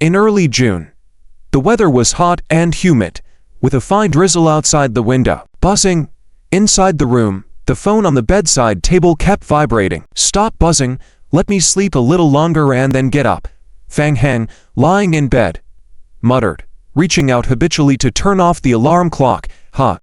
In early June, the weather was hot and humid, with a fine drizzle outside the window. Buzzing. Inside the room, the phone on the bedside table kept vibrating. "Stop buzzing, let me sleep a little longer and then get up," Fang Heng, lying in bed, muttered, reaching out habitually to turn off the alarm clock.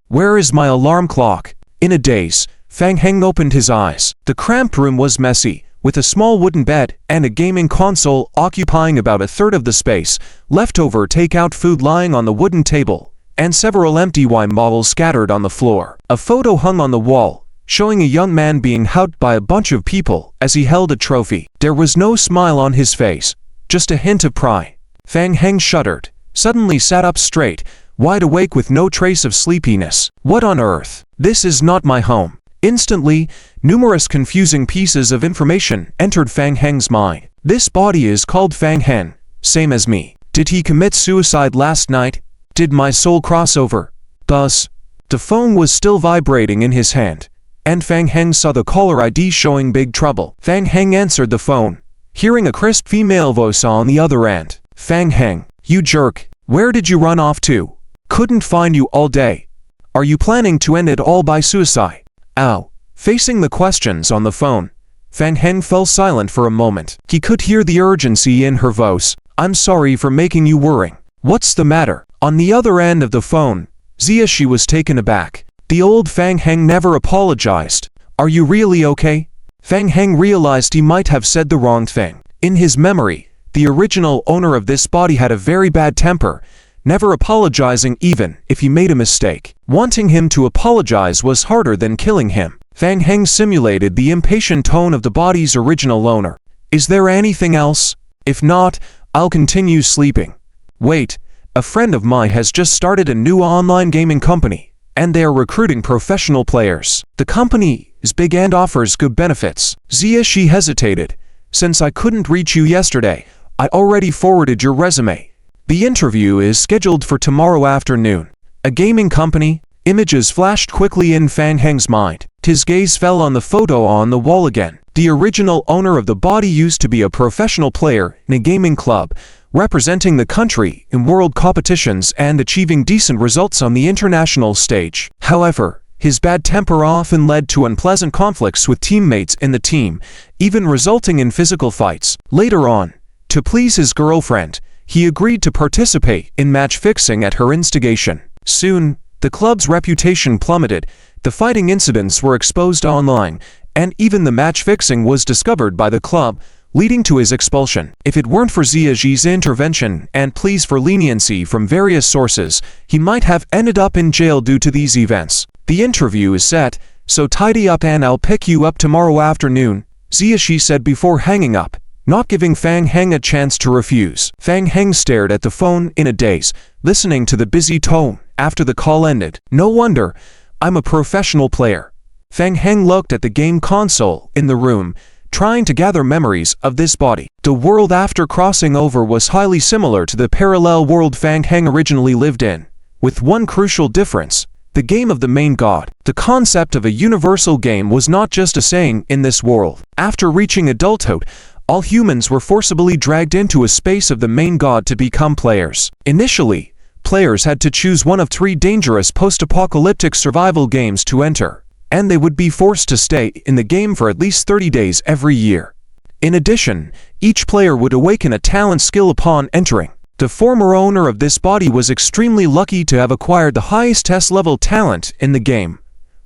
Where is my alarm clock?" In a daze, Fang Heng opened his eyes. The cramped room was messy, with a small wooden bed and a gaming console occupying about a third of the space, leftover takeout food lying on the wooden table, and several empty wine bottles scattered on the floor. A photo hung on the wall, showing a young man being hugged by a bunch of people as he held a trophy. There was no smile on his face, just a hint of pride. Fang Heng shuddered, suddenly sat up straight, wide awake with no trace of sleepiness. What on earth? This is not my home. Instantly, numerous confusing pieces of information entered Fang Heng's mind. This body is called Fang Heng, same as me. Did he commit suicide last night? Did my soul cross over? Thus, the phone was still vibrating in his hand, and Fang Heng saw the caller ID showing big trouble. Fang Heng answered the phone, hearing a crisp female voice on the other end. "Fang Heng, you jerk, where did you run off to? Couldn't find you all day. Are you planning to end it all by suicide?" Ow. Facing the questions on the phone, Fang Heng fell silent for a moment. He could hear the urgency in her voice. "I'm sorry for making you worry. What's the matter?" On the other end of the phone, she was taken aback. The old Fang Heng never apologized. "Are you really okay?" Fang Heng realized he might have said the wrong thing. In his memory, the original owner of this body had a very bad temper, never apologizing even if he made a mistake. Wanting him to apologize was harder than killing him. Fang Heng simulated the impatient tone of the body's original owner. "Is there anything else? If not, I'll continue sleeping." "Wait, a friend of mine has just started a new online gaming company, and they are recruiting professional players. The company is big and offers good benefits." She hesitated. "Since I couldn't reach you yesterday, I already forwarded your resume. The interview is scheduled for tomorrow afternoon." A gaming company? Images flashed quickly in Fang Heng's mind. His gaze fell on the photo on the wall again. The original owner of the body used to be a professional player in a gaming club, representing the country in world competitions and achieving decent results on the international stage. However, his bad temper often led to unpleasant conflicts with teammates in the team, even resulting in physical fights. Later on, to please his girlfriend, he agreed to participate in match fixing at her instigation. Soon, the club's reputation plummeted, the fighting incidents were exposed online, and even the match fixing was discovered by the club, leading to his expulsion. If it weren't for Ziaji's intervention and pleas for leniency from various sources, he might have ended up in jail due to these events. "The interview is set, so tidy up and I'll pick you up tomorrow afternoon," Ziaji said before hanging up, not giving Fang Heng a chance to refuse. Fang Heng stared at the phone in a daze, listening to the busy tone after the call ended. "No wonder, I'm a professional player." Fang Heng looked at the game console in the room, trying to gather memories of this body. The world after crossing over was highly similar to the parallel world Fang Heng originally lived in, with one crucial difference: the game of the main god. The concept of a universal game was not just a saying in this world. After reaching adulthood, all humans were forcibly dragged into a space of the main god to become players. Initially, players had to choose one of 3 dangerous post-apocalyptic survival games to enter, and they would be forced to stay in the game for at least 30 days every year. In addition, each player would awaken a talent skill upon entering. The former owner of this body was extremely lucky to have acquired the highest test-level talent in the game,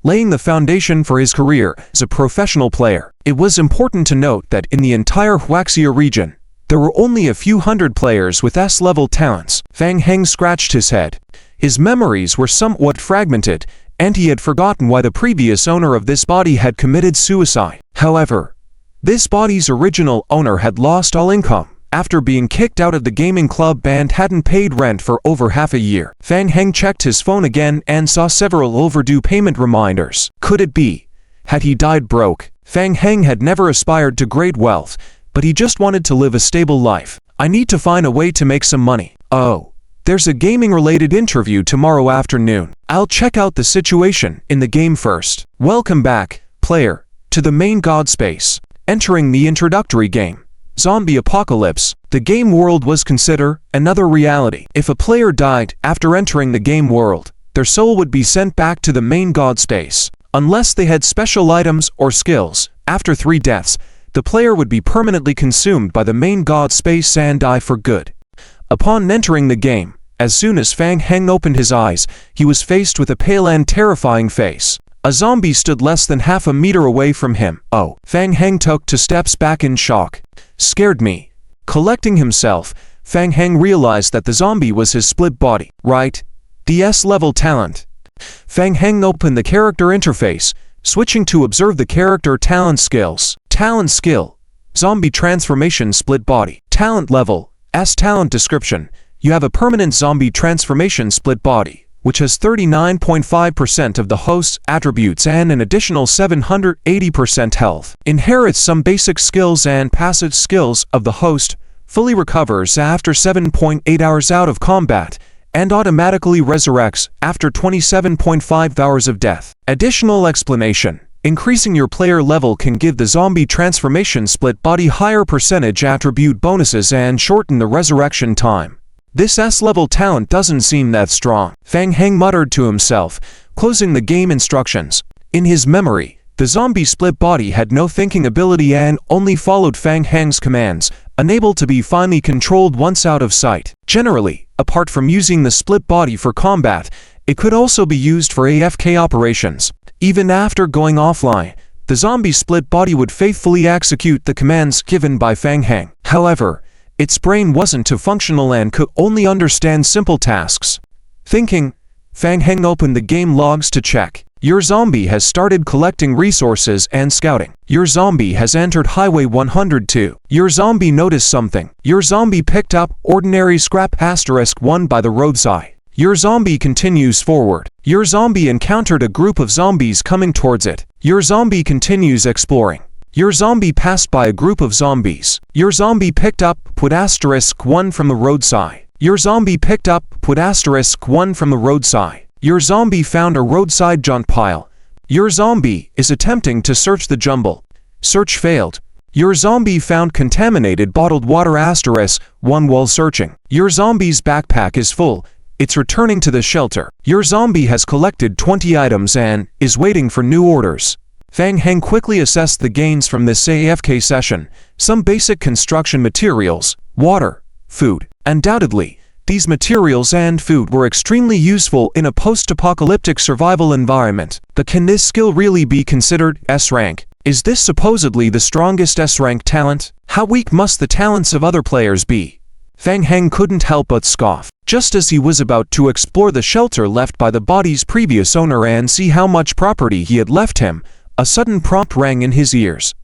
laying the foundation for his career as a professional player. It was important to note that in the entire Huaxia region, there were only a few hundred players with S-level talents. Fang Heng scratched his head. His memories were somewhat fragmented, and he had forgotten why the previous owner of this body had committed suicide. However, this body's original owner had lost all income after being kicked out of the gaming club and hadn't paid rent for over half a year. Fang Heng checked his phone again and saw several overdue payment reminders. Could it be? Had he died broke? Fang Heng had never aspired to great wealth, but he just wanted to live a stable life. "I need to find a way to make some money. Oh, there's a gaming-related interview tomorrow afternoon. I'll check out the situation in the game first." Welcome back, player, to the main god space. Entering the introductory game, Zombie apocalypse. The game world was considered another reality. If a player died after entering the game world, their soul would be sent back to the main god space. Unless they had special items or skills, after 3 deaths, the player would be permanently consumed by the main god space and die for good. Upon entering the game, as soon as Fang Heng opened his eyes, he was faced with a pale and terrifying face. A zombie stood less than half a meter away from him. Oh, Fang Heng took 2 steps back in shock. Scared me. Collecting himself, Fang Heng realized that the zombie was his split body. Right? The S-level talent. Fang Heng opened the character interface, switching to observe the character talent skills. Talent skill. Zombie transformation split body. Talent level. S talent description. You have a permanent zombie transformation split body, which has 39.5% of the host's attributes and an additional 780% health. Inherits some basic skills and passive skills of the host, fully recovers after 7.8 hours out of combat, and automatically resurrects after 27.5 hours of death. Additional explanation. Increasing your player level can give the zombie transformation split body higher percentage attribute bonuses and shorten the resurrection time. This S-level talent doesn't seem that strong, Fang Heng muttered to himself, closing the game instructions. In his memory, the zombie split body had no thinking ability and only followed Fang Heng's commands, unable to be finely controlled once out of sight. Generally, apart from using the split body for combat, it could also be used for AFK operations. Even after going offline, the zombie split body would faithfully execute the commands given by Fang Heng. However, its brain wasn't too functional and could only understand simple tasks. Thinking, Fang Heng opened the game logs to check. Your zombie has started collecting resources and scouting. Your zombie has entered Highway 102. Your zombie noticed something. Your zombie picked up ordinary scrap *1 by the roadside. Your zombie continues forward. Your zombie encountered a group of zombies coming towards it. Your zombie continues exploring. Your zombie passed by a group of zombies. Your zombie picked up *1 from the roadside. Your zombie picked up *1 from the roadside. Your zombie found a roadside junk pile. Your zombie is attempting to search the jumble. Search failed. Your zombie found contaminated bottled water *1 while searching. Your zombie's backpack is full. It's returning to the shelter. Your zombie has collected 20 items and is waiting for new orders. Fang Heng quickly assessed the gains from this AFK session. Some basic construction materials, water, food. Undoubtedly, these materials and food were extremely useful in a post-apocalyptic survival environment. But can this skill really be considered S-rank? Is this supposedly the strongest S-rank talent? How weak must the talents of other players be? Fang Heng couldn't help but scoff. Just as he was about to explore the shelter left by the body's previous owner and see how much property he had left him, a sudden prompt rang in his ears.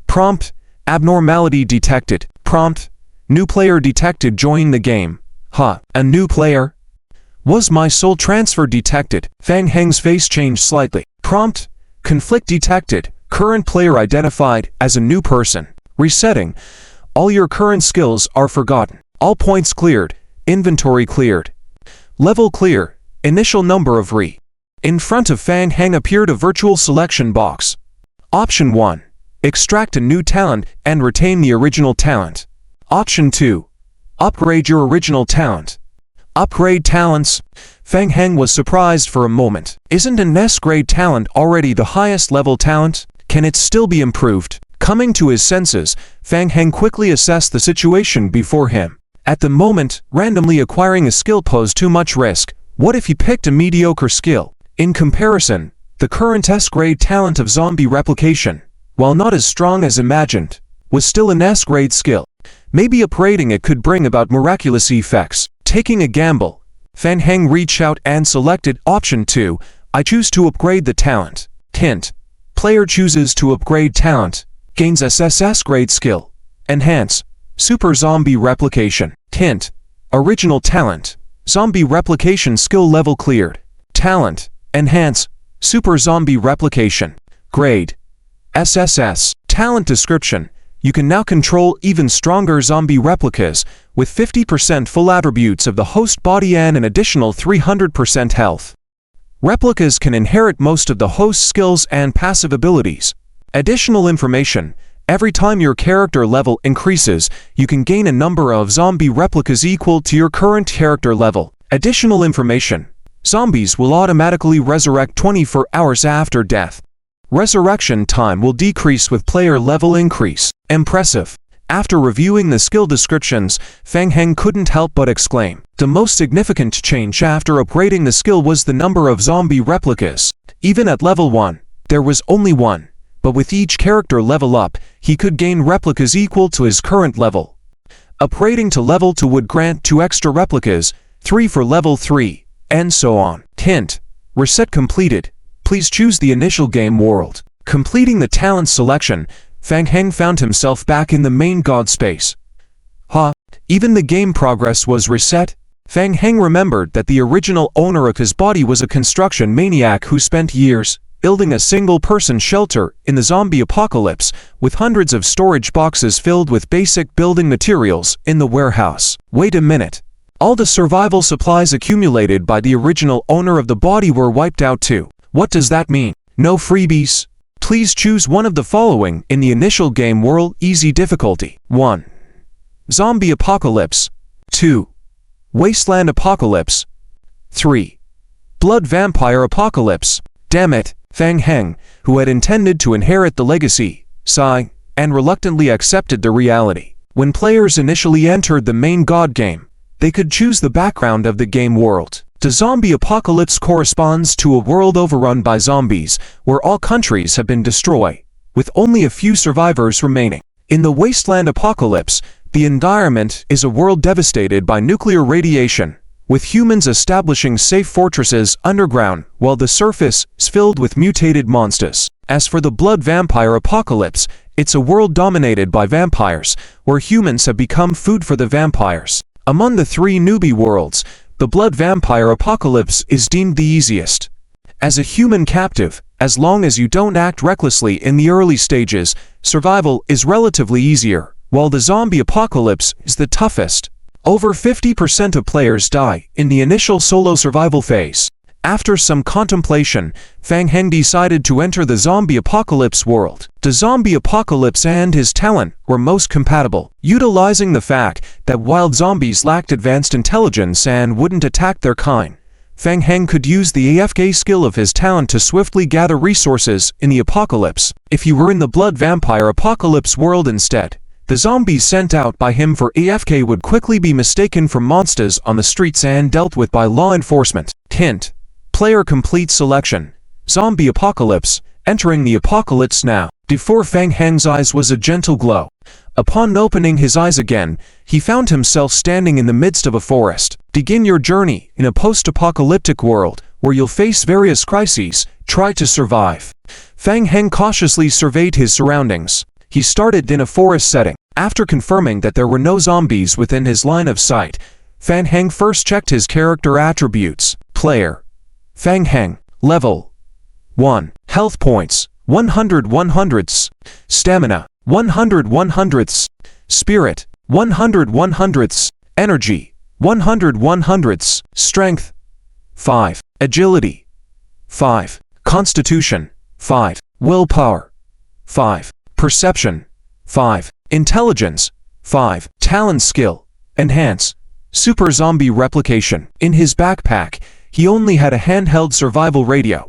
Prompt, abnormality detected. Prompt, new player detected joining the game. Huh, a new player? Was my soul transfer detected? Fang Heng's face changed slightly. Prompt, conflict detected. Current player identified as a new person. Resetting, all your current skills are forgotten. All points cleared. Inventory cleared. Level clear. Initial number of re. In front of Fang Heng appeared a virtual selection box. Option 1. Extract a new talent and retain the original talent. Option 2. Upgrade your original talent. Upgrade talents. Fang Heng was surprised for a moment. Isn't an S-grade talent already the highest level talent? Can it still be improved? Coming to his senses, Fang Heng quickly assessed the situation before him. At the moment, randomly acquiring a skill posed too much risk. What if he picked a mediocre skill? In comparison, the current S-grade talent of zombie replication, while not as strong as imagined, was still an S-grade skill. Maybe upgrading it could bring about miraculous effects. Taking a gamble, Fang Heng reached out and selected Option 2, I choose to upgrade the talent. Hint. Player chooses to upgrade talent, gains SSS grade skill. Enhance. Super Zombie Replication. Hint. Original talent. Zombie Replication skill level cleared. Talent. Enhance. Super Zombie Replication. Grade. SSS. Talent description. You can now control even stronger zombie replicas, with 50% full attributes of the host body and an additional 300% health. Replicas can inherit most of the host's skills and passive abilities. Additional information. Every time your character level increases, you can gain a number of zombie replicas equal to your current character level. Additional information. Zombies will automatically resurrect 24 hours after death. Resurrection time will decrease with player level increase. Impressive. After reviewing the skill descriptions, Fang Heng couldn't help but exclaim. The most significant change after upgrading the skill was the number of zombie replicas. Even at level 1, there was only one, but with each character level up, he could gain replicas equal to his current level. Upgrading to level 2 would grant 2 extra replicas, 3 for level 3, and so on. Hint: reset completed. Please choose the initial game world. Completing the talent selection, Fang Heng found himself back in the main god space. Even the game progress was reset. Fang Heng remembered that the original owner of his body was a construction maniac who spent years building a single-person shelter in the zombie apocalypse, with hundreds of storage boxes filled with basic building materials in the warehouse. Wait a minute. All the survival supplies accumulated by the original owner of the body were wiped out too. What does that mean? No freebies? Please choose one of the following in the initial game world easy difficulty. 1. Zombie Apocalypse. 2. Wasteland Apocalypse. 3. Blood Vampire Apocalypse. Damn it, Fang Heng, who had intended to inherit the legacy, sighed, and reluctantly accepted the reality. When players initially entered the main god game, they could choose the background of the game world. The zombie apocalypse corresponds to a world overrun by zombies, where all countries have been destroyed, with only a few survivors remaining. In the wasteland apocalypse, the environment is a world devastated by nuclear radiation, with humans establishing safe fortresses underground, while the surface is filled with mutated monsters. As for the blood vampire apocalypse, it's a world dominated by vampires, where humans have become food for the vampires. Among the 3 newbie worlds, the blood vampire apocalypse is deemed the easiest. As a human captive, as long as you don't act recklessly in the early stages, survival is relatively easier, while the zombie apocalypse is the toughest. Over 50% of players die in the initial solo survival phase. After some contemplation, Fang Heng decided to enter the zombie apocalypse world. The zombie apocalypse and his talent were most compatible, utilizing the fact that wild zombies lacked advanced intelligence and wouldn't attack their kind. Fang Heng could use the AFK skill of his talent to swiftly gather resources in the apocalypse. If he were in the blood vampire apocalypse world instead, the zombies sent out by him for AFK would quickly be mistaken for monsters on the streets and dealt with by law enforcement. Hint: player complete selection. Zombie apocalypse. Entering the apocalypse now. Before Fang Heng's eyes was a gentle glow. Upon opening his eyes again, he found himself standing in the midst of a forest. Begin your journey in a post-apocalyptic world, where you'll face various crises. Try to survive. Fang Heng cautiously surveyed his surroundings. He started in a forest setting. After confirming that there were no zombies within his line of sight, Fang Heng first checked his character attributes. Player: Fang Heng. Level 1. Health points 100 100ths. Stamina 100 100ths. Spirit 100 100ths. Energy 100 100ths. Strength 5. Agility 5. Constitution 5. Willpower 5. Perception 5. Intelligence 5. Talent skill enhance. Super zombie replication. In his backpack, he only had a handheld survival radio.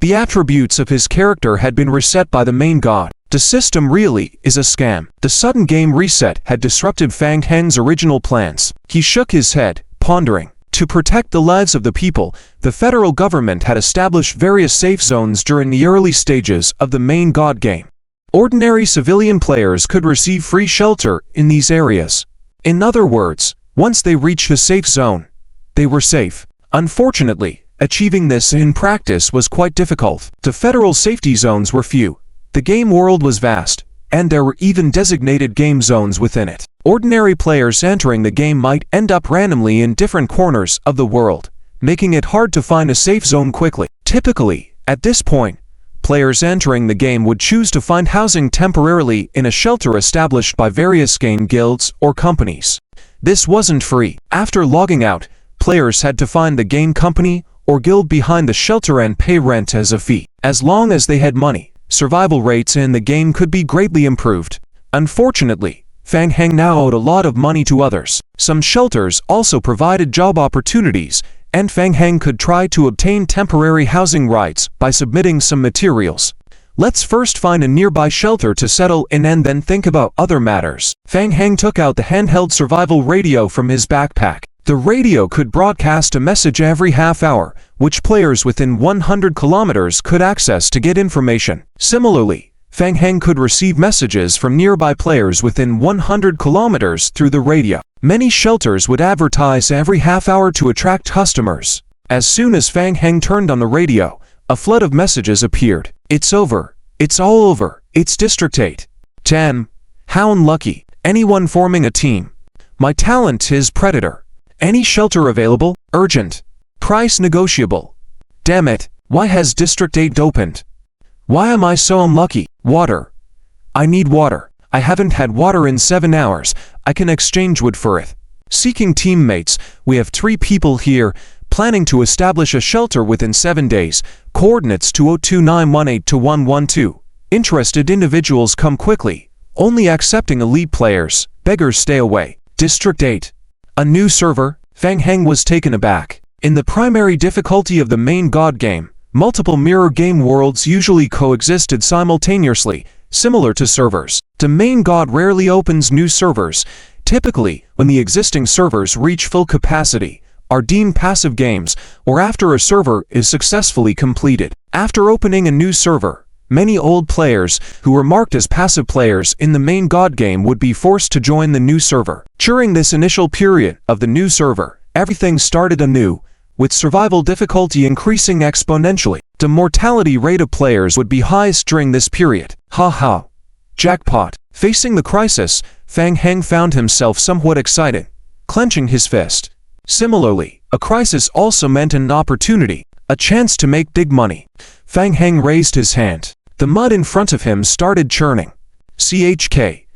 The attributes of his character had been reset by the main god. The system really is a scam. The sudden game reset had disrupted Fang Heng's original plans. He shook his head, pondering. To protect the lives of the people, the federal government had established various safe zones during the early stages of the main god game. Ordinary civilian players could receive free shelter in these areas. In other words, once they reached the safe zone, they were safe. Unfortunately, achieving this in practice was quite difficult. The federal safety zones were few. The game world was vast, and there were even designated game zones within it. Ordinary players entering the game might end up randomly in different corners of the world, making it hard to find a safe zone quickly. Typically, at this point, players entering the game would choose to find housing temporarily in a shelter established by various game guilds or companies. This wasn't free. After logging out, players had to find the game company or guild behind the shelter and pay rent as a fee. As long as they had money, survival rates in the game could be greatly improved. Unfortunately, Fang Heng now owed a lot of money to others. Some shelters also provided job opportunities, and Fang Heng could try to obtain temporary housing rights by submitting some materials. Let's first find a nearby shelter to settle in and then think about other matters. Fang Heng took out the handheld survival radio from his backpack. The radio could broadcast a message every half hour, which players within 100 kilometers could access to get information. Similarly, Fang Heng could receive messages from nearby players within 100 kilometers through the radio. Many shelters would advertise every half hour to attract customers. As soon as Fang Heng turned on the radio, a flood of messages appeared. It's over. It's all over. It's District 8. Damn. How unlucky. Anyone forming a team. My talent is Predator. Any shelter available? Urgent. Price negotiable. Damn it. Why has District 8 opened? Why am I so unlucky? Water. I need water. I haven't had water in 7 hours. I can exchange wood for it. Seeking teammates. We have 3 people here, planning to establish a shelter within 7 days. Coordinates 202-918-112. Interested individuals come quickly. Only accepting elite players. Beggars stay away. District 8. A new server. Fang Heng was taken aback. In the primary difficulty of the main God game, multiple mirror game worlds usually coexisted simultaneously, similar to servers. The main God rarely opens new servers. Typically, when the existing servers reach full capacity, are deemed passive games, or after a server is successfully completed. After opening a new server, many old players who were marked as passive players in the main God game would be forced to join the new server. During this initial period of the new server, everything started anew, with survival difficulty increasing exponentially. The mortality rate of players would be highest during this period. Haha. Jackpot. Facing the crisis, Fang Heng found himself somewhat excited, clenching his fist. Similarly, a crisis also meant an opportunity, a chance to make big money. Fang Heng raised his hand. The mud in front of him started churning. CHK.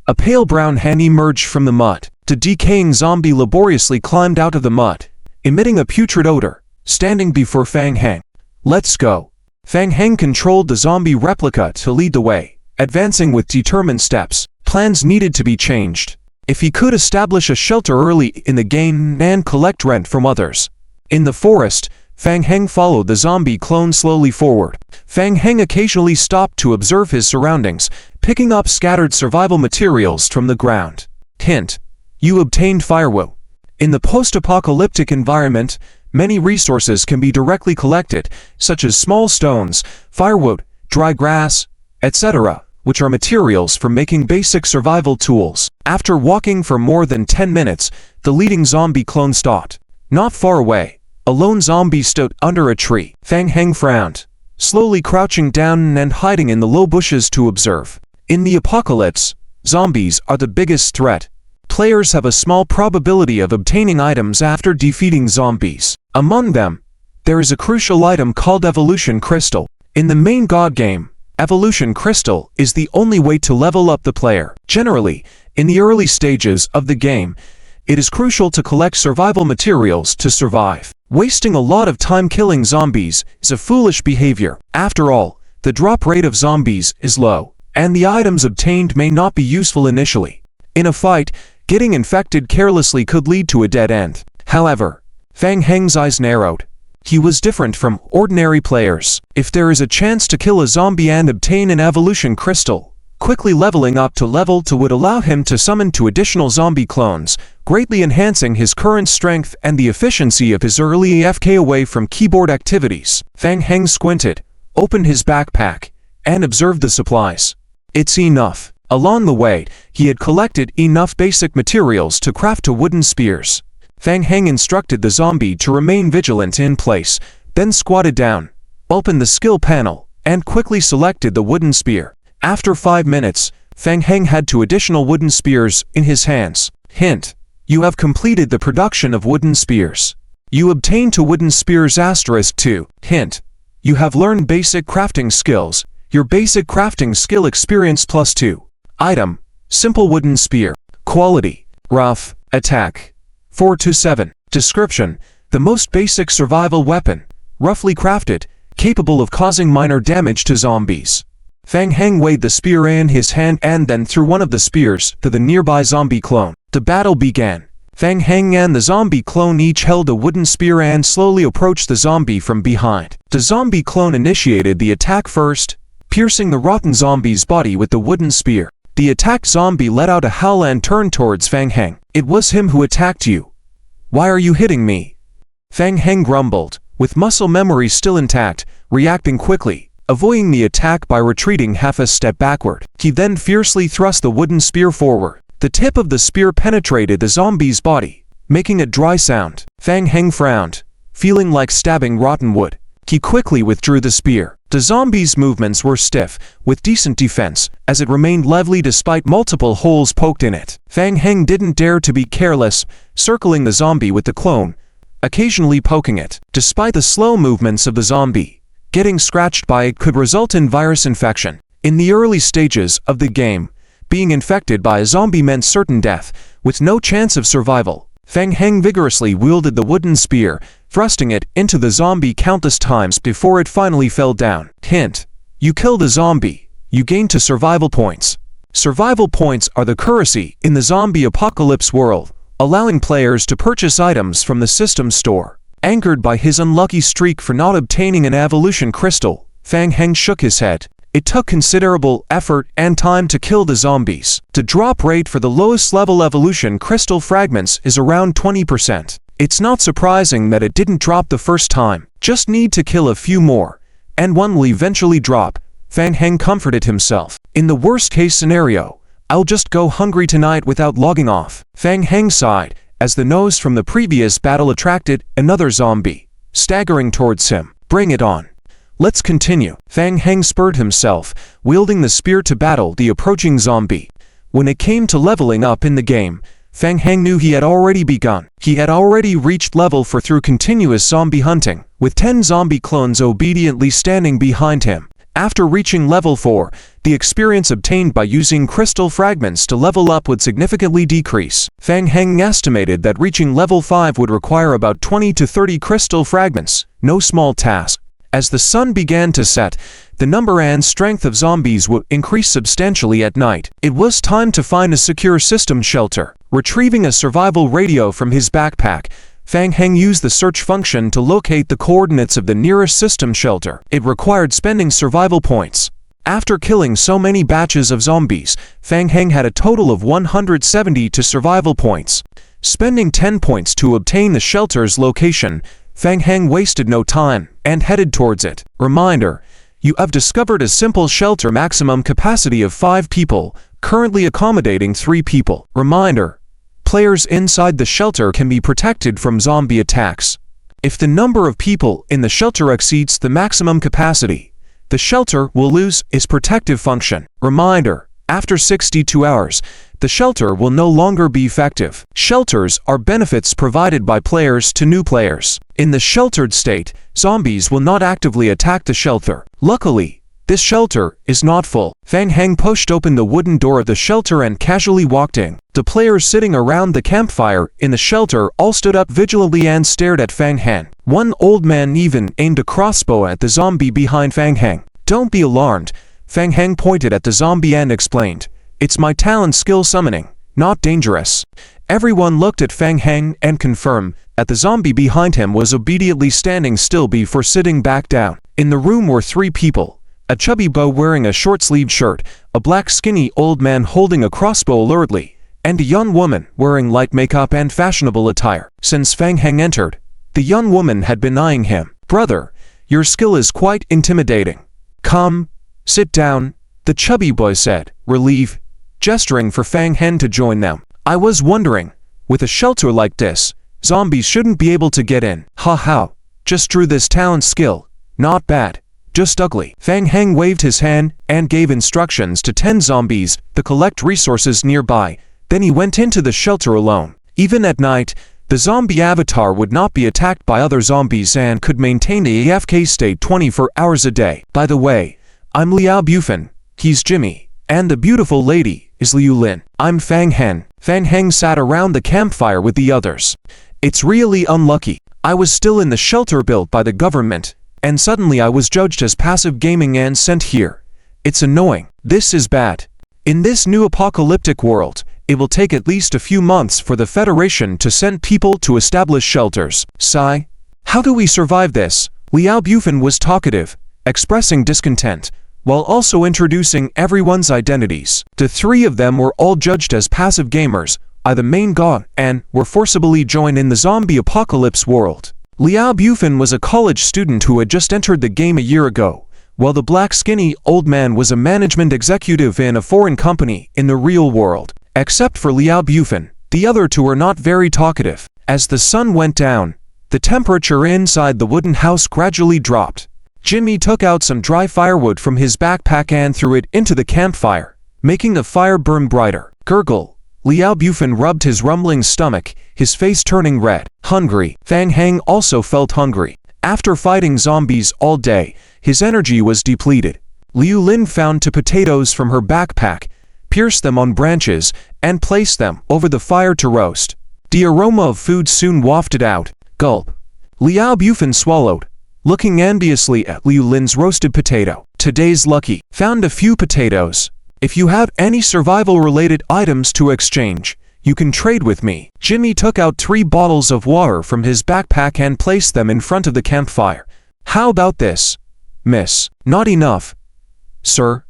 A pale brown hand emerged from the mud. The decaying zombie laboriously climbed out of the mud, emitting a putrid odor, standing before Fang Heng. Let's go. Fang Heng controlled the zombie replica to lead the way, advancing with determined steps. Plans needed to be changed. If he could establish a shelter early in the game and collect rent from others. In the forest, Fang Heng followed the zombie clone slowly forward. Fang Heng occasionally stopped to observe his surroundings, picking up scattered survival materials from the ground. Hint. You obtained firewood. In the post-apocalyptic environment, many resources can be directly collected, such as small stones, firewood, dry grass, etc., which are materials for making basic survival tools. After walking for more than 10 minutes, the leading zombie clone stopped. Not far away, a lone zombie stood under a tree. Fang Heng frowned, slowly crouching down and hiding in the low bushes to observe. In the apocalypse, zombies are the biggest threat. Players have a small probability of obtaining items after defeating zombies. Among them, there is a crucial item called Evolution Crystal. In the main God game, Evolution Crystal is the only way to level up the player. Generally, in the early stages of the game, it is crucial to collect survival materials to survive. Wasting a lot of time killing zombies is a foolish behavior. After all, the drop rate of zombies is low, and the items obtained may not be useful initially. In a fight, getting infected carelessly could lead to a dead end. However, Fang Heng's eyes narrowed. He was different from ordinary players. If there is a chance to kill a zombie and obtain an evolution crystal, quickly leveling up to level 2 would allow him to summon 2 additional zombie clones, greatly enhancing his current strength and the efficiency of his early AFK away from keyboard activities. Fang Heng squinted, opened his backpack, and observed the supplies. It's enough. Along the way, he had collected enough basic materials to craft 2 wooden spears. Fang Heng instructed the zombie to remain vigilant in place, then squatted down, opened the skill panel, and quickly selected the wooden spear. After 5 minutes, Fang Heng had 2 additional wooden spears in his hands. Hint. You have completed the production of wooden spears. You obtained 2 wooden spears *2. Hint. You have learned basic crafting skills. Your basic crafting skill experience +2. Item. Simple wooden spear. Quality. Rough. Attack. 4-7. Description. The most basic survival weapon. Roughly crafted. Capable of causing minor damage to zombies. Fang Heng weighed the spear in his hand and then threw one of the spears to the nearby zombie clone. The battle began. Fang Heng and the zombie clone each held a wooden spear and slowly approached the zombie from behind. The zombie clone initiated the attack first, piercing the rotten zombie's body with the wooden spear. The attacked zombie let out a howl and turned towards Fang Heng. "It was him who attacked you. Why are you hitting me?" Fang Heng grumbled, with muscle memory still intact, reacting quickly, avoiding the attack by retreating half a step backward. He then fiercely thrust the wooden spear forward. The tip of the spear penetrated the zombie's body, making a dry sound. Fang Heng frowned, feeling like stabbing rotten wood. He quickly withdrew the spear. The zombie's movements were stiff, with decent defense, as it remained lively despite multiple holes poked in it. Fang Heng didn't dare to be careless, circling the zombie with the clone, occasionally poking it. Despite the slow movements of the zombie, getting scratched by it could result in virus infection. In the early stages of the game, being infected by a zombie meant certain death, with no chance of survival. Fang Heng vigorously wielded the wooden spear, thrusting it into the zombie countless times before it finally fell down. Hint: you kill the zombie, you gain 2 survival points. Survival points are the currency in the zombie apocalypse world, allowing players to purchase items from the system store. Angered by his unlucky streak for not obtaining an evolution crystal, Fang Heng shook his head. It took considerable effort and time to kill the zombies. The drop rate for the lowest level evolution crystal fragments is around 20%. It's not surprising that it didn't drop the first time. Just need to kill a few more, and one will eventually drop, Fang Heng comforted himself. In the worst case scenario, I'll just go hungry tonight without logging off. Fang Heng sighed, as the nose from the previous battle attracted another zombie, staggering towards him. Bring it on. Let's continue. Fang Heng spurred himself, wielding the spear to battle the approaching zombie. When it came to leveling up in the game, Fang Heng knew he had already begun. He had already reached level 4 through continuous zombie hunting, with 10 zombie clones obediently standing behind him. After reaching level 4, the experience obtained by using crystal fragments to level up would significantly decrease. Fang Heng estimated that reaching level 5 would require about 20 to 30 crystal fragments, no small task. As the sun began to set, the number and strength of zombies would increase substantially at night. It was time to find a secure system shelter. Retrieving a survival radio from his backpack, Fang Heng used the search function to locate the coordinates of the nearest system shelter. It required spending survival points. After killing so many batches of zombies, Fang Heng had a total of 170 survival points. Spending 10 points to obtain the shelter's location, Fang Heng wasted no time and headed towards it. Reminder: you have discovered a simple shelter maximum capacity of 5 people, currently accommodating 3 people. Reminder: players inside the shelter can be protected from zombie attacks. If the number of people in the shelter exceeds the maximum capacity, the shelter will lose its protective function. Reminder: after 62 hours, the shelter will no longer be effective. Shelters are benefits provided by players to new players. In the sheltered state, zombies will not actively attack the shelter. Luckily, this shelter is not full. Fang Heng pushed open the wooden door of the shelter and casually walked in. The players sitting around the campfire in the shelter all stood up vigilantly and stared at Fang Heng. One old man even aimed a crossbow at the zombie behind Fang Heng. "Don't be alarmed," Fang Heng pointed at the zombie and explained. "It's my talent skill summoning, not dangerous." Everyone looked at Fang Heng and confirmed that the zombie behind him was obediently standing still before sitting back down. In the room were 3 people: a chubby boy wearing a short-sleeved shirt, a black skinny old man holding a crossbow alertly, and a young woman wearing light makeup and fashionable attire. Since Fang Heng entered, the young woman had been eyeing him. "Brother, your skill is quite intimidating. Come, sit down," the chubby boy said, relieved, gesturing for Fang Heng to join them. "I was wondering, with a shelter like this, zombies shouldn't be able to get in. Ha, just drew this talent skill. Not bad, just ugly." Fang Heng waved his hand and gave instructions to 10 zombies to collect resources nearby. Then he went into the shelter alone. Even at night, the zombie avatar would not be attacked by other zombies and could maintain the AFK state 24 hours a day. "By the way, I'm Liao Bufan, he's Jimmy, and the beautiful lady is Liu Lin. I'm Fang Heng." Fang Heng sat around the campfire with the others. "It's really unlucky. I was still in the shelter built by the government, and suddenly I was judged as passive gaming and sent here. It's annoying. This is bad. In this new apocalyptic world, it will take at least a few months for the Federation to send people to establish shelters. Sigh. How do we survive this? Liao Bufan was talkative, expressing discontent, while also introducing everyone's identities. The three of them were all judged as passive gamers, by the main god, and were forcibly joined in the zombie apocalypse world. Liao Bufan was a college student who had just entered the game a year ago, while the black skinny old man was a management executive in a foreign company in the real world. Except for Liao Bufan, the other two were not very talkative. As the sun went down, the temperature inside the wooden house gradually dropped. Jimmy took out some dry firewood from his backpack and threw it into the campfire, making the fire burn brighter. Gurgle. Liao Bufan rubbed his rumbling stomach, his face turning red. Hungry. Fang Heng also felt hungry. After fighting zombies all day, his energy was depleted. Liu Lin found 2 potatoes from her backpack, pierced them on branches, and placed them over the fire to roast. The aroma of food soon wafted out. Gulp. Liao Bufan swallowed, looking enviously at Liu Lin's roasted potato. Today's lucky. Found a few potatoes. If you have any survival-related items to exchange, you can trade with me. Jimmy took out 3 bottles of water from his backpack and placed them in front of the campfire. How about this, miss? Not enough, sir.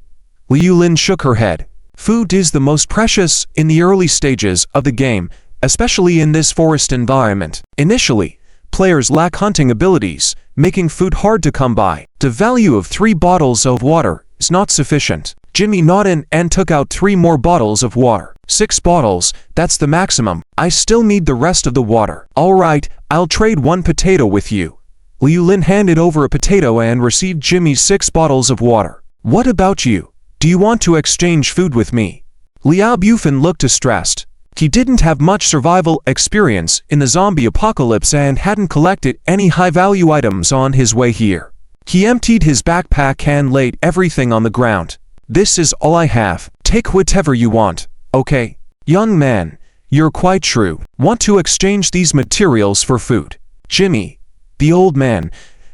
Liu Lin shook her head. Food is the most precious in the early stages of the game, especially in this forest environment. Initially, players lack hunting abilities, making food hard to come by. The value of 3 bottles of water is not sufficient. Jimmy nodded and took out 3 more bottles of water. 6 bottles, that's the maximum. I still need the rest of the water. All right, I'll trade 1 potato with you. Liu Lin handed over a potato and received Jimmy's 6 bottles of water. What about you? Do you want to exchange food with me? Liao Bufan looked distressed. He didn't have much survival experience in the zombie apocalypse and hadn't collected any high-value items on his way here. He emptied his backpack and laid everything on the ground. This is all I have. Take whatever you want, okay? Young man, you're quite true. Want to exchange these materials for food? Jimmy, the old man,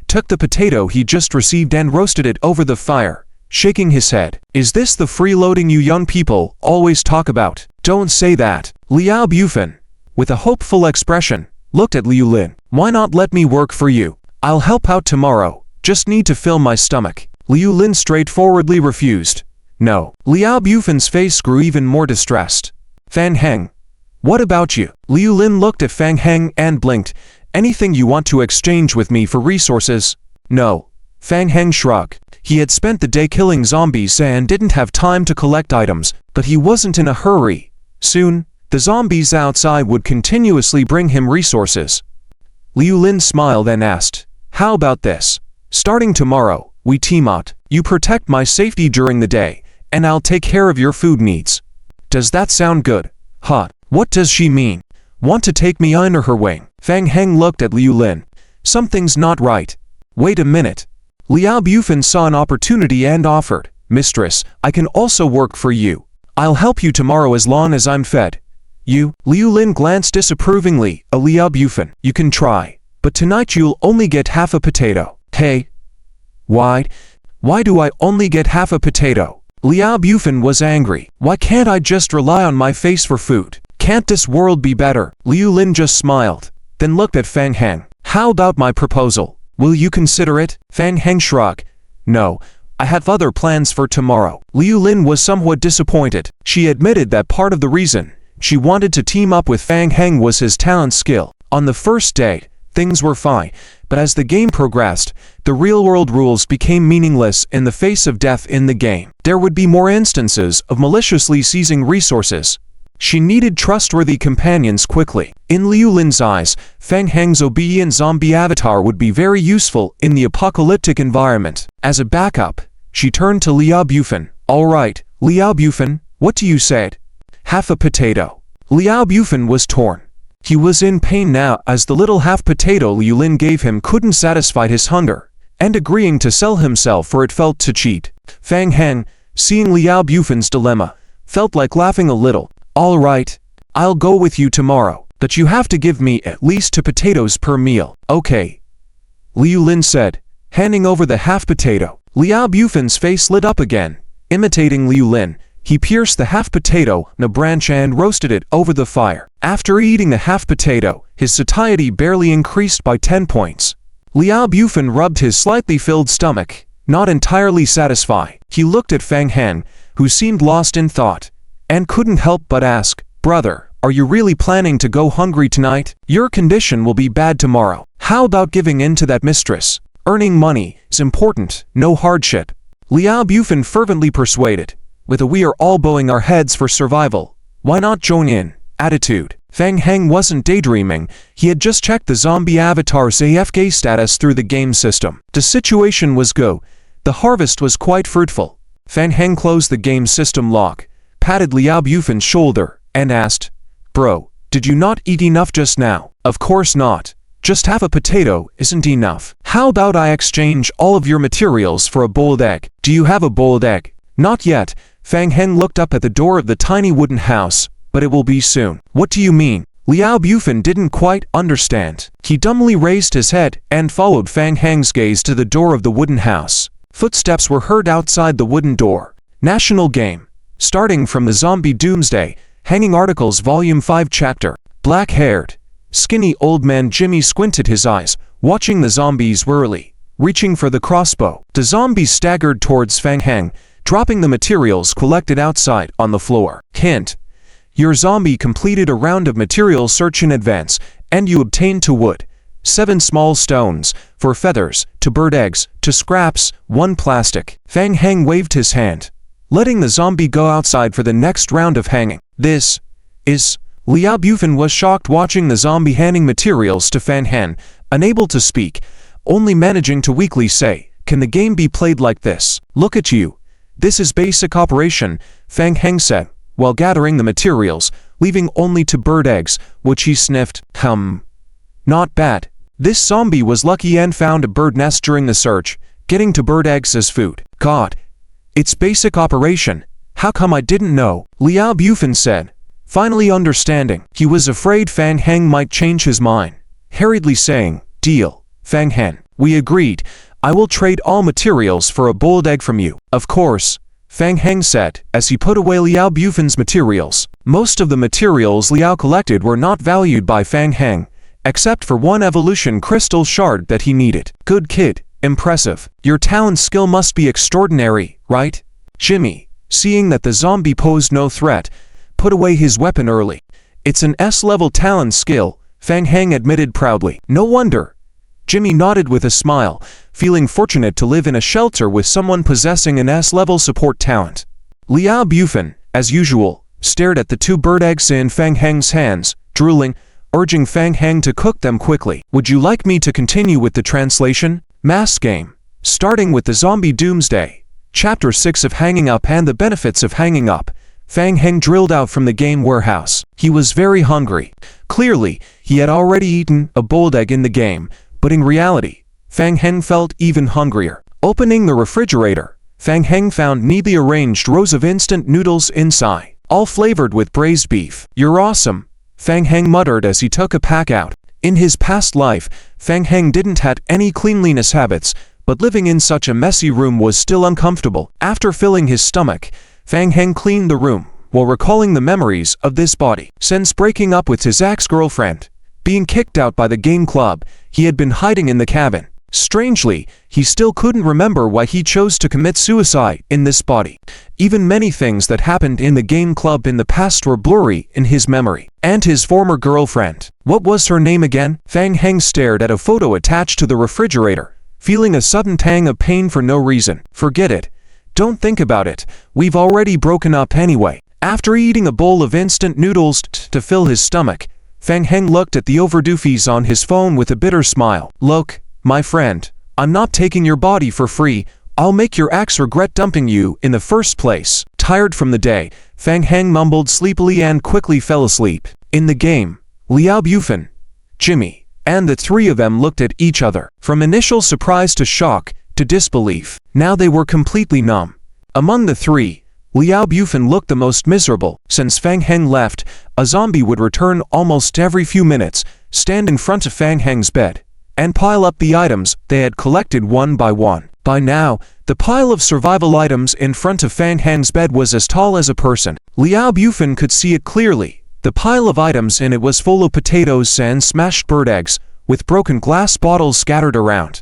took the potato he just received and roasted it over the fire, shaking his head. Is this the freeloading you young people always talk about? Don't say that. Liao Bufan, with a hopeful expression, looked at Liu Lin. Why not let me work for you? I'll help out tomorrow. Just need to fill my stomach. Liu Lin straightforwardly refused. No. Liao Bufan's face grew even more distressed. Fang Heng, what about you? Liu Lin looked at Fang Heng and blinked. Anything you want to exchange with me for resources? No. Fang Heng shrugged. He had spent the day killing zombies and didn't have time to collect items, but he wasn't in a hurry. Soon, the zombies outside would continuously bring him resources. Liu Lin smiled and asked, how about this? Starting tomorrow, we team up. You protect my safety during the day, and I'll take care of your food needs. Does that sound good? Huh? What does she mean? Want to take me under her wing? Fang Heng looked at Liu Lin. Something's not right. Wait a minute. Liao Bufan saw an opportunity and offered, Mistress, I can also work for you. I'll help you tomorrow as long as I'm fed. You? Liu Lin glanced disapprovingly at Liao Bufan. You can try, but tonight you'll only get half a potato. Hey. Why do I only get half a potato? Liao Bufan was angry. Why can't I just rely on my face for food? Can't this world be better? Liu Lin just smiled, then looked at Fang Heng. How about my proposal? Will you consider it? Fang Heng shrugged. No, I have other plans for tomorrow. Liu Lin was somewhat disappointed. She admitted that part of the reason she wanted to team up with Fang Heng was his talent skill. On the first date, things were fine, but as the game progressed, the real-world rules became meaningless in the face of death in the game. There would be more instances of maliciously seizing resources. She needed trustworthy companions quickly. In Liu Lin's eyes, Fang Heng's obedient zombie avatar would be very useful in the apocalyptic environment. As a backup, she turned to Liao Bufan. All right, Liao Bufan, what do you say? Half a potato. Liao Bufan was torn. He was in pain now as the little half potato Liu Lin gave him couldn't satisfy his hunger, and agreeing to sell himself for it felt to cheat. Fang Heng, seeing Liao Bufan's dilemma, felt like laughing a little. All right, I'll go with you tomorrow, but you have to give me at least 2 potatoes per meal. Okay, Liu Lin said, handing over the half potato. Liao Bufan's face lit up again. Imitating Liu Lin, he pierced the half potato in a branch and roasted it over the fire. After eating the half potato, his satiety barely increased by 10 points. Liao Bufan rubbed his slightly filled stomach, not entirely satisfied. He looked at Fang Heng, who seemed lost in thought, and couldn't help but ask, "Brother, are you really planning to go hungry tonight? Your condition will be bad tomorrow. How about giving in to that mistress? Earning money is important, no hardship." Liao Bufan fervently persuaded, with a "we are all bowing our heads for survival, why not join in" attitude. Fang Heng wasn't daydreaming, he had just checked the zombie avatar's AFK status through the game system. The situation was go. The harvest was quite fruitful. Fang Heng closed the game system lock, patted Liao Bufan's shoulder, and asked, "Bro, did you not eat enough just now?" "Of course not. Just half a potato isn't enough. How about I exchange all of your materials for a boiled egg? Do you have a boiled egg?" "Not yet." Fang Heng looked up at the door of the tiny wooden house, "but it will be soon." "What do you mean?" Liao Bufan didn't quite understand. He dumbly raised his head and followed Fang Heng's gaze to the door of the wooden house. Footsteps were heard outside the wooden door. National Game. Starting from the Zombie Doomsday, Hanging Articles Volume 5 Chapter. Black-haired, skinny old man Jimmy squinted his eyes, watching the zombies warily. Reaching for the crossbow, the zombies staggered towards Fang Heng, dropping the materials collected outside on the floor. Hint: your zombie completed a round of material search in advance, and you obtained 2 wood, 7 small stones, 4 feathers, 2 bird eggs, 2 scraps, 1 plastic. Fang Heng waved his hand, letting the zombie go outside for the next round of hanging. "This is..." Liao Bufan was shocked watching the zombie handing materials to Fang Heng, unable to speak, only managing to weakly say, "Can the game be played like this? Look at you. This is basic operation," Fang Heng said, while gathering the materials, leaving only 2 bird eggs, which he sniffed. Not bad. This zombie was lucky and found a bird nest during the search, getting 2 bird eggs as food. "God, it's basic operation. How come I didn't know?" Liao Bufan said, finally understanding. He was afraid Fang Heng might change his mind, hurriedly saying, "Deal, Fang Heng. We agreed. I will trade all materials for a boiled egg from you." "Of course," Fang Heng said, as he put away Liao Bufan's materials. Most of the materials Liao collected were not valued by Fang Heng, except for 1 evolution crystal shard that he needed. "Good kid. Impressive. Your talent skill must be extraordinary, right?" Jimmy, seeing that the zombie posed no threat, put away his weapon early. "It's an S-level talent skill," Fang Heng admitted proudly. "No wonder." Jimmy nodded with a smile, feeling fortunate to live in a shelter with someone possessing an S-level support talent. Liao Bufan, as usual, stared at the 2 bird eggs in Fang Heng's hands, drooling, urging Fang Heng to cook them quickly. "Would you like me to continue with the translation?" Mass Game. Starting with the Zombie Doomsday, Chapter 6 of Hanging Up and the Benefits of Hanging Up, Fang Heng drilled out from the game warehouse. He was very hungry. Clearly, he had already eaten a boiled egg in the game, but in reality, Fang Heng felt even hungrier. Opening the refrigerator, Fang Heng found neatly arranged rows of instant noodles inside, all flavored with braised beef. "You're awesome," Fang Heng muttered as he took a pack out. In his past life, Fang Heng didn't have any cleanliness habits, but living in such a messy room was still uncomfortable. After filling his stomach, Fang Heng cleaned the room, while recalling the memories of this body. Since breaking up with his ex-girlfriend, being kicked out by the game club, he had been hiding in the cabin. Strangely, he still couldn't remember why he chose to commit suicide in this body. Even many things that happened in the game club in the past were blurry in his memory. And his former girlfriend. What was her name again? Fang Heng stared at a photo attached to the refrigerator, feeling a sudden tang of pain for no reason. "Forget it. Don't think about it. We've already broken up anyway." After eating a bowl of instant noodles to fill his stomach, Fang Heng looked at the overdue fees on his phone with a bitter smile. "Look, my friend, I'm not taking your body for free. I'll make your ex regret dumping you in the first place." Tired from the day, Fang Heng mumbled sleepily and quickly fell asleep. In the game, Liao Bufan, Jimmy, and the 3 of them looked at each other. From initial surprise to shock to disbelief, now they were completely numb. Among the 3, Liao Bufan looked the most miserable. Since Fang Heng left, a zombie would return almost every few minutes, stand in front of Fang Heng's bed, and pile up the items they had collected one by one. By now, the pile of survival items in front of Fang Heng's bed was as tall as a person. Liao Bufan could see it clearly. The pile of items in it was full of potatoes and smashed bird eggs, with broken glass bottles scattered around.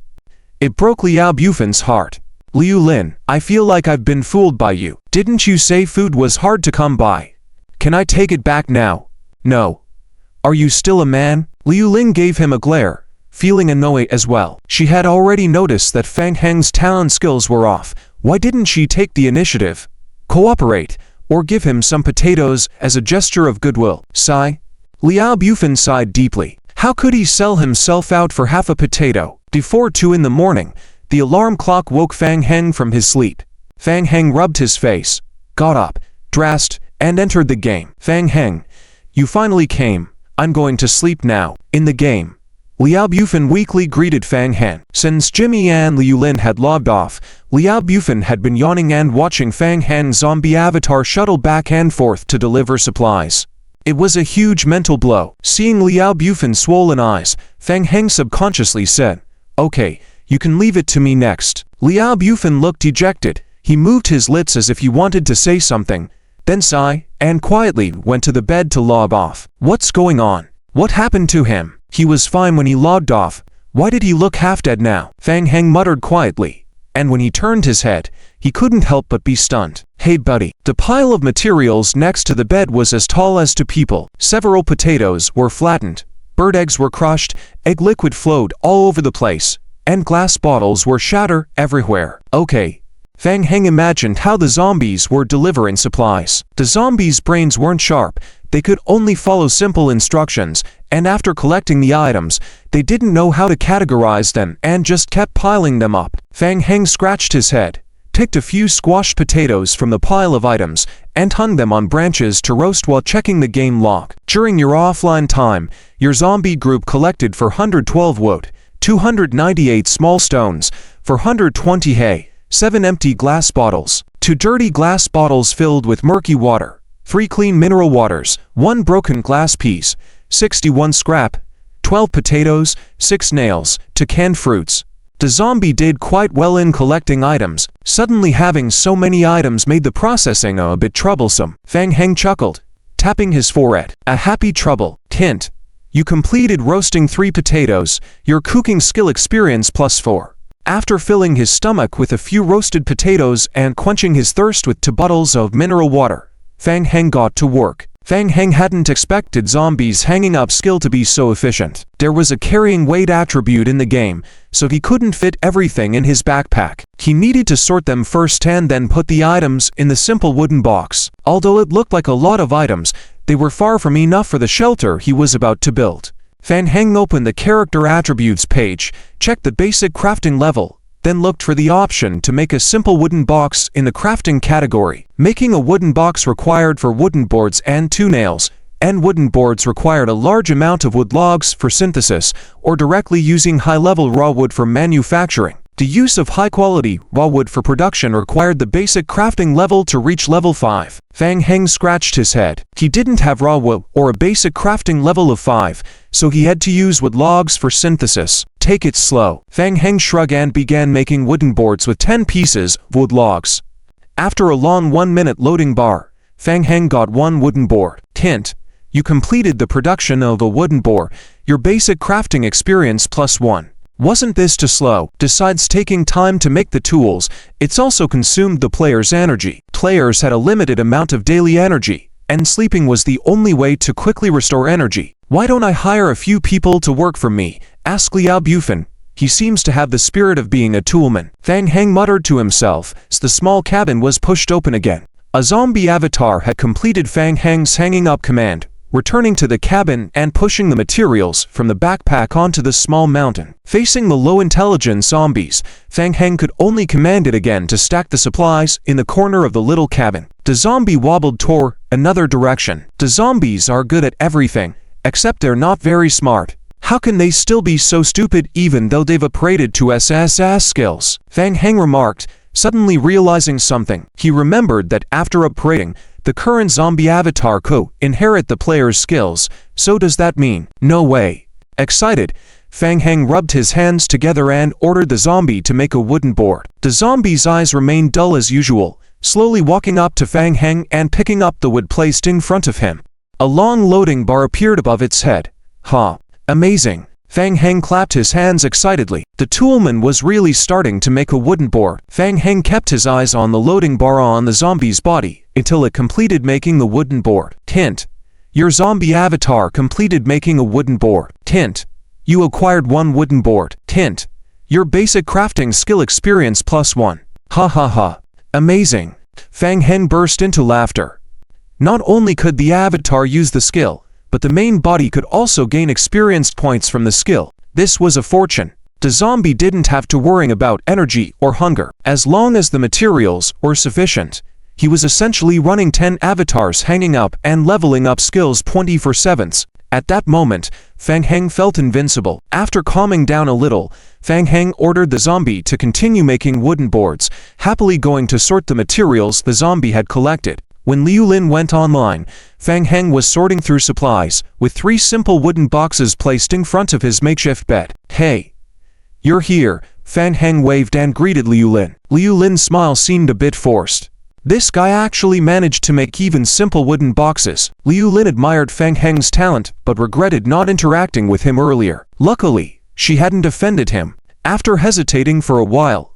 It broke Liao Bufan's heart. Liu Lin, I feel like I've been fooled by you. Didn't you say food was hard to come by? Can I take it back now? No. Are you still a man? Liu Lin gave him a glare, feeling annoyed as well. She had already noticed that Fang Heng's talent skills were off. Why didn't she take the initiative, cooperate, or give him some potatoes as a gesture of goodwill? Sigh. Liao Bufan sighed deeply. How could he sell himself out for half a potato? Before 2 in the morning, the alarm clock woke Fang Heng from his sleep. Fang Heng rubbed his face, got up, dressed, and entered the game. Fang Heng, you finally came. I'm going to sleep now. In the game, Liao Bufan weakly greeted Fang Heng. Since Jimmy and Liu Lin had logged off, Liao Bufan had been yawning and watching Fang Heng's zombie avatar shuttle back and forth to deliver supplies. It was a huge mental blow. Seeing Liao Bufan's swollen eyes, Fang Heng subconsciously said, "Okay, you can leave it to me next." Liao Bufan looked dejected. He moved his lips as if he wanted to say something, then sighed, and quietly went to the bed to log off. What's going on? What happened to him? He was fine when he logged off. Why did he look half dead now? Fang Heng muttered quietly, and when he turned his head, he couldn't help but be stunned. Hey buddy. The pile of materials next to the bed was as tall as 2 people. Several potatoes were flattened, bird eggs were crushed, egg liquid flowed all over the place, and glass bottles were shattered everywhere. Okay. Fang Heng imagined how the zombies were delivering supplies. The zombies' brains weren't sharp, they could only follow simple instructions, and after collecting the items, they didn't know how to categorize them and just kept piling them up. Fang Heng scratched his head, picked a few squashed potatoes from the pile of items, and hung them on branches to roast while checking the game log. During your offline time, your zombie group collected 412 wood, 298 small stones, 420 hay, 7 empty glass bottles, 2 dirty glass bottles filled with murky water, 3 clean mineral waters, 1 broken glass piece, 61 scrap, 12 potatoes, 6 nails, 2 canned fruits. The zombie did quite well in collecting items. Suddenly having so many items made the processing a bit troublesome. Fang Heng chuckled, tapping his forehead. A happy trouble. Hint. You completed roasting 3 potatoes, your cooking skill experience +4. After filling his stomach with a few roasted potatoes and quenching his thirst with 2 bottles of mineral water, Fang Heng got to work. Fang Heng hadn't expected zombies hanging up skill to be so efficient. There was a carrying weight attribute in the game, so he couldn't fit everything in his backpack. He needed to sort them first and then put the items in the simple wooden box. Although it looked like a lot of items, they were far from enough for the shelter he was about to build. Fang Heng opened the character attributes page, checked the basic crafting level, then looked for the option to make a simple wooden box in the crafting category. Making a wooden box required for wooden boards and 2 nails, and wooden boards required a large amount of wood logs for synthesis, or directly using high-level raw wood for manufacturing. The use of high-quality raw wood for production required the basic crafting level to reach level 5. Fang Heng scratched his head. He didn't have raw wood or a basic crafting level of 5, so he had to use wood logs for synthesis. Take it slow. Fang Heng shrugged and began making wooden boards with 10 pieces of wood logs. After a long 1-minute loading bar, Fang Heng got 1 wooden board. Hint. You completed the production of a wooden board, your basic crafting experience +1. Wasn't this too slow? Besides taking time to make the tools, it's also consumed the player's energy. Players had a limited amount of daily energy, and sleeping was the only way to quickly restore energy. Why don't I hire a few people to work for me? Asked Liao Bufan. He seems to have the spirit of being a toolman. Fang Heng muttered to himself as the small cabin was pushed open again. A zombie avatar had completed Fang Heng's hanging up command, returning to the cabin and pushing the materials from the backpack onto the small mountain. Facing the low-intelligence zombies, Fang Heng could only command it again to stack the supplies in the corner of the little cabin. The zombie wobbled toward another direction. The zombies are good at everything, except they're not very smart. How can they still be so stupid even though they've upgraded to SSS skills? Fang Heng remarked, suddenly realizing something. He remembered that after upgrading, the current zombie avatar could inherit the player's skills. So does that mean? No way. Excited, Fang Heng rubbed his hands together and ordered the zombie to make a wooden board. The zombie's eyes remained dull as usual, slowly walking up to Fang Heng and picking up the wood placed in front of him. A long loading bar appeared above its head. "Huh. Amazing." Fang Heng clapped his hands excitedly. The toolman was really starting to make a wooden board. Fang Heng kept his eyes on the loading bar on the zombie's body until it completed making the wooden board. Hint: your zombie avatar completed making a wooden board. Hint: you acquired 1 wooden board. Hint: your basic crafting skill experience +1. Ha ha ha. Amazing. Fang Heng burst into laughter. Not only could the avatar use the skill, but the main body could also gain experience points from the skill. This was a fortune. The zombie didn't have to worry about energy or hunger. As long as the materials were sufficient, he was essentially running 10 avatars hanging up and leveling up skills 24/7. At that moment, Fang Heng felt invincible. After calming down a little, Fang Heng ordered the zombie to continue making wooden boards, happily going to sort the materials the zombie had collected. When Liu Lin went online, Fang Heng was sorting through supplies, with 3 simple wooden boxes placed in front of his makeshift bed. "Hey, you're here," Fang Heng waved and greeted Liu Lin. Liu Lin's smile seemed a bit forced. This guy actually managed to make even simple wooden boxes. Liu Lin admired Fang Heng's talent, but regretted not interacting with him earlier. Luckily, she hadn't offended him. After hesitating for a while,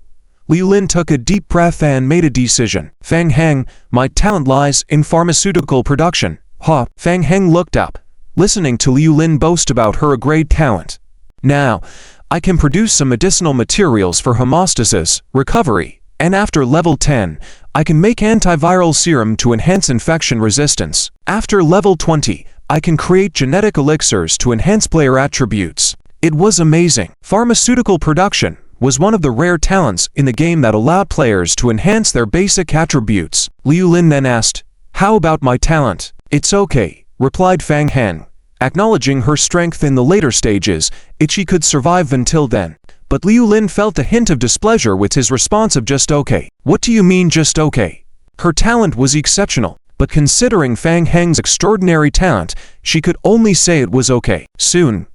Liu Lin took a deep breath and made a decision. "Fang Heng, my talent lies in pharmaceutical production." "Huh?" Fang Heng looked up, listening to Liu Lin boast about her great talent. "Now, I can produce some medicinal materials for hemostasis, recovery, and after level 10, I can make antiviral serum to enhance infection resistance. After level 20, I can create genetic elixirs to enhance player attributes." It was amazing. Pharmaceutical production was one of the rare talents in the game that allowed players to enhance their basic attributes. Liu Lin then asked, "How about my talent?" "It's okay," replied Fang Heng, acknowledging her strength in the later stages, if she could survive until then. But Liu Lin felt a hint of displeasure with his response of "just okay." "What do you mean just okay?" Her talent was exceptional, but considering Fang Heng's extraordinary talent, she could only say it was okay. Soon,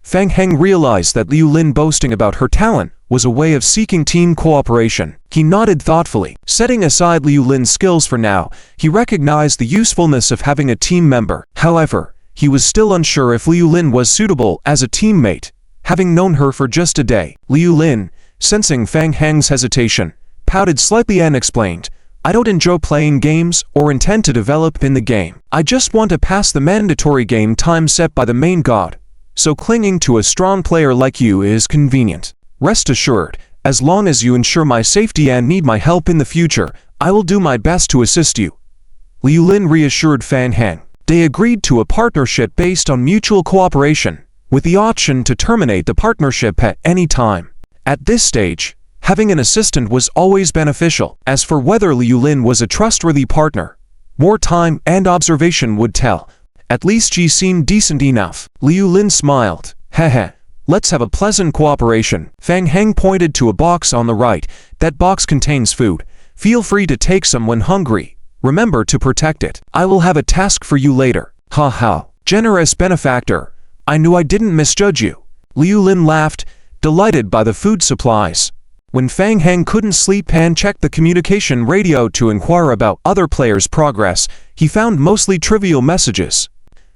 Fang Heng realized that Liu Lin boasting about her talent was a way of seeking team cooperation. He nodded thoughtfully. Setting aside Liu Lin's skills for now, he recognized the usefulness of having a team member. However, he was still unsure if Liu Lin was suitable as a teammate, having known her for just a day. Liu Lin, sensing Fang Heng's hesitation, pouted slightly and explained, "I don't enjoy playing games or intend to develop in the game. I just want to pass the mandatory game time set by the main god, so clinging to a strong player like you is convenient. Rest assured, as long as you ensure my safety and need my help in the future, I will do my best to assist you." Liu Lin reassured Fang Heng. They agreed to a partnership based on mutual cooperation, with the option to terminate the partnership at any time. At this stage, having an assistant was always beneficial. As for whether Liu Lin was a trustworthy partner, more time and observation would tell. At least she seemed decent enough. Liu Lin smiled. "Heh. Let's have a pleasant cooperation." Fang Heng pointed to a box on the right. "That box contains food. Feel free to take some when hungry. Remember to protect it. I will have a task for you later." "Ha ha. Generous benefactor. I knew I didn't misjudge you." Liu Lin laughed, delighted by the food supplies. When Fang Heng couldn't sleep and checked the communication radio to inquire about other players' progress, he found mostly trivial messages.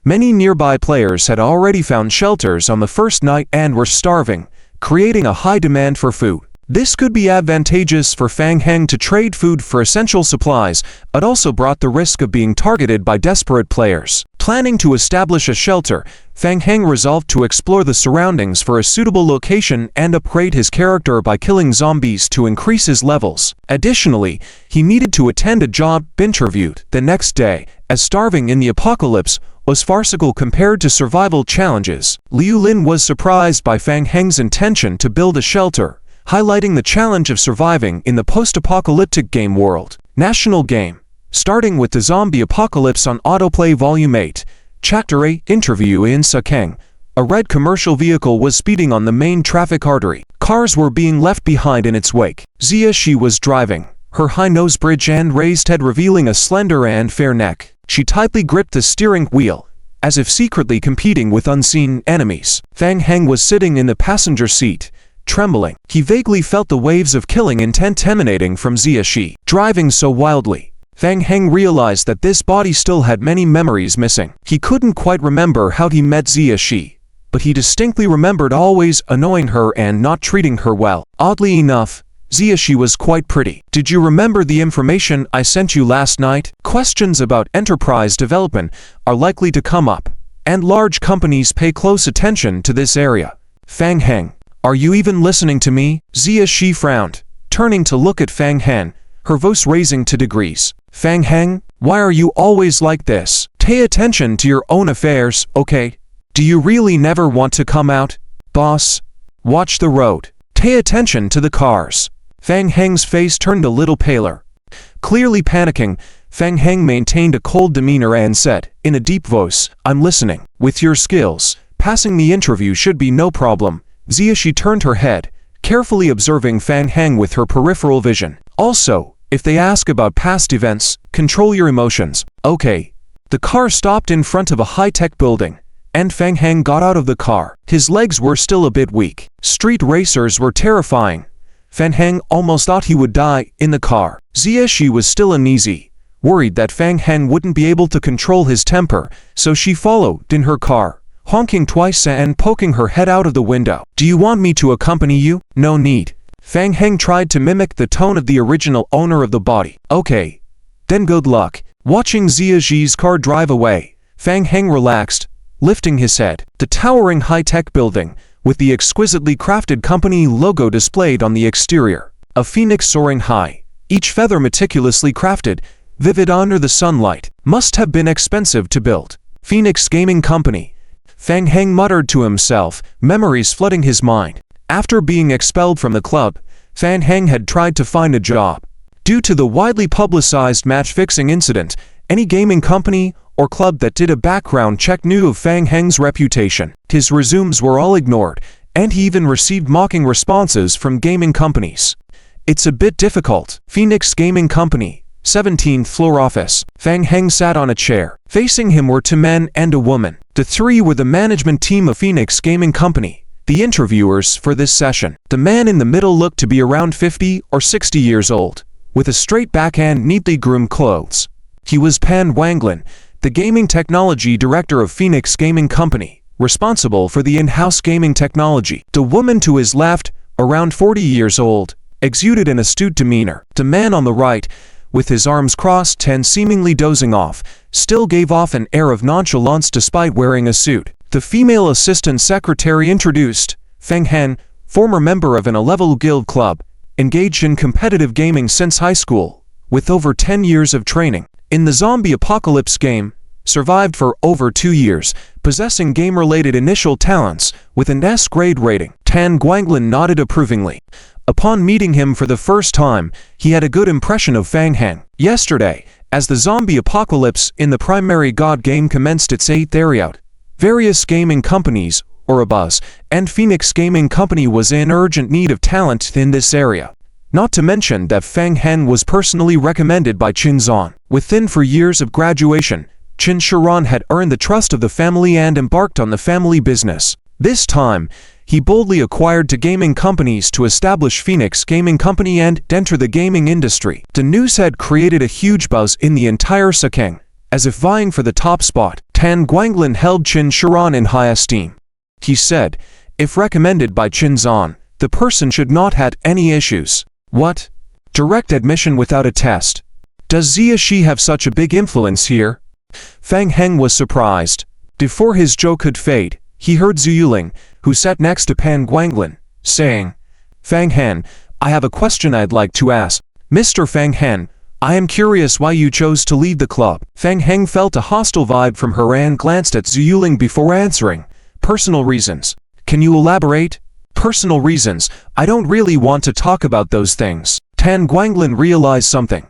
Many nearby players had already found shelters on the first night and were starving, creating a high demand for food. This could be advantageous for Fang Heng to trade food for essential supplies, but also brought the risk of being targeted by desperate players. Planning to establish a shelter, Fang Heng resolved to explore the surroundings for a suitable location and upgrade his character by killing zombies to increase his levels. Additionally, he needed to attend a job interview the next day, as starving in the apocalypse was farcical compared to survival challenges. Liu Lin was surprised by Fang Heng's intention to build a shelter, highlighting the challenge of surviving in the post-apocalyptic game world. National game. Starting with the Zombie Apocalypse on Autoplay Volume 8, Chapter 8, Interview in Sakeng. A red commercial vehicle was speeding on the main traffic artery. Cars were being left behind in its wake. Zia Shi was driving, her high nose bridge and raised head revealing a slender and fair neck. She tightly gripped the steering wheel, as if secretly competing with unseen enemies. Fang Heng was sitting in the passenger seat, trembling. He vaguely felt the waves of killing intent emanating from Xia Shi. Driving so wildly, Fang Heng realized that this body still had many memories missing. He couldn't quite remember how he met Xia Shi, but he distinctly remembered always annoying her and not treating her well. Oddly enough, Xia Shi was quite pretty. Did you remember the information I sent you last night? Questions about enterprise development are likely to come up, and large companies pay close attention to this area. Fang Heng, are you even listening to me? Xia Shi frowned, turning to look at Fang Heng, her voice raising to degrees. Fang Heng, why are you always like this? Pay attention to your own affairs, okay? Do you really never want to come out? Boss, watch the road. Pay attention to the cars. Fang Heng's face turned a little paler. Clearly panicking, Fang Heng maintained a cold demeanor and said, in a deep voice, I'm listening. With your skills, passing the interview should be no problem. Xia Shi turned her head, carefully observing Fang Heng with her peripheral vision. Also, if they ask about past events, control your emotions. Okay. The car stopped in front of a high-tech building, and Fang Heng got out of the car. His legs were still a bit weak. Street racers were terrifying. Fang Heng almost thought he would die in the car. Xia Shi was still uneasy, worried that Fang Heng wouldn't be able to control his temper, so she followed in her car, honking twice and poking her head out of the window. Do you want me to accompany you? No need. Fang Heng tried to mimic the tone of the original owner of the body. Okay. Then good luck. Watching Xia Shi's car drive away, Fang Heng relaxed, lifting his head. The towering high-tech building, with the exquisitely crafted company logo displayed on the exterior. A phoenix soaring high, each feather meticulously crafted, vivid under the sunlight. Must have been expensive to build. Phoenix Gaming Company. Fang Heng muttered to himself, memories flooding his mind. After being expelled from the club, Fang Heng had tried to find a job. Due to the widely publicized match-fixing incident, any gaming company or club that did a background check knew of Fang Heng's reputation. His resumes were all ignored, and he even received mocking responses from gaming companies. It's a bit difficult. Phoenix Gaming Company, 17th floor office. Fang Heng sat on a chair. Facing him were two men and a woman. The three were the management team of Phoenix Gaming Company, the interviewers for this session. The man in the middle looked to be around 50 or 60 years old, with a straight back and neatly groomed clothes. He was Pan Wanglin, the gaming technology director of Phoenix Gaming Company, responsible for the in-house gaming technology. The woman to his left, around 40 years old, exuded an astute demeanor. The man on the right, with his arms crossed and seemingly dozing off, still gave off an air of nonchalance despite wearing a suit. The female assistant secretary introduced Fang Heng, former member of an 11 guild club, engaged in competitive gaming since high school, with over 10 years of training in the zombie apocalypse game, survived for over 2 years, possessing game-related initial talents with an S-grade rating. Tan Guanglin nodded approvingly. Upon meeting him for the first time, he had a good impression of Fang Heng. Yesterday, as the zombie apocalypse in the primary god game commenced its 8th area, various gaming companies, or a buzz, and Phoenix Gaming Company was in urgent need of talent in this area. Not to mention that Fang Heng was personally recommended by Qin Zhan. Within 4 years of graduation, Qin Shiran had earned the trust of the family and embarked on the family business. This time, he boldly acquired two gaming companies to establish Phoenix Gaming Company and enter the gaming industry. The news had created a huge buzz in the entire Sakeng, as if vying for the top spot. Tan Guanglin held Qin Shiran in high esteem. He said, if recommended by Qin Zhan, the person should not have any issues. What? Direct admission without a test? Does Xia Shi have such a big influence here? Fang Heng was surprised. Before his joke could fade, he heard Zhu Yuling, who sat next to Pan Guanglin, saying, Fang Heng, I have a question I'd like to ask. Mr. Fang Heng, I am curious why you chose to leave the club. Fang Heng felt a hostile vibe from her and glanced at Zhu Yuling before answering. Personal reasons. Can you elaborate? Personal reasons. I don't really want to talk about those things. Tan Guanglin realized something.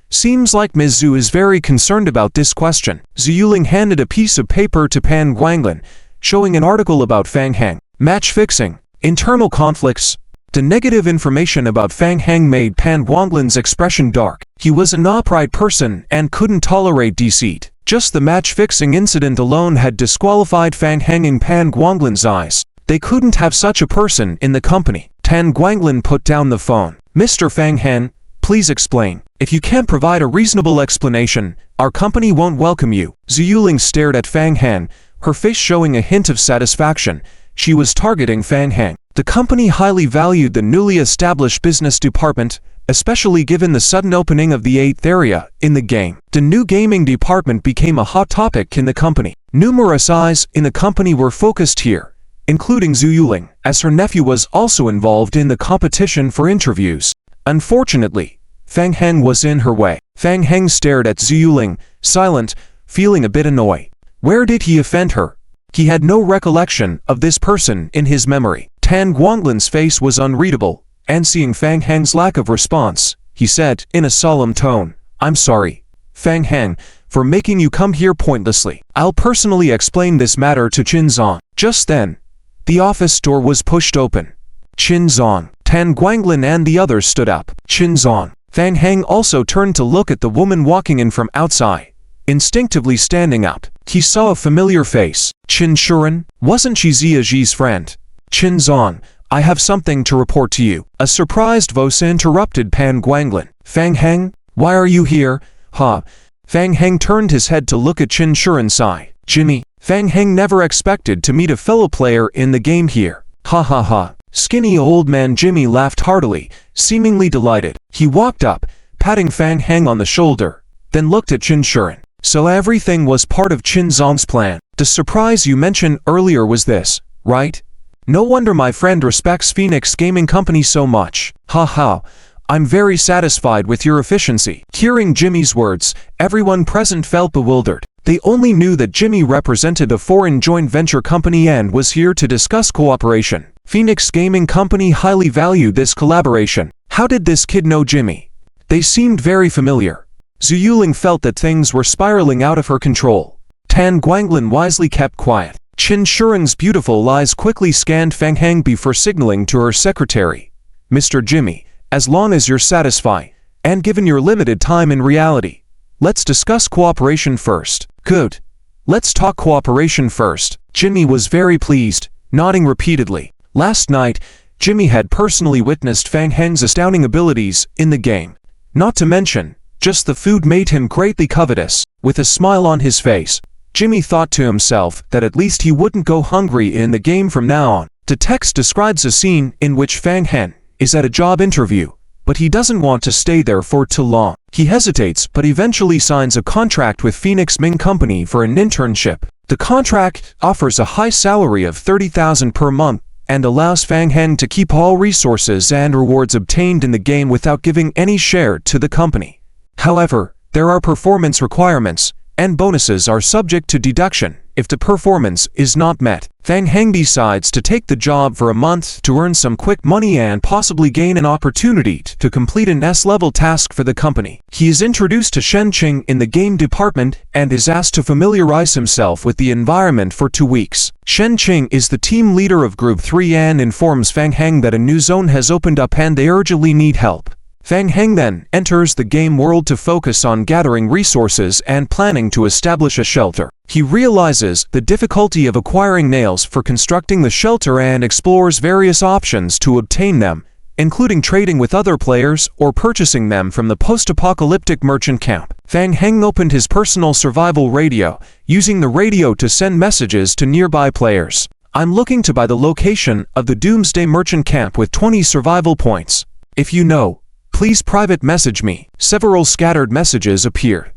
Seems like Ms. Zhu is very concerned about this question. Zhu Yuling handed a piece of paper to Pan Guanglin, showing an article about Fang Heng. Match fixing. Internal conflicts. The negative information about Fang Heng made Pan Guanglin's expression dark. He was an upright person and couldn't tolerate deceit. Just the match-fixing incident alone had disqualified Fang Heng in Pan Guanglin's eyes. They couldn't have such a person in the company. Tan Guanglin put down the phone. Mr. Fang Heng, please explain. If you can't provide a reasonable explanation, our company won't welcome you. Zhu Yuling stared at Fang Heng, her face showing a hint of satisfaction. She was targeting Fang Heng. The company highly valued the newly established business department, especially given the sudden opening of the 8th area in the game. The new gaming department became a hot topic in the company. Numerous eyes in the company were focused here, including Zhu Yuling, as her nephew was also involved in the competition for interviews. Unfortunately, Fang Heng was in her way. Fang Heng stared at Zhu Yuling, silent, feeling a bit annoyed. Where did he offend her? He had no recollection of this person in his memory. Tan Guanglin's face was unreadable, and seeing Fang Heng's lack of response, he said in a solemn tone, "I'm sorry, Fang Heng, for making you come here pointlessly. I'll personally explain this matter to Qin Zong." Just then, the office door was pushed open. Qin Zong, Tan Guanglin and the others stood up. Qin Zong. Fang Heng also turned to look at the woman walking in from outside. Instinctively standing up, he saw a familiar face. Qin Shuren? Wasn't she Zia Ji's friend? Qin Zong, I have something to report to you. A surprised voice interrupted Pan Guanglin. Fang Heng? Why are you here? Ha. Fang Heng turned his head to look at Qin Shuren's side. Jimmy. Fang Heng never expected to meet a fellow player in the game here. Ha ha ha. Skinny old man Jimmy laughed heartily, seemingly delighted. He walked up, patting Fang Heng on the shoulder, then looked at Qin Shuren. So everything was part of Qin Zong's plan. The surprise you mentioned earlier was this, right? No wonder my friend respects Phoenix Gaming Company so much. Ha ha. I'm very satisfied with your efficiency. Hearing Jimmy's words, everyone present felt bewildered. They only knew that Jimmy represented a foreign joint venture company and was here to discuss cooperation. Phoenix Gaming Company highly valued this collaboration. How did this kid know Jimmy? They seemed very familiar. Zhu Yuling felt that things were spiraling out of her control. Tan Guanglin wisely kept quiet. Qin Shuren's beautiful eyes quickly scanned Fang Heng before signaling to her secretary. Mr. Jimmy, as long as you're satisfied, and given your limited time in reality, let's discuss cooperation first. Good. Let's talk cooperation first. Jimmy was very pleased, nodding repeatedly. Last night, Jimmy had personally witnessed Fang Heng's astounding abilities in the game. Not to mention, just the food made him greatly covetous. With a smile on his face, Jimmy thought to himself that at least he wouldn't go hungry in the game from now on. The text describes a scene in which Fang Heng is at a job interview, but he doesn't want to stay there for too long. He hesitates but eventually signs a contract with Phoenix Ming Company for an internship. The contract offers a high salary of 30,000 per month and allows Fang Heng to keep all resources and rewards obtained in the game without giving any share to the company. However, there are performance requirements, and bonuses are subject to deduction if the performance is not met. Fang Heng decides to take the job for a month to earn some quick money and possibly gain an opportunity to complete an S-level task for the company. He is introduced to Shen Qing in the game department and is asked to familiarize himself with the environment for 2 weeks. Shen Qing is the team leader of Group 3 and informs Fang Heng that a new zone has opened up and they urgently need help. Fang Heng then enters the game world to focus on gathering resources and planning to establish a shelter. He realizes the difficulty of acquiring nails for constructing the shelter and explores various options to obtain them, including trading with other players or purchasing them from the post-apocalyptic merchant camp. Fang Heng opened his personal survival radio, using the radio to send messages to nearby players. I'm looking to buy the location of the Doomsday Merchant Camp with 20 survival points. If you know, please private message me. Several scattered messages appeared.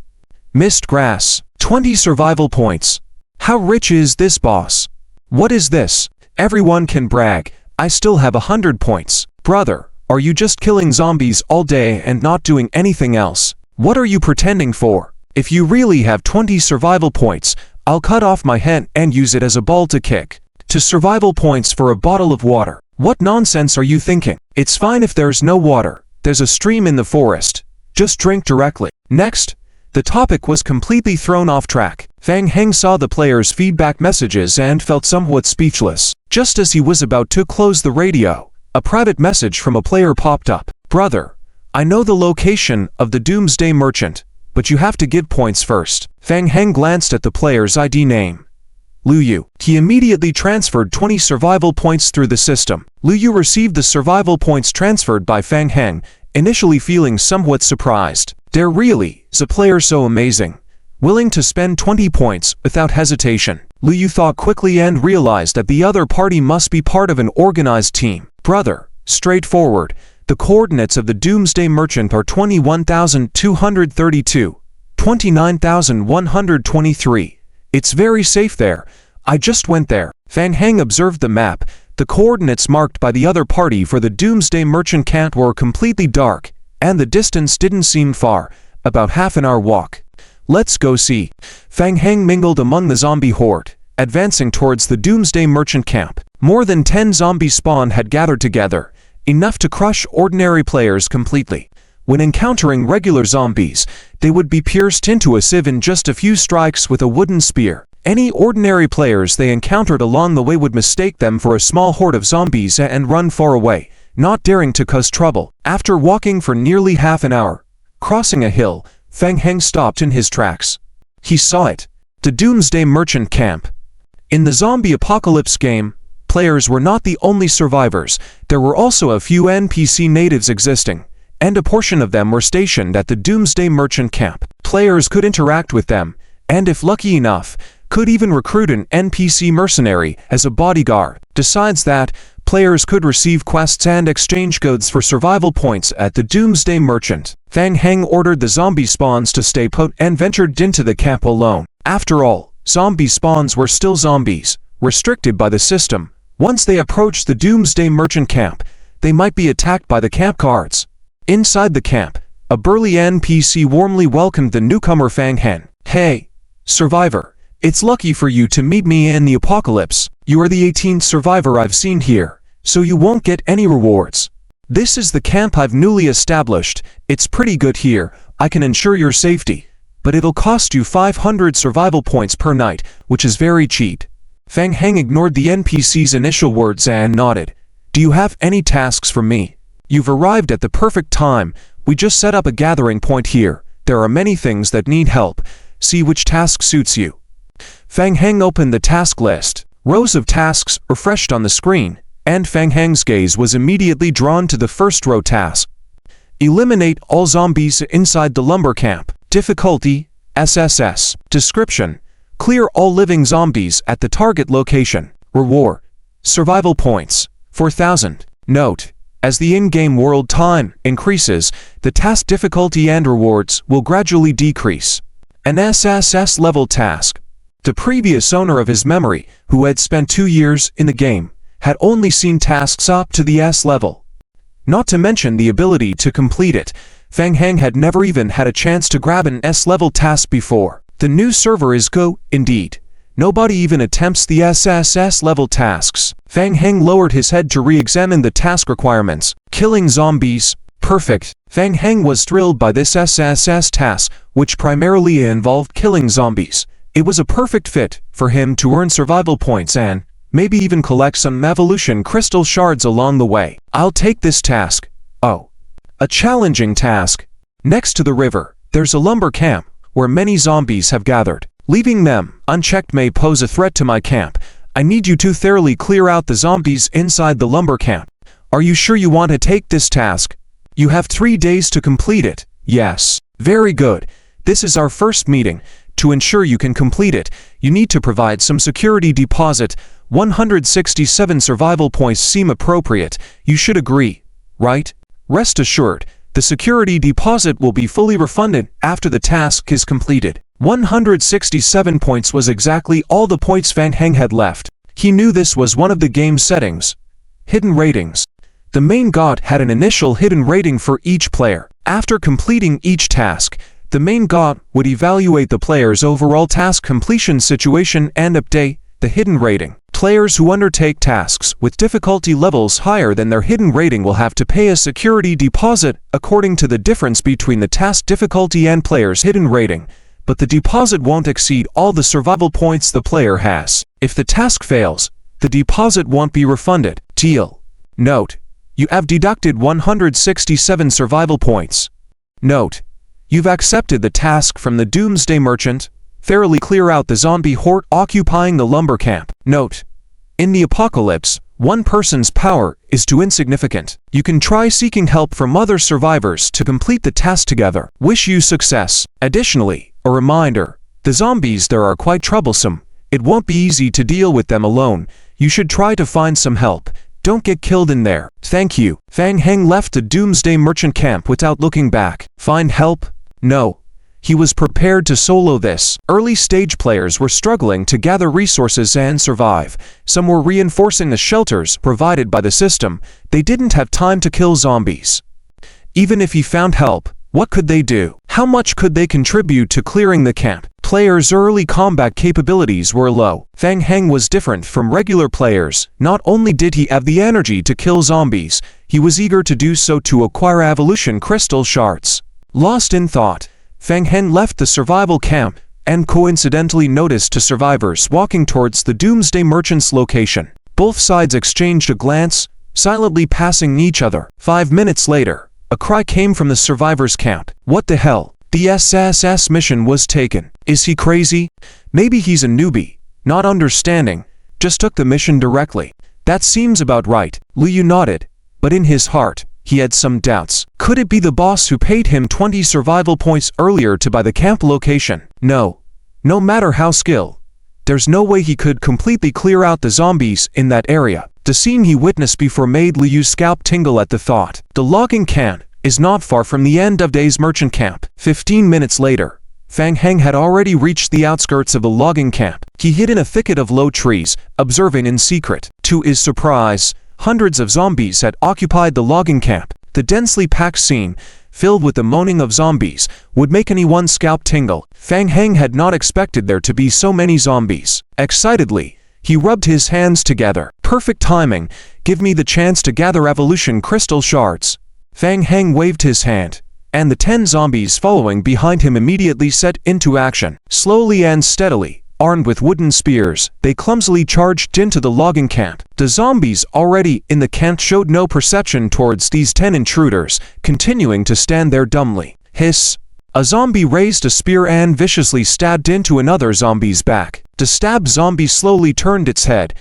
Missed grass. 20 survival points. How rich is this boss? What is this? Everyone can brag. I still have 100 points. Brother, are you just killing zombies all day and not doing anything else? What are you pretending for? If you really have 20 survival points, I'll cut off my head and use it as a ball to kick. To survival points for a bottle of water. What nonsense are you thinking? It's fine if there's no water. There's a stream in the forest. Just drink directly. Next, the topic was completely thrown off track. Fang Heng saw the players' feedback messages and felt somewhat speechless. Just as he was about to close the radio, a private message from a player popped up. Brother, I know the location of the Doomsday Merchant. but you have to give points first. Fang Heng glanced at the player's ID name. Liu Yu. He immediately transferred 20 survival points through the system. Liu Yu received the survival points transferred by Fang Heng, initially feeling somewhat surprised. There really is a player so amazing, willing to spend 20 points without hesitation. Liu Yu thought quickly and realized that the other party must be part of an organized team. Brother, straightforward. The coordinates of the Doomsday Merchant are 21,232, 29,123. It's very safe there. I just went there. Fang Heng observed the map. The coordinates marked by the other party for the Doomsday Merchant camp were completely dark, and the distance didn't seem far, about half an hour walk. Let's go see. Fang Heng mingled among the zombie horde, advancing towards the Doomsday Merchant camp. More than 10 zombie spawn had gathered together, enough to crush ordinary players completely. When encountering regular zombies, they would be pierced into a sieve in just a few strikes with a wooden spear. Any ordinary players they encountered along the way would mistake them for a small horde of zombies and run far away, not daring to cause trouble. After walking for nearly half an hour, crossing a hill, Fang Heng stopped in his tracks. He saw it. The Doomsday Merchant camp. In the zombie apocalypse game, players were not the only survivors. There were also a few NPC natives existing, and a portion of them were stationed at the Doomsday Merchant camp. Players could interact with them, and if lucky enough, could even recruit an NPC mercenary as a bodyguard. Besides that, players could receive quests and exchange goods for survival points at the Doomsday Merchant. Fang Heng ordered the zombie spawns to stay put and ventured into the camp alone. After all, zombie spawns were still zombies, restricted by the system. Once they approached the Doomsday Merchant camp, they might be attacked by the camp guards. Inside the camp, a burly NPC warmly welcomed the newcomer Fang Heng. Hey, survivor, it's lucky for you to meet me in the apocalypse. You are the 18th survivor I've seen here, so you won't get any rewards. This is the camp I've newly established. It's pretty good here, I can ensure your safety, but it'll cost you 500 survival points per night, which is very cheap. Fang Heng ignored the NPC's initial words and nodded. Do you have any tasks for me? You've arrived at the perfect time. We just set up a gathering point here. There are many things that need help. See which task suits you. Fang Heng opened the task list. Rows of tasks refreshed on the screen, and Fang Heng's gaze was immediately drawn to the first row task. Eliminate all zombies inside the lumber camp. Difficulty, SSS. Description: clear all living zombies at the target location. Reward: survival points, 4,000. Note: as the in-game world time increases, the task difficulty and rewards will gradually decrease. An SSS level task. The previous owner of his memory, who had spent 2 years in the game, had only seen tasks up to the S level. Not to mention the ability to complete it, Fang Heng had never even had a chance to grab an S-level task before. The new server is go, indeed. Nobody even attempts the SSS level tasks. Fang Heng lowered his head to re-examine the task requirements. Killing zombies. Perfect. Fang Heng was thrilled by this SSS task, which primarily involved killing zombies. It was a perfect fit for him to earn survival points and maybe even collect some evolution crystal shards along the way. I'll take this task. Oh. A challenging task. Next to the river, there's a lumber camp where many zombies have gathered. Leaving them unchecked may pose a threat to my camp. I need you to thoroughly clear out the zombies inside the lumber camp. Are you sure you want to take this task? You have 3 days to complete it. Yes. Very good. This is our first meeting. To ensure you can complete it, you need to provide some security deposit. 167 survival points seem appropriate. You should agree, right? Rest assured, the security deposit will be fully refunded after the task is completed. 167 points was exactly all the points Fang Heng had left. He knew this was one of the game's settings. Hidden ratings. The main god had an initial hidden rating for each player. After completing each task, the main god would evaluate the player's overall task completion situation and update the hidden rating. Players who undertake tasks with difficulty levels higher than their hidden rating will have to pay a security deposit according to the difference between the task difficulty and player's hidden rating, but the deposit won't exceed all the survival points the player has. If the task fails, the deposit won't be refunded. Deal. Note: you have deducted 167 survival points. Note: You've accepted the task from the Doomsday Merchant. Thoroughly clear out the zombie horde occupying the lumber camp. Note: in the apocalypse, one person's power is too insignificant. You can try seeking help from other survivors to complete the task together. Wish you success. Additionally, a reminder: the zombies there are quite troublesome. It won't be easy to deal with them alone. You should try to find some help. Don't get killed in there. Thank you. Fang Heng left the Doomsday Merchant camp without looking back. Find help? No. He was prepared to solo this. Early stage players were struggling to gather resources and survive. Some were reinforcing the shelters provided by the system. They didn't have time to kill zombies. Even if he found help, what could they do? How much could they contribute to clearing the camp? Players' early combat capabilities were low. Fang Heng was different from regular players. Not only did he have the energy to kill zombies, he was eager to do so to acquire evolution crystal shards. Lost in thought, Fang Heng left the survival camp and coincidentally noticed two survivors walking towards the Doomsday Merchant's location. Both sides exchanged a glance, silently passing each other. 5 minutes later, a cry came from the survivors' camp. What the hell? The SSS mission was taken. Is he crazy? Maybe he's a newbie, not understanding, just took the mission directly. That seems about right. Liu nodded, but in his heart, he had some doubts. Could it be the boss who paid him 20 survival points earlier to buy the camp location? No. No matter how skilled, there's no way he could completely clear out the zombies in that area. The scene he witnessed before made Liu's scalp tingle at the thought. The logging camp is not far from the end of day's merchant camp. 15 minutes later, Fang Heng had already reached the outskirts of the logging camp. He hid in a thicket of low trees, observing in secret. To his surprise, hundreds of zombies had occupied the logging camp. The densely packed scene, filled with the moaning of zombies, would make anyone's scalp tingle. Fang Heng had not expected there to be so many zombies. Excitedly, he rubbed his hands together. Perfect timing. Give me the chance to gather evolution crystal shards. Fang Heng waved his hand, and the 10 zombies following behind him immediately set into action. Slowly and steadily, armed with wooden spears, they clumsily charged into the logging camp. The zombies already in the camp showed no perception towards these 10 intruders, continuing to stand there dumbly. Hiss! A zombie raised a spear and viciously stabbed into another zombie's back. The stabbed zombie slowly turned its head,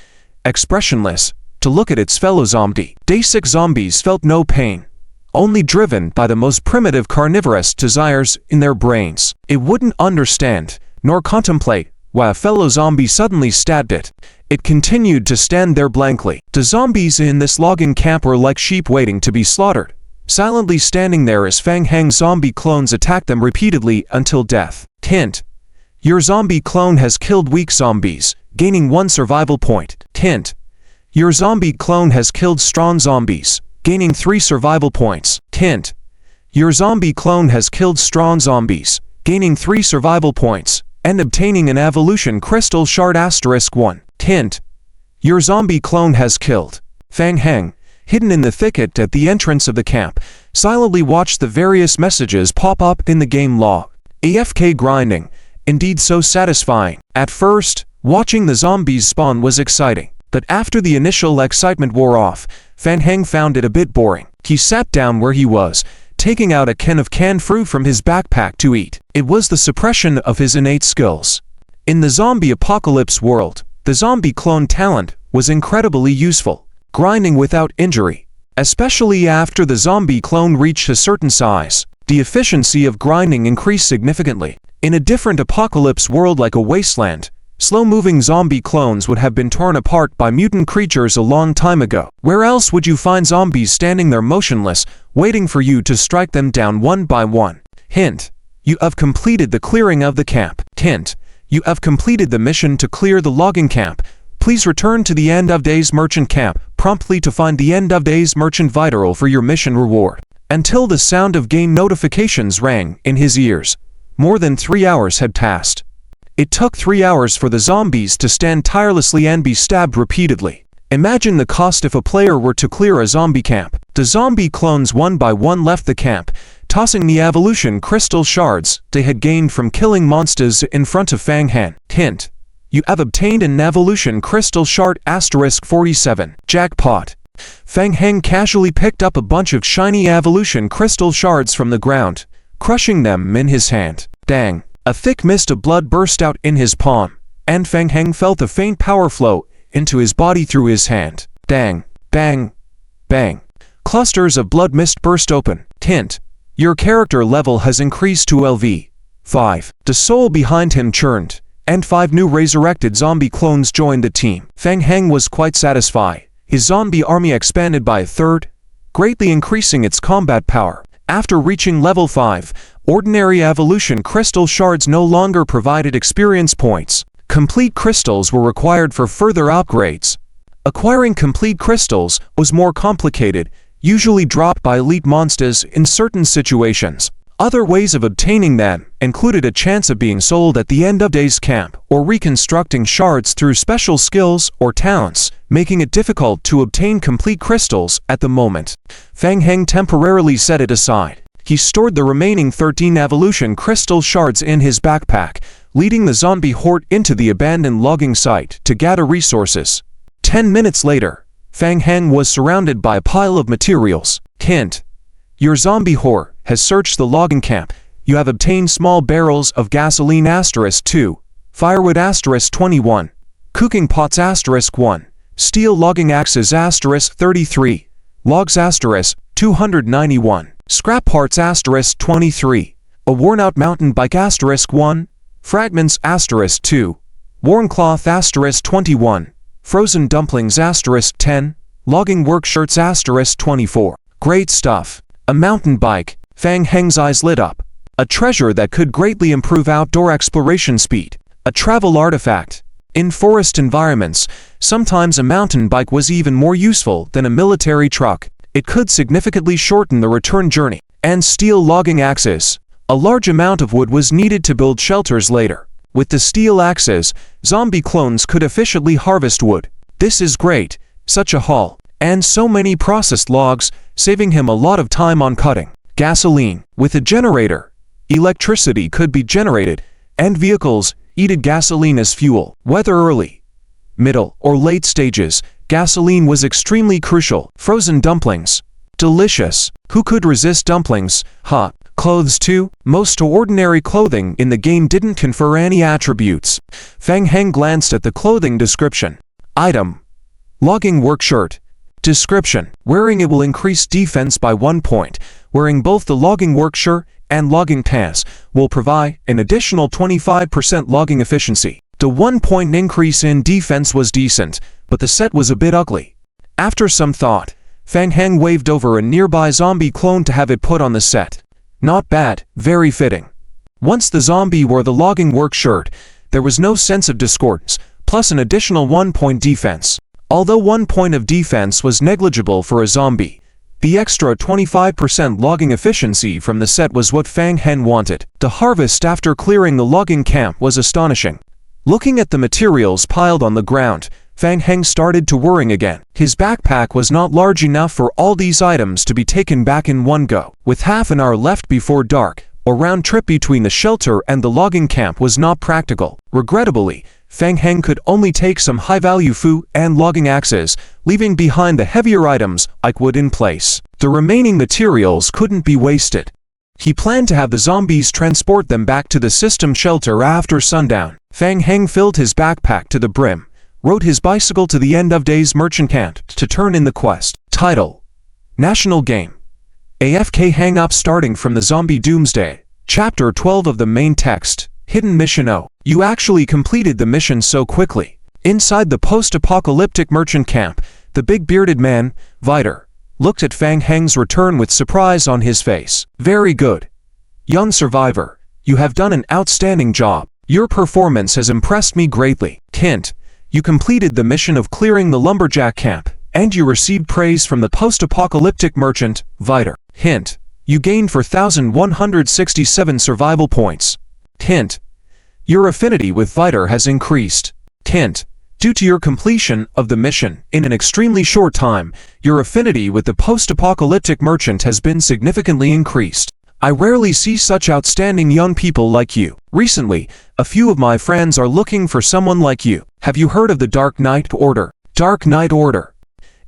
expressionless, to look at its fellow zombie. Basic zombies felt no pain, only driven by the most primitive carnivorous desires in their brains. It wouldn't understand, nor contemplate, why a fellow zombie suddenly stabbed it. It continued to stand there blankly. The zombies in this logging camp were like sheep waiting to be slaughtered, silently standing there as Fang Heng's zombie clones attacked them repeatedly until death. Hint: your zombie clone has killed weak zombies, gaining 1 survival point. Hint: your zombie clone has killed strong zombies, gaining 3 survival points. Hint: your zombie clone has killed strong zombies, gaining 3 survival points, and obtaining an evolution crystal shard *1. Hint: your zombie clone has killed. Fang Heng, hidden in the thicket at the entrance of the camp, silently watched the various messages pop up in the game log. AFK grinding, indeed so satisfying. At first, watching the zombies spawn was exciting, but after the initial excitement wore off, Fang Heng found it a bit boring. He sat down where he was, taking out a can of canned fruit from his backpack to eat. It was the suppression of his innate skills. In the zombie apocalypse world, the zombie clone talent was incredibly useful, grinding without injury. Especially after the zombie clone reached a certain size, the efficiency of grinding increased significantly. In a different apocalypse world like a wasteland, slow-moving zombie clones would have been torn apart by mutant creatures a long time ago. Where else would you find zombies standing there motionless, waiting for you to strike them down one by one? Hint: you have completed the clearing of the camp. Hint: you have completed the mission to clear the logging camp. Please return to the end of day's merchant camp promptly to find the end of day's merchant vital for your mission reward. Until the sound of game notifications rang in his ears, more than 3 hours had passed. It took 3 hours for the zombies to stand tirelessly and be stabbed repeatedly. Imagine the cost if a player were to clear a zombie camp. The zombie clones one by one left the camp, tossing the evolution crystal shards they had gained from killing monsters in front of Fang Heng. Hint: you have obtained an evolution crystal shard *47. Jackpot! Fang Heng casually picked up a bunch of shiny evolution crystal shards from the ground, crushing them in his hand. Dang! A thick mist of blood burst out in his palm, and Fang Heng felt a faint power flow into his body through his hand. Dang! Bang! Bang! Clusters of blood mist burst open. Hint: your character level has increased to LV 5. The soul behind him churned, and 5 new resurrected zombie clones joined the team. Fang Heng was quite satisfied. His zombie army expanded by a third, greatly increasing its combat power. After reaching level 5, ordinary evolution crystal shards no longer provided experience points. Complete crystals were required for further upgrades. Acquiring complete crystals was more complicated, usually dropped by elite monsters in certain situations. Other ways of obtaining them included a chance of being sold at the end of day's camp, or reconstructing shards through special skills or talents, making it difficult to obtain complete crystals at the moment. Fang Heng temporarily set it aside. He stored the remaining 13 evolution crystal shards in his backpack, leading the zombie horde into the abandoned logging site to gather resources. 10 minutes later, Fang Heng was surrounded by a pile of materials. Hint: your zombie horde has searched the logging camp. You have obtained small barrels of gasoline *2, firewood *21, cooking pots *1, steel logging axes *33, logs *291, scrap parts *23, a worn-out mountain bike *1, fragments *2, worn cloth *21, frozen dumplings *10, logging work shirts *24. Great stuff. A mountain bike. Fang Heng's eyes lit up. A treasure that could greatly improve outdoor exploration speed. A travel artifact. In forest environments, sometimes a mountain bike was even more useful than a military truck. It could significantly shorten the return journey. And steel logging axes. A large amount of wood was needed to build shelters later. With the steel axes, zombie clones could efficiently harvest wood. This is great. Such a haul. And so many processed logs, saving him a lot of time on cutting. Gasoline. With a generator, electricity could be generated, and vehicles needed gasoline as fuel. Whether early, middle, or late stages, gasoline was extremely crucial. Frozen dumplings. Delicious. Who could resist dumplings? Hot. Clothes too? Most ordinary clothing in the game didn't confer any attributes. Fang Heng glanced at the clothing description. Item: logging work shirt. Description: wearing it will increase defense by 1 point. Wearing both the logging work shirt and logging pants will provide an additional 25% logging efficiency. The 1 point increase in defense was decent, but the set was a bit ugly. After some thought, Fang Heng waved over a nearby zombie clone to have it put on the set. Not bad, very fitting. Once the zombie wore the logging work shirt, there was no sense of discordance, plus an additional 1 point defense. Although 1 point of defense was negligible for a zombie, the extra 25% logging efficiency from the set was what Fang Heng wanted. The harvest after clearing the logging camp was astonishing. Looking at the materials piled on the ground, Fang Heng started to worrying again. His backpack was not large enough for all these items to be taken back in one go. With half an hour left before dark, a round trip between the shelter and the logging camp was not practical. Regrettably, Fang Heng could only take some high-value food and logging axes, leaving behind the heavier items like wood in place. The remaining materials couldn't be wasted. He planned to have the zombies transport them back to the system shelter after sundown. Fang Heng filled his backpack to the brim, rode his bicycle to the end of day's merchant camp to turn in the quest. Title: National Game. AFK Hang Up starting from the Zombie Doomsday. Chapter 12 of the main text. Hidden Mission O. You actually completed the mission so quickly. Inside the post-apocalyptic merchant camp, the big bearded man, Viter, looked at Fang Heng's return with surprise on his face. Very good. Young survivor, you have done an outstanding job. Your performance has impressed me greatly. Hint: you completed the mission of clearing the lumberjack camp, and you received praise from the post-apocalyptic merchant, Viter. Hint: you gained 4,167 survival points. Hint: your affinity with Viter has increased. Hint: due to your completion of the mission in an extremely short time, your affinity with the post-apocalyptic merchant has been significantly increased. I rarely see such outstanding young people like you. Recently, a few of my friends are looking for someone like you. Have you heard of the Dark Knight Order? Dark Knight Order.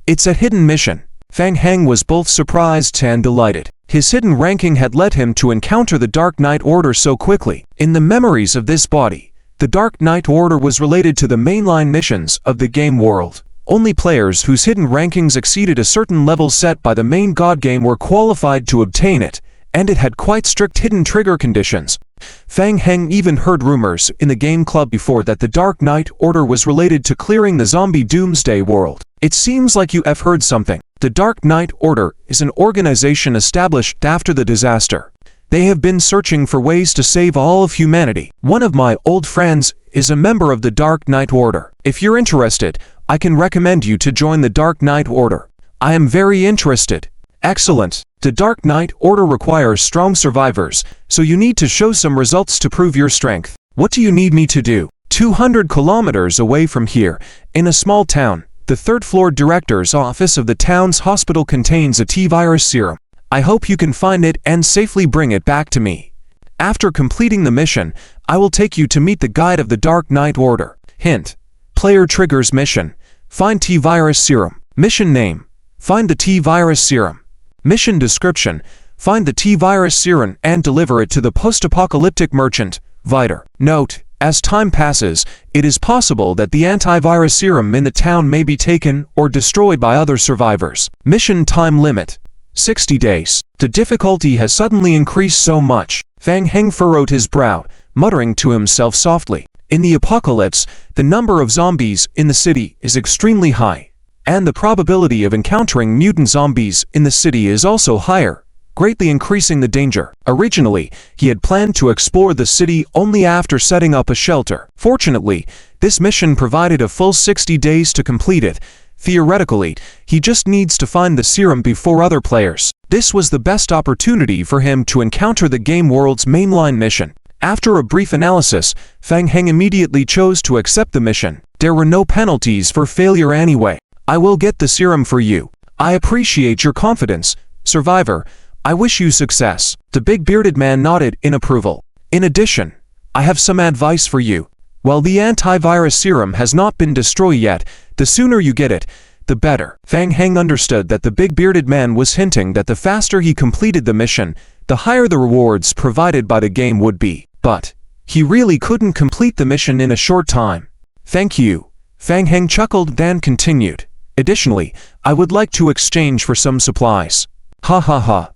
It's a hidden mission. Fang Heng was both surprised and delighted. His hidden ranking had led him to encounter the Dark Knight Order so quickly. In the memories of this body, the Dark Knight Order was related to the mainline missions of the game world. Only players whose hidden rankings exceeded a certain level set by the main god game were qualified to obtain it, and it had quite strict hidden trigger conditions. Fang Heng even heard rumors in the game club before that the Dark Knight Order was related to clearing the zombie doomsday world. It seems like you have heard something. The Dark Knight Order is an organization established after the disaster. They have been searching for ways to save all of humanity. One of my old friends is a member of the Dark Knight Order. If you're interested, I can recommend you to join the Dark Knight Order. I am very interested. Excellent. The Dark Knight Order requires strong survivors, so you need to show some results to prove your strength. What do you need me to do? 200 kilometers away from here, in a small town, the third-floor director's office of the town's hospital contains a T-virus serum. I hope you can find it and safely bring it back to me. After completing the mission, I will take you to meet the guide of the Dark Knight Order. Hint. Player triggers mission. Find T-virus serum. Mission name. Find the T-virus serum. Mission description. Find the T-virus serum and deliver it to the post-apocalyptic merchant, Viter. Note. As time passes, it is possible that the antivirus serum in the town may be taken or destroyed by other survivors. Mission time limit. 60 days. The difficulty has suddenly increased so much. Fang Heng furrowed his brow, muttering to himself softly. In the apocalypse, the number of zombies in the city is extremely high, and the probability of encountering mutant zombies in the city is also higher, greatly increasing the danger. Originally, he had planned to explore the city only after setting up a shelter. Fortunately, this mission provided a full 60 days to complete it. Theoretically, he just needs to find the serum before other players. This was the best opportunity for him to encounter the game world's mainline mission. After a brief analysis, Fang Heng immediately chose to accept the mission. There were no penalties for failure anyway. I will get the serum for you. I appreciate your confidence, Survivor. I wish you success. The big bearded man nodded in approval. In addition, I have some advice for you. While the antivirus serum has not been destroyed yet, the sooner you get it, the better. Fang Heng understood that the big bearded man was hinting that the faster he completed the mission, the higher the rewards provided by the game would be. But he really couldn't complete the mission in a short time. Thank you. Fang Heng chuckled then continued. Additionally, I would like to exchange for some supplies. Ha ha ha.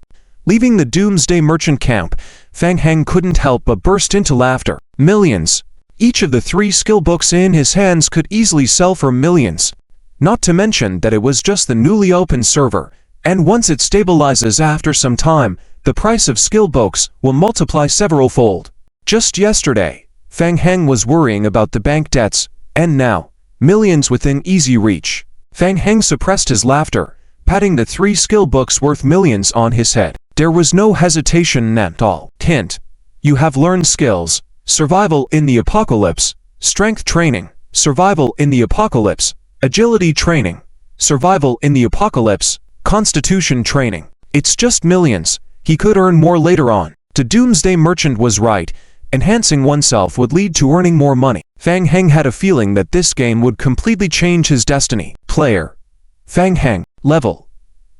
Leaving the Doomsday Merchant camp, Fang Heng couldn't help but burst into laughter. Millions. Each of the 3 skill books in his hands could easily sell for millions. Not to mention that it was just the newly opened server, and once it stabilizes after some time, the price of skill books will multiply several-fold. Just yesterday, Fang Heng was worrying about the bank debts, and now, millions within easy reach. Fang Heng suppressed his laughter, patting the 3 skill books worth millions on his head. There was no hesitation at all. Hint. You have learned skills. Survival in the Apocalypse, Strength Training, Survival in the Apocalypse, Agility Training, Survival in the Apocalypse, Constitution Training. It's just millions. He could earn more later on. The Doomsday Merchant was right. Enhancing oneself would lead to earning more money. Fang Heng had a feeling that this game would completely change his destiny. Player. Fang Heng. Level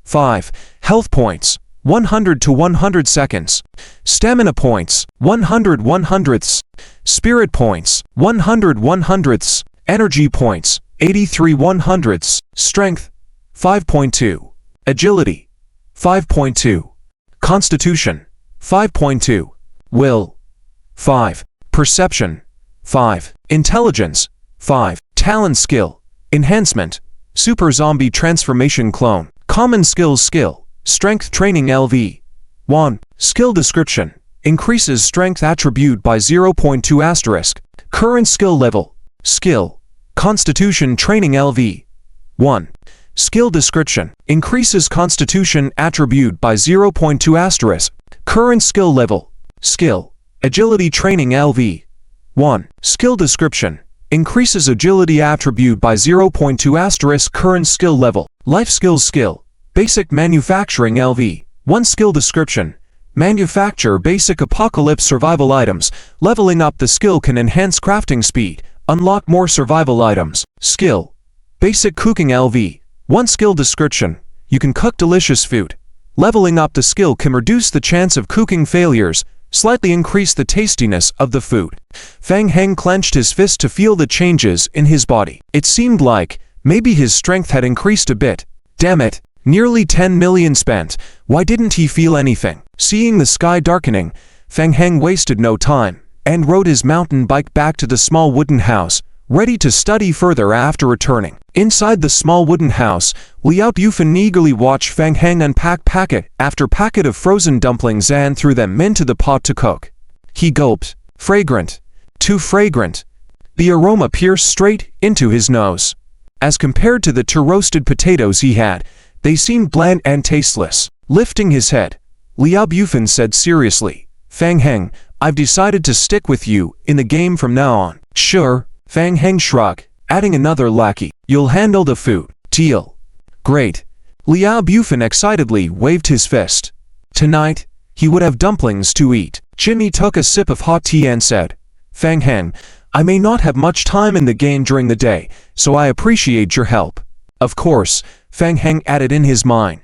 5. Health points. 100 to 100 seconds. Stamina points. 100 100ths. Spirit points. 100 100ths. Energy points. 83 100ths. Strength. 5.2. Agility. 5.2. Constitution. 5.2. Will. 5. Perception. 5. Intelligence. 5. Talent skill. Enhancement. Super Zombie Transformation Clone. Common Skills Skill. Strength Training LV. 1. Skill Description. Increases Strength Attribute by 0.2 asterisk. Current Skill Level. Skill. Constitution Training LV. 1. Skill Description. Increases Constitution Attribute by 0.2 asterisk. Current Skill Level. Skill. Agility Training LV. 1. Skill Description. Increases Agility Attribute by 0.2 asterisk. Current Skill Level. Life Skills Skill. Basic Manufacturing LV. 1. Skill Description. Manufacture basic apocalypse survival items. Leveling up the skill can enhance crafting speed. Unlock more survival items. Skill. Basic Cooking LV. 1. Skill Description. You can cook delicious food. Leveling up the skill can reduce the chance of cooking failures, slightly increase the tastiness of the food. Fang Heng clenched his fist to feel the changes in his body. It seemed like maybe his strength had increased a bit. Damn it, nearly 10 million spent. Why didn't he feel anything? Seeing the sky darkening, Fang Heng wasted no time and rode his mountain bike back to the small wooden house, ready to study further after returning. Inside the small wooden house, Liao Bufan eagerly watched Fang Heng unpack packet after packet of frozen dumplings and threw them into the pot to cook. He gulped. Fragrant. Too fragrant. The aroma pierced straight into his nose. As compared to the two roasted potatoes he had, they seemed bland and tasteless. Lifting his head, Liao Bufan said seriously, Fang Heng, I've decided to stick with you in the game from now on. Sure, Fang Heng shrugged, adding another lackey. You'll handle the food. Deal. Great. Liao Bufan excitedly waved his fist. Tonight, he would have dumplings to eat. Jimmy took a sip of hot tea and said, Fang Heng, I may not have much time in the game during the day, so I appreciate your help. Of course, Fang Heng added in his mind.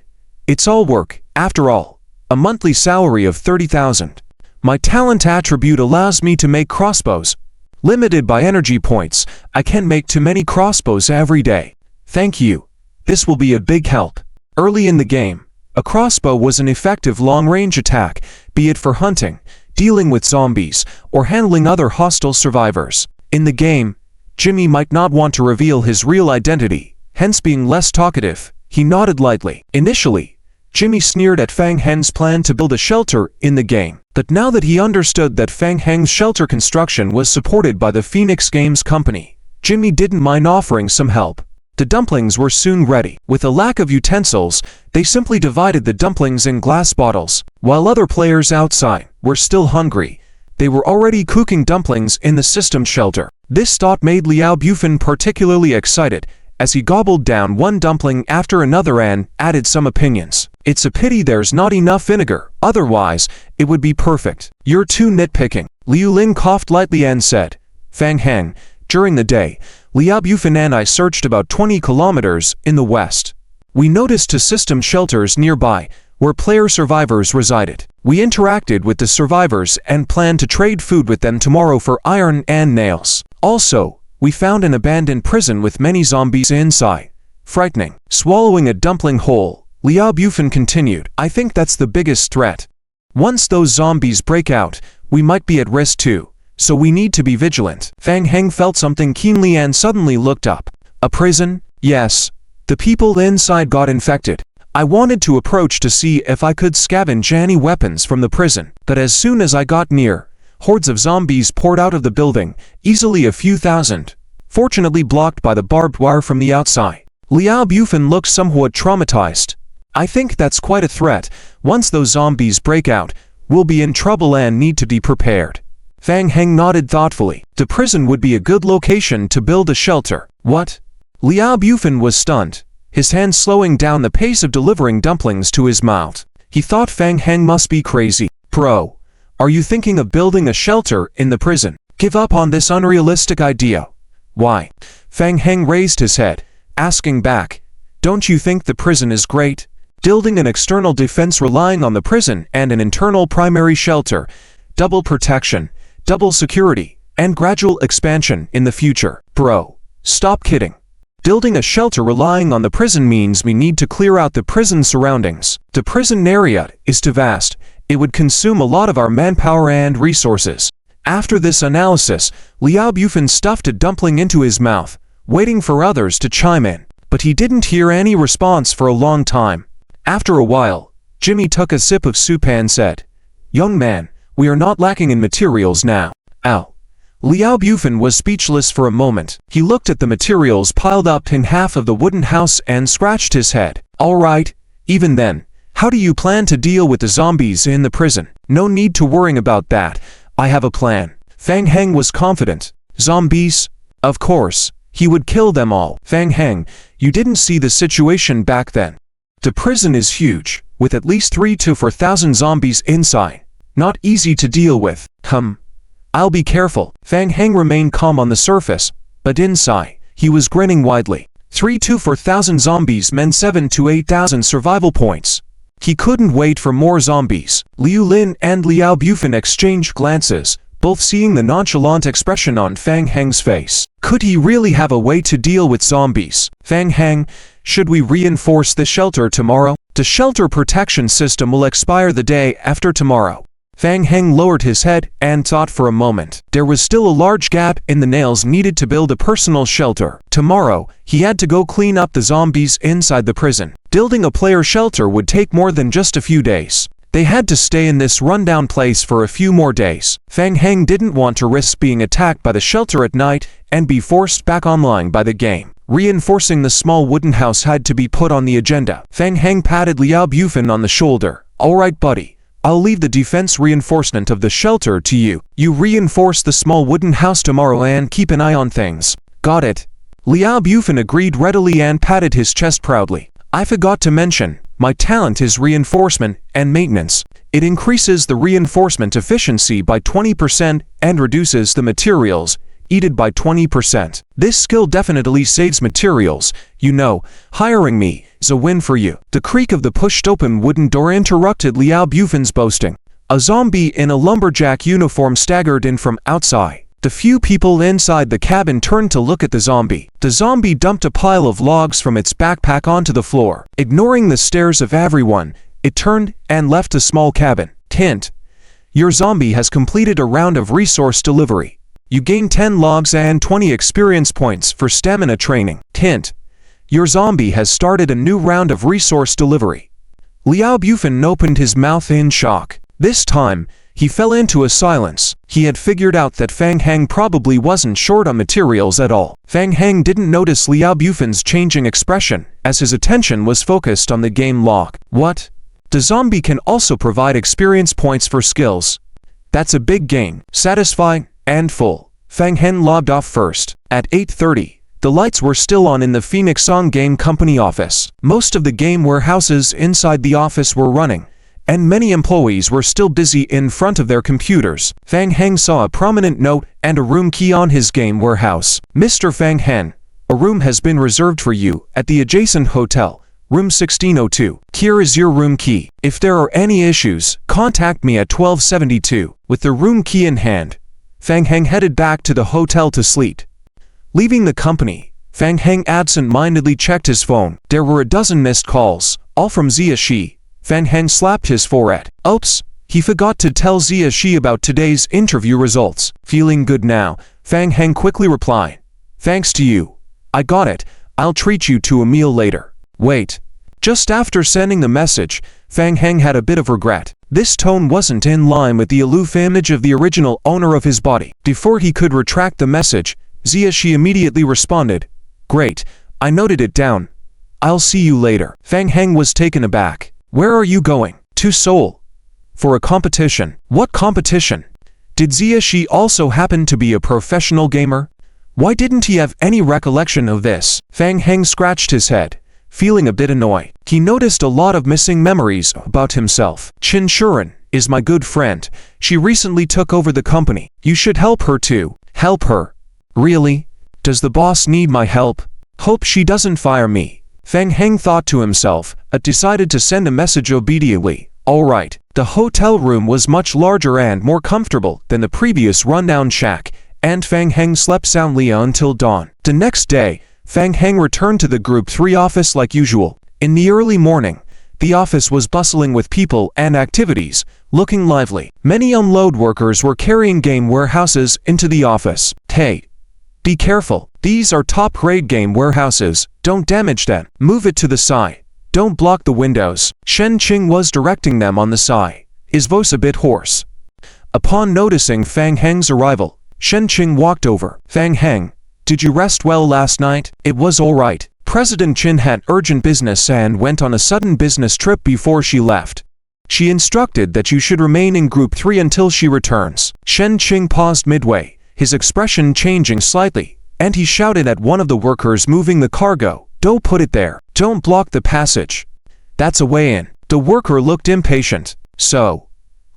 It's all work, after all. A monthly salary of 30,000. My talent attribute allows me to make crossbows. Limited by energy points, I can't make too many crossbows every day. Thank you. This will be a big help. Early in the game, a crossbow was an effective long-range attack, be it for hunting, dealing with zombies, or handling other hostile survivors. In the game, Jimmy might not want to reveal his real identity, hence being less talkative. He nodded lightly. Initially, Jimmy sneered at Fang Heng's plan to build a shelter in the game. But now that he understood that Fang Heng's shelter construction was supported by the Phoenix Games company, Jimmy didn't mind offering some help. The dumplings were soon ready. With a lack of utensils, they simply divided the dumplings in glass bottles. While other players outside were still hungry, they were already cooking dumplings in the system shelter. This thought made Liao Bufan particularly excited, as he gobbled down one dumpling after another and added some opinions. It's a pity there's not enough vinegar, otherwise, it would be perfect. You're too nitpicking. Liu Ling coughed lightly and said, Fang Heng, during the day, Liao Bufan and I searched about 20 kilometers in the west. We noticed two system shelters nearby, where player survivors resided. We interacted with the survivors and planned to trade food with them tomorrow for iron and nails. Also, we found an abandoned prison with many zombies inside. Frightening. Swallowing a dumpling whole, Liao Bufan continued, I think that's the biggest threat. Once those zombies break out, we might be at risk too, so we need to be vigilant. Fang Heng felt something keenly and suddenly looked up. A prison? Yes. The people inside got infected. I wanted to approach to see if I could scavenge any weapons from the prison, but as soon as I got near, hordes of zombies poured out of the building, easily a few thousand, fortunately blocked by the barbed wire from the outside. Liao Bufan looked somewhat traumatized. I think that's quite a threat. Once those zombies break out, we'll be in trouble and need to be prepared. Fang Heng nodded thoughtfully. The prison would be a good location to build a shelter. What? Liao Bufan was stunned, his hand slowing down the pace of delivering dumplings to his mouth. He thought Fang Heng must be crazy. Bro, are you thinking of building a shelter in the prison? Give up on this unrealistic idea. Why? Fang Heng raised his head, asking back, don't you think the prison is great? Building an external defense relying on the prison and an internal primary shelter, double protection, double security, and gradual expansion in the future. Bro, stop kidding. Building a shelter relying on the prison means we need to clear out the prison surroundings. The prison area is too vast. It would consume a lot of our manpower and resources. After this analysis, Liao Bufan stuffed a dumpling into his mouth, waiting for others to chime in. But he didn't hear any response for a long time. After a while, Jimmy took a sip of soup and said, Young man, we are not lacking in materials now. Ow. Liao Bufan was speechless for a moment. He looked at the materials piled up in half of the wooden house and scratched his head. All right, even then, how do you plan to deal with the zombies in the prison? No need to worry about that. I have a plan. Fang Heng was confident. Zombies? Of course. He would kill them all. Fang Heng, you didn't see the situation back then. The prison is huge, with at least 3,000 to 4,000 zombies inside. Not easy to deal with. I'll be careful. Fang Heng remained calm on the surface, but inside, he was grinning widely. 3,000 to 4,000 zombies meant 7,000 to 8,000 survival points. He couldn't wait for more zombies. Liu Lin and Liao Bufan exchanged glances, both seeing the nonchalant expression on Fang Heng's face. Could he really have a way to deal with zombies? Fang Heng, should we reinforce the shelter tomorrow? The shelter protection system will expire the day after tomorrow. Fang Heng lowered his head and thought for a moment. There was still a large gap in the nails needed to build a personal shelter. Tomorrow, he had to go clean up the zombies inside the prison. Building a player shelter would take more than just a few days. They had to stay in this rundown place for a few more days. Fang Heng didn't want to risk being attacked by the shelter at night and be forced back online by the game. Reinforcing the small wooden house had to be put on the agenda. Fang Heng patted Liao Bufan on the shoulder. "Alright buddy, I'll leave the defense reinforcement of the shelter to you. You reinforce the small wooden house tomorrow and keep an eye on things." "Got it." Liao Bufan agreed readily and patted his chest proudly. "I forgot to mention, my talent is reinforcement and maintenance. It increases the reinforcement efficiency by 20% and reduces the materials needed by 20%. This skill definitely saves materials. You know, hiring me is a win for you." The creak of the pushed open wooden door interrupted Liao Bufan's boasting. A zombie in a lumberjack uniform staggered in from outside. The few people inside the cabin turned to look at the zombie. The zombie dumped a pile of logs from its backpack onto the floor. Ignoring the stares of everyone, it turned and left the small cabin. Hint: your zombie has completed a round of resource delivery. You gain 10 logs and 20 experience points for stamina training. Hint: your zombie has started a new round of resource delivery. Liao Bufan opened his mouth in shock. This time, he fell into a silence. He had figured out that Fang Heng probably wasn't short on materials at all. Fang Heng didn't notice Liao Bufan's changing expression, as his attention was focused on the game log. What? The zombie can also provide experience points for skills. That's a big gain. Satisfying and full. Fang Heng logged off first. At 8:30, the lights were still on in the Phoenix Song Game Company office. Most of the game warehouses inside the office were running, and many employees were still busy in front of their computers. Fang Heng saw a prominent note and a room key on his game warehouse. "Mr. Fang Heng, a room has been reserved for you at the adjacent hotel, room 1602. Here is your room key. If there are any issues, contact me at 1272. With the room key in hand, Fang Heng headed back to the hotel to sleep. Leaving the company, Fang Heng absent-mindedly checked his phone. There were a dozen missed calls, all from Zia Shi. Fang Heng slapped his forehead. Oops, he forgot to tell Zia Shi about today's interview results. Feeling good now, Fang Heng quickly replied, "Thanks to you. I got it. I'll treat you to a meal later." Wait. Just after sending the message, Fang Heng had a bit of regret. This tone wasn't in line with the aloof image of the original owner of his body. Before he could retract the message, Zia Shi immediately responded, "Great, I noted it down. I'll see you later." Fang Heng was taken aback. "Where are you going?" "To Seoul. For a competition." "What competition?" Did Zia Shi also happen to be a professional gamer? Why didn't he have any recollection of this? Fang Heng scratched his head, feeling a bit annoyed. He noticed a lot of missing memories about himself. "Chin Shuren is my good friend. She recently took over the company. You should help her too." "Help her? Really? Does the boss need my help? Hope she doesn't fire me." Fang Heng thought to himself, but decided to send a message obediently. Alright. The hotel room was much larger and more comfortable than the previous rundown shack, and Fang Heng slept soundly until dawn. The next day, Fang Heng returned to the Group 3 office like usual. In the early morning, the office was bustling with people and activities, looking lively. Many unload workers were carrying game warehouses into the office. "Hey, be careful. These are top-grade game warehouses. Don't damage them. Move it to the side. Don't block the windows." Shen Qing was directing them on the side, his voice a bit hoarse. Upon noticing Fang Heng's arrival, Shen Qing walked over. "Fang Heng, did you rest well last night?" "It was all right. President Qin had urgent business and went on a sudden business trip before she left. She instructed that you should remain in Group 3 until she returns." Shen Qing paused midway, his expression changing slightly, and he shouted at one of the workers moving the cargo, "Don't put it there. Don't block the passage. That's a way in." The worker looked impatient. "So,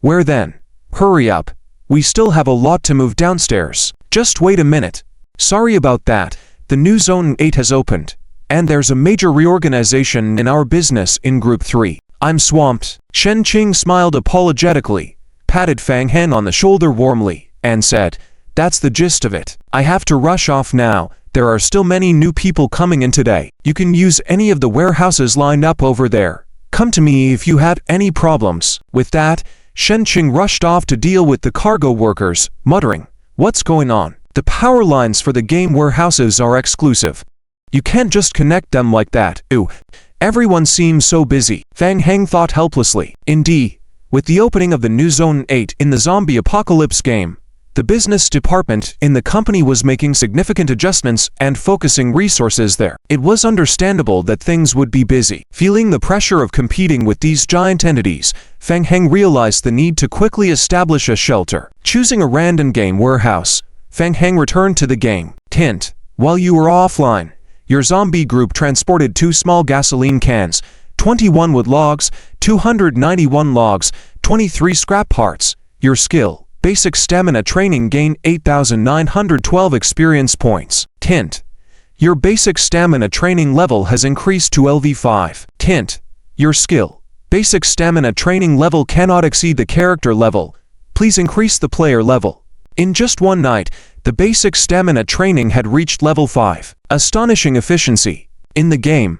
where then? Hurry up. We still have a lot to move downstairs." "Just wait a minute. Sorry about that. The new Zone 8 has opened, and there's a major reorganization in our business in Group 3. I'm swamped. Shen Qing smiled apologetically, patted Fang Heng on the shoulder warmly, and said, "That's the gist of it. I have to rush off now. There are still many new people coming in today. You can use any of the warehouses lined up over there. Come to me if you have any problems." With that, Shen Qing rushed off to deal with the cargo workers, muttering, "What's going on? The power lines for the game warehouses are exclusive. You can't just connect them like that. Ooh, everyone seems so busy." Fang Heng thought helplessly. Indeed, with the opening of the new Zone 8 in the zombie apocalypse game, the business department in the company was making significant adjustments and focusing resources there. It was understandable that things would be busy. Feeling the pressure of competing with these giant entities, Fang Heng realized the need to quickly establish a shelter. Choosing a random game warehouse, Fang Heng returned to the game. Hint: while you were offline, your zombie group transported 2 small gasoline cans, 21 wood logs, 291 logs, 23 scrap parts. Your skill: basic stamina training, gain 8,912 experience points. Hint: your basic stamina training level has increased to LV5. Hint: your skill: basic stamina training level cannot exceed the character level. Please increase the player level. In just one night, the basic stamina training had reached level 5. Astonishing efficiency. In the game,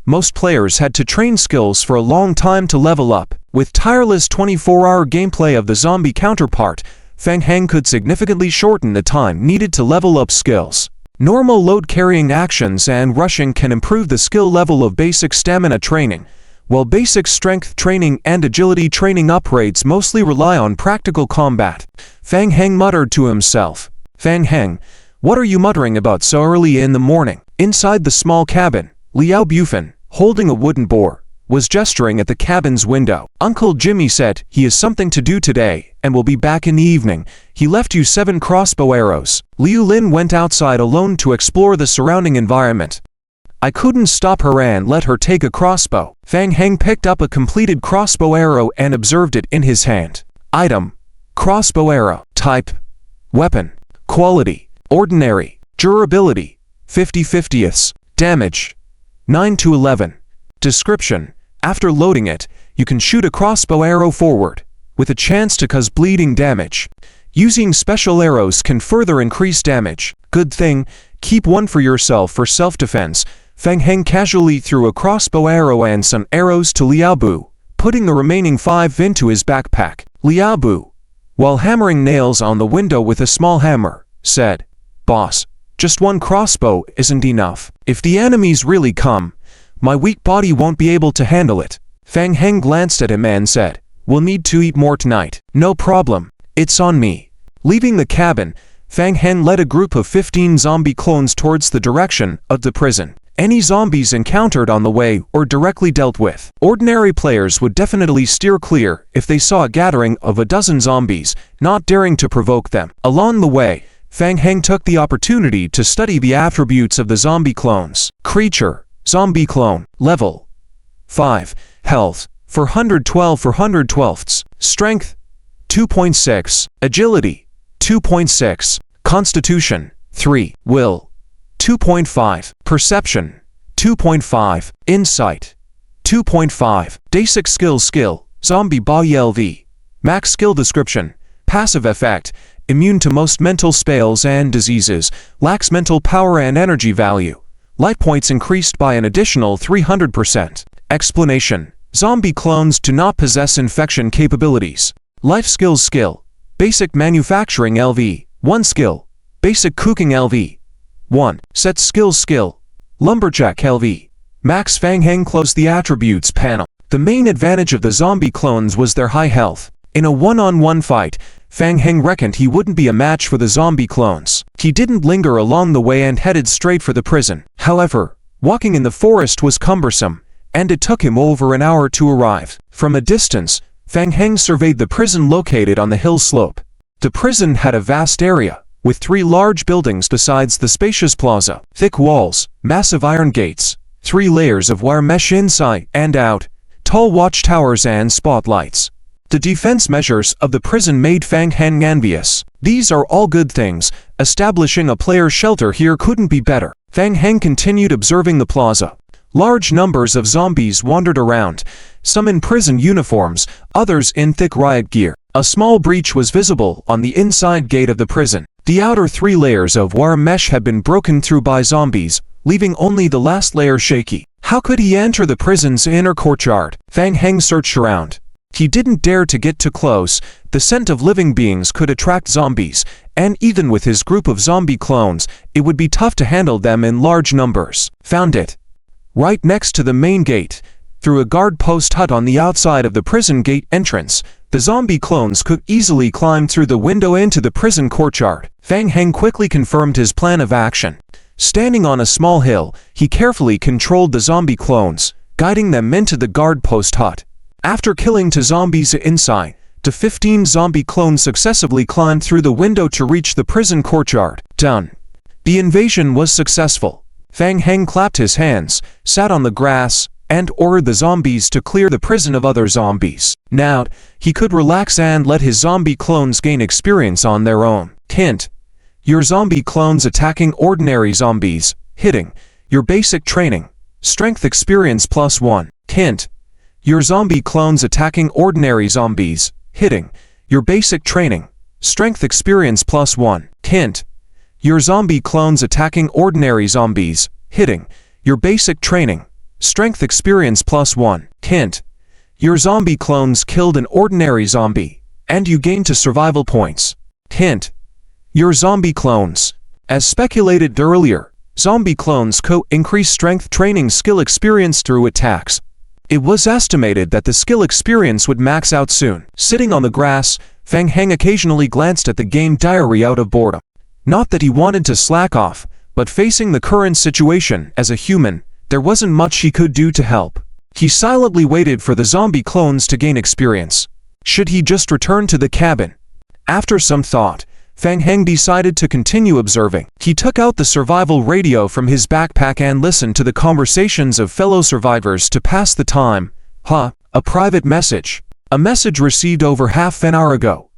most players had to train skills for a long time to level up. With tireless 24-hour gameplay of the zombie counterpart, Fang Heng could significantly shorten the time needed to level up skills. Normal load-carrying actions and rushing can improve the skill level of basic stamina training, while basic strength training and agility training upgrades mostly rely on practical combat. Fang Heng muttered to himself. "Fang Heng, what are you muttering about so early in the morning?" Inside the small cabin, Liao Bufan, holding a wooden boar, was gesturing at the cabin's window. "Uncle Jimmy said he has something to do today and will be back in the evening. He left you 7 crossbow arrows." Liu Lin went outside alone to explore the surrounding environment. "I couldn't stop her and let her take a crossbow." Fang Heng picked up a completed crossbow arrow and observed it in his hand. Item: crossbow arrow. Type: weapon. Quality: ordinary. Durability: 50/50ths. Damage: 9 to 11. Description: after loading it, you can shoot a crossbow arrow forward, with a chance to cause bleeding damage. Using special arrows can further increase damage. Good thing, keep one for yourself for self-defense. Fang Heng casually threw a crossbow arrow and some arrows to Liao Bu, putting the remaining 5 into his backpack. Liao Bu, while hammering nails on the window with a small hammer, said, "Boss, just one crossbow isn't enough. If the enemies really come, my weak body won't be able to handle it." Fang Heng glanced at him and said, "We'll need to eat more tonight." "No problem. It's on me." Leaving the cabin, Fang Heng led a group of 15 zombie clones towards the direction of the prison. Any zombies encountered on the way or directly dealt with, ordinary players would definitely steer clear if they saw a gathering of a dozen zombies, not daring to provoke them. Along the way, Fang Heng took the opportunity to study the attributes of the zombie clones. Creature: zombie clone. Level: 5. Health: 412 for 112ths. Strength: 2.6. Agility: 2.6. Constitution: 3. Will: 2.5. Perception: 2.5. Insight: 2.5. Basic skill: zombie body LV. Max skill description: passive effect, immune to most mental spells and diseases, lacks mental power and energy value. Light points increased by an additional 300%. Explanation: zombie clones do not possess infection capabilities. Life skills: basic manufacturing LV 1 skill, basic cooking LV 1, set skills lumberjack LV max. Fang Heng closed the attributes panel. The main advantage of the zombie clones was their high health. In a one-on-one fight, Fang Heng reckoned he wouldn't be a match for the zombie clones. He didn't linger along the way and headed straight for the prison. However, walking in the forest was cumbersome, and it took him over an hour to arrive. From a distance, Fang Heng surveyed the prison located on the hill slope. The prison had a vast area, with 3 large buildings besides the spacious plaza, thick walls, massive iron gates, 3 layers of wire mesh inside and out, tall watchtowers and spotlights. The defense measures of the prison made Fang Heng envious. These are all good things. Establishing a player shelter here couldn't be better. Fang Heng continued observing the plaza. Large numbers of zombies wandered around, some in prison uniforms, others in thick riot gear. A small breach was visible on the inside gate of the prison. The outer 3 layers of wire mesh had been broken through by zombies, leaving only the last layer shaky. How could he enter the prison's inner courtyard? Fang Heng searched around. He didn't dare to get too close. The scent of living beings could attract zombies, and even with his group of zombie clones, it would be tough to handle them in large numbers. Found it. Right next to the main gate, through a guard post hut on the outside of the prison gate entrance, the zombie clones could easily climb through the window into the prison courtyard. Fang Heng quickly confirmed his plan of action. Standing on a small hill, he carefully controlled the zombie clones, guiding them into the guard post hut. After killing 2 zombies inside, the 15 zombie clones successively climbed through the window to reach the prison courtyard. Done. The invasion was successful. Fang Heng clapped his hands, sat on the grass, and ordered the zombies to clear the prison of other zombies. Now, he could relax and let his zombie clones gain experience on their own. Hint: your zombie clones attacking ordinary zombies, hitting, your basic training, strength experience +1. Hint: your zombie clones attacking ordinary zombies, hitting, your basic training, strength experience +1. Hint: your zombie clones attacking ordinary zombies, hitting, your basic training, strength experience +1. Hint: your zombie clones killed an ordinary zombie, and you gain 2 survival points. Hint: your zombie clones. As speculated earlier, zombie clones increase strength training skill experience through attacks. It was estimated that the skill experience would max out soon. Sitting on the grass, Fang Heng occasionally glanced at the game diary out of boredom. Not that he wanted to slack off, but facing the current situation as a human, there wasn't much he could do to help. He silently waited for the zombie clones to gain experience. Should he just return to the cabin? After some thought, Fang Heng decided to continue observing. He took out the survival radio from his backpack and listened to the conversations of fellow survivors to pass the time. A private message. A message received over half an hour ago.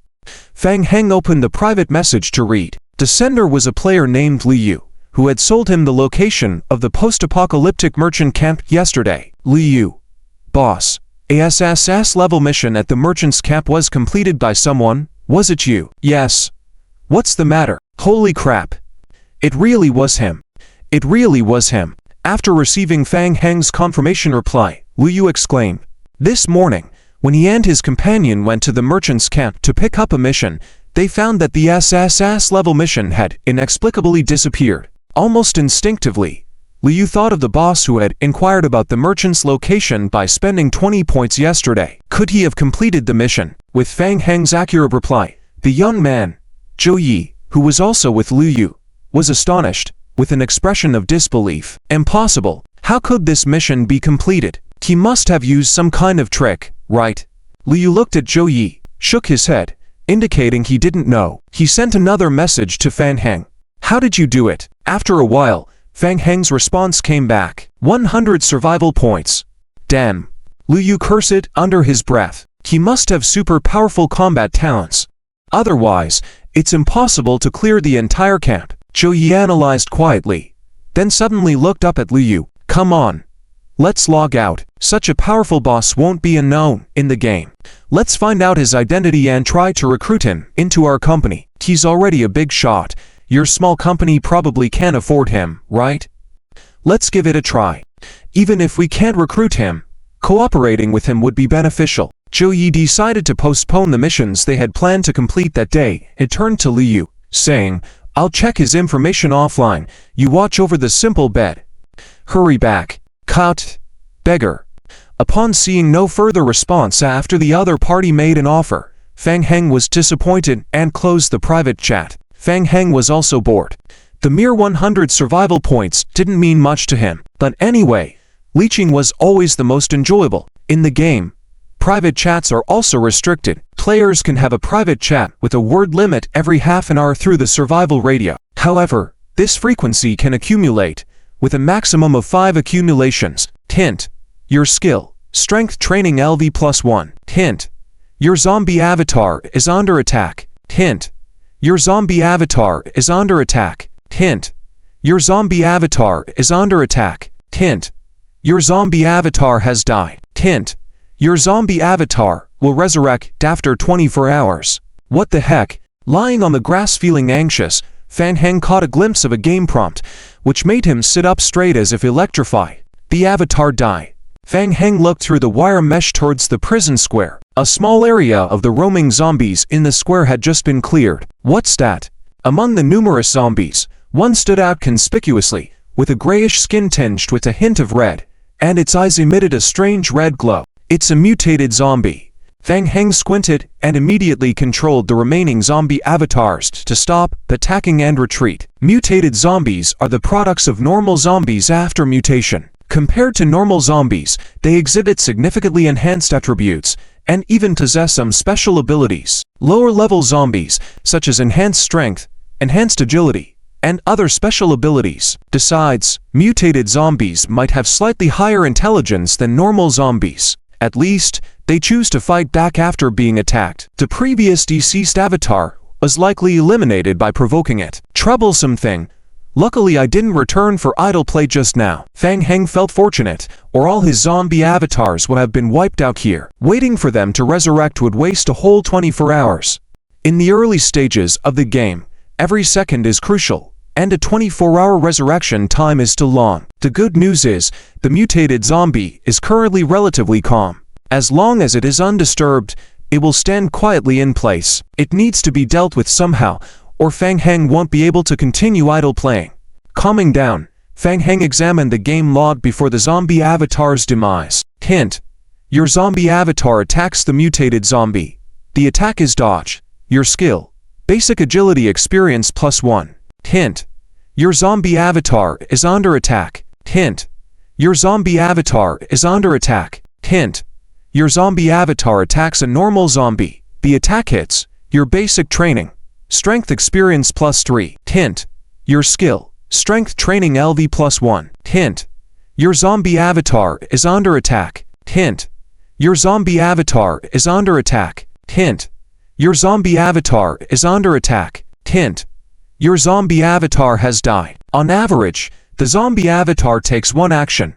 Fang Heng opened the private message to read. The sender was a player named Liu, who had sold him the location of the post-apocalyptic merchant camp yesterday. Liu. Boss. ASSS level mission at the merchant's camp was completed by someone. Was it you? Yes. What's the matter? Holy crap. It really was him. It really was him. After receiving Fang Heng's confirmation reply, Liu exclaimed. This morning, when he and his companion went to the merchant's camp to pick up a mission, they found that the SSS level mission had inexplicably disappeared. Almost instinctively, Liu thought of the boss who had inquired about the merchant's location by spending 20 points yesterday. Could he have completed the mission? With Fang Heng's accurate reply, the young man, Zhou Yi, who was also with Liu, was astonished, with an expression of disbelief. Impossible. How could this mission be completed? He must have used some kind of trick, right? Liu looked at Zhou Yi, shook his head, indicating he didn't know. He sent another message to Fang Heng. How did you do it? After a while, Fang Heng's response came back. 100 survival points. Damn. Liu cursed under his breath. He must have super powerful combat talents. Otherwise, it's impossible to clear the entire camp. Zhou Yi analyzed quietly, then suddenly looked up at Liu. Come on. Let's log out. Such a powerful boss won't be unknown in the game. Let's find out his identity and try to recruit him into our company. He's already a big shot. Your small company probably can't afford him, right? Let's give it a try. Even if we can't recruit him, cooperating with him would be beneficial. Zhou Yi decided to postpone the missions they had planned to complete that day. It turned to Liu, saying, I'll check his information offline. You watch over the simple bed. Hurry back. Cut. Beggar. Upon seeing no further response after the other party made an offer, Fang Heng was disappointed and closed the private chat. Fang Heng was also bored. The mere 100 survival points didn't mean much to him. But anyway, leeching was always the most enjoyable. In the game, private chats are also restricted. Players can have a private chat with a word limit every half an hour through the survival radio. However, this frequency can accumulate, with a maximum of 5 accumulations. Hint. Your skill. Strength training LV +1. Hint. Your zombie avatar is under attack. Hint. Your zombie avatar is under attack. Hint. Your zombie avatar is under attack. Hint. Your zombie avatar has died. Hint. Your zombie avatar will resurrect after 24 hours. What the heck? Lying on the grass feeling anxious, Fang Heng caught a glimpse of a game prompt, which made him sit up straight as if electrified. The avatar die. Fang Heng looked through the wire mesh towards the prison square. A small area of the roaming zombies in the square had just been cleared. What's that? Among the numerous zombies, one stood out conspicuously, with a grayish skin tinged with a hint of red, and its eyes emitted a strange red glow. It's a mutated zombie. Fang Heng squinted and immediately controlled the remaining zombie avatars to stop attacking and retreat. Mutated zombies are the products of normal zombies after mutation. Compared to normal zombies, they exhibit significantly enhanced attributes and even possess some special abilities. Lower-level zombies, such as enhanced strength, enhanced agility, and other special abilities. Besides, mutated zombies might have slightly higher intelligence than normal zombies. At least, they choose to fight back after being attacked. The previous deceased avatar was likely eliminated by provoking it. Troublesome thing. Luckily I didn't return for idle play just now. Fang Heng felt fortunate, or all his zombie avatars would have been wiped out here. Waiting for them to resurrect would waste a whole 24 hours. In the early stages of the game, every second is crucial, and a 24-hour resurrection time is still long. The good news is, the mutated zombie is currently relatively calm. As long as it is undisturbed, it will stand quietly in place. It needs to be dealt with somehow, or Fang Heng won't be able to continue idle playing. Calming down, Fang Heng examined the game log before the zombie avatar's demise. Hint: your zombie avatar attacks the mutated zombie. The attack is dodge. Your skill: basic agility experience +1. Hint: your zombie avatar is under attack. Hint: your zombie avatar is under attack. Hint: your zombie avatar attacks a normal zombie. The attack hits. Your basic training: strength experience +3. Hint: your skill: strength training LV +1. Hint: your zombie avatar is under attack. Hint: your zombie avatar is under attack. Hint: your zombie avatar is under attack. Hint: your zombie avatar has died. On average, the zombie avatar takes 1 action,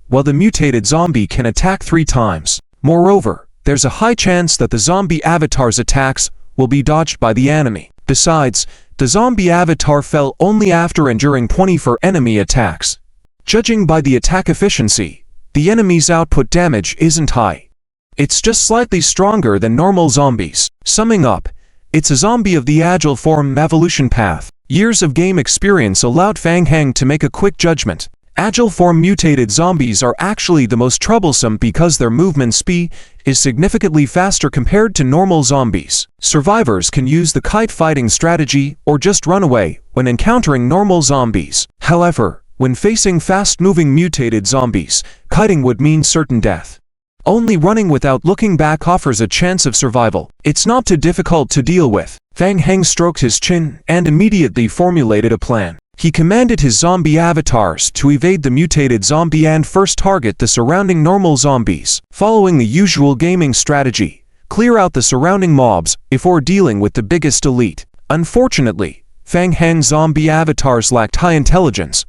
while the mutated zombie can attack 3 times. Moreover, there's a high chance that the zombie avatar's attacks will be dodged by the enemy. Besides, the zombie avatar fell only after enduring 24 enemy attacks. Judging by the attack efficiency, the enemy's output damage isn't high. It's just slightly stronger than normal zombies. Summing up, it's a zombie of the agile form evolution path. Years of game experience allowed Fang Heng to make a quick judgment. Agile form mutated zombies are actually the most troublesome because their movement speed is significantly faster compared to normal zombies. Survivors can use the kite fighting strategy or just run away when encountering normal zombies. However, when facing fast-moving mutated zombies, kiting would mean certain death. Only running without looking back offers a chance of survival. It's not too difficult to deal with. Fang Heng stroked his chin and immediately formulated a plan. He commanded his zombie avatars to evade the mutated zombie and first target the surrounding normal zombies. Following the usual gaming strategy, clear out the surrounding mobs before dealing with the biggest elite. Unfortunately, Fang Heng's zombie avatars lacked high intelligence.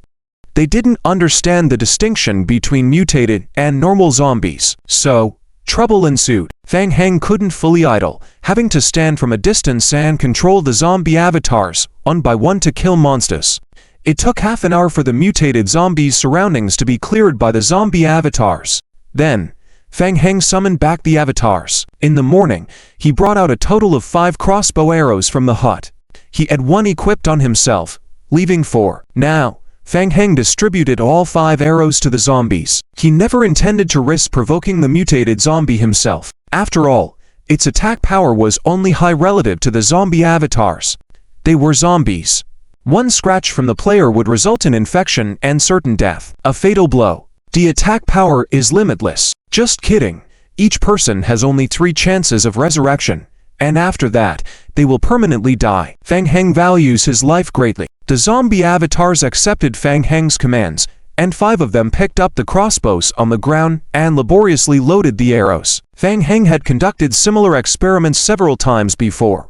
They didn't understand the distinction between mutated and normal zombies. So, trouble ensued. Fang Heng couldn't fully idle, having to stand from a distance and control the zombie avatars, one by one to kill monsters. It took half an hour for the mutated zombies' surroundings to be cleared by the zombie avatars. Then, Fang Heng summoned back the avatars. In the morning, he brought out a total of 5 crossbow arrows from the hut. He had 1 equipped on himself, leaving 4. Now, Fang Heng distributed all 5 arrows to the zombies. He never intended to risk provoking the mutated zombie himself. After all, its attack power was only high relative to the zombie avatars. They were zombies. 1 scratch from the player would result in infection and certain death. A fatal blow. The attack power is limitless. Just kidding. Each person has only 3 chances of resurrection, and after that, they will permanently die. Fang Heng values his life greatly. The zombie avatars accepted Fang Heng's commands, and 5 of them picked up the crossbows on the ground and laboriously loaded the arrows. Fang Heng had conducted similar experiments several times before.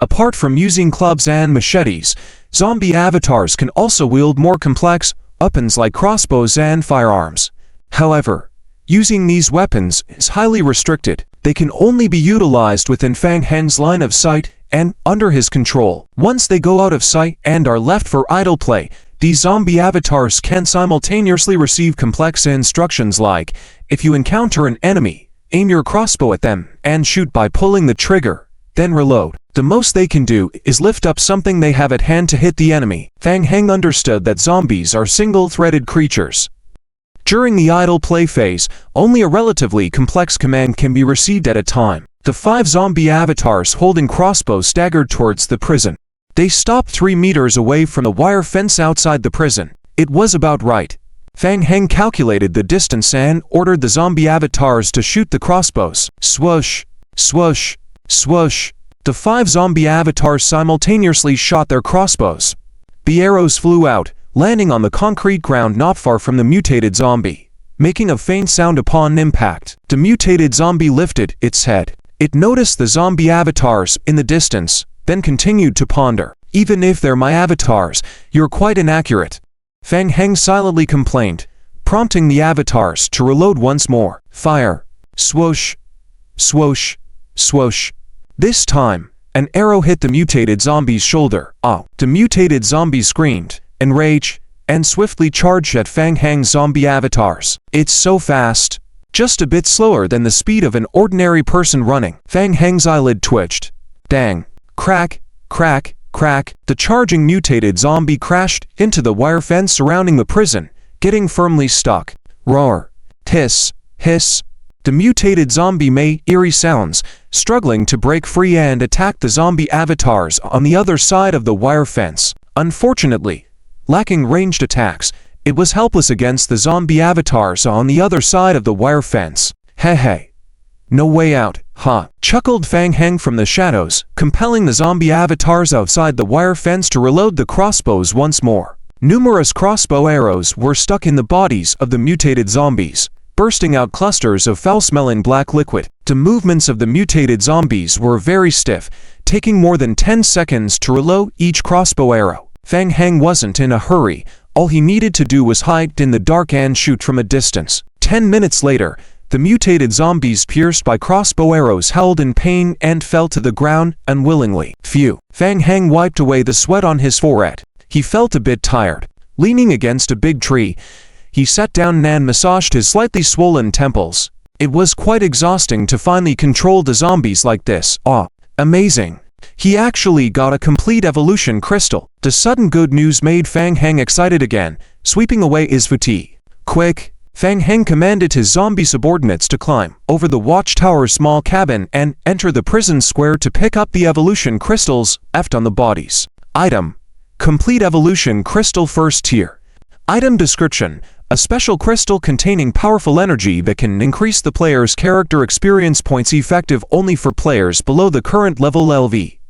Apart from using clubs and machetes, zombie avatars can also wield more complex weapons like crossbows and firearms. However, Using these weapons is highly restricted. They can only be utilized within Fang Heng's line of sight and under his control. Once they go out of sight and are left for idle play, these zombie avatars can simultaneously receive complex instructions like, if you encounter an enemy, aim your crossbow at them and shoot by pulling the trigger, then reload. The most they can do is lift up something they have at hand to hit the enemy. Fang Heng understood that zombies are single-threaded creatures. During the idle play phase, only a relatively complex command can be received at a time. The 5 zombie avatars holding crossbows staggered towards the prison. They stopped 3 meters away from the wire fence outside the prison. It was about right. Fang Heng calculated the distance and ordered the zombie avatars to shoot the crossbows. Swoosh, swoosh, swoosh. The 5 zombie avatars simultaneously shot their crossbows. The arrows flew out, landing on the concrete ground not far from the mutated zombie, making a faint sound upon impact. The mutated zombie lifted its head. It noticed the zombie avatars in the distance, then continued to ponder. Even if they're my avatars, you're quite inaccurate. Fang Heng silently complained, prompting the avatars to reload once more. Fire. Swoosh. Swoosh. Swoosh. This time, an arrow hit the mutated zombie's shoulder. Oh. The mutated zombie screamed, enraged, and swiftly charged at Fang Heng's zombie avatars. It's so fast. Just a bit slower than the speed of an ordinary person running. Fang Heng's eyelid twitched. Dang. Crack, crack, crack. The charging mutated zombie crashed into the wire fence surrounding the prison, getting firmly stuck. Roar. Hiss, hiss. The mutated zombie made eerie sounds, struggling to break free and attack the zombie avatars on the other side of the wire fence. Unfortunately, lacking ranged attacks, it was helpless against the zombie avatars on the other side of the wire fence. Hey. No way out, huh? Chuckled Fang Heng from the shadows, compelling the zombie avatars outside the wire fence to reload the crossbows once more. Numerous crossbow arrows were stuck in the bodies of the mutated zombies, bursting out clusters of foul-smelling black liquid. The movements of the mutated zombies were very stiff, taking more than 10 seconds to reload each crossbow arrow. Fang Heng wasn't in a hurry. All he needed to do was hide in the dark and shoot from a distance. 10 minutes later, the mutated zombies pierced by crossbow arrows howled in pain and fell to the ground unwillingly. Phew. Fang Heng wiped away the sweat on his forehead. He felt a bit tired. Leaning against a big tree, he sat down and massaged his slightly swollen temples. It was quite exhausting to finally control the zombies like this. Ah, amazing. He actually got a complete evolution crystal. The sudden good news made Fang Heng excited again, sweeping away his fatigue. Quick! Fang Heng commanded his zombie subordinates to climb over the watchtower's small cabin and enter the prison square to pick up the evolution crystals left on the bodies. Item: Complete Evolution Crystal First Tier. Item description: a special crystal containing powerful energy that can increase the player's character experience points, effective only for players below the current level LV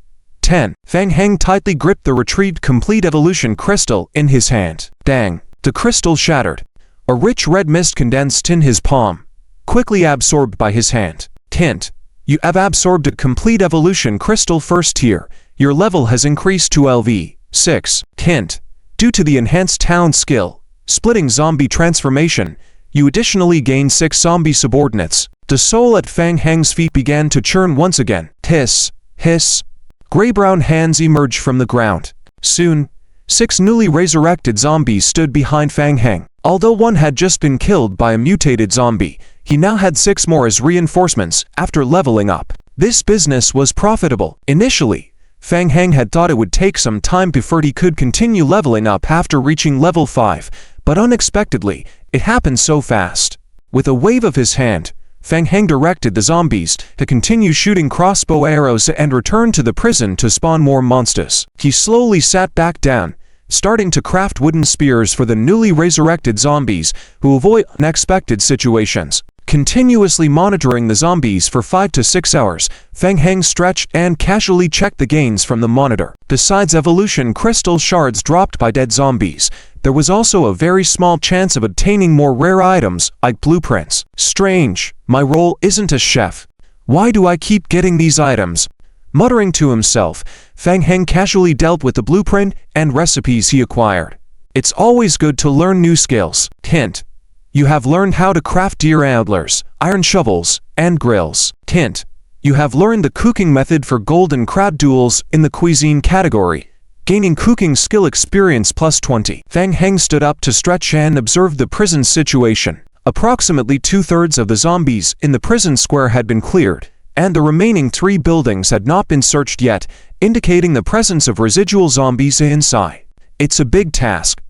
10. Fang Heng tightly gripped the retrieved Complete Evolution crystal in his hand. Dang! The crystal shattered. A rich red mist condensed in his palm, quickly absorbed by his hand. Hint: you have absorbed a Complete Evolution Crystal First Tier. Your level has increased to LV 6. Hint: due to the enhanced talent skill, Splitting Zombie Transformation, you additionally gain 6 zombie subordinates. The soul at Fang Heng's feet began to churn once again. Hiss, hiss. Gray-brown hands emerged from the ground. Soon, 6 newly resurrected zombies stood behind Fang Heng. Although one had just been killed by a mutated zombie, he now had 6 more as reinforcements after leveling up. This business was profitable. Initially, Fang Heng had thought it would take some time before he could continue leveling up after reaching level 5, but unexpectedly, it happened so fast. With a wave of his hand, Fang Heng directed the zombies to continue shooting crossbow arrows and return to the prison to spawn more monsters. He slowly sat back down, starting to craft wooden spears for the newly resurrected zombies who avoid unexpected situations. Continuously monitoring the zombies for 5 to 6 hours, Fang Heng stretched and casually checked the gains from the monitor. Besides evolution crystal shards dropped by dead zombies, there was also a very small chance of obtaining more rare items, like blueprints. Strange, my role isn't a chef. Why do I keep getting these items? Muttering to himself, Fang Heng casually dealt with the blueprint and recipes he acquired. It's always good to learn new skills. Hint: You have learned how to craft deer antlers, iron shovels, and grills. Hint: you have learned the cooking method for golden crab duels in the cuisine category, gaining cooking skill experience plus 20. Fang Heng stood up to stretch and observed the prison situation. Approximately 2/3 of the zombies in the prison square had been cleared, and the remaining 3 buildings had not been searched yet, indicating the presence of residual zombies inside. It's a big task.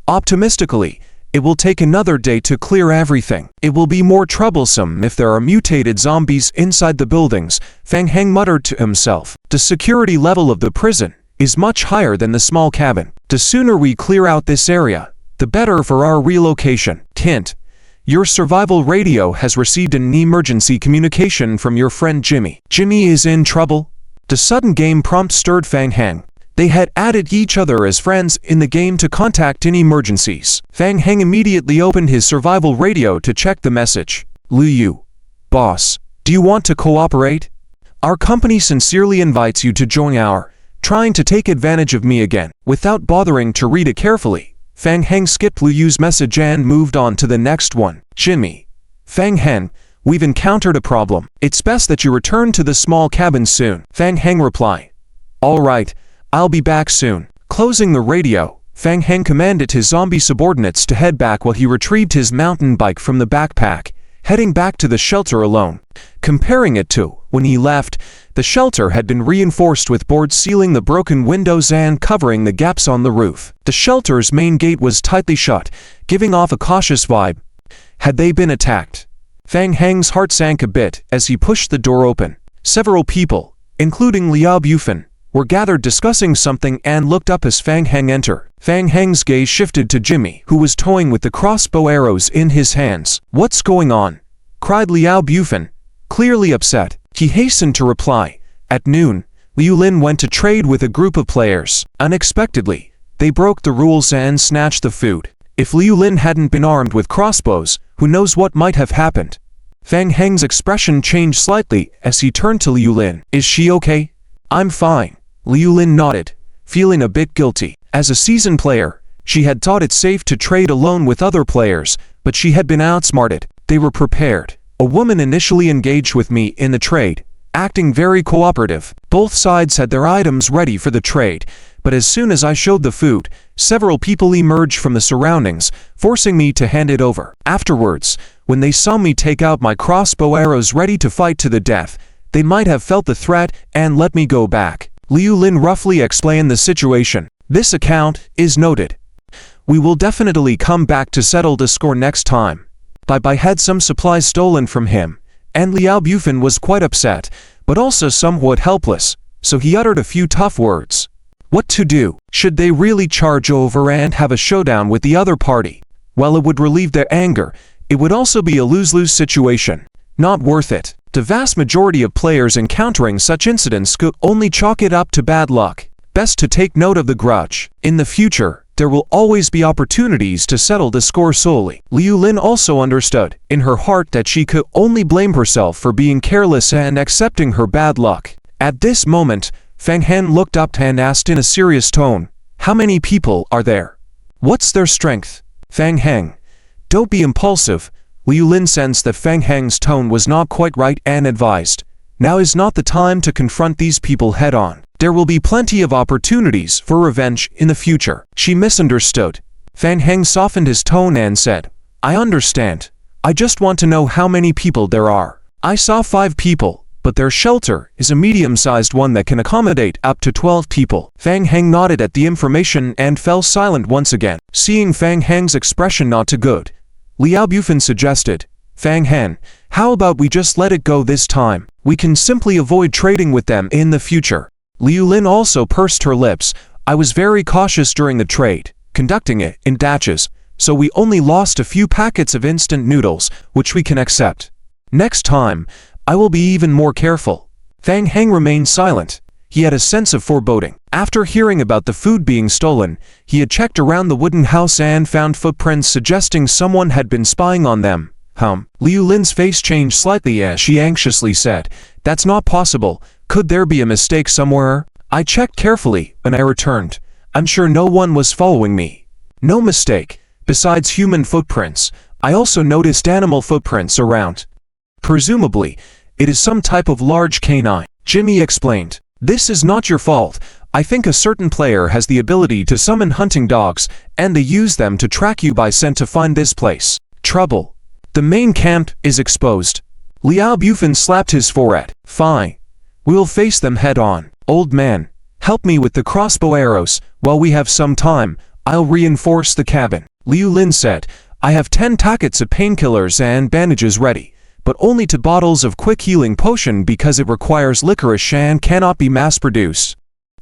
Optimistically, it will take another day to clear everything. It will be more troublesome if there are mutated zombies inside the buildings, Fang Heng muttered to himself. The security level of the prison is much higher than the small cabin. The sooner we clear out this area, the better for our relocation. Hint: your survival radio has received an emergency communication from your friend Jimmy. Jimmy is in trouble? The sudden game prompt stirred Fang Heng. They had added each other as friends in the game to contact in emergencies. Fang Heng immediately opened his survival radio to check the message. Liu Yu. Boss, do you want to cooperate? Our company sincerely invites you to join our trying to take advantage of me again. Without bothering to read it carefully, Fang Heng skipped Liu Yu's message and moved on to the next one. Jimmy. Fang Heng, we've encountered a problem. It's best that you return to the small cabin soon. Fang Heng replied. All right, I'll be back soon. Closing the radio, Fang Heng commanded his zombie subordinates to head back while he retrieved his mountain bike from the backpack, heading back to the shelter alone. Comparing it to when he left, the shelter had been reinforced with boards sealing the broken windows and covering the gaps on the roof. The shelter's main gate was tightly shut, giving off a cautious vibe. Had they been attacked? Fang Heng's heart sank a bit as he pushed the door open. Several people, including Liao Bufan, were gathered discussing something and looked up as Fang Heng entered. Fang Heng's gaze shifted to Jimmy, who was toying with the crossbow arrows in his hands. What's going on? Cried Liao Bufan, clearly upset. He hastened to reply. At noon, Liu Lin went to trade with a group of players. Unexpectedly, they broke the rules and snatched the food. If Liu Lin hadn't been armed with crossbows, who knows what might have happened? Fang Heng's expression changed slightly as he turned to Liu Lin. Is she okay? I'm fine. Liu Lin nodded, feeling a bit guilty. As a seasoned player, she had thought it safe to trade alone with other players, but she had been outsmarted. They were prepared. A woman initially engaged with me in the trade, acting very cooperative. Both sides had their items ready for the trade, but as soon as I showed the food, several people emerged from the surroundings, forcing me to hand it over. Afterwards, when they saw me take out my crossbow arrows ready to fight to the death, they might have felt the threat and let me go back. Liu Lin roughly explained the situation. This account is noted. We will definitely come back to settle the score next time. Bai had some supplies stolen from him, and Liao Bufan was quite upset, but also somewhat helpless, so he uttered a few tough words. What to do? Should they really charge over and have a showdown with the other party? While it would relieve their anger, it would also be a lose-lose situation. Not worth it. The vast majority of players encountering such incidents could only chalk it up to bad luck. Best to take note of the grudge. In the future, there will always be opportunities to settle the score solely. Liu Lin also understood, in her heart, that she could only blame herself for being careless and accepting her bad luck. At this moment, Fang Heng looked up and asked in a serious tone, how many people are there? What's their strength? Fang Heng. Don't be impulsive. Liu Lin sensed that Fang Heng's tone was not quite right and advised, now is not the time to confront these people head-on. There will be plenty of opportunities for revenge in the future. She misunderstood. Fang Heng softened his tone and said, I understand. I just want to know how many people there are. I saw 5 people, but their shelter is a medium-sized one that can accommodate up to 12 people. Fang Heng nodded at the information and fell silent once again. Seeing Fang Heng's expression not too good, Liao Bufan suggested, Fang Heng, how about we just let it go this time? We can simply avoid trading with them in the future. Liu Lin also pursed her lips. I was very cautious during the trade, conducting it in batches, so we only lost a few packets of instant noodles, which we can accept. Next time, I will be even more careful. Fang Heng remained silent. He had a sense of foreboding. After hearing about the food being stolen, he had checked around the wooden house and found footprints suggesting someone had been spying on them. Liu Lin's face changed slightly as she anxiously said, That's not possible. Could there be a mistake somewhere? I checked carefully when I returned. I'm sure no one was following me. No mistake. Besides human footprints, I also noticed animal footprints around. Presumably, it is some type of large canine. Jimmy explained. This is not your fault. I think a certain player has the ability to summon hunting dogs, and they use them to track you by scent to find this place. Trouble. The main camp is exposed. Liao Bufin slapped his forehead. Fine. We'll face them head on. Old man, help me with the crossbow arrows. While we have some time, I'll reinforce the cabin. Liu Lin said, I have 10 packets of painkillers and bandages ready, but only 2 bottles of quick healing potion because it requires licorice and cannot be mass-produced.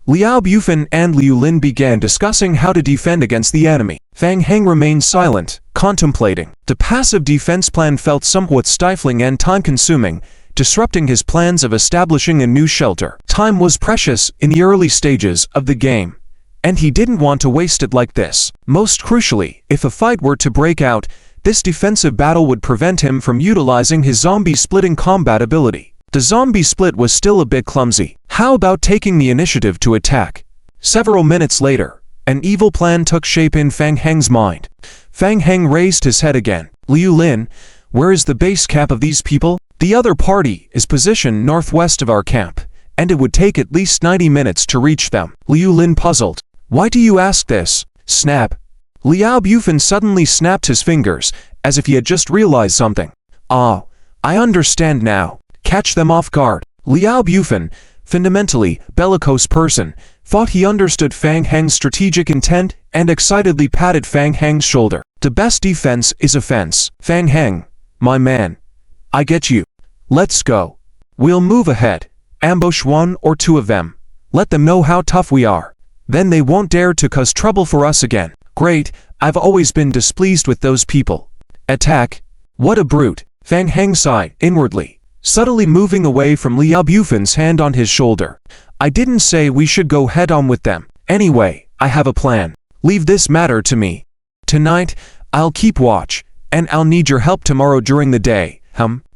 Liao Bufin and Liu Lin began discussing how to defend against the enemy. Fang Heng remained silent, contemplating. The passive defense plan felt somewhat stifling and time-consuming, disrupting his plans of establishing a new shelter. Time was precious in the early stages of the game, and he didn't want to waste it like this. Most crucially, if a fight were to break out, this defensive battle would prevent him from utilizing his zombie splitting combat ability. The zombie split was still a bit clumsy. How about taking the initiative to attack? Several minutes later, an evil plan took shape in Fang Heng's mind. Fang Heng raised his head again. Liu Lin, where is the base camp of these people? The other party is positioned northwest of our camp, and it would take at least 90 minutes to reach them. Liu Lin puzzled. Why do you ask this? Snap. Liao Bufin suddenly snapped his fingers, as if he had just realized something. Ah, I understand now. Catch them off guard. Liao Bufin, fundamentally bellicose person, thought he understood Fang Heng's strategic intent and excitedly patted Fang Heng's shoulder. The best defense is offense. Fang Heng, my man. I get you. Let's go. We'll move ahead. Ambush 1 or 2 of them. Let them know how tough we are. Then they won't dare to cause trouble for us again. Great, I've always been displeased with those people. Attack. What a brute. Fang Heng sighed inwardly, subtly moving away from Liao Bufin's hand on his shoulder. I didn't say we should go head on with them. Anyway, I have a plan. Leave this matter to me. Tonight, I'll keep watch, and I'll need your help tomorrow during the day.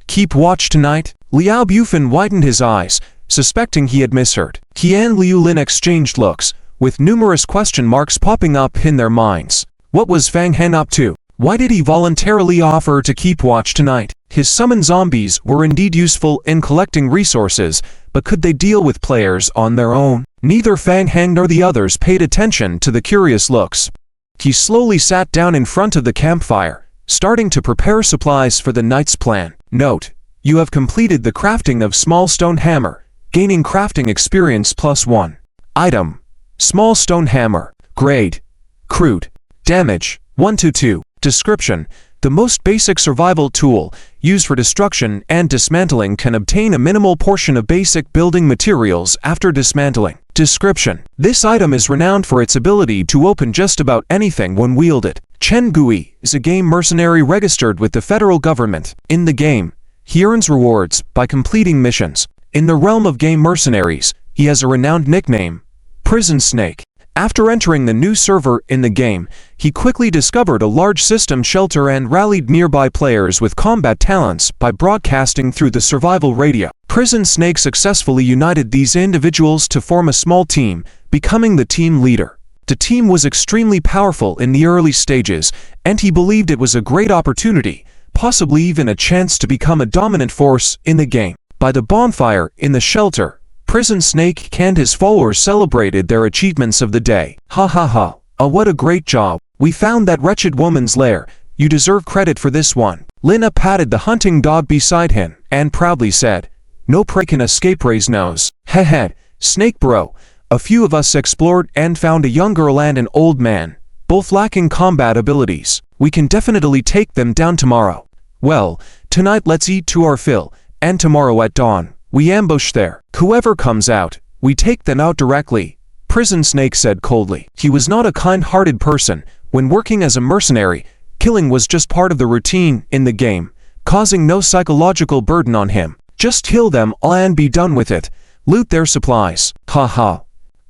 Keep watch tonight? Liao Bufin widened his eyes, suspecting he had misheard. He and Liu Lin exchanged looks, with numerous question marks popping up in their minds. What was Fang Heng up to? Why did he voluntarily offer to keep watch tonight? His summoned zombies were indeed useful in collecting resources, but could they deal with players on their own? Neither Fang Heng nor the others paid attention to the curious looks. He slowly sat down in front of the campfire, starting to prepare supplies for the night's plan. Note: you have completed the crafting of small stone hammer, gaining crafting experience +1. Item: small stone hammer. Grade: crude. Damage: 1/2. Description: the most basic survival tool, used for destruction and dismantling, can obtain a minimal portion of basic building materials after dismantling. Description: this item is renowned for its ability to open just about anything when wielded. Chen Gui is a game mercenary registered with the federal government. In the game, he earns rewards by completing missions. In the realm of game mercenaries, he has a renowned nickname, Prison Snake. After entering the new server in the game, he quickly discovered a large system shelter and rallied nearby players with combat talents by broadcasting through the survival radio. Prison Snake successfully united these individuals to form a small team, becoming the team leader. The team was extremely powerful in the early stages, and he believed it was a great opportunity, possibly even a chance to become a dominant force in the game. By the bonfire in the shelter, Prison Snake and his followers celebrated their achievements of the day. Ha ha ha. Oh, what a great job. We found that wretched woman's lair. You deserve credit for this one. Lina patted the hunting dog beside him and proudly said, no prey can escape Ray's nose. Hehe, Snake bro. A few of us explored and found a young girl and an old man, both lacking combat abilities. We can definitely take them down tomorrow. Well, tonight let's eat to our fill, and tomorrow at dawn, we ambush there. Whoever comes out, we take them out directly, Prison Snake said coldly. He was not a kind-hearted person. When working as a mercenary, killing was just part of the routine in the game, causing no psychological burden on him. Just kill them all and be done with it. Loot their supplies. Ha ha.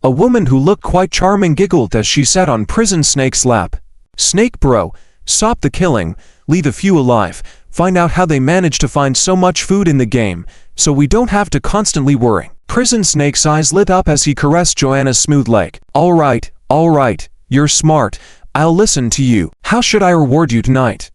A woman who looked quite charming giggled as she sat on Prison Snake's lap. Snake bro, stop the killing, leave a few alive, find out how they managed to find so much food in the game, so we don't have to constantly worry. Prison Snake's eyes lit up as he caressed Joanna's smooth leg. All right, you're smart. I'll listen to you. How should I reward you tonight?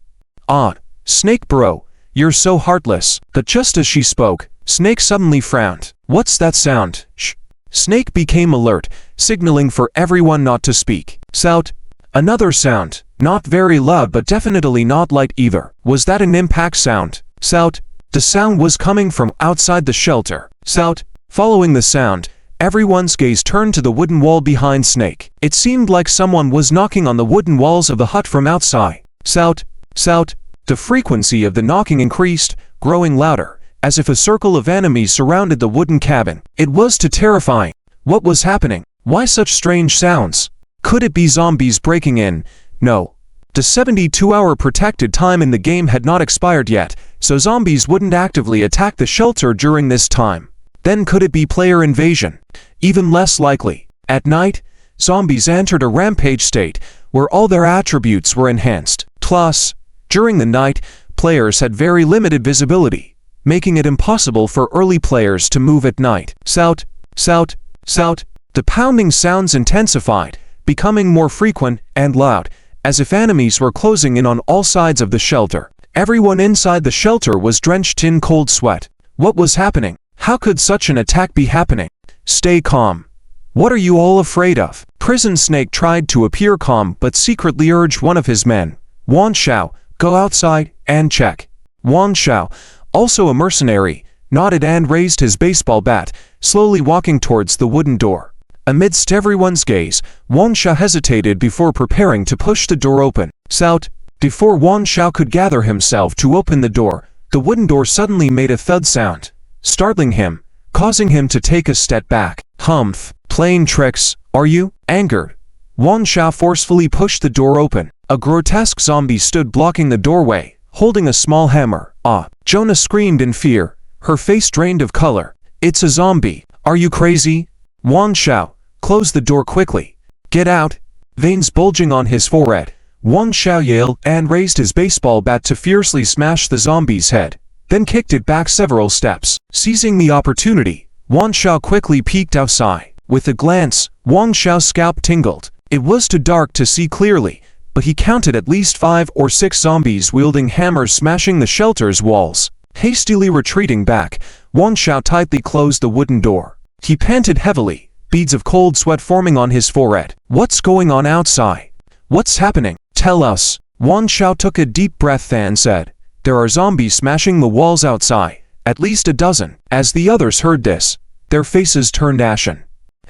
Ah, Snake bro, you're so heartless. But just as she spoke, Snake suddenly frowned. What's that sound? Shh. Snake became alert, signaling for everyone not to speak. Sout. Another sound, not very loud but definitely not light either. Was that an impact sound? Sout. The sound was coming from outside the shelter. Sout. Following the sound, everyone's gaze turned to the wooden wall behind Snake. It seemed like someone was knocking on the wooden walls of the hut from outside. Sout. Sout. The frequency of the knocking increased, growing louder, as if a circle of enemies surrounded the wooden cabin. It was too terrifying. What was happening? Why such strange sounds? Could it be zombies breaking in? No. The 72-hour protected time in the game had not expired yet, so zombies wouldn't actively attack the shelter during this time. Then could it be player invasion? Even less likely. At night, zombies entered a rampage state, where all their attributes were enhanced. Plus, during the night, players had very limited visibility, making it impossible for early players to move at night. Sout, sout, sout. The pounding sounds intensified, becoming more frequent and loud, as if enemies were closing in on all sides of the shelter. Everyone inside the shelter was drenched in cold sweat. What was happening? How could such an attack be happening? Stay calm. What are you all afraid of? Prison Snake tried to appear calm but secretly urged one of his men, Wan Shao, go outside and check. Wan Shao, also a mercenary, nodded and raised his baseball bat, slowly walking towards the wooden door. Amidst everyone's gaze, Wan Shao hesitated before preparing to push the door open. Sout. Before Wan Shao could gather himself to open the door, the wooden door suddenly made a thud sound, startling him, causing him to take a step back. Humph. Playing tricks, are you? Angered, Wan Shao forcefully pushed the door open. A grotesque zombie stood blocking the doorway, holding a small hammer. Ah! Jonah screamed in fear, her face drained of color. It's a zombie. Are you crazy? Wan Shao, close the door quickly. Get out. Veins bulging on his forehead, Wan Shao yelled and raised his baseball bat to fiercely smash the zombie's head, then kicked it back several steps. Seizing the opportunity, Wan Shao quickly peeked outside. With a glance, Wan Shao's scalp tingled. It was too dark to see clearly, but he counted at least 5 or 6 zombies wielding hammers smashing the shelter's walls. Hastily retreating back, Wan Shao tightly closed the wooden door. He panted heavily, beads of cold sweat forming on his forehead. What's going on outside? What's happening? Tell us. Wan Shao took a deep breath and said, there are zombies smashing the walls outside, at least a dozen. As the others heard this, their faces turned ashen.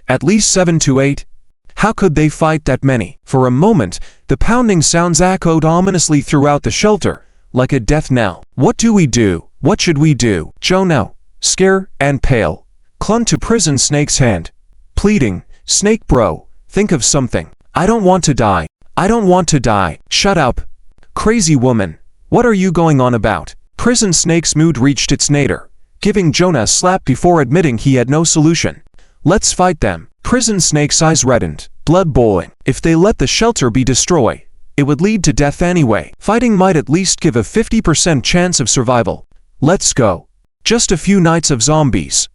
At least 7 to 8? How could they fight that many? For a moment, the pounding sounds echoed ominously throughout the shelter, like a death knell. What do we do? What should we do? Jonah, scared and pale, clung to Prison Snake's hand, pleading, Snake bro, think of something. I don't want to die. I don't want to die. Shut up. Crazy woman. What are you going on about? Prison Snake's mood reached its nadir, giving Jonah a slap before admitting he had no solution. Let's fight them. Prison Snake's eyes reddened, blood boiling. If they let the shelter be destroyed, it would lead to death anyway. Fighting might at least give a 50% chance of survival. Let's go. Just a few nights of zombies.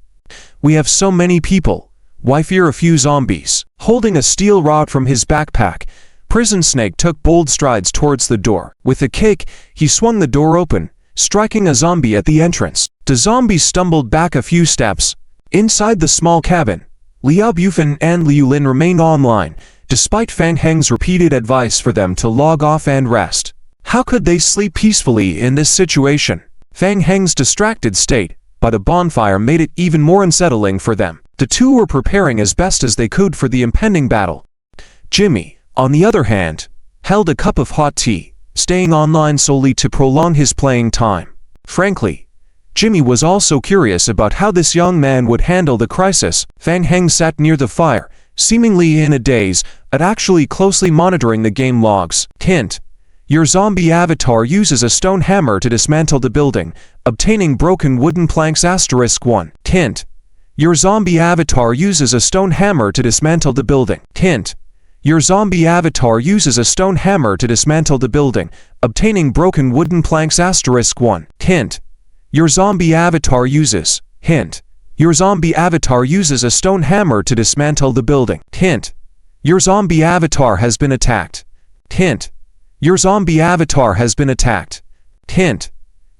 We have so many people. Why fear a few zombies? Holding a steel rod from his backpack, Prison Snake took bold strides towards the door. With a kick, he swung the door open, striking a zombie at the entrance. The zombie stumbled back a few steps. Inside the small cabin, Liao Bufan and Liu Lin remained online, despite Fang Heng's repeated advice for them to log off and rest. How could they sleep peacefully in this situation? Fang Heng's distracted state by the bonfire made it even more unsettling for them. The two were preparing as best as they could for the impending battle. Jimmy, on the other hand, held a cup of hot tea, staying online solely to prolong his playing time. Frankly, Jimmy was also curious about how this young man would handle the crisis. Fang Heng sat near the fire, seemingly in a daze, but actually closely monitoring the game logs. Hint: your zombie avatar uses a stone hammer to dismantle the building, obtaining broken wooden planks. *1. Hint: your zombie avatar uses a stone hammer to dismantle the building. Hint: your zombie avatar uses a stone hammer to dismantle the building, obtaining broken wooden planks. *1. Hint: your zombie avatar uses. Hint: your zombie avatar uses a stone hammer to dismantle the building. Hint: your zombie avatar has been attacked. Hint: your zombie avatar has been attacked. Hint.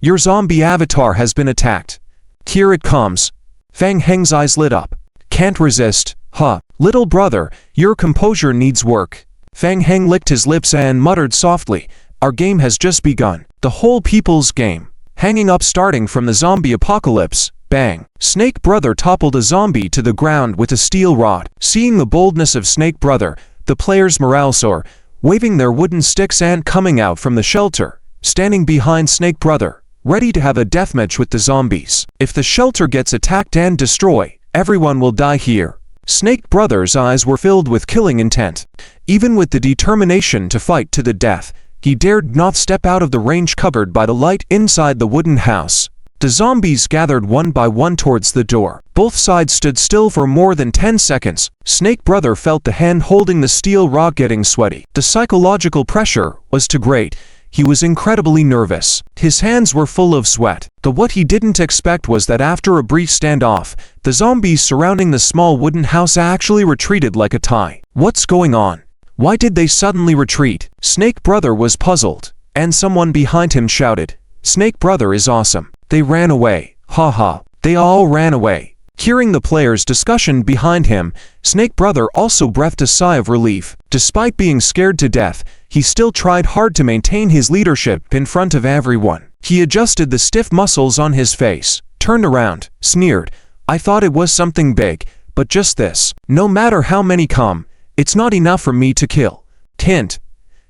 Your zombie avatar has been attacked. Here it comes. Fang Heng's eyes lit up. Can't resist, huh? Little brother, your composure needs work. Fang Heng licked his lips and muttered softly, our game has just begun. The whole people's game. Hanging up starting from the zombie apocalypse. Bang. Snake Brother toppled a zombie to the ground with a steel rod. Seeing the boldness of Snake Brother, the players' morale soared, waving their wooden sticks and coming out from the shelter, standing behind Snake Brother, ready to have a deathmatch with the zombies. If the shelter gets attacked and destroyed, everyone will die here. Snake Brother's eyes were filled with killing intent. Even with the determination to fight to the death, he dared not step out of the range covered by the light inside the wooden house. The zombies gathered one by one towards the door. Both sides stood still for more than 10 seconds. Snake Brother felt the hand holding the steel rod getting sweaty. The psychological pressure was too great. He was incredibly nervous. His hands were full of sweat. But what he didn't expect was that after a brief standoff, the zombies surrounding the small wooden house actually retreated like a tie. What's going on? Why did they suddenly retreat? Snake Brother was puzzled, and someone behind him shouted, Snake Brother is awesome. They ran away. Ha ha. They all ran away. Hearing the players' discussion behind him, Snake Brother also breathed a sigh of relief. Despite being scared to death, he still tried hard to maintain his leadership in front of everyone. He adjusted the stiff muscles on his face, turned around, sneered, I thought it was something big, but just this. No matter how many come, it's not enough for me to kill. Hint.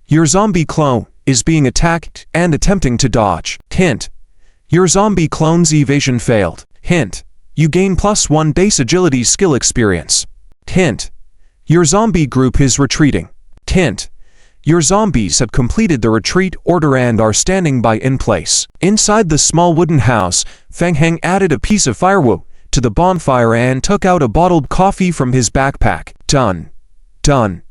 Your zombie clone is being attacked and attempting to dodge. Hint. Your zombie clone's evasion failed. Hint. You gain +1 base agility skill experience. Hint. Your zombie group is retreating. Hint. Your zombies have completed the retreat order and are standing by in place. Inside the small wooden house, Fang Heng added a piece of firewood to the bonfire and took out a bottled coffee from his backpack. Done. Done.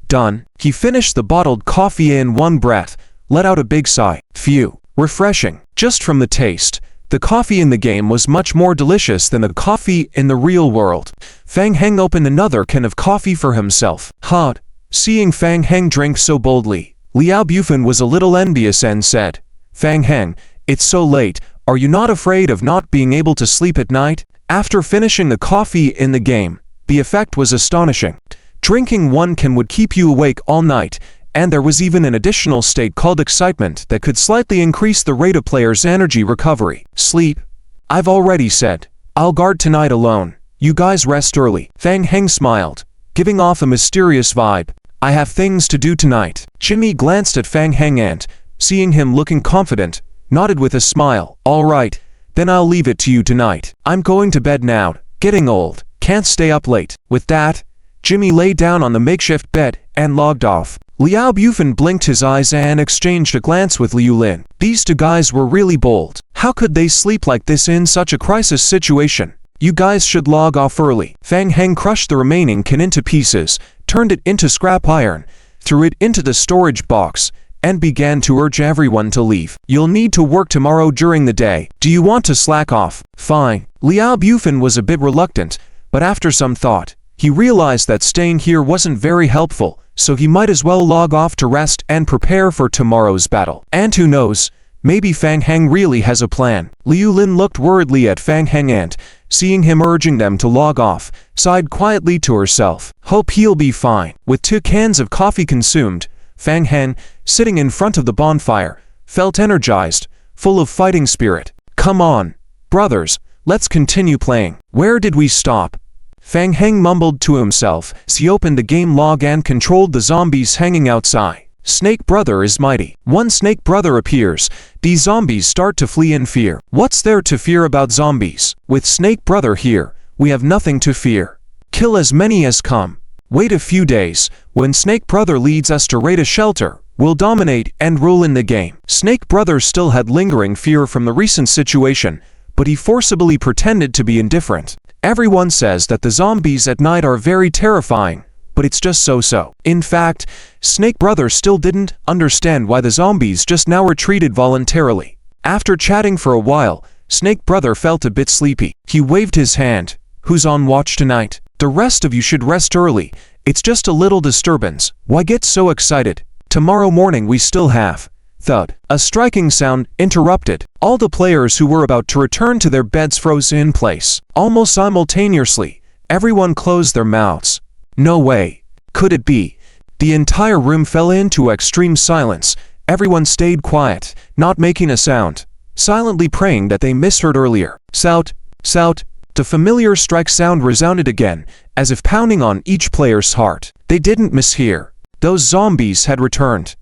Done. He finished the bottled coffee in one breath, let out a big sigh. Phew. Refreshing. Just from the taste, the coffee in the game was much more delicious than the coffee in the real world. Fang Heng opened another can of coffee for himself. Hot. Seeing Fang Heng drink so boldly, Liao Bufan was a little envious and said, Fang Heng, it's so late, are you not afraid of not being able to sleep at night? After finishing the coffee in the game, the effect was astonishing. Drinking one can would keep you awake all night, and there was even an additional state called excitement that could slightly increase the rate of players' energy recovery. Sleep? I've already said. I'll guard tonight alone. You guys rest early. Fang Heng smiled, giving off a mysterious vibe. I have things to do tonight. Jimmy glanced at Fang Heng and, seeing him looking confident, nodded with a smile. All right, then I'll leave it to you tonight. I'm going to bed now. Getting old. Can't stay up late. With that, Jimmy lay down on the makeshift bed and logged off. Liao Bufan blinked his eyes and exchanged a glance with Liu Lin. These two guys were really bold. How could they sleep like this in such a crisis situation? You guys should log off early. Fang Heng crushed the remaining can into pieces, turned it into scrap iron, threw it into the storage box, and began to urge everyone to leave. You'll need to work tomorrow during the day. Do you want to slack off? Fine. Liao Bufan was a bit reluctant, but after some thought, he realized that staying here wasn't very helpful, so he might as well log off to rest and prepare for tomorrow's battle. And who knows, maybe Fang Heng really has a plan. Liu Lin looked worriedly at Fang Heng and, seeing him urging them to log off, sighed quietly to herself. Hope he'll be fine. With 2 cans of coffee consumed, Fang Heng, sitting in front of the bonfire, felt energized, full of fighting spirit. Come on, brothers, let's continue playing. Where did we stop? Fang Heng mumbled to himself as he opened the game log and controlled the zombies hanging outside. Snake Brother is mighty. Once Snake Brother appears, these zombies start to flee in fear. What's there to fear about zombies? With Snake Brother here, we have nothing to fear. Kill as many as come. Wait a few days, when Snake Brother leads us to raid a shelter, we'll dominate and rule in the game. Snake Brother still had lingering fear from the recent situation, but he forcibly pretended to be indifferent. Everyone says that the zombies at night are very terrifying, but it's just so-so. In fact, Snake Brother still didn't understand why the zombies just now retreated voluntarily. After chatting for a while, Snake Brother felt a bit sleepy. He waved his hand. Who's on watch tonight? The rest of you should rest early. It's just a little disturbance. Why get so excited? Tomorrow morning we still have thud. A striking sound interrupted. All the players who were about to return to their beds froze in place. Almost simultaneously, everyone closed their mouths. No way. Could it be? The entire room fell into extreme silence. Everyone stayed quiet, not making a sound, silently praying that they misheard earlier. Sout, sout. The familiar strike sound resounded again, as if pounding on each player's heart. They didn't mishear. Those zombies had returned.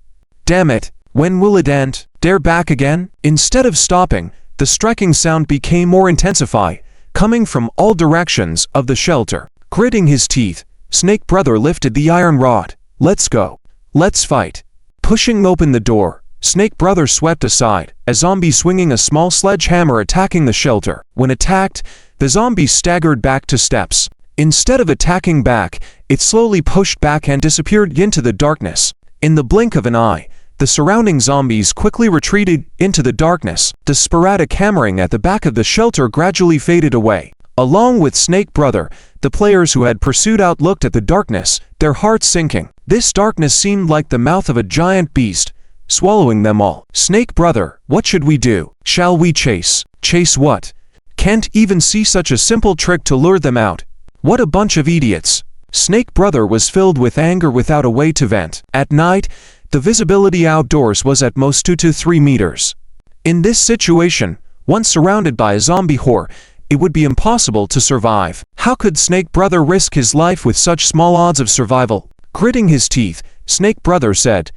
Damn it, when will it end? They're back again? Instead of stopping, the striking sound became more intensified, coming from all directions of the shelter. Gritting his teeth, Snake Brother lifted the iron rod. Let's go. Let's fight. Pushing open the door, Snake Brother swept aside, a zombie swinging a small sledgehammer attacking the shelter. When attacked, the zombie staggered back to steps. Instead of attacking back, it slowly pushed back and disappeared into the darkness. In the blink of an eye, the surrounding zombies quickly retreated into the darkness. The sporadic hammering at the back of the shelter gradually faded away. Along with Snake Brother, the players who had pursued out looked at the darkness, their hearts sinking. This darkness seemed like the mouth of a giant beast, swallowing them all. Snake Brother, what should we do? Shall we chase? Chase what? Can't even see such a simple trick to lure them out. What a bunch of idiots. Snake Brother was filled with anger without a way to vent. At night, the visibility outdoors was at most 2 to 3 meters. In this situation, once surrounded by a zombie horde, it would be impossible to survive. How could Snake Brother risk his life with such small odds of survival? Gritting his teeth, Snake Brother said,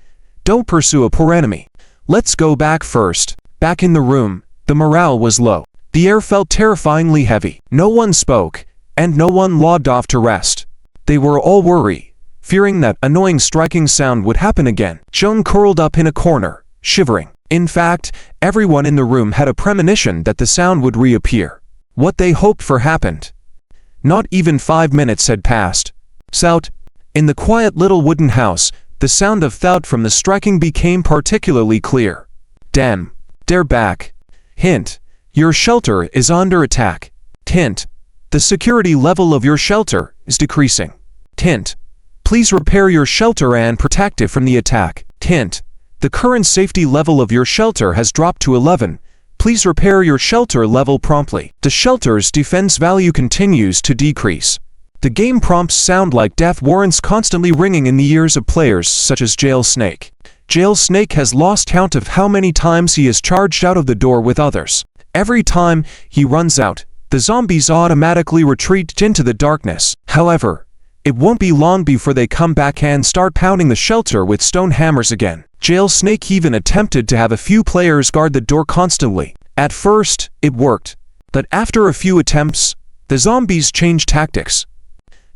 "Don't pursue a poor enemy. Let's go back first." Back in the room, the morale was low. The air felt terrifyingly heavy. No one spoke, and no one logged off to rest. They were all worried, fearing that annoying striking sound would happen again. Joan curled up in a corner, shivering. In fact, everyone in the room had a premonition that the sound would reappear. What they hoped for happened. Not even 5 minutes had passed. Sout. In the quiet little wooden house, the sound of thud from the striking became particularly clear. Damn. They're back. Hint. Your shelter is under attack. Hint. The security level of your shelter is decreasing. Hint. Please repair your shelter and protect it from the attack. Hint. The current safety level of your shelter has dropped to 11. Please repair your shelter level promptly. The shelter's defense value continues to decrease. The game prompts sound like death warrants constantly ringing in the ears of players such as Jail Snake. Jail Snake has lost count of how many times he has charged out of the door with others. Every time he runs out, the zombies automatically retreat into the darkness. However, it won't be long before they come back and start pounding the shelter with stone hammers again. Jail Snake even attempted to have a few players guard the door constantly. At first, it worked. But after a few attempts, the zombies changed tactics.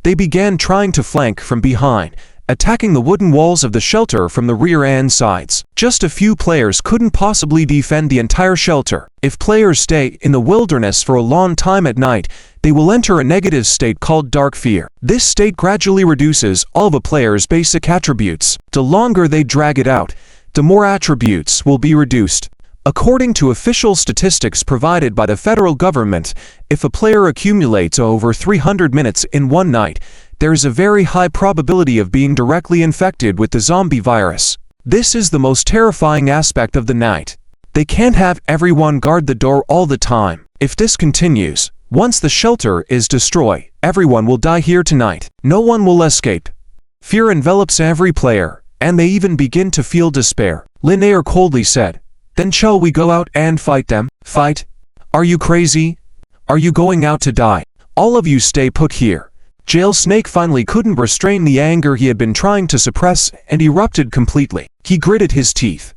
They began trying to flank from behind, attacking the wooden walls of the shelter from the rear and sides. Just a few players couldn't possibly defend the entire shelter. If players stay in the wilderness for a long time at night, they will enter a negative state called dark fear. This state gradually reduces all the players' basic attributes. The longer they drag it out, the more attributes will be reduced. According to official statistics provided by the federal government, if a player accumulates over 300 minutes in one night, there is a very high probability of being directly infected with the zombie virus. This is the most terrifying aspect of the night. They can't have everyone guard the door all the time. If this continues, once the shelter is destroyed, everyone will die here tonight. No one will escape. Fear envelops every player, and they even begin to feel despair. Linnea coldly said, "Then shall we go out and fight them?" "Fight? Are you crazy? Are you going out to die? All of you stay put here." Jail Snake finally couldn't restrain the anger he had been trying to suppress and erupted completely. He gritted his teeth.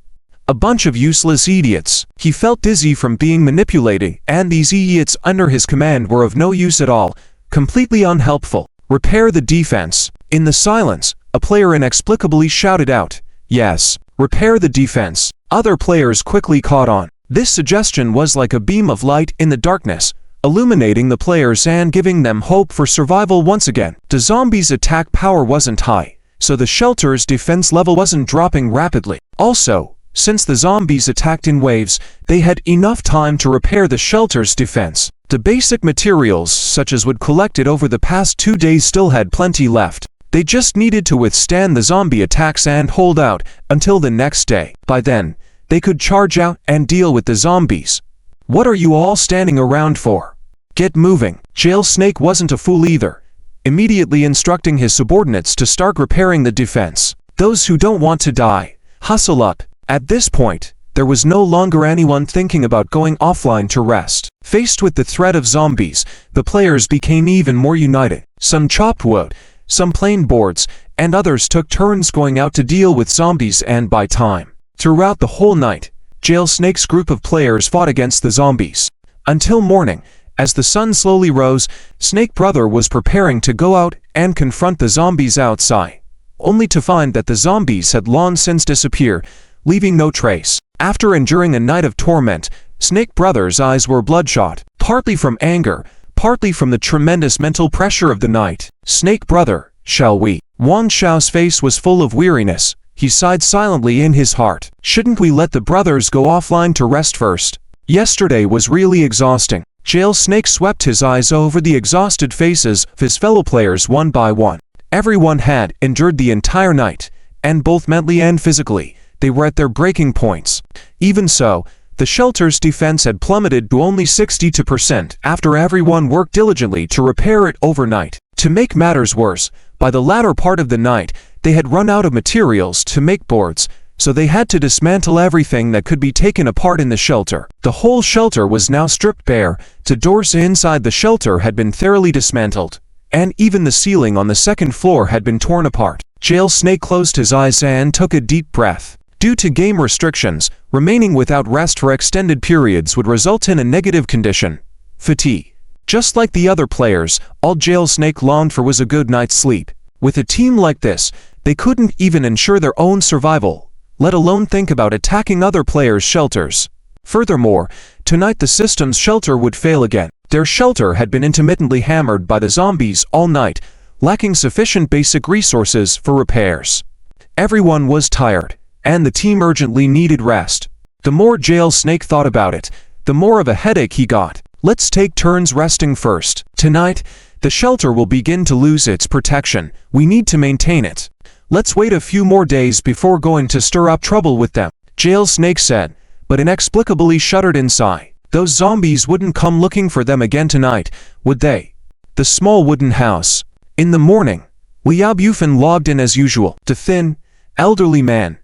A bunch of useless idiots. He felt dizzy from being manipulated, and these idiots under his command were of no use at all, completely unhelpful. "Repair the defense." In the silence, a player inexplicably shouted out, "Yes, repair the defense." Other players quickly caught on. This suggestion was like a beam of light in the darkness, illuminating the players and giving them hope for survival once again. The zombies' attack power wasn't high, so the shelter's defense level wasn't dropping rapidly. Also, since the zombies attacked in waves, they had enough time to repair the shelter's defense. The basic materials, such as wood collected over the past 2 days, still had plenty left. They just needed to withstand the zombie attacks and hold out until the next day. By then, They could charge out and deal with the zombies. What are you all standing around for? Get moving. Jail Snake wasn't a fool either, immediately instructing his subordinates to start repairing the defense. Those who don't want to die, hustle up. At this point, there was no longer anyone thinking about going offline to rest. Faced with the threat of zombies, the players became even more united. Some chopped wood, some planed boards, and others took turns going out to deal with zombies and buy time. Throughout the whole night, Jail Snake's group of players fought against the zombies. Until morning, as the sun slowly rose, Snake Brother was preparing to go out and confront the zombies outside, only to find that the zombies had long since disappeared, leaving no trace. After enduring a night of torment, Snake Brother's eyes were bloodshot, partly from anger, partly from the tremendous mental pressure of the night. Snake Brother, shall we? Wang Xiao's face was full of weariness. He sighed silently in his heart. Shouldn't we let the brothers go offline to rest first? Yesterday was really exhausting. Jail Snake swept his eyes over the exhausted faces of his fellow players one by one. Everyone had endured the entire night, and both mentally and physically, they were at their breaking points. Even so, the shelter's defense had plummeted to only 62% after everyone worked diligently to repair it overnight. To make matters worse, by the latter part of the night, they had run out of materials to make boards, so they had to dismantle everything that could be taken apart in the shelter. The whole shelter was now stripped bare, the doors inside the shelter had been thoroughly dismantled, and even the ceiling on the second floor had been torn apart. Jail Snake closed his eyes and took a deep breath. Due to game restrictions, remaining without rest for extended periods would result in a negative condition, fatigue. Just like the other players, all Jail Snake longed for was a good night's sleep. With a team like this, they couldn't even ensure their own survival, let alone think about attacking other players' shelters. Furthermore, tonight the system's shelter would fail again. Their shelter had been intermittently hammered by the zombies all night, lacking sufficient basic resources for repairs. Everyone was tired, and the team urgently needed rest. The more Jail Snake thought about it, the more of a headache he got. Let's take turns resting first. Tonight, the shelter will begin to lose its protection. We need to maintain it. Let's wait a few more days before going to stir up trouble with them, Jail Snake said, but inexplicably shuddered inside. Those zombies wouldn't come looking for them again tonight, would they? The small wooden house. In the morning, Liao Bufin logged in as usual. The thin, elderly man,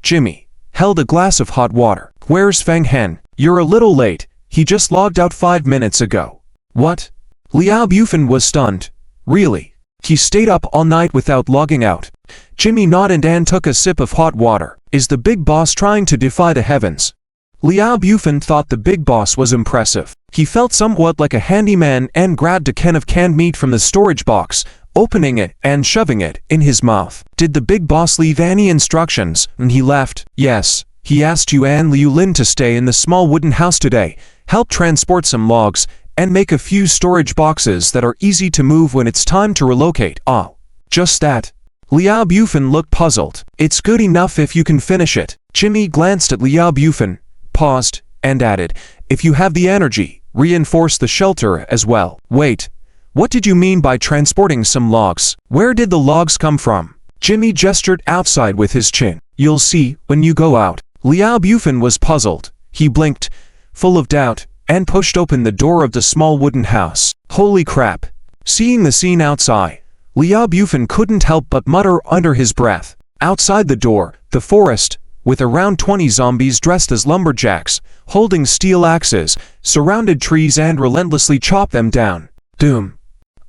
Jimmy, held a glass of hot water. Where's Feng Hen? You're a little late. He just logged out 5 minutes ago. What? Liao Bufin was stunned. Really? He stayed up all night without logging out. Jimmy nodded and took a sip of hot water. Is the big boss trying to defy the heavens? Liao Bufin thought the big boss was impressive. He felt somewhat like a handyman and grabbed a can of canned meat from the storage box, opening it and shoving it in his mouth. Did the big boss leave any instructions when he left? Yes. He asked you and Liu Lin to stay in the small wooden house today, help transport some logs, and make a few storage boxes that are easy to move when it's time to relocate. Oh, just that. Liao Bufin looked puzzled. It's good enough if you can finish it. Jimmy glanced at Liao Bufin, paused, and added, if you have the energy, reinforce the shelter as well. Wait, what did you mean by transporting some logs? Where did the logs come from? Jimmy gestured outside with his chin. You'll see when you go out. Liao Bufin was puzzled. He blinked, full of doubt, and pushed open the door of the small wooden house. Holy crap! Seeing the scene outside, Liao Bufin couldn't help but mutter under his breath. Outside the door, the forest, with around 20 zombies dressed as lumberjacks, holding steel axes, surrounded trees and relentlessly chopped them down. Doom!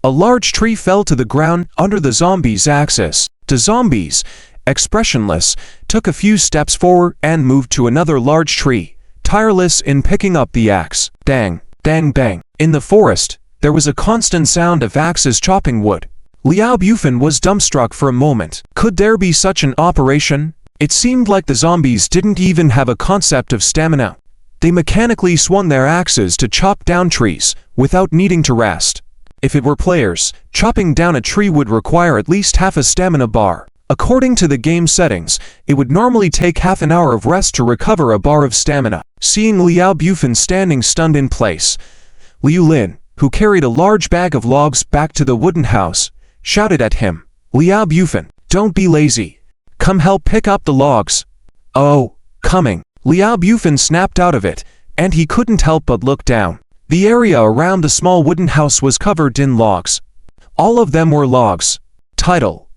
A large tree fell to the ground under the zombies' axes. The zombies, expressionless, took a few steps forward and moved to another large tree, tireless in picking up the axe. Dang, dang, bang. In the forest, there was a constant sound of axes chopping wood. Liao Bufin was dumbstruck for a moment. Could there be such an operation? It seemed like the zombies didn't even have a concept of stamina. They mechanically swung their axes to chop down trees, without needing to rest. If it were players, chopping down a tree would require at least half a stamina bar. According to the game settings, it would normally take half an hour of rest to recover a bar of stamina. Seeing Liao Bufin standing stunned in place, Liu Lin, who carried a large bag of logs back to the wooden house, shouted at him, Liao Bufin, don't be lazy. Come help pick up the logs. Oh, coming. Liao Bufan snapped out of it, and he couldn't help but look down. The area around the small wooden house was covered in logs. All of them were logs. Title: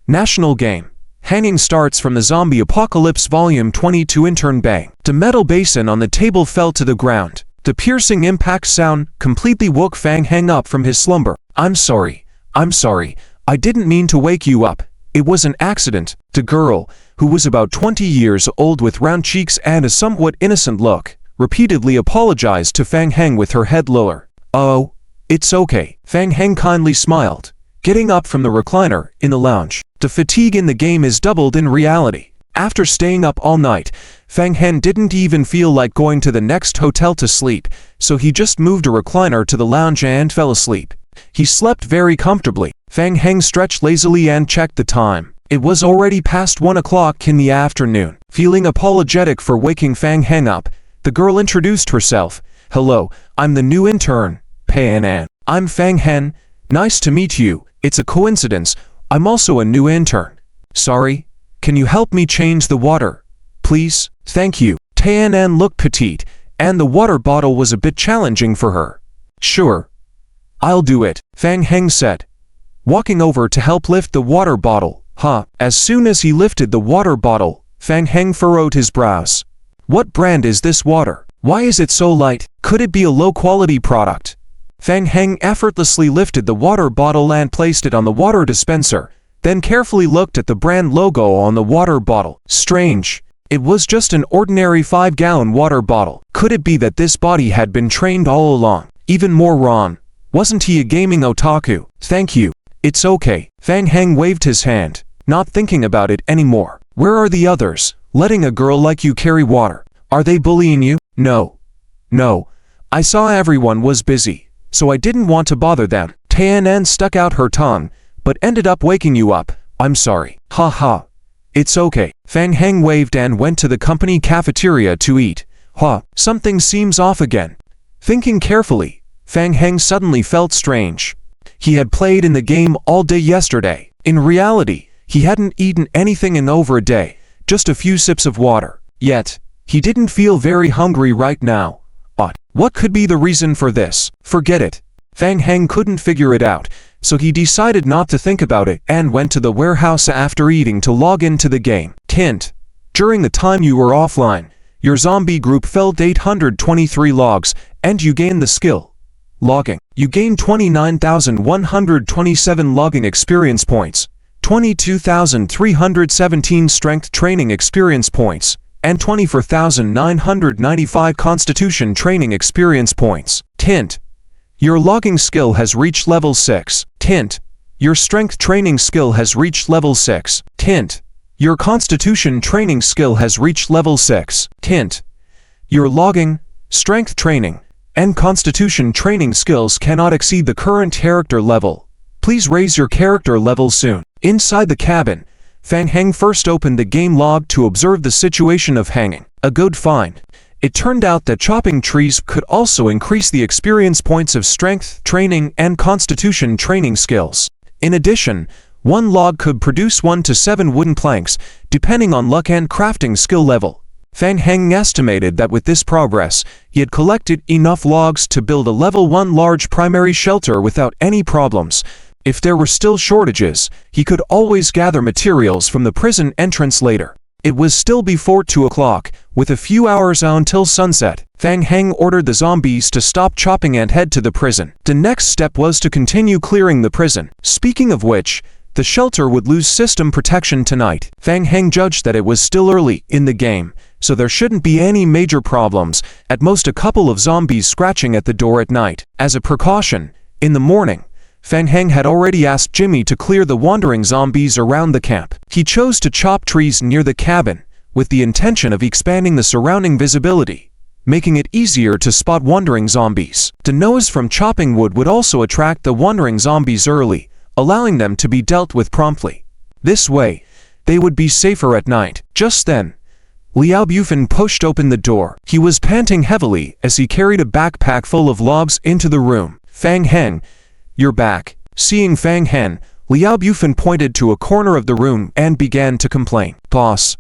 National Game. Hanging starts from the Zombie Apocalypse Volume 22. Intern bang. The metal basin on the table fell to the ground. The piercing impact sound completely woke Fang Heng up from his slumber. I'm sorry. I didn't mean to wake you up. It was an accident. The girl, who was about 20 years old with round cheeks and a somewhat innocent look, repeatedly apologized to Fang Heng with her head lower. Oh, it's okay. Fang Heng kindly smiled, getting up from the recliner in the lounge. The fatigue in the game is doubled in reality. After staying up all night, Fang Heng didn't even feel like going to the next hotel to sleep, so he just moved a recliner to the lounge and fell asleep. He slept very comfortably. Fang Heng stretched lazily and checked the time. It was already past 1 o'clock in the afternoon. Feeling apologetic for waking Fang Heng up, the girl introduced herself. Hello, I'm the new intern, Pei-An. I'm Fang Heng. Nice to meet you. It's a coincidence. I'm also a new intern. Sorry, can you help me change the water, please? Thank you. Pei-An looked petite, and the water bottle was a bit challenging for her. Sure, I'll do it, Fang Heng said, walking over to help lift the water bottle. As soon as he lifted the water bottle, Fang Heng furrowed his brows. What brand is this water? Why is it so light? Could it be a low-quality product? Fang Heng effortlessly lifted the water bottle and placed it on the water dispenser, then carefully looked at the brand logo on the water bottle. Strange. It was just an ordinary 5-gallon water bottle. Could it be that this body had been trained all along? Even more wrong. Wasn't he a gaming otaku? Thank you. It's okay. Fang Heng waved his hand, not thinking about it anymore. Where are the others? Letting a girl like you carry water. Are they bullying you? No. I saw everyone was busy, so I didn't want to bother them. Pei-An stuck out her tongue, but ended up waking you up. I'm sorry. It's okay. Fang Heng waved and went to the company cafeteria to eat. Something seems off again. Thinking carefully, Fang Heng suddenly felt strange. He had played in the game all day yesterday. In reality, he hadn't eaten anything in over a day, just a few sips of water. Yet, he didn't feel very hungry right now. What could be the reason for this? Forget it. Fang Heng couldn't figure it out, so he decided not to think about it and went to the warehouse after eating to log into the game. Hint: during the time you were offline, your zombie group felled 823 logs, and you gained the skill logging. You gained 29,127 logging experience points, 22,317 strength training experience points, and 24,995 constitution training experience points. Hint: your logging skill has reached level 6. Hint: your strength training skill has reached level 6. Hint: your constitution training skill has reached level 6. Hint: your logging, strength training, and constitution training skills cannot exceed the current character level. Please raise your character level soon. Inside the cabin, Fang Heng first opened the game log to observe the situation of hanging. A good find. It turned out that chopping trees could also increase the experience points of strength training and constitution training skills. In addition, one log could produce 1 to 7 wooden planks, depending on luck and crafting skill level. Fang Heng estimated that with this progress, he had collected enough logs to build a level 1 large primary shelter without any problems. If there were still shortages, he could always gather materials from the prison entrance later. It was still before 2 o'clock, with a few hours until sunset. Fang Heng ordered the zombies to stop chopping and head to the prison. The next step was to continue clearing the prison. Speaking of which, the shelter would lose system protection tonight. Fang Heng judged that it was still early in the game, so there shouldn't be any major problems, at most a couple of zombies scratching at the door at night. As a precaution, in the morning, Fang Heng had already asked Jimmy to clear the wandering zombies around the camp. He chose to chop trees near the cabin, with the intention of expanding the surrounding visibility, making it easier to spot wandering zombies. The noise from chopping wood would also attract the wandering zombies early, allowing them to be dealt with promptly. This way, they would be safer at night. Just then, Liao Bufan pushed open the door. He was panting heavily as he carried a backpack full of logs into the room. Fang Heng, you're back. Seeing Fang Heng, Liao Bufan pointed to a corner of the room and began to complain. Boss,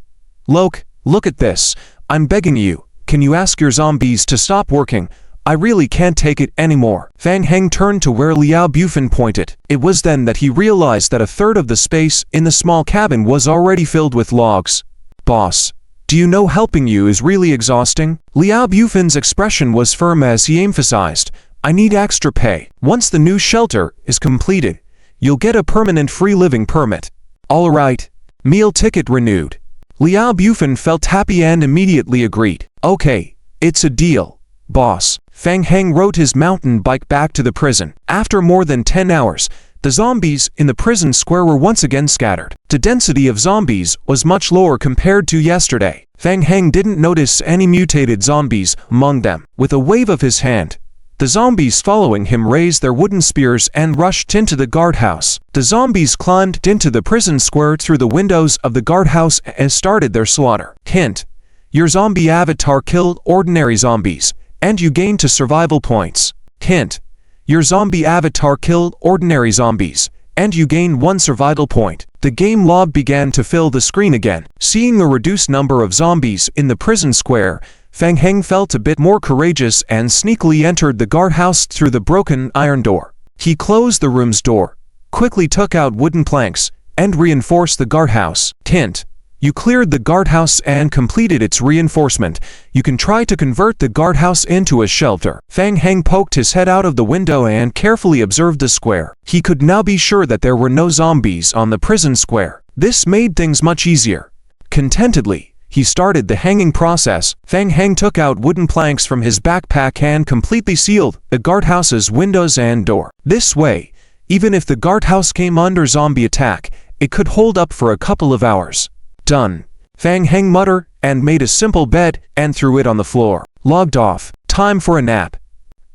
look, Look at this. I'm begging you. Can you ask your zombies to stop working? I really can't take it anymore. Fang Heng turned to where Liao Bufan pointed. It was then that he realized that a third of the space in the small cabin was already filled with logs. Boss, do you know helping you is really exhausting? Liao Bufan's expression was firm as he emphasized, I need extra pay. Once the new shelter is completed, you'll get a permanent free living permit. All right. Meal ticket renewed. Liao Bufan felt happy and immediately agreed. Okay, it's a deal, boss. Fang Heng rode his mountain bike back to the prison. After more than 10 hours, the zombies in the prison square were once again scattered. The density of zombies was much lower compared to yesterday. Fang Heng didn't notice any mutated zombies among them. With a wave of his hand, the zombies following him raised their wooden spears and rushed into the guardhouse. The zombies climbed into the prison square through the windows of the guardhouse and started their slaughter. Hint: your zombie avatar killed ordinary zombies, and you gain 2 survival points. Hint: your zombie avatar killed ordinary zombies, and you gain 1 survival point. The game log began to fill the screen again. Seeing the reduced number of zombies in the prison square, Fang Heng felt a bit more courageous and sneakily entered the guardhouse through the broken iron door. He closed the room's door, quickly took out wooden planks, and reinforced the guardhouse. Hint: you cleared the guardhouse and completed its reinforcement. You can try to convert the guardhouse into a shelter. Fang Heng poked his head out of the window and carefully observed the square. He could now be sure that there were no zombies on the prison square. This made things much easier. Contentedly, he started the hanging process. Fang Heng took out wooden planks from his backpack and completely sealed the guardhouse's windows and door. This way, even if the guardhouse came under zombie attack, it could hold up for a couple of hours. Done. Fang Heng muttered and made a simple bed and threw it on the floor. Logged off. Time for a nap.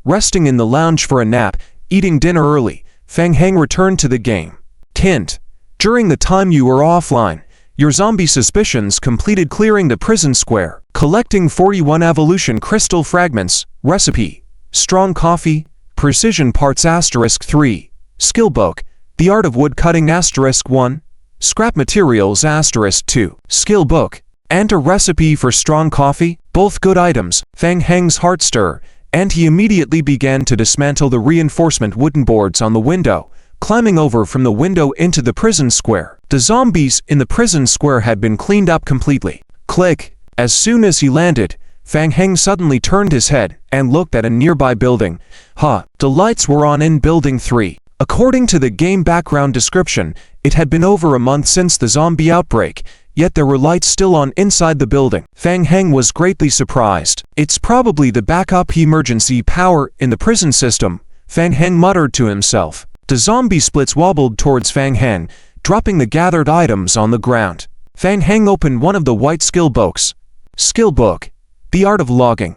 Resting in the lounge for a nap, eating dinner early, Fang Heng returned to the game. Hint: during the time you were offline, your zombie suspicions completed clearing the prison square, collecting 41 evolution crystal fragments. Recipe: strong coffee, precision parts *3, skill book, the art of wood cutting *1, scrap materials *2, skill book, and a recipe for strong coffee. Both good items. Fang Heng's heart stirred, and he immediately began to dismantle the reinforcement wooden boards on the window, climbing over from the window into the prison square. The zombies in the prison square had been cleaned up completely. Click. As soon as he landed, Fang Heng suddenly turned his head and looked at a nearby building. The lights were on in Building 3. According to the game background description, it had been over a month since the zombie outbreak, yet there were lights still on inside the building. Fang Heng was greatly surprised. It's probably the backup emergency power in the prison system, Fang Heng muttered to himself. The zombie splits wobbled towards Fang Heng, dropping the gathered items on the ground. Fang Heng opened one of the white skill books. Skill book: the art of logging.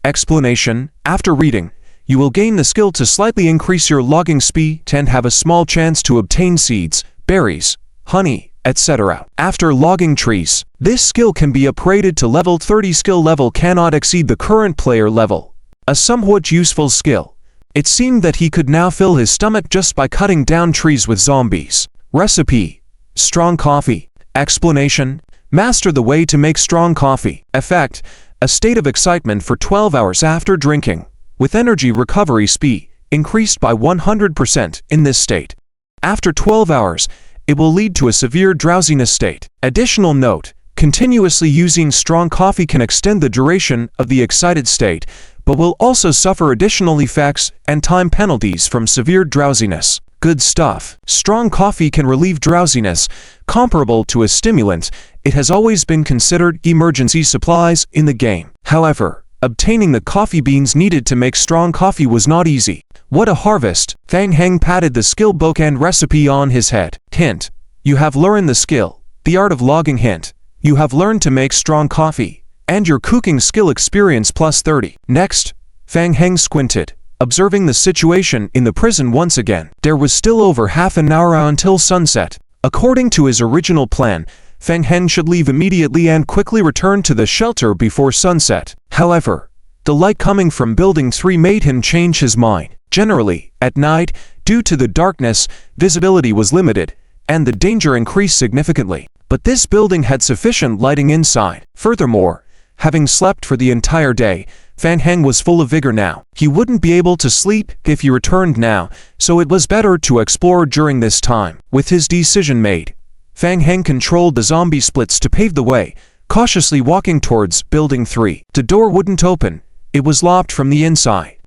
Explanation: after reading, you will gain the skill to slightly increase your logging speed and have a small chance to obtain seeds, berries, honey, etc. after logging trees. This skill can be upgraded to level 30. Skill level cannot exceed the current player level. A somewhat useful skill. It seemed that he could now fill his stomach just by cutting down trees with zombies. Recipe: strong coffee. Explanation: master the way to make strong coffee. Effect: a state of excitement for 12 hours after drinking, with energy recovery speed increased by 100% in this state. After 12 hours, it will lead to a severe drowsiness state. Additional note: continuously using strong coffee can extend the duration of the excited state, but will also suffer additional effects and time penalties from severe drowsiness. Good stuff. Strong coffee can relieve drowsiness. Comparable to a stimulant, it has always been considered emergency supplies in the game. However, obtaining the coffee beans needed to make strong coffee was not easy. What a harvest! Fang Heng patted the skill book and recipe on his head. Hint: you have learned the skill, the art of logging. Hint: you have learned to make strong coffee, and your cooking skill experience plus 30. Next, Fang Heng squinted, observing the situation in the prison once again. There was still over half an hour until sunset. According to his original plan, Fang Heng should leave immediately and quickly return to the shelter before sunset. However, the light coming from Building 3 made him change his mind. Generally, at night, due to the darkness, visibility was limited, and the danger increased significantly. But this building had sufficient lighting inside. Furthermore, having slept for the entire day, Fang Heng was full of vigor now. He wouldn't be able to sleep if he returned now, so it was better to explore during this time. With his decision made, Fang Heng controlled the zombie splits to pave the way, cautiously walking towards Building 3. The door wouldn't open. It was locked from the inside.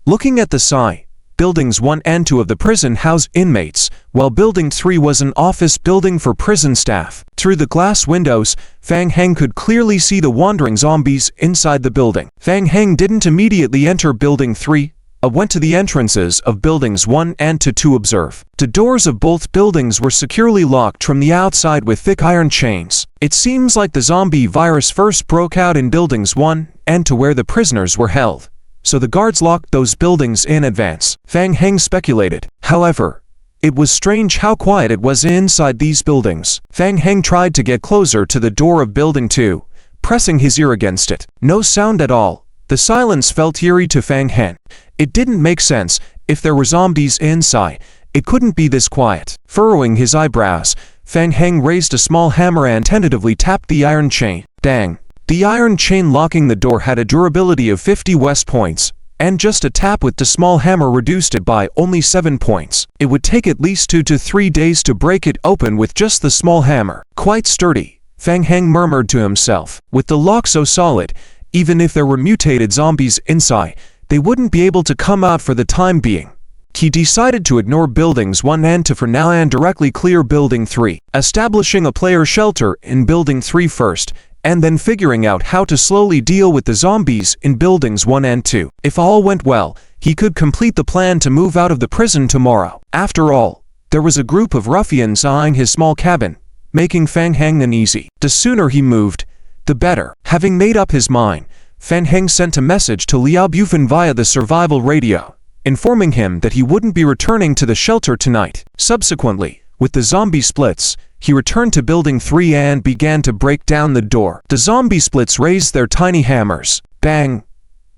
Looking at the side, Buildings 1 and 2 of the prison housed inmates, while Building 3 was an office building for prison staff. Through the glass windows, Fang Heng could clearly see the wandering zombies inside the building. Fang Heng didn't immediately enter Building 3, went to the entrances of Buildings 1 and 2 to observe. The doors of both buildings were securely locked from the outside with thick iron chains. It seems like the zombie virus first broke out in Buildings 1 and 2 where the prisoners were held, so the guards locked those buildings in advance. Fang Heng speculated. However, it was strange how quiet it was inside these buildings. Fang Heng tried to get closer to the door of Building 2, pressing his ear against it. No sound at all. The silence felt eerie to Fang Heng. It didn't make sense. If there were zombies inside, it couldn't be this quiet. Furrowing his eyebrows, Fang Heng raised a small hammer and tentatively tapped the iron chain. Dang. The iron chain locking the door had a durability of 50 West points, and just a tap with the small hammer reduced it by only 7 points. It would take at least 2 to 3 days to break it open with just the small hammer. Quite sturdy, Fang Heng murmured to himself. With the lock so solid, even if there were mutated zombies inside, they wouldn't be able to come out for the time being. He decided to ignore Buildings 1 and 2 for now and directly clear Building 3, establishing a player shelter in Building 3 first, and then figuring out how to slowly deal with the zombies in Buildings 1 and 2. If all went well, he could complete the plan to move out of the prison tomorrow. After all, there was a group of ruffians eyeing his small cabin, making Fang Heng uneasy. The sooner he moved, the better. Having made up his mind, Fang Heng sent a message to Liao Bufan via the survival radio, informing him that he wouldn't be returning to the shelter tonight. Subsequently, with the zombie splits, he returned to Building 3 and began to break down the door. The zombie splits raised their tiny hammers. Bang,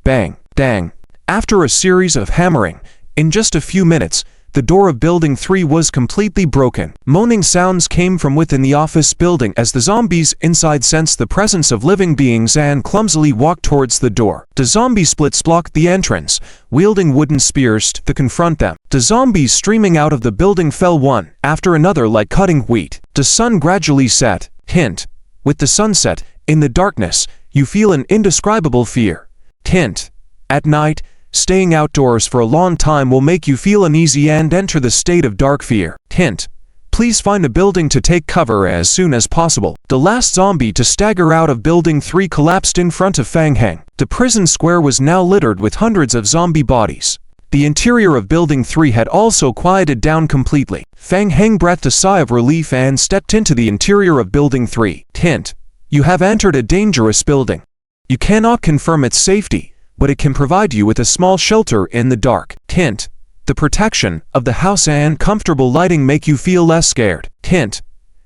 bang, dang. After a series of hammering, in just a few minutes, the door of Building 3 was completely broken. Moaning sounds came from within the office building as the zombies inside sensed the presence of living beings and clumsily walked towards the door. The zombie splits blocked the entrance, wielding wooden spears to confront them. The zombies streaming out of the building fell one after another like cutting wheat. The sun gradually set. Hint. With the sunset, in the darkness, you feel an indescribable fear. Hint. At night, staying outdoors for a long time will make you feel uneasy and enter the state of dark fear. Hint. Please find a building to take cover as soon as possible. The last zombie to stagger out of Building 3 collapsed in front of Fang Heng. The prison square was now littered with hundreds of zombie bodies. The interior of Building 3 had also quieted down completely. Fang Heng breathed a sigh of relief and stepped into the interior of Building 3. Hint. You have entered a dangerous building. You cannot confirm its safety, but it can provide you with a small shelter in the dark. Hint. The protection of the house and comfortable lighting make you feel less scared. Hint.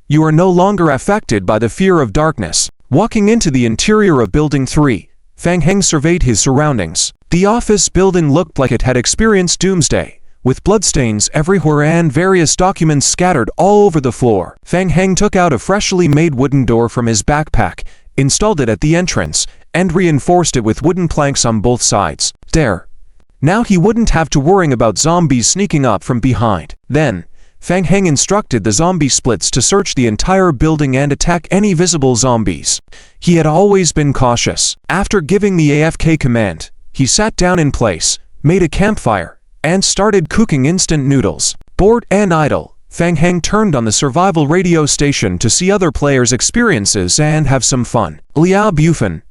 You are no longer affected by the fear of darkness. Walking into the interior of Building 3, Fang Heng surveyed his surroundings. The office building looked like it had experienced doomsday, with bloodstains everywhere and various documents scattered all over the floor. Fang Heng took out a freshly made wooden door from his backpack, installed it at the entrance, and reinforced it with wooden planks on both sides. There. Now he wouldn't have to worry about zombies sneaking up from behind. Then, Fang Heng instructed the zombie splits to search the entire building and attack any visible zombies. He had always been cautious. After giving the AFK command, he sat down in place, made a campfire, and started cooking instant noodles. Bored and idle, Fang Heng turned on the survival radio station to see other players' experiences and have some fun. Liao Bufan.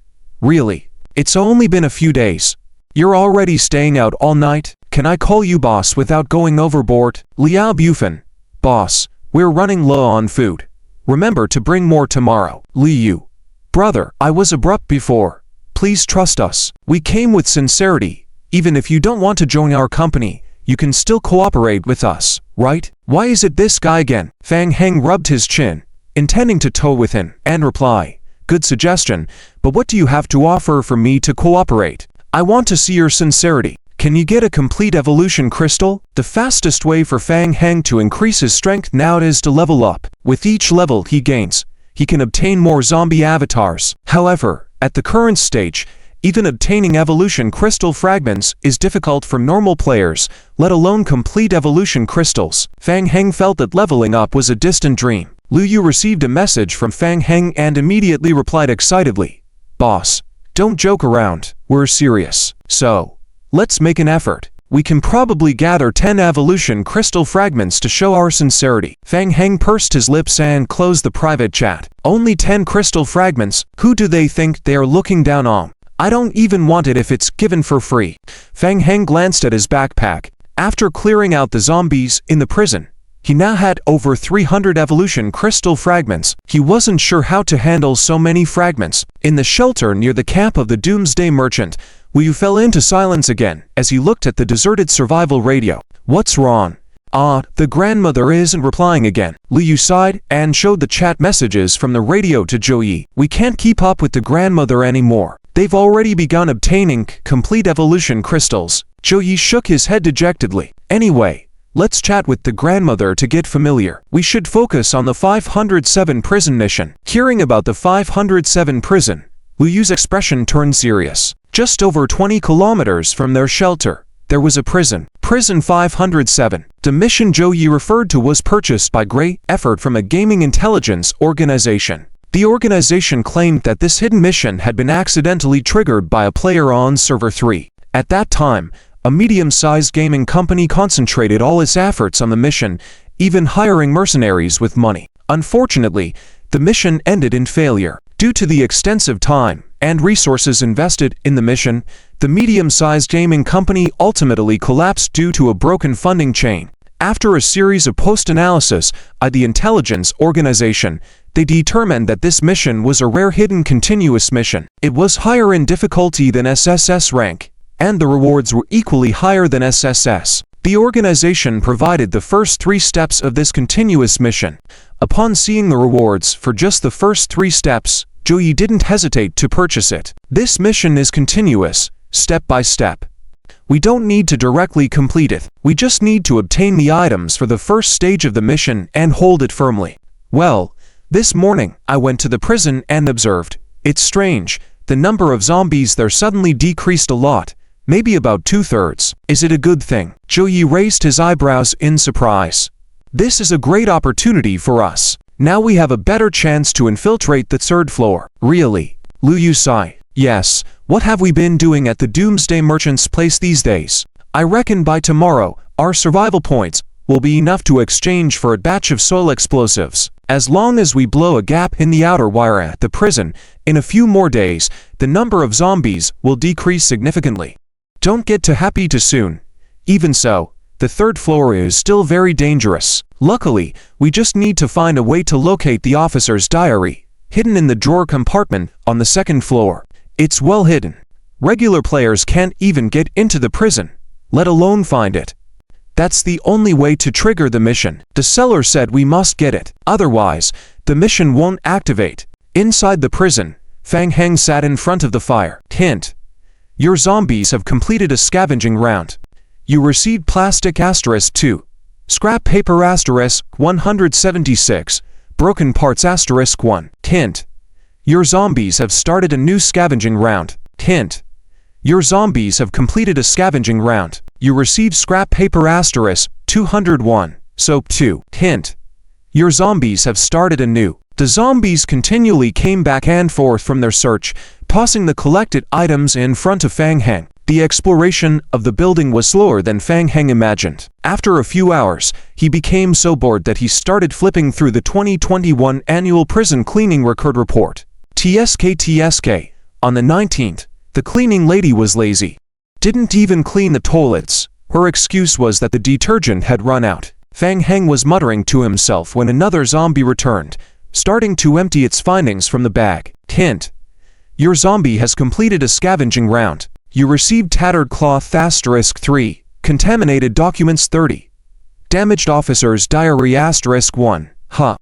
Really? It's only been a few days. You're already staying out all night? Can I call you boss without going overboard? Liao Bufan. Boss, we're running low on food. Remember to bring more tomorrow. Liu. Brother, I was abrupt before. Please trust us. We came with sincerity. Even if you don't want to join our company, you can still cooperate with us, right? Why is it this guy again? Fang Heng rubbed his chin, intending to tow with him, and reply. Good suggestion, but what do you have to offer for me to cooperate? I want to see your sincerity. Can you get a complete evolution crystal? The fastest way for Fang Heng to increase his strength now is to level up. With each level he gains, he can obtain more zombie avatars. However, at the current stage, even obtaining evolution crystal fragments is difficult for normal players, let alone complete evolution crystals. Fang Heng felt that leveling up was a distant dream. Liu Yu received a message from Fang Heng and immediately replied excitedly, "Boss, don't joke around, we're serious. So, let's make an effort. We can probably gather 10 evolution crystal fragments to show our sincerity." Fang Heng pursed his lips and closed the private chat. Only 10 crystal fragments? Who do they think they are looking down on? I don't even want it if it's given for free. Fang Heng glanced at his backpack. After clearing out the zombies in the prison, he now had over 300 evolution crystal fragments. He wasn't sure how to handle so many fragments. In the shelter near the camp of the Doomsday Merchant, Liu fell into silence again as he looked at the deserted survival radio. What's wrong? The grandmother isn't replying again. Liu sighed and showed the chat messages from the radio to Zhou Yi. We can't keep up with the grandmother anymore. They've already begun obtaining complete evolution crystals. Zhou Yi shook his head dejectedly. Anyway, let's chat with the grandmother to get familiar. We should focus on the 507 prison mission. Hearing about the 507 prison, Liu Yu's expression turned serious. Just over 20 kilometers from their shelter, there was a prison. Prison 507. The mission Zhou Yi referred to was purchased by great effort from a gaming intelligence organization. The organization claimed that this hidden mission had been accidentally triggered by a player on Server 3. At that time, a medium-sized gaming company concentrated all its efforts on the mission, even hiring mercenaries with money. Unfortunately, the mission ended in failure. Due to the extensive time and resources invested in the mission, the medium-sized gaming company ultimately collapsed due to a broken funding chain. After a series of post-analysis by the intelligence organization, they determined that this mission was a rare hidden continuous mission. It was higher in difficulty than SSS rank, and the rewards were equally higher than SSS. The organization provided the first 3 steps of this continuous mission. Upon seeing the rewards for just the first 3 steps, Zhou Yi didn't hesitate to purchase it. This mission is continuous, step by step. We don't need to directly complete it. We just need to obtain the items for the first stage of the mission and hold it firmly. Well, this morning, I went to the prison and observed. It's strange, the number of zombies there suddenly decreased a lot, maybe about 2/3. Is it a good thing? Zhou Yi raised his eyebrows in surprise. This is a great opportunity for us. Now we have a better chance to infiltrate the 3rd floor. Really? Liu Yu sighed. Yes, what have we been doing at the Doomsday Merchant's place these days? I reckon by tomorrow, our survival points will be enough to exchange for a batch of soil explosives. As long as we blow a gap in the outer wire at the prison, in a few more days, the number of zombies will decrease significantly. Don't get too happy too soon. Even so, the 3rd floor is still very dangerous. Luckily, we just need to find a way to locate the officer's diary, hidden in the drawer compartment on the 2nd floor. It's well hidden. Regular players can't even get into the prison, let alone find it. That's the only way to trigger the mission. The seller said we must get it. Otherwise, the mission won't activate. Inside the prison, Fang Heng sat in front of the fire. Hint: your zombies have completed a scavenging round. You received plastic *2, scrap paper *176, broken parts *1. Hint: your zombies have started a new scavenging round. Hint: your zombies have completed a scavenging round. You received scrap paper *201, soap 2. Hint: your zombies have started anew. The zombies continually came back and forth from their search, tossing the collected items in front of Fang Heng. The exploration of the building was slower than Fang Heng imagined. After a few hours, he became so bored that he started flipping through the 2021 Annual Prison Cleaning Record Report. TSK. On the 19th, the cleaning lady was lazy. Didn't even clean the toilets. Her excuse was that the detergent had run out. Fang Heng was muttering to himself when another zombie returned, starting to empty its findings from the bag. Hint: your zombie has completed a scavenging round. You received tattered cloth *3, contaminated documents 30, damaged officer's diary *1.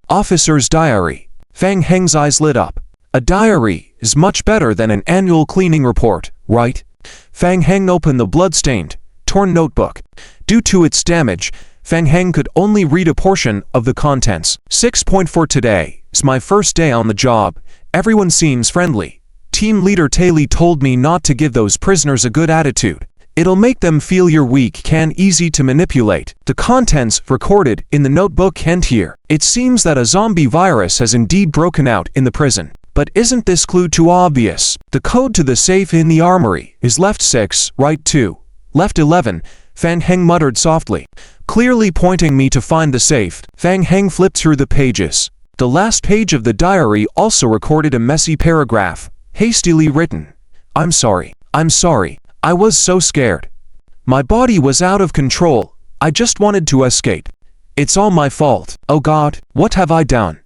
Officer's diary. Fang Heng's eyes lit up. A diary is much better than an annual cleaning report, right? Fang Heng opened the blood-stained, torn notebook. Due to its damage, Fang Heng could only read a portion of the contents. 6.4 Today, It's my first day on the job. Everyone seems friendly. Team leader Taylor told me not to give those prisoners a good attitude. It'll make them feel you're weak and easy to manipulate. The contents recorded in the notebook end here. It seems that a zombie virus has indeed broken out in the prison. But isn't this clue too obvious? The code to the safe in the armory is left 6, right 2, left 11, Fang Heng muttered softly, clearly pointing me to find the safe. Fang Heng flipped through the pages. The last page of the diary also recorded a messy paragraph, hastily written. I'm sorry. I was so scared. My body was out of control. I just wanted to escape. It's all my fault. Oh God, what have I done?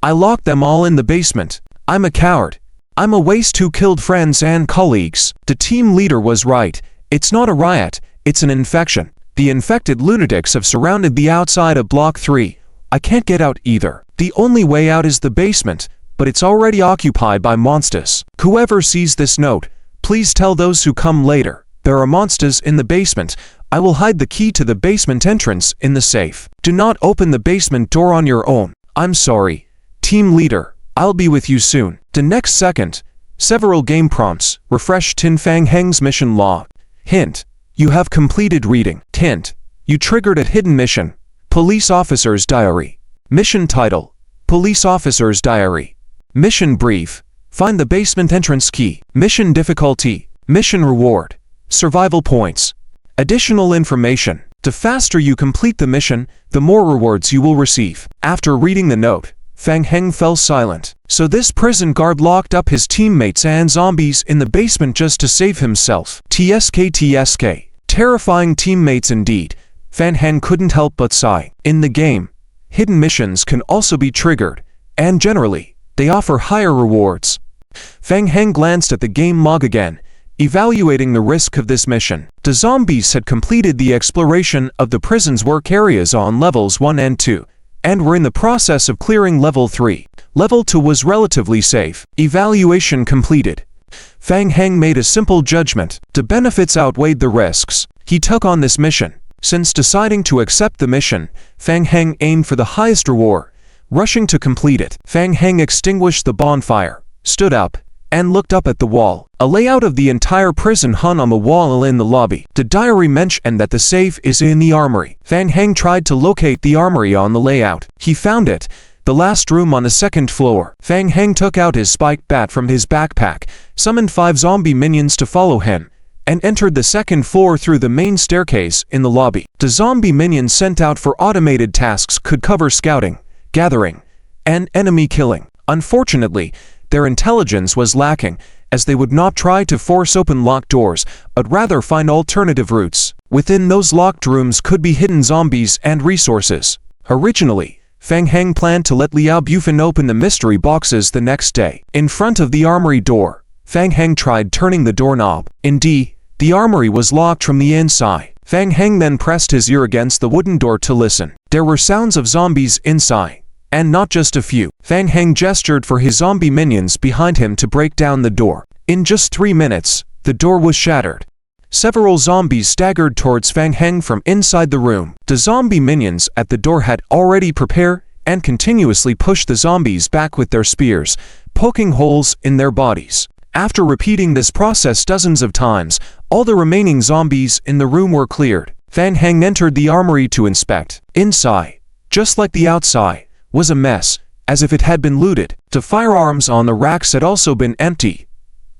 I locked them all in the basement. I'm a coward. I'm a waste who killed friends and colleagues. The team leader was right. It's not a riot, it's an infection. The infected lunatics have surrounded the outside of Block 3. I can't get out either. The only way out is the basement, but it's already occupied by monsters. Whoever sees this note, please tell those who come later. There are monsters in the basement. I will hide the key to the basement entrance in the safe. Do not open the basement door on your own. I'm sorry. Team leader, I'll be with you soon. The next second, several game prompts refreshed Tin Fang Heng's mission log. Hint: you have completed reading. Hint: you triggered a hidden mission. Police Officer's Diary. Mission title: Police Officer's Diary. Mission brief: find the basement entrance key. Mission difficulty: mission reward, survival points. Additional information: the faster you complete the mission, the more rewards you will receive. After reading the note, Fang Heng fell silent. So this prison guard locked up his teammates and zombies in the basement just to save himself. TSK. Terrifying teammates indeed. Fang Heng couldn't help but sigh. In the game, hidden missions can also be triggered, and generally, they offer higher rewards. Fang Heng glanced at the game log again, evaluating the risk of this mission. The zombies had completed the exploration of the prison's work areas on levels 1 and 2, and were in the process of clearing level 3. Level 2 was relatively safe. Evaluation completed. Fang Heng made a simple judgment. The benefits outweighed the risks. He took on this mission. Since deciding to accept the mission, Fang Heng aimed for the highest reward, rushing to complete it. Fang Heng extinguished the bonfire, stood up, and looked up at the wall. A layout of the entire prison hung on the wall in the lobby. The diary mentioned that the safe is in the armory. Fang Heng tried to locate the armory on the layout. He found it, the last room on the second floor. Fang Heng took out his spiked bat from his backpack, summoned 5 zombie minions to follow him, and entered the second floor through the main staircase in the lobby. The zombie minions sent out for automated tasks could cover scouting, gathering, and enemy killing. Unfortunately, their intelligence was lacking, as they would not try to force open locked doors, but rather find alternative routes. Within those locked rooms could be hidden zombies and resources. Originally, Fang Heng planned to let Liao Bufin open the mystery boxes the next day. In front of the armory door, Fang Heng tried turning the doorknob. Indeed, the armory was locked from the inside. Fang Heng then pressed his ear against the wooden door to listen. There were sounds of zombies inside, and not just a few. Fang Heng gestured for his zombie minions behind him to break down the door. In just 3 minutes, the door was shattered. Several zombies staggered towards Fang Heng from inside the room. The zombie minions at the door had already prepared and continuously pushed the zombies back with their spears, poking holes in their bodies. After repeating this process dozens of times, all the remaining zombies in the room were cleared. Fang Heng entered the armory to inspect. Inside, just like the outside, was a mess, as if it had been looted. The firearms on the racks had also been empty,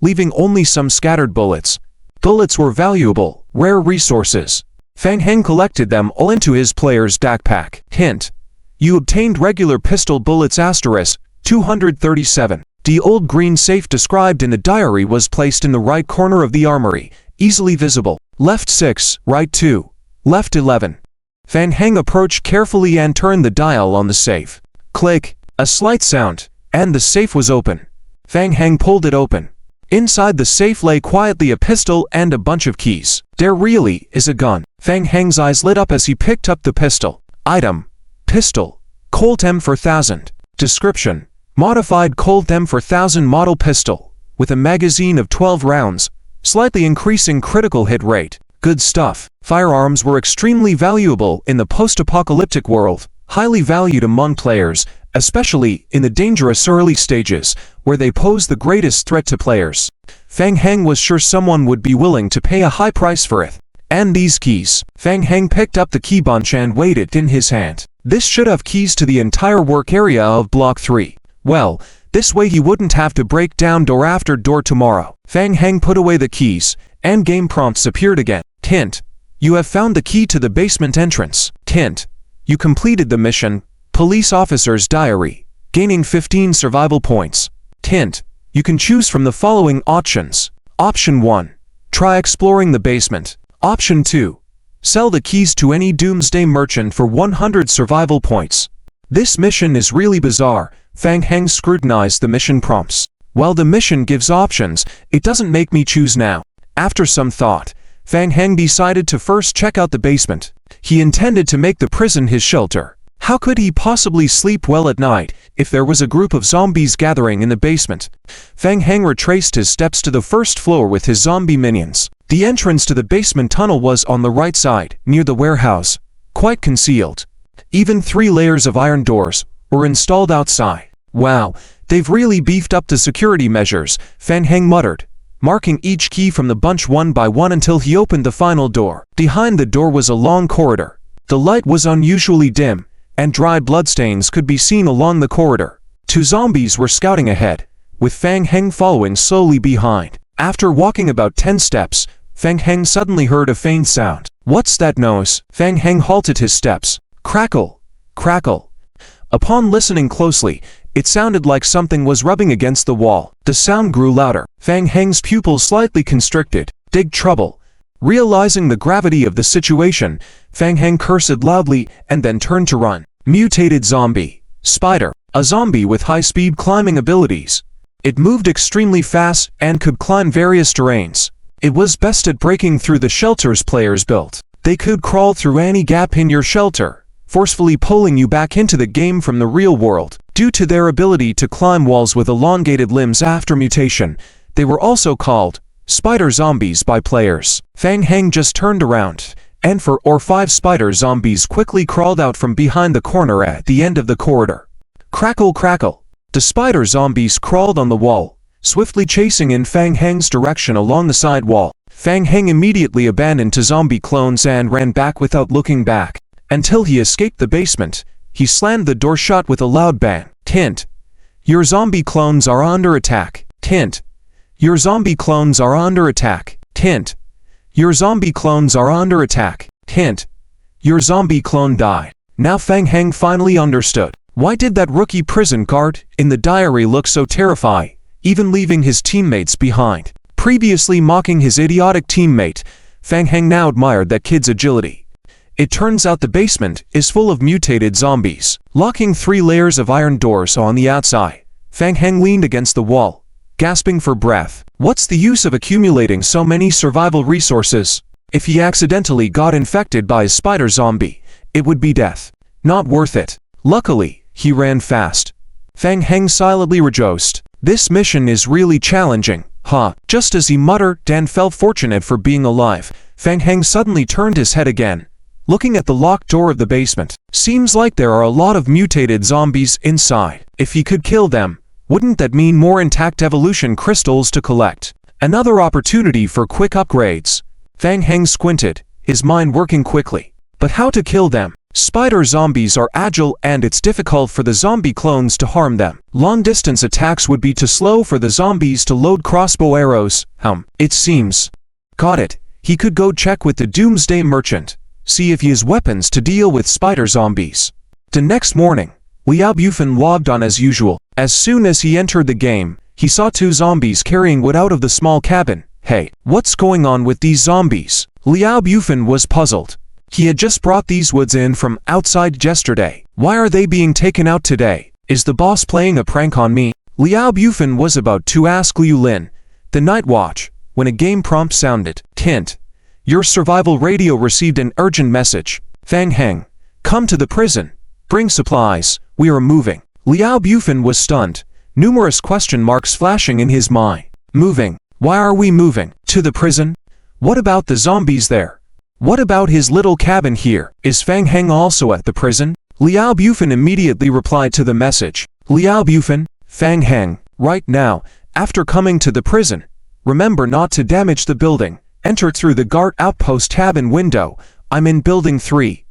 leaving only some scattered bullets. Bullets were valuable, rare resources. Fang Heng collected them all into his player's backpack. Hint: you obtained regular pistol bullets * 237. The old green safe described in the diary was placed in the right corner of the armory, easily visible. Left 6, right 2, left 11. Fang Heng approached carefully and turned the dial on the safe. Click, a slight sound, and the safe was open. Fang Heng pulled it open. Inside the safe lay quietly a pistol and a bunch of keys. There really is a gun. Fang Heng's eyes lit up as he picked up the pistol. Item: pistol, Colt M4000. Description: modified Colt M4000 model pistol, with a magazine of 12 rounds, slightly increasing critical hit rate. Good stuff. Firearms were extremely valuable in the post-apocalyptic world, highly valued among players, especially in the dangerous early stages, where they pose the greatest threat to players. Fang Heng was sure someone would be willing to pay a high price for it. And these keys. Fang Heng picked up the key bunch and weighed it in his hand. This should have keys to the entire work area of Block 3. Well, this way he wouldn't have to break down door after door tomorrow. Fang Heng put away the keys, and game prompts appeared again. Hint: you have found the key to the basement entrance. Hint: you completed the mission, Police Officer's Diary, gaining 15 survival points. Hint: you can choose from the following options. Option 1. Try exploring the basement. Option 2. Sell the keys to any Doomsday merchant for 100 survival points. This mission is really bizarre. Fang Heng scrutinized the mission prompts. While the mission gives options, it doesn't make me choose now. After some thought, Fang Heng decided to first check out the basement. He intended to make the prison his shelter. How could he possibly sleep well at night if there was a group of zombies gathering in the basement? Fang Heng retraced his steps to the first floor with his zombie minions. The entrance to the basement tunnel was on the right side, near the warehouse, quite concealed. Even 3 layers of iron doors were installed outside. Wow, they've really beefed up the security measures, Fang Heng muttered, marking each key from the bunch one by one until he opened the final door. Behind the door was a long corridor. The light was unusually dim, and dried bloodstains could be seen along the corridor. 2 zombies were scouting ahead, with Fang Heng following slowly behind. After walking about 10 steps, Fang Heng suddenly heard a faint sound. What's that noise? Fang Heng halted his steps. Crackle, crackle. Upon listening closely, it sounded like something was rubbing against the wall. The sound grew louder. Fang Heng's pupils slightly constricted. Dig trouble. Realizing the gravity of the situation, Fang Heng cursed loudly and then turned to run. Mutated zombie. Spider. A zombie with high-speed climbing abilities. It moved extremely fast and could climb various terrains. It was best at breaking through the shelters players built. They could crawl through any gap in your shelter, forcefully pulling you back into the game from the real world. Due to their ability to climb walls with elongated limbs after mutation, they were also called spider zombies by players. Fang Heng just turned around, and 4 or 5 spider zombies quickly crawled out from behind the corner at the end of the corridor. Crackle, crackle. The spider zombies crawled on the wall, swiftly chasing in Fang Heng's direction along the side wall. Fang Heng immediately abandoned to zombie clones and ran back without looking back. Until he escaped the basement, he slammed the door shut with a loud bang. Hint: your zombie clones are under attack. Hint: your zombie clones are under attack. Hint: your zombie clones are under attack. Hint: your zombie clone died. Now Fang Heng finally understood. Why did that rookie prison guard in the diary look so terrified, even leaving his teammates behind? Previously mocking his idiotic teammate, Fang Heng now admired that kid's agility. It turns out the basement is full of mutated zombies. Locking 3 layers of iron doors on the outside, Fang Heng leaned against the wall, gasping for breath. What's the use of accumulating so many survival resources? If he accidentally got infected by a spider zombie, it would be death. Not worth it. Luckily, he ran fast. Fang Heng silently rejoiced. This mission is really challenging, huh? Just as he muttered and felt fortunate for being alive, Fang Heng suddenly turned his head again, looking at the locked door of the basement. Seems like there are a lot of mutated zombies inside. If he could kill them, wouldn't that mean more intact evolution crystals to collect? Another opportunity for quick upgrades. Fang Heng squinted, his mind working quickly. But how to kill them? Spider zombies are agile and it's difficult for the zombie clones to harm them. Long-distance attacks would be too slow for the zombies to load crossbow arrows. It seems. Got it. He could go check with the Doomsday Merchant, see if he has weapons to deal with spider zombies. The next morning, Liao Bufan logged on as usual. As soon as he entered the game, he saw 2 zombies carrying wood out of the small cabin. Hey, what's going on with these zombies? Liao Bufan was puzzled. He had just brought these woods in from outside yesterday. Why are they being taken out today? Is the boss playing a prank on me? Liao Bufan was about to ask Liu Lin, the night watch, when a game prompt sounded. Hint: your survival radio received an urgent message. Fang Heng, come to the prison. Bring supplies. We are moving. Liao Bufan was stunned, numerous question marks flashing in his mind. Moving? Why are we moving? To the prison? What about the zombies there? What about his little cabin here? Is Fang Heng also at the prison? Liao Bufan immediately replied to the message. Liao Bufan, Fang Heng, right now, after coming to the prison, remember not to damage the building. Enter through the guard outpost cabin window. I'm in building 3.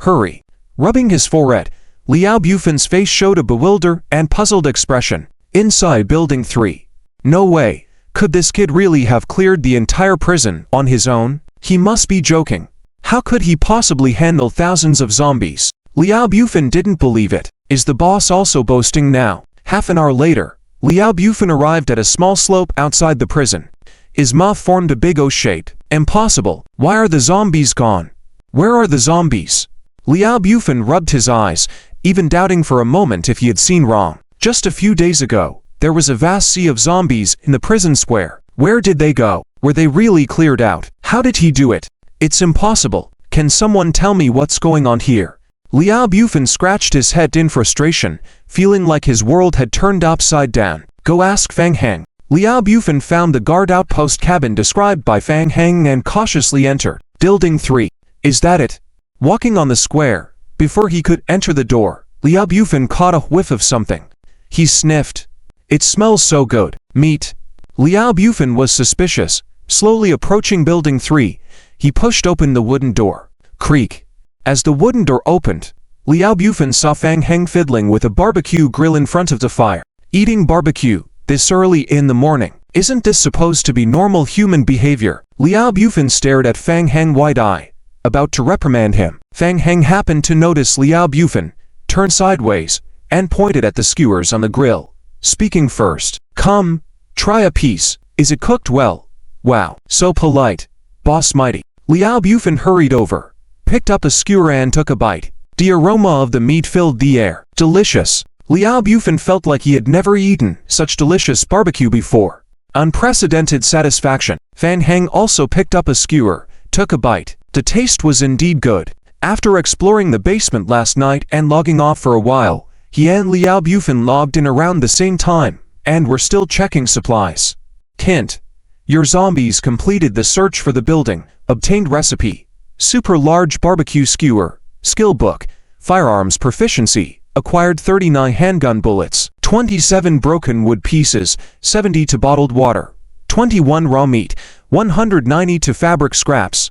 Hurry. Rubbing his forehead, Liao Bufan's face showed a bewildered and puzzled expression. Inside building 3. No way. Could this kid really have cleared the entire prison on his own? He must be joking. How could he possibly handle thousands of zombies? Liao Bufan didn't believe it. Is the boss also boasting now? Half an hour later, Liao Bufan arrived at a small slope outside the prison. His mouth formed a big O shape. Impossible. Why are the zombies gone? Where are the zombies? Liao Bufan rubbed his eyes, even doubting for a moment if he had seen wrong. Just a few days ago, there was a vast sea of zombies in the prison square. Where did they go? Were they really cleared out? How did he do it? It's impossible. Can someone tell me what's going on here? Liao Bufan scratched his head in frustration, feeling like his world had turned upside down. Go ask Fang Heng. Liao Bufan found the guard outpost cabin described by Fang Heng and cautiously entered. Building 3. Is that it? Walking on the square, before he could enter the door, Liao Bufan caught a whiff of something. He sniffed. It smells so good. Meat. Liao Bufan was suspicious. Slowly approaching building 3, he pushed open the wooden door. Creak. As the wooden door opened, Liao Bufan saw Fang Heng fiddling with a barbecue grill in front of the fire. Eating barbecue this early in the morning. Isn't this supposed to be normal human behavior? Liao Bufan stared at Fang Heng wide-eyed, about to reprimand him. Fang Heng happened to notice Liao Bufan, turned sideways, and pointed at the skewers on the grill, speaking first. Come, try a piece. Is it cooked well? Wow, so polite. Boss mighty. Liao Bufan hurried over, picked up a skewer and took a bite. The aroma of the meat filled the air. Delicious. Liao Bufan felt like he had never eaten such delicious barbecue before. Unprecedented satisfaction. Fang Heng also picked up a skewer, took a bite. The taste was indeed good. After exploring the basement last night and logging off for a while, he and Liao Bufan logged in around the same time, and were still checking supplies. Hint. Your zombies completed the search for the building, obtained recipe, super large barbecue skewer, skill book, firearms proficiency, acquired 39 handgun bullets, 27 broken wood pieces, 70 to bottled water, 21 raw meat, 190 to fabric scraps.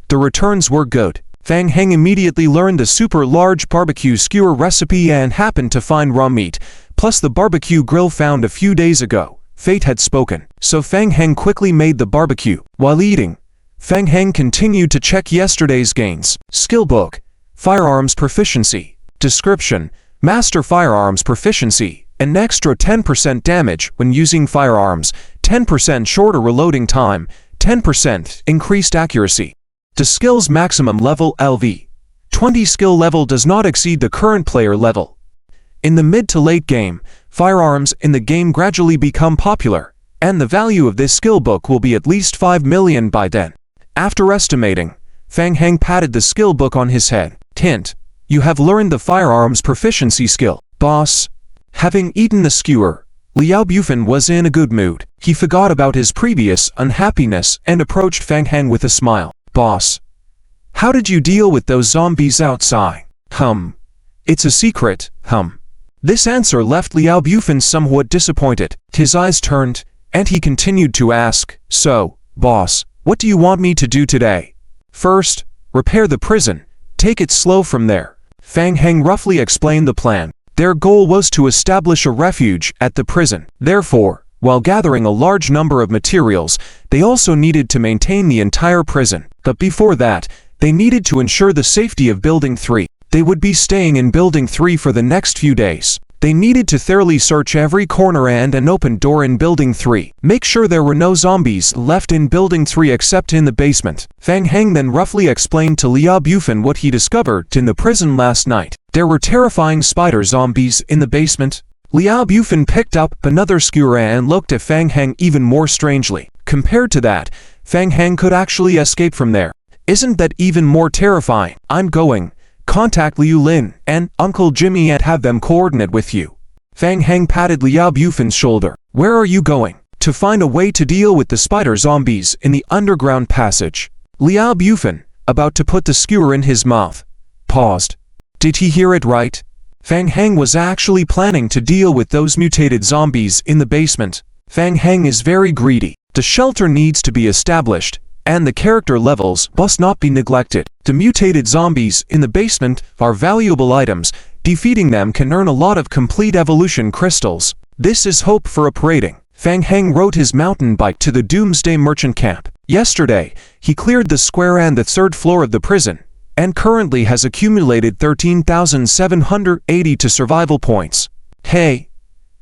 The returns were good. Fang Heng immediately learned the super large barbecue skewer recipe and happened to find raw meat, plus the barbecue grill found a few days ago. Fate had spoken. So Fang Heng quickly made the barbecue. While eating, Fang Heng continued to check yesterday's gains. Skill book, firearms proficiency, description, master firearms proficiency, an extra 10% damage when using firearms, 10% shorter reloading time, 10% increased accuracy. The skill's maximum level LV. 20 skill level does not exceed the current player level. In the mid to late game, firearms in the game gradually become popular, and the value of this skill book will be at least 5 million by then. After estimating, Fang Heng patted the skill book on his head. Hint. You have learned the firearms proficiency skill. Boss. Having eaten the skewer, Liao Bufan was in a good mood. He forgot about his previous unhappiness and approached Fang Heng with a smile. Boss. How did you deal with those zombies outside? It's a secret. This answer left Liao Bufan somewhat disappointed. His eyes turned, and he continued to ask, So, boss, what do you want me to do today? First, repair the prison. Take it slow from there. Fang Heng roughly explained the plan. Their goal was to establish a refuge at the prison. Therefore, while gathering a large number of materials, they also needed to maintain the entire prison. But before that, they needed to ensure the safety of Building 3. They would be staying in Building 3 for the next few days. They needed to thoroughly search every corner and an open door in Building 3. Make sure there were no zombies left in Building 3 except in the basement. Fang Heng then roughly explained to Liao Bufan what he discovered in the prison last night. There were terrifying spider zombies in the basement. Liao Bufan picked up another skewer and looked at Fang Heng even more strangely. Compared to that, Fang Heng could actually escape from there. Isn't that even more terrifying? I'm going. Contact Liu Lin and Uncle Jimmy and have them coordinate with you. Fang Heng patted Liao Bufan's shoulder. Where are you going? To find a way to deal with the spider zombies in the underground passage. Liao Bufan, about to put the skewer in his mouth, paused. Did he hear it right? Fang Heng was actually planning to deal with those mutated zombies in the basement. Fang Heng is very greedy. The shelter needs to be established, and the character levels must not be neglected. The mutated zombies in the basement are valuable items. Defeating them can earn a lot of complete evolution crystals. This is hope for upgrading. Fang Heng rode his mountain bike to the Doomsday Merchant camp. Yesterday, he cleared the square and the third floor of the prison, and currently has accumulated 13,780 to survival points. Hey,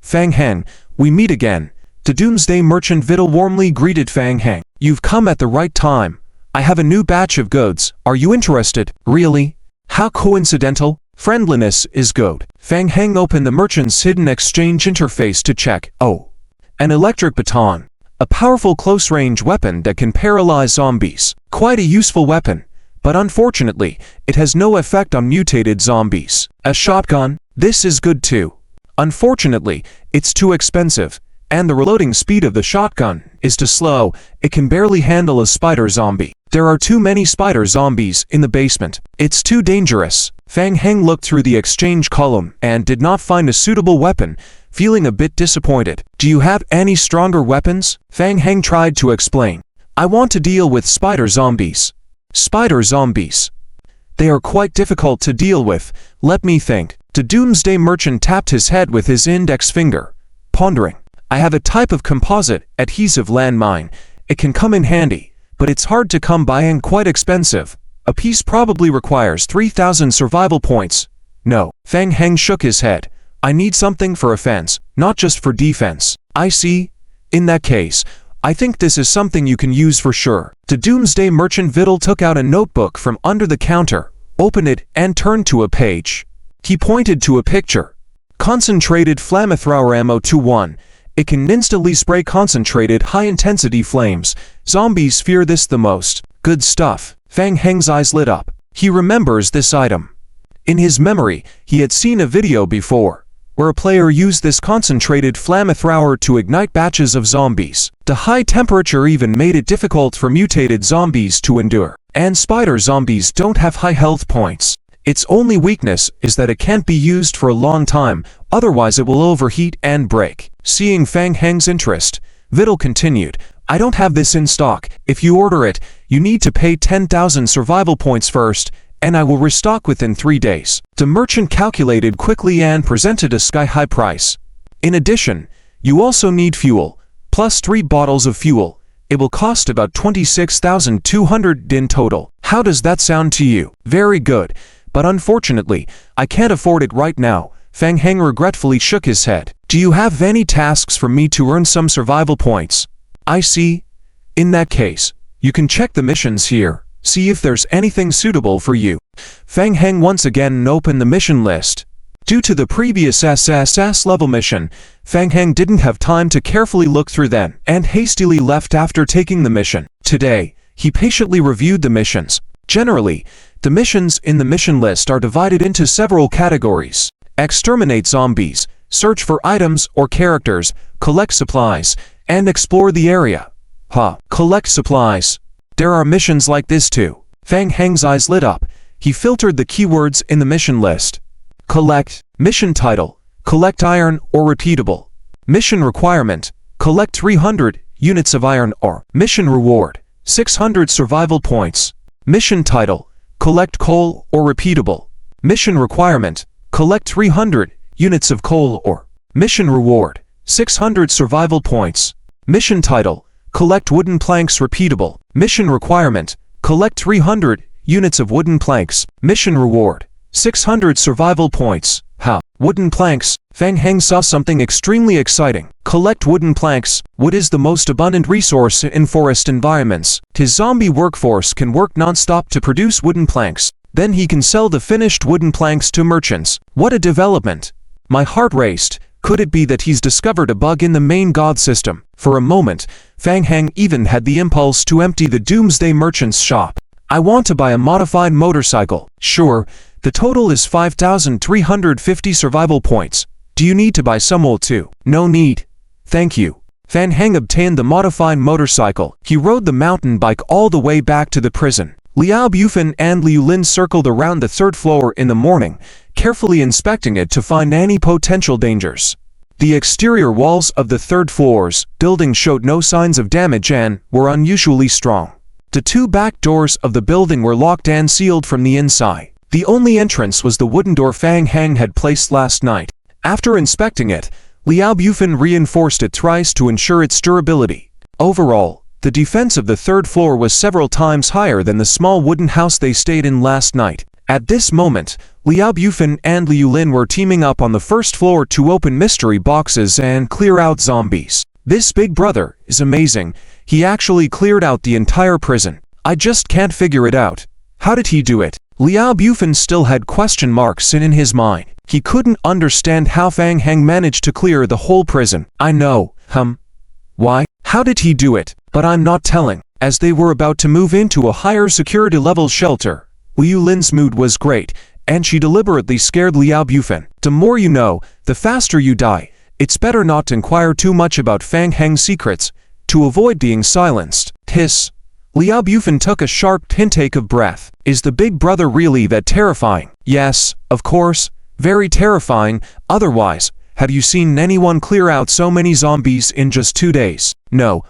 Fang Heng, we meet again. The Doomsday Merchant Vidal warmly greeted Fang Heng. You've come at the right time. I have a new batch of goods. Are you interested? Really? How coincidental? Friendliness is good. Fang Heng opened the merchant's hidden exchange interface to check. Oh, an electric baton. A powerful close-range weapon that can paralyze zombies. Quite a useful weapon, but unfortunately, it has no effect on mutated zombies. A shotgun? This is good too. Unfortunately, it's too expensive, and the reloading speed of the shotgun is too slow. It can barely handle a spider zombie. There are too many spider zombies in the basement. It's too dangerous. Fang Heng looked through the exchange column and did not find a suitable weapon, feeling a bit disappointed. Do you have any stronger weapons? Fang Heng tried to explain. I want to deal with spider zombies. Spider zombies. They are quite difficult to deal with. Let me think. The Doomsday Merchant tapped his head with his index finger, pondering. I have a type of composite adhesive landmine. It can come in handy, but it's hard to come by and quite expensive. A piece probably requires 3,000 survival points. No. Fang Heng shook his head. I need something for offense, not just for defense. I see. In that case, I think this is something you can use for sure. The Doomsday Merchant Vidal took out a notebook from under the counter, opened it, and turned to a page. He pointed to a picture. Concentrated flamethrower ammo 2-1. It can instantly spray concentrated high-intensity flames. Zombies fear this the most. Good stuff. Fang Heng's eyes lit up. He remembers this item. In his memory, he had seen a video before, where a player used this concentrated flamethrower to ignite batches of zombies. The high temperature even made it difficult for mutated zombies to endure. And spider zombies don't have high health points. Its only weakness is that it can't be used for a long time, otherwise it will overheat and break. Seeing Fang Heng's interest, Vidal continued, I don't have this in stock. If you order it, you need to pay 10,000 survival points first, and I will restock within 3 days. The merchant calculated quickly and presented a sky-high price. In addition, you also need fuel, plus 3 bottles of fuel. It will cost about 26,200 in total. How does that sound to you? Very good, but unfortunately, I can't afford it right now. Fang Heng regretfully shook his head. Do you have any tasks for me to earn some survival points? I see. In that case, you can check the missions here. See if there's anything suitable for you. Fang Heng once again opened the mission list. Due to the previous SSS level mission, Fang Heng didn't have time to carefully look through them and hastily left after taking the mission. Today, he patiently reviewed the missions. Generally, the missions in the mission list are divided into several categories. Exterminate zombies, search for items or characters, collect supplies, and explore the area. Collect supplies. There are missions like this too. Fang Heng's eyes lit up. He filtered the keywords in the mission list. Collect. Mission title. Collect iron ore repeatable. Mission requirement. Collect 300 units of iron ore. Mission reward. 600 survival points. Mission title. Collect coal ore repeatable. Mission requirement. Collect 300 units of coal ore. Mission reward. 600 survival points. Mission title. Collect wooden planks repeatable. Mission requirement. Collect 300 units of wooden planks. Mission reward. 600 survival points. Wooden planks. Fang Heng saw something extremely exciting. Collect wooden planks. Wood is the most abundant resource in forest environments. His zombie workforce can work non-stop to produce wooden planks. Then he can sell the finished wooden planks to merchants. What a development. My heart raced. Could it be that he's discovered a bug in the main god system? For a moment, Fang Heng even had the impulse to empty the Doomsday Merchant's shop. I want to buy a modified motorcycle. Sure, the total is 5,350 survival points. Do you need to buy some wool too? No need. Thank you. Fang Heng obtained the modified motorcycle. He rode the mountain bike all the way back to the prison. Liao Bufan and Liu Lin circled around the third floor in the morning, carefully inspecting it to find any potential dangers. The exterior walls of the third floor's building showed no signs of damage and were unusually strong. The two back doors of the building were locked and sealed from the inside. The only entrance was the wooden door Fang Heng had placed last night. After inspecting it, Liao Bufan reinforced it thrice to ensure its durability. Overall, the defense of the third floor was several times higher than the small wooden house they stayed in last night. At this moment, Liao Bufan and Liu Lin were teaming up on the first floor to open mystery boxes and clear out zombies. This big brother is amazing. He actually cleared out the entire prison. I just can't figure it out. How did he do it? Liao Bufan still had question marks in his mind. He couldn't understand how Fang Heng managed to clear the whole prison. I know. Why? How did he do it? But I'm not telling. As they were about to move into a higher security level shelter, Liu Lin's mood was great, and she deliberately scared Liao Bufan. The more you know, the faster you die. It's better not to inquire too much about Fang Heng's secrets, to avoid being silenced. Hiss. Liao Bufan took a sharp intake of breath. Is the big brother really that terrifying? Yes, of course. Very terrifying. Otherwise, have you seen anyone clear out so many zombies in just 2 days? No.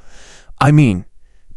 I mean,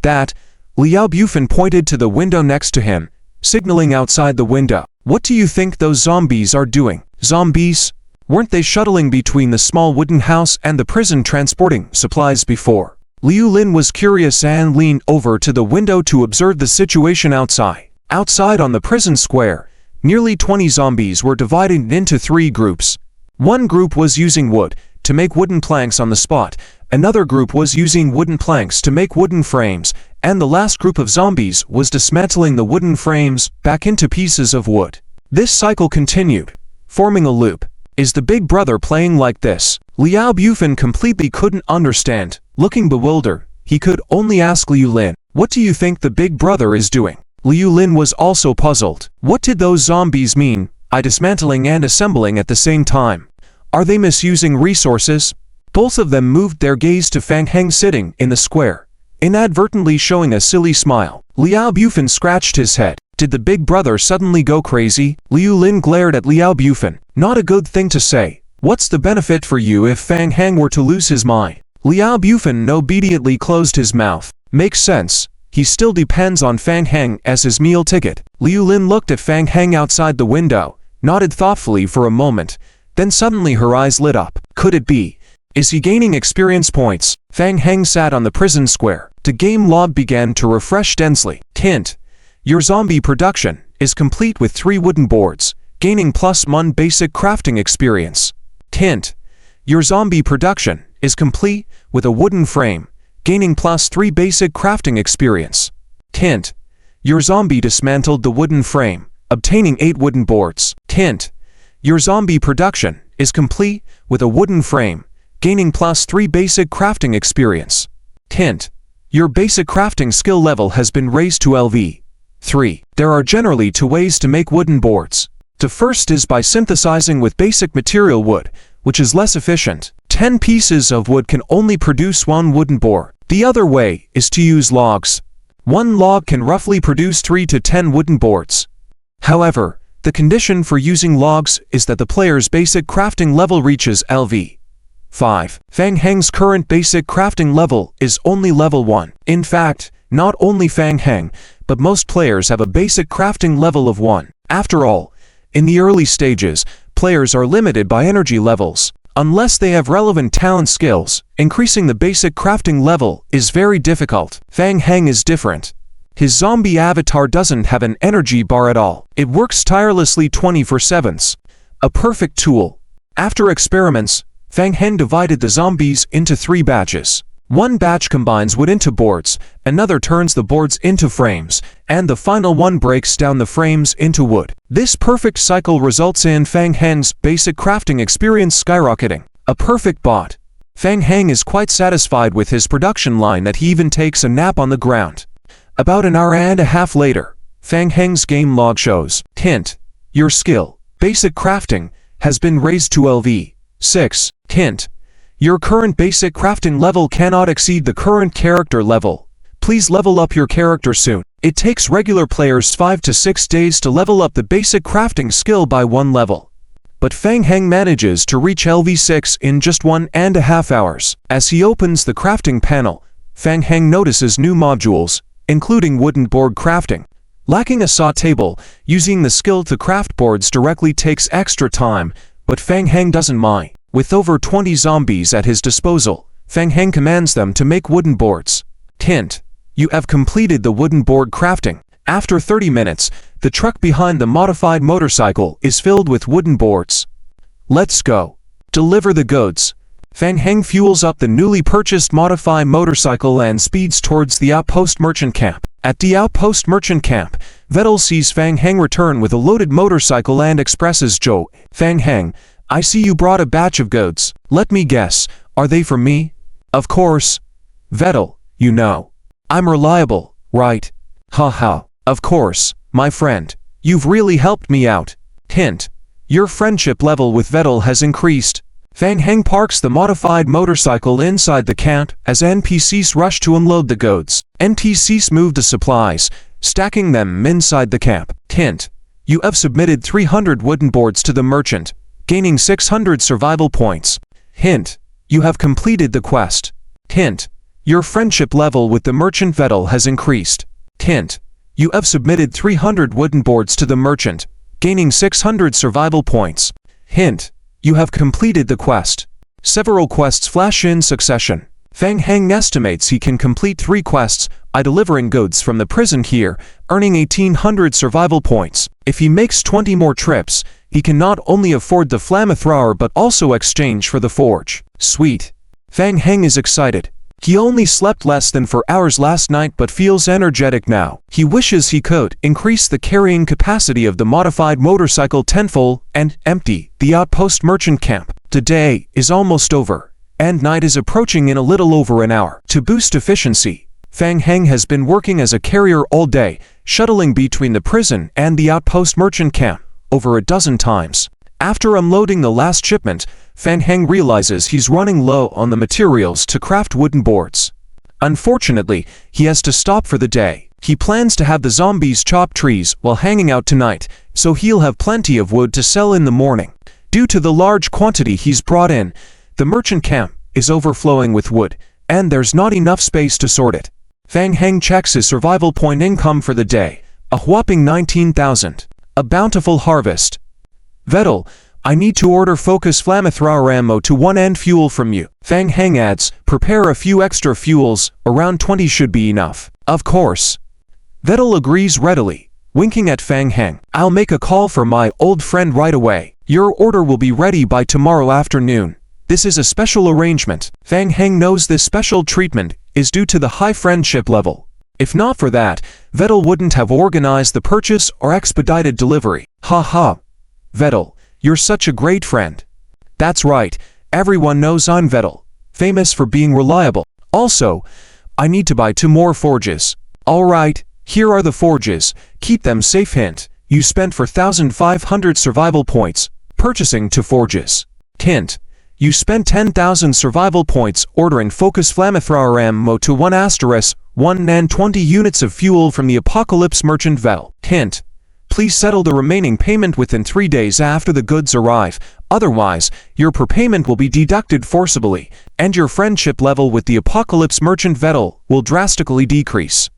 that. Liao Bufan pointed to the window next to him, signaling outside the window. What do you think those zombies are doing? Zombies? Weren't they shuttling between the small wooden house and the prison transporting supplies before? Liu Lin was curious and leaned over to the window to observe the situation outside. Outside on the prison square, nearly 20 zombies were divided into 3 groups. One group was using wood to make wooden planks on the spot, another group was using wooden planks to make wooden frames, and the last group of zombies was dismantling the wooden frames back into pieces of wood. This cycle continued, forming a loop. Is the big brother playing like this? Liao Bufan completely couldn't understand. Looking bewildered, he could only ask Liu Lin, what do you think the big brother is doing? Liu Lin was also puzzled. What did those zombies mean, dismantling and assembling at the same time? Are they misusing resources? Both of them moved their gaze to Fang Heng sitting in the square, inadvertently showing a silly smile. Liao Bufan scratched his head. Did the big brother suddenly go crazy? Liu Lin glared at Liao Bufan. Not a good thing to say. What's the benefit for you if Fang Heng were to lose his mind? Liao Bufan obediently closed his mouth. Makes sense. He still depends on Fang Heng as his meal ticket. Liu Lin looked at Fang Heng outside the window, nodded thoughtfully for a moment, then suddenly her eyes lit up. Could it be? Is he gaining experience points? Fang Heng sat on the prison square. The game log began to refresh densely. Hint. Your zombie production is complete with 3 wooden boards, gaining +1 basic crafting experience. Hint. Your zombie production is complete with a wooden frame, gaining +3 basic crafting experience. Hint. Your zombie dismantled the wooden frame, obtaining 8 wooden boards. Hint. Your zombie production is complete with a wooden frame, gaining +3 basic crafting experience. Hint. Your basic crafting skill level has been raised to LV 3. There are generally 2 ways to make wooden boards. The first is by synthesizing with basic material wood, which is less efficient. 10 pieces of wood can only produce 1 wooden board. The other way is to use logs. 1 log can roughly produce 3 to 10 wooden boards. However, the condition for using logs is that the player's basic crafting level reaches LV 5. Fang Heng's current basic crafting level is only level 1. In fact, not only Fang Heng, but most players have a basic crafting level of 1. After all, in the early stages, players are limited by energy levels. Unless they have relevant talent skills, increasing the basic crafting level is very difficult. Fang Heng is different. His zombie avatar doesn't have an energy bar at all. It works tirelessly 24/7. A perfect tool. After experiments, Fang Heng divided the zombies into 3 batches. One batch combines wood into boards, another turns the boards into frames, and the final one breaks down the frames into wood. This perfect cycle results in Fang Heng's basic crafting experience skyrocketing. A perfect bot. Fang Heng is quite satisfied with his production line that he even takes a nap on the ground. About an hour and a half later, Fang Heng's game log shows. Hint. Your skill, basic crafting, has been raised to LV 6. Hint. Your current basic crafting level cannot exceed the current character level. Please level up your character soon. It takes regular players 5 to 6 days to level up the basic crafting skill by 1 level. But Fang Heng manages to reach LV6 in just 1.5 hours. As he opens the crafting panel, Fang Heng notices new modules, including wooden board crafting. Lacking a saw table, using the skill to craft boards directly takes extra time, but Fang Heng doesn't mind. With over 20 zombies at his disposal, Fang Heng commands them to make wooden boards. Hint: you have completed the wooden board crafting. After 30 minutes, the truck behind the modified motorcycle is filled with wooden boards. Let's go. Deliver the goods. Fang Heng fuels up the newly purchased modified motorcycle and speeds towards the outpost merchant camp. At the outpost merchant camp, Vettel sees Fang Heng return with a loaded motorcycle and expresses joy. Fang Heng, I see you brought a batch of goods. Let me guess, are they for me? Of course. Vettel, you know. I'm reliable, right? Haha. Of course, my friend. You've really helped me out. Hint: your friendship level with Vettel has increased. Fang Heng parks the modified motorcycle inside the camp as NPCs rush to unload the goods. NPCs move the supplies, stacking them inside the camp. Hint: you have submitted 300 wooden boards to the merchant, gaining 600 survival points. Hint: you have completed the quest. Hint: your friendship level with the merchant Vettel has increased. Hint: you have submitted 300 wooden boards to the merchant, gaining 600 survival points. Hint: you have completed the quest. Several quests flash in succession. Fang Heng estimates he can complete 3 quests by delivering goods from the prison here, earning 1800 survival points. If he makes 20 more trips, he can not only afford the flamethrower but also exchange for the forge. Sweet. Fang Heng is excited. He only slept less than 4 hours last night but feels energetic now. He wishes he could increase the carrying capacity of the modified motorcycle tenfold and empty the outpost merchant camp. The day is almost over, and night is approaching in a little over an hour. To boost efficiency, Fang Heng has been working as a carrier all day, shuttling between the prison and the outpost merchant camp over a dozen times. After unloading the last shipment, Fang Heng realizes he's running low on the materials to craft wooden boards. Unfortunately, he has to stop for the day. He plans to have the zombies chop trees while hanging out tonight, so he'll have plenty of wood to sell in the morning. Due to the large quantity he's brought in, the merchant camp is overflowing with wood, and there's not enough space to sort it. Fang Heng checks his survival point income for the day, a whopping 19,000. A bountiful harvest. Vettel, I need to order focus flamethrower ammo to 1 and fuel from you. Fang Heng adds, prepare a few extra fuels, around 20 should be enough. Of course. Vettel agrees readily, winking at Fang Heng. I'll make a call for my old friend right away. Your order will be ready by tomorrow afternoon. This is a special arrangement. Fang Heng knows this special treatment is due to the high friendship level. If not for that, Vettel wouldn't have organized the purchase or expedited delivery. Haha. Vettel, you're such a great friend. That's right, everyone knows I'm Vettel, famous for being reliable. Also, I need to buy 2 more forges. Alright, here are the forges, keep them safe. Hint, you spent 4,500 survival points, purchasing 2 forges. Hint, you spent 10,000 survival points ordering focus flamethrower ammo to 1 asterisk, 1 and 20 units of fuel from the apocalypse merchant Vettel. Hint, please settle the remaining payment within 3 days after the goods arrive, otherwise, your prepayment will be deducted forcibly, and your friendship level with the apocalypse merchant Vettel will drastically decrease.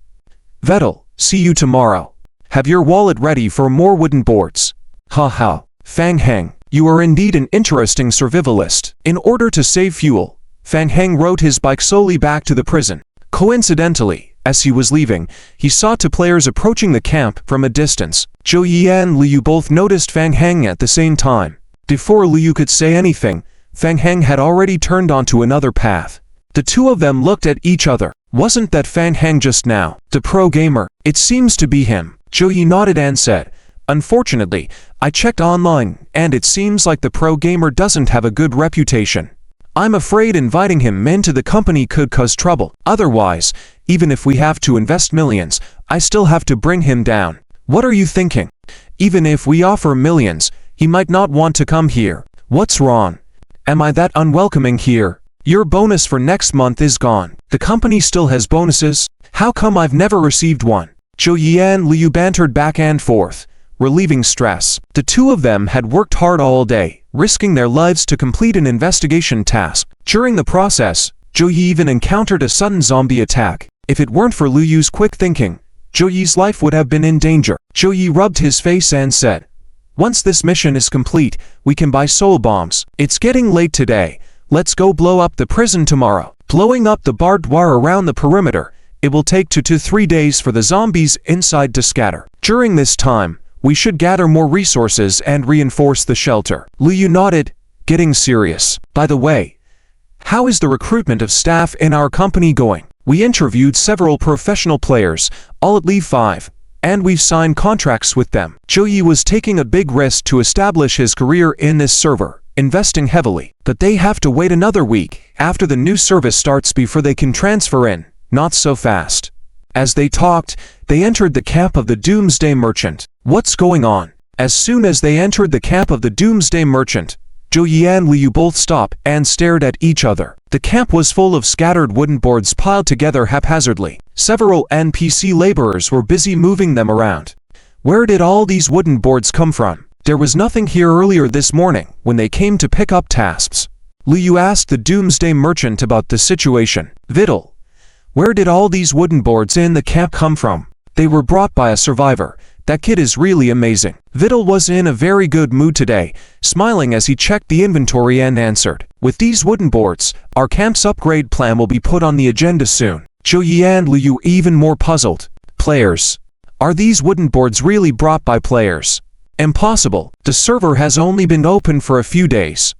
Vettel, see you tomorrow. Have your wallet ready for more wooden boards. Haha. Fang Heng, you are indeed an interesting survivalist. In order to save fuel, Fang Heng rode his bike solely back to the prison. Coincidentally, as he was leaving, he saw 2 players approaching the camp from a distance. Zhou Yi and Liu both noticed Fang Heng at the same time. Before Liu could say anything, Fang Heng had already turned onto another path. The 2 of them looked at each other. Wasn't that Fang Heng just now? The pro gamer. It seems to be him. Zhou Yi nodded and said, unfortunately, I checked online, and it seems like the pro gamer doesn't have a good reputation. I'm afraid inviting him into the company could cause trouble. Otherwise, even if we have to invest millions, I still have to bring him down. What are you thinking? Even if we offer millions, he might not want to come here. What's wrong? Am I that unwelcoming here? Your bonus for next month is gone. The company still has bonuses. How come I've never received one? Zhou Yi and Liu bantered back and forth, relieving stress. The two of them had worked hard all day, risking their lives to complete an investigation task. During the process, Zhou Yi even encountered a sudden zombie attack. If it weren't for Liu Yu's quick thinking, Zhou Yi's life would have been in danger. Zhou Yi rubbed his face and said, "Once this mission is complete, we can buy soul bombs. It's getting late today. Let's go blow up the prison tomorrow." Blowing up the barbed wire around the perimeter, it will take 2 to 3 days for the zombies inside to scatter. During this time, we should gather more resources and reinforce the shelter. Liu Yu nodded, getting serious. By the way, how is the recruitment of staff in our company going? We interviewed several professional players, all at level 5, and we've signed contracts with them. Zhou Yi was taking a big risk to establish his career in this server, investing heavily. But they have to wait another week after the new service starts before they can transfer in. Not so fast. As they talked, they entered the camp of the Doomsday Merchant. What's going on? As soon as they entered the camp of the Doomsday Merchant, Zhou Yi and Liu both stopped and stared at each other. The camp was full of scattered wooden boards piled together haphazardly. Several NPC laborers were busy moving them around. Where did all these wooden boards come from? There was nothing here earlier this morning when they came to pick up tasks. Liu asked the Doomsday Merchant about the situation. DRIZZLE, where did all these wooden boards in the camp come from? They were brought by a survivor. That kid is really amazing. DRIZZLE was in a very good mood today, smiling as he checked the inventory and answered, "With these wooden boards, our camp's upgrade plan will be put on the agenda soon." Zhou Yi and Liu even more puzzled. Players. Are these wooden boards really brought by players? Impossible. The server has only been open for a few days.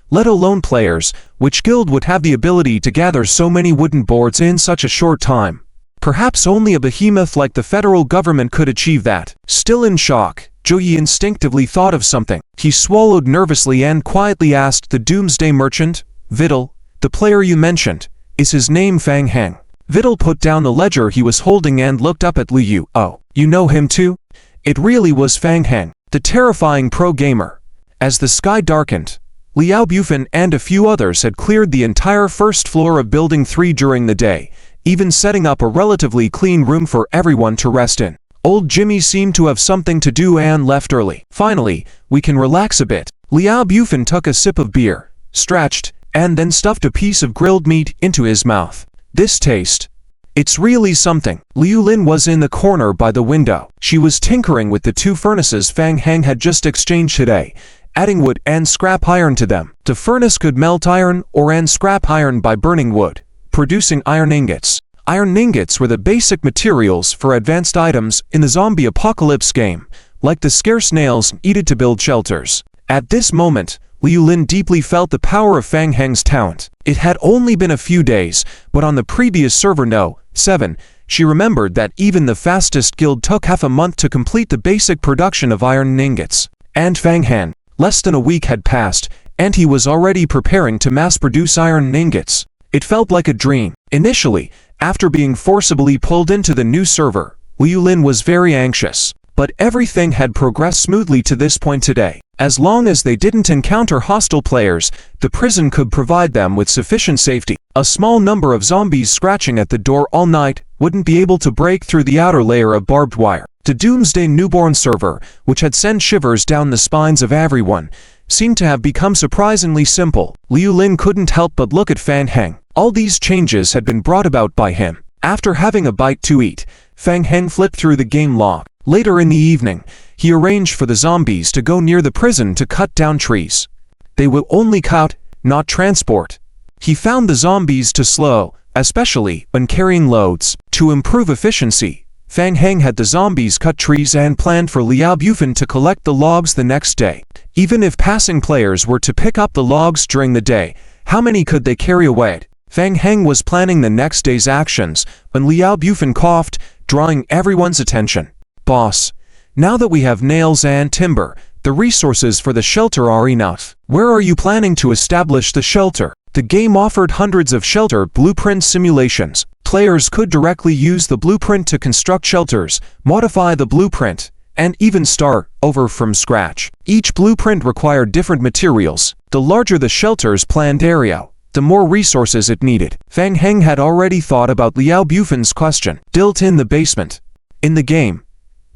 Let alone players. Which guild would have the ability to gather so many wooden boards in such a short time? Perhaps only a behemoth like the federal government could achieve that. Still in shock, Zhou Yi instinctively thought of something. He swallowed nervously and quietly asked the Doomsday Merchant, "DRIZZLE, the player you mentioned, is his name Fang Heng?" DRIZZLE put down the ledger he was holding and looked up at Liu Yu. "Oh, you know him too?" It really was Fang Heng, the terrifying pro gamer. As the sky darkened, Liao Bufan and a few others had cleared the entire first floor of Building 3 during the day, even setting up a relatively clean room for everyone to rest in. Old Jimmy seemed to have something to do and left early. "Finally, we can relax a bit." Liao Bufan took a sip of beer, stretched, and then stuffed a piece of grilled meat into his mouth. "This taste. It's really something." Liu Lin was in the corner by the window. She was tinkering with the 2 furnaces Fang Heng had just exchanged today, adding wood and scrap iron to them. The furnace could melt iron and scrap iron by burning wood, producing iron ingots. Iron ingots were the basic materials for advanced items in the zombie apocalypse game, like the scarce nails needed to build shelters. At this moment, Liu Lin deeply felt the power of Fang Heng's talent. It had only been a few days, but on the previous server No. 7, she remembered that even the fastest guild took half a month to complete the basic production of iron ingots. And Fang Heng, less than a week had passed, and he was already preparing to mass-produce iron ingots. It felt like a dream. Initially, after being forcibly pulled into the new server, Liu Lin was very anxious. But everything had progressed smoothly to this point today. As long as they didn't encounter hostile players, the prison could provide them with sufficient safety. A small number of zombies scratching at the door all night wouldn't be able to break through the outer layer of barbed wire. The Doomsday Newborn server, which had sent shivers down the spines of everyone, seemed to have become surprisingly simple. Liu Lin couldn't help but look at Fang Heng. All these changes had been brought about by him. After having a bite to eat, Fang Heng flipped through the game log. Later in the evening, he arranged for the zombies to go near the prison to cut down trees. They will only cut, not transport. He found the zombies too slow, especially when carrying loads. To improve efficiency, Fang Heng had the zombies cut trees and planned for Liao Bufan to collect the logs the next day. Even if passing players were to pick up the logs during the day, how many could they carry away? Fang Heng was planning the next day's actions when Liao Bufan coughed, drawing everyone's attention. "Boss, now that we have nails and timber, the resources for the shelter are enough. Where are you planning to establish the shelter?" The game offered hundreds of shelter blueprint simulations. Players could directly use the blueprint to construct shelters, modify the blueprint, and even start over from scratch. Each blueprint required different materials. The larger the shelter's planned area, the more resources it needed. Fang Heng had already thought about Liao Bufen's question. Built in the basement. In the game,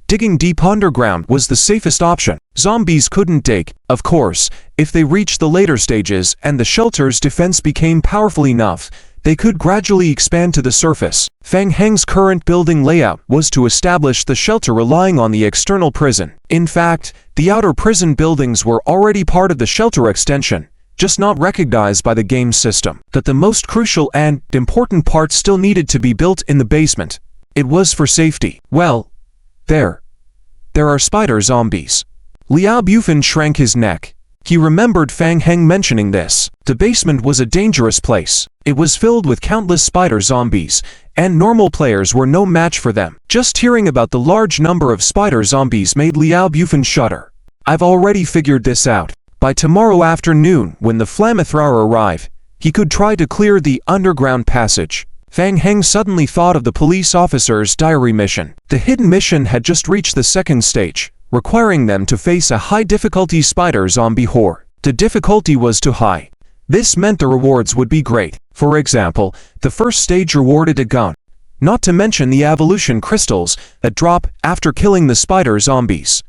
digging deep underground was the safest option. Zombies couldn't dig, of course. If they reached the later stages and the shelter's defense became powerful enough, they could gradually expand to the surface. Fang Heng's current building layout was to establish the shelter relying on the external prison. In fact, the outer prison buildings were already part of the shelter extension, just not recognized by the game system. But the most crucial and important part still needed to be built in the basement. It was for safety. Well, there are spider zombies. Liao Bufen shrank his neck. He remembered Fang Heng mentioning this. The basement was a dangerous place. It was filled with countless spider zombies, and normal players were no match for them. Just hearing about the large number of spider zombies made Liao Bufen shudder. I've already figured this out. By tomorrow afternoon, when the flamethrower arrived, he could try to clear the underground passage. Fang Heng suddenly thought of the police officer's diary mission. The hidden mission had just reached the second stage, requiring them to face a high-difficulty spider zombie horde. The difficulty was too high. This meant the rewards would be great. For example, the first stage rewarded a gun, not to mention the evolution crystals that drop after killing the spider zombies.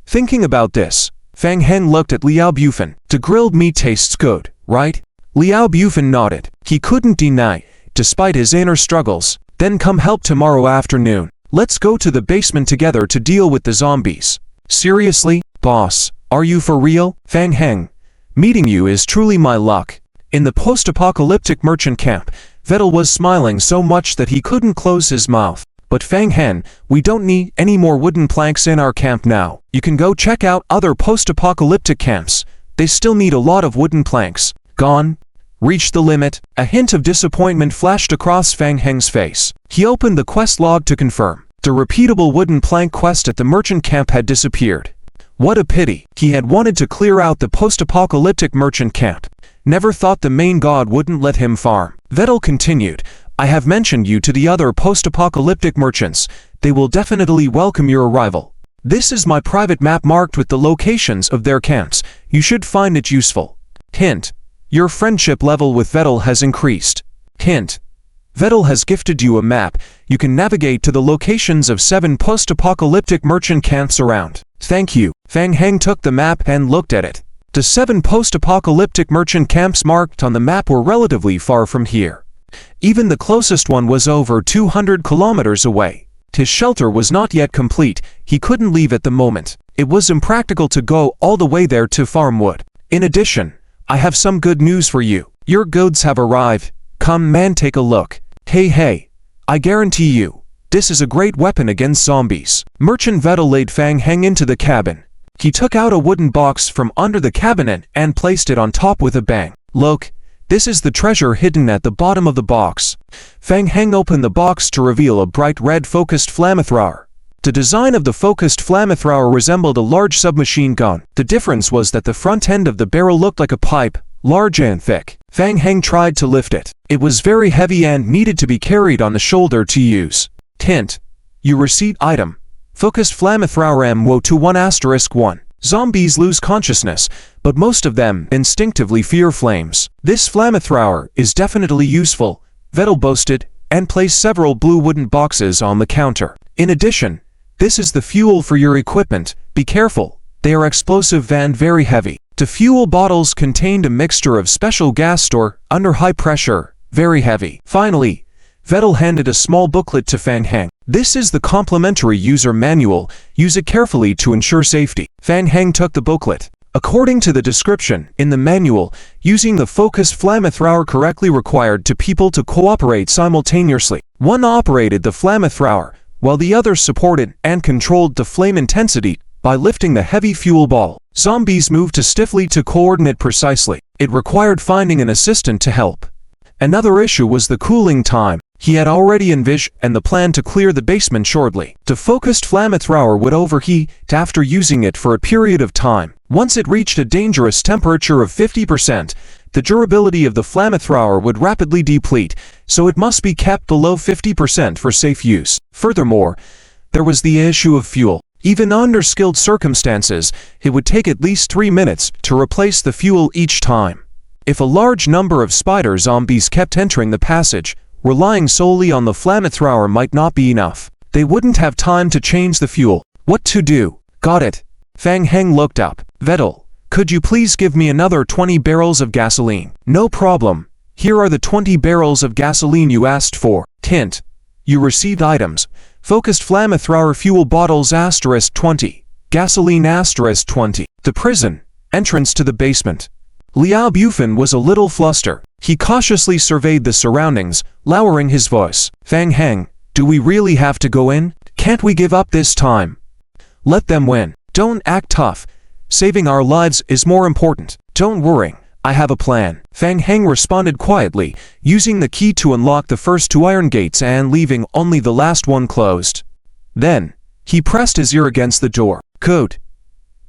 Thinking about this, Fang Heng looked at Liao Bufen. The grilled meat tastes good, right? Liao Bufen nodded. He couldn't deny, despite his inner struggles. Then come help tomorrow afternoon. Let's go to the basement together to deal with the zombies. Seriously, boss, are you for real? Fang Heng, meeting you is truly my luck. In the post-apocalyptic merchant camp, Vettel was smiling so much that he couldn't close his mouth. But Fang Heng, we don't need any more wooden planks in our camp now. You can go check out other post-apocalyptic camps. They still need a lot of wooden planks. Gone? Reached the limit? A hint of disappointment flashed across Fang Heng's face. He opened the quest log to confirm. The repeatable wooden plank quest at the merchant camp had disappeared. What a pity. He had wanted to clear out the post-apocalyptic merchant camp. Never thought the main god wouldn't let him farm. Vettel continued, I have mentioned you to the other post-apocalyptic merchants. They will definitely welcome your arrival. This is my private map marked with the locations of their camps. You should find it useful. Hint. Your friendship level with Vettel has increased. Hint. Vettel has gifted you a map. You can navigate to the locations of 7 post-apocalyptic merchant camps around. Thank you. Fang Heng took the map and looked at it. The 7 post-apocalyptic merchant camps marked on the map were relatively far from here. Even the closest one was over 200 kilometers away. His shelter was not yet complete. He couldn't leave at the moment. It was impractical to go all the way there to farm wood. In addition, I have some good news for you. Your goods have arrived. Come man, take a look. Hey, I guarantee you, this is a great weapon against zombies. Merchant Vettel laid Fang Heng into the cabin. He took out a wooden box from under the cabinet and placed it on top with a bang. Look, this is the treasure hidden at the bottom of the box. Fang Heng opened the box to reveal a bright red focused flamethrower. The design of the focused flamethrower resembled a large submachine gun. The difference was that the front end of the barrel looked like a pipe, large and thick. Fang Heng tried to lift it. It was very heavy and needed to be carried on the shoulder to use. Hint. You received item. Focused flamethrower MW21*1. Zombies lose consciousness, but most of them instinctively fear flames. This flamethrower is definitely useful, Vettel boasted, and placed several blue wooden boxes on the counter. In addition, this is the fuel for your equipment. Be careful, they are explosive and very heavy. The fuel bottles contained a mixture of special gas stored under high pressure, very heavy. Finally, Vettel handed a small booklet to Fang Heng. This is the complimentary user manual. Use it carefully to ensure safety. Fang Heng took the booklet. According to the description in the manual, using the focused flamethrower correctly required 2 people to cooperate simultaneously. One operated the flamethrower, while the other supported and controlled the flame intensity by lifting the heavy fuel ball. Zombies moved too stiffly to coordinate precisely. It required finding an assistant to help. Another issue was the cooling time. He had already envisioned the plan to clear the basement shortly. The focused flamethrower would overheat after using it for a period of time. Once it reached a dangerous temperature of 50%, the durability of the flamethrower would rapidly deplete, so it must be kept below 50% for safe use. Furthermore, there was the issue of fuel. Even under skilled circumstances, it would take at least 3 minutes to replace the fuel each time. If a large number of spider zombies kept entering the passage, relying solely on the flamethrower might not be enough. They wouldn't have time to change the fuel. What to do? Got it. Fang Heng looked up. Vettel, could you please give me another 20 barrels of gasoline? No problem. Here are the 20 barrels of gasoline you asked for. Hint. You received items. Focused flamethrower fuel bottles *20. Gasoline *20. The prison. Entrance to the basement. Liao Bufin was a little flustered. He cautiously surveyed the surroundings, lowering his voice. Fang Heng, do we really have to go in? Can't we give up this time? Let them win. Don't act tough. Saving our lives is more important. Don't worry, I have a plan. Fang Heng responded quietly, using the key to unlock the first 2 iron gates and leaving only the last one closed. Then, he pressed his ear against the door. Good.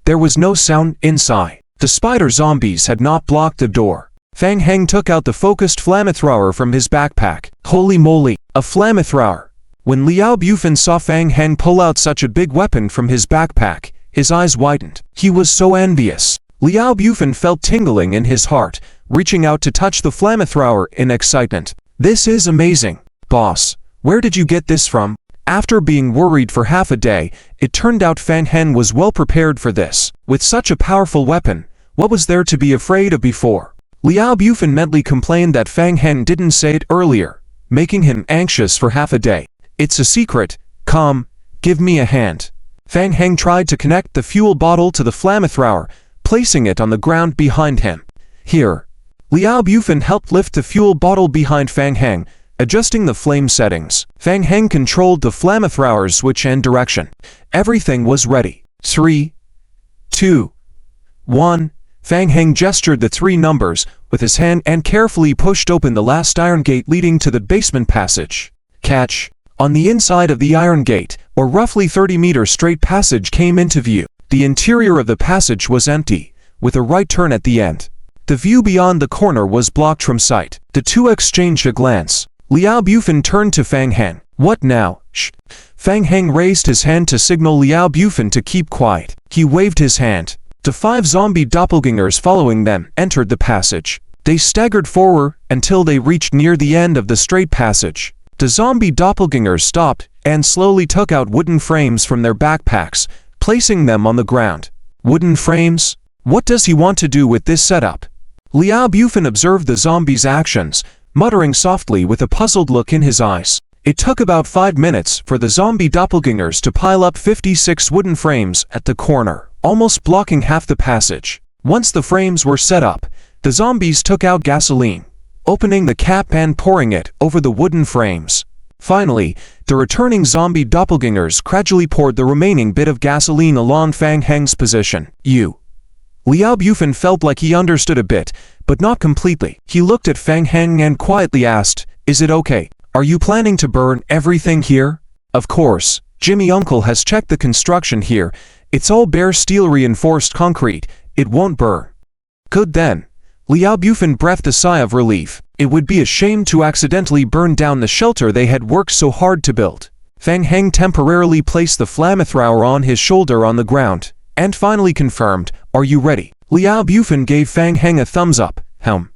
There was no sound inside. The spider zombies had not blocked the door. Fang Heng took out the focused flamethrower from his backpack. Holy moly, a flamethrower! When Liao Bufin saw Fang Heng pull out such a big weapon from his backpack, his eyes widened. He was so envious. Liao Bufin felt tingling in his heart, reaching out to touch the flamethrower in excitement. This is amazing. Boss, where did you get this from? After being worried for half a day, it turned out Fang Heng was well prepared for this. With such a powerful weapon, what was there to be afraid of before? Liao Bufin mentally complained that Fang Heng didn't say it earlier, making him anxious for half a day. It's a secret. Come, give me a hand. Fang Heng tried to connect the fuel bottle to the flamethrower, placing it on the ground behind him. Here. Liao Bufin helped lift the fuel bottle behind Fang Heng, adjusting the flame settings. Fang Heng controlled the flamethrower's switch and direction. Everything was ready. 3, 2, 1. Fang Heng gestured the 3 numbers with his hand and carefully pushed open the last iron gate leading to the basement passage. Catch. On the inside of the iron gate, a roughly 30-meter straight passage came into view. The interior of the passage was empty, with a right turn at the end. The view beyond the corner was blocked from sight. The two exchanged a glance. Liao Bufin turned to Fang Heng. What now? Shh. Fang Heng raised his hand to signal Liao Bufin to keep quiet. He waved his hand. The 5 zombie doppelgangers following them entered the passage. They staggered forward until they reached near the end of the straight passage. The zombie doppelgangers stopped and slowly took out wooden frames from their backpacks, placing them on the ground. Wooden frames? What does he want to do with this setup? Liao Bufin observed the zombies' actions, muttering softly with a puzzled look in his eyes. It took about 5 minutes for the zombie doppelgangers to pile up 56 wooden frames at the corner, almost blocking half the passage. Once the frames were set up, the zombies took out gasoline, opening the cap and pouring it over the wooden frames. Finally, the returning zombie doppelgangers gradually poured the remaining bit of gasoline along Fang Heng's position. Liao Bufin felt like he understood a bit, but not completely. He looked at Fang Heng and quietly asked, "Is it okay? Are you planning to burn everything here?" "Of course. Jimmy Uncle has checked the construction here. It's all bare steel reinforced concrete. It won't burn." "Good then." Liao Bufin breathed a sigh of relief. It would be a shame to accidentally burn down the shelter they had worked so hard to build. Fang Heng temporarily placed the flamethrower on his shoulder on the ground, and finally confirmed, "Are you ready?" Liao Bufin gave Fang Heng a thumbs up.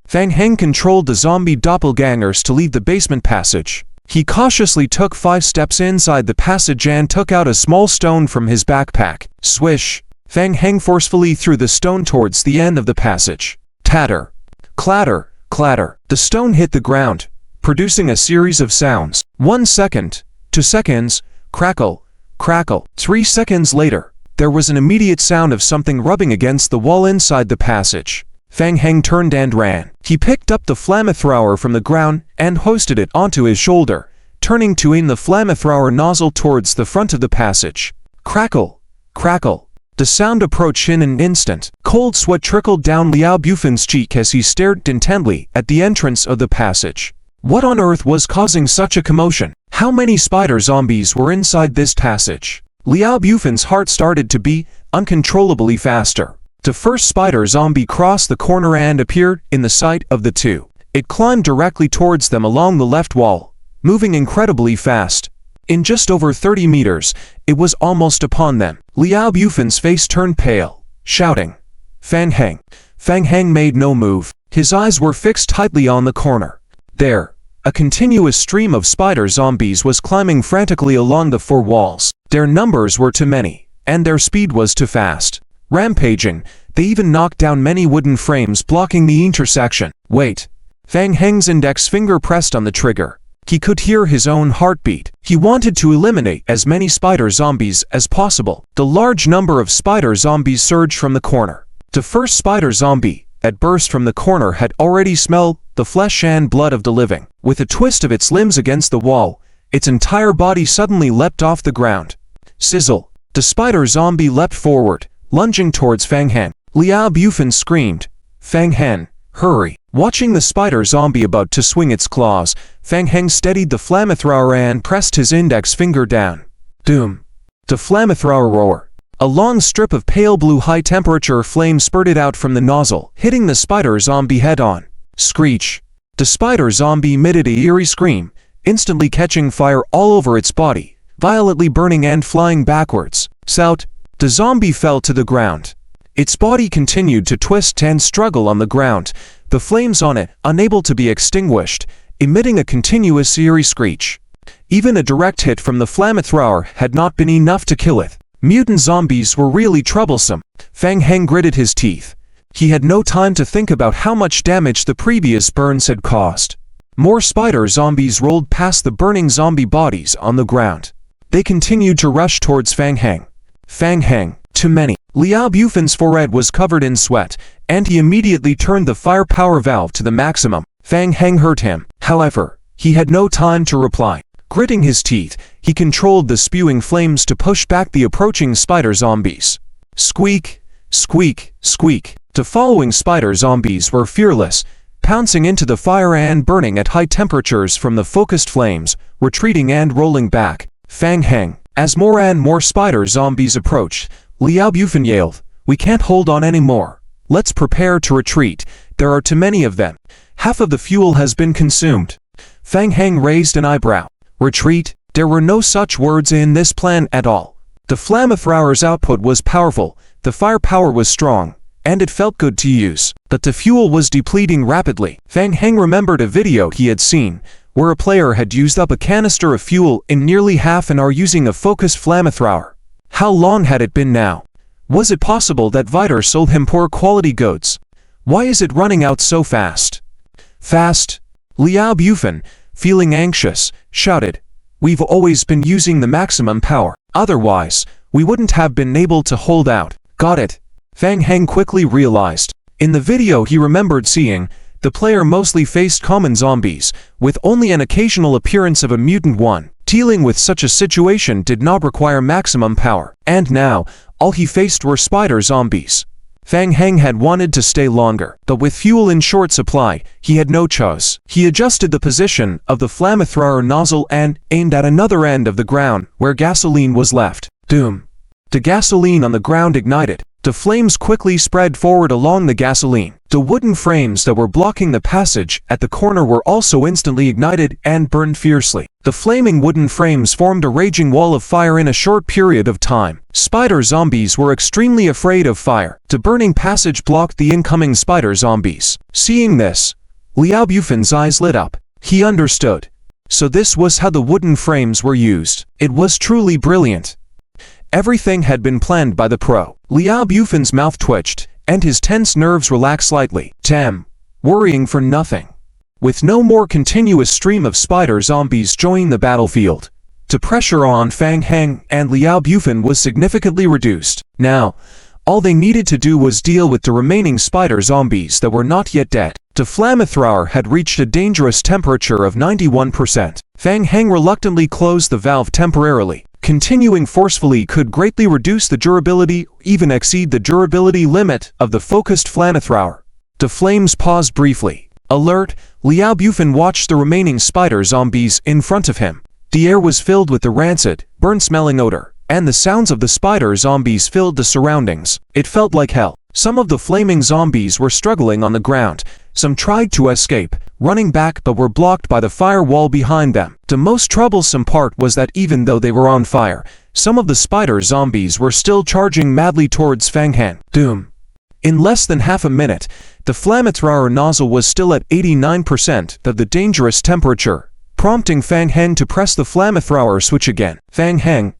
Fang Heng controlled the zombie doppelgangers to leave the basement passage. He cautiously took 5 steps inside the passage and took out a small stone from his backpack. Swish! Fang Heng forcefully threw the stone towards the end of the passage. Tatter! Clatter! Clatter! The stone hit the ground, producing a series of sounds. 1 second, 2 seconds, crackle, crackle. 3 seconds later, there was an immediate sound of something rubbing against the wall inside the passage. Fang Heng turned and ran. He picked up the flamethrower from the ground and hoisted it onto his shoulder, turning to aim the flamethrower nozzle towards the front of the passage. Crackle! Crackle! The sound approached in an instant. Cold sweat trickled down Liao Bufin's cheek as he stared intently at the entrance of the passage. What on earth was causing such a commotion? How many spider zombies were inside this passage? Liao Bufin's heart started to beat uncontrollably faster. The first spider zombie crossed the corner and appeared in the sight of the two. It climbed directly towards them along the left wall, moving incredibly fast. In just over 30 meters, it was almost upon them. Liao Bufin's face turned pale, shouting, "Fang Heng!" Fang Heng made no move. His eyes were fixed tightly on the corner. There, a continuous stream of spider zombies was climbing frantically along the four walls. Their numbers were too many, and their speed was too fast. Rampaging, they even knocked down many wooden frames blocking the intersection. Wait. Fang Heng's index finger pressed on the trigger. He could hear his own heartbeat. He wanted to eliminate as many spider zombies as possible. The large number of spider zombies surged from the corner. The first spider zombie that burst from the corner had already smelled the flesh and blood of the living. With a twist of its limbs against the wall, its entire body suddenly leapt off the ground. Sizzle! The spider zombie leapt forward, lunging towards Fang Heng. Liao Bufan screamed, "Fang Heng, hurry!" Watching the spider zombie about to swing its claws, Fang Heng steadied the flamethrower and pressed his index finger down. Doom! The flamethrower roared. A long strip of pale blue high-temperature flame spurted out from the nozzle, hitting the spider zombie head-on. Screech! The spider zombie emitted a eerie scream, instantly catching fire all over its body, violently burning and flying backwards. Sout! The zombie fell to the ground. Its body continued to twist and struggle on the ground, the flames on it unable to be extinguished, emitting a continuous eerie screech. Even a direct hit from the flamethrower had not been enough to kill it. Mutant zombies were really troublesome. Fang Heng gritted his teeth. He had no time to think about how much damage the previous burns had caused. More spider zombies rolled past the burning zombie bodies on the ground. They continued to rush towards Fang Heng. Fang Heng, too many. Liao Bufan's forehead was covered in sweat, and he immediately turned the firepower valve to the maximum. Fang Heng hurt him. However, he had no time to reply. Gritting his teeth, he controlled the spewing flames to push back the approaching spider zombies. Squeak! Squeak! Squeak! The following spider zombies were fearless, pouncing into the fire and burning at high temperatures from the focused flames, retreating and rolling back. Fang Heng. As more and more spider zombies approached, Liao Bufan yelled, "We can't hold on anymore. Let's prepare to retreat. There are too many of them. Half of the fuel has been consumed." Fang Heng raised an eyebrow. Retreat? There were no such words in this plan at all. The flamethrower's output was powerful, the firepower was strong, and it felt good to use. But the fuel was depleting rapidly. Fang Heng remembered a video he had seen, where a player had used up a canister of fuel in nearly half an hour using a focused flamethrower. How long had it been now? Was it possible that Viter sold him poor quality goods? Why is it running out so fast? Fast? Liao Bufan, feeling anxious, shouted, "We've always been using the maximum power. Otherwise, we wouldn't have been able to hold out." Got it. Fang Heng quickly realized. In the video he remembered seeing, the player mostly faced common zombies, with only an occasional appearance of a mutant one. Dealing with such a situation did not require maximum power. And now, all he faced were spider zombies. Fang Heng had wanted to stay longer, but with fuel in short supply, he had no choice. He adjusted the position of the flamethrower nozzle and aimed at another end of the ground where gasoline was left. Doom! The gasoline on the ground ignited. The flames quickly spread forward along the gasoline. The wooden frames that were blocking the passage at the corner were also instantly ignited and burned fiercely. The flaming wooden frames formed a raging wall of fire in a short period of time. Spider zombies were extremely afraid of fire. The burning passage blocked the incoming spider zombies. Seeing this, Liao Bufan's eyes lit up. He understood. So this was how the wooden frames were used. It was truly brilliant. Everything had been planned by the pro. Liao Bufan's mouth twitched, and his tense nerves relaxed slightly. Damn, worrying for nothing. With no more continuous stream of spider zombies joining the battlefield, the pressure on Fang Heng and Liao Bufan was significantly reduced. Now, all they needed to do was deal with the remaining spider zombies that were not yet dead. The flamethrower had reached a dangerous temperature of 91%. Fang Heng reluctantly closed the valve temporarily. Continuing forcefully could greatly reduce the durability, even exceed the durability limit of the focused flamethrower. The flames paused briefly. Alert, Liao Bufan watched the remaining spider zombies in front of him. The air was filled with the rancid, burnt-smelling odor, and the sounds of the spider zombies filled the surroundings. It felt like hell. Some of the flaming zombies were struggling on the ground. Some tried to escape, running back but were blocked by the firewall behind them. The most troublesome part was that even though they were on fire, some of the spider zombies were still charging madly towards Fang Heng. Doom! In less than half a minute, The flamethrower nozzle was still at 89% of the dangerous temperature, prompting Fang Heng to press the flamethrower switch again. Fang Heng,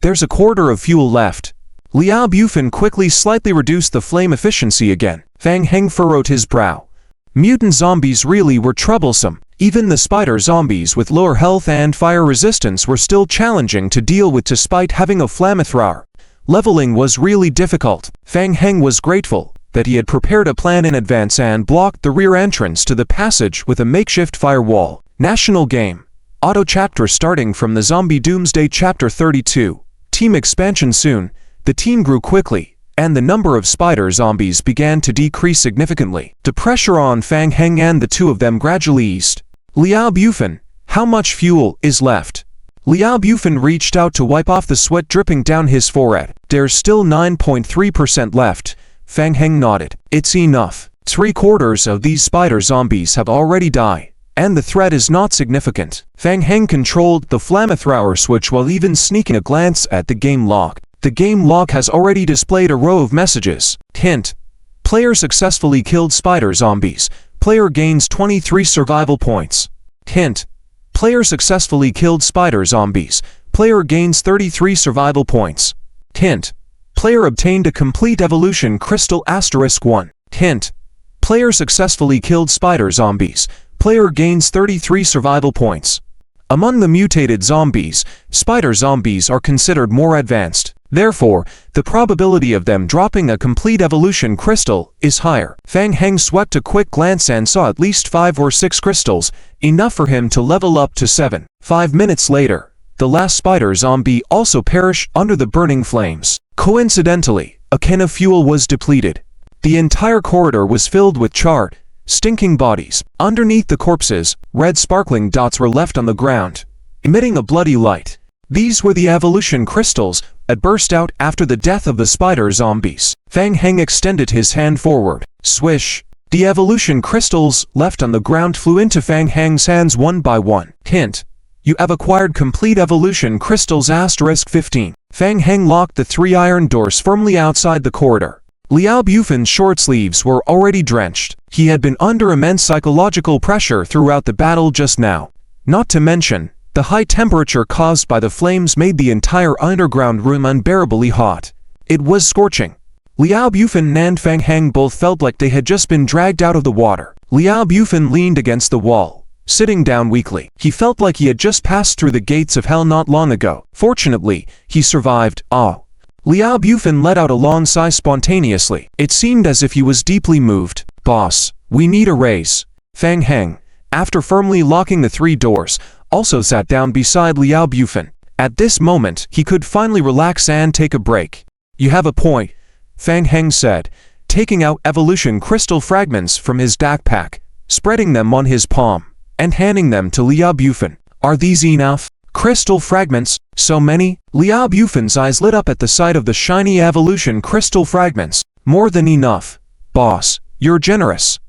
there's a quarter of fuel left. Liao Bufan quickly slightly reduced the flame efficiency again. Fang Heng furrowed his brow. Mutant zombies really were troublesome. Even the spider zombies with lower health and fire resistance were still challenging to deal with despite having a flamethrower. Leveling was really difficult. Fang Heng was grateful that he had prepared a plan in advance and blocked the rear entrance to the passage with a makeshift firewall. National Game. Auto Chapter starting from the Zombie Doomsday Chapter 32. Team expansion soon. The team grew quickly, and the number of spider zombies began to decrease significantly. The pressure on Fang Heng and the two of them gradually eased. Liao Bufan, how much fuel is left? Liao Bufan reached out to wipe off the sweat dripping down his forehead. There's still 9.3% left. Fang Heng nodded. It's enough. 3/4 of these spider zombies have already died, and the threat is not significant. Fang Heng controlled the flamethrower switch while even sneaking a glance at the game log. The game log has already displayed a row of messages. Hint: player successfully killed spider zombies. Player gains 23 survival points. Hint: player successfully killed spider zombies. Player gains 33 survival points. Hint: player obtained a complete evolution crystal *1. Hint: player successfully killed spider zombies. Player gains 33 survival points. Among the mutated zombies, spider zombies are considered more advanced. Therefore, the probability of them dropping a complete evolution crystal is higher. Fang Heng swept a quick glance and saw at least 5 or 6 crystals, enough for him to level up to 7. 5 minutes later, the last spider zombie also perished under the burning flames. Coincidentally, a can of fuel was depleted. The entire corridor was filled with charred, stinking bodies. Underneath the corpses, red sparkling dots were left on the ground, emitting a bloody light. These were the evolution crystals that burst out after the death of the spider zombies. Fang Heng extended his hand forward. Swish! The evolution crystals left on the ground flew into Fang Heng's hands one by one. Hint: you have acquired complete evolution crystals *15. Fang Heng locked the 3 iron doors firmly outside the corridor. Liao Bufan's short sleeves were already drenched. He had been under immense psychological pressure throughout the battle just now. Not to mention, the high temperature caused by the flames made the entire underground room unbearably hot. It was scorching. Liao Bufan and Fang Heng both felt like they had just been dragged out of the water. Liao Bufan leaned against the wall, sitting down weakly. He felt like he had just passed through the gates of hell not long ago. Fortunately, he survived. Liao Bufan let out a long sigh spontaneously. It seemed as if he was deeply moved. Boss, we need a raise. Fang Heng, after firmly locking the 3 doors, also sat down beside Liao Bufan. At this moment, he could finally relax and take a break. You have a point, Fang Heng said, taking out evolution crystal fragments from his backpack, spreading them on his palm, and handing them to Liao Bufan. Are these enough? Crystal fragments? So many? Liao Bufan's eyes lit up at the sight of the shiny evolution crystal fragments. More than enough. Boss, you're generous.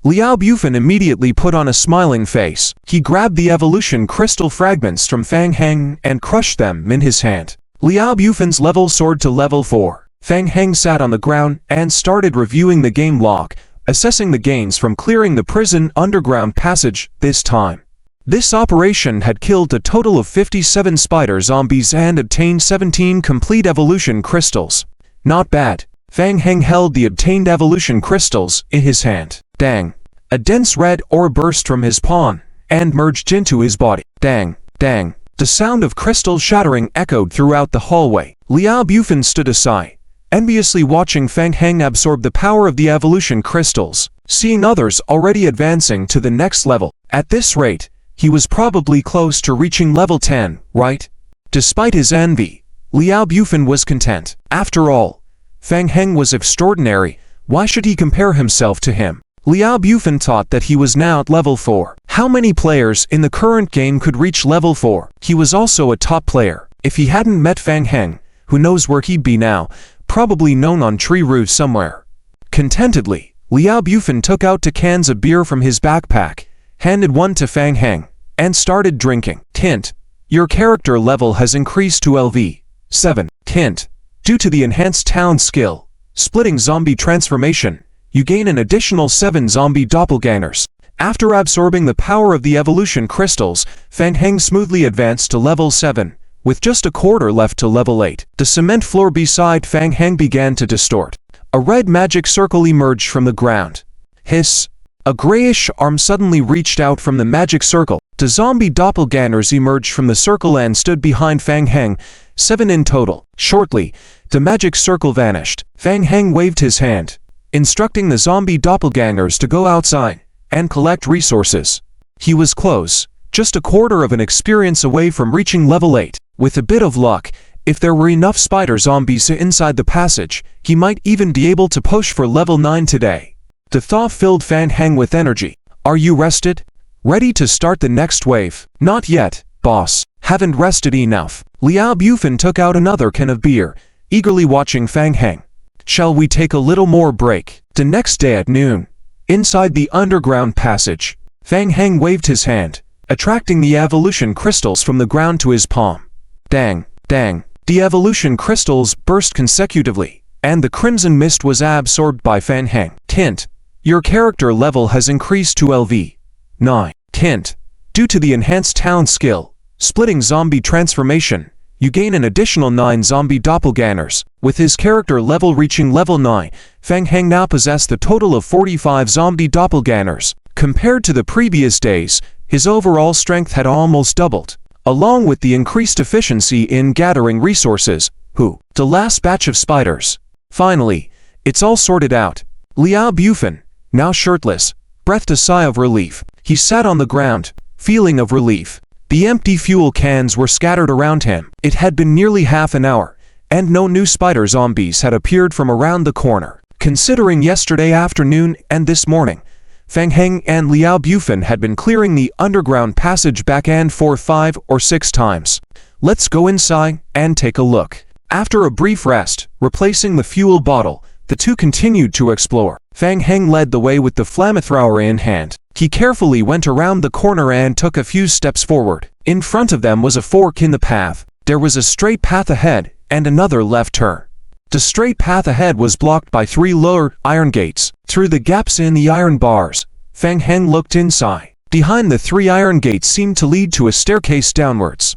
Liao Bufan immediately put on a smiling face. He grabbed the evolution crystal fragments from Fang Heng and crushed them in his hand. Liao Bufan's level soared to level 4. Fang Heng sat on the ground and started reviewing the game log, assessing the gains from clearing the prison underground passage this time. This operation had killed a total of 57 spider zombies and obtained 17 complete evolution crystals. Not bad. Fang Heng held the obtained evolution crystals in his hand. Dang. A dense red ore burst from his palm and merged into his body. Dang, dang. The sound of crystal shattering echoed throughout the hallway. Liao Bufan stood aside, enviously watching Fang Heng absorb the power of the evolution crystals, seeing others already advancing to the next level. At this rate, he was probably close to reaching level 10, right? Despite his envy, Liao Bufan was content. After all, Fang Heng was extraordinary. Why should he compare himself to him? Liao Bufan thought that he was now at level 4. How many players in the current game could reach level 4? He was also a top player. If he hadn't met Fang Heng, who knows where he'd be now, probably known on tree roofs somewhere. Contentedly, Liao Bufan took out 2 cans of beer from his backpack, handed one to Fang Heng, and started drinking. Hint: your character level has increased to LV 7. Hint: due to the enhanced talent skill, Splitting Zombie Transformation, you gain an additional 7 zombie doppelgangers. After absorbing the power of the evolution crystals, Fang Heng smoothly advanced to level 7, with just a quarter left to level 8. The cement floor beside Fang Heng began to distort. A red magic circle emerged from the ground. Hiss! A grayish arm suddenly reached out from the magic circle. The zombie doppelgangers emerged from the circle and stood behind Fang Heng, 7 in total. Shortly, the magic circle vanished. Fang Heng waved his hand, instructing the zombie doppelgangers to go outside and collect resources. He was close, just a quarter of an experience away from reaching level 8. With a bit of luck, if there were enough spider zombies inside the passage, he might even be able to push for level 9 today. The thought filled Fang Heng with energy. Are you rested? Ready to start the next wave? Not yet, boss. Haven't rested enough. Liao Bufan took out another can of beer, eagerly watching Fang Heng. Shall we take a little more break? The next day at noon, inside the underground passage, Fang Heng waved his hand, attracting the evolution crystals from the ground to his palm. Dang, dang. The evolution crystals burst consecutively, and the crimson mist was absorbed by Fang Heng. Tint. Your character level has increased to LV 9. Tint. Due to the enhanced talent skill, Splitting Zombie Transformation, you gain an additional 9 zombie doppelgangers. With his character level reaching level 9, Fang Heng now possessed a total of 45 zombie doppelgangers. Compared to the previous days, his overall strength had almost doubled, along with the increased efficiency in gathering resources. The last batch of spiders. Finally, it's all sorted out. Liao Bufan, now shirtless, breathed a sigh of relief. He sat on the ground, feeling of relief. The empty fuel cans were scattered around him. It had been nearly half an hour, and no new spider zombies had appeared from around the corner. Considering yesterday afternoon and this morning, Fang Heng and Liao Bufan had been clearing the underground passage back and forth 5 or 6 times. Let's go inside and take a look. After a brief rest, replacing the fuel bottle, the two continued to explore. Fang Heng led the way with the flamethrower in hand. He carefully went around the corner and took a few steps forward. In front of them was a fork in the path. There was a straight path ahead and another left turn. The straight path ahead was blocked by 3 lower iron gates. Through the gaps in the iron bars, Fang Heng looked inside. Behind the 3 iron gates seemed to lead to a staircase downwards.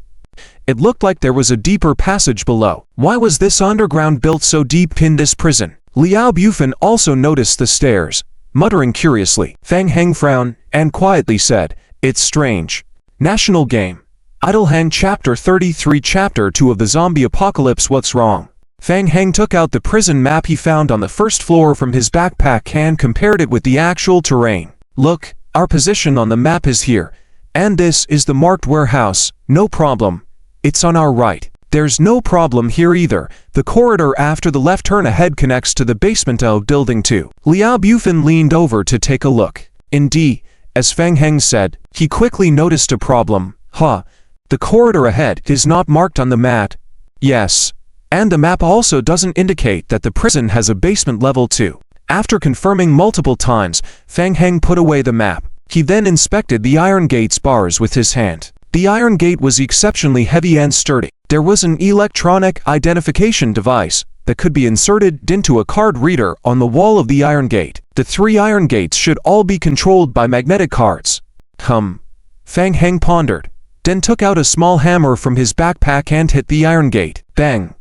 It looked like there was a deeper passage below. Why was this underground built so deep in this prison? Liao Bufan also noticed the stairs, muttering curiously. Fang Heng frowned and quietly said, "It's strange." National Game. Idle Hang Chapter 33 Chapter 2 of the Zombie Apocalypse. What's wrong? Fang Heng took out the prison map he found on the first floor from his backpack and compared it with the actual terrain. Look, our position on the map is here, and this is the marked warehouse. No problem. It's on our right. There's no problem here either. The corridor after the left turn ahead connects to the basement of Building 2. Liao Bufan leaned over to take a look. Indeed, as Fang Heng said, he quickly noticed a problem. The corridor ahead is not marked on the map. Yes. And the map also doesn't indicate that the prison has a basement level 2. After confirming multiple times, Fang Heng put away the map. He then inspected the iron gate's bars with his hand. The iron gate was exceptionally heavy and sturdy. There was an electronic identification device that could be inserted into a card reader on the wall of the iron gate. The 3 iron gates should all be controlled by magnetic cards. Fang Heng pondered, then took out a small hammer from his backpack and hit the iron gate. Bang!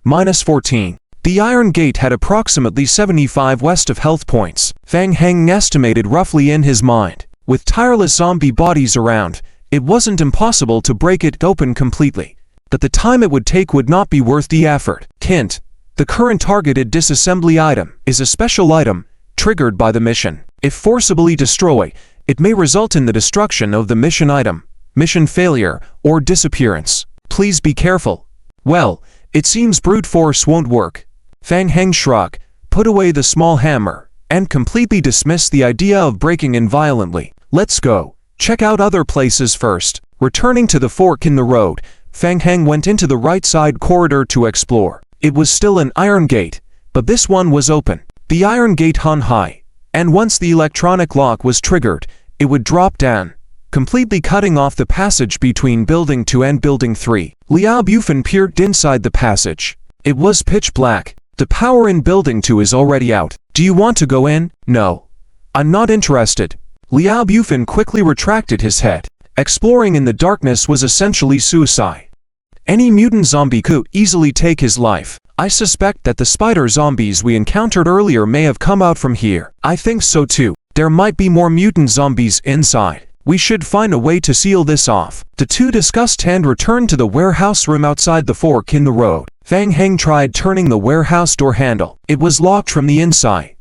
-14. The iron gate had approximately 75 west of health points. Fang Heng estimated roughly in his mind. With tireless zombie bodies around, it wasn't impossible to break it open completely, but the time it would take would not be worth the effort. Hint: the current targeted disassembly item is a special item triggered by the mission. If forcibly destroyed, it may result in the destruction of the mission item, mission failure, or disappearance. Please be careful. Well, it seems brute force won't work. Fang Heng shrugged, put away the small hammer, and completely dismissed the idea of breaking in violently. Let's go. Check out other places first. Returning to the fork in the road, Fang Heng went into the right side corridor to explore. It was still an iron gate, but this one was open. The iron gate hung high, and once the electronic lock was triggered, it would drop down, completely cutting off the passage between Building 2 and Building 3. Liao Bufan peered inside the passage. It was pitch black. The power in building 2 is already out. Do you want to go in? No. I'm not interested. Liao Bufin quickly retracted his head. Exploring in the darkness was essentially suicide. Any mutant zombie could easily take his life. I suspect that the spider zombies we encountered earlier may have come out from here. I think so too. There might be more mutant zombies inside. We should find a way to seal this off. The two discussed and returned to the warehouse room outside the fork in the road. Fang Heng tried turning the warehouse door handle. It was locked from the inside.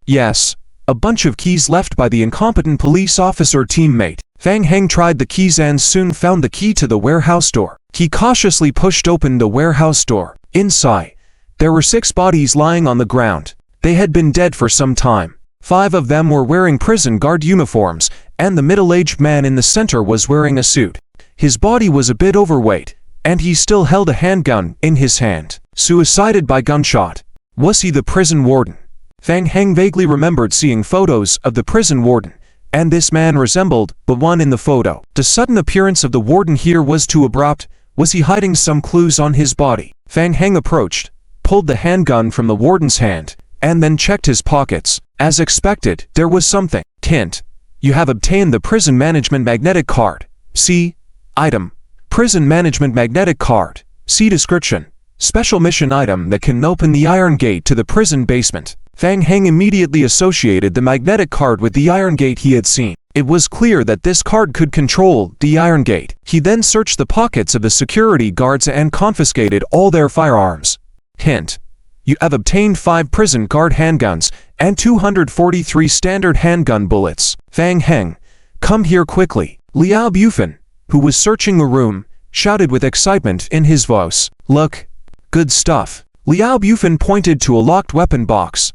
Yes. A bunch of keys left by the incompetent police officer teammate. Fang Heng tried the keys and soon found the key to the warehouse door. He cautiously pushed open the warehouse door. Inside, there were 6 bodies lying on the ground. They had been dead for some time. 5 of them were wearing prison guard uniforms, and the middle-aged man in the center was wearing a suit. His body was a bit overweight, and he still held a handgun in his hand. Suicided by gunshot. Was he the prison warden? Fang Heng vaguely remembered seeing photos of the prison warden, and this man resembled the one in the photo. The sudden appearance of the warden here was too abrupt. Was he hiding some clues on his body? Fang Heng approached, pulled the handgun from the warden's hand, and then checked his pockets. As expected, there was something. Hint. You have obtained the prison management magnetic card. See? Item. Prison management magnetic card. See description. Special mission item that can open the iron gate to the prison basement. Fang Heng immediately associated the magnetic card with the iron gate he had seen. It was clear that this card could control the iron gate. He then searched the pockets of the security guards and confiscated all their firearms. Hint. You have obtained 5 prison guard handguns and 243 standard handgun bullets. Fang Heng, come here quickly. Liao Bufin, who was searching the room, shouted with excitement in his voice. Look. Good stuff. Liao Bufin pointed to a locked weapon box.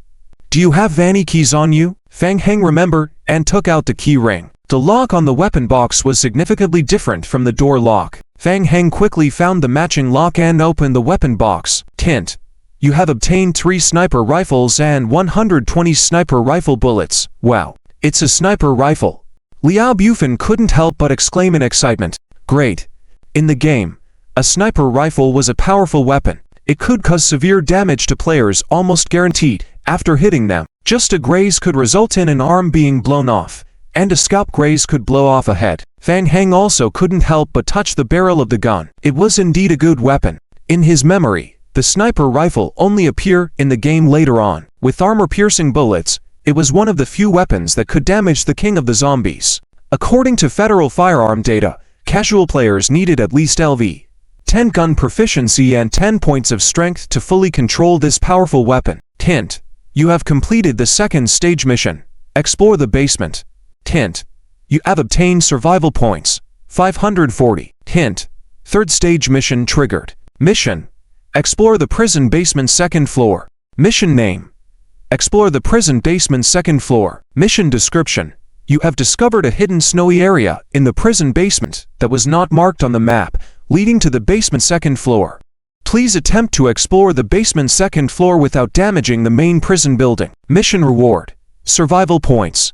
Do you have any keys on you? Fang Heng remembered and took out the key ring. The lock on the weapon box was significantly different from the door lock. Fang Heng quickly found the matching lock and opened the weapon box. Hint. You have obtained 3 sniper rifles and 120 sniper rifle bullets. Wow. It's a sniper rifle. Liao Bufin couldn't help but exclaim in excitement. Great. In the game, a sniper rifle was a powerful weapon. It could cause severe damage to players almost guaranteed. After hitting them, just a graze could result in an arm being blown off, and a scalp graze could blow off a head. Fang Heng also couldn't help but touch the barrel of the gun. It was indeed a good weapon. In his memory, the sniper rifle only appeared in the game later on. With armor-piercing bullets, it was one of the few weapons that could damage the king of the zombies. According to federal firearm data, casual players needed at least LV 10 gun proficiency and 10 points of strength to fully control this powerful weapon. Hint. You have completed the 2nd stage mission. Explore the basement. Hint. You have obtained survival points. 540. Hint. 3rd stage mission triggered. Mission. Explore the prison basement 2nd floor. Mission name. Explore the prison basement 2nd floor. Mission description. You have discovered a hidden snowy area in the prison basement that was not marked on the map, leading to the basement 2nd floor. Please attempt to explore the basement 2nd floor without damaging the main prison building. Mission reward. Survival points.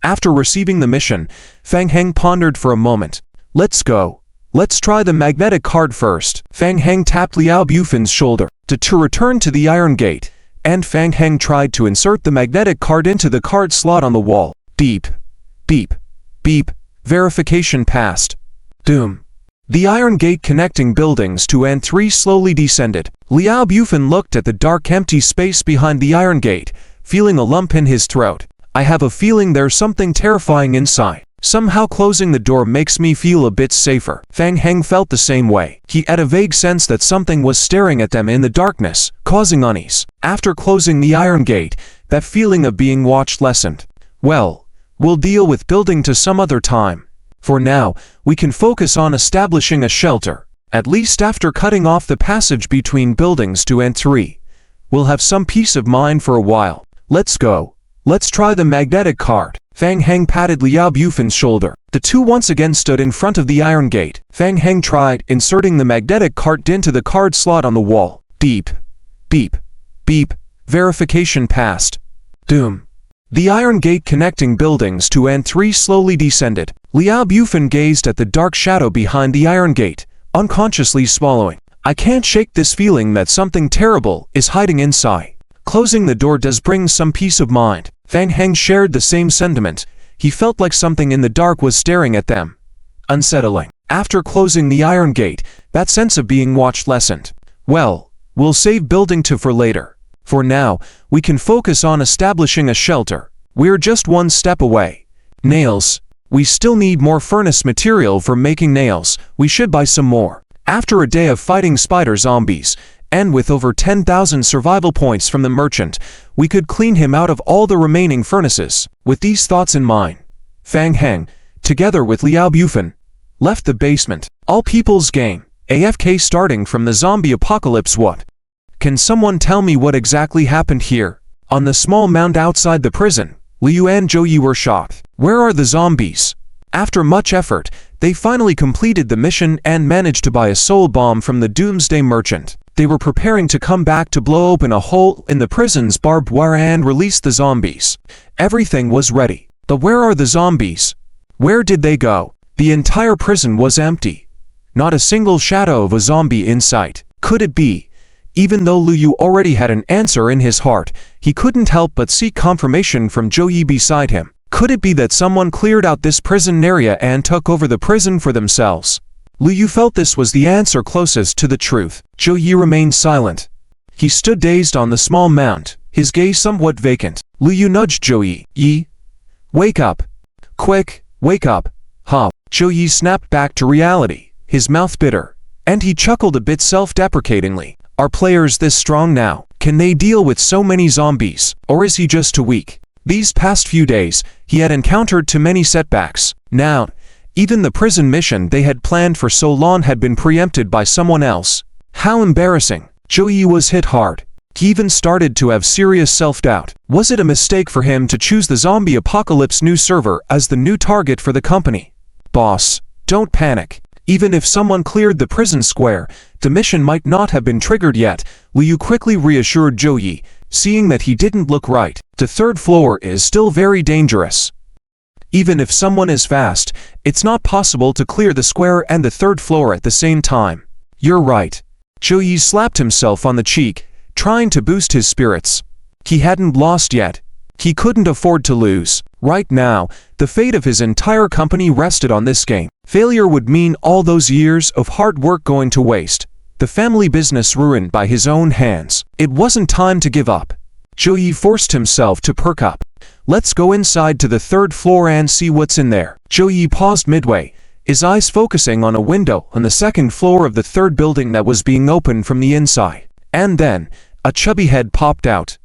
After receiving the mission, Fang Heng pondered for a moment. Let's go. Let's try the magnetic card first. Fang Heng tapped Liao Bufin's shoulder to return to the iron gate, and Fang Heng tried to insert the magnetic card into the card slot on the wall. Beep. Beep. Beep. Verification passed. Doom. The iron gate connecting buildings 2 and 3 slowly descended. Liao Bufin looked at the dark empty space behind the iron gate, feeling a lump in his throat. I have a feeling there's something terrifying inside. Somehow closing the door makes me feel a bit safer. Fang Heng felt the same way. He had a vague sense that something was staring at them in the darkness, causing unease. After closing the iron gate, that feeling of being watched lessened. Well, we'll deal with building to some other time. For now, we can focus on establishing a shelter. At least after cutting off the passage between buildings 2 and 3. We'll have some peace of mind for a while. Let's go. Let's try the magnetic card. Fang Heng patted Liao Bufin's shoulder. The two once again stood in front of the iron gate. Fang Heng tried inserting the magnetic card into the card slot on the wall. Beep. Beep. Beep. Verification passed. Doom. The iron gate connecting buildings 2 and 3 slowly descended. Liao Bufin gazed at the dark shadow behind the iron gate, unconsciously swallowing. I can't shake this feeling that something terrible is hiding inside. Closing the door does bring some peace of mind. Fang Heng shared the same sentiment. He felt like something in the dark was staring at them. Unsettling. After closing the iron gate, that sense of being watched lessened. Well, we'll save building 2 for later. For now, we can focus on establishing a shelter. We're just one step away. Nails. We still need more furnace material for making nails. We should buy some more. After a day of fighting spider zombies, and with over 10,000 survival points from the merchant, we could clean him out of all the remaining furnaces. With these thoughts in mind, Fang Heng, together with Liao Bufan, left the basement. All people's game. AFK starting from the zombie apocalypse. What? Can someone tell me what exactly happened here? On the small mound outside the prison, Liu and Zhou were shocked. Where are the zombies? After much effort, they finally completed the mission and managed to buy a soul bomb from the Doomsday Merchant. They were preparing to come back to blow open a hole in the prison's barbed wire and release the zombies. Everything was ready. But where are the zombies? Where did they go? The entire prison was empty. Not a single shadow of a zombie in sight. Could it be? Even though Liu Yu already had an answer in his heart, he couldn't help but seek confirmation from Zhou Yi beside him. Could it be that someone cleared out this prison area and took over the prison for themselves? Liu Yu felt this was the answer closest to the truth. Zhou Yi remained silent. He stood dazed on the small mound, his gaze somewhat vacant. Liu Yu nudged Zhou Yi. Yi, wake up. Quick, wake up. Huh. Zhou Yi snapped back to reality, his mouth bitter, and he chuckled a bit self-deprecatingly. Are players this strong now? Can they deal with so many zombies? Or is he just too weak? These past few days, he had encountered too many setbacks. Now, even the prison mission they had planned for so long had been preempted by someone else. How embarrassing. Zhou Yi was hit hard. He even started to have serious self-doubt. Was it a mistake for him to choose the zombie apocalypse new server as the new target for the company? Boss, don't panic. Even if someone cleared the prison square, the mission might not have been triggered yet. Liu quickly reassured Zhou Yi, seeing that he didn't look right. The 3rd floor is still very dangerous. Even if someone is fast, it's not possible to clear the square and the 3rd floor at the same time. You're right. Zhou Yi slapped himself on the cheek, trying to boost his spirits. He hadn't lost yet. He couldn't afford to lose. Right now, the fate of his entire company rested on this game. Failure would mean all those years of hard work going to waste. The family business ruined by his own hands. It wasn't time to give up. Zhou Yi forced himself to perk up. Let's go inside to the 3rd floor and see what's in there. Zhou Yi paused midway, his eyes focusing on a window on the 2nd floor of the 3rd building that was being opened from the inside. And then, a chubby head popped out.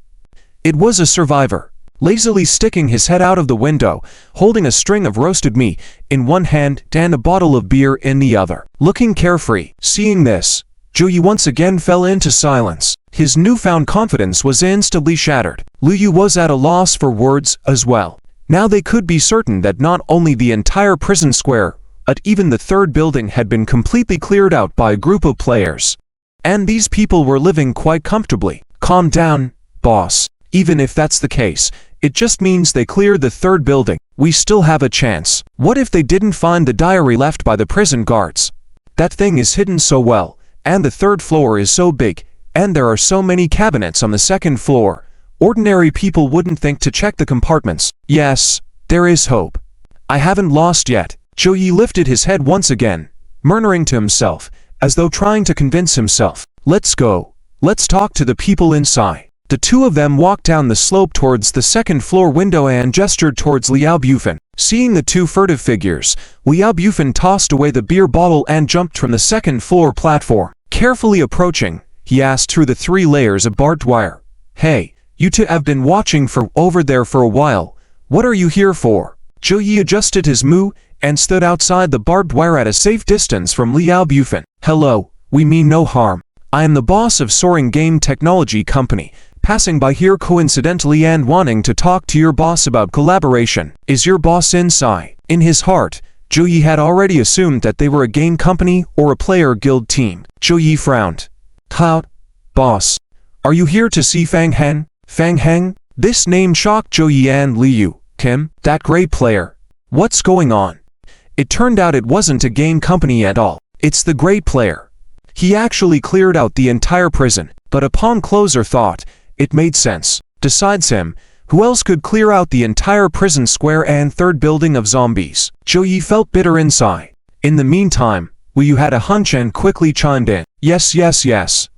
It was a survivor, lazily sticking his head out of the window, holding a string of roasted meat in one hand and a bottle of beer in the other. Looking carefree. Seeing this, Zhou Yi once again fell into silence. His newfound confidence was instantly shattered. Liu Yu was at a loss for words as well. Now they could be certain that not only the entire prison square, but even the 3rd building had been completely cleared out by a group of players. And these people were living quite comfortably. Calm down, boss. Even if that's the case, it just means they cleared the 3rd building. We still have a chance. What if they didn't find the diary left by the prison guards? That thing is hidden so well, and the 3rd floor is so big, and there are so many cabinets on the 2nd floor. Ordinary people wouldn't think to check the compartments. Yes, there is hope. I haven't lost yet. Zhou Yi lifted his head once again, murmuring to himself, as though trying to convince himself. Let's go. Let's talk to the people inside. The two of them walked down the slope towards the 2nd floor window and gestured towards Liao Bufan. Seeing the two furtive figures, Liao Bufan tossed away the beer bottle and jumped from the 2nd floor platform. Carefully approaching, he asked through the 3 layers of barbed wire. Hey, you two have been watching for over there for a while. What are you here for? Zhou Yi adjusted his mu and stood outside the barbed wire at a safe distance from Liao Bufan. Hello, we mean no harm. I am the boss of Soaring Game Technology Company, passing by here coincidentally and wanting to talk to your boss about collaboration. Is your boss inside? In his heart, Zhou Yi had already assumed that they were a game company or a player guild team. Zhou Yi frowned. How? Boss. Are you here to see Fang Heng? Fang Heng? This name shocked Zhou Yi and Liu. Kim, that great player. What's going on? It turned out it wasn't a game company at all. It's the great player. He actually cleared out the entire prison, but upon closer thought, it made sense. Besides him, who else could clear out the entire prison square and third building of zombies? Zhou felt bitter inside. In the meantime, Liu had a hunch and quickly chimed in. Yes,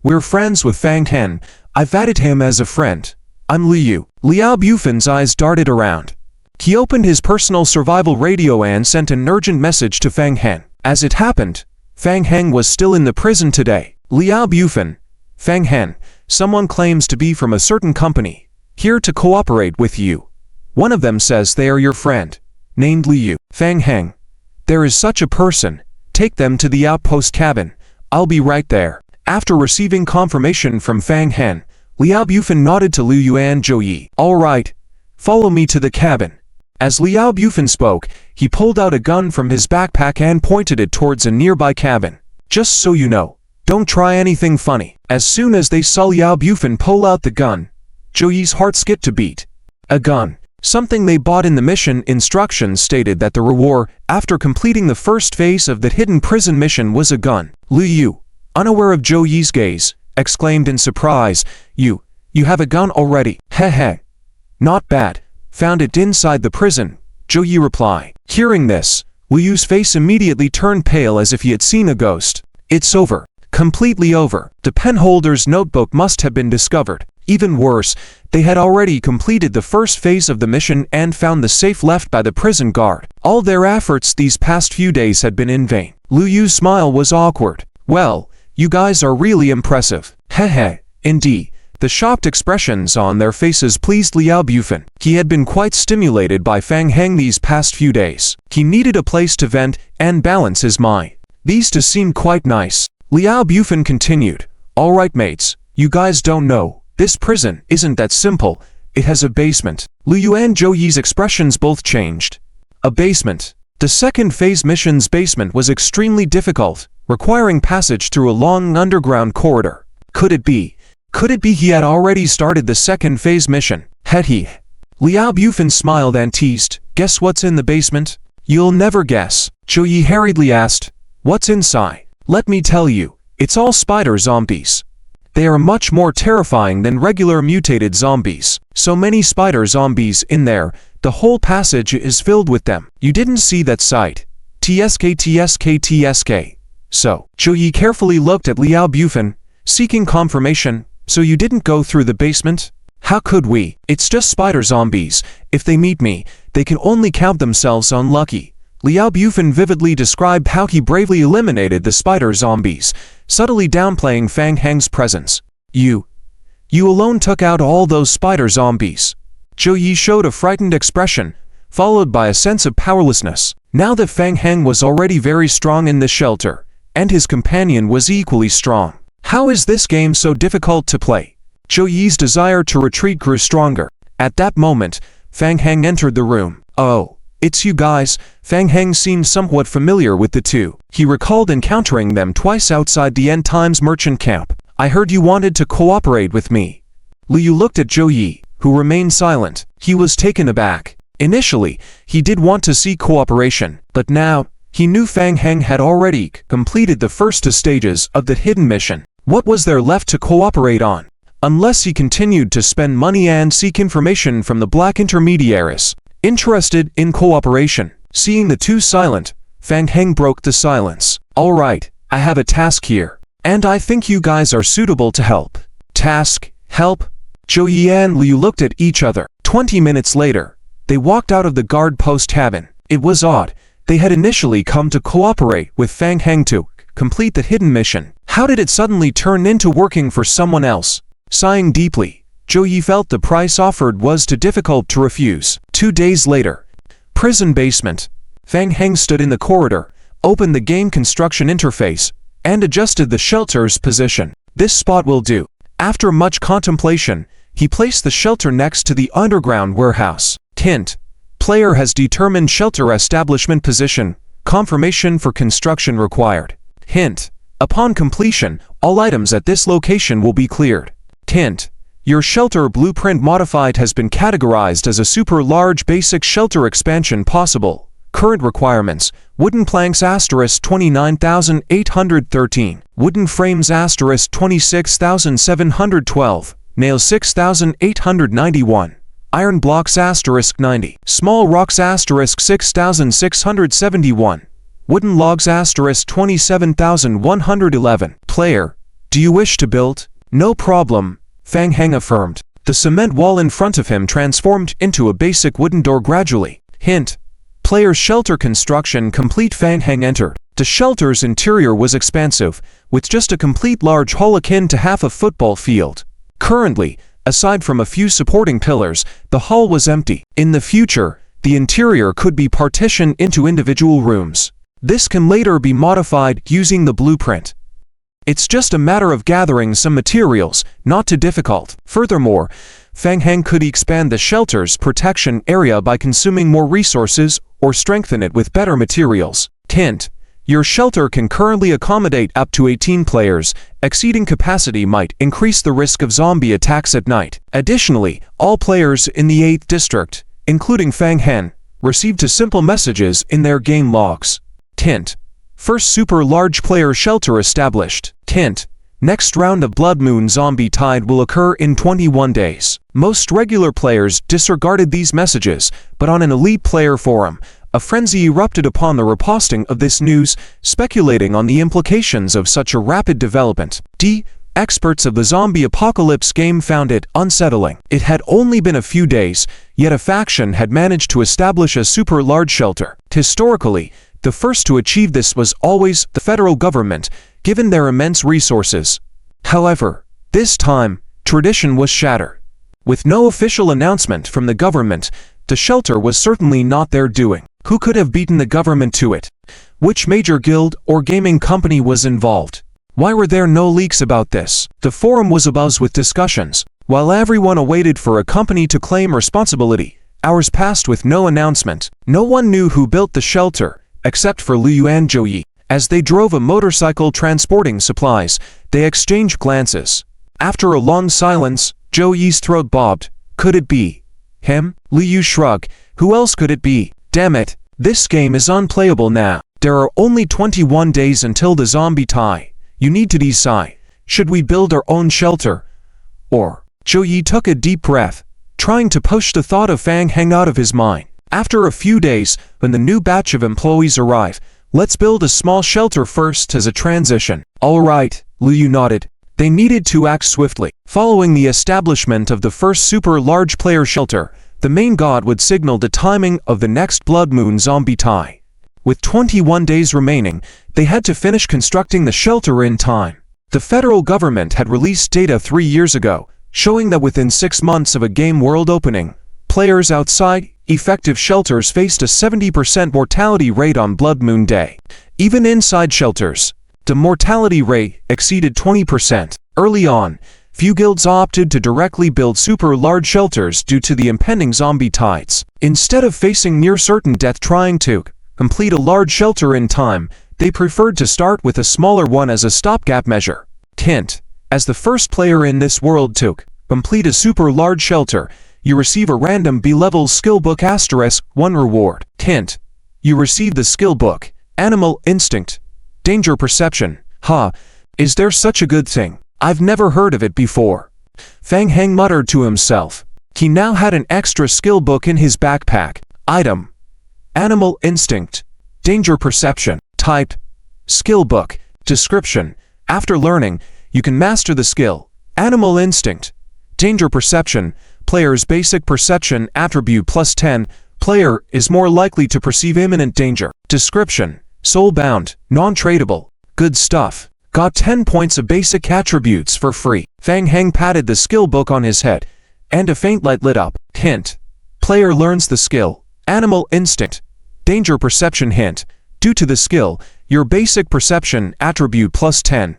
we're friends with Fang Hen. I've added him as a friend. I'm Liu. Liao Bufan's eyes darted around. He opened his personal survival radio and sent an urgent message to Fang Hen. As it happened, Fang Hen was still in the prison today. Liao Bufan, Fang Hen, someone claims to be from a certain company, here to cooperate with you. One of them says they are your friend, named Liu. Fang Hen, there is such a person. Take them to the outpost cabin. I'll be right there. After receiving confirmation from Fang Hen, Liao Bufan nodded to Liu and Zhou. All right, follow me to the cabin. As Liao Bufan spoke, he pulled out a gun from his backpack and pointed it towards a nearby cabin. Just so you know, don't try anything funny. As soon as they saw Liao Bufan pull out the gun, Zhou's heart skipped a beat. A gun. Something they bought in the mission instructions stated that the reward after completing the first phase of the hidden prison mission was a gun. Liu, unaware of Zhou's gaze, exclaimed in surprise, You have a gun already? Heh. Not bad. Found it inside the prison, Zhou replied. Hearing this, Liu's face immediately turned pale as if he had seen a ghost. It's over. Completely over. The penholder's notebook must have been discovered. Even worse, they had already completed the first phase of the mission and found the safe left by the prison guard. All their efforts these past few days had been in vain. Liu's smile was awkward. Well, you guys are really impressive. Heh. Indeed. The shocked expressions on their faces pleased Liao Bufan. He had been quite stimulated by Fang Hen these past few days. He needed a place to vent and balance his mind. These two seemed quite nice. Liao Bufan continued. All right mates, you guys don't know. This prison isn't that simple. It has a basement. Liu and Zhou's expressions both changed. A basement. The second phase mission's basement was extremely difficult, requiring passage through a long underground corridor. Could it be he had already started the second phase mission? Had he? Liao Bufan smiled and teased. Guess what's in the basement? You'll never guess. Zhou hurriedly asked. What's inside? Let me tell you, it's all spider zombies. They are much more terrifying than regular mutated zombies. So many spider zombies in there, the whole passage is filled with them. You didn't see that sight. TSK. So, Zhou carefully looked at Liao Bufan, seeking confirmation. So you didn't go through the basement? How could we? It's just spider zombies. If they meet me, they can only count themselves unlucky. Liao Bufan vividly described how he bravely eliminated the spider zombies, subtly downplaying Fang Hen's presence. You alone took out all those spider zombies. Zhou showed a frightened expression, followed by a sense of powerlessness. Now that Fang Hen was already very strong in the shelter, and his companion was equally strong. How is this game so difficult to play? Zhou's desire to retreat grew stronger. At that moment, Fang Hen entered the room. Oh, it's you guys. Fang Hen seemed somewhat familiar with the two. He recalled encountering them twice outside the End Times merchant camp. I heard you wanted to cooperate with me. Liu looked at Zhou, who remained silent. He was taken aback. Initially, he did want to see cooperation, but now, he knew Fang Hen had already completed the first two stages of the hidden mission. What was there left to cooperate on? Unless he continued to spend money and seek information from the black intermediaries. Interested in cooperation. Seeing the two silent, Fang Hen broke the silence. All right, I have a task here. And I think you guys are suitable to help. Task? Help? Zhou and Liu looked at each other. 20 minutes later, they walked out of the guard post cabin. It was odd. They had initially come to cooperate with Fang Hen to complete the hidden mission. How did it suddenly turn into working for someone else? Sighing deeply, Zhou felt the price offered was too difficult to refuse. 2 days later, prison basement. Fang Hen stood in the corridor, opened the game construction interface, and adjusted the shelter's position. This spot will do. After much contemplation, he placed the shelter next to the underground warehouse. Hint: player has determined shelter establishment position. Confirmation for construction required. Hint: upon completion, all items at this location will be cleared. Hint: your shelter blueprint modified has been categorized as a super large basic shelter expansion possible. Current requirements: wooden planks * 29,813, wooden frames * 26,712, nails 6,891, iron blocks * 90, small rocks * 6,671, wooden logs * 27,111. Player: do you wish to build? No problem, Fang Heng affirmed. The cement wall in front of him transformed into a basic wooden door gradually. Hint: player's shelter construction complete. Fang Heng entered. The shelter's interior was expansive, with just a complete large hall akin to half a football field. Currently, aside from a few supporting pillars, the hall was empty. In the future, the interior could be partitioned into individual rooms. This can later be modified using the blueprint. It's just a matter of gathering some materials, not too difficult. Furthermore, Fang Heng could expand the shelter's protection area by consuming more resources or strengthen it with better materials. Hint: your shelter can currently accommodate up to 18 players. Exceeding capacity might increase the risk of zombie attacks at night. Additionally, all players in the 8th district, including Fang Heng, received simple messages in their game logs. Hint: first super large player shelter established. Hint: next round of Blood Moon Zombie Tide will occur in 21 days. Most regular players disregarded these messages, but on an elite player forum, a frenzy erupted upon the reposting of this news, speculating on the implications of such a rapid development. Experts of the zombie apocalypse game found it unsettling. It had only been a few days, yet a faction had managed to establish a super large shelter. Historically, the first to achieve this was always the federal government, given their immense resources. However, this time, tradition was shattered. With no official announcement from the government, the shelter was certainly not their doing. Who could have beaten the government to it? Which major guild or gaming company was involved? Why were there no leaks about this? The forum was abuzz with discussions. While everyone awaited for a company to claim responsibility, hours passed with no announcement. No one knew who built the shelter, except for Liu and Zhou Yi. As they drove a motorcycle transporting supplies, they exchanged glances. After a long silence, Zhou Yi's throat bobbed. Could it be him? Liu shrugged. Who else could it be? Damn it, this game is unplayable now. There are only 21 days until the zombie tie. You need to decide. Should we build our own shelter? Or? Zhou Yi took a deep breath, trying to push the thought of Fang Heng out of his mind. After a few days, when the new batch of employees arrive, let's build a small shelter first as a transition. All right, Liu nodded. They needed to act swiftly. Following the establishment of the first super large player shelter, the main god would signal the timing of the next Blood Moon Zombie tie. With 21 days remaining, they had to finish constructing the shelter in time. The federal government had released data 3 years ago, showing that within 6 months of a game world opening, players outside effective shelters faced a 70% mortality rate on Blood Moon Day. Even inside shelters, the mortality rate exceeded 20%. Early on, few guilds opted to directly build super large shelters due to the impending zombie tides. Instead of facing near certain death trying to complete a large shelter in time, they preferred to start with a smaller one as a stopgap measure. Hint: as the first player in this world to complete a super large shelter, you receive a random B-level skill book *1 reward. Hint: you receive the skill book, Animal Instinct, Danger Perception. Is there such a good thing? I've never heard of it before. Fang Heng muttered to himself. He now had an extra skill book in his backpack. Item: Animal Instinct, Danger Perception. Type: skill book. Description: after learning, you can master the skill, Animal Instinct, Danger Perception. Player's basic perception attribute +10. Player is more likely to perceive imminent danger. Description: soul-bound, non-tradable. Good stuff. Got 10 points of basic attributes for free. Fang Heng patted the skill book on his head, and a faint light lit up. Hint: player learns the skill, Animal Instinct, Danger Perception. Hint: due to the skill, your basic perception attribute +10.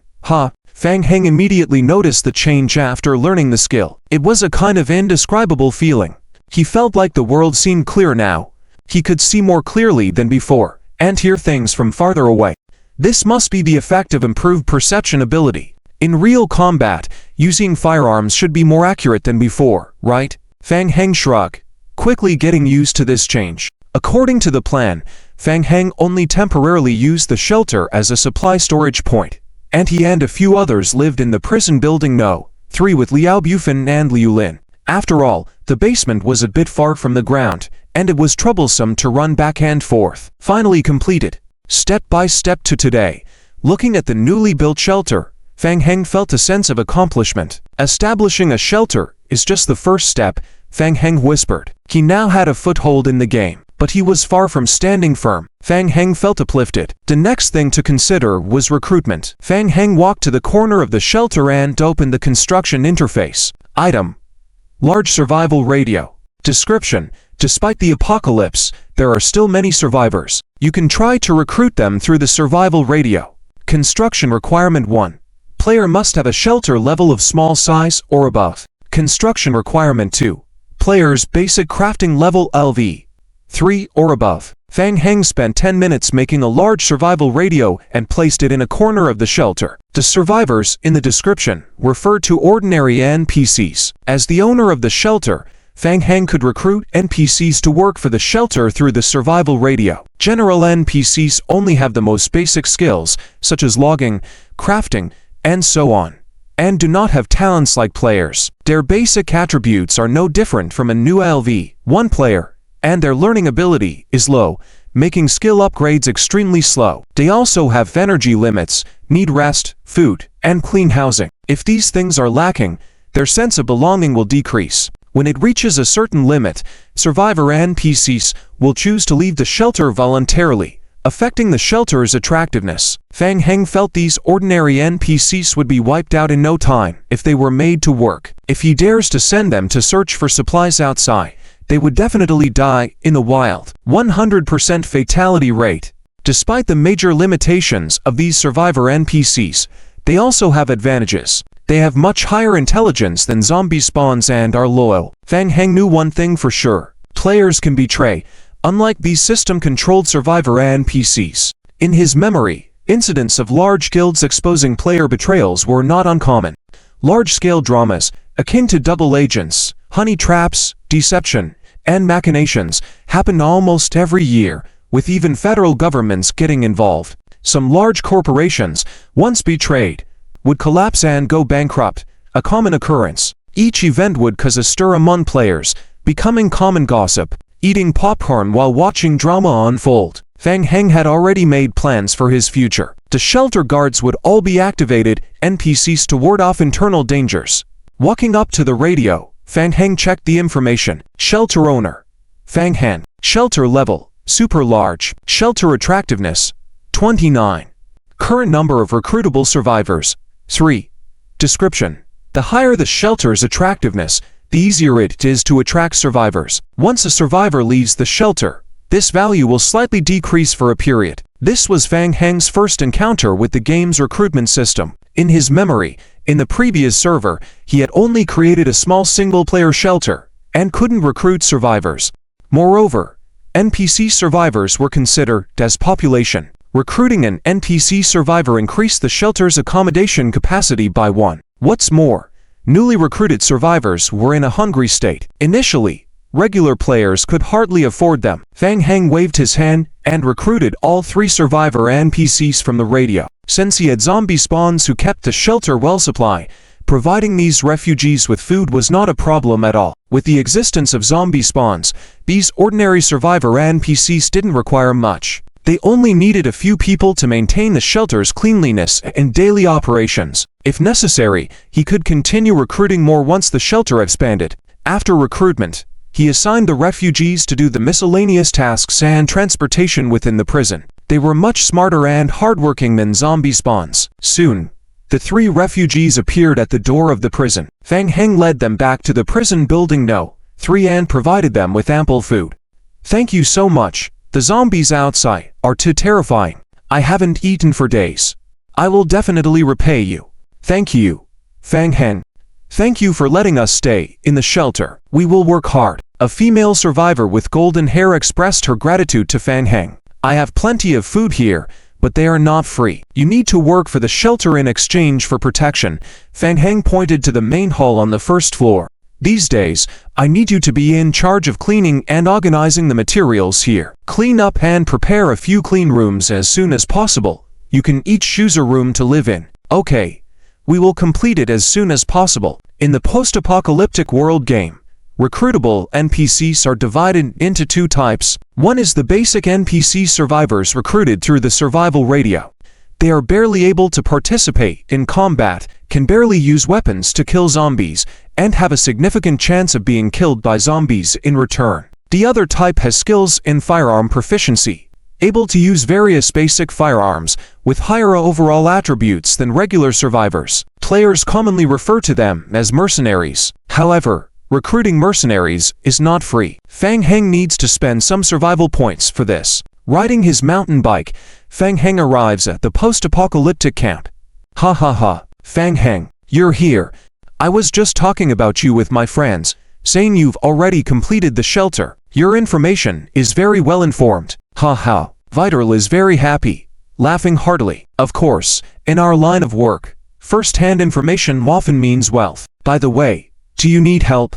Fang Heng immediately noticed the change after learning the skill. It was a kind of indescribable feeling. He felt like the world seemed clear now. He could see more clearly than before, and hear things from farther away. This must be the effect of improved perception ability. In real combat, using firearms should be more accurate than before, right? Fang Heng shrugged, quickly getting used to this change. According to the plan, Fang Heng only temporarily used the shelter as a supply storage point, and he and a few others lived in the prison building No. 3 with Liao Bufan and Liu Lin. After all, the basement was a bit far from the ground, and it was troublesome to run back and forth. Finally completed. Step by step to today, looking at the newly built shelter, Fang Heng felt a sense of accomplishment. Establishing a shelter is just the first step, Fang Heng whispered. He now had a foothold in the game, but he was far from standing firm. Fang Heng felt uplifted. The next thing to consider was recruitment. Fang Heng walked to the corner of the shelter and opened the construction interface. Item: large survival radio. Description: despite the apocalypse, there are still many survivors. You can try to recruit them through the survival radio. Construction requirement 1. Player must have a shelter level of small size or above. Construction requirement 2. Player's basic crafting level LV 3 or above. Fang Heng spent 10 minutes making a large survival radio and placed it in a corner of the shelter. The survivors, in the description, referred to ordinary NPCs. As the owner of the shelter, Fang Heng could recruit NPCs to work for the shelter through the survival radio. General NPCs only have the most basic skills, such as logging, crafting, and so on, and do not have talents like players. Their basic attributes are no different from a new LV1 player, and their learning ability is low, making skill upgrades extremely slow. They also have energy limits, need rest, food, and clean housing. If these things are lacking, their sense of belonging will decrease. When it reaches a certain limit, survivor NPCs will choose to leave the shelter voluntarily, affecting the shelter's attractiveness. Fang Heng felt these ordinary NPCs would be wiped out in no time if they were made to work. If he dares to send them to search for supplies outside, they would definitely die in the wild. 100% fatality rate. Despite the major limitations of these survivor NPCs, they also have advantages. They have much higher intelligence than zombie spawns and are loyal. Fang Heng knew one thing for sure: players can betray, unlike these system-controlled survivor NPCs. In his memory, incidents of large guilds exposing player betrayals were not uncommon. Large-scale dramas, akin to double agents, honey traps, deception, and machinations, happen almost every year, with even federal governments getting involved. Some large corporations, once betrayed, would collapse and go bankrupt, a common occurrence. Each event would cause a stir among players, becoming common gossip. Eating popcorn while watching drama unfold, Fang Heng had already made plans for his future. The shelter guards would all be activated NPCs to ward off internal dangers. Walking up to the radio, Fang Heng checked the information. Shelter owner: Fang Heng. Shelter level: super large. Shelter attractiveness: 29. Current number of recruitable survivors: 3. Description: the higher the shelter's attractiveness, the easier it is to attract survivors. Once a survivor leaves the shelter, this value will slightly decrease for a period. This was Fang Heng's first encounter with the game's recruitment system. In his memory, in the previous server, he had only created a small single-player shelter and couldn't recruit survivors. Moreover, NPC survivors were considered as population. Recruiting an NPC survivor increased the shelter's accommodation capacity by 1. What's more, newly recruited survivors were in a hungry state. Initially, regular players could hardly afford them. Fang Heng waved his hand and recruited all 3 survivor NPCs from the radio. Since he had zombie spawns who kept the shelter well supplied, providing these refugees with food was not a problem at all. With the existence of zombie spawns, these ordinary survivor NPCs didn't require much. They only needed a few people to maintain the shelter's cleanliness and daily operations. If necessary, he could continue recruiting more once the shelter expanded. After recruitment, he assigned the refugees to do the miscellaneous tasks and transportation within the prison. They were much smarter and hardworking than zombie spawns. Soon, the 3 refugees appeared at the door of the prison. Fang Heng led them back to the prison building No. 3 and provided them with ample food. "Thank you so much. The zombies outside are too terrifying. I haven't eaten for days. I will definitely repay you." "Thank you, Fang Heng. Thank you for letting us stay in the shelter. We will work hard." A female survivor with golden hair expressed her gratitude to Fang Heng. "I have plenty of food here, but they are not free. You need to work for the shelter in exchange for protection." Fang Heng pointed to the main hall on the first floor. These days, I need you to be in charge of cleaning and organizing the materials here. Clean up and prepare a few clean rooms as soon as possible. You can each choose a room to live in. Okay. We will complete it as soon as possible. In the post-apocalyptic world game, recruitable NPCs are divided into two types. One is the basic NPC survivors recruited through the survival radio. They are barely able to participate in combat, can barely use weapons to kill zombies, and have a significant chance of being killed by zombies in return. The other type has skills in firearm proficiency, able to use various basic firearms with higher overall attributes than regular survivors. Players commonly refer to them as mercenaries. However, recruiting mercenaries is not free. Fang Heng needs to spend some survival points for this. Riding his mountain bike, Fang Heng arrives at the post-apocalyptic camp. Ha ha ha, Fang Heng, you're here. I was just talking about you with my friends, saying you've already completed the shelter. Your information is very well informed. Ha ha, DRIZZLE is very happy, laughing heartily. Of course, in our line of work, first-hand information often means wealth. By the way, do you need help?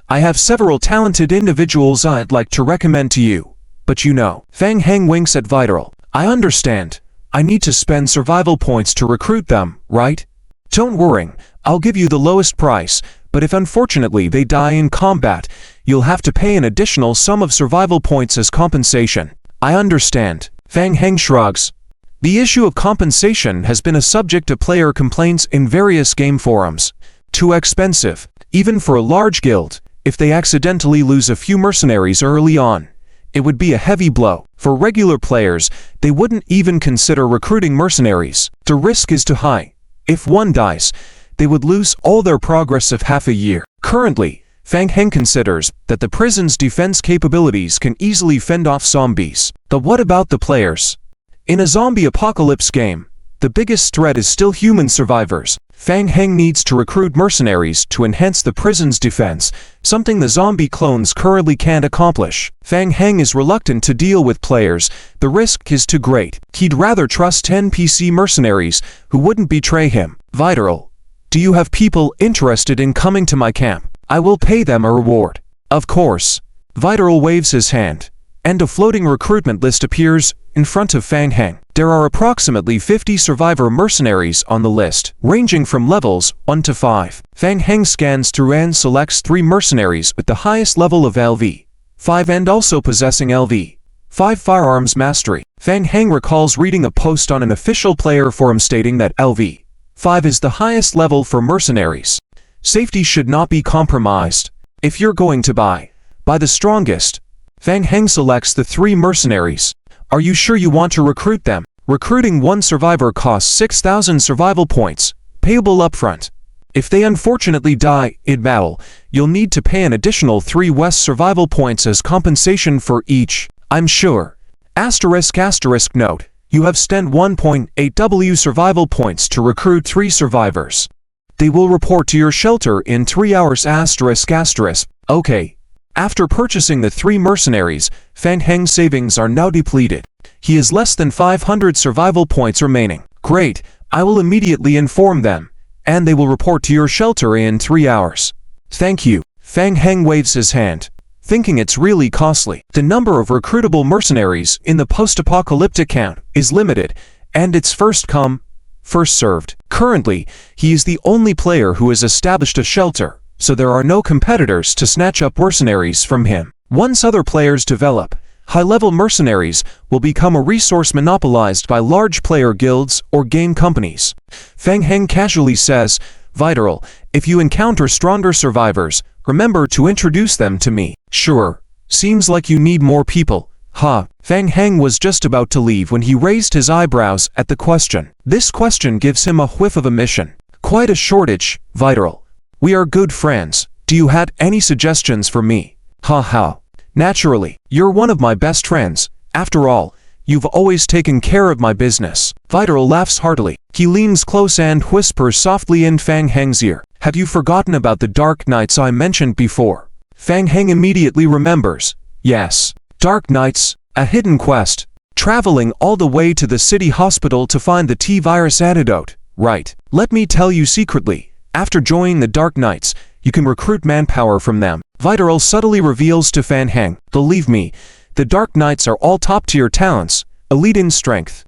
I have several talented individuals I'd like to recommend to you. But you know, Fang Heng winks at DRIZZLE. I understand. I need to spend survival points to recruit them, right? Don't worry, I'll give you the lowest price, but if unfortunately they die in combat, you'll have to pay an additional sum of survival points as compensation. I understand. Fang Heng shrugs. The issue of compensation has been a subject of player complaints in various game forums. Too expensive, even for a large guild. If they accidentally lose a few mercenaries early on, it would be a heavy blow. For regular players, they wouldn't even consider recruiting mercenaries. The risk is too high. If one dies, they would lose all their progress of half a year. Currently, Fang Heng considers that the prison's defense capabilities can easily fend off zombies. But what about the players? In a zombie apocalypse game, the biggest threat is still human survivors. Fang Heng needs to recruit mercenaries to enhance the prison's defense, something the zombie clones currently can't accomplish. Fang Heng is reluctant to deal with players. The risk is too great. He'd rather trust NPC mercenaries who wouldn't betray him. DRIZZLE, do you have people interested in coming to my camp? I will pay them a reward. Of course. DRIZZLE waves his hand, and a floating recruitment list appears in front of Fang Heng. There are approximately 50 survivor mercenaries on the list, ranging from levels 1 to 5. Fang Heng scans through and selects 3 mercenaries with the highest level of LV 5 and also possessing LV 5 firearms mastery. Fang Heng recalls reading a post on an official player forum stating that LV 5 is the highest level for mercenaries. Safety should not be compromised. If you're going to buy the strongest. Fang Heng selects the 3 mercenaries. Are you sure you want to recruit them? Recruiting one survivor costs 6,000 survival points, payable upfront. If they unfortunately die in battle, you'll need to pay an additional 3 West survival points as compensation for each. I'm sure. *** note. You have spent 1.8 W survival points to recruit 3 survivors. They will report to your shelter in 3 hours. ***. Okay. After purchasing the 3 mercenaries, Fang Heng's savings are now depleted. He has less than 500 survival points remaining. Great, I will immediately inform them, and they will report to your shelter in 3 hours. Thank you. Fang Heng waves his hand, thinking it's really costly. The number of recruitable mercenaries in the post-apocalyptic camp is limited, and it's first come, first served. Currently, he is the only player who has established a shelter, so there are no competitors to snatch up mercenaries from him. Once other players develop, high-level mercenaries will become a resource monopolized by large player guilds or game companies. Fang Heng casually says, DRIZZLE, if you encounter stronger survivors, remember to introduce them to me. Sure. Seems like you need more people. Ha. Fang Heng was just about to leave when he raised his eyebrows at the question. This question gives him a whiff of a mission. Quite a shortage, DRIZZLE. We are good friends. Do you have any suggestions for me? Ha ha. Naturally, you're one of my best friends. After all, you've always taken care of my business. DRIZZLE laughs heartily. He leans close and whispers softly in Fang Heng's ear. Have you forgotten about the Dark Nights I mentioned before? Fang Heng immediately remembers. Yes. Dark Nights, a hidden quest. Traveling all the way to the city hospital to find the T-virus antidote. Right. Let me tell you secretly. After joining the Dark Knights, you can recruit manpower from them. DRIZZLE subtly reveals to Fan Heng, believe me, the Dark Knights are all top-tier talents, elite in strength.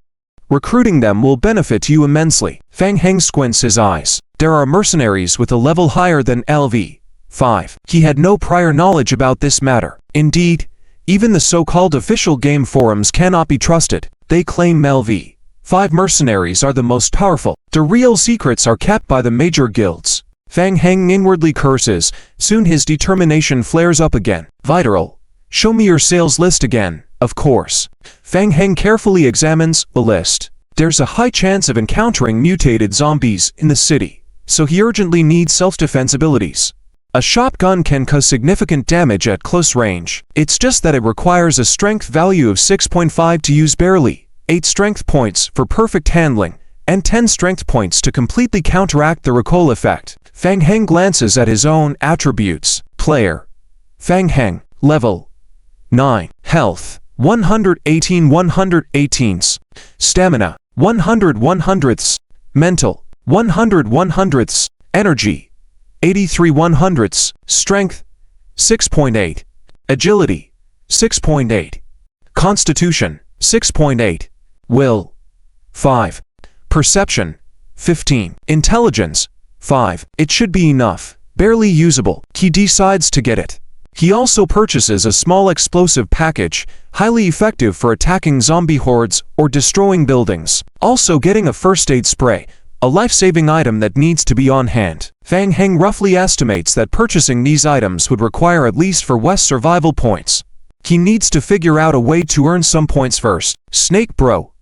Recruiting them will benefit you immensely. Fan Heng squints his eyes. There are mercenaries with a level higher than LV5. He had no prior knowledge about this matter. Indeed, even the so-called official game forums cannot be trusted. They claim LV5 mercenaries are the most powerful. The real secrets are kept by the major guilds. Fan Heng inwardly curses. Soon his determination flares up again. DRIZZLE, show me your sales list again. Of course. Fan Heng carefully examines the list. There's a high chance of encountering mutated zombies in the city, so he urgently needs self-defense abilities. A shotgun can cause significant damage at close range. It's just that it requires a strength value of 6.5 to use barely, 8 strength points for perfect handling, and 10 strength points to completely counteract the recoil effect. Fan Heng glances at his own attributes. Player. Fan Heng. Level 9. Health. 118 118ths. Stamina. 100 100ths. Mental. 100 100ths. Energy. 83 100ths. Strength. 6.8. Agility. 6.8. Constitution. 6.8. Will. 5. Perception. 15. Intelligence. 5. It should be enough. Barely usable. He decides to get it. He also purchases a small explosive package, highly effective for attacking zombie hordes or destroying buildings. Also getting a first aid spray, a life-saving item that needs to be on hand. Fan Heng roughly estimates that purchasing these items would require at least 4 West survival points. He needs to figure out a way to earn some points first. Snake bro.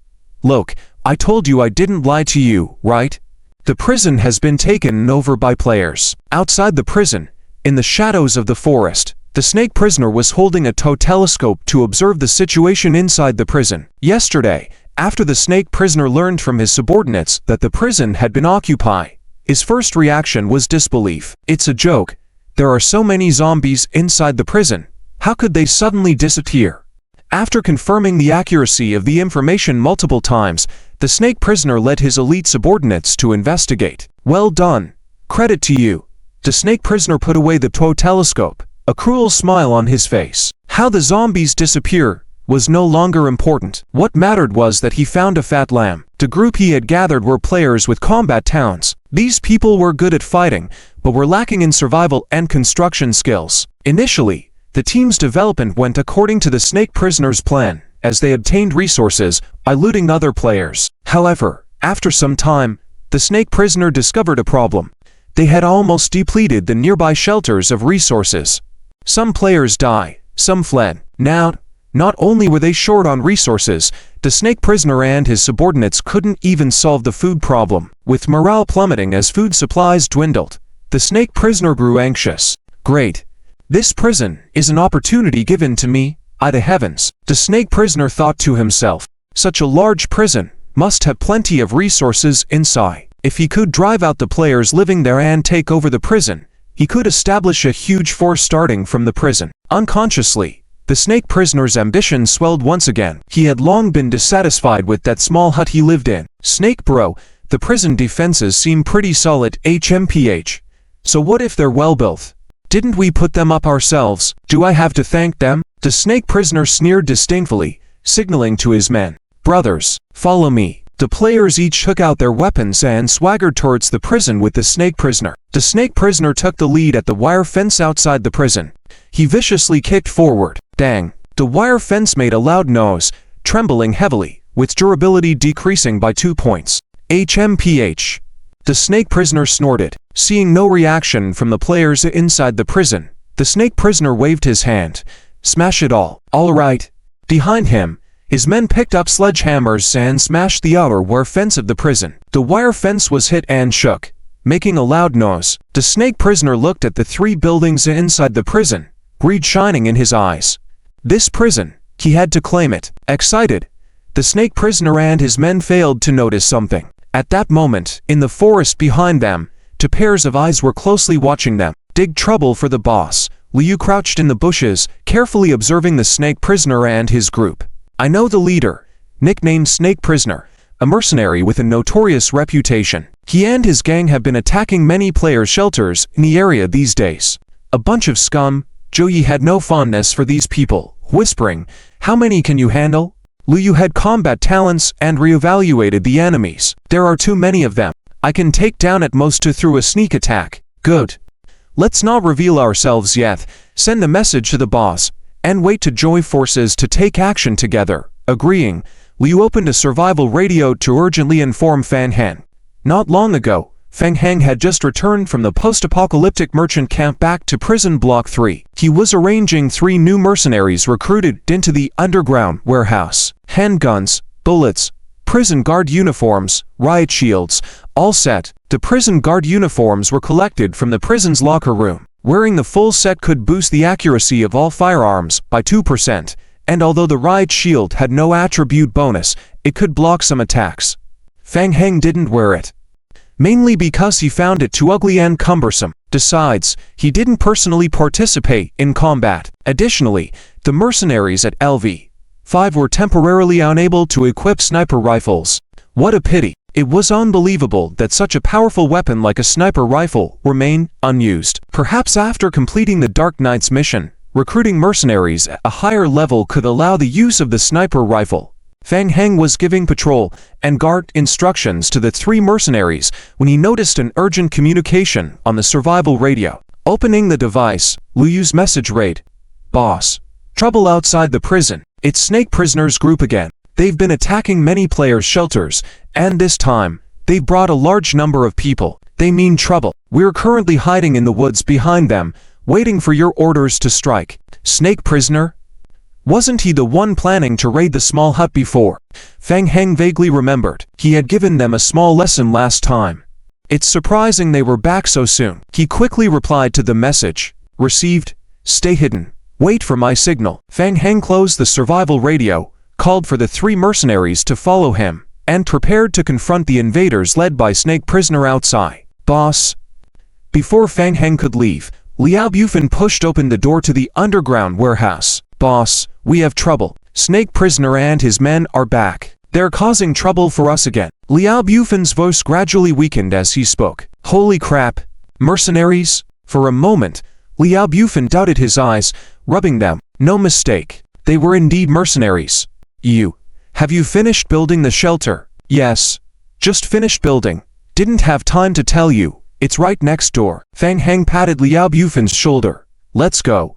Look, I told you I didn't lie to you, right? The prison has been taken over by players. Outside the prison, in the shadows of the forest, the snake prisoner was holding a telescope to observe the situation inside the prison. Yesterday, after the snake prisoner learned from his subordinates that the prison had been occupied, his first reaction was disbelief. It's a joke. There are so many zombies inside the prison. How could they suddenly disappear? After confirming the accuracy of the information multiple times, the snake prisoner led his elite subordinates to investigate. Well done. Credit to you. The snake prisoner put away the telescope, a cruel smile on his face. How the zombies disappear was no longer important. What mattered was that he found a fat lamb. The group he had gathered were players with combat talents. These people were good at fighting, but were lacking in survival and construction skills. Initially, the team's development went according to the snake prisoner's plan, as they obtained resources by looting other players. However, after some time, the snake prisoner discovered a problem. They had almost depleted the nearby shelters of resources. Some players died, some fled. Now, not only were they short on resources, the snake prisoner and his subordinates couldn't even solve the food problem. With morale plummeting as food supplies dwindled, the snake prisoner grew anxious. Great. This prison is an opportunity given to me, by the heavens. The snake prisoner thought to himself. Such a large prison must have plenty of resources inside. If he could drive out the players living there and take over the prison, he could establish a huge force starting from the prison. Unconsciously, the snake prisoner's ambition swelled once again. He had long been dissatisfied with that small hut he lived in. Snake bro, the prison defenses seem pretty solid, HMPH. So what if they're well built? Didn't we put them up ourselves? Do I have to thank them? The snake prisoner sneered disdainfully, signaling to his men. Brothers, follow me. The players each took out their weapons and swaggered towards the prison with the snake prisoner. The snake prisoner took the lead at the wire fence outside the prison. He viciously kicked forward. Dang. The wire fence made a loud noise, trembling heavily, with durability decreasing by 2 points. HMPH. The snake prisoner snorted. Seeing no reaction from the players inside the prison, the snake prisoner waved his hand. Smash it all. All right. Behind him, his men picked up sledgehammers and smashed the outer wire fence of the prison. The wire fence was hit and shook, making a loud noise. The snake prisoner looked at the 3 buildings inside the prison, greed shining in his eyes. This prison, he had to claim it. Excited, the snake prisoner and his men failed to notice something. At that moment, in the forest behind them, 2 pairs of eyes were closely watching them. Dig trouble for the boss. Liu crouched in the bushes, carefully observing the snake prisoner and his group. I know the leader, nicknamed Snake Prisoner, a mercenary with a notorious reputation. He and his gang have been attacking many players' shelters in the area these days. A bunch of scum. Zhou Yi had no fondness for these people, whispering, "How many can you handle?" Liu Yu had combat talents and reevaluated the enemies. "There are too many of them. I can take down at most two through a sneak attack." "Good. Let's not reveal ourselves yet. Send a message to the boss, and wait to join forces to take action together." Agreeing, Liu opened a survival radio to urgently inform Fan Heng. Not long ago, Fan Heng had just returned from the post-apocalyptic merchant camp back to prison block 3. He was arranging 3 new mercenaries recruited into the underground warehouse. Handguns, bullets, prison guard uniforms, riot shields, all set. The prison guard uniforms were collected from the prison's locker room. Wearing the full set could boost the accuracy of all firearms by 2%, and although the riot shield had no attribute bonus, it could block some attacks. Fan Heng didn't wear it, mainly because he found it too ugly and cumbersome. Besides, he didn't personally participate in combat. Additionally, the mercenaries at LV5 were temporarily unable to equip sniper rifles. What a pity. It was unbelievable that such a powerful weapon like a sniper rifle remained unused. Perhaps after completing the Dark Knight's mission, recruiting mercenaries at a higher level could allow the use of the sniper rifle. Fan Heng was giving patrol and guard instructions to the 3 mercenaries when he noticed an urgent communication on the survival radio. Opening the device, Liu Yu's message read, "Boss. Trouble outside the prison. It's Snake Prisoners group again. They've been attacking many players' shelters, and this time, they've brought a large number of people. They mean trouble. We're currently hiding in the woods behind them, waiting for your orders to strike." Snake Prisoner? Wasn't he the one planning to raid the small hut before? Fan Heng vaguely remembered. He had given them a small lesson last time. It's surprising they were back so soon. He quickly replied to the message. "Received. Stay hidden. Wait for my signal." Fan Heng closed the survival radio, called for the 3 mercenaries to follow him, and prepared to confront the invaders led by Snake Prisoner outside. "Boss." Before Fan Heng could leave, Liao Bufan pushed open the door to the underground warehouse. "Boss, we have trouble. Snake Prisoner and his men are back. They're causing trouble for us again." Liao Bufan's voice gradually weakened as he spoke. "Holy crap. Mercenaries?" For a moment, Liao Bufan doubted his eyes, rubbing them. No mistake. They were indeed mercenaries. Have you finished building the shelter?" "Yes. Just finished building. Didn't have time to tell you. It's right next door." Fan Heng patted Liao Bufan's shoulder. Let's go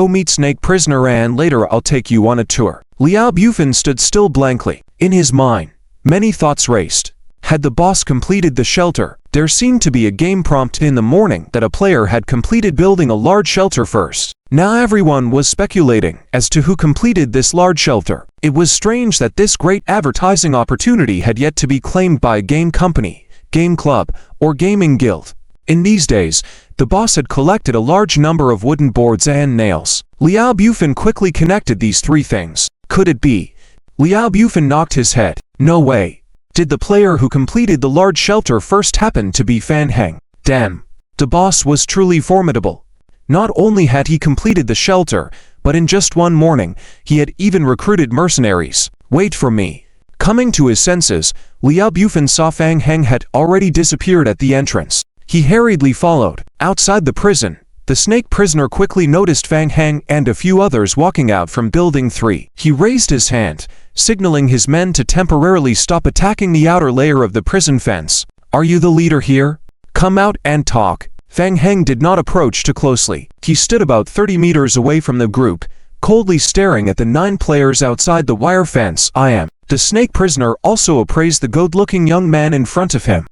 meet Snake Prisoner and later I'll take you on a tour." Liao Bufan stood still blankly. In his mind, many thoughts raced. Had the boss completed the shelter? There seemed to be a game prompt in the morning that a player had completed building a large shelter first. Now everyone was speculating as to who completed this large shelter. It was strange that this great advertising opportunity had yet to be claimed by a game company, game club, or gaming guild. In these days, the boss had collected a large number of wooden boards and nails. Liao Bufan quickly connected these 3 things. Could it be? Liao Bufan knocked his head. No way. Did the player who completed the large shelter first happen to be Fan Heng? Damn. The boss was truly formidable. Not only had he completed the shelter, but in just one morning, he had even recruited mercenaries. Wait for me. Coming to his senses, Liao Bufan saw Fan Heng had already disappeared at the entrance. He hurriedly followed. Outside the prison, the Snake Prisoner quickly noticed Fan Heng and a few others walking out from Building 3. He raised his hand, signaling his men to temporarily stop attacking the outer layer of the prison fence. "Are you the leader here? Come out and talk." Fan Heng did not approach too closely. He stood about 30 meters away from the group, coldly staring at the 9 players outside the wire fence. "I am." The Snake Prisoner also appraised the good-looking young man in front of him.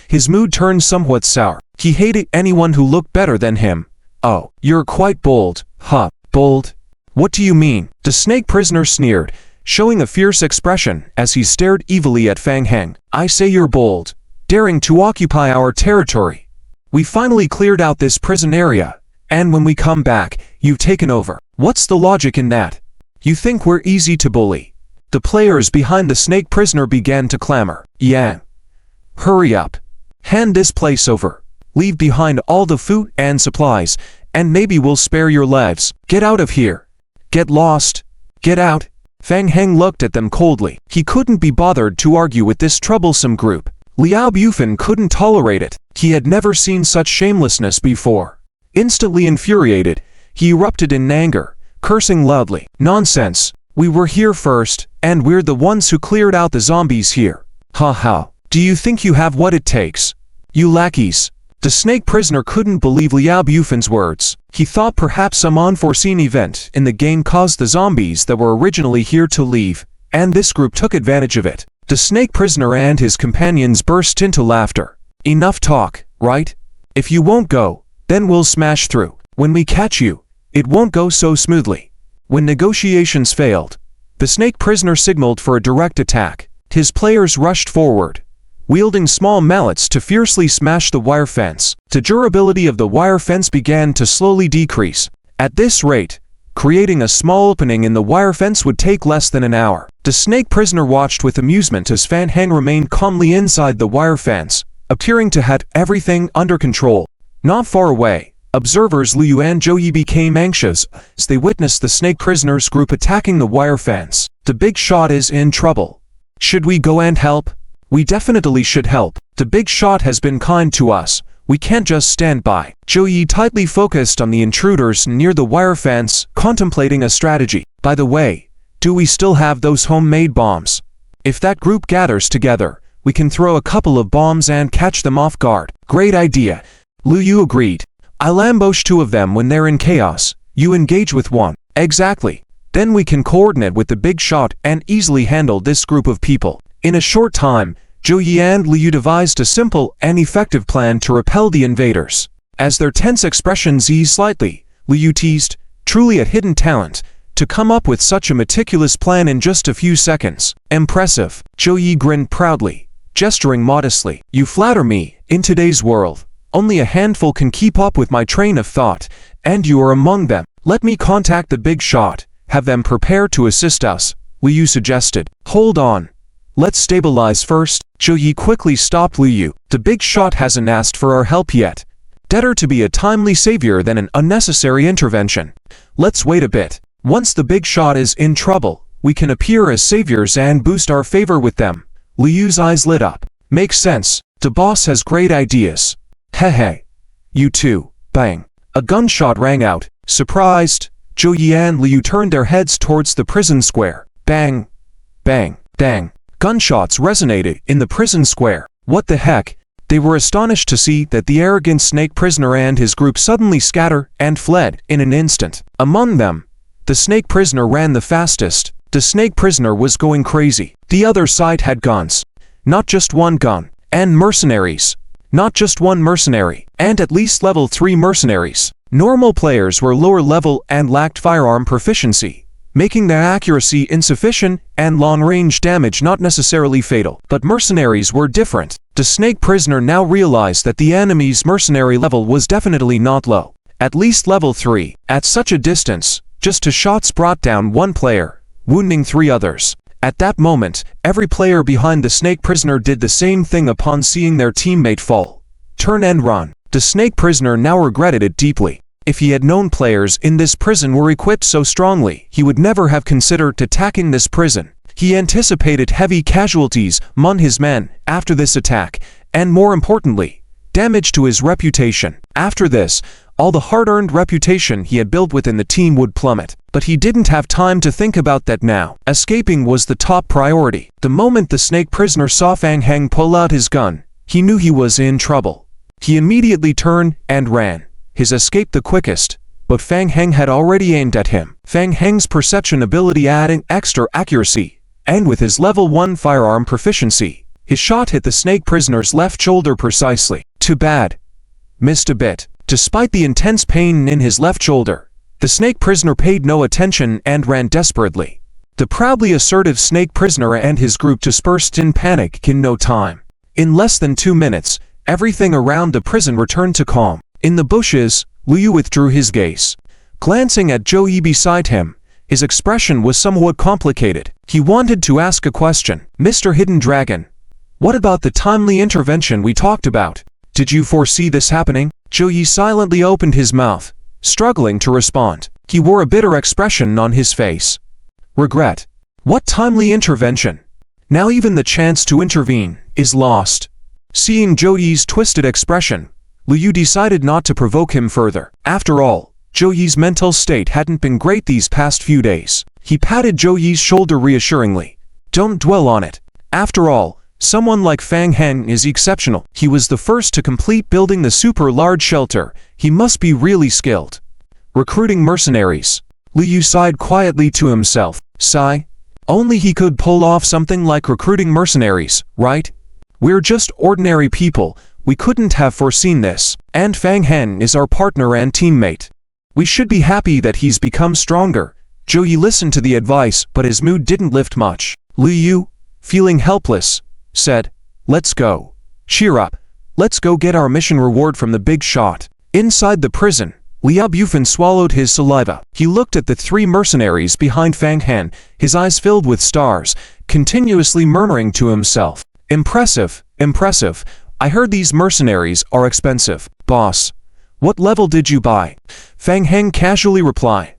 His mood turned somewhat sour. He hated anyone who looked better than him. "Oh, you're quite bold, huh?" "Bold? What do you mean?" The Snake Prisoner sneered, showing a fierce expression as he stared evilly at Fan Heng. "I say you're bold, daring to occupy our territory. We finally cleared out this prison area, and when we come back, you've taken over. What's the logic in that? You think we're easy to bully?" The players behind the Snake Prisoner began to clamor. "Yeah. Hurry up. Hand this place over. Leave behind all the food and supplies, and maybe we'll spare your lives. Get out of here. Get lost. Get out." Fan Heng looked at them coldly. He couldn't be bothered to argue with this troublesome group. Liao Bufan couldn't tolerate it. He had never seen such shamelessness before. Instantly infuriated, he erupted in anger, cursing loudly. Nonsense! We were here first, and we're the ones who cleared out the zombies here. Ha ha! Do you think you have what it takes? You lackeys! The snake prisoner couldn't believe Liao Bufan's words. He thought perhaps some unforeseen event in the game caused the zombies that were originally here to leave, and this group took advantage of it. The snake prisoner and his companions burst into laughter. Enough talk, right? If you won't go, then we'll smash through. When we catch you, it won't go so smoothly. When negotiations failed, the snake prisoner signaled for a direct attack. His players rushed forward, wielding small mallets to fiercely smash the wire fence. The durability of the wire fence began to slowly decrease. At this rate, creating a small opening in the wire fence would take less than an hour. The snake prisoner watched with amusement as Fan Heng remained calmly inside the wire fence, appearing to have everything under control. Not far away, observers Liu and Zhou Yi became anxious as they witnessed the snake prisoners group attacking the wire fence. The big shot is in trouble. Should we go and help? We definitely should help. The big shot has been kind to us. We can't just stand by. Zhou Yi tightly focused on the intruders near the wire fence, contemplating a strategy. By the way, do we still have those homemade bombs? If that group gathers together, we can throw a couple of bombs and catch them off guard. Great idea. Liu Yu agreed. I'll ambush two of them when they're in chaos. You engage with one. Exactly. Then we can coordinate with the big shot and easily handle this group of people. In a short time, Zhou Yi and Liu Yu devised a simple and effective plan to repel the invaders. As their tense expressions eased slightly, Liu Yu teased, truly a hidden talent, to come up with such a meticulous plan in just a few seconds. Impressive. Zhou Yi grinned proudly, gesturing modestly. You flatter me. In today's world, only a handful can keep up with my train of thought, and you are among them. Let me contact the big shot, have them prepare to assist us, Liu Yu suggested. Hold on. Let's stabilize first. Zhou Yi quickly stopped Liu Yu. The big shot hasn't asked for our help yet. Better to be a timely savior than an unnecessary intervention. Let's wait a bit. Once the big shot is in trouble, we can appear as saviors and boost our favor with them. Liu Yu's eyes lit up. Makes sense. The boss has great ideas. Hehe. You too. Bang. A gunshot rang out. Surprised, Zhou Yi and Liu Yu turned their heads towards the prison square. Bang. Bang. Bang. Gunshots resonated in the prison square. What the heck? They were astonished to see that the arrogant snake prisoner and his group suddenly scatter and fled in an instant. Among them, the snake prisoner ran the fastest. The snake prisoner was going crazy. The other side had guns. Not just one gun. And mercenaries. Not just one mercenary. And at least level 3 mercenaries. Normal players were lower level and lacked firearm proficiency, making their accuracy insufficient and long-range damage not necessarily fatal. But mercenaries were different. The snake prisoner now realized that the enemy's mercenary level was definitely not low. At least level 3. At such a distance, just 2 shots brought down one player, wounding 3 others. At that moment, every player behind the snake prisoner did the same thing upon seeing their teammate fall. Turn and run. The snake prisoner now regretted it deeply. If he had known players in this prison were equipped so strongly, he would never have considered attacking this prison. He anticipated heavy casualties among his men after this attack, and more importantly, damage to his reputation. After this, all the hard-earned reputation he had built within the team would plummet. But he didn't have time to think about that now. Escaping was the top priority. The moment the snake prisoner saw Fan Heng pull out his gun, he knew he was in trouble. He immediately turned and ran, his escape the quickest, but Fan Heng had already aimed at him. Fan Heng's perception ability adding extra accuracy, and with his level 1 firearm proficiency, his shot hit the snake prisoner's left shoulder precisely. Too bad. Missed a bit. Despite the intense pain in his left shoulder, the snake prisoner paid no attention and ran desperately. The proudly assertive snake prisoner and his group dispersed in panic in no time. In less than 2 minutes, everything around the prison returned to calm. In the bushes, Liu Yu withdrew his gaze. Glancing at Zhou Yi beside him, his expression was somewhat complicated. He wanted to ask a question. Mr. Hidden Dragon, what about the timely intervention we talked about? Did you foresee this happening? Zhou Yi silently opened his mouth, struggling to respond. He wore a bitter expression on his face. Regret. What timely intervention? Now even the chance to intervene is lost. Seeing Zhou Yi's twisted expression, Liu Yu decided not to provoke him further. After all, Zhou Yi's mental state hadn't been great these past few days. He patted Zhou Yi's shoulder reassuringly. Don't dwell on it. After all, someone like Fang Heng is exceptional. He was the first to complete building the super large shelter. He must be really skilled. Recruiting mercenaries. Liu Yu sighed quietly to himself. Sigh. Only he could pull off something like recruiting mercenaries, right? We're just ordinary people. We couldn't have foreseen this. And Fang Heng is our partner and teammate. We should be happy that he's become stronger. Zhou Yi listened to the advice, but his mood didn't lift much. Liu Yu, feeling helpless, said, Let's go. Cheer up. Let's go get our mission reward from the big shot. Inside the prison, Liao Bufan swallowed his saliva. He looked at the three mercenaries behind Fang Heng, his eyes filled with stars, continuously murmuring to himself. Impressive, impressive. I heard these mercenaries are expensive. Boss, what level did you buy? Fang Heng casually replied.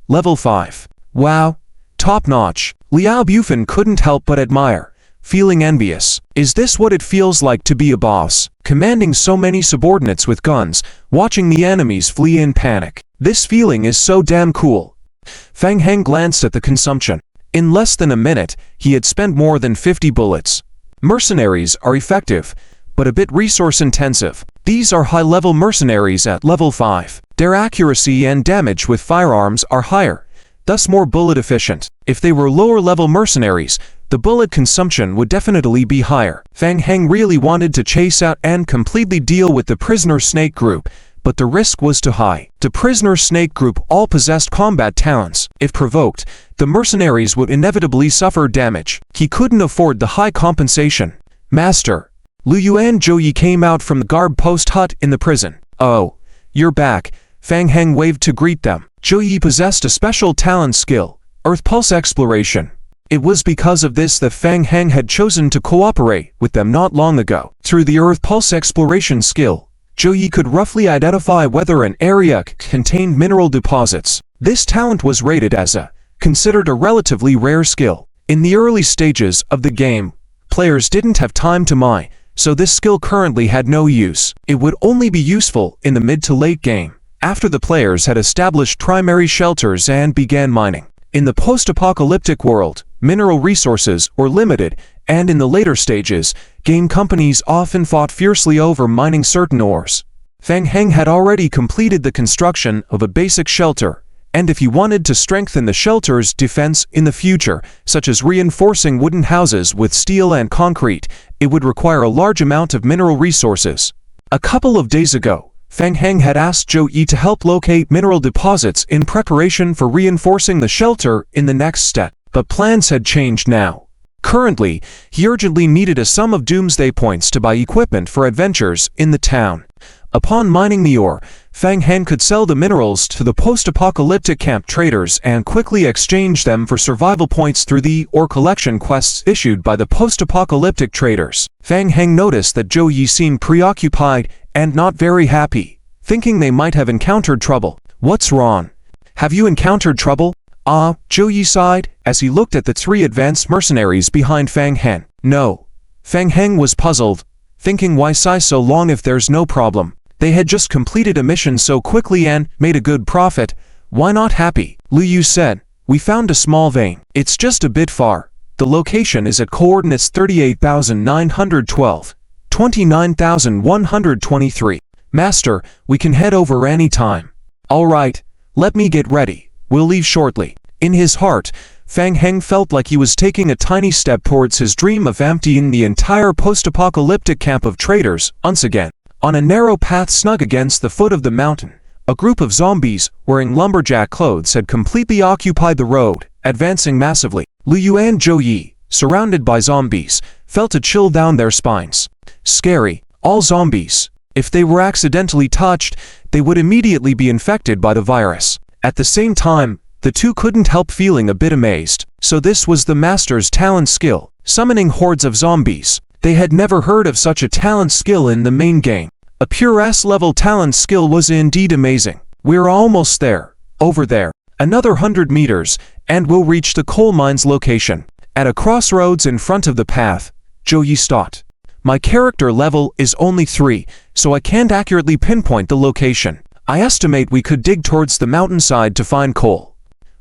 Level 5. Wow. Top-notch. Liao Bufan couldn't help but admire, feeling envious. Is this what it feels like to be a boss? Commanding so many subordinates with guns, watching the enemies flee in panic. This feeling is so damn cool. Fang Heng glanced at the consumption. In less than a minute, he had spent more than 50 bullets. Mercenaries are effective, but a bit resource-intensive. These are high-level mercenaries at level 5. Their accuracy and damage with firearms are higher, thus more bullet-efficient. If they were lower-level mercenaries, the bullet consumption would definitely be higher. Fang Heng really wanted to chase out and completely deal with the prisoner snake group, but the risk was too high. The prisoner snake group all possessed combat talents. If provoked, the mercenaries would inevitably suffer damage. He couldn't afford the high compensation. Master, Liu Yu and Zhou Yi came out from the guard post hut in the prison. Oh, you're back. Fang Heng waved to greet them. Zhou Yi possessed a special talent skill, Earth Pulse Exploration. It was because of this that Fang Heng had chosen to cooperate with them not long ago. Through the Earth Pulse Exploration skill, Zhou Yi could roughly identify whether an area contained mineral deposits. This talent was rated as considered a relatively rare skill. In the early stages of the game, players didn't have time to mine, so this skill currently had no use. It would only be useful in the mid to late game, after the players had established primary shelters and began mining. In the post-apocalyptic world, mineral resources were limited, and in the later stages, game companies often fought fiercely over mining certain ores. Fang Heng had already completed the construction of a basic shelter, and if he wanted to strengthen the shelter's defense in the future, such as reinforcing wooden houses with steel and concrete, it would require a large amount of mineral resources. A couple of days ago, Fang Heng had asked Zhou Yi to help locate mineral deposits in preparation for reinforcing the shelter in the next step, but plans had changed now. Currently, he urgently needed a sum of doomsday points to buy equipment for adventures in the town. Upon mining the ore, Fang Heng could sell the minerals to the post-apocalyptic camp traders and quickly exchange them for survival points through the ore collection quests issued by the post-apocalyptic traders. Fang Heng noticed that Zhou Yi seemed preoccupied and not very happy, thinking they might have encountered trouble. What's wrong? Have you encountered trouble? Zhou Yi sighed as he looked at the three advanced mercenaries behind Fang Heng. No. Fang Heng was puzzled, thinking why sigh so long if there's no problem. They had just completed a mission so quickly and made a good profit. Why not happy? Liu Yu said, We found a small vein. It's just a bit far. The location is at coordinates 38,912, 29,123. Master, we can head over any time. All right, let me get ready. We'll leave shortly. In his heart, Fang Heng felt like he was taking a tiny step towards his dream of emptying the entire post-apocalyptic camp of traders once again. On a narrow path snug against the foot of the mountain, a group of zombies wearing lumberjack clothes had completely occupied the road, advancing massively. Liu Yu and Zhou Yi, surrounded by zombies, felt a chill down their spines. Scary. All zombies. If they were accidentally touched, they would immediately be infected by the virus. At the same time, the two couldn't help feeling a bit amazed. So this was the master's talent skill, summoning hordes of zombies. They had never heard of such a talent skill in the main game. A pure S-level talent skill was indeed amazing. We're almost there. Over there. Another 100 meters, and we'll reach the coal mine's location. At a crossroads in front of the path, Zhou Yi stopped. My character level is only 3, so I can't accurately pinpoint the location. I estimate we could dig towards the mountainside to find coal.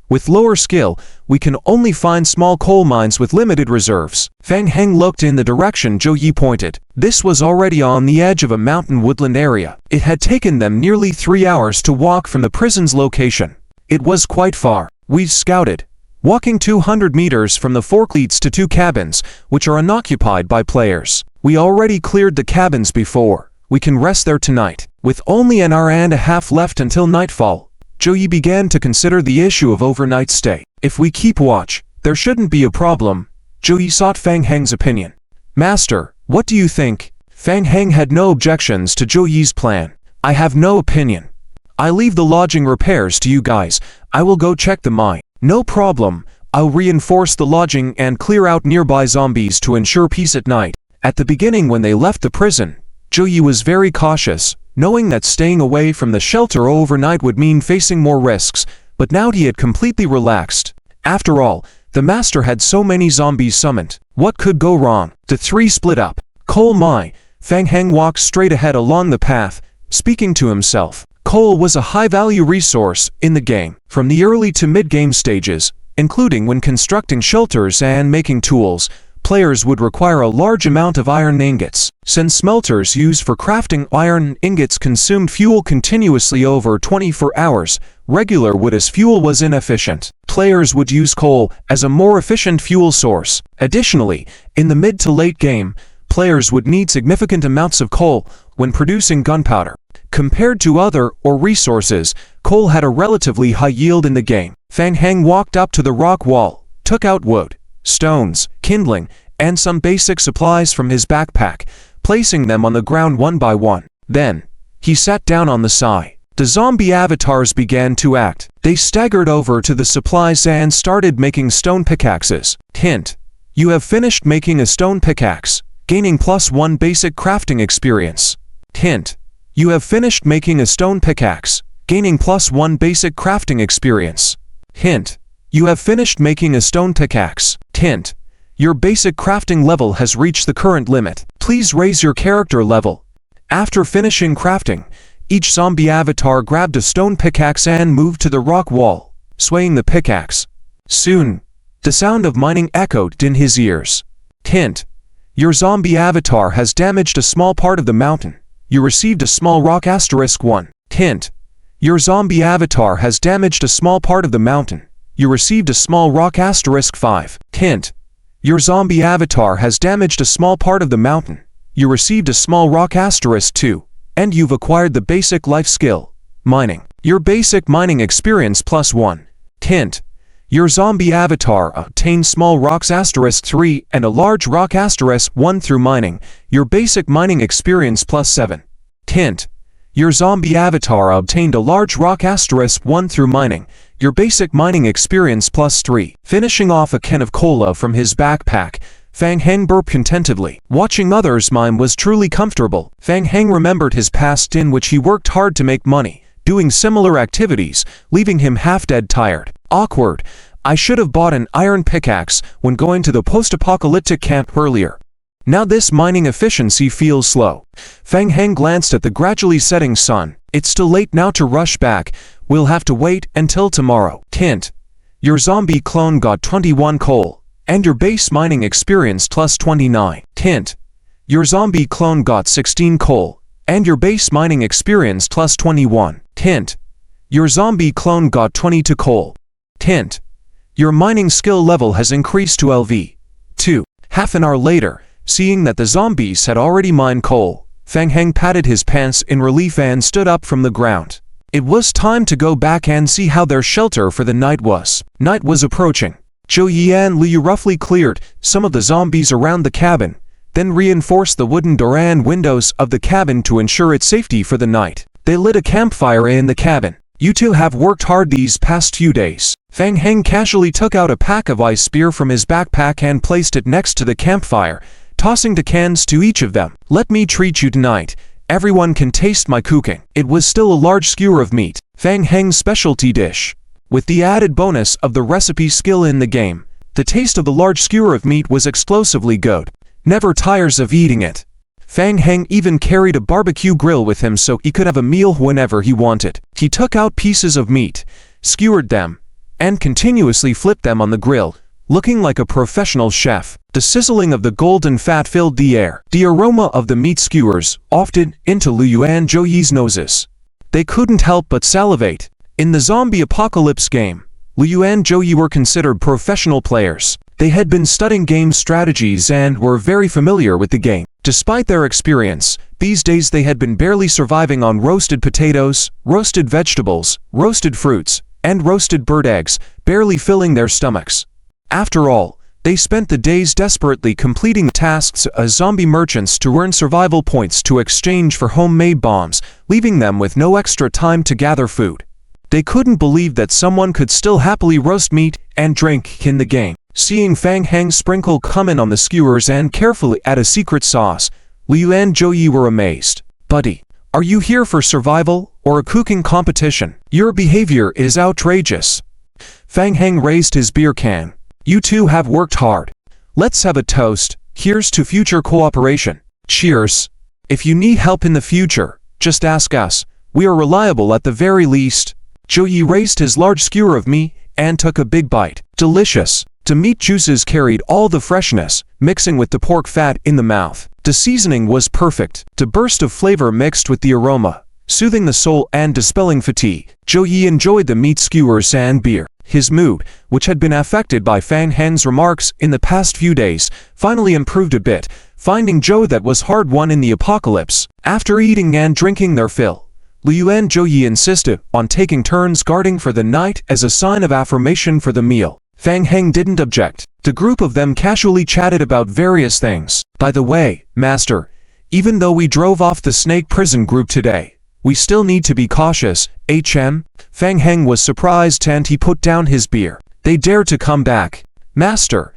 With lower skill, we can only find small coal mines with limited reserves. Fang Heng looked in the direction Zhou Yi pointed. This was already on the edge of a mountain woodland area. It had taken them nearly 3 hours to walk from the prison's location. It was quite far. We scouted, walking 200 meters from the forklets to 2 cabins, which are unoccupied by players. We already cleared the cabins before. We can rest there tonight. With only an hour and a half left until nightfall, Zhou Yi began to consider the issue of overnight stay. If we keep watch, there shouldn't be a problem. Zhou Yi sought Fang Heng's opinion. Master, what do you think? Fang Heng had no objections to Zhou Yi's plan. I have no opinion. I leave the lodging repairs to you guys. I will go check the mine. No problem. I'll reinforce the lodging and clear out nearby zombies to ensure peace at night. At the beginning when they left the prison, Zhou Yi was very cautious, knowing that staying away from the shelter overnight would mean facing more risks, but now he had completely relaxed. After all, the master had so many zombies summoned. What could go wrong? The 3 split up. Coal mine. Fang Heng walked straight ahead along the path, speaking to himself. Coal was a high-value resource in the game, from the early to mid-game stages, including when constructing shelters and making tools. Players would require a large amount of iron ingots. Since smelters used for crafting iron ingots consumed fuel continuously over 24 hours, regular wood as fuel was inefficient. Players would use coal as a more efficient fuel source. Additionally, in the mid to late game, players would need significant amounts of coal when producing gunpowder. Compared to other resources, coal had a relatively high yield in the game. Fang Heng walked up to the rock wall, took out wood, stones, kindling, and some basic supplies from his backpack, placing them on the ground one by one. Then, he sat down on the side. The zombie avatars began to act. They staggered over to the supplies and started making stone pickaxes. Hint: you have finished making a stone pickaxe, gaining +1 basic crafting experience. Hint: you have finished making a stone pickaxe, gaining +1 basic crafting experience. Hint: you have finished making a stone pickaxe. Hint: your basic crafting level has reached the current limit. Please raise your character level. After finishing crafting, each zombie avatar grabbed a stone pickaxe and moved to the rock wall, swaying the pickaxe. Soon, the sound of mining echoed in his ears. Hint: your zombie avatar has damaged a small part of the mountain. You received a small rock *1. Hint: your zombie avatar has damaged a small part of the mountain. You received a small rock *5. Hint: your zombie avatar has damaged a small part of the mountain. You received a small rock *2. And you've acquired the basic life skill, mining. Your basic mining experience +1. Hint: your zombie avatar obtained small rocks *3 and a large rock *1 through mining. Your basic mining experience +7. Hint: your zombie avatar obtained a large rock *1 through mining. Your basic mining experience +3. Finishing off a can of cola from his backpack, Fang Heng burped contentedly. Watching others mine was truly comfortable. Fang Heng remembered his past in which he worked hard to make money, doing similar activities, leaving him half-dead tired. Awkward. I should have bought an iron pickaxe when going to the post-apocalyptic camp earlier. Now this mining efficiency feels slow. Fang Heng glanced at the gradually setting sun. It's still late now to rush back. We'll have to wait until tomorrow. Hint: your zombie clone got 21 coal, and your base mining experience +29. Hint: your zombie clone got 16 coal, and your base mining experience +21. Hint: your zombie clone got 22 coal. Hint: your mining skill level has increased to LV2. Half an hour later, seeing that the zombies had already mined coal, Fang Heng patted his pants in relief and stood up from the ground. It was time to go back and see how their shelter for the night was. Night was approaching. Zhou Yi and Liu roughly cleared some of the zombies around the cabin, then reinforced the wooden door and windows of the cabin to ensure its safety for the night. They lit a campfire in the cabin. You two have worked hard these past few days. Fang Heng casually took out a pack of ice beer from his backpack and placed it next to the campfire, tossing cans to each of them. Let me treat you tonight. Everyone can taste my cooking. It was still a large skewer of meat, Fang Heng's specialty dish. With the added bonus of the recipe skill in the game, the taste of the large skewer of meat was explosively good. Never tires of eating it. Fang Heng even carried a barbecue grill with him so he could have a meal whenever he wanted. He took out pieces of meat, skewered them, and continuously flipped them on the grill, looking like a professional chef. The sizzling of the golden fat filled the air. The aroma of the meat skewers wafted into Liu and Zhou Yi's noses. They couldn't help but salivate. In the zombie apocalypse game, Liu and Zhou Yi were considered professional players. They had been studying game strategies and were very familiar with the game. Despite their experience, these days they had been barely surviving on roasted potatoes, roasted vegetables, roasted fruits, and roasted bird eggs, barely filling their stomachs. After all, they spent the days desperately completing tasks as zombie merchants to earn survival points to exchange for homemade bombs, leaving them with no extra time to gather food. They couldn't believe that someone could still happily roast meat and drink in the game. Seeing Fang Heng sprinkle cumin on the skewers and carefully add a secret sauce, Liu and Zhou Yi were amazed. "Buddy, are you here for survival or a cooking competition? Your behavior is outrageous." Fang Heng raised his beer can. "You two have worked hard. Let's have a toast. Here's to future cooperation. Cheers. If you need help in the future, just ask us. We are reliable at the very least." Zhou Yi raised his large skewer of meat and took a big bite. Delicious. The meat juices carried all the freshness, mixing with the pork fat in the mouth. The seasoning was perfect. The burst of flavor mixed with the aroma, soothing the soul and dispelling fatigue. Zhou Yi enjoyed the meat skewers and beer. His mood, which had been affected by Fang Heng's remarks in the past few days, finally improved a bit, finding Zhou that was hard-won in the apocalypse. After eating and drinking their fill, Liu and Zhou Yi insisted on taking turns guarding for the night as a sign of affirmation for the meal. Fang Heng didn't object. The group of them casually chatted about various things. "By the way, Master, even though we drove off the snake prison group today, we still need to be cautious, HM? Fang Heng was surprised and he put down his beer. "They dare to come back. Master,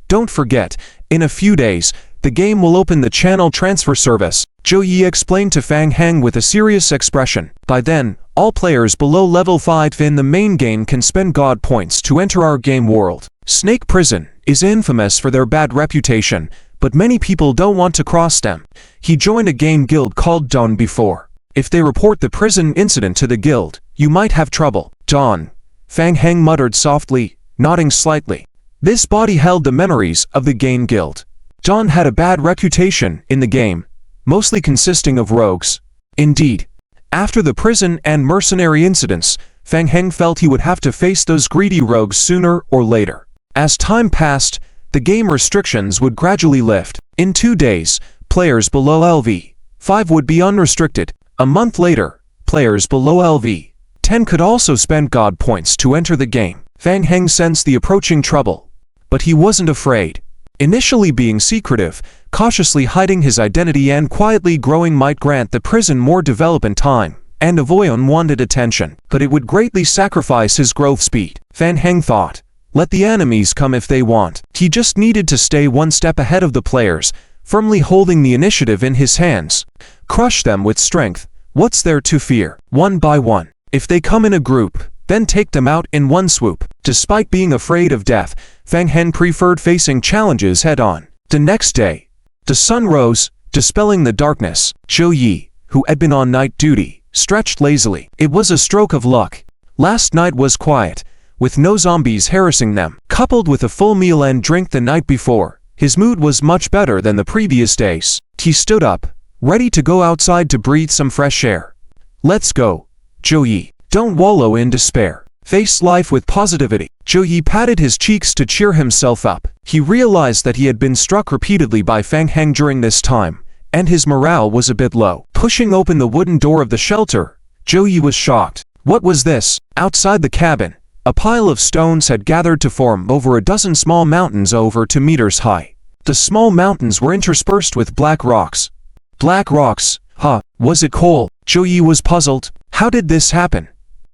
don't forget, in a few days, the game will open the channel transfer service," Zhou Yi explained to Fang Heng with a serious expression. "By then, all players below level 5 in the main game can spend God points to enter our game world. Snake Prison is infamous for their bad reputation, but many people don't want to cross them. He joined a game guild called Dawn before. If they report the prison incident to the guild, you might have trouble." "Dawn," Fang Heng muttered softly, nodding slightly. This body held the memories of the game guild. Dawn had a bad reputation in the game, mostly consisting of rogues. Indeed, after the prison and mercenary incidents, Fang Heng felt he would have to face those greedy rogues sooner or later. As time passed, the game restrictions would gradually lift. In 2 days, players below LV 5 would be unrestricted. A month later, players below LV 10 could also spend God points to enter the game. Fang Heng sensed the approaching trouble, but he wasn't afraid. Initially being secretive, cautiously hiding his identity and quietly growing might grant the prison more development time, and avoid unwanted attention, but it would greatly sacrifice his growth speed. Fang Heng thought, let the enemies come if they want. He just needed to stay one step ahead of the players, firmly holding the initiative in his hands. Crush them with strength. What's there to fear? One by one. If they come in a group, then take them out in one swoop. Despite being afraid of death, Fang Heng preferred facing challenges head-on. The next day, the sun rose, dispelling the darkness. Zhou Yi, who had been on night duty, stretched lazily. It was a stroke of luck. Last night was quiet, with no zombies harassing them. Coupled with a full meal and drink the night before, his mood was much better than the previous days. He stood up, ready to go outside to breathe some fresh air. Let's go, Zhou Yi. Don't wallow in despair. Face life with positivity. Zhou Yi patted his cheeks to cheer himself up. He realized that he had been struck repeatedly by Fang Heng during this time, and his morale was a bit low. Pushing open the wooden door of the shelter, Zhou Yi was shocked. What was this? Outside the cabin, a pile of stones had gathered to form over a dozen small mountains over 2 meters high. The small mountains were interspersed with black rocks. Black rocks? Huh, was it coal? Zhou Yi was puzzled. How did this happen?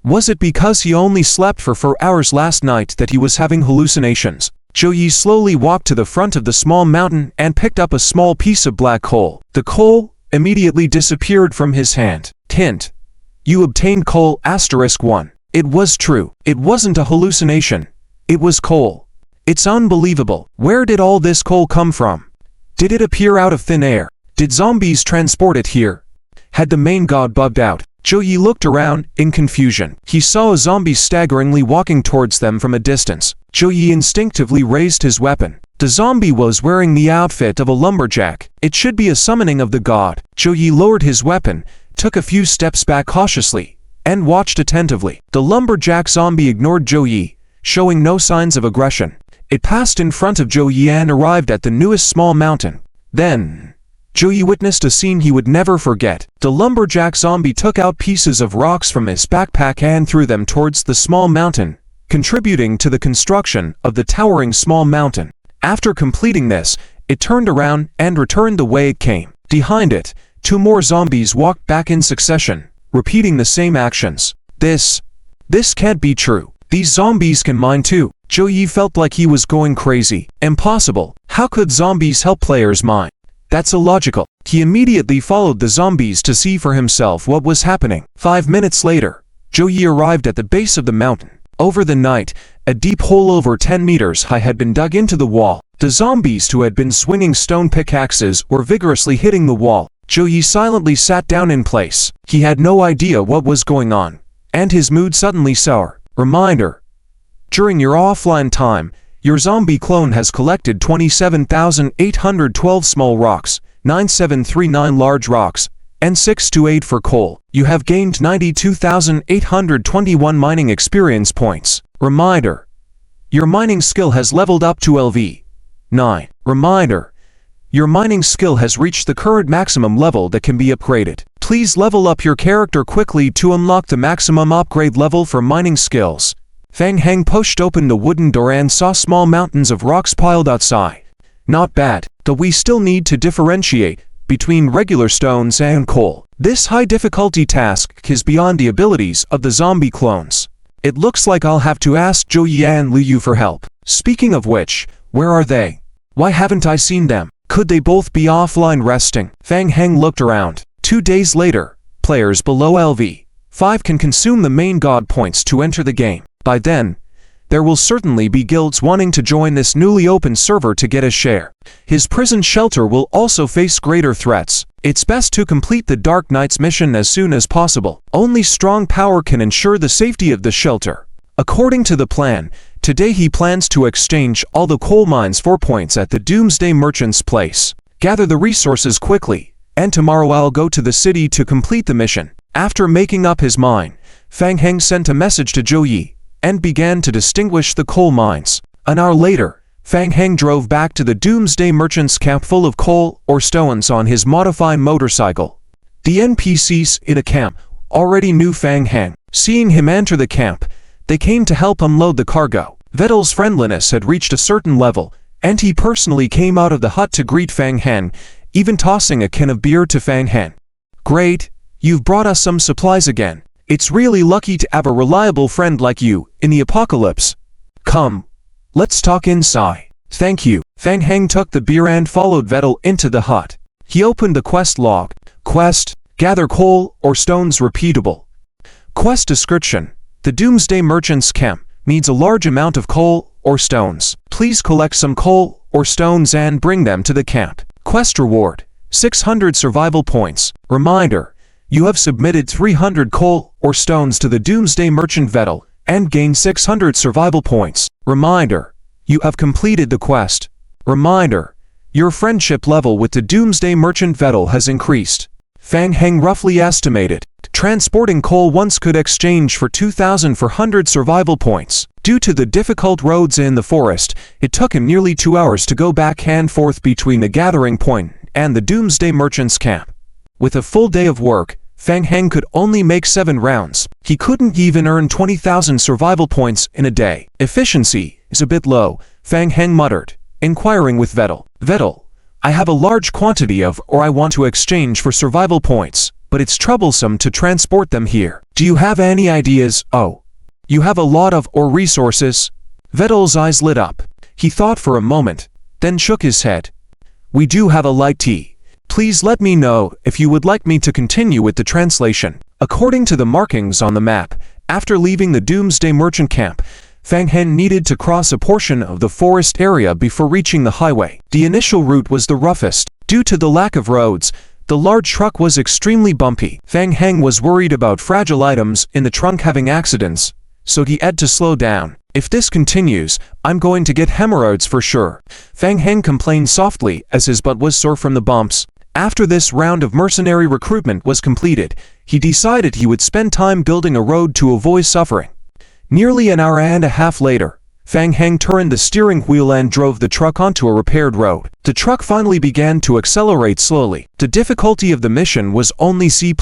Was it because he only slept for 4 hours last night that he was having hallucinations? Zhou Yi slowly walked to the front of the small mountain and picked up a small piece of black coal. The coal immediately disappeared from his hand. Hint: you obtained coal *1. It was true. It wasn't a hallucination. It was coal. It's unbelievable. Where did all this coal come from? Did it appear out of thin air? Did zombies transport it here? Had the main god bugged out? Zhou Yi looked around in confusion. He saw a zombie staggeringly walking towards them from a distance. Zhou Yi instinctively raised his weapon. The zombie was wearing the outfit of a lumberjack. It should be a summoning of the god. Zhou Yi lowered his weapon, took a few steps back cautiously, and watched attentively. The lumberjack zombie ignored Zhou Yi, showing no signs of aggression. It passed in front of Zhou Yi and arrived at the newest small mountain. Then, Zhou Yi witnessed a scene he would never forget. The lumberjack zombie took out pieces of rocks from his backpack and threw them towards the small mountain, contributing to the construction of the towering small mountain. After completing this, it turned around and returned the way it came. Behind it, 2 more zombies walked back in succession, repeating the same actions. This can't be true. These zombies can mine too. Zhou Yi felt like he was going crazy. Impossible. How could zombies help players mine? That's illogical. He immediately followed the zombies to see for himself what was happening. 5 minutes later, Zhou Yi arrived at the base of the mountain. Over the night, a deep hole over 10 meters high had been dug into the wall. The zombies who had been swinging stone pickaxes were vigorously hitting the wall. Zhou Yi silently sat down in place. He had no idea what was going on, and his mood suddenly sour. Reminder: during your offline time, your zombie clone has collected 27,812 small rocks, 9,739 large rocks, and 628 for coal. You have gained 92,821 mining experience points. Reminder: your mining skill has leveled up to LV 9. Reminder: your mining skill has reached the current maximum level that can be upgraded. Please level up your character quickly to unlock the maximum upgrade level for mining skills. Fang Heng pushed open the wooden door and saw small mountains of rocks piled outside. Not bad, though we still need to differentiate between regular stones and coal. This high difficulty task is beyond the abilities of the zombie clones. It looks like I'll have to ask Zhou Yi and Liu Yu for help. Speaking of which, where are they? Why haven't I seen them? Could they both be offline resting? Fang Heng looked around. 2 days later, players below LV 5 can consume the main god points to enter the game. By then, there will certainly be guilds wanting to join this newly opened server to get a share. His prison shelter will also face greater threats. It's best to complete the Dark Knight's mission as soon as possible. Only strong power can ensure the safety of the shelter. According to the plan, today he plans to exchange all the coal mines for points at the Doomsday Merchant's place. Gather the resources quickly, and tomorrow I'll go to the city to complete the mission. After making up his mind, Fang Heng sent a message to Zhou Yi and began to distinguish the coal mines. An hour later, Fang Heng drove back to the Doomsday Merchant's camp full of coal or stones on his modified motorcycle. The NPCs in the camp already knew Fang Heng. Seeing him enter the camp, they came to help unload the cargo. Vettel's friendliness had reached a certain level, and he personally came out of the hut to greet Fang Heng, even tossing a can of beer to Fang Heng. Great, you've brought us some supplies again. It's really lucky to have a reliable friend like you in the apocalypse. Come, let's talk inside. Thank you. Fang Heng took the beer and followed Vettel into the hut. He opened the quest log. Quest: gather coal or stones repeatable. Quest description: the Doomsday Merchant's camp needs a large amount of coal or stones. Please collect some coal or stones and bring them to the camp. Quest reward: 600 survival points. Reminder: you have submitted 300 coal or stones to the Doomsday Merchant Vettel and gained 600 survival points. Reminder: you have completed the quest. Reminder: your friendship level with the Doomsday Merchant Vettel has increased. Fang Heng roughly estimated transporting coal once could exchange for 2,400 survival points. Due to the difficult roads in the forest, it took him nearly 2 hours to go back and forth between the gathering point and the Doomsday Merchant's camp. With a full day of work, Fang Heng could only make 7 rounds. He couldn't even earn 20,000 survival points in a day. Efficiency is a bit low, Fang Heng muttered, inquiring with Vettel. Vettel, I have a large quantity of or I want to exchange for survival points, but it's troublesome to transport them here. Do you have any ideas? Oh, you have a lot of or resources? Vettel's eyes lit up. He thought for a moment, then shook his head. We do have a light tea. Please let me know if you would like me to continue with the translation. According to the markings on the map, after leaving the Doomsday Merchant camp, Fang Heng needed to cross a portion of the forest area before reaching the highway. The initial route was the roughest. Due to the lack of roads, the large truck was extremely bumpy. Fang Heng was worried about fragile items in the trunk having accidents, so he had to slow down. If this continues, I'm going to get hemorrhoids for sure. Fang Heng complained softly as his butt was sore from the bumps. After this round of mercenary recruitment was completed, he decided he would spend time building a road to avoid suffering. Nearly an hour and a half later, Fang Heng turned the steering wheel and drove the truck onto a repaired road. The truck finally began to accelerate slowly. The difficulty of the mission was only C+,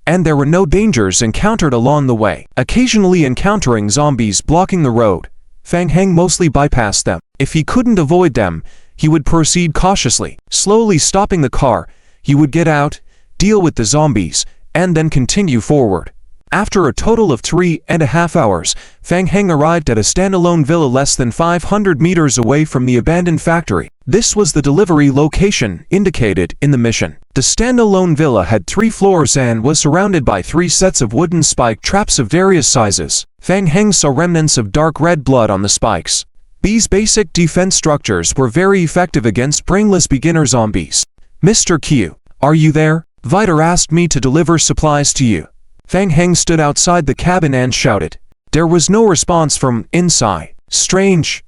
and there were no dangers encountered along the way. Occasionally encountering zombies blocking the road, Fang Heng mostly bypassed them. If he couldn't avoid them, he would proceed cautiously. Slowly stopping the car, he would get out, deal with the zombies, and then continue forward. After a total of 3.5 hours, Fang Heng arrived at a standalone villa less than 500 meters away from the abandoned factory. This was the delivery location indicated in the mission. The standalone villa had 3 floors and was surrounded by 3 sets of wooden spike traps of various sizes. Fang Heng saw remnants of dark red blood on the spikes. These basic defense structures were very effective against brainless beginner zombies. "Mr. Q, are you there? Viter asked me to deliver supplies to you." Fang Heng stood outside the cabin and shouted. There was no response from inside. Strange.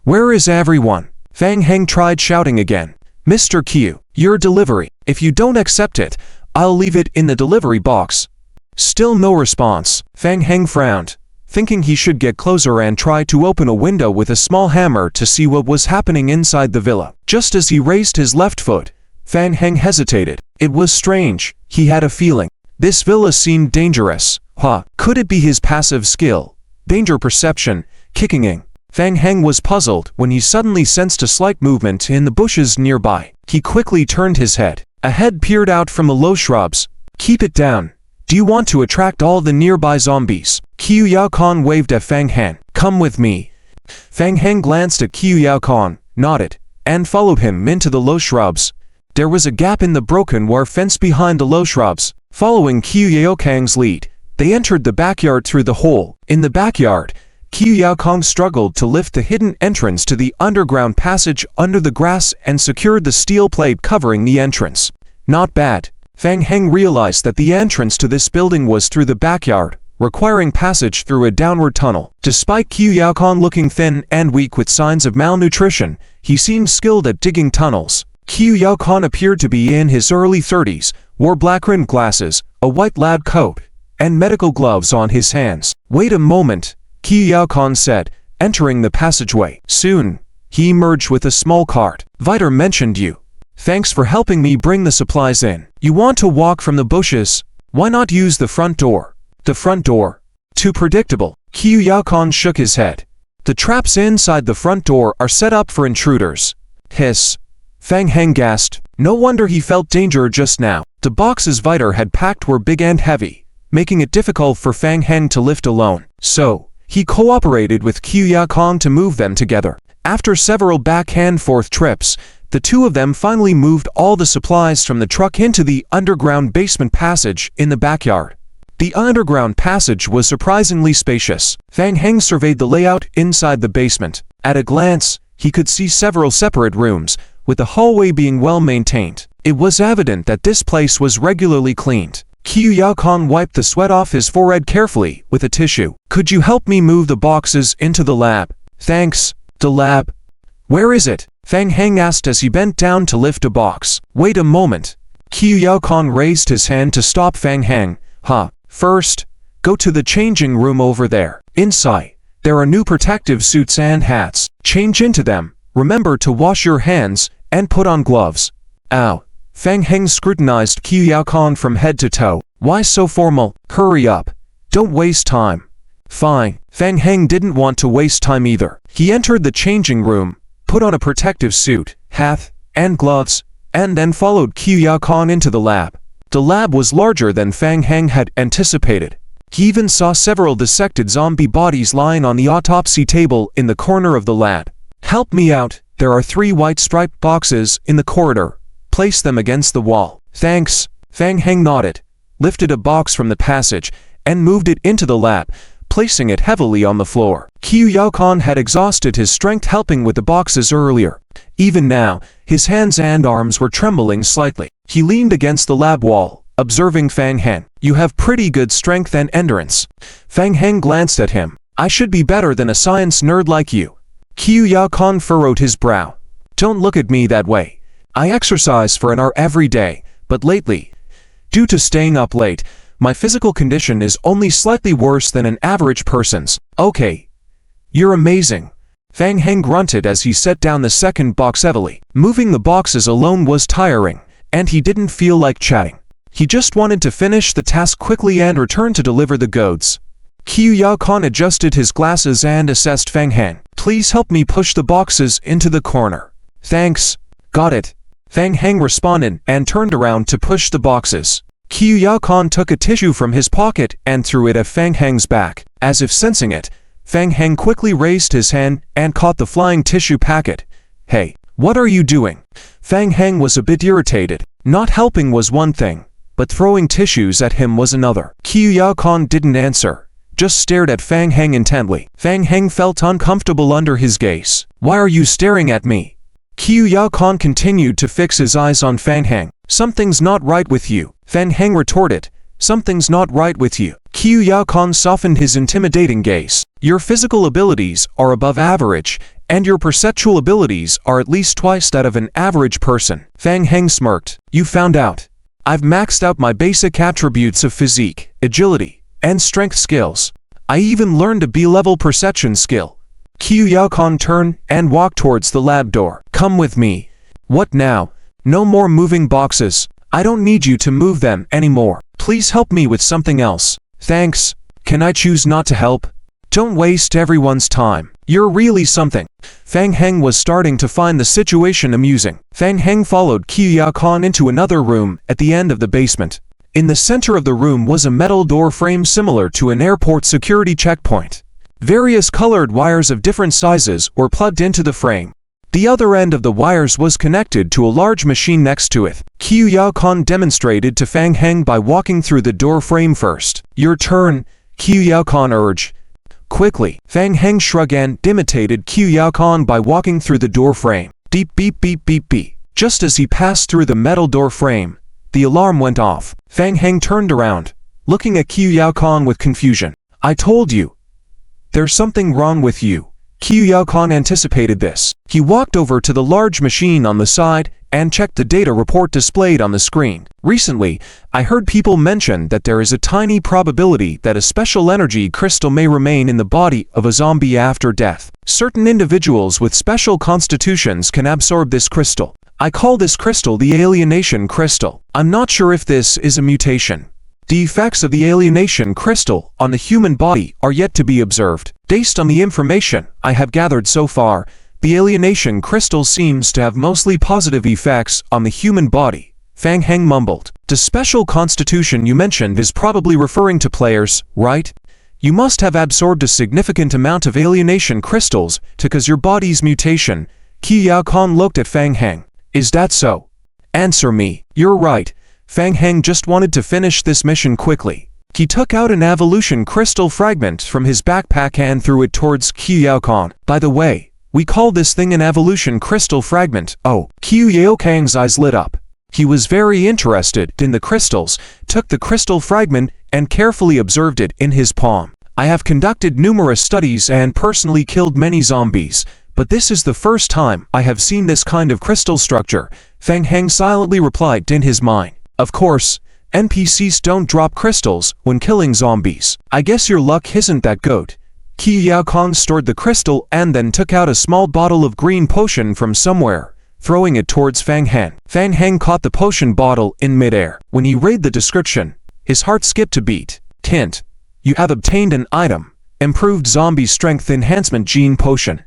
Where is everyone? Fang Heng tried shouting again. "Mr. Q, your delivery. If you don't accept it, I'll leave it in the delivery box." Still no response. Fang Heng frowned, thinking he should get closer and try to open a window with a small hammer to see what was happening inside the villa. Just as he raised his left foot, Fang Heng hesitated. It was strange. He had a feeling. This villa seemed dangerous. Could it be his passive skill? Danger perception, kicking in. Fang Heng was puzzled when he suddenly sensed a slight movement in the bushes nearby. He quickly turned his head. A head peered out from the low shrubs. "Keep it down. Do you want to attract all the nearby zombies?" Qiu Yaokon waved at Fang Heng. "Come with me." Fang Heng glanced at Qiu Yaokon, nodded, and followed him into the low shrubs. There was a gap in the broken wire fence behind the low shrubs. Following Qiu Yaokang's lead, they entered the backyard through the hole. In the backyard, Qiu Yaokang struggled to lift the hidden entrance to the underground passage under the grass and secured the steel plate covering the entrance. Not bad. Fang Heng realized that the entrance to this building was through the backyard, requiring passage through a downward tunnel. Despite Qiu Yaokang looking thin and weak with signs of malnutrition, he seemed skilled at digging tunnels. Qiu Yaokang appeared to be in his early 30s, wore black-rimmed glasses, a white lab coat, and medical gloves on his hands. "Wait a moment," Qiu Yaokang said, entering the passageway. Soon, he emerged with a small cart. "Viter mentioned you. Thanks for helping me bring the supplies in. You want to walk from the bushes? Why not use the front door?" "The front door? Too predictable." Qiu Yaokang shook his head. "The traps inside the front door are set up for intruders." Hiss. Fang Heng gasped. No wonder he felt danger just now. The boxes Viter had packed were big and heavy, making it difficult for Fang Heng to lift alone. So, he cooperated with Qiu Yaokang to move them together. After several back-and-forth trips, the two of them finally moved all the supplies from the truck into the underground basement passage in the backyard. The underground passage was surprisingly spacious. Fang Heng surveyed the layout inside the basement. At a glance, he could see several separate rooms, with the hallway being well maintained. It was evident that this place was regularly cleaned. Qiu Yaokang wiped the sweat off his forehead carefully with a tissue. "Could you help me move the boxes into the lab?" "Thanks." "The lab? Where is it?" Fang Heng asked as he bent down to lift a box. "Wait a moment." Qiu Yaokang raised his hand to stop Fang Heng. First, go to the changing room over there. Inside, there are new protective suits and hats. Change into them. Remember to wash your hands and put on gloves. Ow. Fang Heng scrutinized Qiu Yaokang from head to toe. "Why so formal? Hurry up. Don't waste time." "Fine." Fang Heng didn't want to waste time either. He entered the changing room, put on a protective suit, hat, and gloves, and then followed Qiu Yaokang into the lab. The lab was larger than Fang Heng had anticipated. He even saw several dissected zombie bodies lying on the autopsy table in the corner of the lab. "Help me out. There are 3 white striped boxes in the corridor. Place them against the wall." "Thanks." Fang Heng nodded, lifted a box from the passage, and moved it into the lab, placing it heavily on the floor. Qiu Yaokang had exhausted his strength helping with the boxes earlier. Even now, his hands and arms were trembling slightly. He leaned against the lab wall, observing Fang Heng. "You have pretty good strength and endurance." Fang Heng glanced at him. "I should be better than a science nerd like you." Qiu Yao-kan furrowed his brow. "Don't look at me that way. I exercise for an hour every day, but lately, due to staying up late, my physical condition is only slightly worse than an average person's." "Okay. You're amazing." Fang Heng grunted as he set down the second box heavily. Moving the boxes alone was tiring, and he didn't feel like chatting. He just wanted to finish the task quickly and return to deliver the goods. Qiu Yao-kan adjusted his glasses and assessed Fang Heng. "Please help me push the boxes into the corner." "Thanks. Got it." Fang Heng responded and turned around to push the boxes. Qiu Yao-kan took a tissue from his pocket and threw it at Fang Heng's back. As if sensing it, Fang Heng quickly raised his hand and caught the flying tissue packet. "Hey, what are you doing?" Fang Heng was a bit irritated. Not helping was one thing, but throwing tissues at him was another. Qiu Yao-kan didn't answer, just stared at Fang Heng intently. Fang Heng felt uncomfortable under his gaze. "Why are you staring at me?" Qiu Yao-kan continued to fix his eyes on Fang Heng. "Something's not right with you," Fang Heng retorted. "Something's not right with you." Qiu Yao-kan softened his intimidating gaze. "Your physical abilities are above average, and your perceptual abilities are at least twice that of an average person." Fang Heng smirked. "You found out. I've maxed out my basic attributes of physique, agility, and strength skills. I even learned a B-level perception skill." Qiu Yao-kan turned and walked towards the lab door. "Come with me." "What now?" "No more moving boxes. I don't need you to move them anymore. Please help me with something else." "Thanks. Can I choose not to help?" "Don't waste everyone's time. You're really something." Fang Heng was starting to find the situation amusing. Fang Heng followed Qiu Yao-kan into another room at the end of the basement. In the center of the room was a metal door frame similar to an airport security checkpoint. Various colored wires of different sizes were plugged into the frame. The other end of the wires was connected to a large machine next to it. Qiu Yao-kan demonstrated to Fang Heng by walking through the door frame first. "Your turn," Qiu Yao-kan urged. Quickly, Fang Heng shrugged and imitated Qiu Yao-kan by walking through the door frame. Beep beep beep beep beep. Just as he passed through the metal door frame, the alarm went off. Fang Heng turned around, looking at Qiu Yao-kan with confusion. "I told you. There's something wrong with you." Qiu Yao-kan anticipated this. He walked over to the large machine on the side and checked the data report displayed on the screen. "Recently, I heard people mention that there is a tiny probability that a special energy crystal may remain in the body of a zombie after death. Certain individuals with special constitutions can absorb this crystal. I call this crystal the alienation crystal. I'm not sure if this is a mutation. The effects of the alienation crystal on the human body are yet to be observed. Based on the information I have gathered so far, the alienation crystal seems to have mostly positive effects on the human body." Fang Heng mumbled. "The special constitution you mentioned is probably referring to players, right? You must have absorbed a significant amount of alienation crystals to cause your body's mutation." Qiu Yao-kan looked at Fang Heng. "Is that so?" "Answer me." "You're right." Fang Heng just wanted to finish this mission quickly. He took out an evolution crystal fragment from his backpack and threw it towards Qiu Yao-kan. "By the way, we call this thing an evolution crystal fragment." "Oh." Qiu Yao-kan's eyes lit up. He was very interested in the crystals, took the crystal fragment, and carefully observed it in his palm. "I have conducted numerous studies and personally killed many zombies, but this is the first time I have seen this kind of crystal structure," Fang Heng silently replied in his mind. "Of course, NPCs don't drop crystals when killing zombies. I guess your luck isn't that good." Qiu Yao-kan stored the crystal and then took out a small bottle of green potion from somewhere, throwing it towards Fang Heng. Fang Heng caught the potion bottle in midair. When he read the description, his heart skipped a beat. "Hint: you have obtained an item, Improved Zombie Strength Enhancement Gene Potion."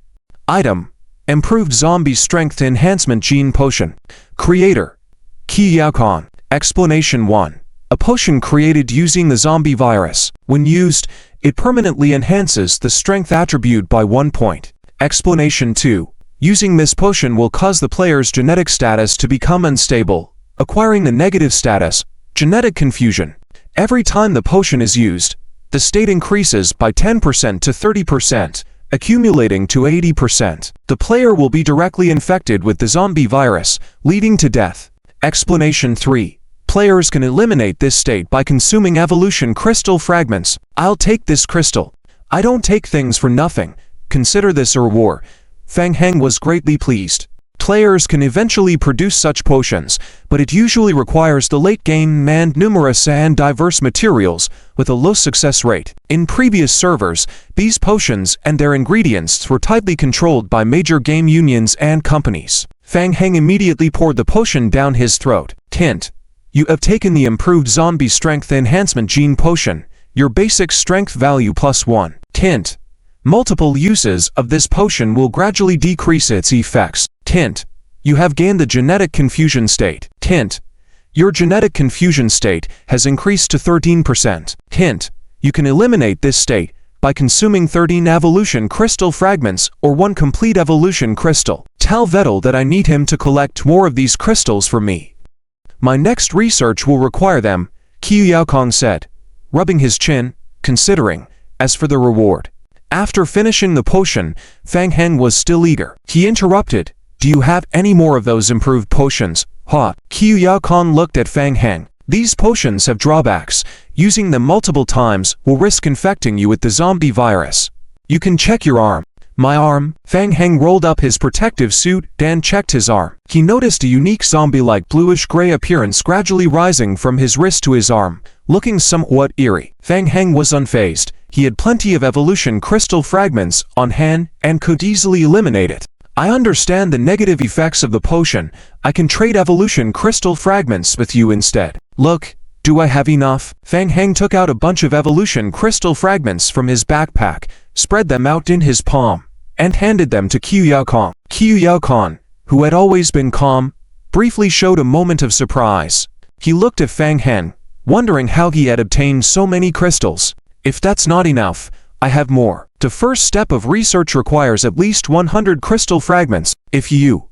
Item: Improved Zombie Strength Enhancement Gene Potion. Creator: Qiu Yao-kan. Explanation 1. A potion created using the zombie virus. When used, it permanently enhances the strength attribute by 1 point. Explanation 2. Using this potion will cause the player's genetic status to become unstable, acquiring the negative status, genetic confusion. Every time the potion is used, the state increases by 10% to 30%. accumulating to 80%. The player will be directly infected with the zombie virus, leading to death. Explanation 3. Players can eliminate this state by consuming evolution crystal fragments. I'll take this crystal. I don't take things for nothing. Consider this a reward. Fang Heng was greatly pleased. Players can eventually produce such potions, but it usually requires the late game manned numerous and diverse materials with a low success rate. In previous servers, these potions and their ingredients were tightly controlled by major game unions and companies. Fang Heng immediately poured the potion down his throat. Hint: you have taken the improved zombie strength enhancement gene potion. Your basic strength value +1. Hint: multiple uses of this potion will gradually decrease its effects. Hint: you have gained the genetic confusion state. Hint: your genetic confusion state has increased to 13%. Hint: you can eliminate this state by consuming 13 evolution crystal fragments or 1 complete evolution crystal. Tell Vettel that I need him to collect more of these crystals for me. My next research will require them, Qiu Yaokong said, rubbing his chin, considering. As for the reward. After finishing the potion, Fang Heng was still eager. He interrupted. Do you have any more of those improved potions? Hot. Qiu Yaokong looked at Fang Heng. These potions have drawbacks. Using them multiple times will risk infecting you with the zombie virus. You can check your arm. My arm? Fang Heng rolled up his protective suit and checked his arm. He noticed a unique zombie-like bluish-gray appearance gradually rising from his wrist to his arm, looking somewhat eerie. Fang Heng was unfazed. He had plenty of evolution crystal fragments on hand and could easily eliminate it. I understand the negative effects of the potion. I can trade evolution crystal fragments with you instead. Look, do I have enough? Fang Heng took out a bunch of evolution crystal fragments from his backpack, spread them out in his palm, and handed them to Qiu Yaokong. Qiu Yaokong, who had always been calm, briefly showed a moment of surprise. He looked at Fang Heng, wondering how he had obtained so many crystals. If that's not enough, I have more. The first step of research requires at least 100 crystal fragments. If you...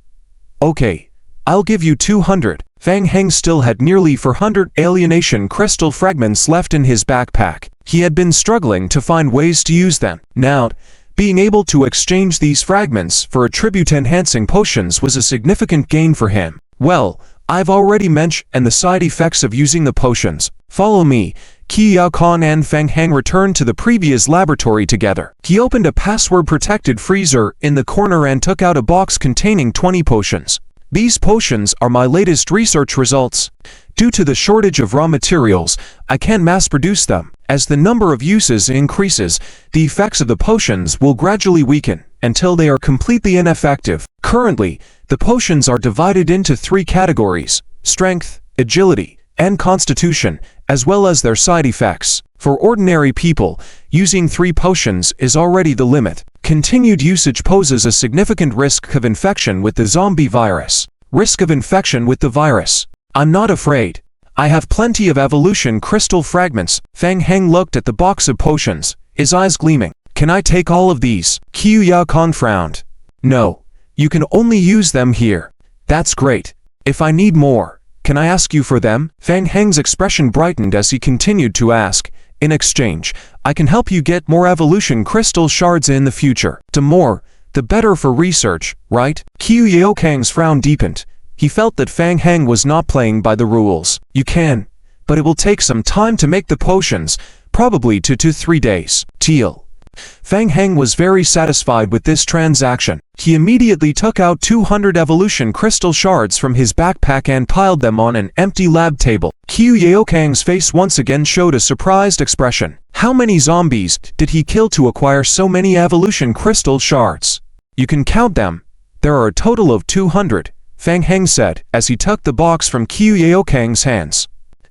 Okay, I'll give you 200. Fang Heng still had nearly 400 alienation crystal fragments left in his backpack. He had been struggling to find ways to use them. Now, being able to exchange these fragments for attribute-enhancing potions was a significant gain for him. Well, I've already mentioned the side effects of using the potions. Follow me. Qiu Yaokong and Fang Heng returned to the previous laboratory together. He opened a password-protected freezer in the corner and took out a box containing 20 potions. These potions are my latest research results. Due to the shortage of raw materials, I can't mass-produce them. As the number of uses increases, the effects of the potions will gradually weaken until they are completely ineffective. Currently, the potions are divided into 3 categories: strength, agility, and constitution, as well as their side effects. For ordinary people, using 3 potions is already the limit. Continued usage poses a significant risk of infection with the zombie virus. Risk of infection with the virus. I'm not afraid. I have plenty of evolution crystal fragments. Fang Heng looked at the box of potions, his eyes gleaming. Can I take all of these? Qiu Yaokong frowned. No, you can only use them here. That's great. If I need more, can I ask you for them? Fang Heng's expression brightened as he continued to ask. In exchange, I can help you get more evolution crystal shards in the future. The more, the better for research, right? Qiu Yaokong's frown deepened. He felt that Fang Heng was not playing by the rules. You can, but it will take some time to make the potions, probably 2 to 3 days. Teal. Fang Heng was very satisfied with this transaction. He immediately took out 200 evolution crystal shards from his backpack and piled them on an empty lab table. Qiu Yaokong's face once again showed a surprised expression. How many zombies did he kill to acquire so many evolution crystal shards? You can count them. There are a total of 200, Fang Heng said as he took the box from Qiu Yaokong's hands.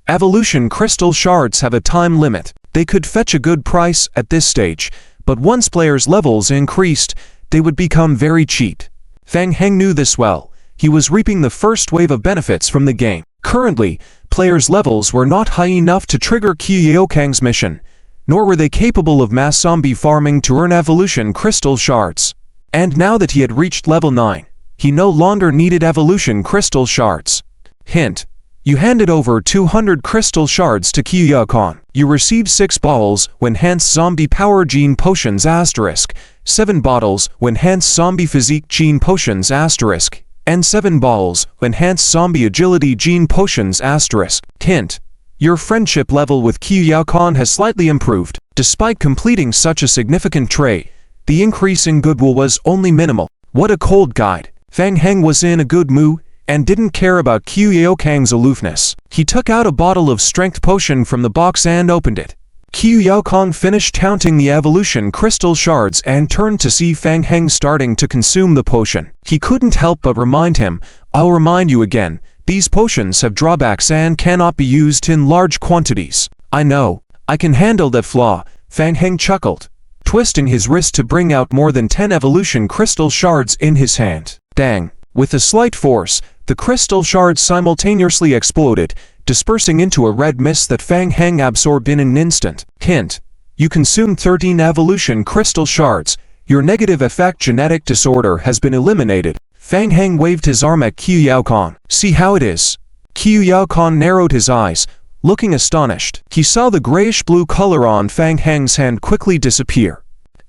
Evolution crystal shards have a time limit. They could fetch a good price at this stage, but once players' levels increased, they would become very cheap. Fang Heng knew this well. He was reaping the first wave of benefits from the game. Currently, players' levels were not high enough to trigger Qiu Yaokong's mission, nor were they capable of mass zombie farming to earn evolution crystal shards. And now that he had reached level 9, he no longer needed evolution crystal shards. Hint: You handed over 200 crystal shards to Kyu-Khan. You received 6 bottles of enhanced zombie power gene potions asterisk, 7 bottles of enhanced zombie physique gene potions asterisk, and 7 bottles of enhanced zombie agility gene potions asterisk. Hint: your friendship level with Kyu-Khan has slightly improved. Despite completing such a significant trait, the increase in goodwill was only minimal. What a cold guide. Fang Heng was in a good mood and didn't care about Kyu-Khan's aloofness. He took out a bottle of strength potion from the box and opened it. Kyu-Khan finished counting the evolution crystal shards and turned to see Fang Heng starting to consume the potion. He couldn't help but remind him, "I'll remind you again, these potions have drawbacks and cannot be used in large quantities." "I know, I can handle that flaw," Fang Heng chuckled, twisting his wrist to bring out more than 10 evolution crystal shards in his hand. Dang! With a slight force, the crystal shards simultaneously exploded, dispersing into a red mist that Fang Heng absorbed in an instant. Hint: you consumed 13 evolution crystal shards. Your negative effect genetic disorder has been eliminated. Fang Heng waved his arm at Kyu-Khan. "See how it is?" Kyu-Khan narrowed his eyes, looking astonished. He saw the grayish-blue color on Fang Heng's hand quickly disappear.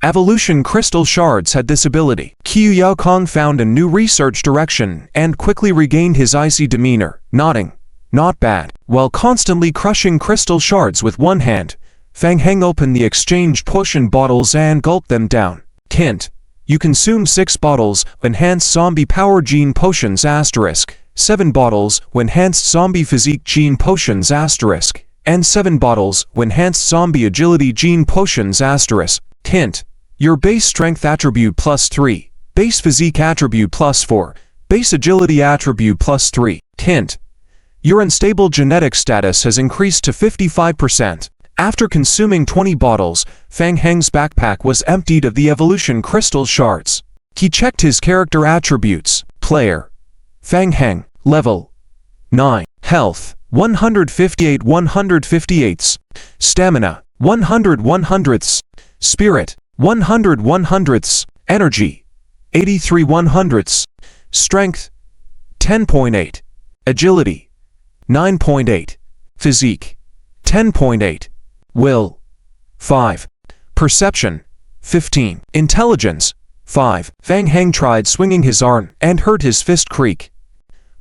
Evolution crystal shards had this ability. Kyu-Khan found a new research direction and quickly regained his icy demeanor, nodding. "Not bad." While constantly crushing crystal shards with one hand, Fang Heng opened the exchange potion bottles and gulped them down. Hint: you consumed 6 bottles of enhanced zombie power gene potions asterisk, 7 bottles of enhanced zombie physique gene potions asterisk, and 7 bottles of enhanced zombie agility gene potions asterisk. Hint: your base strength attribute +3, base physique attribute +4, base agility attribute +3. Hint: your unstable genetic status has increased to 55%. After consuming 20 bottles, Fang Heng's backpack was emptied of the evolution crystal shards. He checked his character attributes. Player: Fang Heng. Level 9. Health 158 158ths. Stamina 100 100ths. Spirit 100 100ths. Energy 83 100ths. Strength 10.8. Agility 9.8. Physique 10.8. Will 5. Perception 15. Intelligence 5. Fang Heng tried swinging his arm and heard his fist creak.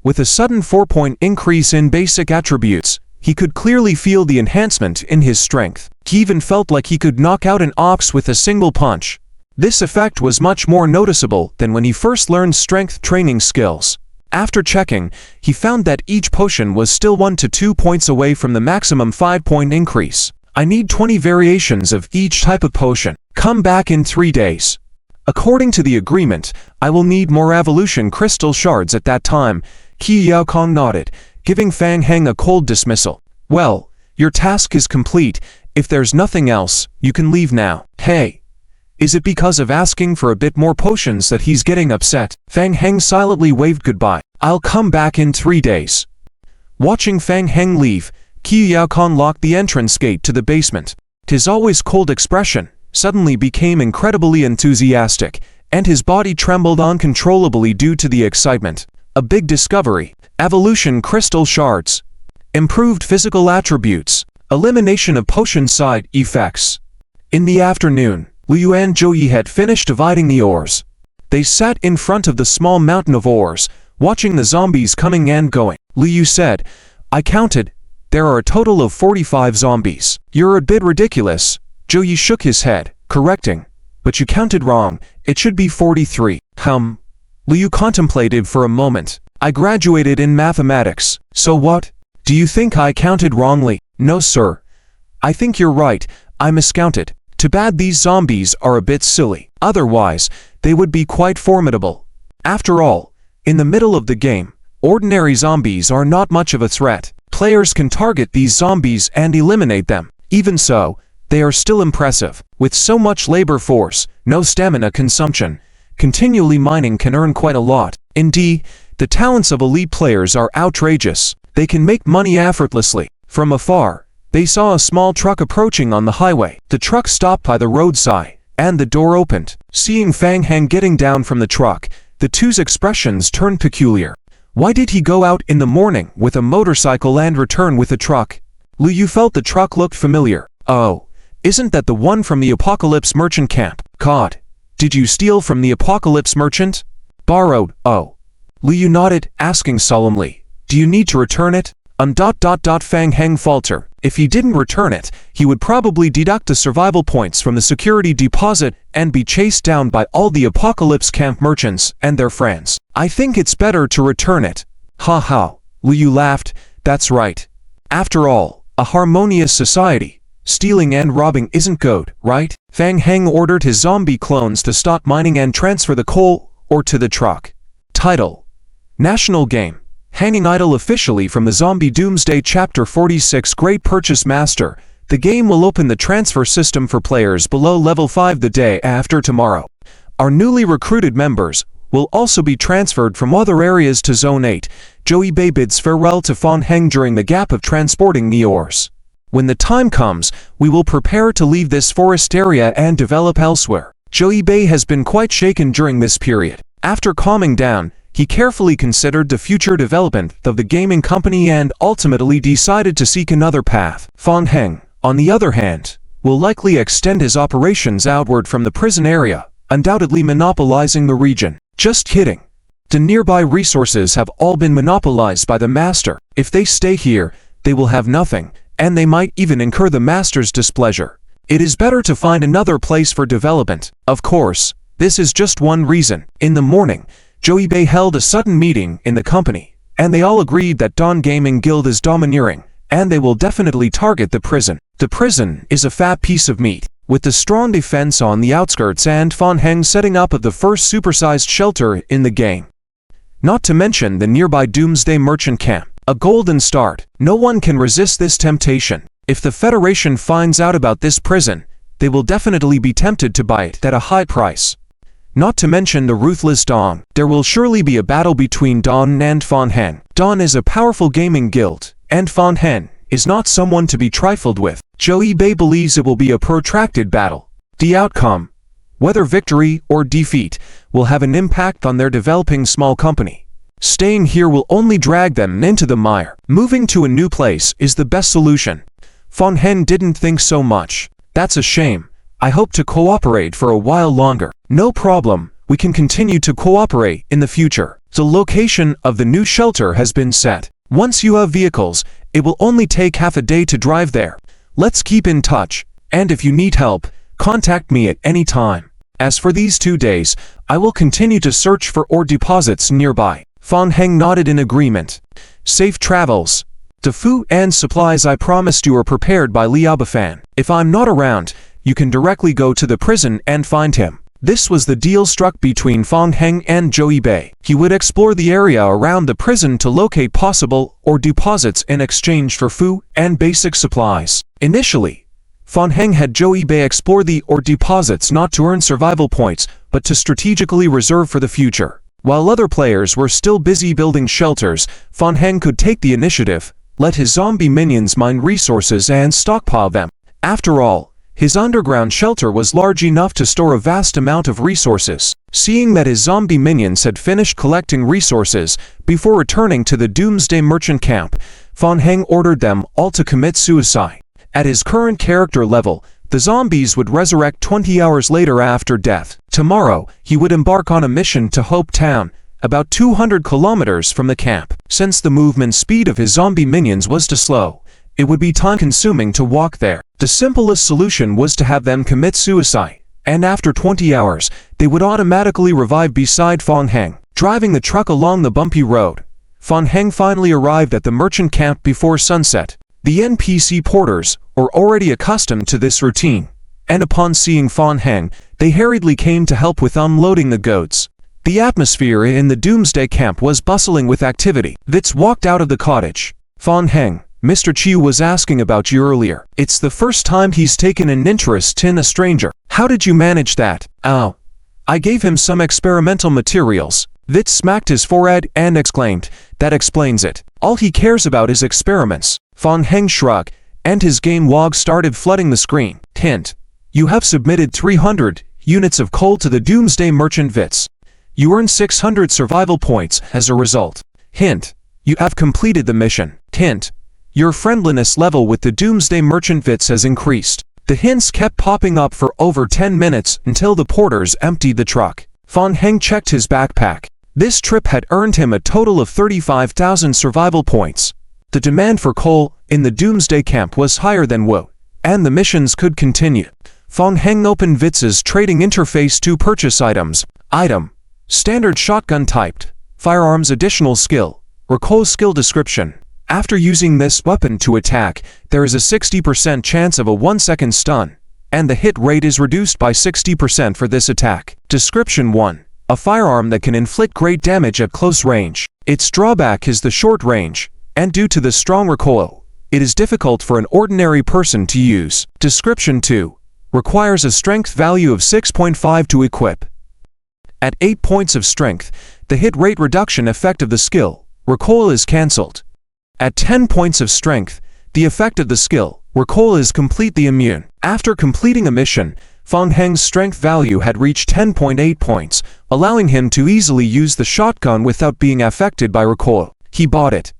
With a sudden 4-point increase in basic attributes, he could clearly feel the enhancement in his strength. He even felt like he could knock out an ox with a single punch. This effect was much more noticeable than when he first learned strength training skills. After checking, he found that each potion was still 1 to 2 points away from the maximum 5-point increase. "I need 20 variations of each type of potion. Come back in 3 days. According to the agreement, I will need more evolution crystal shards at that time." Kyu-Khan nodded, giving Fang Heng a cold dismissal. "Well, your task is complete. If there's nothing else, you can leave now." "Hey, is it because of asking for a bit more potions that he's getting upset?" Fang Heng silently waved goodbye. "I'll come back in 3 days." Watching Fang Heng leave, Kyu-Khan locked the entrance gate to the basement. His always cold expression suddenly became incredibly enthusiastic, and his body trembled uncontrollably due to the excitement. A big discovery. Evolution crystal shards. Improved physical attributes. Elimination of potion side effects. In the afternoon, Liu and Joey had finished dividing the ores. They sat in front of the small mountain of ores, watching the zombies coming and going. Liu said, "I counted. There are a total of 45 zombies." "You're a bit ridiculous." Joey shook his head, correcting, "But you counted wrong. It should be 43. Liu contemplated for a moment. "I graduated in mathematics. So what? Do you think I counted wrongly?" "No, sir. I think you're right. I miscounted. Too bad these zombies are a bit silly. Otherwise, they would be quite formidable. After all, in the middle of the game, ordinary zombies are not much of a threat. Players can target these zombies and eliminate them. Even so, they are still impressive. With so much labor force, no stamina consumption, continually mining can earn quite a lot. Indeed, the talents of elite players are outrageous. They can make money effortlessly." From afar, they saw a small truck approaching on the highway. The truck stopped by the roadside, and the door opened. Seeing Fang Heng getting down from the truck, the two's expressions turned peculiar. Why did he go out in the morning with a motorcycle and return with a truck? Liu felt the truck looked familiar. Oh, isn't that the one from the Apocalypse Merchant camp? God, did you steal from the Apocalypse Merchant? Borrowed, oh. Liu nodded, asking solemnly, do you need to return it? Fang Heng faltered. If he didn't return it, he would probably deduct the survival points from the security deposit and be chased down by all the Apocalypse camp merchants and their friends. I think it's better to return it. Ha ha. Liu laughed. That's right. After all, a harmonious society. Stealing and robbing isn't good, right? Fang Heng ordered his zombie clones to stop mining and transfer the coal or to the truck. Title: National Game. Hanging idle officially from the Zombie Doomsday Chapter 46 Great Purchase Master. The game will open the transfer system for players below level 5 the day after tomorrow. Our newly recruited members will also be transferred from other areas to Zone 8. Joey Bei bids farewell to Fan Heng during the gap of transporting the ores. When the time comes, we will prepare to leave this forest area and develop elsewhere. Joey Bei has been quite shaken during this period. After calming down, he carefully considered the future development of the gaming company and ultimately decided to seek another path. Fan Heng, on the other hand, will likely extend his operations outward from the prison area, undoubtedly monopolizing the region. Just kidding. The nearby resources have all been monopolized by the master. If they stay here, they will have nothing, and they might even incur the master's displeasure. It is better to find another place for development. Of course, this is just one reason. In the morning, Joey Bei held a sudden meeting in the company, and they all agreed that Dawn Gaming Guild is domineering, and they will definitely target the prison. The prison is a fat piece of meat, with the strong defense on the outskirts and Fan Heng setting up of the first supersized shelter in the game. Not to mention the nearby Doomsday Merchant camp. A golden start. No one can resist this temptation. If the Federation finds out about this prison, they will definitely be tempted to buy it at a high price. Not to mention the ruthless Dawn. There will surely be a battle between Dawn and Fan Heng. Dawn is a powerful gaming guild, and Fan Heng is not someone to be trifled with. Joey Bei believes it will be a protracted battle. The outcome, whether victory or defeat, will have an impact on their developing small company. Staying here will only drag them into the mire. Moving to a new place is the best solution. Fan Heng didn't think so much. That's a shame. I hope to cooperate for a while longer. No problem, we can continue to cooperate in the future. The location of the new shelter has been set. Once you have vehicles, it will only take half a day to drive there. Let's keep in touch, and if you need help, contact me at any time. As for these 2 days, I will continue to search for ore deposits nearby. Fan Heng nodded in agreement. Safe travels. The food and supplies I promised you are prepared by Liu Bafan. If I'm not around, you can directly go to the prison and find him. This was the deal struck between Fan Heng and Joey Bei. He would explore the area around the prison to locate possible ore deposits in exchange for food and basic supplies. Initially, Fan Heng had Joey Bei explore the ore deposits not to earn survival points, but to strategically reserve for the future. While other players were still busy building shelters, Fan Heng could take the initiative, let his zombie minions mine resources and stockpile them. After all, his underground shelter was large enough to store a vast amount of resources. Seeing that his zombie minions had finished collecting resources before returning to the Doomsday Merchant camp, Fan Heng ordered them all to commit suicide. At his current character level, the zombies would resurrect 20 hours later after death. Tomorrow, he would embark on a mission to Hope Town, about 200 kilometers from the camp. Since the movement speed of his zombie minions was too slow, it would be time-consuming to walk there. The simplest solution was to have them commit suicide, and after 20 hours, they would automatically revive beside Fan Heng. Driving the truck along the bumpy road, Fan Heng finally arrived at the merchant camp before sunset. The NPC porters were already accustomed to this routine, and upon seeing Fan Heng, they hurriedly came to help with unloading the goats. The atmosphere in the Doomsday camp was bustling with activity. Vitz walked out of the cottage. Fan Heng, Mr. Chiu was asking about you earlier. It's the first time he's taken an interest in a stranger. How did you manage that? Oh, I gave him some experimental materials. Vitz smacked his forehead and exclaimed, that explains it. All he cares about is experiments. Fan Heng shrugged, and his game log started flooding the screen. Hint: you have submitted 300 units of coal to the Doomsday Merchant Vitz. You earn 600 survival points as a result. Hint: you have completed the mission. Hint: your friendliness level with the Doomsday Merchant Vitz has increased. The hints kept popping up for over 10 minutes until the porters emptied the truck. Phong Heng checked his backpack. This trip had earned him a total of 35,000 survival points. The demand for coal in the Doomsday Camp was higher than Wu, and the missions could continue. Phong Heng opened Vitz's trading interface to purchase items. Item: standard shotgun typed. Firearms additional skill. Recoil skill description. After using this weapon to attack, there is a 60% chance of a 1-second stun, and the hit rate is reduced by 60% for this attack. Description 1. A firearm that can inflict great damage at close range. Its drawback is the short range, and due to the strong recoil, it is difficult for an ordinary person to use. Description 2. Requires a strength value of 6.5 to equip. At 8 points of strength, the hit rate reduction effect of the skill, recoil, is cancelled. At 10 points of strength, the effect of the skill, recoil, is completely immune. After completing a mission, Phong Heng's strength value had reached 10.8 points, allowing him to easily use the shotgun without being affected by recoil. He bought it.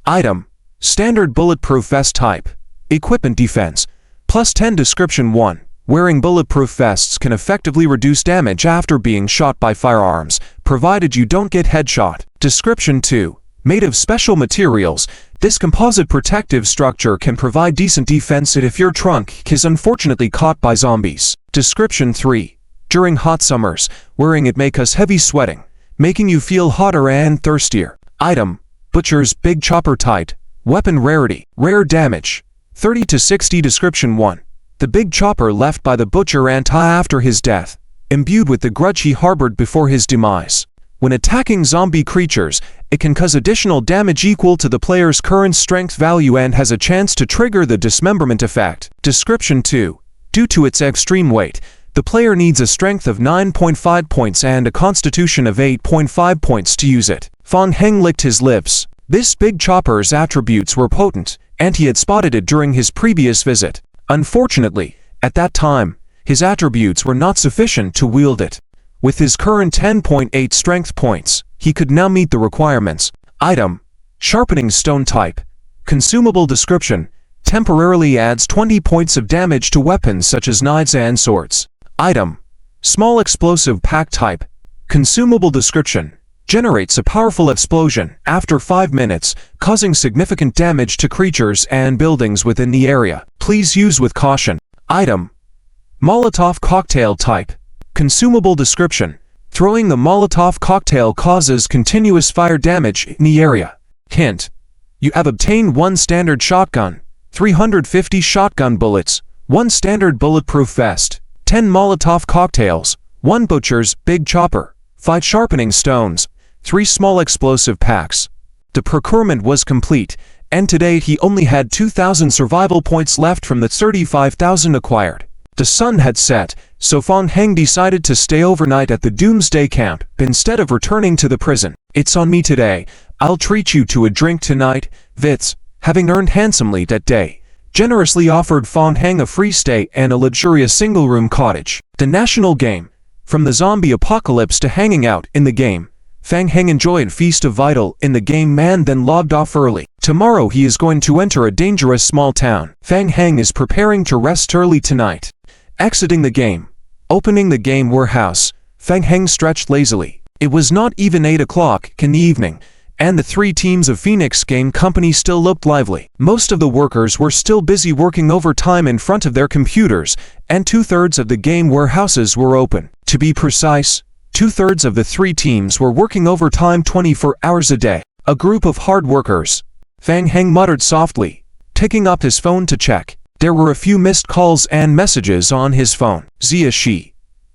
Item: standard bulletproof vest type. Equipment defense. Plus 10. Description 1. Wearing bulletproof vests can effectively reduce damage after being shot by firearms, provided you don't get headshot. Description 2. Made of special materials, this composite protective structure can provide decent defense if your trunk is unfortunately caught by zombies. Description 3. During hot summers, wearing it may cause heavy sweating, making you feel hotter and thirstier. Item: Butcher's Big Chopper Tight. Weapon rarity. Rare damage. 30 to 60. Description 1. The big chopper left by the butcher after his death, imbued with the grudge he harbored before his demise. When attacking zombie creatures, it can cause additional damage equal to the player's current strength value and has a chance to trigger the dismemberment effect. Description 2. Due to its extreme weight, the player needs a strength of 9.5 points and a constitution of 8.5 points to use it. Phong Heng licked his lips. This big chopper's attributes were potent, and he had spotted it during his previous visit. Unfortunately, at that time, his attributes were not sufficient to wield it. With his current 10.8 strength points, he could now meet the requirements. Item: sharpening stone type. Consumable description: temporarily adds 20 points of damage to weapons such as knives and swords. Item: small explosive pack type. Consumable description: generates a powerful explosion after 5 minutes, causing significant damage to creatures and buildings within the area. Please use with caution. Item: Molotov cocktail type. Consumable description: throwing the Molotov cocktail causes continuous fire damage in the area. Hint: you have obtained 1 standard shotgun, 350 shotgun bullets, 1 standard bulletproof vest, 10 Molotov cocktails, 1 butcher's big chopper, 5 sharpening stones, 3 small explosive packs. The procurement was complete, and today he only had 2,000 survival points left from the 35,000 acquired. The sun had set, so Phong Heng decided to stay overnight at the Doomsday Camp instead of returning to the prison. It's on me today. I'll treat you to a drink tonight. Vitz, having earned handsomely that day, generously offered Phong Heng a free stay and a luxurious single-room cottage. The national game. From the zombie apocalypse to hanging out in the game, Phong Heng enjoyed Feast of Vital in the game man then logged off early. Tomorrow he is going to enter a dangerous small town. Phong Heng is preparing to rest early tonight. Exiting the game. Opening the game warehouse, Phong Heng stretched lazily. It was not even 8 o'clock in the evening, and the 3 teams of Phoenix Game Company still looked lively. Most of the workers were still busy working overtime in front of their computers, and 2/3 of the game warehouses were open. To be precise, 2/3 of the 3 teams were working overtime 24 hours a day. A group of hard workers. Phong Heng muttered softly, picking up his phone to check. There were a few missed calls and messages on his phone. Zia Shi.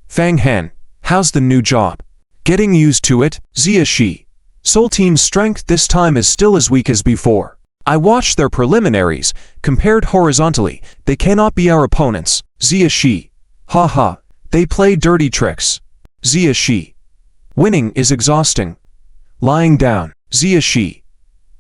Phong Heng, how's the new job? Getting used to it. Zia Shi. Soul Team's strength this time is still as weak as before. I watched their preliminaries. Compared horizontally, they cannot be our opponents. Zia Shi. Haha, they play dirty tricks. Zia Shi. Winning is exhausting. Lying down. Zia Shi.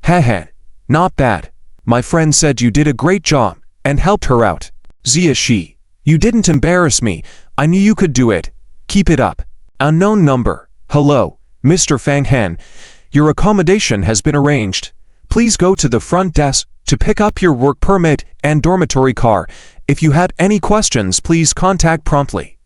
Haha, not bad. My friend said you did a great job and helped her out. Zia Shi. You didn't embarrass me. I knew you could do it. Keep it up. Unknown number. Hello, Mr. Phong Heng. Your accommodation has been arranged. Please go to the front desk to pick up your work permit and dormitory car. If you have any questions, please contact promptly.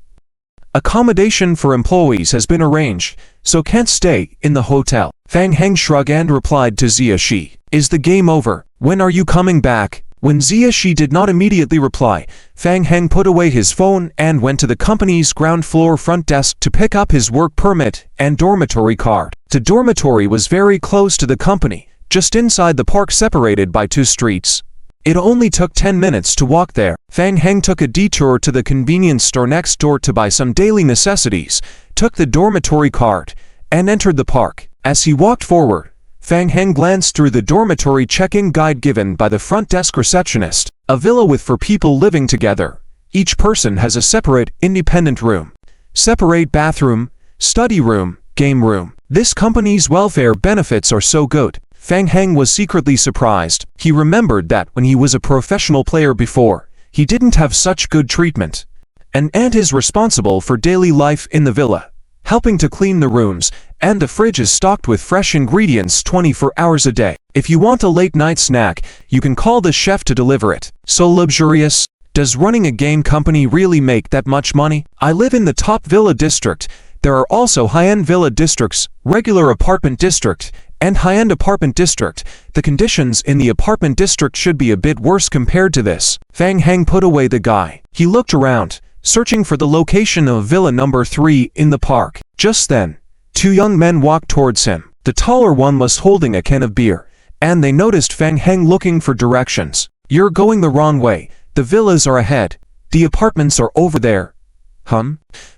Accommodation for employees has been arranged, so can't stay in the hotel. Fang Heng shrugged and replied to Zia Shi. Is the game over? When are you coming back? When Zia Shi did not immediately reply, Fang Heng put away his phone and went to the company's ground floor front desk to pick up his work permit and dormitory card. The dormitory was very close to the company, just inside the park separated by 2 streets. It only took 10 minutes to walk there. Fang Heng took a detour to the convenience store next door to buy some daily necessities, took the dormitory card, and entered the park. As he walked forward, Fang Heng glanced through the dormitory check-in guide given by the front desk receptionist. A villa with 4 people living together. Each person has a separate, independent room. Separate bathroom, study room, game room. This company's welfare benefits are so good. Fang Heng was secretly surprised. He remembered that when he was a professional player before, he didn't have such good treatment. An aunt is responsible for daily life in the villa, helping to clean the rooms, and the fridge is stocked with fresh ingredients 24 hours a day. If you want a late-night snack, you can call the chef to deliver it. So luxurious. Does running a game company really make that much money? I live in the top villa district. There are also high-end villa districts, regular apartment district, and high-end apartment district. The conditions in the apartment district should be a bit worse compared to this. Fang Heng put away the guy. He looked around, searching for the location of villa number 3 in the park. Just then, 2 young men walked towards him. The taller one was holding a can of beer, and they noticed Fang Heng looking for directions. You're going the wrong way. The villas are ahead. The apartments are over there.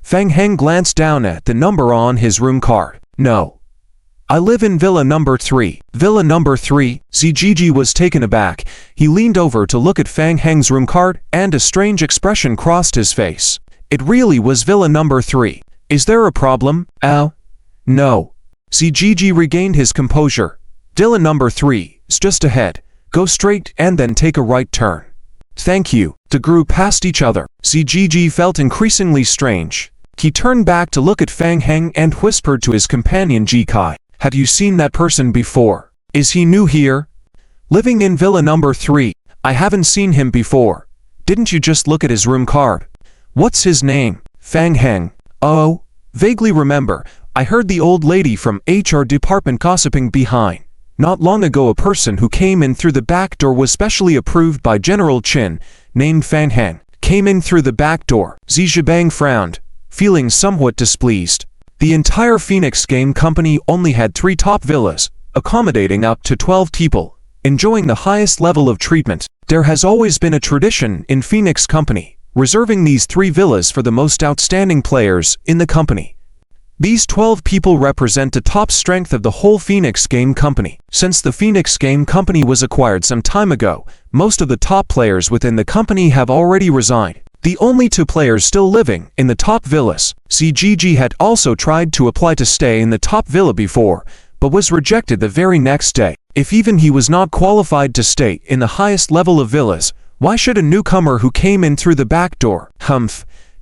Fang Heng glanced down at the number on his room card. No. I live in villa number 3. Villa number 3? Zijiji was taken aback. He leaned over to look at Fang Heng's room card, and a strange expression crossed his face. It really was villa number 3. Is there a problem? Ow. No. Zijiji regained his composure. Villa number 3 is just ahead. Go straight and then take a right turn. Thank you. The group passed each other. Zijiji felt increasingly strange. He turned back to look at Fang Heng and whispered to his companion Ji Kai. Have you seen that person before? Is he new here? Living in villa number 3. I haven't seen him before. Didn't you just look at his room card? What's his name? Fang Heng. Oh, vaguely remember. I heard the old lady from HR department gossiping behind. Not long ago, a person who came in through the back door was specially approved by General Qin, named Fang Heng. Came in through the back door. Xi Zhibang frowned, feeling somewhat displeased. The entire Phoenix Game Company only had 3 top villas, accommodating up to 12 people, enjoying the highest level of treatment. There has always been a tradition in Phoenix Company, reserving these 3 villas for the most outstanding players in the company. These 12 people represent the top strength of the whole Phoenix Game Company. Since the Phoenix Game Company was acquired some time ago, most of the top players within the company have already resigned. The only 2 players still living in the top villas. Zijiji had also tried to apply to stay in the top villa before, but was rejected the very next day. If even he was not qualified to stay in the highest level of villas, why should a newcomer who came in through the back door?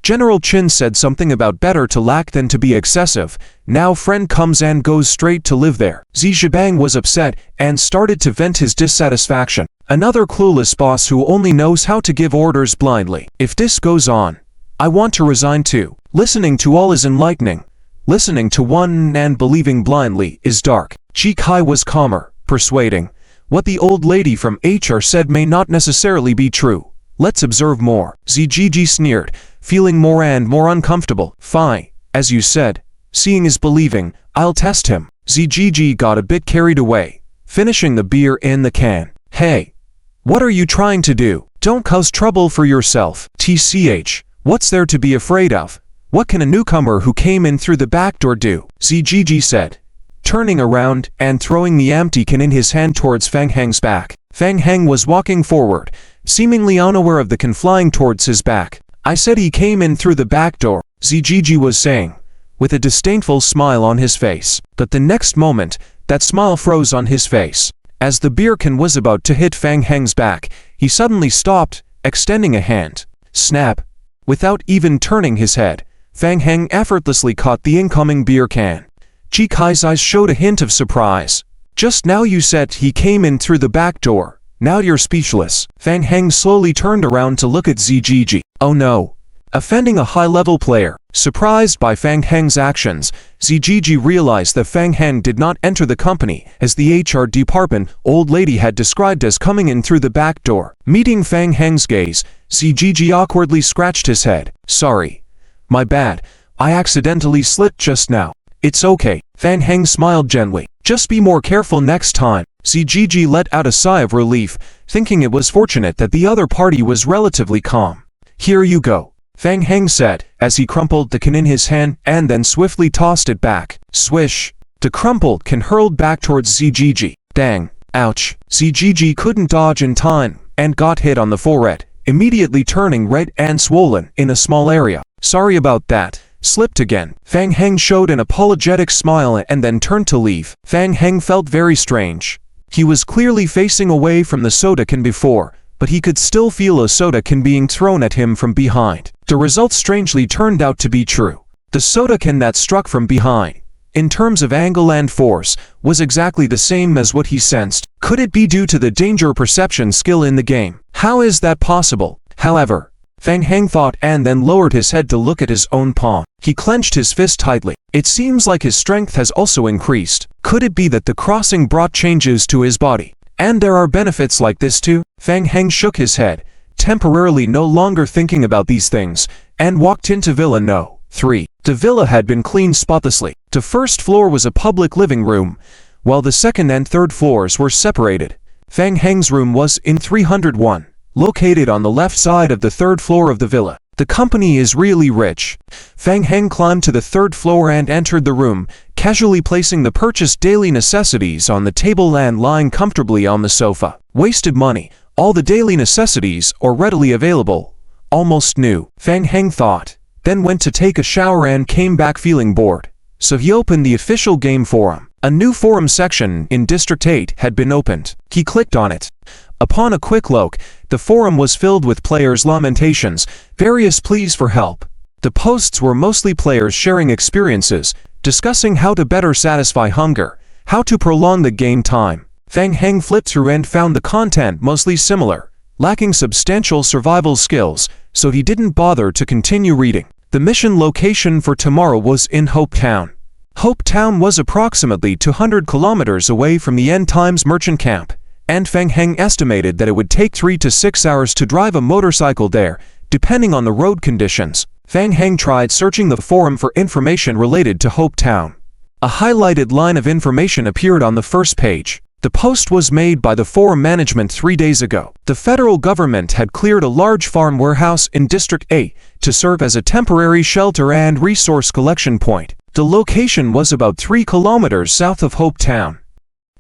General Qin said something about better to lack than to be excessive. Now friend comes and goes straight to live there. Xi Zhibang was upset and started to vent his dissatisfaction. Another clueless boss who only knows how to give orders blindly. If this goes on, I want to resign too. Listening to all is enlightening. Listening to one and believing blindly is dark. Ji Kai was calmer, persuading. What the old lady from HR said may not necessarily be true. Let's observe more. Zijiji sneered, feeling more and more uncomfortable. Fine, as you said, seeing is believing. I'll test him. Zijiji got a bit carried away, finishing the beer in the can. Hey, what are you trying to do? Don't cause trouble for yourself. TCH, what's there to be afraid of? What can a newcomer who came in through the back door do? Zijiji said, turning around and throwing the empty can in his hand towards Fang Heng's back. Fang Heng was walking forward, seemingly unaware of the can flying towards his back. I said he came in through the back door, Zijiji was saying, with a disdainful smile on his face. But the next moment, that smile froze on his face. As the beer can was about to hit Fang Heng's back, he suddenly stopped, extending a hand. Snap! Without even turning his head, Fang Heng effortlessly caught the incoming beer can. Ji Kai's eyes showed a hint of surprise. Just now you said he came in through the back door. Now you're speechless. Fang Heng slowly turned around to look at Zijiji. Oh no. Offending a high-level player. Surprised by Fang Heng's actions, Zijiji realized that Fang Heng did not enter the company as the HR department old lady had described as coming in through the back door. Meeting Fang Heng's gaze, Zijiji awkwardly scratched his head. Sorry. My bad. I accidentally slipped just now. It's okay. Fang Heng smiled gently. Just be more careful next time. Zijiji let out a sigh of relief, thinking it was fortunate that the other party was relatively calm. Here you go. Fang Heng said, as he crumpled the can in his hand and then swiftly tossed it back. Swish! The crumpled can hurled back towards Zijiji. Dang! Ouch! Zijiji couldn't dodge in time and got hit on the forehead, immediately turning red and swollen in a small area. Sorry about that. Slipped again. Fang Heng showed an apologetic smile and then turned to leave. Fang Heng felt very strange. He was clearly facing away from the soda can before, but he could still feel a soda can being thrown at him from behind. The result strangely turned out to be true. The soda can that struck from behind, in terms of angle and force, was exactly the same as what he sensed. Could it be due to the danger perception skill in the game? How is that possible? However, Fang Heng thought and then lowered his head to look at his own palm. He clenched his fist tightly. It seems like his strength has also increased. Could it be that the crossing brought changes to his body? And there are benefits like this too? Fang Heng shook his head, temporarily no longer thinking about these things, and walked into Villa No. 3. The villa had been cleaned spotlessly. The first floor was a public living room, while the second and third floors were separated. Fang Heng's room was in 301, located on the left side of the third floor of the villa. The company is really rich. Fang Heng climbed to the third floor and entered the room, casually placing the purchased daily necessities on the table and lying comfortably on the sofa. Wasted money. All the daily necessities are readily available. Almost new, Fang Heng thought, then went to take a shower and came back feeling bored. So he opened the official game forum. A new forum section in District 8 had been opened. He clicked on it. Upon a quick look, the forum was filled with players' lamentations, various pleas for help. The posts were mostly players sharing experiences, discussing how to better satisfy hunger, how to prolong the game time. Fang Heng flipped through and found the content mostly similar, lacking substantial survival skills, so he didn't bother to continue reading. The mission location for tomorrow was in Hope Town. Hope Town was approximately 200 kilometers away from the End Times merchant camp, and Fang Heng estimated that it would take 3 to 6 hours to drive a motorcycle there, depending on the road conditions. Fang Heng tried searching the forum for information related to Hope Town. A highlighted line of information appeared on the first page. The post was made by the forum management 3 days ago. The federal government had cleared a large farm warehouse in District 8 to serve as a temporary shelter and resource collection point. The location was about 3 kilometers south of Hope Town.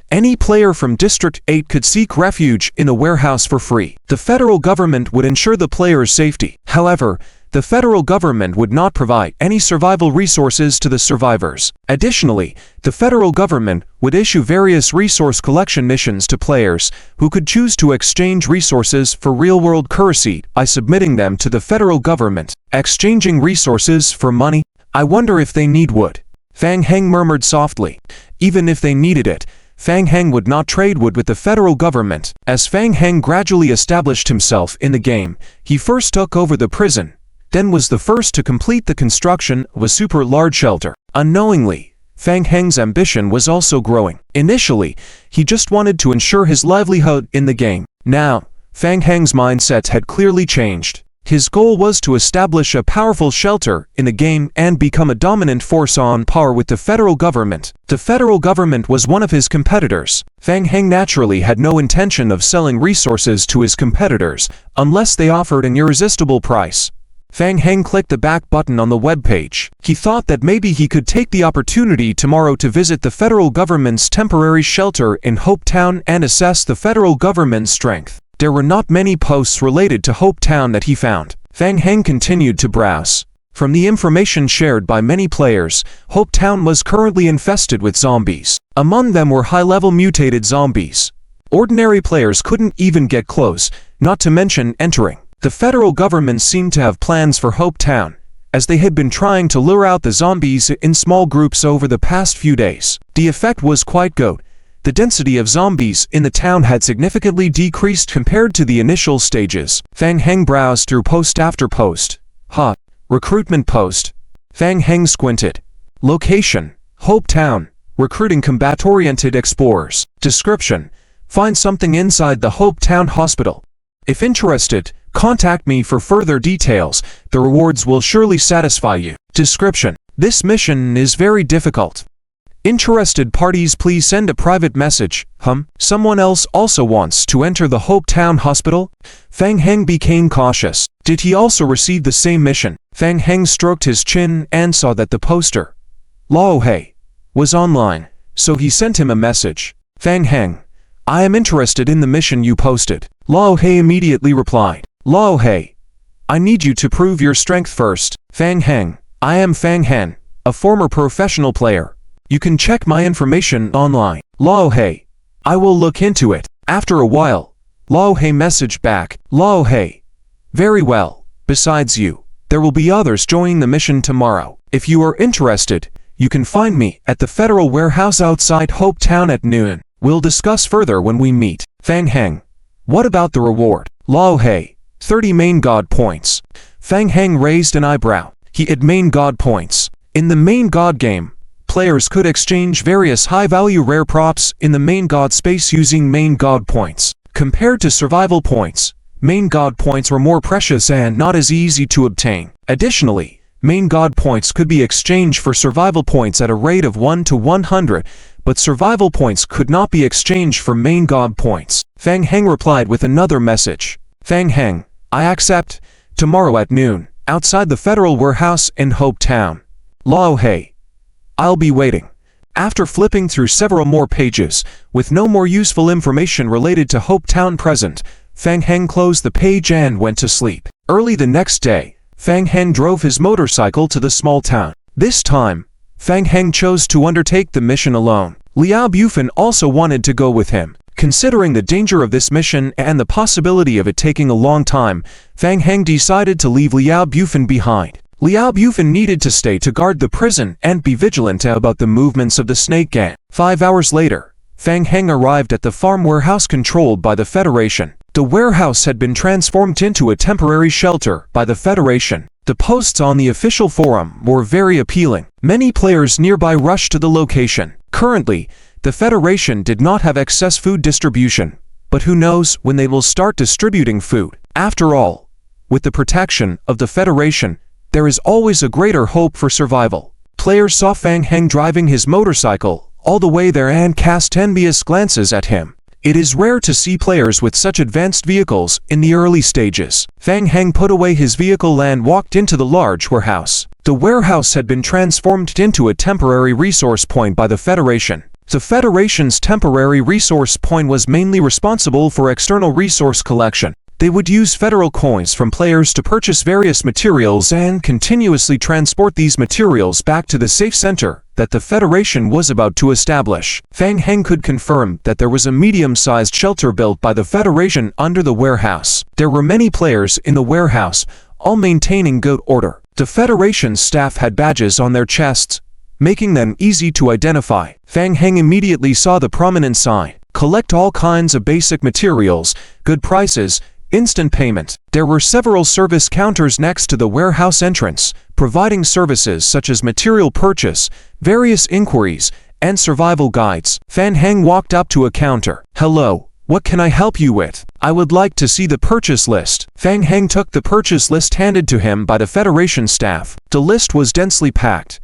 Any player from District 8 could seek refuge in a warehouse for free. The federal government would ensure the player's safety. However, the federal government would not provide any survival resources to the survivors. Additionally, the federal government would issue various resource collection missions to players who could choose to exchange resources for real-world currency by submitting them to the federal government. Exchanging resources for money? I wonder if they need wood. Fang Heng murmured softly. Even if they needed it, Fang Heng would not trade wood with the federal government. As Fang Heng gradually established himself in the game, he first took over the prison, then was the first to complete the construction of a super large shelter. Unknowingly, Fang Heng's ambition was also growing. Initially, he just wanted to ensure his livelihood in the game. Now, Fang Heng's mindset had clearly changed. His goal was to establish a powerful shelter in the game and become a dominant force on par with the federal government. The federal government was one of his competitors. Fang Heng naturally had no intention of selling resources to his competitors unless they offered an irresistible price. Fang Heng clicked the back button on the web page. He thought that maybe he could take the opportunity tomorrow to visit the federal government's temporary shelter in Hope Town and assess the federal government's strength. There were not many posts related to Hope Town that he found. Fang Heng continued to browse. From the information shared by many players, Hope Town was currently infested with zombies. Among them were high-level mutated zombies. Ordinary players couldn't even get close, not to mention entering. The federal government seemed to have plans for Hope Town, as they had been trying to lure out the zombies in small groups over the past few days. The effect was quite good. The density of zombies in the town had significantly decreased compared to the initial stages. Fang Heng browsed through post after post. Recruitment post. Fang Heng squinted. Location: Hope Town. Recruiting combat-oriented explorers. Description: find something inside the Hope Town Hospital. If interested, contact me for further details. The rewards will surely satisfy you. Description: this mission is very difficult. Interested parties please send a private message. Someone else also wants to enter the Hope Town Hospital? Fang Heng became cautious. Did he also receive the same mission? Fang Heng stroked his chin and saw that the poster, Lao Hei, was online, so he sent him a message. Fang Heng, I am interested in the mission you posted. Lao Hei immediately replied. Lao Hei, I need you to prove your strength first. Fang Heng, I am Fang Hen, a former professional player. You can check my information online. Lao Hei, I will look into it. After a while, Lao Hei messaged back. Lao Hei, very well. Besides you, there will be others joining the mission tomorrow. If you are interested, you can find me at the Federal Warehouse outside Hope Town at noon. We'll discuss further when we meet. Fang Heng, what about the reward? Lao Hei, 30 main god points. Fang Heng raised an eyebrow. He had main god points. In the main god game, players could exchange various high-value rare props in the main god space using main god points. Compared to survival points, main god points were more precious and not as easy to obtain. Additionally, main god points could be exchanged for survival points at a rate of 1 to 100, but survival points could not be exchanged for main god points. Fang Heng replied with another message. Fang Heng, I accept. Tomorrow at noon, outside the Federal Warehouse in Hope Town. Lao Hei, I'll be waiting. After flipping through several more pages, with no more useful information related to Hope Town present, Fang Heng closed the page and went to sleep. Early the next day, Fang Heng drove his motorcycle to the small town. This time, Fang Heng chose to undertake the mission alone. Liao Bufan also wanted to go with him. Considering the danger of this mission and the possibility of it taking a long time, Fang Heng decided to leave Liao Bufan behind. Liao Bufan needed to stay to guard the prison and be vigilant about the movements of the snake gang. 5 hours later, Fang Heng arrived at the farm warehouse controlled by the Federation. The warehouse had been transformed into a temporary shelter by the Federation. The posts on the official forum were very appealing. Many players nearby rushed to the location. Currently, the Federation did not have excess food distribution, but who knows when they will start distributing food. After all, with the protection of the Federation, there is always a greater hope for survival. Players saw Fang Heng driving his motorcycle all the way there and cast envious glances at him. It is rare to see players with such advanced vehicles in the early stages. Fang Heng put away his vehicle and walked into the large warehouse. The warehouse had been transformed into a temporary resource point by the Federation. The Federation's temporary resource point was mainly responsible for external resource collection. They would use federal coins from players to purchase various materials and continuously transport these materials back to the safe center that the Federation was about to establish. Fang Heng could confirm that there was a medium-sized shelter built by the Federation under the warehouse. There were many players in the warehouse, all maintaining good order. The Federation's staff had badges on their chests, making them easy to identify. Fang Heng immediately saw the prominent sign, "Collect all kinds of basic materials, good prices, instant payment." There were several service counters next to the warehouse entrance, providing services such as material purchase, various inquiries, and survival guides. Fang Heng walked up to a counter. "Hello, what can I help you with? I would like to see the purchase list." Fang Heng took the purchase list handed to him by the Federation staff. The list was densely packed.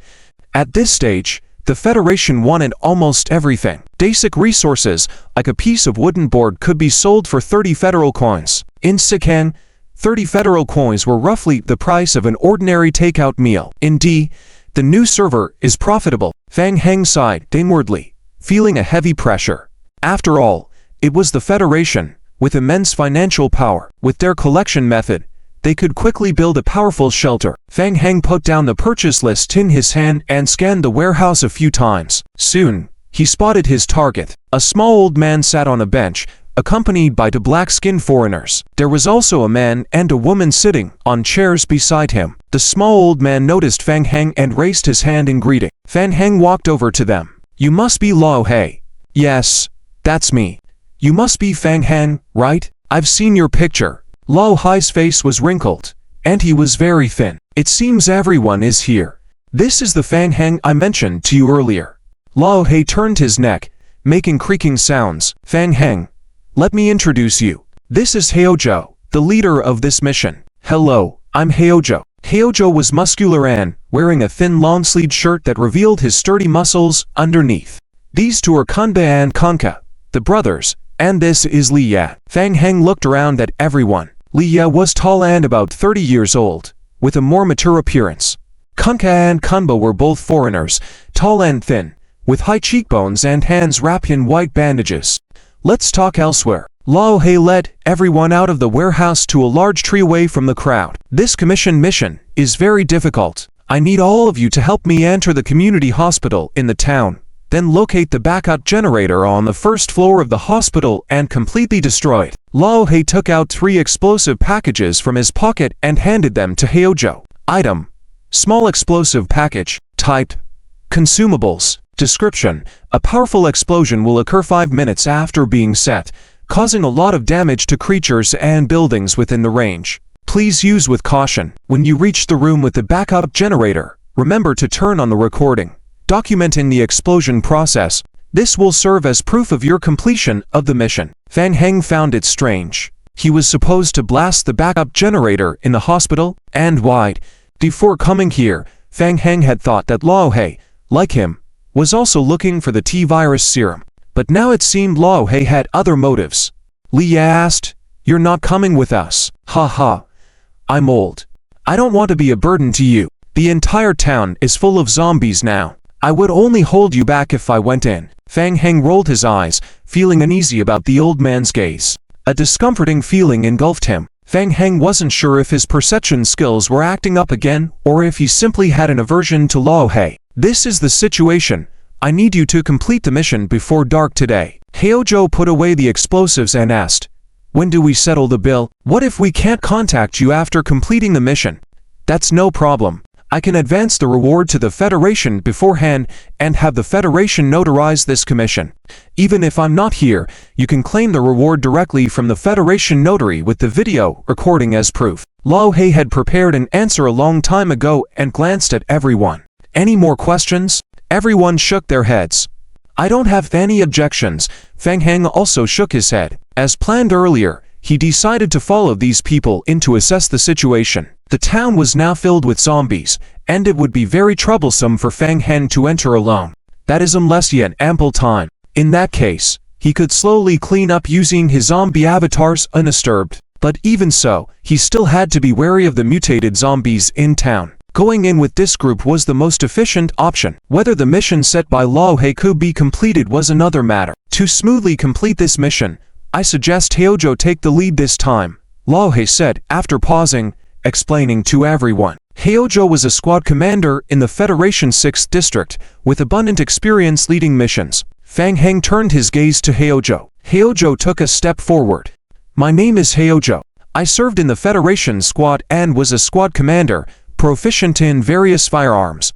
At this stage, the Federation wanted almost everything. Basic resources, like a piece of wooden board, could be sold for 30 federal coins. In Sikan, 30 federal coins were roughly the price of an ordinary takeout meal. Indeed, the new server is profitable. Fang Heng sighed inwardly, feeling a heavy pressure. After all, it was the Federation, with immense financial power. With their collection method, they could quickly build a powerful shelter. Fang Heng put down the purchase list in his hand and scanned the warehouse a few times. Soon, he spotted his target. A small old man sat on a bench, accompanied by two black-skinned foreigners. There was also a man and a woman sitting on chairs beside him. The small old man noticed Fang Heng and raised his hand in greeting. Fang Heng walked over to them. "You must be Lao He." "Yes, that's me." "You must be Fang Heng, right? I've seen your picture." Lao He's face was wrinkled, and he was very thin. "It seems everyone is here. This is the Fang Heng I mentioned to you earlier." Lao He turned his neck, making creaking sounds. "Fang Heng, let me introduce you. This is Heozhou, the leader of this mission." "Hello, I'm Heozhou." Heozhou was muscular and wearing a thin long-sleeved shirt that revealed his sturdy muscles underneath. These two are Kanba and Kanka, the brothers, and this is Li Ya. Fang Heng looked around at everyone. Li Ya was tall and about 30 years old, with a more mature appearance. Kanka and Kanba were both foreigners, tall and thin, with high cheekbones and hands wrapped in white bandages. "Let's talk elsewhere." Lao He led everyone out of the warehouse to a large tree away from the crowd. "This commission mission is very difficult. I need all of you to help me enter the community hospital in the town, then locate the backup generator on the first floor of the hospital and completely destroy it." Lao He took out 3 explosive packages from his pocket and handed them to Heozhou. Item: small explosive package. Type: consumables. Description: a powerful explosion will occur 5 minutes after being set, causing a lot of damage to creatures and buildings within the range. Please use with caution. When you reach the room with the backup generator, remember to turn on the recording, documenting the explosion process. This will serve as proof of your completion of the mission. Fang Heng found it strange. He was supposed to blast the backup generator in the hospital, and why? Before coming here, Fang Heng had thought that Lao He, like him, was also looking for the T-virus serum. But now it seemed Lao He had other motives. Li Ya asked, "You're not coming with us?" "Ha ha. I'm old. I don't want to be a burden to you. The entire town is full of zombies now. I would only hold you back if I went in." Fang Heng rolled his eyes, feeling uneasy about the old man's gaze. A discomforting feeling engulfed him. Fang Heng wasn't sure if his perception skills were acting up again or if he simply had an aversion to Lao He. "This is the situation. I need you to complete the mission before dark today." Heozhou put away the explosives and asked, "When do we settle the bill?" "What if we can't contact you after completing the mission?" "That's no problem. I can advance the reward to the Federation beforehand and have the Federation notarize this commission. Even if I'm not here, you can claim the reward directly from the Federation notary with the video recording as proof." Lao He had prepared an answer a long time ago and glanced at everyone. "Any more questions?" Everyone shook their heads. "I don't have any objections." Fang Heng also shook his head. As planned earlier, he decided to follow these people in to assess the situation. The town was now filled with zombies, and it would be very troublesome for Fang Heng to enter alone. That is unless he had ample time. In that case, he could slowly clean up using his zombie avatars undisturbed. But even so, he still had to be wary of the mutated zombies in town. Going in with this group was the most efficient option. Whether the mission set by Lao He could be completed was another matter. To smoothly complete this mission, I suggest Heozhou take the lead this time, Lao He said after pausing, explaining to everyone. Heozhou was a squad commander in the Federation 6th District, with abundant experience leading missions. Fang Heng turned his gaze to Heozhou. Heozhou took a step forward. "My name is Heozhou. I served in the Federation squad and was a squad commander, proficient in various firearms.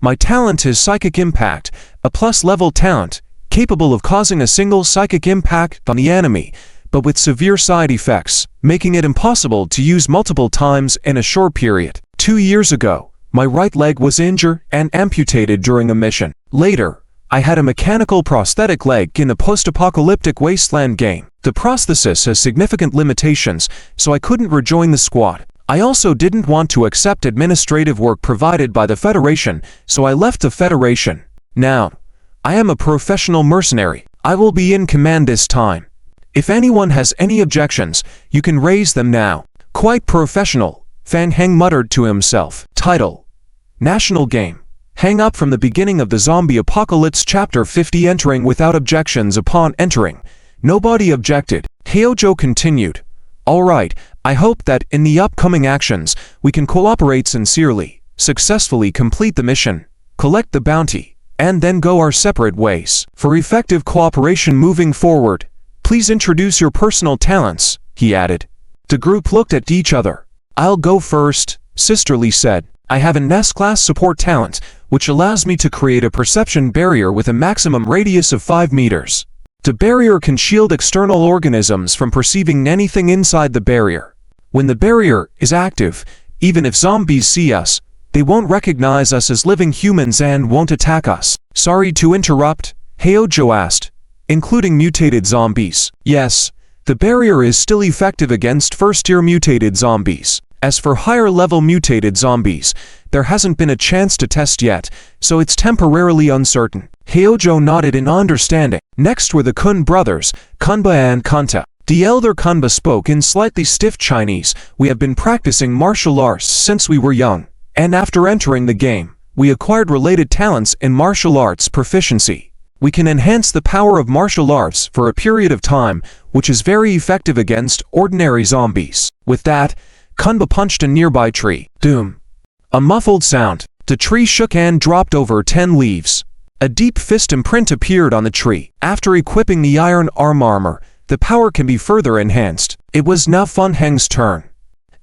My talent is Psychic Impact, a plus-level talent, capable of causing a single psychic impact on the enemy, but with severe side effects, making it impossible to use multiple times in a short period. 2 years ago, my right leg was injured and amputated during a mission. Later, I had a mechanical prosthetic leg in the post-apocalyptic wasteland game. The prosthesis has significant limitations, so I couldn't rejoin the squad. I also didn't want to accept administrative work provided by the Federation, so I left the Federation. Now, I am a professional mercenary. I will be in command this time. If anyone has any objections, you can raise them now." "Quite professional," Fang Heng muttered to himself. Title: National Game. Hang up from the beginning of the Zombie Apocalypse Chapter 50. Entering without objections. Upon entering, nobody objected. Heozhou continued. "All right, I hope that in the upcoming actions, we can cooperate sincerely, successfully complete the mission, collect the bounty, and then go our separate ways. For effective cooperation moving forward, Please introduce your personal talents, he added. The group looked at each other. I'll go first, Sister Lee said. I have an S-class support talent, which allows me to create a perception barrier with a maximum radius of 5 meters. The barrier can shield external organisms from perceiving anything inside the barrier. When the barrier is active, even if zombies see us, they won't recognize us as living humans and won't attack us. Sorry to interrupt, Heojo asked. Including mutated zombies. Yes, the barrier is still effective against first-tier mutated zombies. As for higher-level mutated zombies, there hasn't been a chance to test yet, so it's temporarily uncertain. Heojo nodded in understanding. Next were the Kun brothers, Kunba and Kanta. The elder Kunba spoke in slightly stiff Chinese. We have been practicing martial arts since we were young, and after entering the game, we acquired related talents in martial arts proficiency. We can enhance the power of martial arts for a period of time, which is very effective against ordinary zombies. With that, Kunba punched a nearby tree. Doom. A muffled sound. The tree shook and dropped over 10 leaves. A deep fist imprint appeared on the tree. After equipping the iron arm armor, the power can be further enhanced. It was now Fun Heng's turn.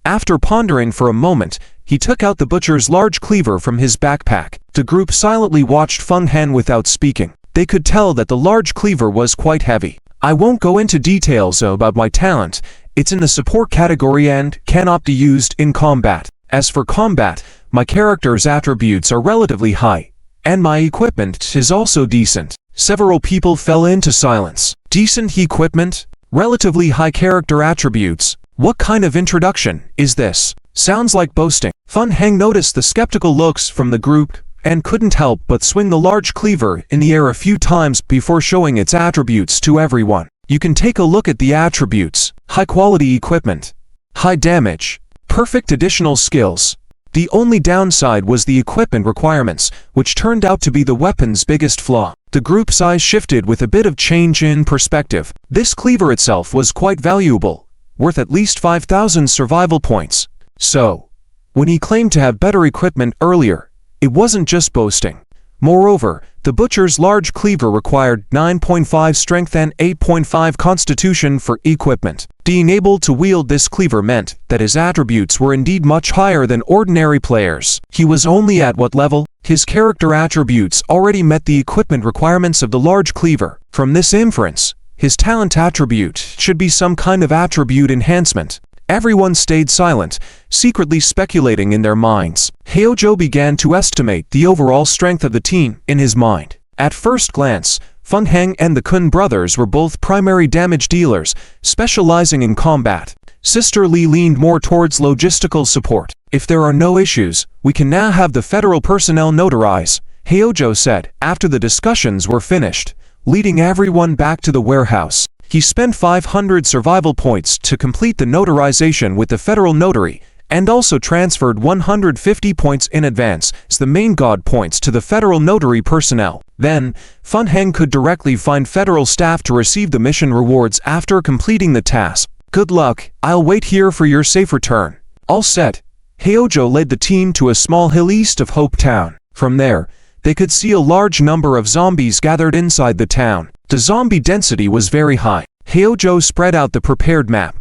After pondering for a moment, he took out the butcher's large cleaver from his backpack. The group silently watched Fun Heng without speaking. They could tell that the large cleaver was quite heavy. I won't go into details about my talent. It's in the support category and cannot be used in combat. As for combat, my character's attributes are relatively high, and my equipment is also decent. Several people fell into silence. Decent equipment? Relatively high character attributes? What kind of introduction is this? Sounds like boasting. Fun Heng noticed the skeptical looks from the group and couldn't help but swing the large cleaver in the air a few times before showing its attributes to everyone. You can take a look at the attributes. High quality equipment. High damage. Perfect additional skills. The only downside was the equipment requirements, which turned out to be the weapon's biggest flaw. The group's eyes shifted with a bit of change in perspective. This cleaver itself was quite valuable, worth at least 5,000 survival points. So, when he claimed to have better equipment earlier, it wasn't just boasting. Moreover, the butcher's large cleaver required 9.5 strength and 8.5 constitution for equipment. Being able to wield this cleaver meant that his attributes were indeed much higher than ordinary players. He was only at what level? His character attributes already met the equipment requirements of the large cleaver. From this inference, his talent attribute should be some kind of attribute enhancement. Everyone stayed silent, secretly speculating in their minds. Heojo began to estimate the overall strength of the team in his mind. At first glance, Fun Heng and the Kun brothers were both primary damage dealers, specializing in combat. Sister Lee leaned more towards logistical support. If there are no issues, we can now have the federal personnel notarize, Heojo said, after the discussions were finished, leading everyone back to the warehouse. He spent 500 survival points to complete the notarization with the federal notary, and also transferred 150 points in advance as the main god points to the federal notary personnel. Then, Fun Heng could directly find federal staff to receive the mission rewards after completing the task. Good luck, I'll wait here for your safe return. All set, Heojo led the team to a small hill east of Hope Town. From there, they could see a large number of zombies gathered inside the town. The zombie density was very high. Heojo spread out the prepared map.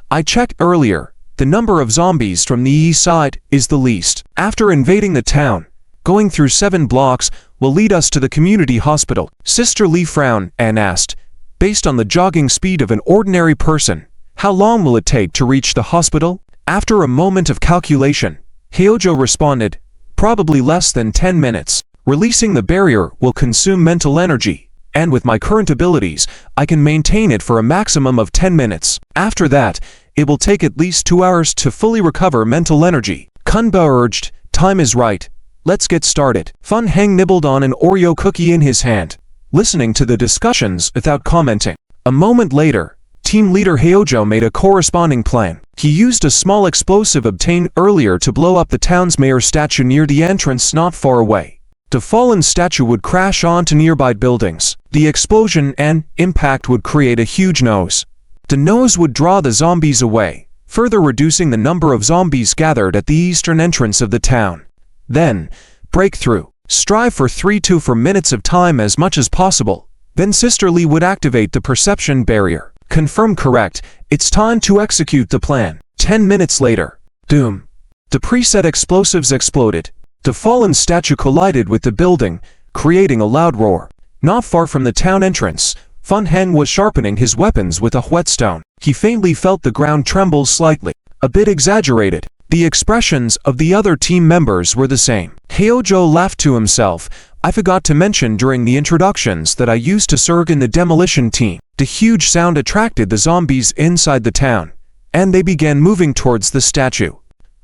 I checked earlier. The number of zombies from the east side is the least. After invading the town, going through 7 blocks will lead us to the community hospital. Sister Lee frowned and asked, based on the jogging speed of an ordinary person, how long will it take to reach the hospital? After a moment of calculation, Heojo responded, probably less than 10 minutes. Releasing the barrier will consume mental energy, and with my current abilities, I can maintain it for a maximum of 10 minutes. After that, it will take at least 2 hours to fully recover mental energy. Kunba urged, time is right. Let's get started. Fun Heng nibbled on an Oreo cookie in his hand, listening to the discussions without commenting. A moment later, team leader Heojo made a corresponding plan. He used a small explosive obtained earlier to blow up the town's mayor's statue near the entrance not far away. The fallen statue would crash onto nearby buildings. The explosion and impact would create a huge nose. The nose would draw the zombies away, further reducing the number of zombies gathered at the eastern entrance of the town. Then, breakthrough. Strive for 3 to 4 minutes of time as much as possible. Then Sister Lee would activate the perception barrier. Confirm correct, it's time to execute the plan. 10 minutes later. Doom. The preset explosives exploded. The fallen statue collided with the building, creating a loud roar. Not far from the town entrance, Fun Heng was sharpening his weapons with a whetstone. He faintly felt the ground tremble slightly. A bit exaggerated. The expressions of the other team members were the same. Heojo laughed to himself. I forgot to mention during the introductions that I used to serve in the demolition team. The huge sound attracted the zombies inside the town, and they began moving towards the statue.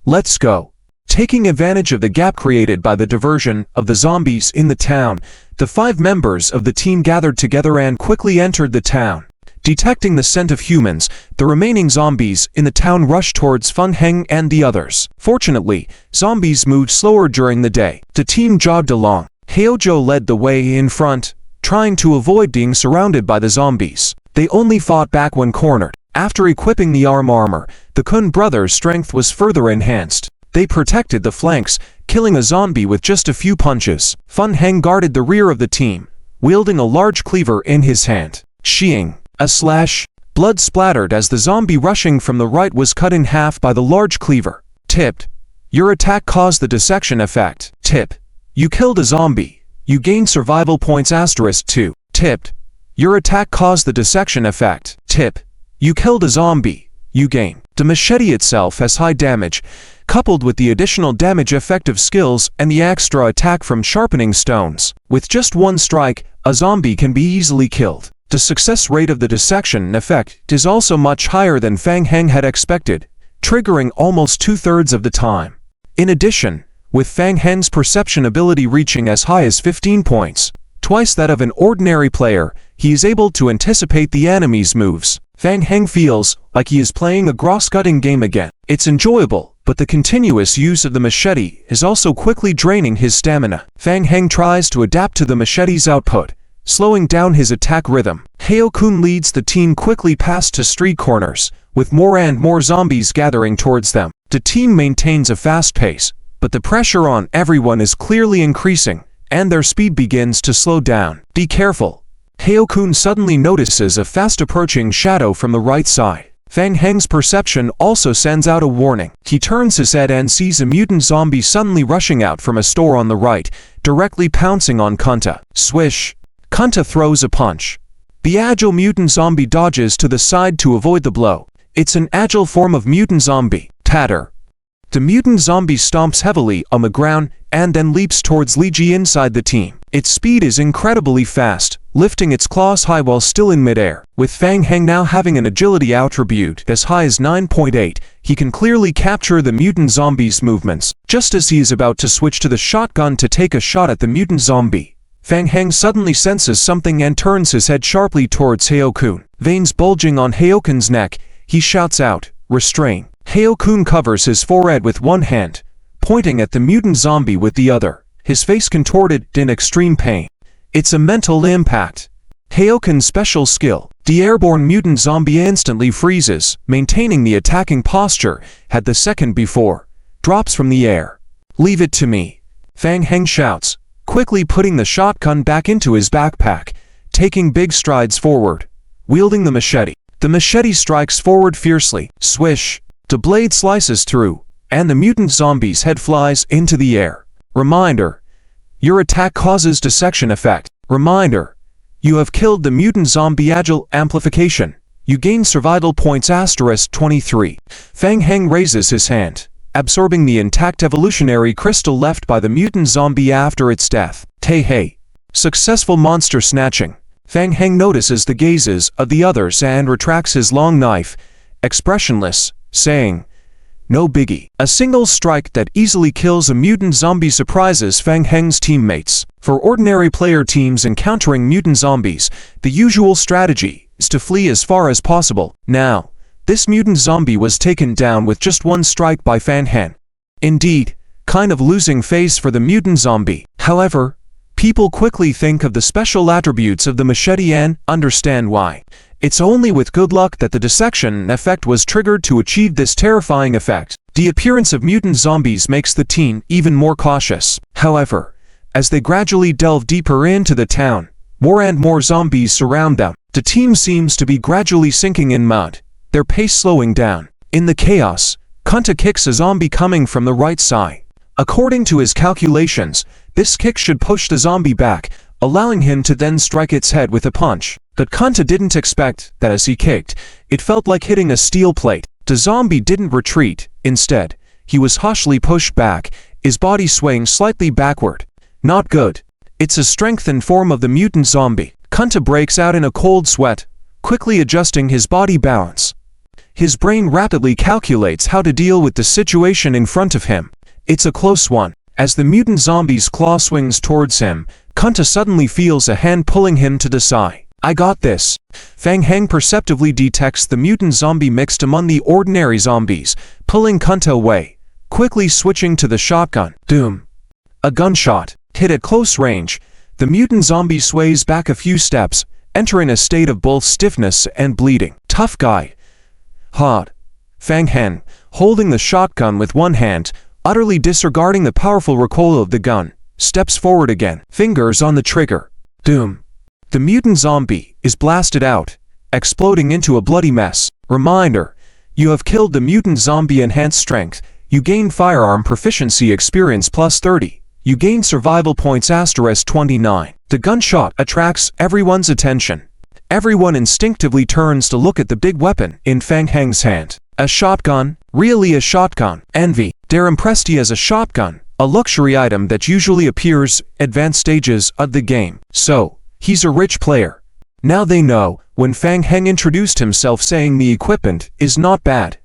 Let's go. Taking advantage of the gap created by the diversion of the zombies in the town, the 5 members of the team gathered together and quickly entered the town. Detecting the scent of humans, the remaining zombies in the town rushed towards Fun Heng and the others. Fortunately, zombies moved slower during the day. The team jogged along. Heojo led the way in front, trying to avoid being surrounded by the zombies. They only fought back when cornered. After equipping the armor, the Kun brothers' strength was further enhanced. They protected the flanks, killing a zombie with just a few punches. Fun Heng guarded the rear of the team, wielding a large cleaver in his hand. Sheeing. A slash. Blood splattered as the zombie rushing from the right was cut in half by the large cleaver. Tipped. Your attack caused the dissection effect. Tip. You killed a zombie. You gain survival points *2. Tipped. Your attack caused the dissection effect. Tip. You killed a zombie. You gain. The machete itself has high damage, coupled with the additional damage effective skills and the extra attack from sharpening stones. With just one strike, a zombie can be easily killed. The success rate of the dissection effect is also much higher than Fang Heng had expected, triggering almost 2/3 of the time. In addition, with Fang Heng's perception ability reaching as high as 15 points, twice that of an ordinary player, he is able to anticipate the enemy's moves. Fang Heng feels like he is playing a cross-cutting game again. It's enjoyable, but the continuous use of the machete is also quickly draining his stamina. Fang Heng tries to adapt to the machete's output, slowing down his attack rhythm. Heo-kun leads the team quickly past to street corners, with more and more zombies gathering towards them. The team maintains a fast pace, but the pressure on everyone is clearly increasing, and their speed begins to slow down. Be careful. Heo-kun suddenly notices a fast-approaching shadow from the right side. Fang Heng's perception also sends out a warning. He turns his head and sees a mutant zombie suddenly rushing out from a store on the right, directly pouncing on Kunta. Swish! Kunta throws a punch. The agile mutant zombie dodges to the side to avoid the blow. It's an agile form of mutant zombie. Tatter. The mutant zombie stomps heavily on the ground and then leaps towards Li Ji inside the team. Its speed is incredibly fast, lifting its claws high while still in midair. With Fang Heng now having an agility attribute as high as 9.8, he can clearly capture the mutant zombie's movements. Just as he is about to switch to the shotgun to take a shot at the mutant zombie, Fang Heng suddenly senses something and turns his head sharply towards Heo-kun. Veins bulging on Heo-kun's neck, he shouts out, "Restrain." Heo-kun covers his forehead with one hand, pointing at the mutant zombie with the other, his face contorted in extreme pain. It's a mental impact. Heo-kun's special skill. The airborne mutant zombie instantly freezes, maintaining the attacking posture had the second before, drops from the air. "Leave it to me," Fang Heng shouts, quickly putting the shotgun back into his backpack, taking big strides forward, wielding the machete. The machete strikes forward fiercely. Swish! The blade slices through, and the mutant zombie's head flies into the air. Reminder: your attack causes dissection effect. Reminder: you have killed the mutant zombie agile amplification. You gain survival points *23. Fang Heng raises his hand, absorbing the intact evolutionary crystal left by the mutant zombie after its death. Hey! Successful monster snatching. Fang Heng notices the gazes of the others and retracts his long knife, expressionless, saying, "No biggie." A single strike that easily kills a mutant zombie surprises Fang Heng's teammates. For ordinary player teams encountering mutant zombies, the usual strategy is to flee as far as possible. Now, this mutant zombie was taken down with just one strike by Fang Heng. Indeed, kind of losing face for the mutant zombie. However, people quickly think of the special attributes of the machete and understand why. It's only with good luck that the dissection effect was triggered to achieve this terrifying effect. The appearance of mutant zombies makes the team even more cautious. However, as they gradually delve deeper into the town, More and more zombies surround them. The team seems to be gradually sinking in mud, their pace slowing down. In the chaos, Kunta kicks a zombie coming from the right side. According to his calculations, this kick should push the zombie back, allowing him to then strike its head with a punch. But Kunta didn't expect that as he kicked, it felt like hitting a steel plate. The zombie didn't retreat. Instead, he was harshly pushed back, his body swaying slightly backward. Not good. It's a strengthened form of the mutant zombie. Kunta breaks out in a cold sweat, quickly adjusting his body balance. His brain rapidly calculates how to deal with the situation in front of him. It's a close one. As the mutant zombie's claw swings towards him, Kunta suddenly feels a hand pulling him to the side. I got this. Fang Heng perceptively detects the mutant zombie mixed among the ordinary zombies, pulling Kunta away, quickly switching to the shotgun. Doom. A gunshot. Hit at close range, the mutant zombie sways back a few steps, entering a state of both stiffness and bleeding. Tough guy. Hard. Fang Heng, holding the shotgun with one hand, utterly disregarding the powerful recoil of the gun, steps forward again, fingers on the trigger. Doom. The mutant zombie is blasted out, exploding into a bloody mess. Reminder: you have killed the mutant zombie. Enhanced strength. You gain firearm proficiency experience plus 30. You gain survival points *29. The gunshot attracts everyone's attention. Everyone instinctively turns to look at the big weapon in Fang Heng's hand. A shotgun? Really a shotgun? Envy. They're impressed he has a shotgun, a luxury item that usually appears advanced stages of the game. So, he's a rich player. Now they know, when Fang Heng introduced himself saying the equipment is not bad.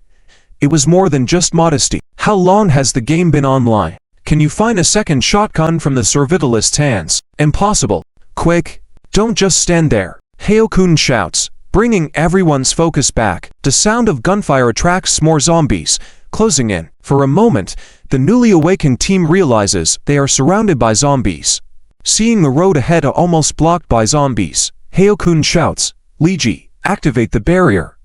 It was more than just modesty. How long has the game been online? Can you find a second shotgun from the survivalist's hands? Impossible. Quick, don't just stand there. Heo-kun shouts, bringing everyone's focus back. The sound of gunfire attracts more zombies, closing in. For a moment, the newly awakened team realizes they are surrounded by zombies. Seeing the road ahead almost blocked by zombies, Heo-kun shouts, Liji, activate the barrier.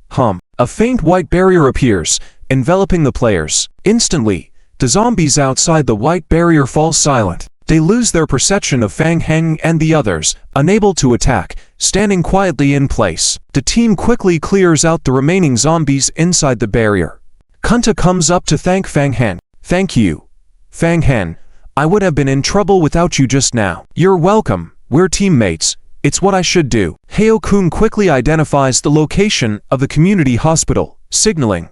A faint white barrier appears, enveloping the players. Instantly, the zombies outside the white barrier fall silent. They lose their perception of Fang Heng and the others, unable to attack, standing quietly in place. The team quickly clears out the remaining zombies inside the barrier. Kunta comes up to thank Fang Heng. Thank you, Fang Heng. I would have been in trouble without you just now. You're welcome. We're teammates. It's what I should do. Heo-kun quickly identifies the location of the community hospital, signaling,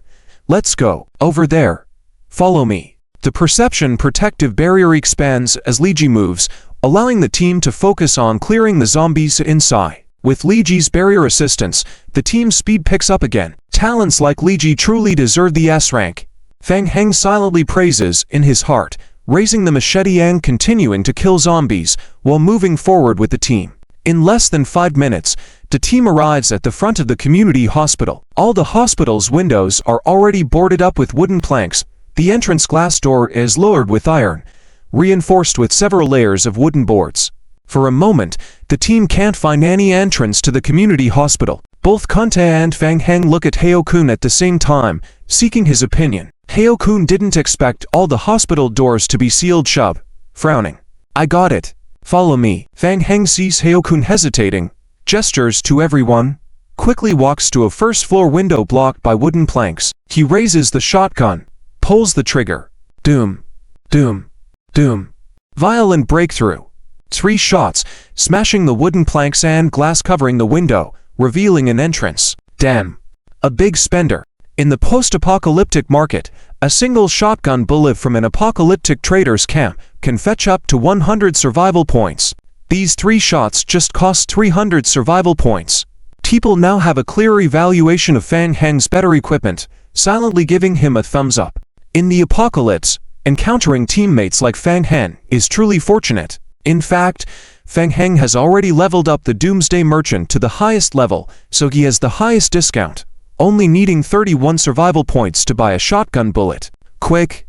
let's go. Over there. Follow me. The perception protective barrier expands as Liji moves, allowing the team to focus on clearing the zombies inside. With Liji's barrier assistance, the team's speed picks up again. Talents like Liji truly deserve the S rank. Fang Heng silently praises in his heart, raising the machete and continuing to kill zombies while moving forward with the team. In less than 5 minutes, the team arrives at the front of the community hospital. All the hospital's windows are already boarded up with wooden planks. The entrance glass door is lowered with iron, reinforced with several layers of wooden boards. For a moment, the team can't find any entrance to the community hospital. Both Kunta and Fang Heng look at Heo-kun at the same time, seeking his opinion. Heo-kun didn't expect all the hospital doors to be sealed shut, frowning. I got it. Follow me. Fang Heng sees Heo-kun hesitating, gestures to everyone, quickly walks to a first-floor window blocked by wooden planks. He raises the shotgun, pulls the trigger. Doom. Doom. Doom. Violent breakthrough. 3 shots, smashing the wooden planks and glass covering the window, revealing an entrance. Damn. A big spender. In the post-apocalyptic market, a single shotgun bullet from an apocalyptic trader's camp can fetch up to 100 survival points. These 3 shots just cost 300 survival points. People now have a clear evaluation of Fang Heng's better equipment, silently giving him a thumbs up. In the apocalypse, encountering teammates like Fang Heng is truly fortunate. In fact, Fang Heng has already leveled up the Doomsday Merchant to the highest level, so he has the highest discount, only needing 31 survival points to buy a shotgun bullet. Quick!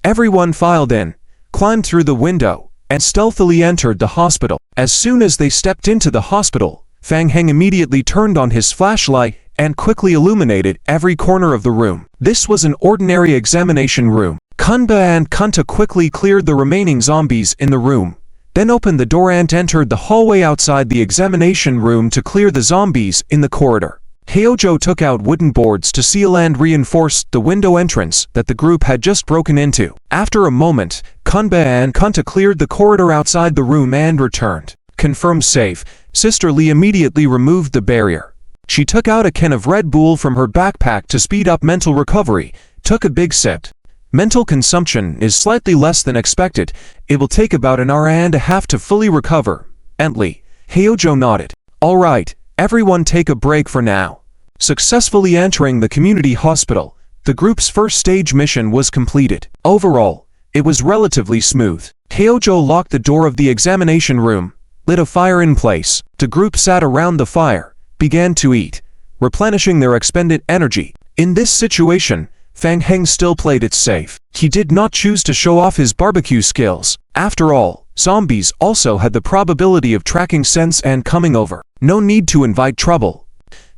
Everyone filed in, climbed through the window, and stealthily entered the hospital. As soon as they stepped into the hospital, Fang Heng immediately turned on his flashlight and quickly illuminated every corner of the room. This was an ordinary examination room. Kunta and Kunta quickly cleared the remaining zombies in the room, then opened the door and entered the hallway outside the examination room to clear the zombies in the corridor. Hyojo took out wooden boards to seal and reinforced the window entrance that the group had just broken into. After a moment, Kunba and Kunta cleared the corridor outside the room and returned. Confirmed safe, Sister Lee immediately removed the barrier. She took out a can of Red Bull from her backpack to speed up mental recovery, took a big sip. Mental consumption is slightly less than expected. It will take about an hour and a half to fully recover. Lee, Hyojo nodded. All right, everyone take a break for now. Successfully entering the community hospital, the group's first stage mission was completed. Overall, it was relatively smooth. Hyojo locked the door of the examination room, lit a fire in place. The group sat around the fire, began to eat, replenishing their expended energy. In this situation, Fang Heng still played it safe. He did not choose to show off his barbecue skills. After all, zombies also had the probability of tracking scents and coming over. No need to invite trouble.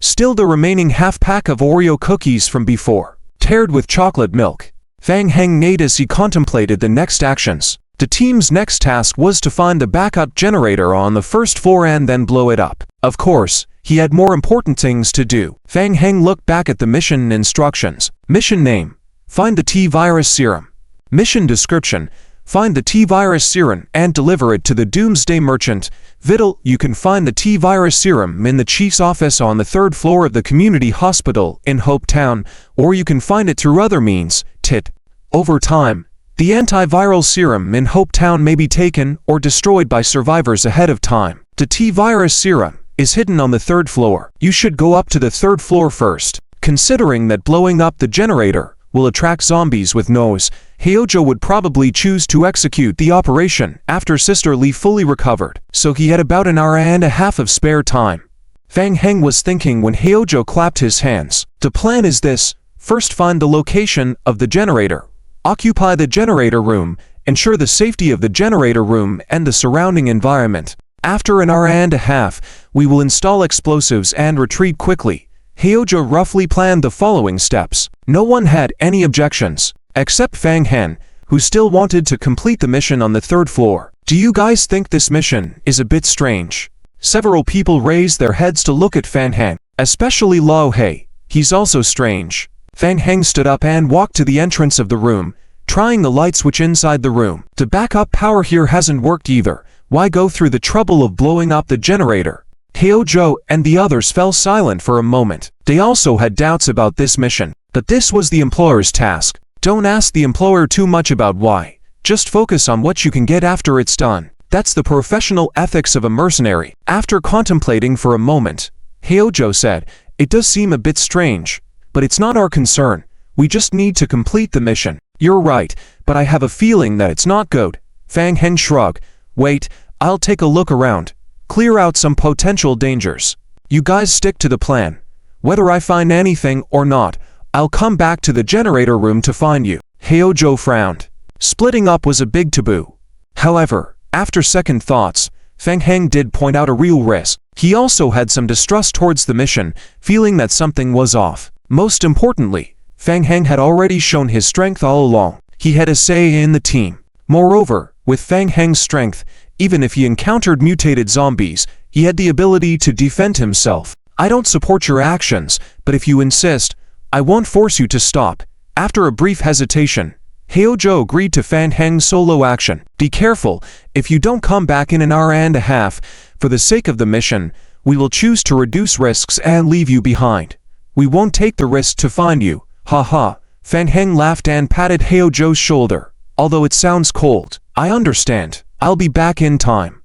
Still the remaining half-pack of Oreo cookies from before, teared with chocolate milk. Fang Heng neighed as he contemplated the next actions. The team's next task was to find the backup generator on the first floor and then blow it up. Of course, he had more important things to do. Fang Heng looked back at the mission instructions. Mission name: find the T-virus serum. Mission description: find the T-virus serum and deliver it to the Doomsday Merchant. Vital, you can find the T-virus serum in the chief's office on the 3rd floor of the community hospital in Hope Town, or you can find it through other means. Tit. Over time, the antiviral serum in Hope Town may be taken or destroyed by survivors ahead of time. The T-virus serum is hidden on the 3rd floor. You should go up to the 3rd floor first. Considering that blowing up the generator will attract zombies with nose, Hyojo would probably choose to execute the operation after Sister Lee fully recovered, so he had about an hour and a half of spare time. Fang Heng was thinking when Hyojo clapped his hands. The plan is this: first find the location of the generator, occupy the generator room, ensure the safety of the generator room and the surrounding environment. After an hour and a half, we will install explosives and retreat quickly. Hyojo roughly planned the following steps. No one had any objections, except Fang Heng, who still wanted to complete the mission on the 3rd floor. Do you guys think this mission is a bit strange? Several people raised their heads to look at Fang Heng, especially Lao Hei. He's also strange. Fang Heng stood up and walked to the entrance of the room, trying the light switch inside the room. The backup power here hasn't worked either. Why go through the trouble of blowing up the generator? Hyojo and the others fell silent for a moment. They also had doubts about this mission, but this was the employer's task. Don't ask the employer too much about why. Just focus on what you can get after it's done. That's the professional ethics of a mercenary. After contemplating for a moment, Hyojo said, "It does seem a bit strange, but it's not our concern. We just need to complete the mission." "You're right, but I have a feeling that it's not good." Fang Heng shrugged. "Wait, I'll take a look around. Clear out some potential dangers. You guys stick to the plan. Whether I find anything or not, I'll come back to the generator room to find you." Hyojo frowned. Splitting up was a big taboo. However, after second thoughts, Fang Heng did point out a real risk. He also had some distrust towards the mission, feeling that something was off. Most importantly, Fang Heng had already shown his strength all along. He had a say in the team. Moreover, with Fang Heng's strength, even if he encountered mutated zombies, he had the ability to defend himself. "I don't support your actions, but if you insist, I won't force you to stop." After a brief hesitation, Hyojo agreed to Fang Heng's solo action. "Be careful, if you don't come back in an hour and a half, for the sake of the mission, we will choose to reduce risks and leave you behind. We won't take the risk to find you." "Ha." Fang Heng laughed and patted Hyojo's shoulder. "Although it sounds cold, I understand. I'll be back in time."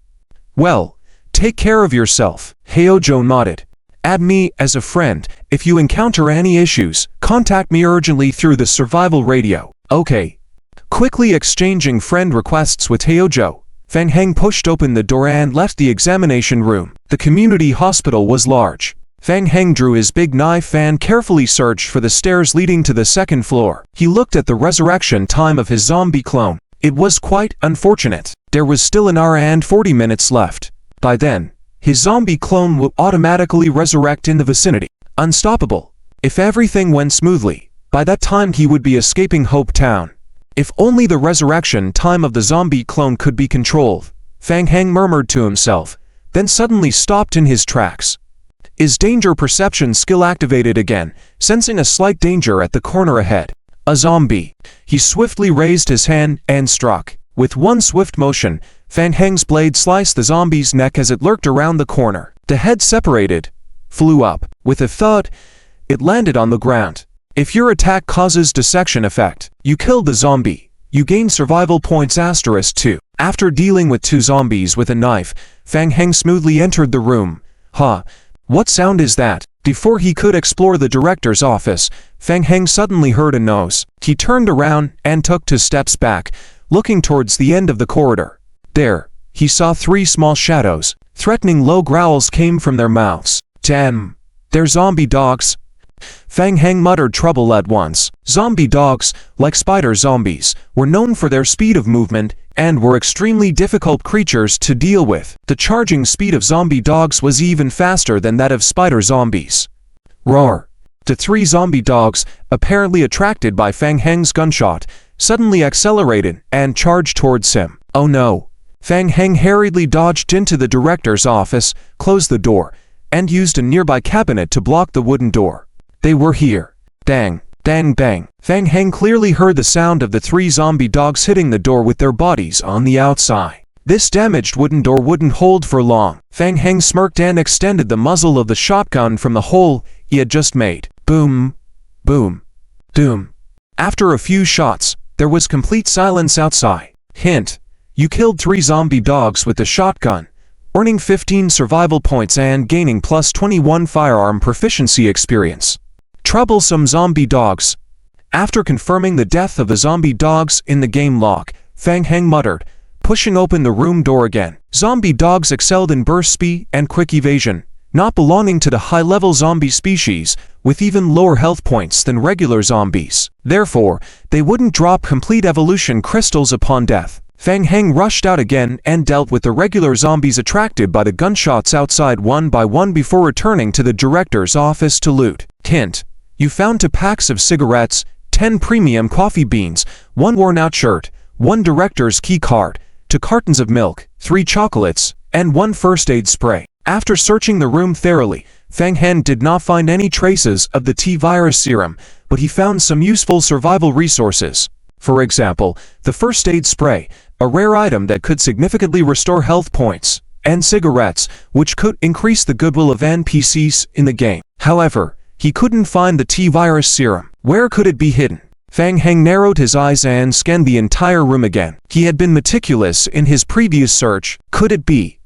"Well, take care of yourself." Hyojo nodded. "Add me as a friend. If you encounter any issues, contact me urgently through the survival radio." "Okay." Quickly exchanging friend requests with Hyojo, Fang Heng pushed open the door and left the examination room. The community hospital was large. Fang Heng drew his big knife and carefully searched for the stairs leading to the 2nd floor. He looked at the resurrection time of his zombie clone. It was quite unfortunate. There was still an hour and 40 minutes left. By then, his zombie clone would automatically resurrect in the vicinity. Unstoppable. If everything went smoothly, by that time he would be escaping Hope Town. If only the resurrection time of the zombie clone could be controlled. Fang Heng murmured to himself, then suddenly stopped in his tracks. His danger perception skill activated again, sensing a slight danger at the corner ahead. A zombie. He swiftly raised his hand and struck. With one swift motion, Fang Heng's blade sliced the zombie's neck as it lurked around the corner. The head separated, flew up. With a thud, it landed on the ground. If your attack causes dissection effect, you killed the zombie. You gain survival points *2. After dealing with 2 zombies with a knife, Fang Heng smoothly entered the room. What sound is that? Before he could explore the director's office, Fang Heng suddenly heard a noise. He turned around and took 2 steps back, looking towards the end of the corridor. There, he saw 3 small shadows. Threatening low growls came from their mouths. Damn, they're zombie dogs. Fang Heng muttered trouble at once. Zombie dogs, like spider zombies, were known for their speed of movement and were extremely difficult creatures to deal with. The charging speed of zombie dogs was even faster than that of spider zombies. Roar! The 3 zombie dogs, apparently attracted by Fang Heng's gunshot, suddenly accelerated and charged towards him. Oh no! Fang Heng hurriedly dodged into the director's office, closed the door, and used a nearby cabinet to block the wooden door. They were here. Dang, dang, bang. Fang Heng clearly heard the sound of the 3 zombie dogs hitting the door with their bodies on the outside. This damaged wooden door wouldn't hold for long. Fang Heng smirked and extended the muzzle of the shotgun from the hole he had just made. Boom, boom, doom. After a few shots, there was complete silence outside. Hint: you killed 3 zombie dogs with the shotgun, earning 15 survival points and gaining plus 21 firearm proficiency experience. Troublesome zombie dogs. After confirming the death of the zombie dogs in the game log, Fang Heng muttered, pushing open the room door again. Zombie dogs excelled in burst speed and quick evasion, not belonging to the high-level zombie species, with even lower health points than regular zombies. Therefore, they wouldn't drop complete evolution crystals upon death. Fang Heng rushed out again and dealt with the regular zombies attracted by the gunshots outside one by one before returning to the director's office to loot. Hint: you found 2 packs of cigarettes, 10 premium coffee beans, 1 worn-out shirt, 1 director's key card, 2 cartons of milk, 3 chocolates, and 1 first aid spray. After searching the room thoroughly, Fang Heng did not find any traces of the T-virus serum, but he found some useful survival resources. For example, the first aid spray, a rare item that could significantly restore health points, and cigarettes, which could increase the goodwill of NPCs in the game. However, he couldn't find the T-virus serum. Where could it be hidden? Fang Heng narrowed his eyes and scanned the entire room again. He had been meticulous in his previous search. Could it be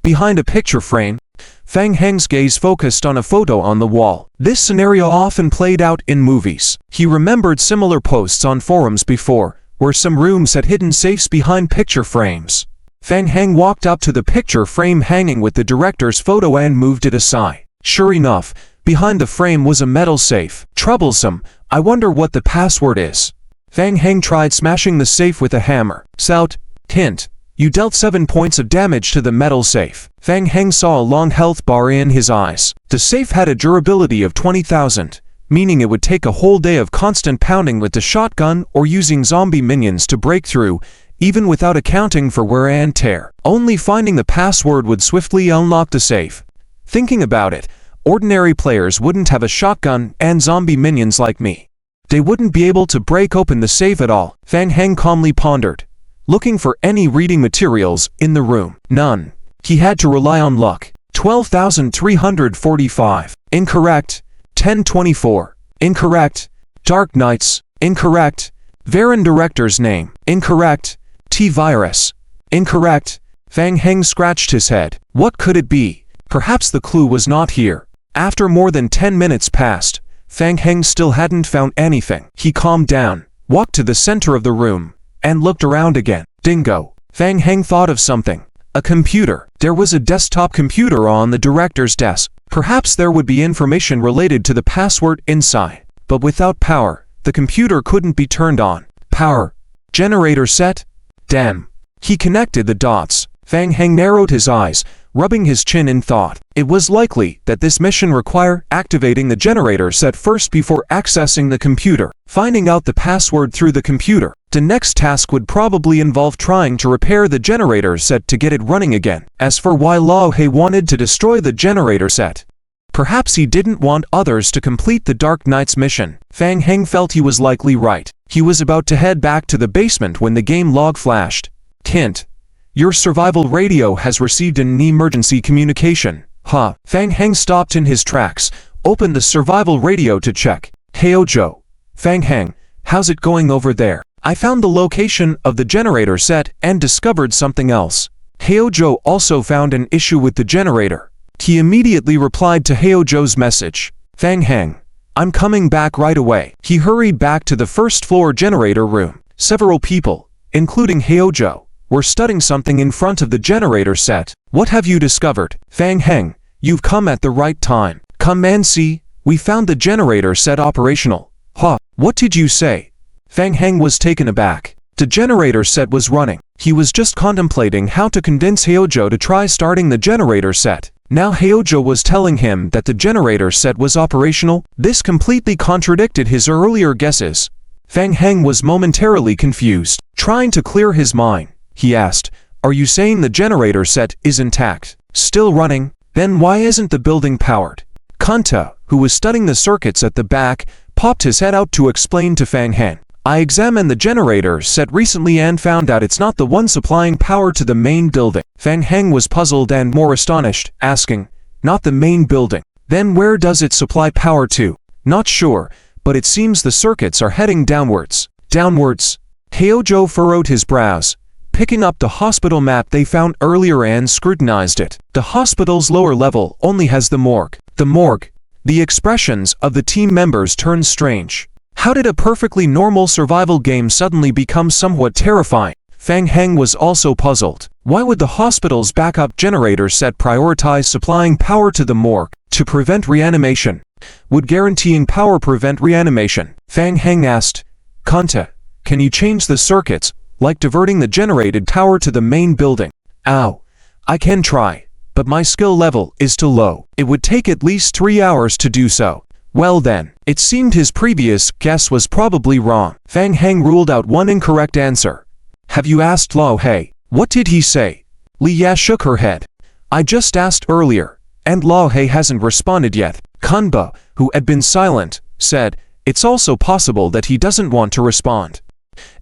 behind a picture frame? Fang Heng's gaze focused on a photo on the wall. This scenario often played out in movies. He remembered similar posts on forums before, where some rooms had hidden safes behind picture frames. Fang Heng walked up to the picture frame hanging with the director's photo and moved it aside. Sure enough, behind the frame was a metal safe. Troublesome. I wonder what the password is. Fang Heng tried smashing the safe with a hammer. Sout. Hint: you dealt 7 points of damage to the metal safe. Fang Heng saw a long health bar in his eyes. The safe had a durability of 20,000, meaning it would take a whole day of constant pounding with the shotgun or using zombie minions to break through, even without accounting for wear and tear. Only finding the password would swiftly unlock the safe. Thinking about it, ordinary players wouldn't have a shotgun and zombie minions like me. They wouldn't be able to break open the safe at all. Fang Heng calmly pondered, looking for any reading materials in the room. None. He had to rely on luck. 12,345. Incorrect. 1024. Incorrect. Dark Knights. Incorrect. Varen director's name. Incorrect. T-virus. Incorrect. Fang Heng scratched his head. What could it be? Perhaps the clue was not here. After more than 10 minutes passed, Fang Heng still hadn't found anything. He calmed down, walked to the center of the room, and looked around again. Dingo. Fang Heng thought of something. A computer. There was a desktop computer on the director's desk. Perhaps there would be information related to the password inside. But without power, the computer couldn't be turned on. Power. Generator set? Damn. He connected the dots. Fang Heng narrowed his eyes, rubbing his chin in thought. It was likely that this mission required activating the generator set first before accessing the computer. Finding out the password through the computer. The next task would probably involve trying to repair the generator set to get it running again. As for why Lao He wanted to destroy the generator set, perhaps he didn't want others to complete the Dark Knight's mission. Fang Heng felt he was likely right. He was about to head back to the basement when the game log flashed. Hint: your survival radio has received an emergency communication. Huh. Fang Heng stopped in his tracks, opened the survival radio to check. Hey Ojo. Fang Heng, how's it going over there? I found the location of the generator set and discovered something else. Heojo also found an issue with the generator. He immediately replied to Heojo's message. Fang Heng, I'm coming back right away. He hurried back to the first floor generator room. Several people, including Heojo, were studying something in front of the generator set. What have you discovered? Fang Heng, you've come at the right time. Come and see, we found the generator set operational. Huh, what did you say? Fang Heng was taken aback. The generator set was running. He was just contemplating how to convince Heojo to try starting the generator set. Now Heojo was telling him that the generator set was operational. This completely contradicted his earlier guesses. Fang Heng was momentarily confused. Trying to clear his mind, he asked, are you saying the generator set is intact? Still running? Then why isn't the building powered? Kanta, who was studying the circuits at the back, popped his head out to explain to Fang Heng. I examined the generator set recently and found out it's not the one supplying power to the main building. Fang Heng was puzzled and more astonished, asking, not the main building. Then where does it supply power to? Not sure, but it seems the circuits are heading downwards. Downwards? Heojo furrowed his brows, picking up the hospital map they found earlier and scrutinized it. The hospital's lower level only has the morgue. The morgue. The expressions of the team members turned strange. How did a perfectly normal survival game suddenly become somewhat terrifying? Fang Heng was also puzzled. Why would the hospital's backup generator set prioritize supplying power to the morgue to prevent reanimation? Would guaranteeing power prevent reanimation? Fang Heng asked. Kanta, can you change the circuits, like diverting the generated power to the main building? Ow. I can try, but my skill level is too low. It would take at least 3 hours to do so. Well then, it seemed his previous guess was probably wrong. Fang Heng ruled out one incorrect answer. Have you asked Lao He? What did he say? Li Ya shook her head. I just asked earlier, and Lao He hasn't responded yet. Kunba, who had been silent, said, it's also possible that he doesn't want to respond.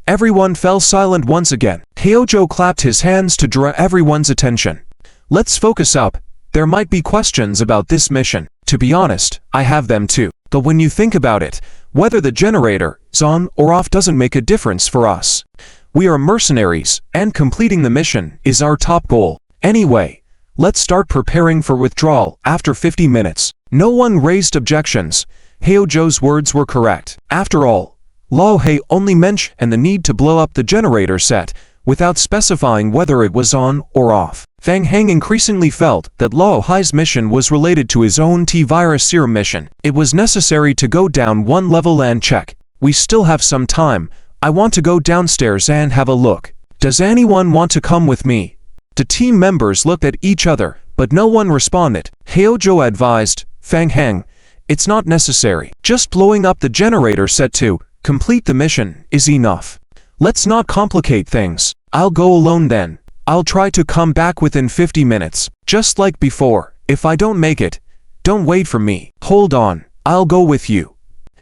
Everyone fell silent once again. Heojo clapped his hands to draw everyone's attention. Let's focus up. There might be questions about this mission. To be honest, I have them too. But when you think about it, whether the generator is on or off doesn't make a difference for us. We are mercenaries, and completing the mission is our top goal. Anyway, let's start preparing for withdrawal after 50 minutes. No one raised objections. Heojo's words were correct. After all, Lao He only mentioned the need to blow up the generator set, without specifying whether it was on or off. Fang Heng increasingly felt that Lao He's mission was related to his own T-Virus serum mission. It was necessary to go down one level and check. We still have some time. I want to go downstairs and have a look. Does anyone want to come with me? The team members looked at each other, but no one responded. Heojo advised, Fang Heng, it's not necessary. Just blowing up the generator set to complete the mission is enough. Let's not complicate things. I'll go alone then. I'll try to come back within 50 minutes. Just like before. If I don't make it, don't wait for me. Hold on. I'll go with you.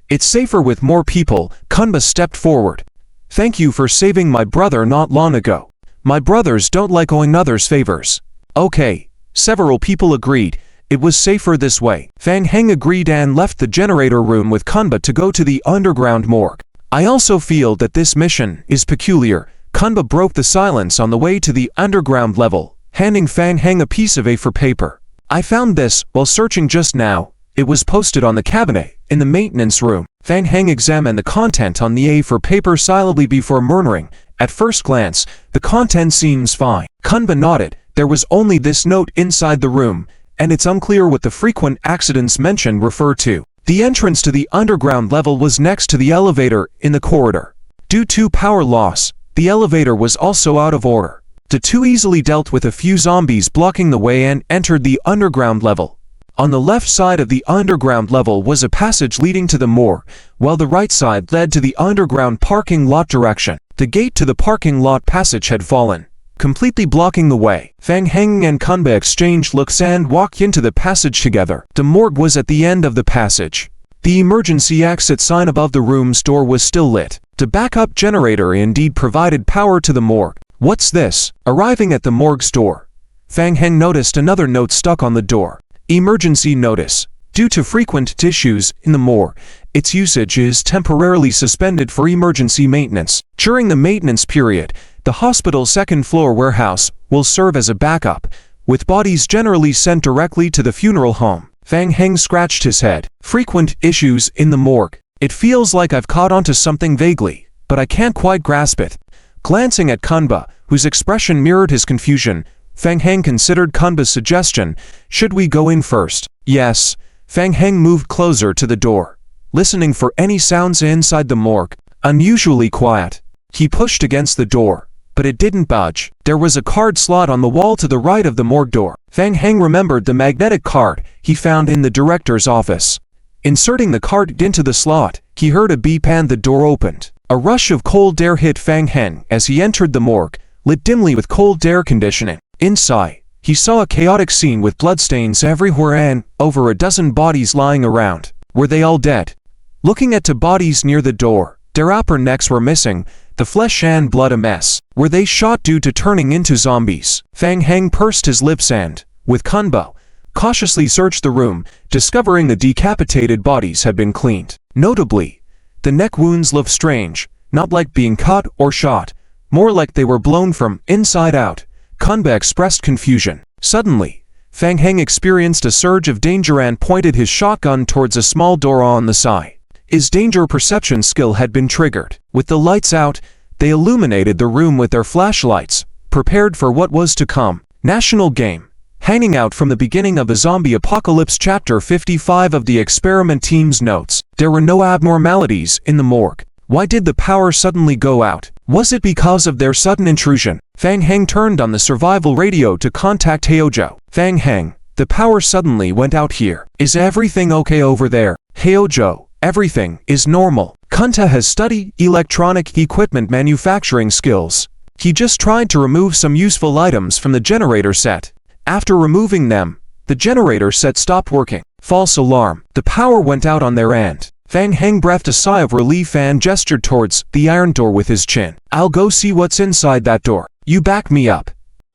It's safer with more people. Kunba stepped forward. Thank you for saving my brother not long ago. My brothers don't like owing others favors. Okay. Several people agreed. It was safer this way. Fang Heng agreed and left the generator room with Kunba to go to the underground morgue. I also feel that this mission is peculiar. Kunba broke the silence on the way to the underground level, handing Fang Heng a piece of A4 paper. I found this while searching just now. It was posted on the cabinet in the maintenance room. Fang Heng examined the content on the A4 paper silently before murmuring, at first glance, the content seems fine. Kunba nodded. There was only this note inside the room, and it's unclear what the frequent accidents mentioned refer to. The entrance to the underground level was next to the elevator in the corridor. Due to power loss, the elevator was also out of order. The two easily dealt with a few zombies blocking the way and entered the underground level. On the left side of the underground level was a passage leading to the morgue, while the right side led to the underground parking lot direction. The gate to the parking lot passage had fallen, completely blocking the way. Fang Heng and Kunba exchanged looks and walked into the passage together. The morgue was at the end of the passage. The emergency exit sign above the room's door was still lit. The backup generator indeed provided power to the morgue. What's this? Arriving at the morgue's door, Fang Heng noticed another note stuck on the door. Emergency notice. Due to frequent issues in the morgue, its usage is temporarily suspended for emergency maintenance. During the maintenance period, the hospital's second-floor warehouse will serve as a backup, with bodies generally sent directly to the funeral home. Fang Heng scratched his head. Frequent issues in the morgue. It feels like I've caught onto something vaguely, but I can't quite grasp it. Glancing at Kunba, whose expression mirrored his confusion, Fang Heng considered Kunba's suggestion. Should we go in first? Yes. Fang Heng moved closer to the door, listening for any sounds inside the morgue. Unusually quiet. He pushed against the door, but it didn't budge. There was a card slot on the wall to the right of the morgue door. Fang Heng remembered the magnetic card he found in the director's office. Inserting the card into the slot, he heard a beep and the door opened. A rush of cold air hit Fang Heng as he entered the morgue, lit dimly with cold air conditioning. Inside, he saw a chaotic scene with bloodstains everywhere and over a dozen bodies lying around. Were they all dead? Looking at the bodies near the door, their upper necks were missing, the flesh and blood a mess. Were they shot due to turning into zombies? Fang Heng pursed his lips and, with Kunba, cautiously searched the room, discovering the decapitated bodies had been cleaned. Notably, the neck wounds looked strange, not like being cut or shot, more like they were blown from inside out. Kunba expressed confusion. Suddenly, Fang Heng experienced a surge of danger and pointed his shotgun towards a small door on the side. His danger perception skill had been triggered. With the lights out, they illuminated the room with their flashlights, prepared for what was to come. National game. Hanging out from the beginning of the zombie apocalypse chapter 55 of the experiment team's notes. There were no abnormalities in the morgue. Why did the power suddenly go out? Was it because of their sudden intrusion? Fang Heng turned on the survival radio to contact Heojo. Fang Heng, the power suddenly went out here. Is everything okay over there? Heojo, everything is normal. Kunta has studied electronic equipment manufacturing skills. He just tried to remove some useful items from the generator set. After removing them, the generator set stopped working. False alarm. The power went out on their end. Fang Heng breathed a sigh of relief and gestured towards the iron door with his chin. I'll go see what's inside that door. You back me up.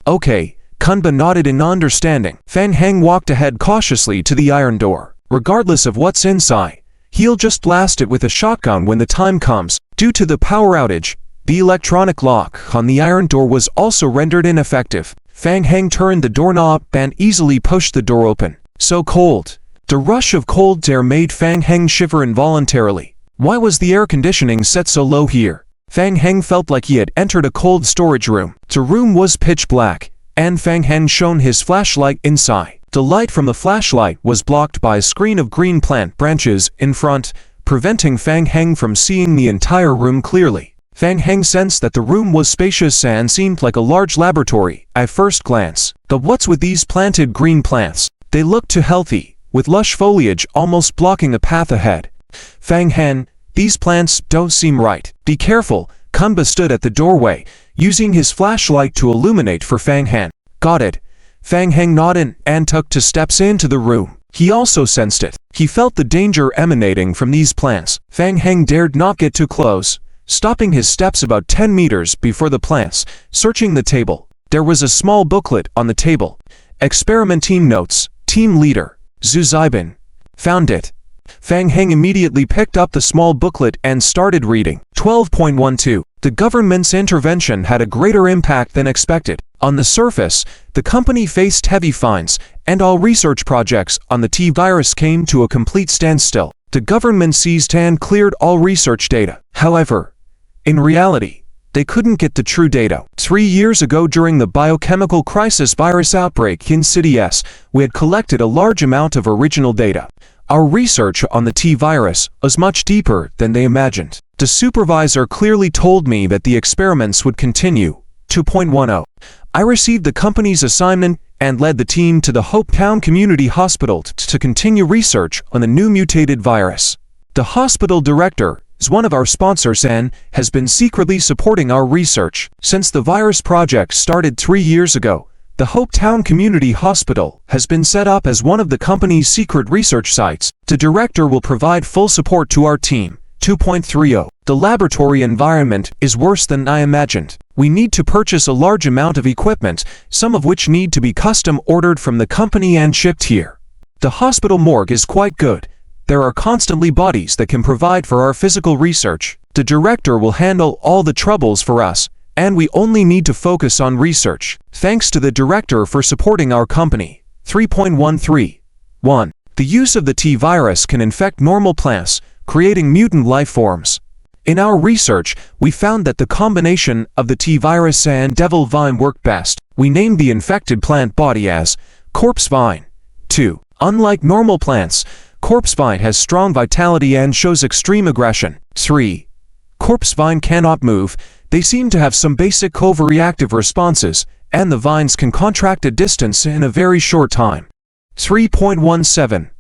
Okay, Kunba nodded in understanding. Fang Heng walked ahead cautiously to the iron door. Regardless of what's inside, he'll just blast it with a shotgun when the time comes. Due to the power outage, the electronic lock on the iron door was also rendered ineffective. Fang Heng turned the doorknob and easily pushed the door open. So cold. The rush of cold air made Fang Heng shiver involuntarily. Why was the air conditioning set so low here? Fang Heng felt like he had entered a cold storage room. The room was pitch black, and Fang Heng shone his flashlight inside. The light from the flashlight was blocked by a screen of green plant branches in front, preventing Fang Heng from seeing the entire room clearly. Fang Heng sensed that the room was spacious and seemed like a large laboratory at first glance. But what's with these planted green plants? They looked too healthy, with lush foliage almost blocking the path ahead. Fang Heng, these plants don't seem right. Be careful. Kunba stood at the doorway, using his flashlight to illuminate for Fang Heng. Got it. Fang Heng nodded and took 2 steps into the room. He also sensed it. He felt the danger emanating from these plants. Fang Heng dared not get too close, stopping his steps about 10 meters before the plants. Searching the table, there was a small booklet on the table. Experiment team notes. Team leader, Zhu Zibin. Found it. Fang Heng immediately picked up the small booklet and started reading. 12.12. The government's intervention had a greater impact than expected. On the surface, the company faced heavy fines, and all research projects on the T-virus came to a complete standstill. The government seized and cleared all research data. However, in reality, they couldn't get the true data. 3 years ago, during the biochemical crisis virus outbreak in City S, we had collected a large amount of original data. Our research on the T-virus was much deeper than they imagined. The supervisor clearly told me that the experiments would continue. 2.10. I received the company's assignment and led the team to the Hopetown Community Hospital to continue research on the new mutated virus. The hospital director is one of our sponsors and has been secretly supporting our research. Since the virus project started 3 years ago, the Hopetown Community Hospital has been set up as one of the company's secret research sites. The director will provide full support to our team. 2.30. The laboratory environment is worse than I imagined. We need to purchase a large amount of equipment, some of which need to be custom ordered from the company and shipped here. The hospital morgue is quite good. There are constantly bodies that can provide for our physical research. The director will handle all the troubles for us, and we only need to focus on research. Thanks to the director for supporting our company. 3.13. 1. The use of the T virus can infect normal plants, creating mutant life forms. In our research, we found that the combination of the T virus and devil vine work best. We named the infected plant body as corpse vine. 2. Unlike normal plants, corpse vine has strong vitality and shows extreme aggression. 3. Corpse vine cannot move. They seem to have some basic co-reactive responses, and the vines can contract a distance in a very short time. 3.17.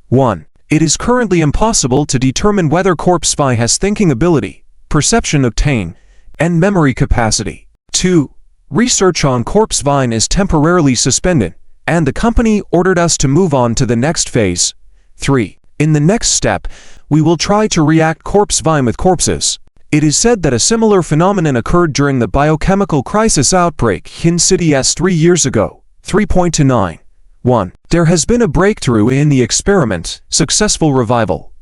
1. It is currently impossible to determine whether corpse vine has thinking ability, perception obtain, and memory capacity. 2. Research on corpse vine is temporarily suspended, and the company ordered us to move on to the next phase. 3. In the next step, we will try to react corpse vine with corpses. It is said that a similar phenomenon occurred during the biochemical crisis outbreak in City S 3 years ago. 3.29. 1. There has been a breakthrough in the experiment, successful revival.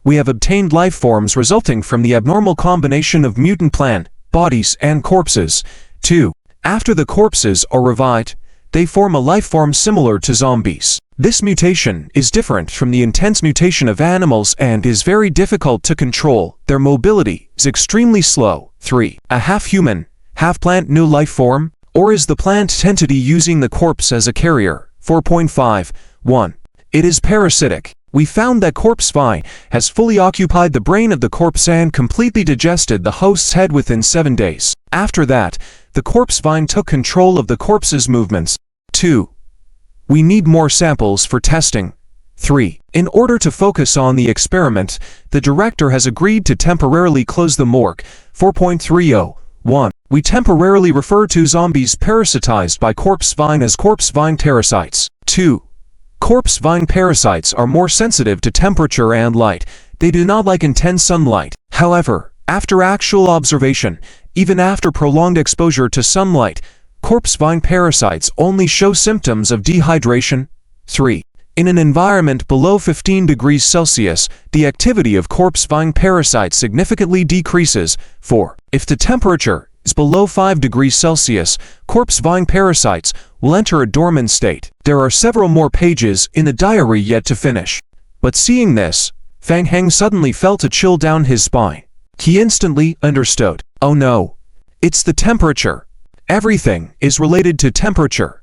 We have obtained life forms resulting from the abnormal combination of mutant plant, bodies, and corpses. 2. After the corpses are revived, they form a life form similar to zombies. This mutation is different from the intense mutation of animals and is very difficult to control. Their mobility is extremely slow. 3. A half-human, half-plant new life form? Or is the plant entity using the corpse as a carrier? 4.5. 1. It is parasitic. We found that corpse vine has fully occupied the brain of the corpse and completely digested the host's head within 7 days. After that, the corpse vine took control of the corpse's movements. 2. We need more samples for testing. 3. In order to focus on the experiment, the director has agreed to temporarily close the morgue. 4.30. 1. We temporarily refer to zombies parasitized by corpse vine as corpse vine parasites. 2. Corpse vine parasites are more sensitive to temperature and light. They do not like intense sunlight. However, after actual observation, even after prolonged exposure to sunlight, corpse vine parasites only show symptoms of dehydration. 3. In an environment below 15 degrees Celsius, the activity of corpse vine parasites significantly decreases. 4. If the temperature is below 5 degrees Celsius, corpse vine parasites will enter a dormant state. There are several more pages in the diary yet to finish. But seeing this, Fang Heng suddenly felt a chill down his spine. He instantly understood. Oh no. It's the temperature. Everything is related to temperature.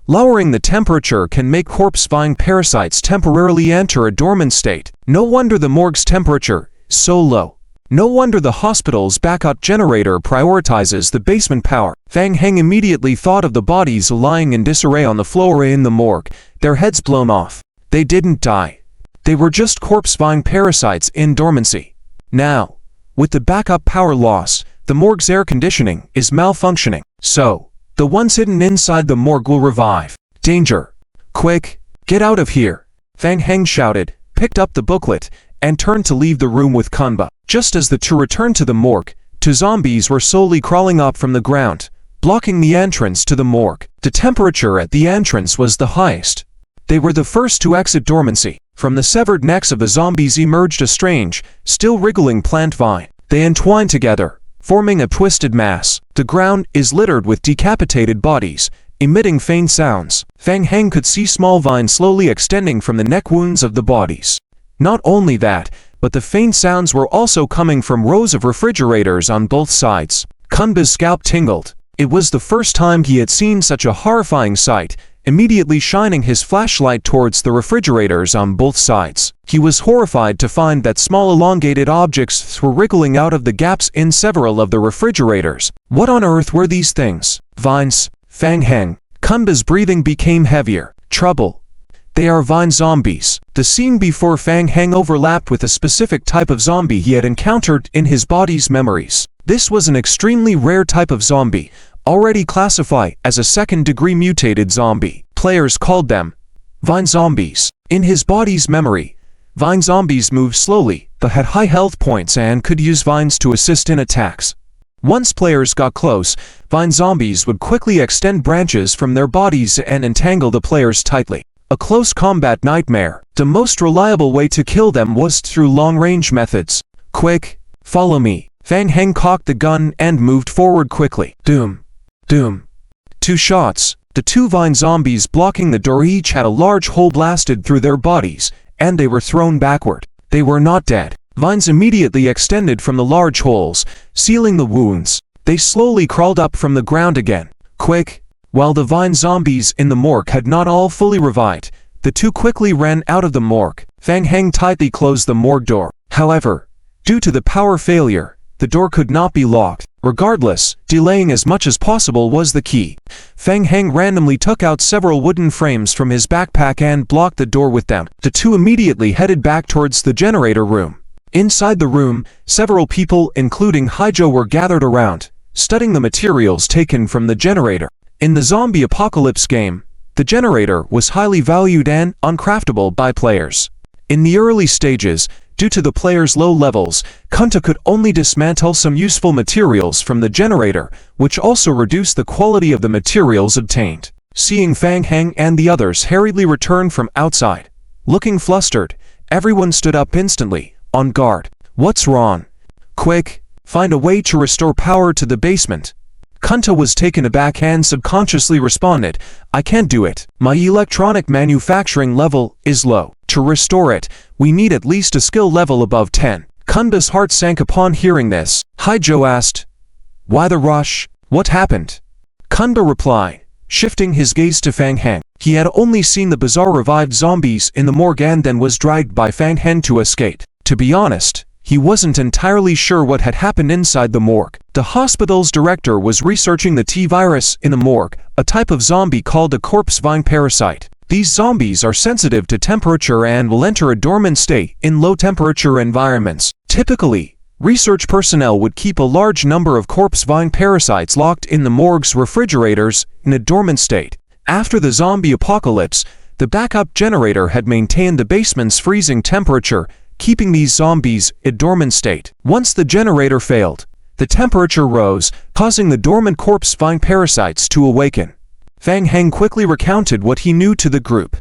Lowering the temperature can make corpse vine parasites temporarily enter a dormant state. No wonder the morgue's temperature is so low. No wonder the hospital's backup generator prioritizes the basement power. Fang Heng immediately thought of the bodies lying in disarray on the floor in the morgue, their heads blown off. They didn't die. They were just corpse vine parasites in dormancy. Now, with the backup power loss, the morgue's air conditioning is malfunctioning. So, the ones hidden inside the morgue will revive. Danger! Quick, get out of here! Fang Heng shouted, picked up the booklet, and turned to leave the room with Kunba. Just as the two returned to the morgue, two zombies were slowly crawling up from the ground, blocking the entrance to the morgue. The temperature at the entrance was the highest. They were the first to exit dormancy. From the severed necks of the zombies emerged a strange, still wriggling plant vine. They entwined together, forming a twisted mass. The ground is littered with decapitated bodies, emitting faint sounds. Fang Heng could see small vines slowly extending from the neck wounds of the bodies. Not only that, but the faint sounds were also coming from rows of refrigerators on both sides. Kunba's scalp tingled. It was the first time he had seen such a horrifying sight. Immediately shining his flashlight towards the refrigerators on both sides, he was horrified to find that small elongated objects were wriggling out of the gaps in several of the refrigerators. What on earth were these things? Vines? Fang Heng. Kunba's breathing became heavier. Trouble. They are vine zombies. The scene before Fang Heng overlapped with a specific type of zombie he had encountered in his body's memories. This was an extremely rare type of zombie, already classified as a second-degree mutated zombie. Players called them vine zombies. In his body's memory, vine zombies moved slowly, but had high health points and could use vines to assist in attacks. Once players got close, vine zombies would quickly extend branches from their bodies and entangle the players tightly. A close combat nightmare. The most reliable way to kill them was through long-range methods. Quick, follow me. Fang Heng cocked the gun and moved forward quickly. Doom. Doom. 2 shots. The 2 vine zombies blocking the door each had a large hole blasted through their bodies, and they were thrown backward. They were not dead. Vines immediately extended from the large holes, sealing the wounds. They slowly crawled up from the ground again. Quick. While the vine zombies in the morgue had not all fully revived, the 2 quickly ran out of the morgue. Fang Heng tightly closed the morgue door. However, due to the power failure, the door could not be locked. Regardless, delaying as much as possible was the key. Fang Heng randomly took out several wooden frames from his backpack and blocked the door with them. The 2 immediately headed back towards the generator room. Inside the room, several people, including Haijo, were gathered around, studying the materials taken from the generator. In the zombie apocalypse game, the generator was highly valued and uncraftable by players. In the early stages, due to the players' low levels, Kunta could only dismantle some useful materials from the generator, which also reduced the quality of the materials obtained. Seeing Fang Heng and the others hurriedly return from outside, looking flustered, everyone stood up instantly, on guard. What's wrong? Quick, find a way to restore power to the basement. Kunta was taken aback and subconsciously responded, I can't do it. My electronic manufacturing level is low. To restore it, we need at least a skill level above 10. Kunta's heart sank upon hearing this. Haijo asked, why the rush? What happened? Kunta replied, shifting his gaze to Fang Heng. He had only seen the bizarre revived zombies in the morgue and then was dragged by Fang Heng to escape. To be honest, he wasn't entirely sure what had happened inside the morgue. The hospital's director was researching the T-virus in the morgue, a type of zombie called a corpse vine parasite. These zombies are sensitive to temperature and will enter a dormant state in low-temperature environments. Typically, research personnel would keep a large number of corpse vine parasites locked in the morgue's refrigerators in a dormant state. After the zombie apocalypse, the backup generator had maintained the basement's freezing temperature, keeping these zombies in a dormant state. Once the generator failed, the temperature rose, causing the dormant corpse vine parasites to awaken. Fang Heng quickly recounted what he knew to the group.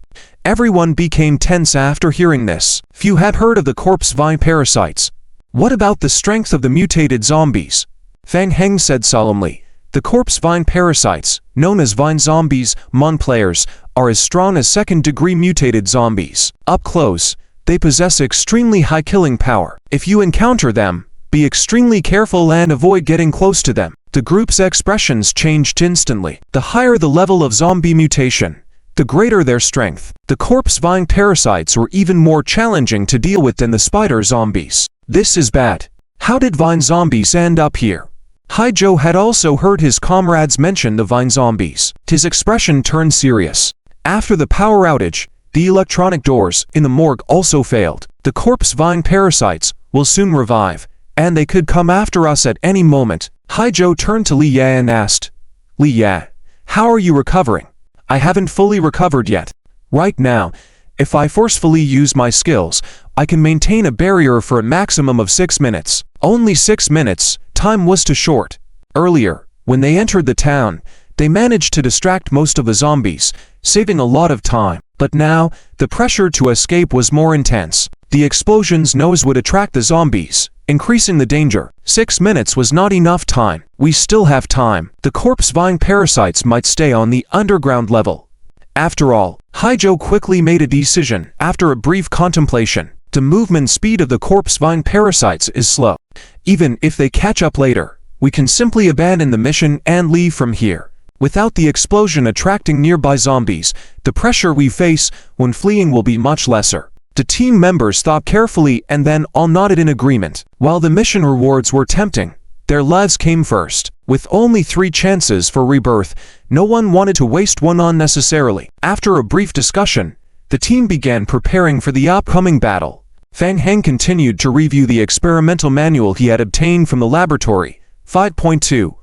Everyone became tense after hearing this. Few had heard of the corpse vine parasites. What about the strength of the mutated zombies? Fang Heng said solemnly, the corpse vine parasites, known as vine zombies, Mon players, are as strong as second-degree mutated zombies. Up close, they possess extremely high killing power. If you encounter them, be extremely careful and avoid getting close to them. The group's expressions changed instantly. The higher the level of zombie mutation, the greater their strength. The corpse vine parasites were even more challenging to deal with than the spider zombies. This is bad. How did vine zombies end up here? Haijo had also heard his comrades mention the vine zombies. His expression turned serious. After the power outage, the electronic doors in the morgue also failed. The corpse vine parasites will soon revive, and they could come after us at any moment. Haijo turned to Li Ya and asked, Li Ya, how are you recovering? I haven't fully recovered yet. Right now, if I forcefully use my skills, I can maintain a barrier for a maximum of 6 minutes. Only 6 minutes, time was too short. Earlier, when they entered the town, they managed to distract most of the zombies, saving a lot of time. But now, the pressure to escape was more intense. The explosion's nose would attract the zombies, increasing the danger. 6 minutes was not enough time. We still have time. The corpse vine parasites might stay on the underground level. After all, Haijo quickly made a decision. After a brief contemplation, the movement speed of the corpse vine parasites is slow. Even if they catch up later, we can simply abandon the mission and leave from here. Without the explosion attracting nearby zombies, the pressure we face when fleeing will be much lesser. The team members thought carefully and then all nodded in agreement. While the mission rewards were tempting, their lives came first. With only 3 chances for rebirth, no one wanted to waste one unnecessarily. After a brief discussion, the team began preparing for the upcoming battle. Fang Heng continued to review the experimental manual he had obtained from the laboratory. 5.2.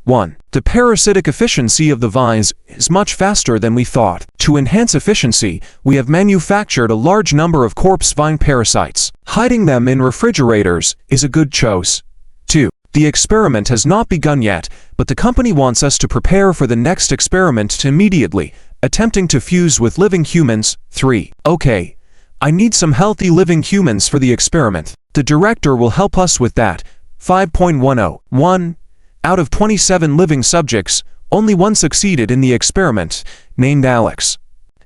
1. The parasitic efficiency of the vines is much faster than we thought. To enhance efficiency, we have manufactured a large number of corpse vine parasites. Hiding them in refrigerators is a good choice. 2. The experiment has not begun yet, but the company wants us to prepare for the next experiment immediately, attempting to fuse with living humans. 3. Okay. I need some healthy living humans for the experiment. The director will help us with that. 5.10. 1. Out of 27 living subjects, only 1 succeeded in the experiment, named Alex.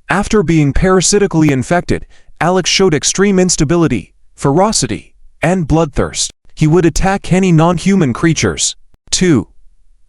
After being parasitically infected, Alex showed extreme instability, ferocity, and bloodthirst. He would attack any non-human creatures. 2.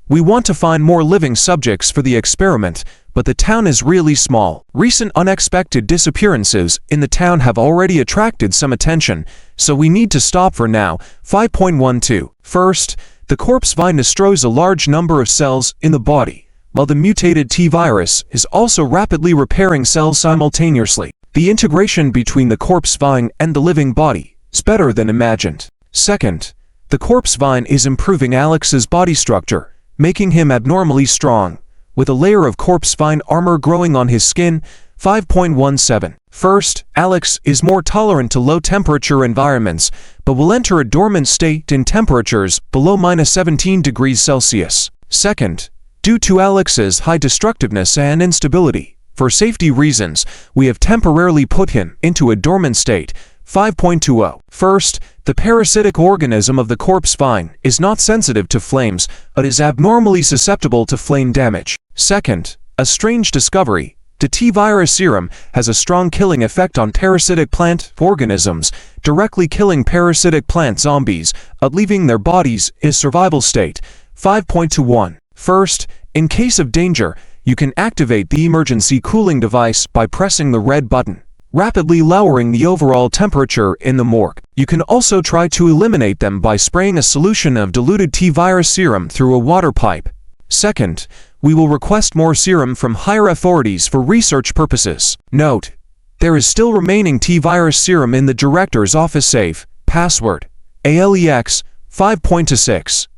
We want to find more living subjects for the experiment, but the town is really small. Recent unexpected disappearances in the town have already attracted some attention, so we need to stop for now. 5.12. First, the corpse vine destroys a large number of cells in the body, while the mutated T-virus is also rapidly repairing cells simultaneously. The integration between the corpse vine and the living body is better than imagined. Second, the corpse vine is improving Alex's body structure, making him abnormally strong, with a layer of corpse vine armor growing on his skin. 5.17. First, Alex is more tolerant to low-temperature environments, but will enter a dormant state in temperatures below -17 degrees Celsius. Second, due to Alex's high destructiveness and instability, for safety reasons, we have temporarily put him into a dormant state. 5.20. First, the parasitic organism of the corpse vine is not sensitive to flames, but is abnormally susceptible to flame damage. Second, a strange discovery. The T-virus serum has a strong killing effect on parasitic plant organisms, directly killing parasitic plant zombies, but leaving their bodies in a survival state. 5.21. First, in case of danger, you can activate the emergency cooling device by pressing the red button, rapidly lowering the overall temperature in the morgue. You can also try to eliminate them by spraying a solution of diluted T-virus serum through a water pipe. Second, we will request more serum from higher authorities for research purposes. Note: there is still remaining T-virus serum in the director's office safe. Password: ALEX 5.26.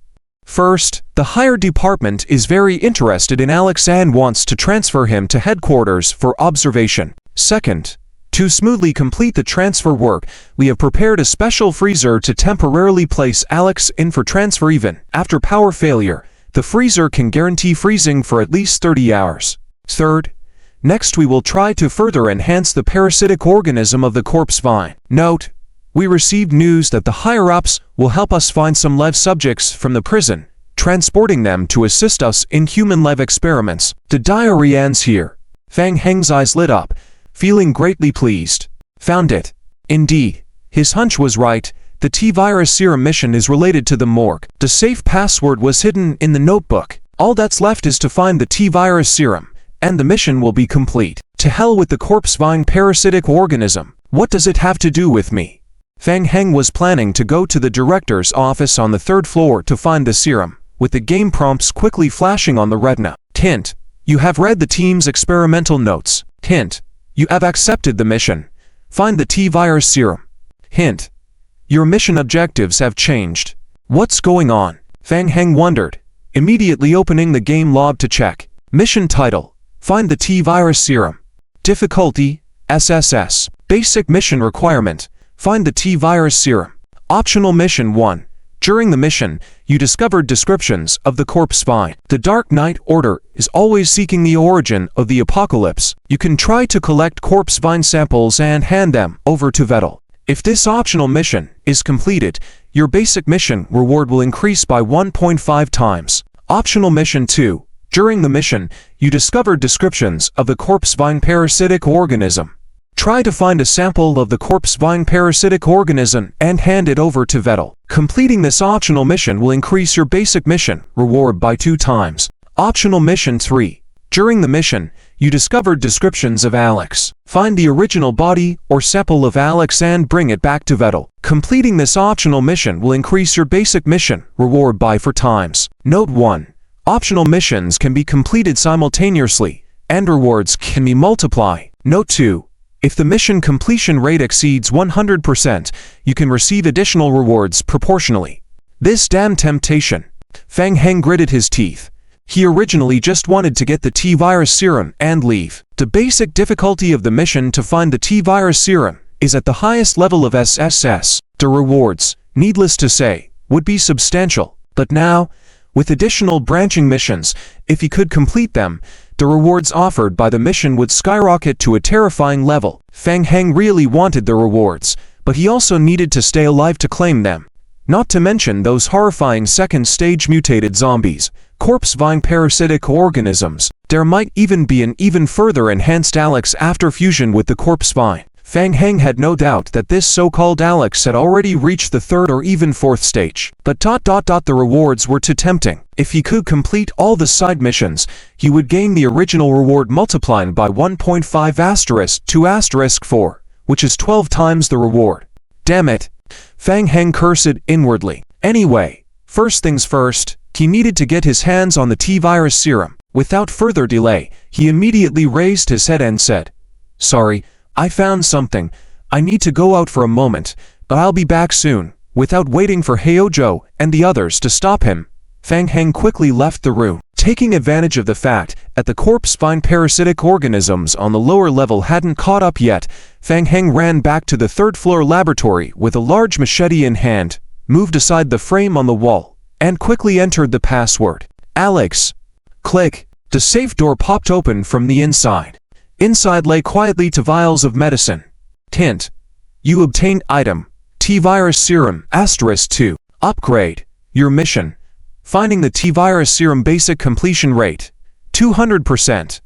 First, the higher department is very interested in Alex and wants to transfer him to headquarters for observation. Second, to smoothly complete the transfer work, we have prepared a special freezer to temporarily place Alex in for transfer even after power failure. The freezer can guarantee freezing for at least 30 hours. Third, next we will try to further enhance the parasitic organism of the corpse vine. Note: we received news that the higher-ups will help us find some live subjects from the prison, transporting them to assist us in human live experiments. The diary ends here. Fang Heng's eyes lit up, feeling greatly pleased. Found it. Indeed, his hunch was right. The T-virus serum mission is related to the morgue. The safe password was hidden in the notebook. All that's left is to find the T-virus serum, and the mission will be complete. To hell with the corpse vine parasitic organism. What does it have to do with me? Fang Heng was planning to go to the director's office on the 3rd floor to find the serum, with the game prompts quickly flashing on the retina. Hint: you have read the team's experimental notes. Hint: you have accepted the mission. Find the T-virus serum. Hint: your mission objectives have changed. What's going on? Fang Heng wondered, immediately opening the game log to check. Mission title: Find the T-virus serum. Difficulty: SSS. Basic mission requirement: Find the T-virus serum. Optional mission 1. During the mission, you discovered descriptions of the corpse vine. The Dark Knight Order is always seeking the origin of the apocalypse. You can try to collect corpse vine samples and hand them over to Vettel. If this optional mission is completed, your basic mission reward will increase by 1.5 times. Optional mission 2. During the mission, you discovered descriptions of the corpse vine parasitic organism. Try to find a sample of the corpse vine parasitic organism and hand it over to Vettel. Completing this optional mission will increase your basic mission reward by 2 times. Optional mission 3. During the mission, You discovered descriptions of Alex. Find the original body or sepal of Alex and bring it back to DRIZZLE. Completing this optional mission will increase your basic mission reward by 4 times. Note 1. Optional missions can be completed simultaneously, and rewards can be multiplied. Note 2. If the mission completion rate exceeds 100%, you can receive additional rewards proportionally. This damn temptation. Fang Heng gritted his teeth. He originally just wanted to get the T-virus serum and leave. The basic difficulty of the mission to find the T-virus serum is at the highest level of SSS. The rewards, needless to say, would be substantial. But now, with additional branching missions, if he could complete them, the rewards offered by the mission would skyrocket to a terrifying level. Fang Heng really wanted the rewards, but he also needed to stay alive to claim them. Not to mention those horrifying second-stage mutated zombies, corpse-vine parasitic organisms. There might even be an even further enhanced Alex after fusion with the corpse-vine. Fang Heng had no doubt that this so-called Alex had already reached the 3rd or even 4th stage. But the rewards were too tempting. If he could complete all the side missions, he would gain the original reward multiplied by 1.5*2*4, which is 12 times the reward. Damn it! Fang Heng cursed inwardly. Anyway, first things first, he needed to get his hands on the T-virus serum. Without further delay, he immediately raised his head and said, "Sorry, I found something. I need to go out for a moment, but I'll be back soon." Without waiting for Heojo and the others to stop him, Fang Heng quickly left the room. Taking advantage of the fact that the corpse-vine parasitic organisms on the lower level hadn't caught up yet, Fang Heng ran back to the 3rd-floor laboratory with a large machete in hand, moved aside the frame on the wall, and quickly entered the password. Alex. Click. The safe door popped open from the inside. Inside lay quietly 2 vials of medicine. Hint. You obtained item. T-virus serum *2. Upgrade. Your mission. Finding the T-virus serum basic completion rate. 200%.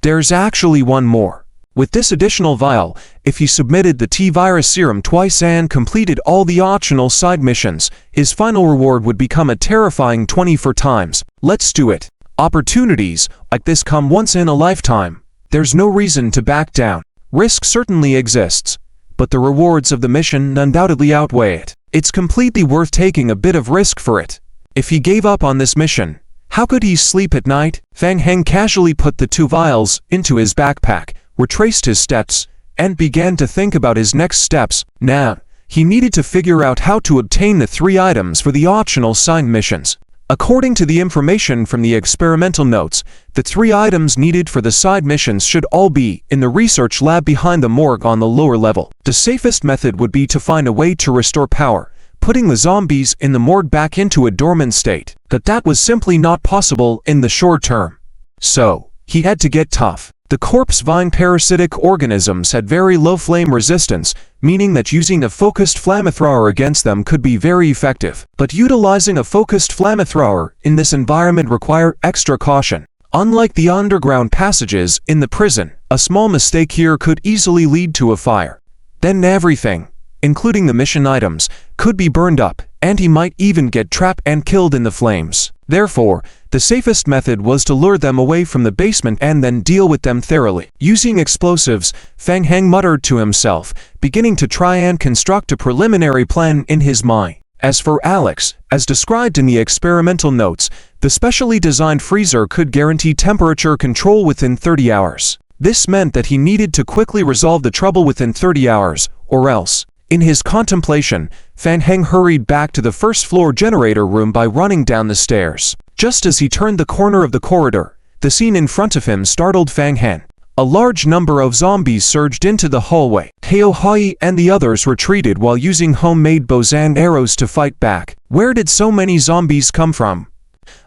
There's actually one more. With this additional vial, if he submitted the T-virus serum twice and completed all the optional side missions, his final reward would become a terrifying 24 times. Let's do it. Opportunities like this come once in a lifetime. There's no reason to back down. Risk certainly exists, but the rewards of the mission undoubtedly outweigh it. It's completely worth taking a bit of risk for it. If he gave up on this mission, how could he sleep at night? Fang Heng casually put the 2 vials into his backpack, retraced his steps, and began to think about his next steps. Now, he needed to figure out how to obtain the 3 items for the optional side missions. According to the information from the experimental notes, the 3 items needed for the side missions should all be in the research lab behind the morgue on the lower level. The safest method would be to find a way to restore power, putting the zombies in the morgue back into a dormant state. But that was simply not possible in the short term. So, he had to get tough. The corpse-vine parasitic organisms had very low flame resistance, meaning that using a focused flamethrower against them could be very effective. But utilizing a focused flamethrower in this environment required extra caution. Unlike the underground passages in the prison, a small mistake here could easily lead to a fire. Then everything, including the mission items, could be burned up, and he might even get trapped and killed in the flames. Therefore, the safest method was to lure them away from the basement and then deal with them thoroughly. Using explosives, Fang Heng muttered to himself, beginning to try and construct a preliminary plan in his mind. As for Alex, as described in the experimental notes, the specially designed freezer could guarantee temperature control within 30 hours. This meant that he needed to quickly resolve the trouble within 30 hours, or else. In his contemplation, Fang Heng hurried back to the 1st-floor generator room by running down the stairs. Just as he turned the corner of the corridor, the scene in front of him startled Fang Heng. A large number of zombies surged into the hallway. Heo Hai and the others retreated while using homemade bows and arrows to fight back. Where did so many zombies come from?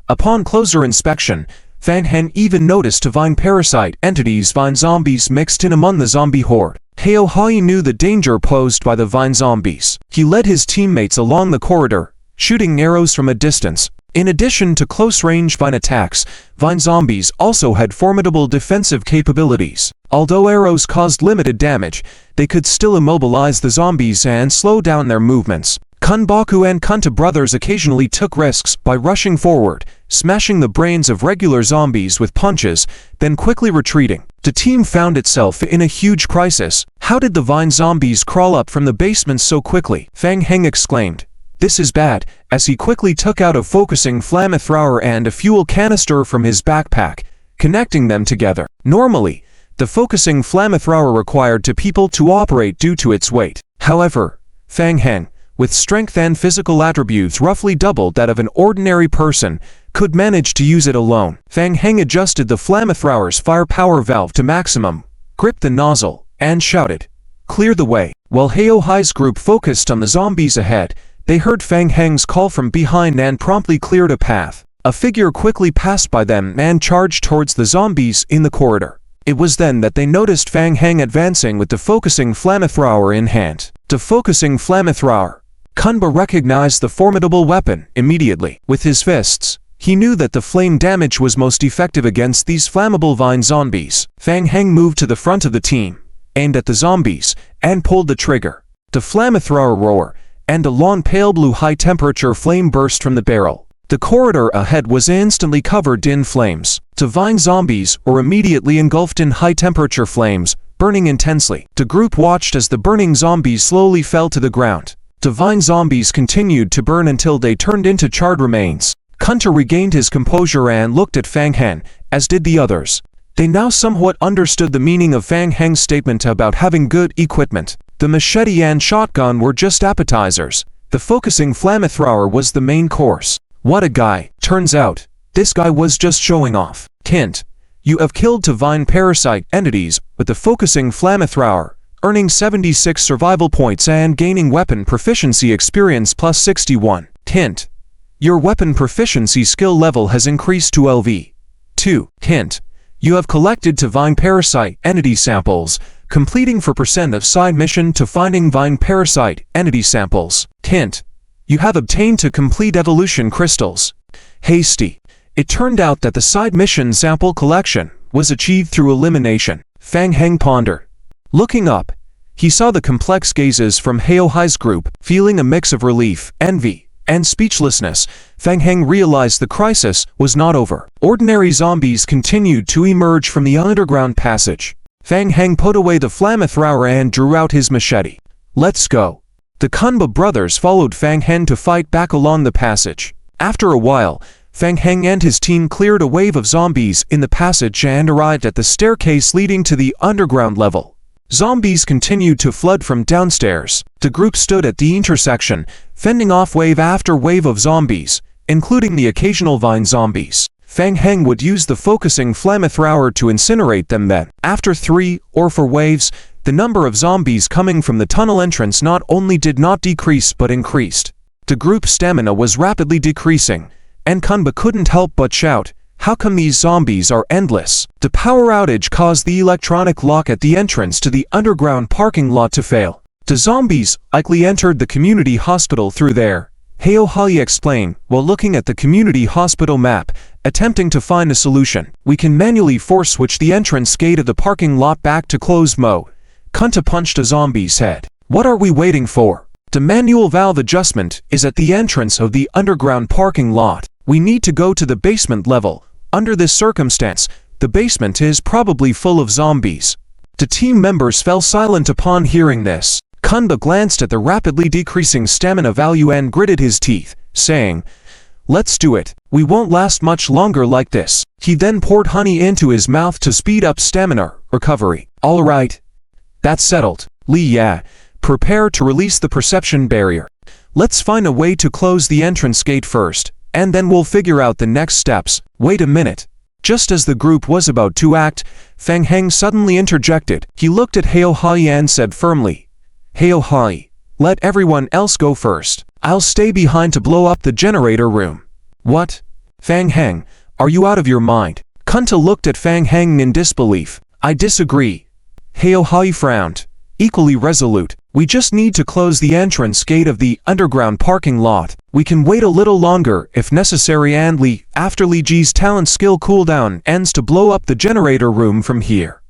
Upon closer inspection, Fang Heng even noticed vine parasite entities, vine zombies mixed in among the zombie horde. Heo Hai knew the danger posed by the vine zombies. He led his teammates along the corridor, shooting arrows from a distance. In addition to close-range vine attacks, vine zombies also had formidable defensive capabilities. Although arrows caused limited damage, they could still immobilize the zombies and slow down their movements. Kunbaku and Kunta brothers occasionally took risks by rushing forward, smashing the brains of regular zombies with punches, then quickly retreating. The team found itself in a huge crisis. How did the vine zombies crawl up from the basement so quickly? Fang Heng exclaimed. This is bad, as he quickly took out a focusing flamethrower and a fuel canister from his backpack, connecting them together. Normally, the focusing flamethrower required two people to operate due to its weight. However, Fang Heng, with strength and physical attributes roughly doubled that of an ordinary person, could manage to use it alone. Fang Heng adjusted the flamethrower's firepower valve to maximum, gripped the nozzle, and shouted, "Clear the way." While Heo Hai's group focused on the zombies ahead, they heard Fang Heng's call from behind and promptly cleared a path. A figure quickly passed by them and charged towards the zombies in the corridor. It was then that they noticed Fang Heng advancing with the focusing flamethrower in hand. The focusing flamethrower. Kunba recognized the formidable weapon immediately. With his fists, he knew that the flame damage was most effective against these flammable vine zombies. Fang Heng moved to the front of the team, aimed at the zombies, and pulled the trigger. The flamethrower roared, and a long pale blue high-temperature flame burst from the barrel. The corridor ahead was instantly covered in flames. The vine zombies were immediately engulfed in high-temperature flames, burning intensely. The group watched as the burning zombies slowly fell to the ground. The vine zombies continued to burn until they turned into charred remains. Kunta regained his composure and looked at Fang Heng, as did the others. They now somewhat understood the meaning of Fang Heng's statement about having good equipment. The machete and shotgun were just appetizers. The focusing flamethrower was the main course. What a guy. Turns out, this guy was just showing off. Hint. You have killed two vine parasite entities with the focusing flamethrower, earning 76 survival points and gaining weapon proficiency experience plus 61. Hint. Your weapon proficiency skill level has increased to LV. 2. Hint. You have collected two vine parasite entity samples, completing for % of side mission to finding vine parasite entity samples. Hint. You have obtained two complete evolution crystals. Hasty. It turned out that the side mission sample collection was achieved through elimination. Fang Heng pondered. Looking up, he saw the complex gazes from Heo Hai's group. Feeling a mix of relief, envy, and speechlessness, Fang Heng realized the crisis was not over. Ordinary zombies continued to emerge from the underground passage. Fang Heng put away the flamethrower and drew out his machete. Let's go. The Kunba brothers followed Fang Heng to fight back along the passage. After a while, Fang Heng and his team cleared a wave of zombies in the passage and arrived at the staircase leading to the underground level. Zombies continued to flood from downstairs. The group stood at the intersection, fending off wave after wave of zombies, including the occasional vine zombies. Fang Heng would use the focusing flamethrower to incinerate them then. After 3 or 4 waves, the number of zombies coming from the tunnel entrance not only did not decrease but increased. The group's stamina was rapidly decreasing, and Kunba couldn't help but shout, "How come these zombies are endless?" The power outage caused the electronic lock at the entrance to the underground parking lot to fail. The zombies likely entered the community hospital through there, Heo Hai explained while looking at the community hospital map, attempting to find a solution. We can manually force switch the entrance gate of the parking lot back to closed mode. Kunta punched a zombie's head. What are we waiting for? The manual valve adjustment is at the entrance of the underground parking lot. We need to go to the basement level. Under this circumstance, the basement is probably full of zombies. The team members fell silent upon hearing this. Kunba glanced at the rapidly decreasing stamina value and gritted his teeth, saying, "Let's do it. We won't last much longer like this." He then poured honey into his mouth to speed up stamina recovery. All right. That's settled. Li Ya, prepare to release the perception barrier. Let's find a way to close the entrance gate first, and then we'll figure out the next steps. Wait a minute. Just as the group was about to act, Fang Heng suddenly interjected. He looked at Heo Hai and said firmly, "Heo Hai, let everyone else go first. I'll stay behind to blow up the generator room." What? Fang Heng, are you out of your mind? Kunta looked at Fang Heng in disbelief. I disagree. Heo Hai frowned, equally resolute. We just need to close the entrance gate of the underground parking lot. We can wait a little longer if necessary and after Li Ji's talent skill cooldown ends to blow up the generator room from here.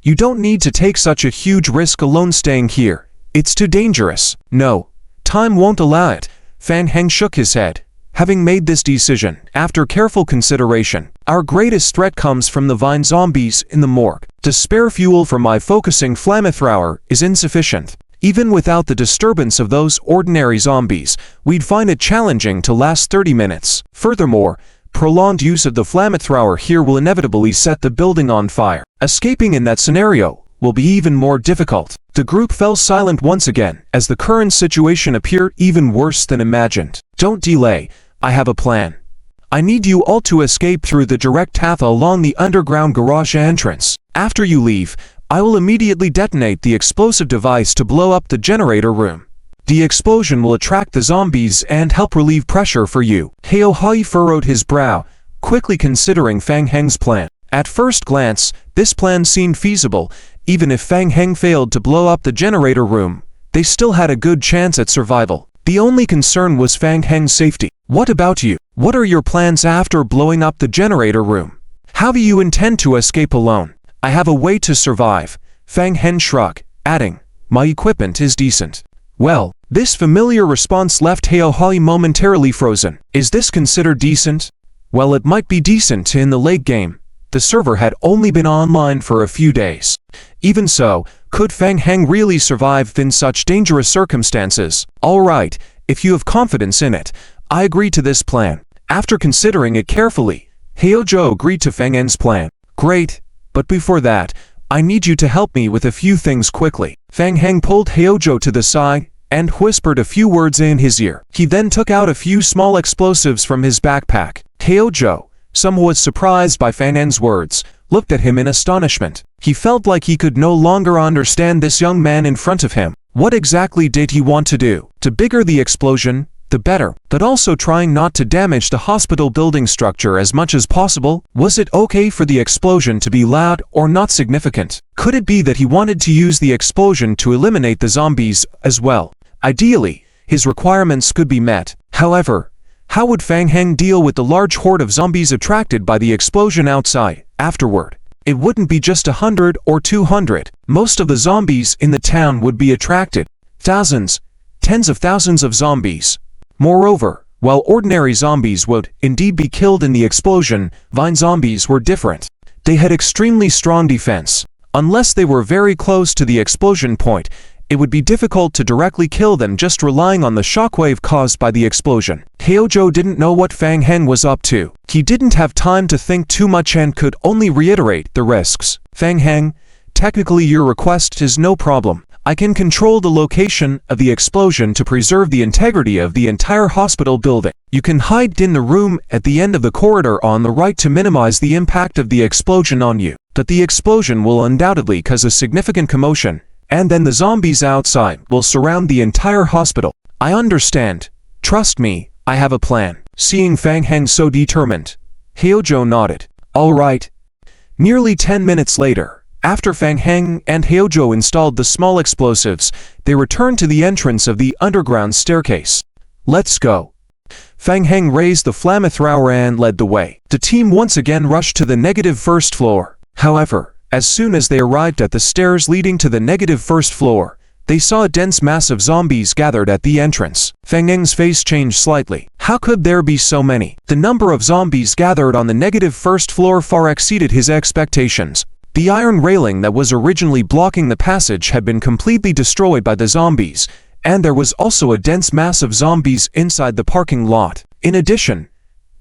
You don't need to take such a huge risk alone staying here. It's too dangerous. No. Time won't allow it. Fang Heng shook his head. Having made this decision, after careful consideration, our greatest threat comes from the vine zombies in the morgue. To spare fuel for my focusing flamethrower is insufficient. Even without the disturbance of those ordinary zombies, we'd find it challenging to last 30 minutes. Furthermore, prolonged use of the flamethrower here will inevitably set the building on fire. Escaping in that scenario will be even more difficult. The group fell silent once again, as the current situation appeared even worse than imagined. Don't delay, I have a plan. I need you all to escape through the direct path along the underground garage entrance. After you leave, I will immediately detonate the explosive device to blow up the generator room. The explosion will attract the zombies and help relieve pressure for you. Heo Hai furrowed his brow, quickly considering Fang Heng's plan. At first glance, this plan seemed feasible. Even if Fang Heng failed to blow up the generator room, they still had a good chance at survival. The only concern was Fang Heng's safety. What about you? What are your plans after blowing up the generator room? How do you intend to escape alone? I have a way to survive. Fang Heng shrugged, adding, my equipment is decent. Well, this familiar response left Heo Hai momentarily frozen. Is this considered decent? Well, it might be decent in the late game. The server had only been online for a few days. Even so, could Fang Heng really survive in such dangerous circumstances? Alright, if you have confidence in it, I agree to this plan. After considering it carefully, Heo Zhou agreed to Fang Heng's plan. Great, but before that, I need you to help me with a few things quickly. Fang Heng pulled Heo Zhou to the side and whispered a few words in his ear. He then took out a few small explosives from his backpack. Heo Zhou, somewhat surprised by Fang Heng's words, looked at him in astonishment. He felt like he could no longer understand this young man in front of him. What exactly did he want to do? To bigger the explosion, the better, but also trying not to damage the hospital building structure as much as possible? Was it okay for the explosion to be loud or not significant? Could it be that he wanted to use the explosion to eliminate the zombies as well? Ideally, his requirements could be met. However, how would Fang Heng deal with the large horde of zombies attracted by the explosion outside afterward? It wouldn't be just 100 or 200. Most of the zombies in the town would be attracted. Thousands, tens of thousands of zombies. Moreover, while ordinary zombies would indeed be killed in the explosion, vine zombies were different. They had extremely strong defense. Unless they were very close to the explosion point, it would be difficult to directly kill them just relying on the shockwave caused by the explosion. Heo Zhou didn't know what Fang Heng was up to. He didn't have time to think too much and could only reiterate the risks. Fang Heng, technically your request is no problem. I can control the location of the explosion to preserve the integrity of the entire hospital building. You can hide in the room at the end of the corridor on the right to minimize the impact of the explosion on you. But the explosion will undoubtedly cause a significant commotion, and then the zombies outside will surround the entire hospital. I understand. Trust me, I have a plan. Seeing Fang Heng so determined, Heo Zhou nodded. All right. Nearly 10 minutes later, after Fang Heng and Heo Zhou installed the small explosives, they returned to the entrance of the underground staircase. Let's go. Fang Heng raised the flamethrower and led the way. The team once again rushed to the negative first floor. However, as soon as they arrived at the stairs leading to the negative first floor, they saw a dense mass of zombies gathered at the entrance. Fang Heng's face changed slightly. How could there be so many? The number of zombies gathered on the negative first floor far exceeded his expectations. The iron railing that was originally blocking the passage had been completely destroyed by the zombies, and there was also a dense mass of zombies inside the parking lot. In addition,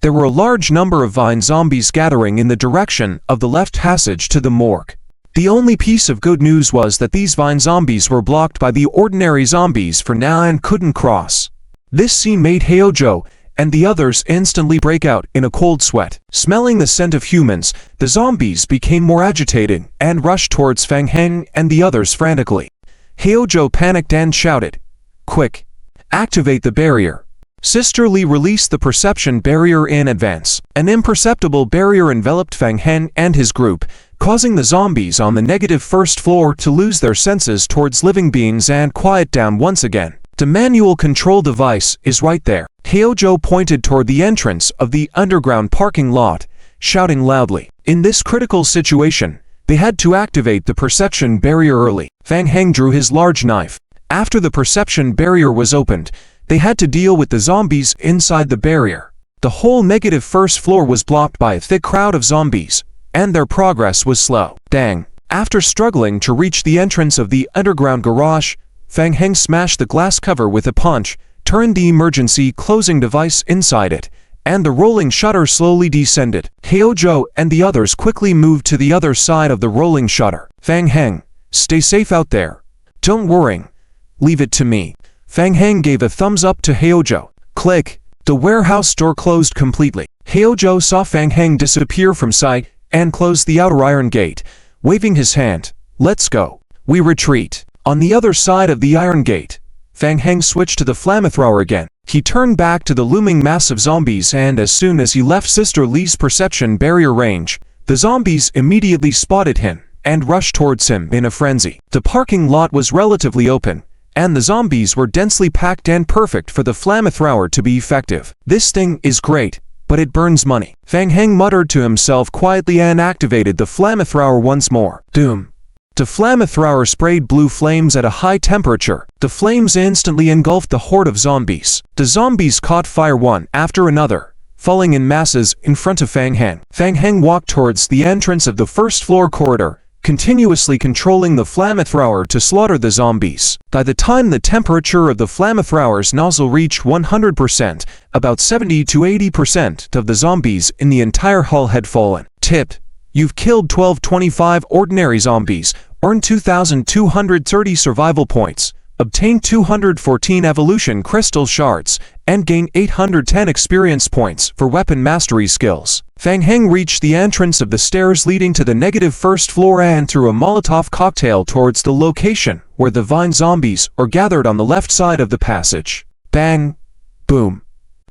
there were a large number of vine zombies gathering in the direction of the left passage to the morgue. The only piece of good news was that these vine zombies were blocked by the ordinary zombies for now and couldn't cross. This scene made Heo Zhou and the others instantly break out in a cold sweat. Smelling the scent of humans, the zombies became more agitated and rushed towards Fang Heng and the others frantically. Heo Zhou panicked and shouted, "Quick! Activate the barrier!" Sister Li released the perception barrier in advance. An imperceptible barrier enveloped Fang Heng and his group, causing the zombies on the negative first floor to lose their senses towards living beings and quiet down once again. The manual control device is right there. Heo Zhou pointed toward the entrance of the underground parking lot, shouting loudly. In this critical situation, they had to activate the perception barrier early. Fang Heng drew his large knife. After the perception barrier was opened, they had to deal with the zombies inside the barrier. The whole negative first floor was blocked by a thick crowd of zombies, and their progress was slow. Dang. After struggling to reach the entrance of the underground garage, Fang Heng smashed the glass cover with a punch, turned the emergency closing device inside it, and the rolling shutter slowly descended. Heozhou and the others quickly moved to the other side of the rolling shutter. Fang Heng, stay safe out there. Don't worry. Leave it to me. Fang Heng gave a thumbs up to Heozhou. Click. The warehouse door closed completely. Heozhou saw Fang Heng disappear from sight and closed the outer iron gate, waving his hand. Let's go. We retreat. On the other side of the iron gate, Fang Heng switched to the flamethrower again. He turned back to the looming mass of zombies, and as soon as he left Sister Li's perception barrier range, the zombies immediately spotted him and rushed towards him in a frenzy. The parking lot was relatively open, and the zombies were densely packed and perfect for the flamethrower to be effective. This thing is great, but it burns money. Fang Heng muttered to himself quietly and activated the flamethrower once more. Doom. The flamethrower sprayed blue flames at a high temperature. The flames instantly engulfed the horde of zombies. The zombies caught fire one after another, falling in masses in front of Fang Heng. Fang Heng walked towards the entrance of the first floor corridor, continuously controlling the flamethrower to slaughter the zombies. By the time the temperature of the flamethrower's nozzle reached 100%, about 70 to 80% of the zombies in the entire hull had fallen. Tip. You've killed 1225 ordinary zombies, earned 2,230 survival points, obtained 214 evolution crystal shards, and gained 810 experience points for weapon mastery skills. Fang Heng reached the entrance of the stairs leading to the negative first floor and threw a Molotov cocktail towards the location where the vine zombies are gathered on the left side of the passage. Bang! Boom!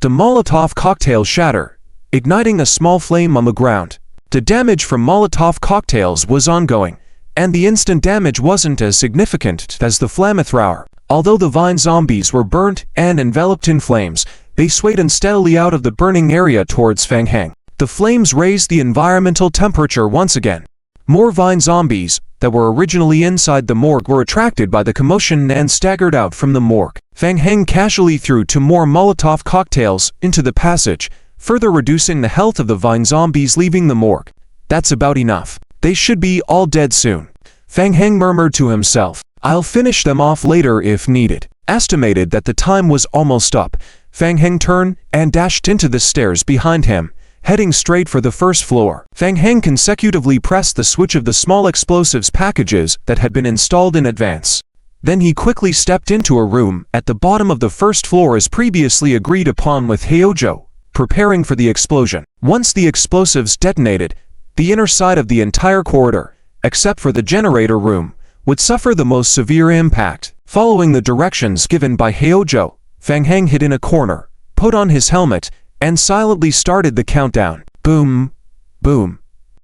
The Molotov cocktail shattered, igniting a small flame on the ground. The damage from Molotov cocktails was ongoing, and the instant damage wasn't as significant as the flamethrower. Although the vine zombies were burnt and enveloped in flames, they swayed unsteadily out of the burning area towards Fang Heng. The flames raised the environmental temperature once again. More vine zombies that were originally inside the morgue were attracted by the commotion and staggered out from the morgue. Fang Heng casually threw two more Molotov cocktails into the passage, further reducing the health of the vine zombies leaving the morgue. That's about enough. They should be all dead soon. Fang Heng murmured to himself. I'll finish them off later if needed. Estimated that the time was almost up, Fang Heng turned and dashed into the stairs behind him, heading straight for the first floor. Fang Heng consecutively pressed the switch of the small explosives packages that had been installed in advance. Then he quickly stepped into a room at the bottom of the first floor as previously agreed upon with Heozhou, preparing for the explosion. Once the explosives detonated, the inner side of the entire corridor, except for the generator room, would suffer the most severe impact. Following the directions given by Heozhou, Fang Heng hid in a corner, put on his helmet, and silently started the countdown. Boom, boom,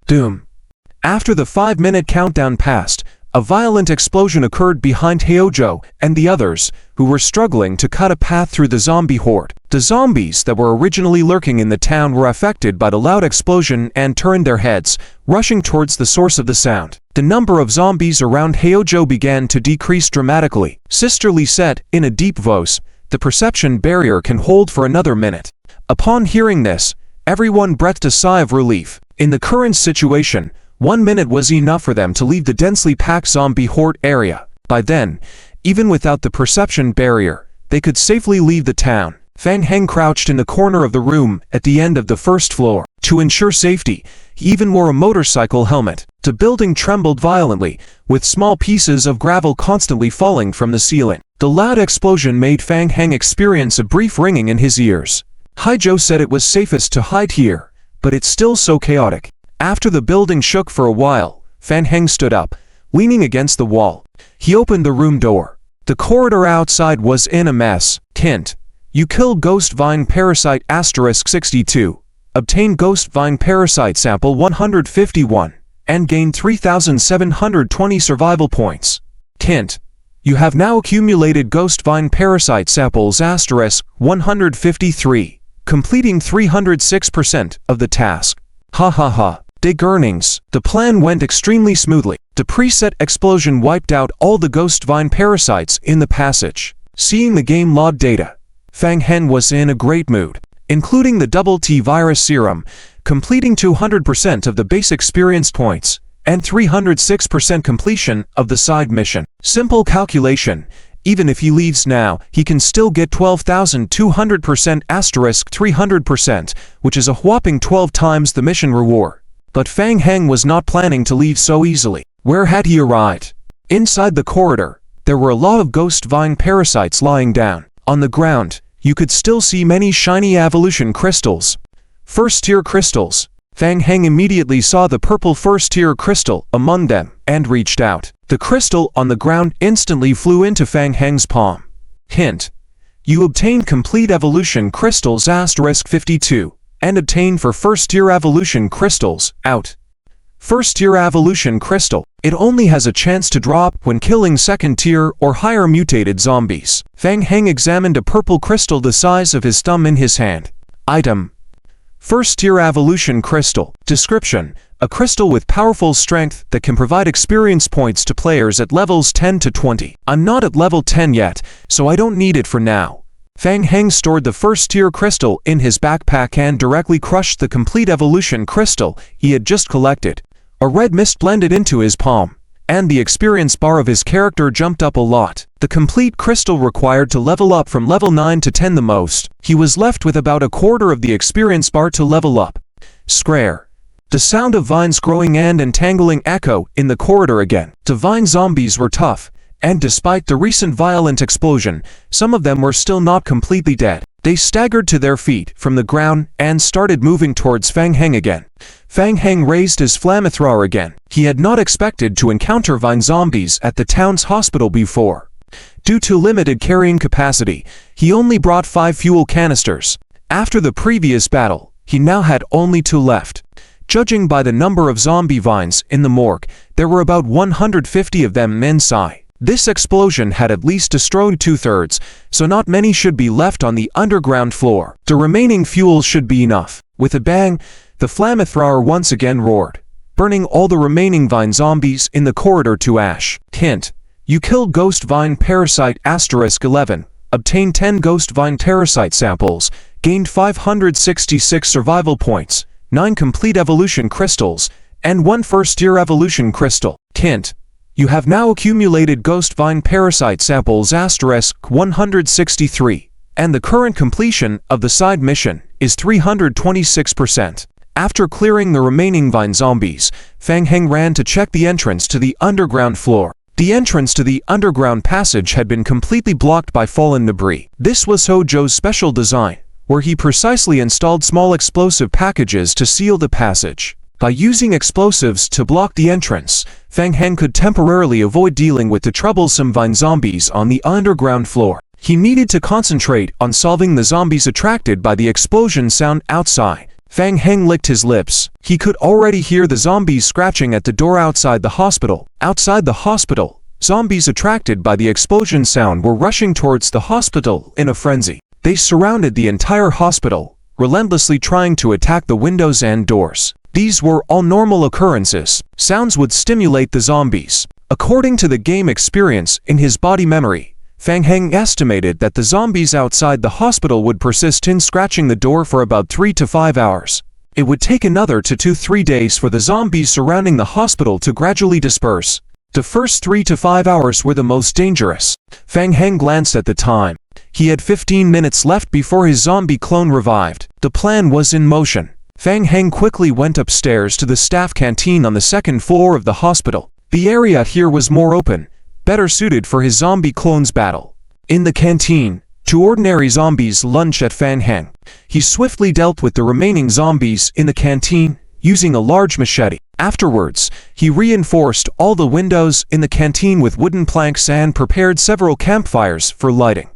doom. After the 5-minute countdown passed, a violent explosion occurred behind Heozhou and the others, who were struggling to cut a path through the zombie horde. The zombies that were originally lurking in the town were affected by the loud explosion and turned their heads, rushing towards the source of the sound. The number of zombies around Heozhou began to decrease dramatically. Sister Li said, in a deep voice, the perception barrier can hold for another minute. Upon hearing this, everyone breathed a sigh of relief. In the current situation, 1 minute was enough for them to leave the densely packed zombie horde area. By then, even without the perception barrier, they could safely leave the town. Fang Heng crouched in the corner of the room at the end of the first floor. To ensure safety, he even wore a motorcycle helmet. The building trembled violently, with small pieces of gravel constantly falling from the ceiling. The loud explosion made Fang Heng experience a brief ringing in his ears. Haizhou said it was safest to hide here, but it's still so chaotic. After the building shook for a while, Fang Heng stood up, leaning against the wall. He opened the room door. The corridor outside was in a mess. Hint: you killed Ghost Vine Parasite *62, obtained Ghost Vine Parasite Sample 151, and gained 3,720 survival points. Hint: you have now accumulated Ghost Vine Parasite Samples *153, completing 306% of the task. Ha ha ha. Big earnings. The plan went extremely smoothly. The preset explosion wiped out all the Ghost Vine parasites in the passage. Seeing the game log data, Fang Heng was in a great mood, including the double T virus serum, completing 200% of the base experience points, and 306% completion of the side mission. Simple calculation, even if he leaves now, he can still get 12,200% asterisk 300%, which is a whopping 12 times the mission reward. But Fang Heng was not planning to leave so easily. Where had he arrived? Inside the corridor, there were a lot of ghost vine parasites lying down. On the ground, you could still see many shiny evolution crystals. First-tier crystals. Fang Heng immediately saw the purple first-tier crystal among them and reached out. The crystal on the ground instantly flew into Fang Heng's palm. Hint: you obtained complete evolution crystals asterisk 52 and obtained for first-tier evolution crystals out. First-tier evolution crystal. It only has a chance to drop when killing second-tier or higher mutated zombies. Fang Heng examined a purple crystal the size of his thumb in his hand. Item: First-tier evolution crystal. Description: a crystal with powerful strength that can provide experience points to players at levels 10 to 20. I'm not at level 10 yet, so I don't need it for now. Fang Heng stored the first-tier crystal in his backpack and directly crushed the complete evolution crystal he had just collected. A red mist blended into his palm, and the experience bar of his character jumped up a lot. The complete crystal required to level up from level 9 to 10 the most. He was left with about a quarter of the experience bar to level up. Scrare. The sound of vines growing and entangling echo in the corridor again. The vine zombies were tough, and despite the recent violent explosion, some of them were still not completely dead. They staggered to their feet from the ground and started moving towards Fang Heng again. Fang Heng raised his flamethrower again. He had not expected to encounter vine zombies at the town's hospital before. Due to limited carrying capacity, he only brought 5 fuel canisters. After the previous battle, he now had only 2 left. Judging by the number of zombie vines in the morgue, there were about 150 of them inside. This explosion had at least destroyed 2/3, so not many should be left on the underground floor. The remaining fuel should be enough. With a bang, the flamethrower once again roared, burning all the remaining vine zombies in the corridor to ash. Hint: you killed ghost vine parasite asterisk 11, obtained 10 ghost vine parasite samples, gained 566 survival points, 9 complete evolution crystals, and 1 first-tier evolution crystal. Hint: you have now accumulated ghost vine parasite samples asterisk 163, and the current completion of the side mission is 326%. After clearing the remaining vine zombies, Fang Heng ran to check the entrance to the underground floor. The entrance to the underground passage had been completely blocked by fallen debris. This was Hojo's special design, where he precisely installed small explosive packages to seal the passage. By using explosives to block the entrance, Fang Heng could temporarily avoid dealing with the troublesome vine zombies on the underground floor. He needed to concentrate on solving the zombies attracted by the explosion sound outside. Fang Heng licked his lips. He could already hear the zombies scratching at the door outside the hospital. Outside the hospital, zombies attracted by the explosion sound were rushing towards the hospital in a frenzy. They surrounded the entire hospital, relentlessly trying to attack the windows and doors. These were all normal occurrences. Sounds would stimulate the zombies. According to the game experience in his body memory, Fang Heng estimated that the zombies outside the hospital would persist in scratching the door for about 3 to 5 hours. It would take another 2 to 3 days for the zombies surrounding the hospital to gradually disperse. The first 3 to 5 hours were the most dangerous. Fang Heng glanced at the time. He had 15 minutes left before his zombie clone revived. The plan was in motion. Fang Heng quickly went upstairs to the staff canteen on the 2nd floor of the hospital. The area here was more open, better suited for his zombie clone's battle. In the canteen, 2 ordinary zombies lunged at Fang Heng. He swiftly dealt with the remaining zombies in the canteen, using a large machete. Afterwards, he reinforced all the windows in the canteen with wooden planks and prepared several campfires for lighting.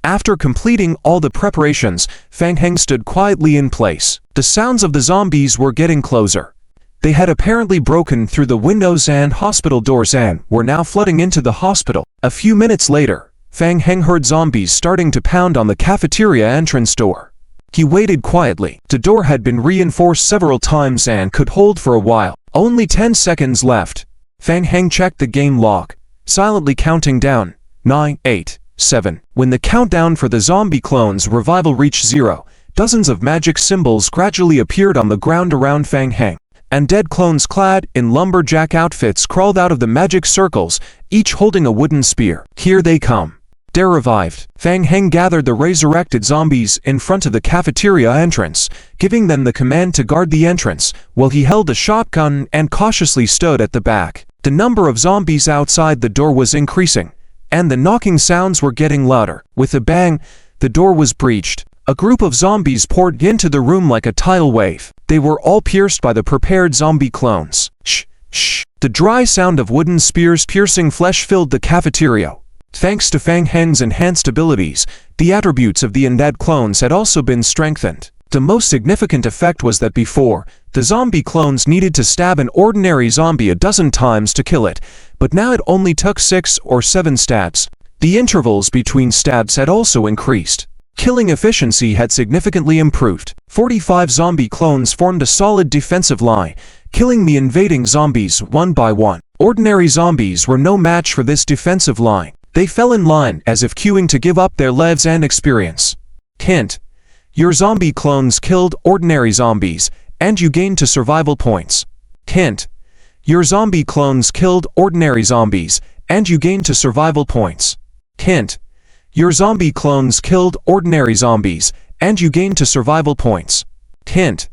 After completing all the preparations, Fang Heng stood quietly in place. The sounds of the zombies were getting closer. They had apparently broken through the windows and hospital doors and were now flooding into the hospital. A few minutes later, Fang Heng heard zombies starting to pound on the cafeteria entrance door. He waited quietly. The door had been reinforced several times and could hold for a while. Only 10 seconds left. Fang Heng checked the game log, silently counting down. 9, 8, 7. When the countdown for the zombie clones revival reached 0, dozens of magic symbols gradually appeared on the ground around Fang Heng. And dead clones clad in lumberjack outfits crawled out of the magic circles, each holding a wooden spear. Here they come. They're revived. Fang Heng gathered the resurrected zombies in front of the cafeteria entrance, giving them the command to guard the entrance, while he held a shotgun and cautiously stood at the back. The number of zombies outside the door was increasing, and the knocking sounds were getting louder. With a bang, the door was breached. A group of zombies poured into the room like a tidal wave. They were all pierced by the prepared zombie clones. Shh, shh. The dry sound of wooden spears piercing flesh filled the cafeteria. Thanks to Fang Heng's enhanced abilities, the attributes of the undead clones had also been strengthened. The most significant effect was that before, the zombie clones needed to stab an ordinary zombie a dozen times to kill it, but now it only took 6 or 7 stabs. The intervals between stabs had also increased. Killing efficiency had significantly improved. 45 zombie clones formed a solid defensive line, killing the invading zombies one by one. Ordinary zombies were no match for this defensive line. They fell in line as if queuing to give up their lives and experience. Hint: your zombie clones killed ordinary zombies, and you gained 2 survival points. Hint: your zombie clones killed ordinary zombies, and you gained 2 survival points. Hint: your zombie clones killed ordinary zombies, and you gained 2 survival points. Hint: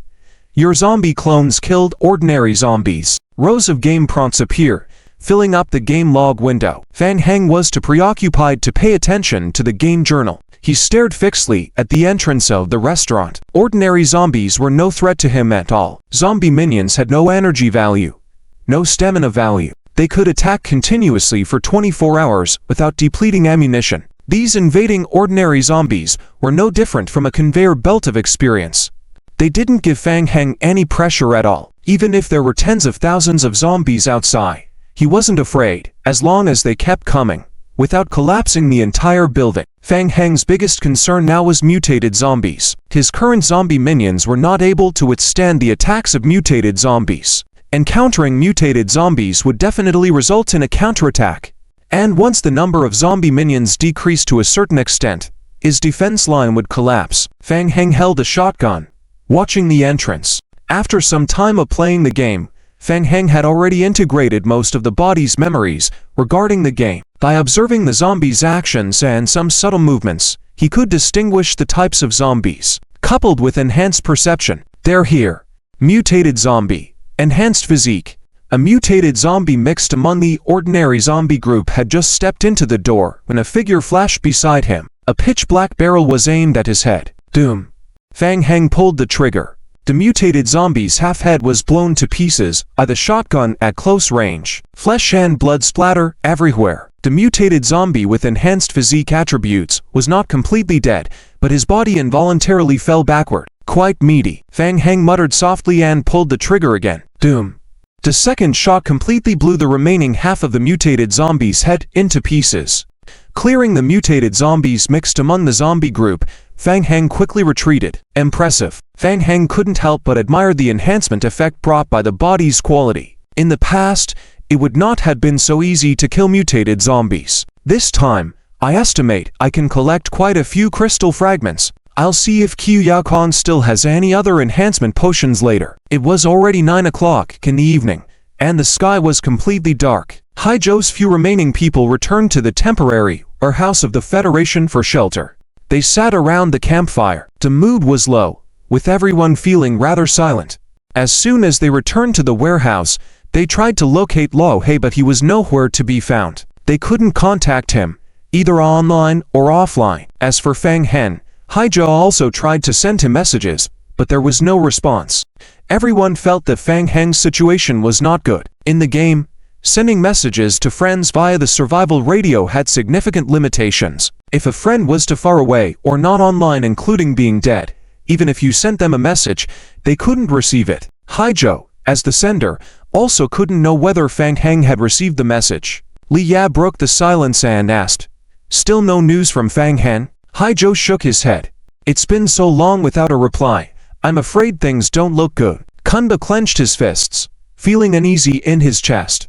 your zombie clones killed ordinary zombies. Rows of game prompts appear, filling up the game log window. Fang Heng was too preoccupied to pay attention to the game journal. He stared fixedly at the entrance of the restaurant. Ordinary zombies were no threat to him at all. Zombie minions had no energy value, no stamina value. They could attack continuously for 24 hours without depleting ammunition. These invading ordinary zombies were no different from a conveyor belt of experience. They didn't give Fang Heng any pressure at all. Even if there were tens of thousands of zombies outside, he wasn't afraid, as long as they kept coming, without collapsing the entire building. Fang Heng's biggest concern now was mutated zombies. His current zombie minions were not able to withstand the attacks of mutated zombies. Encountering mutated zombies would definitely result in a counterattack. And once the number of zombie minions decreased to a certain extent, his defense line would collapse. Fang Heng held a shotgun, watching the entrance. After some time of playing the game, Fang Heng had already integrated most of the body's memories regarding the game. By observing the zombies' actions and some subtle movements, he could distinguish the types of zombies. Coupled with enhanced perception, they're here. Mutated zombie. Enhanced physique. A mutated zombie mixed among the ordinary zombie group had just stepped into the door when a figure flashed beside him. A pitch-black barrel was aimed at his head. Doom. Fang Heng pulled the trigger. The mutated zombie's half-head was blown to pieces by the shotgun at close range. Flesh and blood splatter everywhere. The mutated zombie with enhanced physique attributes was not completely dead, but his body involuntarily fell backward. Quite meaty. Fang Heng muttered softly and pulled the trigger again. Doom. The second shot completely blew the remaining half of the mutated zombie's head into pieces. Clearing the mutated zombies mixed among the zombie group, Fang Heng quickly retreated. Impressive. Fang Heng couldn't help but admire the enhancement effect brought by the body's quality. In the past, it would not have been so easy to kill mutated zombies. This time, I estimate I can collect quite a few crystal fragments. I'll see if Qiu Yaokon still has any other enhancement potions later. It was already 9 o'clock in the evening, and the sky was completely dark. Haizhou's few remaining people returned to the temporary warehouse of the Federation for shelter. They sat around the campfire. The mood was low, with everyone feeling rather silent. As soon as they returned to the warehouse, they tried to locate Lo Hei, but he was nowhere to be found. They couldn't contact him, either online or offline. As for Fang Heng, Haizhou also tried to send him messages, but there was no response. Everyone felt that Fang Heng's situation was not good. In the game, sending messages to friends via the survival radio had significant limitations. If a friend was too far away or not online, including being dead, even if you sent them a message, they couldn't receive it. Haizhou, as the sender, also couldn't know whether Fang Heng had received the message. Li Ya broke the silence and asked, "Still no news from Fang Heng?" Haizhou shook his head. "It's been so long without a reply. I'm afraid things don't look good." Kunba clenched his fists, feeling uneasy in his chest.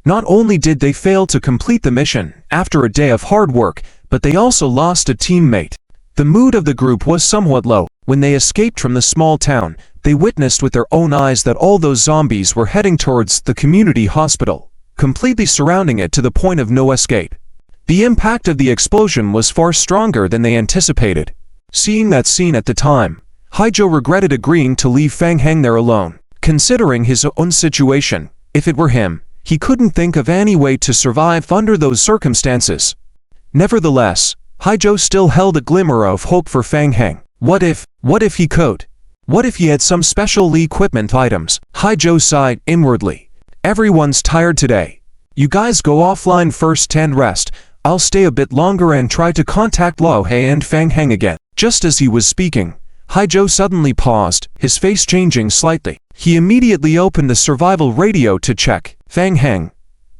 Not only did they fail to complete the mission after a day of hard work, but they also lost a teammate. The mood of the group was somewhat low. When they escaped from the small town, they witnessed with their own eyes that all those zombies were heading towards the community hospital, completely surrounding it to the point of no escape. The impact of the explosion was far stronger than they anticipated. Seeing that scene at the time, Haijo regretted agreeing to leave Fang Heng there alone. Considering his own situation, if it were him, he couldn't think of any way to survive under those circumstances. Nevertheless, Haijo still held a glimmer of hope for Fang Heng. What if he could? What if he had some special equipment items? Haijo sighed inwardly. Everyone's tired today. You guys go offline first and rest. I'll stay a bit longer and try to contact Lao He and Fang Heng again. Just as he was speaking, Haijo suddenly paused, his face changing slightly. He immediately opened the survival radio to check. Fang Heng.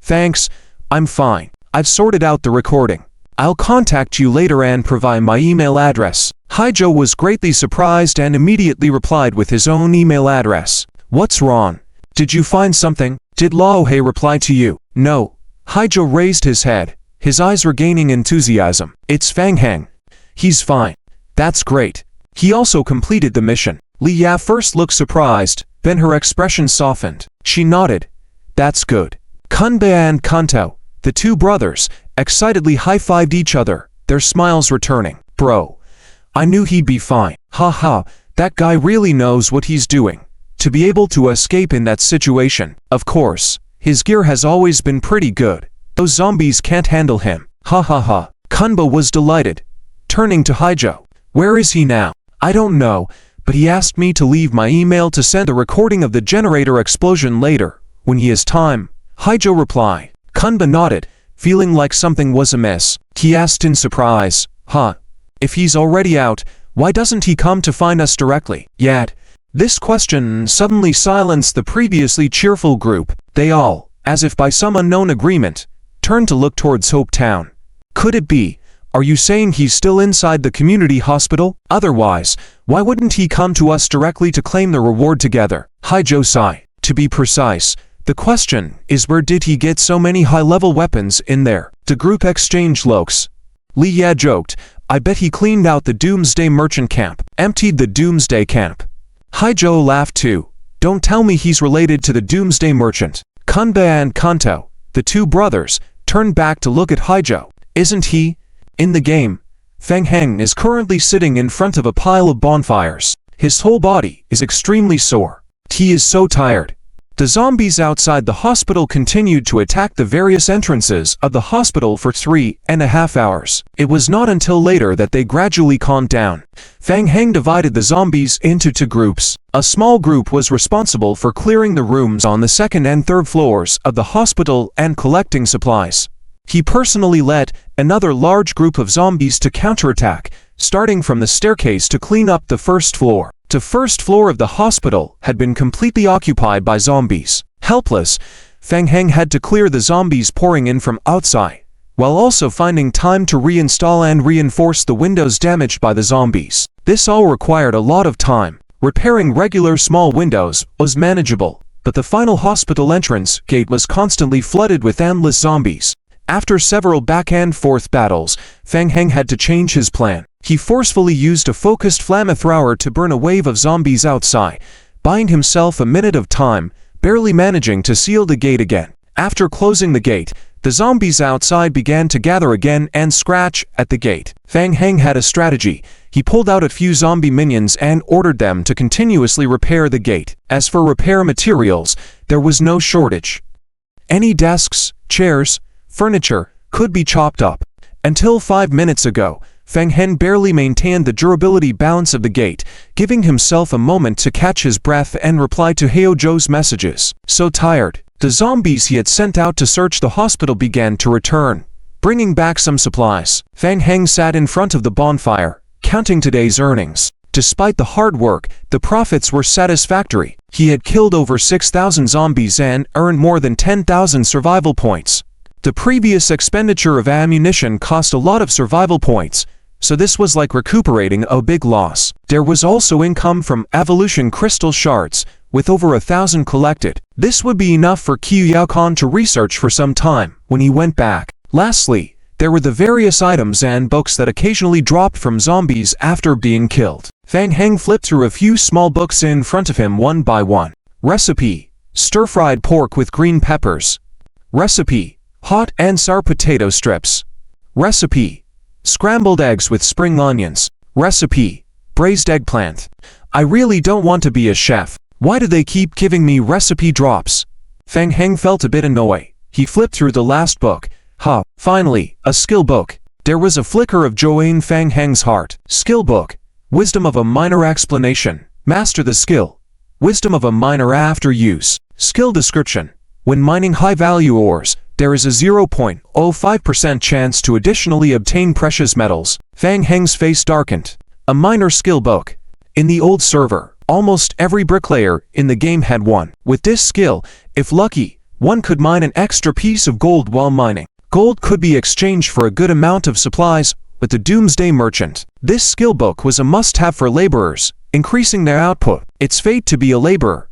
Thanks, I'm fine. I've sorted out the recording. I'll contact you later and provide my email address. Haijo was greatly surprised and immediately replied with his own email address. What's wrong? Did you find something? Did Lao He reply to you? No. Haijo raised his head, his eyes regaining enthusiasm. It's Fang Heng. He's fine. That's great. He also completed the mission. Li Ya first looked surprised, then her expression softened. She nodded. That's good. Kunba and Kanto, the two brothers, excitedly high-fived each other, their smiles returning. Bro, I knew he'd be fine. Ha, that guy really knows what he's doing. To be able to escape in that situation, of course, his gear has always been pretty good. Those zombies can't handle him. Ha. Kunba was delighted. Turning to Haijo. Where is he now? I don't know, but he asked me to leave my email to send a recording of the generator explosion later, when he has time. Haijo replied. Kunba nodded, feeling like something was amiss. He asked in surprise, if he's already out, why doesn't he come to find us directly? Yet, this question suddenly silenced the previously cheerful group. They all, as if by some unknown agreement, turned to look towards Hope Town. Could it be? Are you saying he's still inside the community hospital? Otherwise, why wouldn't he come to us directly to claim the reward together? Haijo sighed. To be precise, the question is, where did he get so many high-level weapons in there? The group exchanged looks. Li Ya joked, I bet he cleaned out the Doomsday Merchant camp, emptied the Doomsday camp. Haijo laughed too. Don't tell me he's related to the Doomsday Merchant. Kunba and Kanto, the two brothers, turned back to look at Haijo. Isn't he? In the game, Fang Heng is currently sitting in front of a pile of bonfires. His whole body is extremely sore. He is so tired. The zombies outside the hospital continued to attack the various entrances of the hospital for 3.5 hours. It was not until later that they gradually calmed down. Fang Heng divided the zombies into two groups. A small group was responsible for clearing the rooms on the second and third floors of the hospital and collecting supplies. He personally led another large group of zombies to counterattack, starting from the staircase to clean up the first floor. The first floor of the hospital had been completely occupied by zombies. Helpless, Fang Heng had to clear the zombies pouring in from outside, while also finding time to reinstall and reinforce the windows damaged by the zombies. This all required a lot of time. Repairing regular small windows was manageable, but the final hospital entrance gate was constantly flooded with endless zombies. After several back-and-forth battles, Fang Heng had to change his plan. He forcefully used a focused flamethrower to burn a wave of zombies outside, buying himself a minute of time, barely managing to seal the gate again. After closing the gate, the zombies outside began to gather again and scratch at the gate. Fang Heng had a strategy. He pulled out a few zombie minions and ordered them to continuously repair the gate. As for repair materials, there was no shortage. Any desks, chairs, furniture could be chopped up. Until 5 minutes ago, Fang Heng barely maintained the durability balance of the gate, giving himself a moment to catch his breath and reply to Heojo's messages. So tired, the zombies he had sent out to search the hospital began to return, bringing back some supplies. Fang Heng sat in front of the bonfire, counting today's earnings. Despite the hard work, the profits were satisfactory. He had killed over 6,000 zombies and earned more than 10,000 survival points. The previous expenditure of ammunition cost a lot of survival points, so this was like recuperating a big loss. There was also income from evolution crystal shards, with over 1,000 collected. This would be enough for Qiu Yaokon to research for some time when he went back. Lastly, There were the various items and books that occasionally dropped from zombies after being killed. Fang Heng flipped through a few small books in front of him one by one. Recipe: stir-fried pork with green peppers. Recipe: hot and sour potato strips. Recipe: scrambled eggs with spring onions. Recipe: braised eggplant. I really don't want to be a chef. Why do they keep giving me recipe drops? Fang Heng felt a bit annoyed. He flipped through the last book. Finally, a skill book. There was a flicker of joy in Fang Heng's heart. Skill book: wisdom of a miner explanation. Master the skill. Wisdom of a miner after use. Skill description: when mining high-value ores, there is a 0.05% chance to additionally obtain precious metals. Fang Heng's face darkened. A miner skill book. In the old server, almost every bricklayer in the game had one. With this skill, if lucky, one could mine an extra piece of gold while mining. Gold could be exchanged for a good amount of supplies with the Doomsday Merchant. This skill book was a must-have for laborers, increasing their output. It's fate to be a laborer.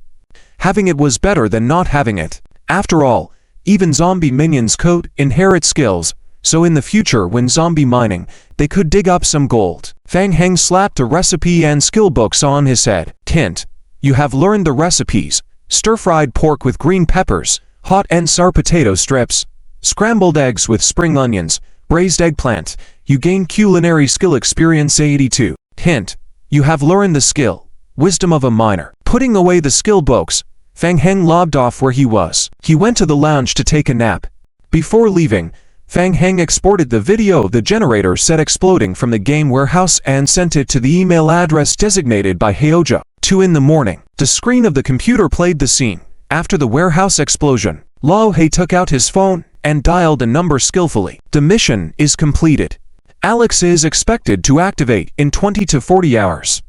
Having it was better than not having it. After all, even zombie minions could inherit skills, so in the future when zombie mining, they could dig up some gold. Fang Heng slapped the recipe and skill books on his head. Hint: you have learned the recipes: stir-fried pork with green peppers, hot and sour potato strips, scrambled eggs with spring onions, braised eggplant. You gain culinary skill experience 82. Hint: you have learned the skill, wisdom of a miner. Putting away the skill books, Fang Heng logged off where he was. He went to the lounge to take a nap. Before leaving, Fang Heng exported the video of the generator set exploding from the game warehouse and sent it to the email address designated by Heoja. 2 in the morning. The screen of the computer played the scene. After the warehouse explosion, Lao He took out his phone and dialed a number skillfully. The mission is completed. Alex is expected to activate in 20 to 40 hours.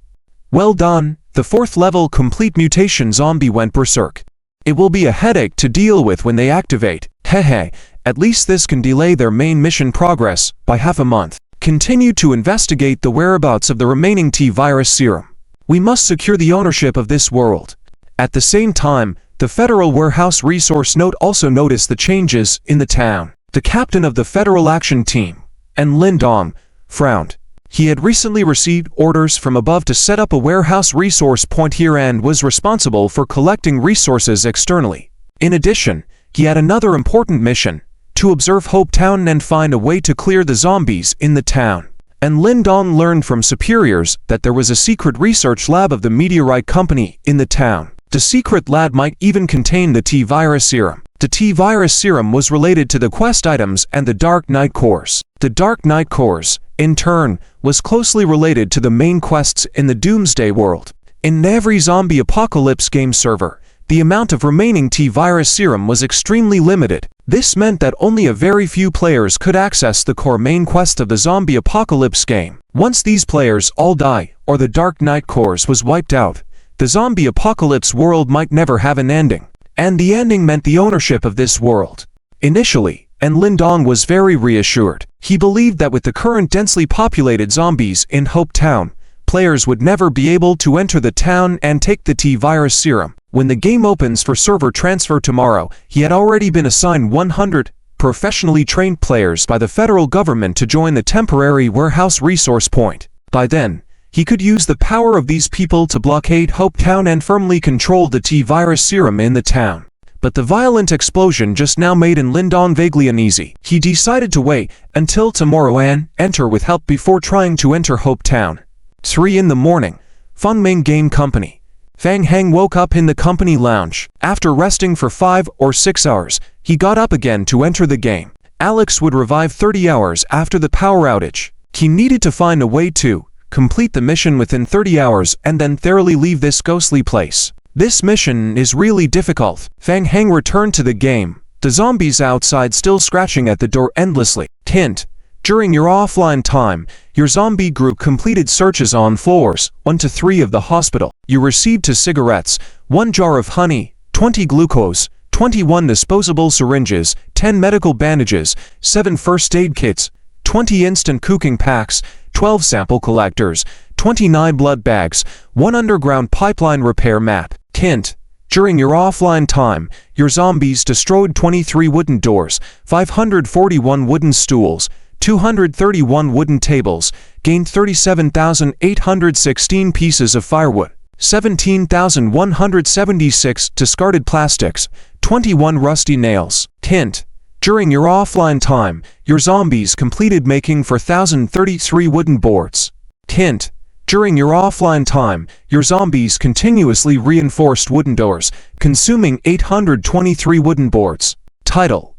Well done. The 4th level complete mutation zombie went berserk. It will be a headache to deal with when they activate. Hehe, at least this can delay their main mission progress by half a month. Continue to investigate the whereabouts of the remaining T-virus serum. We must secure the ownership of this world. At the same time, the Federal Warehouse Resource Note also noticed the changes in the town. The captain of the Federal Action Team, and Lin Dong, frowned. He had recently received orders from above to set up a warehouse resource point here and was responsible for collecting resources externally. In addition, he had another important mission: to observe Hope Town and find a way to clear the zombies in the town. And Lin Dong learned from superiors that there was a secret research lab of the meteorite company in the town. The secret lab might even contain the T-virus serum. The T-virus serum was related to the quest items and the Dark Knight cores. The Dark Knight cores, in turn, was closely related to the main quests in the Doomsday world. In every zombie apocalypse game server, the amount of remaining T-virus serum was extremely limited. This meant that only a very few players could access the core main quest of the zombie apocalypse game. Once these players all die, or the Dark Knight cores was wiped out, the zombie apocalypse world might never have an ending. And the ending meant the ownership of this world. Initially, and Lin Dong was very reassured. He believed that with the current densely populated zombies in Hope Town, players would never be able to enter the town and take the T-virus serum. When the game opens for server transfer tomorrow, he had already been assigned 100 professionally trained players by the federal government to join the temporary warehouse resource point. By then, he could use the power of these people to blockade Hope Town and firmly control the T-virus serum in the town. But the violent explosion just now made Lin Dong vaguely uneasy. He decided to wait until tomorrow and enter with help before trying to enter Hope Town. 3 in the morning. Fengming Game Company. Fang Heng woke up in the company lounge. After resting for 5 or 6 hours, he got up again to enter the game. Alex would revive 30 hours after the power outage. He needed to find a way to complete the mission within 30 hours and then thoroughly leave this ghostly place. This mission is really difficult. Fang Heng returned to the game, the zombies outside still scratching at the door endlessly. Hint: during your offline time, your zombie group completed searches on floors 1 to 3 of the hospital. You received 2 cigarettes, 1 jar of honey, 20 glucose, 21 disposable syringes, 10 medical bandages, 7 first aid kits, 20 instant cooking packs, 12 sample collectors, 29 blood bags, 1 underground pipeline repair mat. Hint: during your offline time, your zombies destroyed 23 wooden doors, 541 wooden stools, 231 wooden tables, gained 37,816 pieces of firewood, 17,176 discarded plastics, 21 rusty nails. Hint: during your offline time, your zombies completed making 4,033 wooden boards. Hint: during your offline time, your zombies continuously reinforced wooden doors, consuming 823 wooden boards. Title: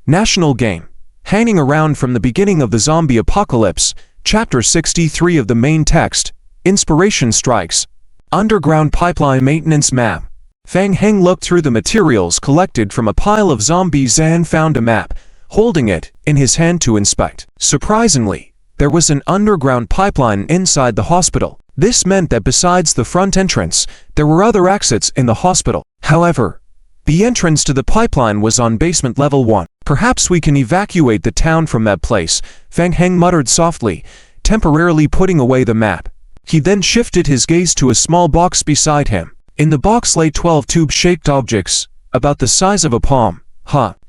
National Game. Hanging around from the beginning of the zombie apocalypse, Chapter 63 of the main text. Inspiration strikes. Underground pipeline maintenance map. Fang Heng looked through the materials collected from a pile of zombies and found a map, holding it in his hand to inspect. Surprisingly, there was an underground pipeline inside the hospital. This meant that besides the front entrance, there were other exits in the hospital. However, the entrance to the pipeline was on basement level 1. Perhaps we can evacuate the town from that place, Fang Heng muttered softly, temporarily putting away the map. He then shifted his gaze to a small box beside him. In the box lay 12 tube-shaped objects, about the size of a palm.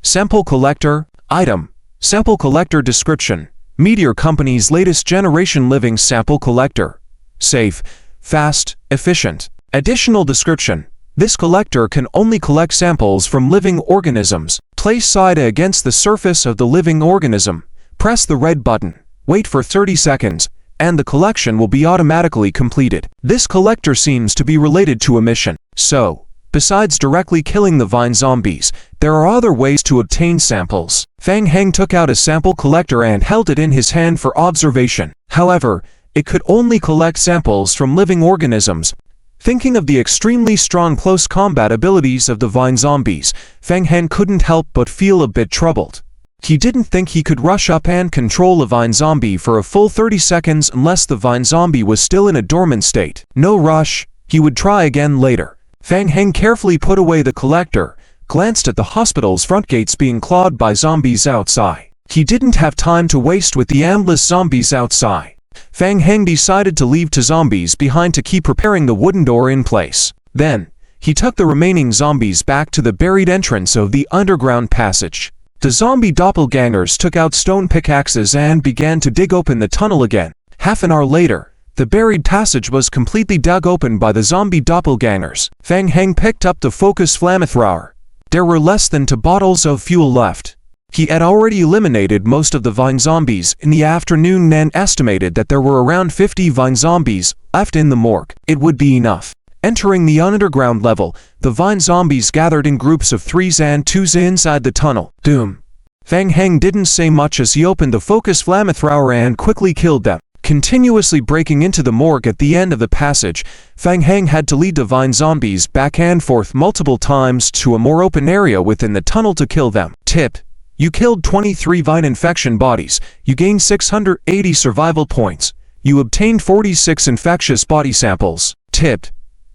Sample collector. Item: sample collector. Description: Meteor Company's latest generation living sample collector. Safe, fast, efficient. Additional description: this collector can only collect samples from living organisms. Place side against the surface of the living organism. Press the red button. Wait for 30 seconds, and the collection will be automatically completed. This collector seems to be related to a mission. So, besides directly killing the vine zombies, there are other ways to obtain samples. Fang Heng took out a sample collector and held it in his hand for observation. However, it could only collect samples from living organisms. Thinking of the extremely strong close combat abilities of the vine zombies, Fang Heng couldn't help but feel a bit troubled. He didn't think he could rush up and control a vine zombie for a full 30 seconds unless the vine zombie was still in a dormant state. No rush, he would try again later. Fang Heng carefully put away the collector, glanced at the hospital's front gates being clawed by zombies outside. He didn't have time to waste with the endless zombies outside. Fang Heng decided to leave two zombies behind to keep preparing the wooden door in place. Then, he took the remaining zombies back to the buried entrance of the underground passage. The zombie doppelgangers took out stone pickaxes and began to dig open the tunnel again. Half an hour later, the buried passage was completely dug open by the zombie doppelgangers. Fang Heng picked up the focus flamethrower. There were less than 2 bottles of fuel left. He had already eliminated most of the vine zombies in the afternoon and estimated that there were around 50 vine zombies left in the morgue. It would be enough. Entering the underground level, the vine zombies gathered in groups of 3s and 2s inside the tunnel. Doom. Fang Heng didn't say much as he opened the focus flamethrower and quickly killed them. Continuously breaking into the morgue at the end of the passage, Fang Heng had to lead the vine zombies back and forth multiple times to a more open area within the tunnel to kill them. Tip: you killed 23 vine infection bodies. You gained 680 survival points. You obtained 46 infectious body samples. Tip: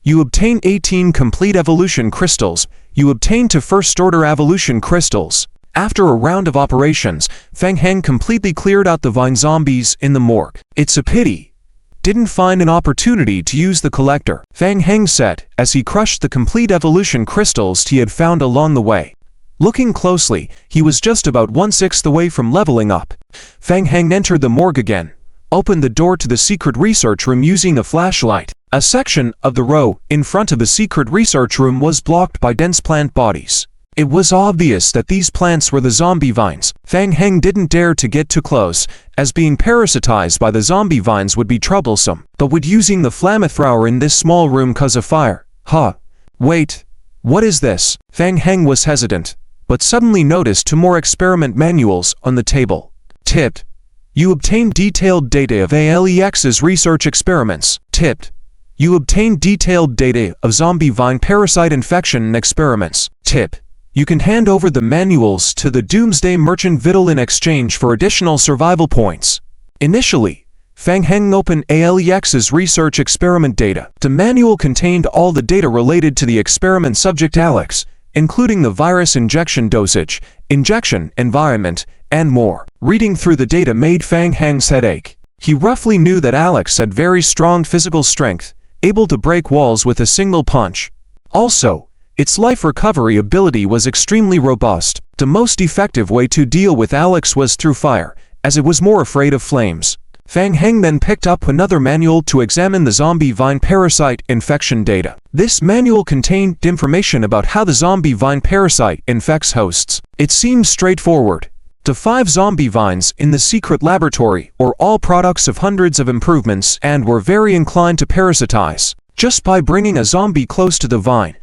you obtained 18 complete evolution crystals. You obtained 2 first-order evolution crystals. After a round of operations, Fang Heng completely cleared out the vine zombies in the morgue. It's a pity. Didn't find an opportunity to use the collector, Fang Heng said, as he crushed the complete evolution crystals he had found along the way. Looking closely, he was just about 1/6 away from leveling up. Fang Heng entered the morgue again, opened the door to the secret research room using a flashlight. A section of the row in front of the secret research room was blocked by dense plant bodies. It was obvious that these plants were the zombie vines. Fang Heng didn't dare to get too close, as being parasitized by the zombie vines would be troublesome. But would using the flamethrower in this small room cause a fire? Wait, what is this? Fang Heng was hesitant, but suddenly noticed 2 more experiment manuals on the table. Tipped: you obtained detailed data of ALEX's research experiments. Tipped: you obtained detailed data of zombie vine parasite infection experiments. Tip: you can hand over the manuals to the Doomsday Merchant Vittle in exchange for additional survival points. Initially, Fang Heng opened ALEX's research experiment data. The manual contained all the data related to the experiment subject Alex, including the virus injection dosage, injection environment, and more. Reading through the data made Fang Heng's head ache. He roughly knew that Alex had very strong physical strength, able to break walls with a single punch. Also, its life recovery ability was extremely robust. The most effective way to deal with Alex was through fire, as it was more afraid of flames. Fang Heng then picked up another manual to examine the zombie vine parasite infection data. This manual contained information about how the zombie vine parasite infects hosts. It seems straightforward. The 5 zombie vines in the secret laboratory were all products of hundreds of improvements and were very inclined to parasitize. Just by bringing a zombie close to the vine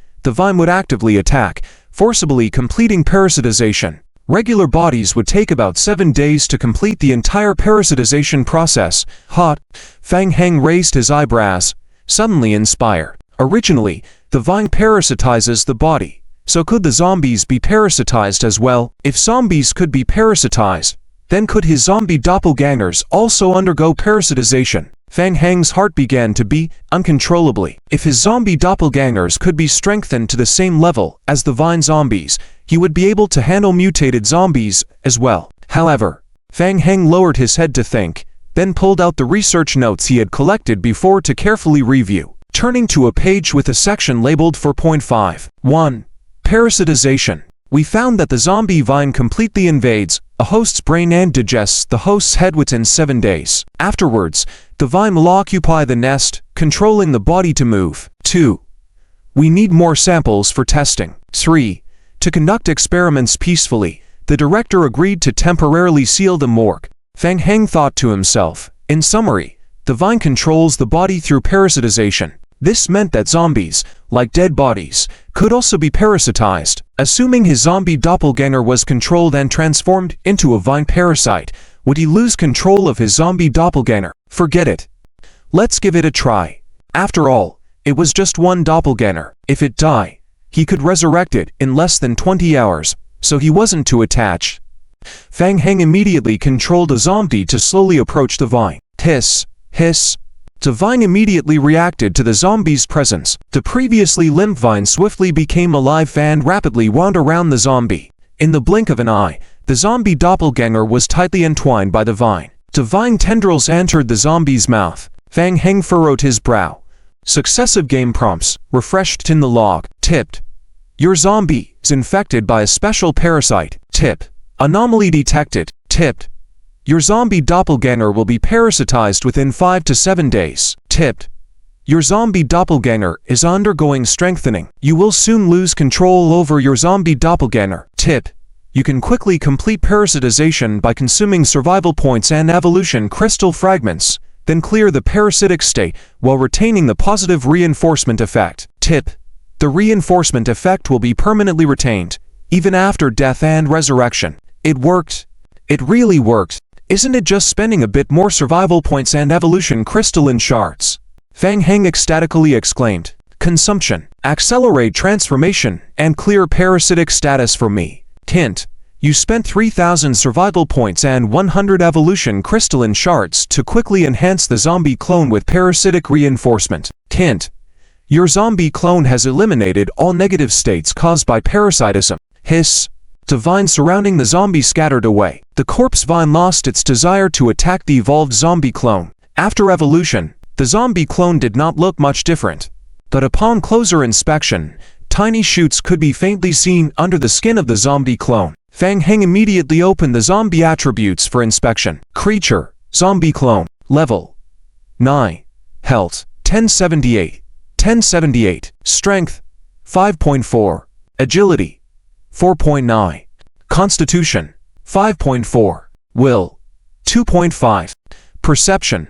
would actively attack, forcibly completing parasitization. Regular bodies would take about 7 days to complete the entire parasitization process. Hot. Fang Heng raised his eyebrows, suddenly inspired. Originally, the vine parasitizes the body. So could the zombies be parasitized as well? If zombies could be parasitized, then could his zombie doppelgangers also undergo parasitization? Fang Heng's heart began to beat uncontrollably. If his zombie doppelgangers could be strengthened to the same level as the vine zombies, he would be able to handle mutated zombies as well. However, Fang Heng lowered his head to think, then pulled out the research notes he had collected before to carefully review. Turning to a page with a section labeled 4.5. 1. Parasitization. We found that the zombie vine completely invades a host's brain and digests the host's head within 7 days. Afterwards, the vine will occupy the nest, controlling the body to move. 2. We need more samples for testing. 3. To conduct experiments peacefully, the director agreed to temporarily seal the morgue. Fang Heng thought to himself, in summary, the vine controls the body through parasitization. This meant that zombies, like dead bodies, could also be parasitized. Assuming his zombie doppelganger was controlled and transformed into a vine parasite, would he lose control of his zombie doppelganger? Forget it. Let's give it a try. After all, it was just one doppelganger. If it died, he could resurrect it in less than 20 hours, so he wasn't too attached. Fang Heng immediately controlled a zombie to slowly approach the vine. Hiss, hiss. The vine immediately reacted to the zombie's presence. The previously limp vine swiftly became alive and rapidly wound around the zombie. In the blink of an eye, the zombie doppelganger was tightly entwined by the vine. The vine tendrils entered the zombie's mouth. Fang Heng furrowed his brow. Successive game prompts, refreshed in the log. Tipped. Your zombie is infected by a special parasite. Tip. Anomaly detected. Tipped. Your zombie doppelganger will be parasitized within 5 to 7 days. Tipped. Your zombie doppelganger is undergoing strengthening. You will soon lose control over your zombie doppelganger. Tip. You can quickly complete parasitization by consuming survival points and evolution crystal fragments, then clear the parasitic state while retaining the positive reinforcement effect. Tip. The reinforcement effect will be permanently retained, even after death and resurrection. It worked. It really worked. Isn't it just spending a bit more survival points and evolution crystalline shards? Fang Heng ecstatically exclaimed. Consumption. Accelerate transformation and clear parasitic status for me. Hint. You spent 3,000 survival points and 100 evolution crystalline shards to quickly enhance the zombie clone with parasitic reinforcement. Hint. Your zombie clone has eliminated all negative states caused by parasitism. Hiss. The vine surrounding the zombie scattered away. The corpse vine lost its desire to attack the evolved zombie clone. After evolution, the zombie clone did not look much different. But upon closer inspection, tiny shoots could be faintly seen under the skin of the zombie clone. Fang Heng immediately opened the zombie attributes for inspection. Creature, zombie clone, level 9, health 1078, 1078, strength 5.4, agility 4.9, constitution 5.4, will 2.5, perception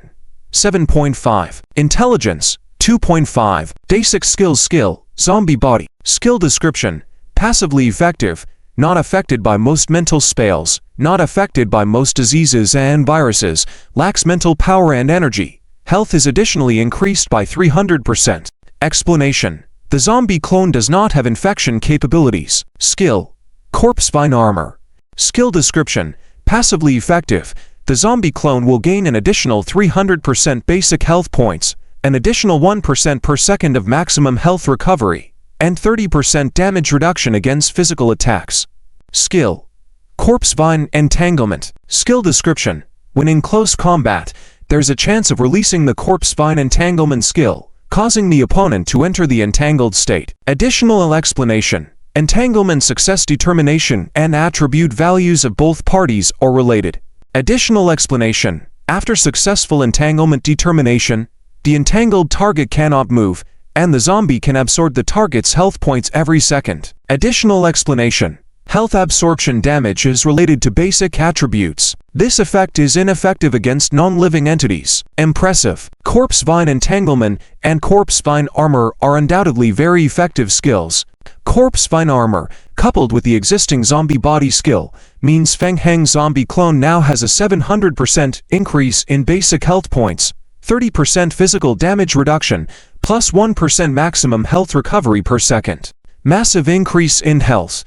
7.5, intelligence 2.5, basic skill, zombie body, skill description, passively effective, not affected by most mental spells, not affected by most diseases and viruses, lacks mental power and energy. Health is additionally increased by 300%. Explanation. The zombie clone does not have infection capabilities. Skill. Corpse vine armor. Skill description. Passively effective. The zombie clone will gain an additional 300% basic health points, an additional 1% per second of maximum health recovery, and 30% damage reduction against physical attacks. Skill. Corpse vine entanglement. Skill description. When in close combat, there's a chance of releasing the corpse vine entanglement skill, causing the opponent to enter the entangled state. Additional explanation. Entanglement success determination and attribute values of both parties are related. Additional explanation. After successful entanglement determination, the entangled target cannot move, and the zombie can absorb the target's health points every second. Additional explanation. Health absorption damage is related to basic attributes. This effect is ineffective against non-living entities. Impressive. Corpse Vine Entanglement and Corpse Vine Armor are undoubtedly very effective skills. Corpse Vine Armor, coupled with the existing zombie body skill, means Feng Heng's zombie clone now has a 700% increase in basic health points, 30% physical damage reduction, plus 1% maximum health recovery per second. Massive increase in health.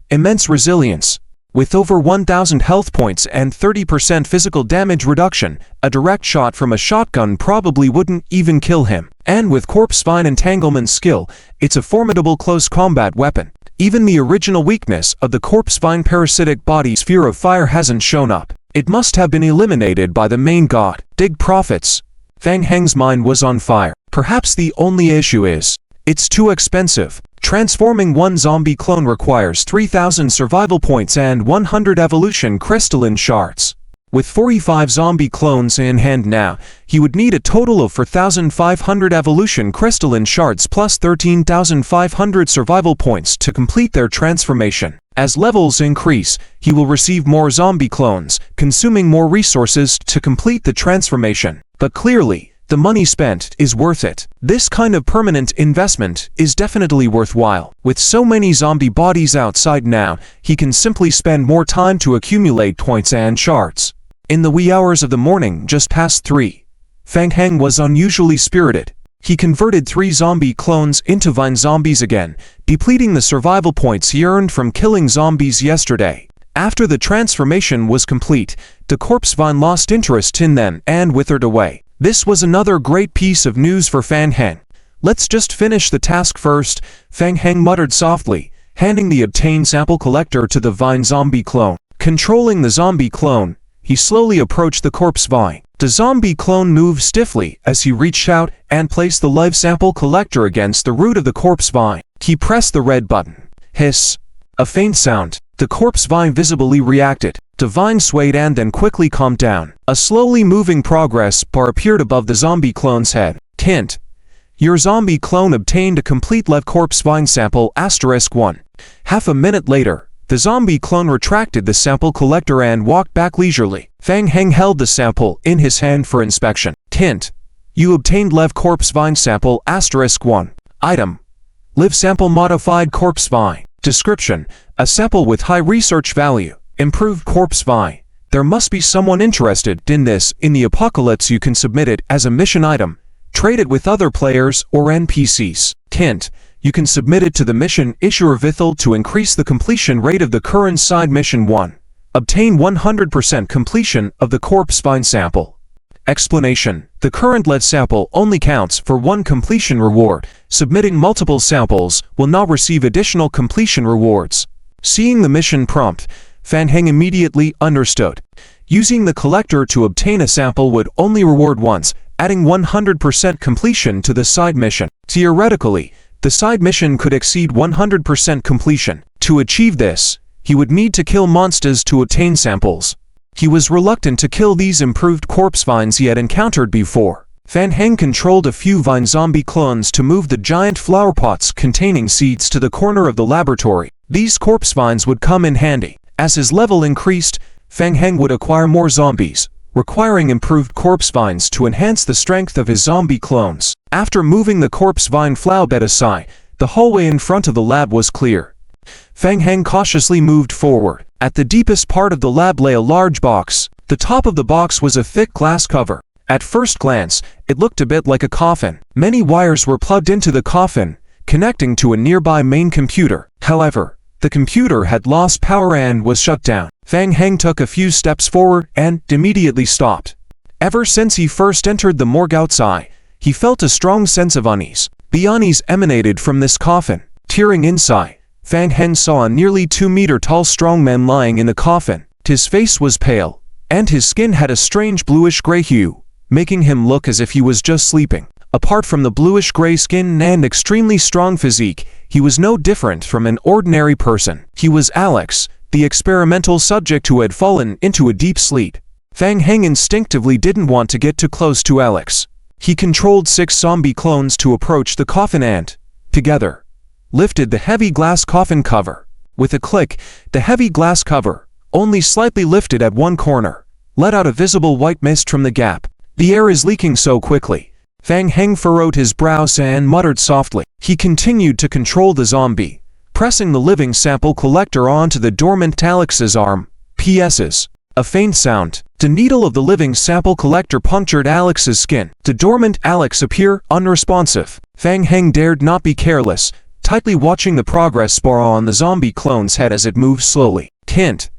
Immense resilience. With over 1,000 health points and 30% physical damage reduction, a direct shot from a shotgun probably wouldn't even kill him. And with Corpse Vine Entanglement skill, it's a formidable close combat weapon. Even the original weakness of the Corpse Vine parasitic body's fear of fire hasn't shown up. It must have been eliminated by the main god. Dig profits. Feng Heng's mind was on fire. Perhaps the only issue is, it's too expensive. Transforming one zombie clone requires 3,000 survival points and 100 evolution crystalline shards. With 45 zombie clones in hand now, he would need a total of 4,500 evolution crystalline shards plus 13,500 survival points to complete their transformation. As levels increase, he will receive more zombie clones, consuming more resources to complete the transformation. But clearly, the money spent is worth it. This kind of permanent investment is definitely worthwhile. With so many zombie bodies outside now, he can simply spend more time to accumulate points and shards. In the wee hours of the morning just past 3, Feng Heng was unusually spirited. He converted 3 zombie clones into vine zombies again, depleting the survival points he earned from killing zombies yesterday. After the transformation was complete, the corpse vine lost interest in them and withered away. This was another great piece of news for Feng Heng. Let's just finish the task first, Feng Heng muttered softly, handing the obtained sample collector to the vine zombie clone. Controlling the zombie clone, he slowly approached the corpse vine. The zombie clone moved stiffly as he reached out and placed the live sample collector against the root of the corpse vine. He pressed the red button. Hiss. A faint sound. The corpse vine visibly reacted. The vine swayed and then quickly calmed down. A slowly moving progress bar appeared above the zombie clone's head. Hint. Your zombie clone obtained a complete live corpse vine sample *1. Half a minute later, the zombie clone retracted the sample collector and walked back leisurely. Feng Heng held the sample in his hand for inspection. Hint. You obtained live corpse vine sample *1. Item. Live sample modified corpse vine. Description. A sample with high research value. Improved corpse vine. There must be someone interested in this in the apocalypse. You can submit it as a mission item. Trade it with other players or NPCs. Hint. You can submit it to the mission issuer DRIZZLE to increase the completion rate of the current side mission 1. Obtain 100% completion of the corpse vine sample. Explanation. The current lead sample only counts for 1 completion reward. Submitting multiple samples will not receive additional completion rewards. Seeing the mission prompt, Feng Heng immediately understood. Using the collector to obtain a sample would only reward once, adding 100% completion to the side mission. Theoretically, the side mission could exceed 100% completion. To achieve this, he would need to kill monsters to obtain samples. He was reluctant to kill these improved corpse vines he had encountered before. Feng Heng controlled a few vine zombie clones to move the giant flower pots containing seeds to the corner of the laboratory. These corpse vines would come in handy. As his level increased, Feng Heng would acquire more zombies, requiring improved corpse vines to enhance the strength of his zombie clones. After moving the corpse vine flower bed aside, the hallway in front of the lab was clear. Feng Heng cautiously moved forward. At the deepest part of the lab lay a large box. The top of the box was a thick glass cover. At first glance, it looked a bit like a coffin. Many wires were plugged into the coffin, connecting to a nearby main computer. However, the computer had lost power and was shut down. Feng Heng took a few steps forward and immediately stopped. Ever since he first entered the morgue outside, he felt a strong sense of unease. The unease emanated from this coffin. Tearing inside, Feng Heng saw a nearly 2-meter-tall strong man lying in the coffin. His face was pale, and his skin had a strange bluish-gray hue, making him look as if he was just sleeping. Apart from the bluish-gray skin and extremely strong physique, he was no different from an ordinary person. He was Alex, the experimental subject who had fallen into a deep sleep. Fang Heng instinctively didn't want to get too close to Alex. He controlled 6 zombie clones to approach the coffin and, together, lifted the heavy glass coffin cover. With a click, the heavy glass cover, only slightly lifted at one corner, let out a visible white mist from the gap. The air is leaking so quickly. Fang Heng furrowed his brows and muttered softly. He continued to control the zombie, pressing the living sample collector onto the dormant Alex's arm. PS's. A faint sound. The needle of the living sample collector punctured Alex's skin. The dormant Alex appeared unresponsive. Fang Heng dared not be careless, tightly watching the progress bar on the zombie clone's head as it moved slowly. Hint.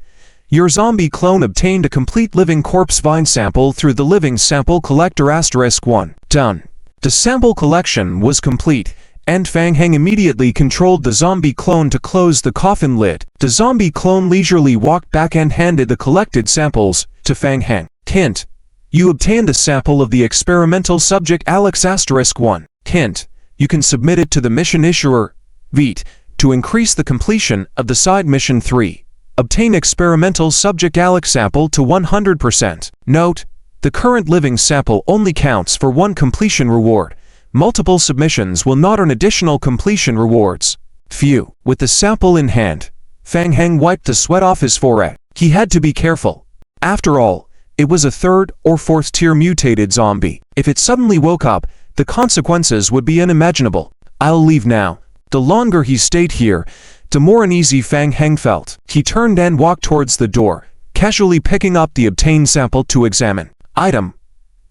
Your zombie clone obtained a complete living corpse vine sample through the living sample collector *1. Done. The sample collection was complete, and Fang Heng immediately controlled the zombie clone to close the coffin lid. The zombie clone leisurely walked back and handed the collected samples to Fang Heng. Hint. You obtained a sample of the experimental subject Alex *1. Hint. You can submit it to the mission issuer, VEET, to increase the completion of the side mission 3. Obtain experimental subject Alex sample to 100%. Note, the current living sample only counts for 1 completion reward. Multiple submissions will not earn additional completion rewards. Phew. With the sample in hand, Fang Heng wiped the sweat off his forehead. He had to be careful. After all, it was a 3rd or 4th tier mutated zombie. If it suddenly woke up, the consequences would be unimaginable. I'll leave now. The longer he stayed here, the more uneasy Fang Heng felt. He turned and walked towards the door, casually picking up the obtained sample to examine. Item.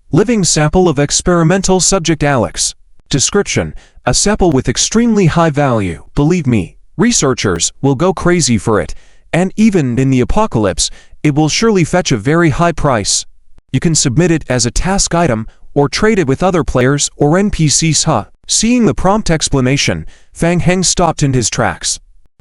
Living sample of experimental subject Alex. Description. A sample with extremely high value. Believe me, researchers will go crazy for it, and even in the apocalypse, it will surely fetch a very high price. You can submit it as a task item, or trade it with other players or NPCs. Seeing the prompt explanation, Fang Heng stopped in his tracks.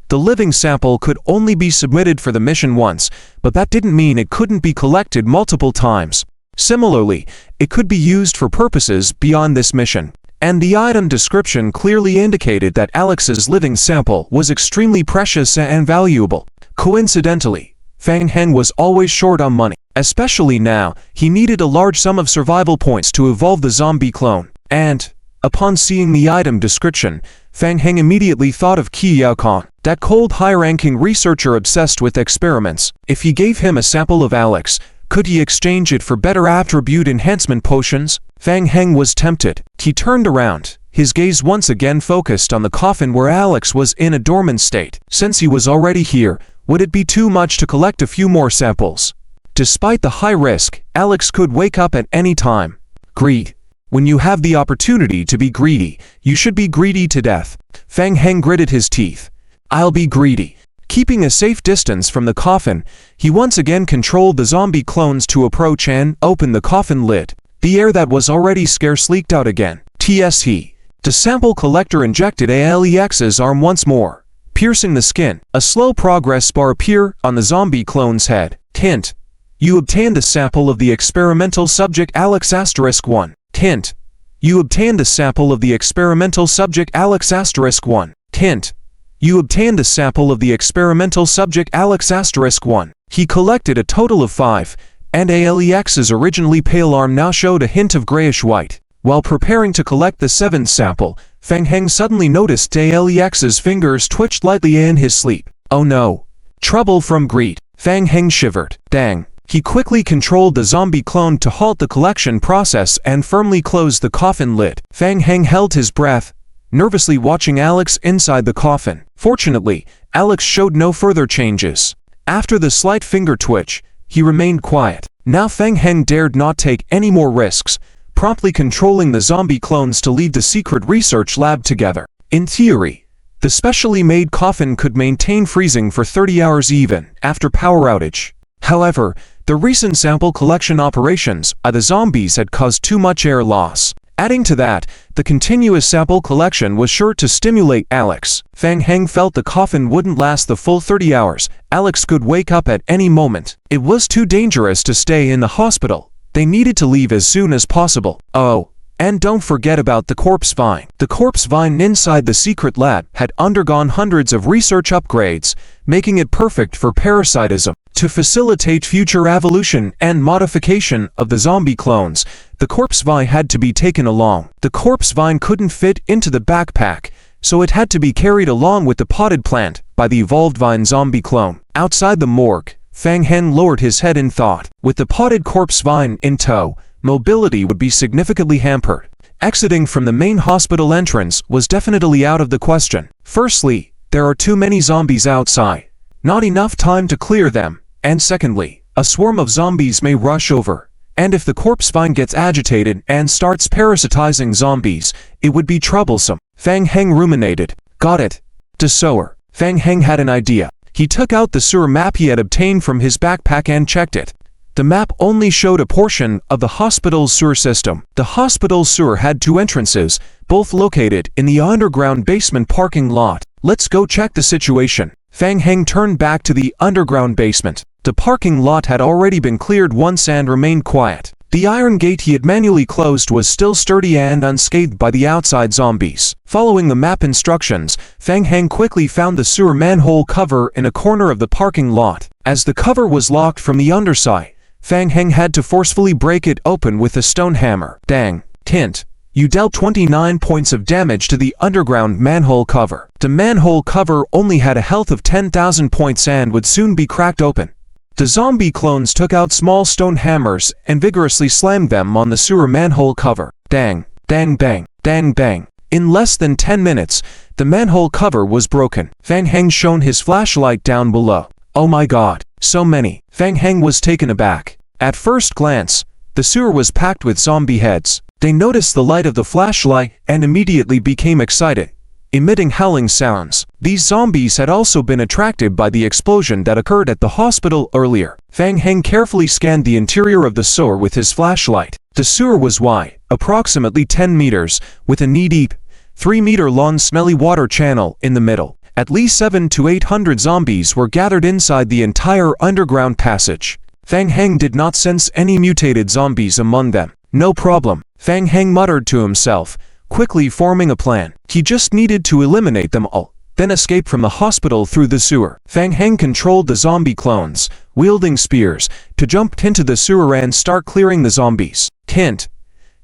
The living sample could only be submitted for the mission once, but that didn't mean it couldn't be collected multiple times. Similarly, it could be used for purposes beyond this mission. And the item description clearly indicated that Alex's living sample was extremely precious and valuable. Coincidentally, Fang Heng was always short on money. Especially now, he needed a large sum of survival points to evolve the zombie clone. And, upon seeing the item description, Fang Heng immediately thought of Qi Yaokon, that cold high-ranking researcher obsessed with experiments. If he gave him a sample of Alex, could he exchange it for better attribute enhancement potions? Fang Heng was tempted. He turned around, his gaze once again focused on the coffin where Alex was in a dormant state. Since he was already here, would it be too much to collect a few more samples? Despite the high risk, Alex could wake up at any time. Greed. When you have the opportunity to be greedy, you should be greedy to death. Fang Heng gritted his teeth. I'll be greedy. Keeping a safe distance from the coffin, he once again controlled the zombie clones to approach and open the coffin lid. The air that was already scarce leaked out again. TSE. The sample collector injected Alex's arm once more, piercing the skin. A slow progress bar appeared on the zombie clone's head. Hint. You obtained a sample of the experimental subject Alex *1. Hint. You obtained a sample of the experimental subject Alex *1. Hint. You obtained a sample of the experimental subject Alex *1. He collected a total of 5, and Alex's originally pale arm now showed a hint of grayish-white. While preparing to collect the 7th sample, Fang Heng suddenly noticed Alex's fingers twitched lightly in his sleep. Oh no. Trouble from greed. Fang Heng shivered. Dang. He quickly controlled the zombie clone to halt the collection process and firmly closed the coffin lid. Fang Heng held his breath, nervously watching Alex inside the coffin. Fortunately, Alex showed no further changes. After the slight finger twitch, he remained quiet. Now Fang Heng dared not take any more risks, promptly controlling the zombie clones to leave the secret research lab together. In theory, the specially made coffin could maintain freezing for 30 hours even after power outage. However, the recent sample collection operations by the zombies had caused too much air loss. Adding to that, the continuous sample collection was sure to stimulate Alex. Fang Heng felt the coffin wouldn't last the full 30 hours. Alex could wake up at any moment. It was too dangerous to stay in the hospital. They needed to leave as soon as possible. Oh, and don't forget about the corpse vine. The corpse vine inside the secret lab had undergone hundreds of research upgrades, making it perfect for parasitism. To facilitate future evolution and modification of the zombie clones, the corpse vine had to be taken along. The corpse vine couldn't fit into the backpack, so it had to be carried along with the potted plant by the evolved vine zombie clone. Outside the morgue, Fang Heng lowered his head in thought. With the potted corpse vine in tow, mobility would be significantly hampered. Exiting from the main hospital entrance was definitely out of the question. Firstly, there are too many zombies outside. Not enough time to clear them. And secondly, a swarm of zombies may rush over. And if the corpse vine gets agitated and starts parasitizing zombies, it would be troublesome. Fang Heng ruminated. Got it. De sewer. Fang Heng had an idea. He took out the sewer map he had obtained from his backpack and checked it. The map only showed a portion of the hospital's sewer system. The hospital's sewer had 2 entrances, both located in the underground basement parking lot. Let's go check the situation. Fang Heng turned back to the underground basement. The parking lot had already been cleared once and remained quiet. The iron gate he had manually closed was still sturdy and unscathed by the outside zombies. Following the map instructions, Fang Heng quickly found the sewer manhole cover in a corner of the parking lot. As the cover was locked from the underside, Fang Heng had to forcefully break it open with a stone hammer. Dang. Hint. You dealt 29 points of damage to the underground manhole cover. The manhole cover only had a health of 10,000 points and would soon be cracked open. The zombie clones took out small stone hammers and vigorously slammed them on the sewer manhole cover. Dang, dang bang, dang bang. In less than 10 minutes, the manhole cover was broken. Fang Heng shone his flashlight down below. Oh my god, so many. Fang Heng was taken aback. At first glance, the sewer was packed with zombie heads. They noticed the light of the flashlight and immediately became excited, emitting howling sounds. These zombies had also been attracted by the explosion that occurred at the hospital earlier. Fang Heng carefully scanned the interior of the sewer with his flashlight. The sewer was wide, approximately 10 meters, with a knee-deep, 3-meter-long smelly water channel in the middle. At least 700 to 800 zombies were gathered inside the entire underground passage. Fang Heng did not sense any mutated zombies among them. No problem, Fang Heng muttered to himself, quickly forming a plan. He just needed to eliminate them all, then escape from the hospital through the sewer. Fang Heng controlled the zombie clones, wielding spears, to jump into the sewer and start clearing the zombies. Hint.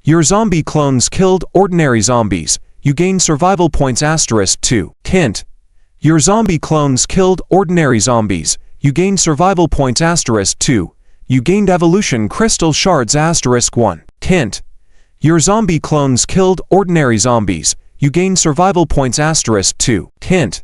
Your zombie clones killed ordinary zombies. You gain survival points *2. Hint. Your zombie clones killed ordinary zombies. You gain survival points *2. You gained evolution crystal shards *1. Hint. Your zombie clones killed ordinary zombies. You gain survival points *2. Hint.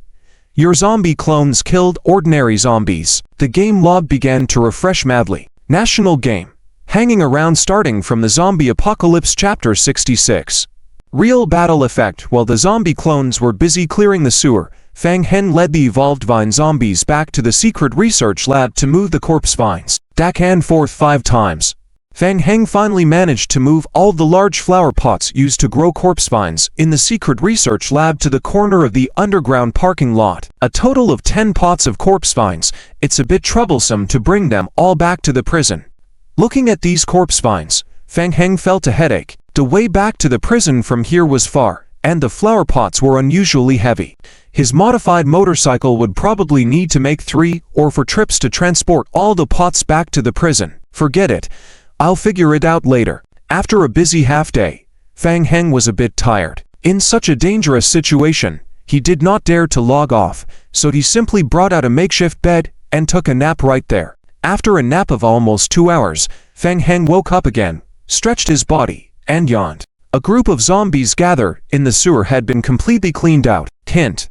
Your zombie clones killed ordinary zombies. The game log began to refresh madly. National game. Hanging around starting from the Zombie Apocalypse Chapter 66. Real battle effect. While the zombie clones were busy clearing the sewer, Fang Heng led the evolved vine zombies back to the secret research lab to move the corpse vines. Back and forth 5 times. Fang Heng finally managed to move all the large flower pots used to grow corpse vines in the secret research lab to the corner of the underground parking lot. A total of 10 pots of corpse vines. It's a bit troublesome to bring them all back to the prison. Looking at these corpse vines, Fang Heng felt a headache. The way back to the prison from here was far, and the flower pots were unusually heavy. His modified motorcycle would probably need to make 3 or 4 trips to transport all the pots back to the prison. Forget it. I'll figure it out later. After a busy half-day, Fang Heng was a bit tired. In such a dangerous situation, he did not dare to log off, so he simply brought out a makeshift bed and took a nap right there. After a nap of almost 2 hours, Fang Heng woke up again, stretched his body, and yawned. A group of zombies gathered in the sewer had been completely cleaned out. Hint.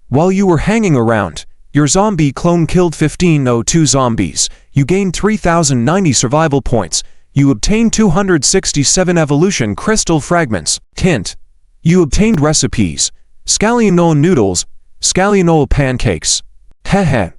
While you were hanging around, your zombie clone killed 1502 zombies. You gained 3090 survival points. You obtained 267 evolution crystal fragments. Hint. You obtained recipes. Scallion noodles, scallion pancakes. Heh.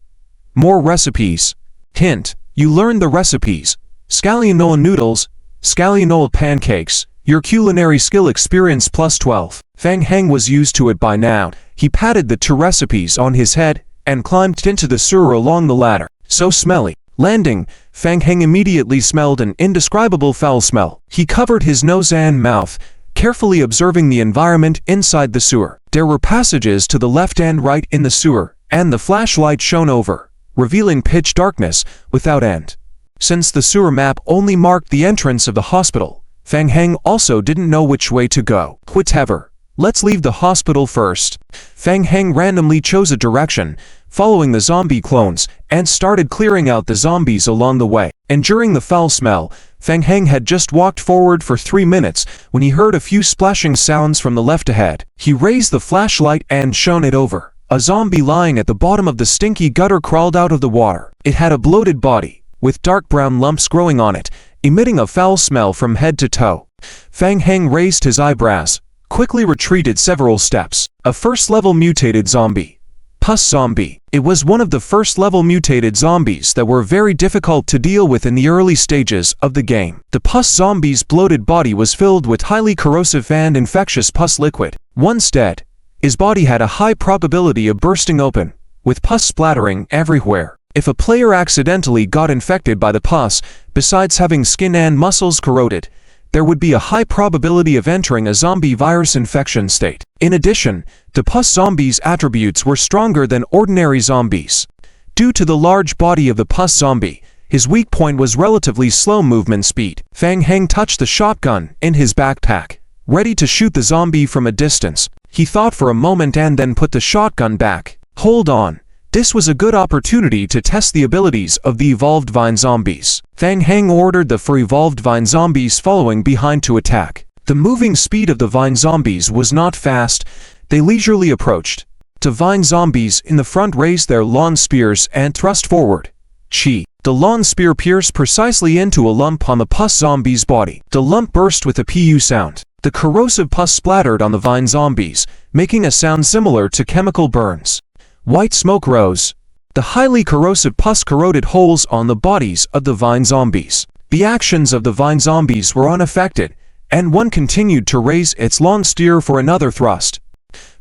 More recipes. Hint. You learned the recipes. Scallion noodles, scallion pancakes. Your culinary skill experience +12. Fang Heng was used to it by now. He patted the 2 recipes on his head and climbed into the sewer along the ladder. So smelly. Landing, Fang Heng immediately smelled an indescribable foul smell. He covered his nose and mouth, carefully observing the environment inside the sewer. There were passages to the left and right in the sewer, and the flashlight shone over, revealing pitch darkness without end. Since the sewer map only marked the entrance of the hospital, Fang Heng also didn't know which way to go. Whatever. Let's leave the hospital first. Fang Heng randomly chose a direction, following the zombie clones, and started clearing out the zombies along the way. Enduring the foul smell, Fang Heng had just walked forward for 3 minutes when he heard a few splashing sounds from the left ahead. He raised the flashlight and shone it over. A zombie lying at the bottom of the stinky gutter crawled out of the water. It had a bloated body, with dark brown lumps growing on it, emitting a foul smell from head to toe. Fang Heng raised his eyebrows, quickly retreated several steps. A first-level mutated zombie. Pus zombie. It was one of the first-level mutated zombies that were very difficult to deal with in the early stages of the game. The pus zombie's bloated body was filled with highly corrosive and infectious pus liquid. Once dead, his body had a high probability of bursting open, with pus splattering everywhere. If a player accidentally got infected by the pus, besides having skin and muscles corroded, there would be a high probability of entering a zombie virus infection state. In addition, the pus zombie's attributes were stronger than ordinary zombies. Due to the large body of the pus zombie, his weak point was relatively slow movement speed. Fang Heng touched the shotgun in his backpack, ready to shoot the zombie from a distance. He thought for a moment and then put the shotgun back. Hold on. This was a good opportunity to test the abilities of the evolved vine zombies. Fang Heng ordered the 4 evolved vine zombies following behind to attack. The moving speed of the vine zombies was not fast. They leisurely approached. The vine zombies in the front raised their lawn spears and thrust forward. Chi. The lawn spear pierced precisely into a lump on the pus zombie's body. The lump burst with a pu sound. The corrosive pus splattered on the vine zombies, making a sound similar to chemical burns. White smoke rose. The highly corrosive pus corroded holes on the bodies of the vine zombies. The actions of the vine zombies were unaffected, and one continued to raise its long spear for another thrust.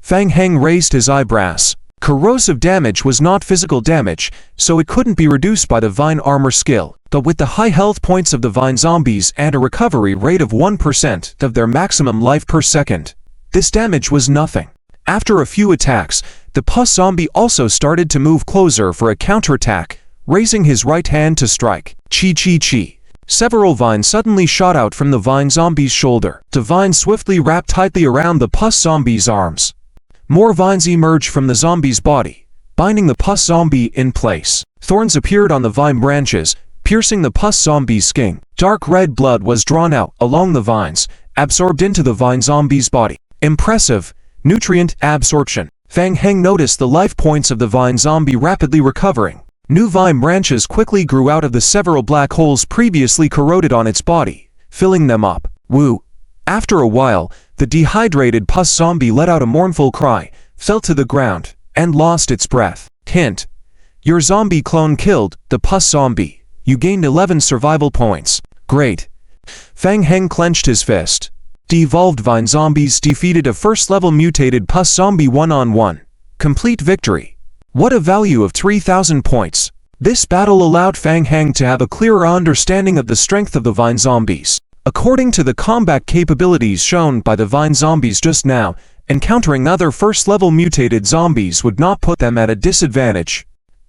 Fang Heng raised his eyebrows. Corrosive damage was not physical damage, so it couldn't be reduced by the vine armor skill. But with the high health points of the vine zombies and a recovery rate of 1% of their maximum life per second, this damage was nothing. After a few attacks, the pus zombie also started to move closer for a counterattack, raising his right hand to strike. Chi chi chi. Several vines suddenly shot out from the vine zombie's shoulder. The vines swiftly wrapped tightly around the pus zombie's arms. More vines emerged from the zombie's body, binding the pus zombie in place. Thorns appeared on the vine branches, piercing the pus zombie's skin. Dark red blood was drawn out along the vines, absorbed into the vine zombie's body. Impressive. Nutrient absorption. Fang Heng noticed the life points of the vine zombie rapidly recovering. New vine branches quickly grew out of the several black holes previously corroded on its body, filling them up. Woo! After a while, the dehydrated pus zombie let out a mournful cry, fell to the ground, and lost its breath. Hint: your zombie clone killed the pus zombie. You gained 11 survival points. Great. Fang Heng clenched his fist. The evolved vine zombies defeated a first-level mutated pus zombie one-on-one. Complete victory. What a value of 3,000 points. This battle allowed Fang Heng to have a clearer understanding of the strength of the vine zombies. According to the combat capabilities shown by the vine zombies just now, encountering other first-level mutated zombies would not put them at a disadvantage.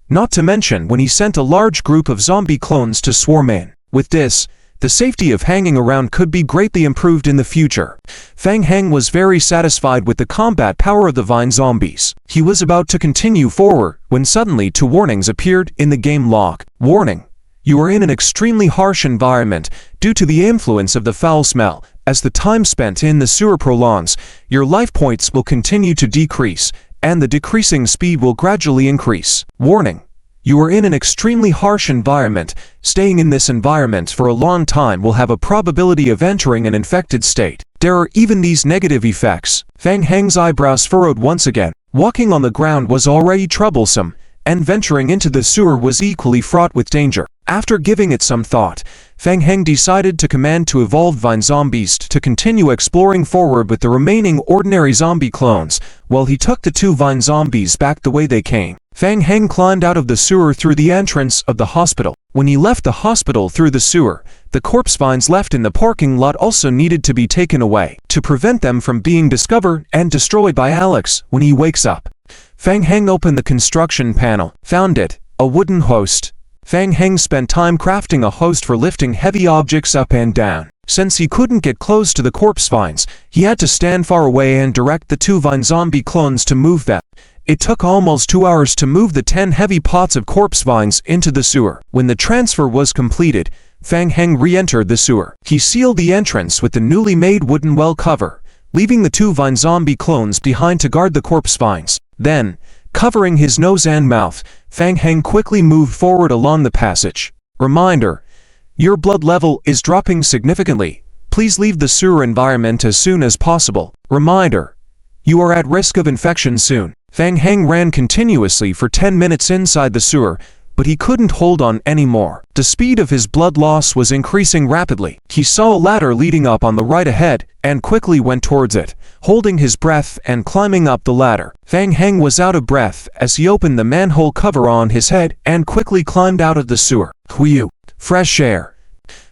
Not to mention when he sent a large group of zombie clones to swarm in. With this, the safety of hanging around could be greatly improved in the future. Fang Heng was very satisfied with the combat power of the vine zombies. He was about to continue forward when suddenly 2 warnings appeared in the game log. Warning: you are in an extremely harsh environment due to the influence of the foul smell. As the time spent in the sewer prolongs, your life points will continue to decrease, and the decreasing speed will gradually increase. Warning: you are in an extremely harsh environment. Staying in this environment for a long time will have a probability of entering an infected state. There are even these negative effects. Fang Heng's eyebrows furrowed once again. Walking on the ground was already troublesome, and venturing into the sewer was equally fraught with danger. After giving it some thought, Fang Heng decided to command 2 evolved vine zombies to continue exploring forward with the remaining ordinary zombie clones, while he took the 2 vine zombies back the way they came. Fang Heng climbed out of the sewer through the entrance of the hospital. When he left the hospital through the sewer, the corpse vines left in the parking lot also needed to be taken away, to prevent them from being discovered and destroyed by Alex when he wakes up. Fang Heng opened the construction panel, found it, a wooden host. Fang Heng spent time crafting a host for lifting heavy objects up and down. Since he couldn't get close to the corpse vines, he had to stand far away and direct the 2 vine zombie clones to move them. It took almost 2 hours to move the 10 heavy pots of corpse vines into the sewer. When the transfer was completed, Fang Heng re-entered the sewer. He sealed the entrance with the newly made wooden well cover, leaving the 2 vine zombie clones behind to guard the corpse vines. Then, covering his nose and mouth, Fang Heng quickly moved forward along the passage. Reminder: your blood level is dropping significantly. Please leave the sewer environment as soon as possible. Reminder: you are at risk of infection soon. Fang Heng ran continuously for 10 minutes inside the sewer, but he couldn't hold on anymore. The speed of his blood loss was increasing rapidly. He saw a ladder leading up on the right ahead, and quickly went towards it, holding his breath and climbing up the ladder. Fang Heng was out of breath as he opened the manhole cover on his head and quickly climbed out of the sewer. Whew! Fresh air.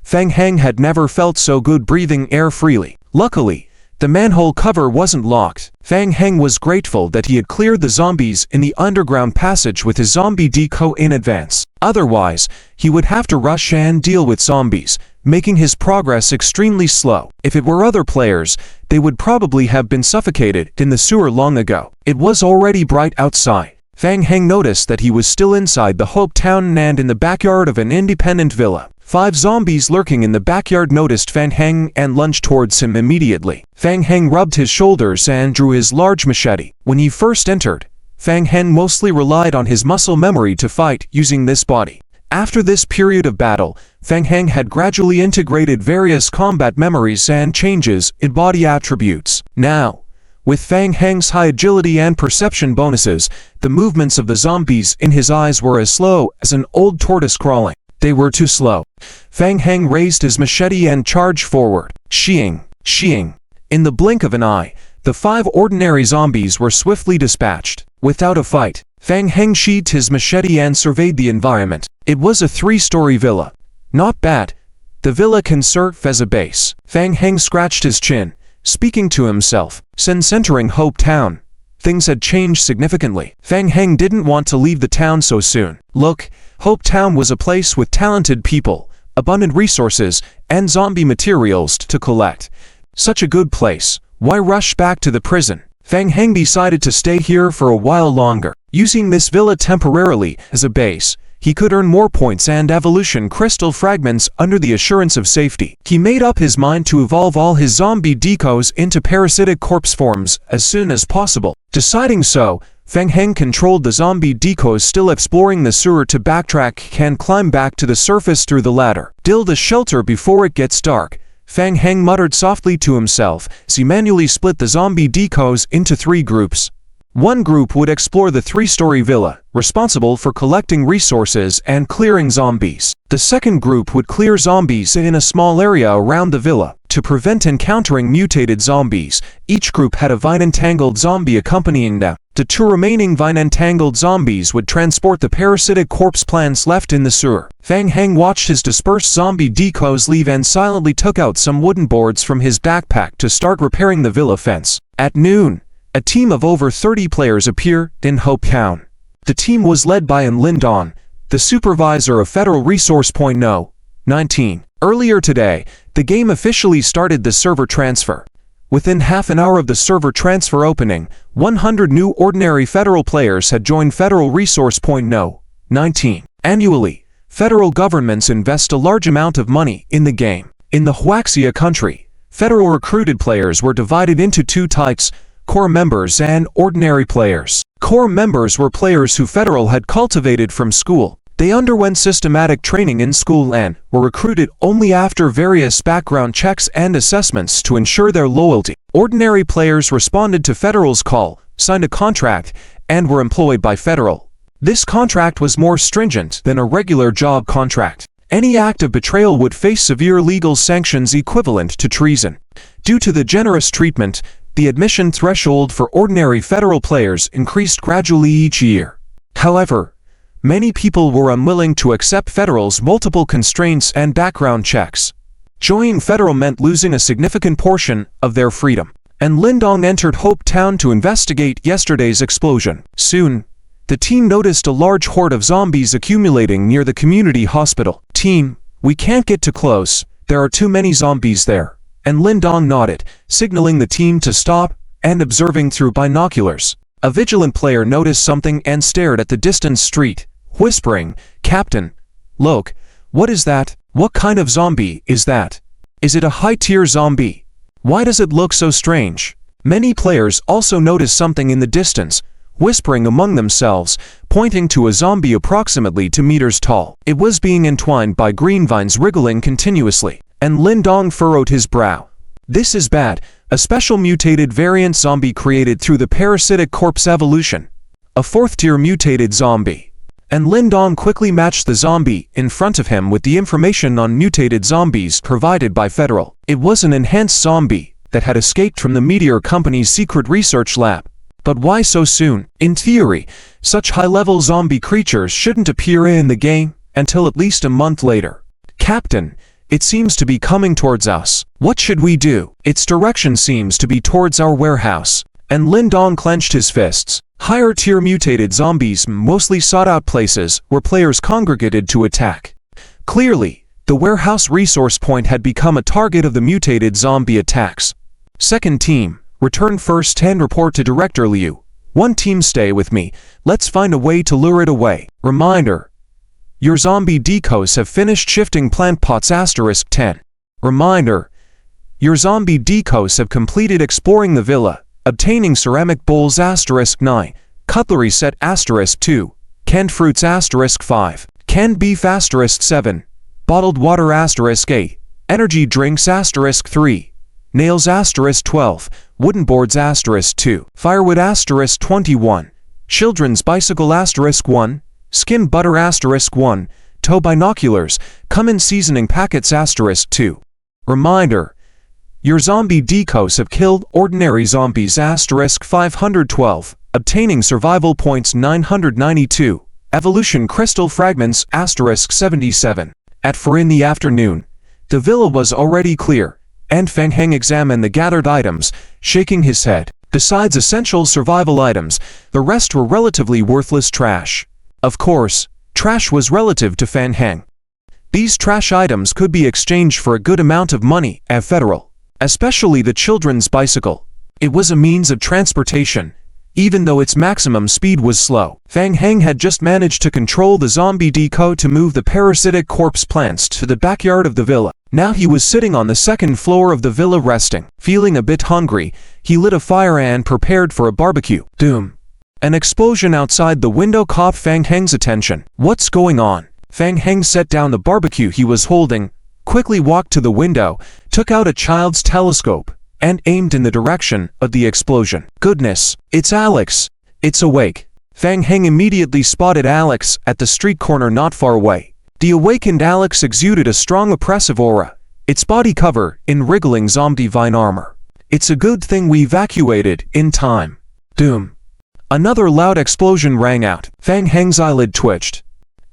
Fang Heng had never felt so good breathing air freely. Luckily, the manhole cover wasn't locked. Fang Heng was grateful that he had cleared the zombies in the underground passage with his zombie deco in advance. Otherwise, he would have to rush and deal with zombies, making his progress extremely slow. If it were other players, they would probably have been suffocated in the sewer long ago. It was already bright outside. Fang Heng noticed that he was still inside the Hope Town and in the backyard of an independent villa. 5 zombies lurking in the backyard noticed Fang Heng and lunged towards him immediately. Fang Heng rubbed his shoulders and drew his large machete. When he first entered, Fang Heng mostly relied on his muscle memory to fight using this body. After this period of battle, Fang Heng had gradually integrated various combat memories and changes in body attributes. Now, with Fang Heng's high agility and perception bonuses, the movements of the zombies in his eyes were as slow as an old tortoise crawling. They were too slow. Fang Heng raised his machete and charged forward. Sheeing, sheeing. In the blink of an eye, the 5 ordinary zombies were swiftly dispatched. Without a fight, Fang Heng sheathed his machete and surveyed the environment. It was a 3-story villa. Not bad. The villa can serve as a base. Fang Heng scratched his chin, speaking to himself. Since entering Hope Town, things had changed significantly. Fang Heng didn't want to leave the town so soon. Look, Hope Town was a place with talented people, abundant resources, and zombie materials to collect. Such a good place. Why rush back to the prison? Fang Heng decided to stay here for a while longer. Using this villa temporarily as a base, he could earn more points and evolution crystal fragments under the assurance of safety. He made up his mind to evolve all his zombie decos into parasitic corpse forms as soon as possible. Deciding so, Fang Heng controlled the zombie decos still exploring the sewer to backtrack and climb back to the surface through the ladder. Build a shelter before it gets dark, Fang Heng muttered softly to himself as he manually split the zombie decos into 3 groups. One group would explore the 3-story villa, responsible for collecting resources and clearing zombies. The second group would clear zombies in a small area around the villa. To prevent encountering mutated zombies, each group had a vine-entangled zombie accompanying them. The 2 remaining vine-entangled zombies would transport the parasitic corpse plants left in the sewer. Fang Heng watched his dispersed zombie decos leave and silently took out some wooden boards from his backpack to start repairing the villa fence. At noon, a team of over 30 players appeared in Hope Town. The team was led by An Lindon, the supervisor of Federal Resource Point No. 19. Earlier today, the game officially started the server transfer. Within half an hour of the server transfer opening, 100 new ordinary federal players had joined Federal Resource Point No. 19. Annually, federal governments invest a large amount of money in the game. In the Huaxia country, federal recruited players were divided into 2 types: core members and ordinary players. Core members were players who Federal had cultivated from school. They underwent systematic training in school and were recruited only after various background checks and assessments to ensure their loyalty. Ordinary players responded to Federal's call, signed a contract, and were employed by Federal. This contract was more stringent than a regular job contract. Any act of betrayal would face severe legal sanctions equivalent to treason. Due to the generous treatment, the admission threshold for ordinary Federal players increased gradually each year. However, many people were unwilling to accept Federal's multiple constraints and background checks. Joining Federal meant losing a significant portion of their freedom. and Lindong entered Hope Town to investigate yesterday's explosion. Soon, the team noticed a large horde of zombies accumulating near the community hospital. Team, we can't get too close, there are too many zombies there, and Lindong nodded, signaling the team to stop, and observing through binoculars. A vigilant player noticed something and stared at the distant street, whispering, "Captain, look, what is that? What kind of zombie is that? Is it a high-tier zombie? Why does it look so strange?" Many players also noticed something in the distance, whispering among themselves, pointing to a zombie approximately 2 meters tall. It was being entwined by green vines wriggling continuously, and Lindong furrowed his brow. This is bad, a special mutated variant zombie created through the parasitic corpse evolution. A 4th-tier mutated zombie. And Lindong quickly matched the zombie in front of him with the information on mutated zombies provided by Federal. It was an enhanced zombie that had escaped from the Meteor Company's secret research lab. But why so soon? In theory, such high-level zombie creatures shouldn't appear in the game until at least a month later. Captain, it seems to be coming towards us. What should we do? Its direction seems to be towards our warehouse. And Lindong clenched his fists. Higher-tier mutated zombies mostly sought out places where players congregated to attack. Clearly, the warehouse resource point had become a target of the mutated zombie attacks. Second team, return first and report to Director Liu. One team stay with me, let's find a way to lure it away. Reminder, your zombie decos have finished shifting plant pots *10. Reminder, your zombie decos have completed exploring the villa, obtaining ceramic bowls *9, cutlery set *2, canned fruits *5, canned beef *7, bottled water *8, energy drinks *3, nails *12, wooden boards *2, firewood *21, children's bicycle *1, skin butter *1, tow binoculars, cumin seasoning packets *2. Reminder, your zombie decos have killed ordinary zombies *512, obtaining survival points 992, evolution crystal fragments *77. At 4 in the afternoon, the villa was already clear, and Fang Heng examined the gathered items, shaking his head. Besides essential survival items, the rest were relatively worthless trash. Of course, trash was relative to Fang Heng. These trash items could be exchanged for a good amount of money at Federal, especially the children's bicycle. It was a means of transportation, even though its maximum speed was slow. Fang Heng had just managed to control the zombie deco to move the parasitic corpse plants to the backyard of the villa. Now he was sitting on the second floor of the villa resting. Feeling a bit hungry, he lit a fire and prepared for a barbecue. Doom. An explosion outside the window caught Fang Heng's attention. What's going on? Fang Heng set down the barbecue he was holding, quickly walked to the window, took out a child's telescope, and aimed in the direction of the explosion. Goodness, it's Alex. It's awake. Fang Heng immediately spotted Alex at the street corner not far away. The awakened Alex exuded a strong oppressive aura, its body covered in wriggling zombie vine armor. It's a good thing we evacuated in time. Doom. Another loud explosion rang out. Fang Heng's eyelid twitched.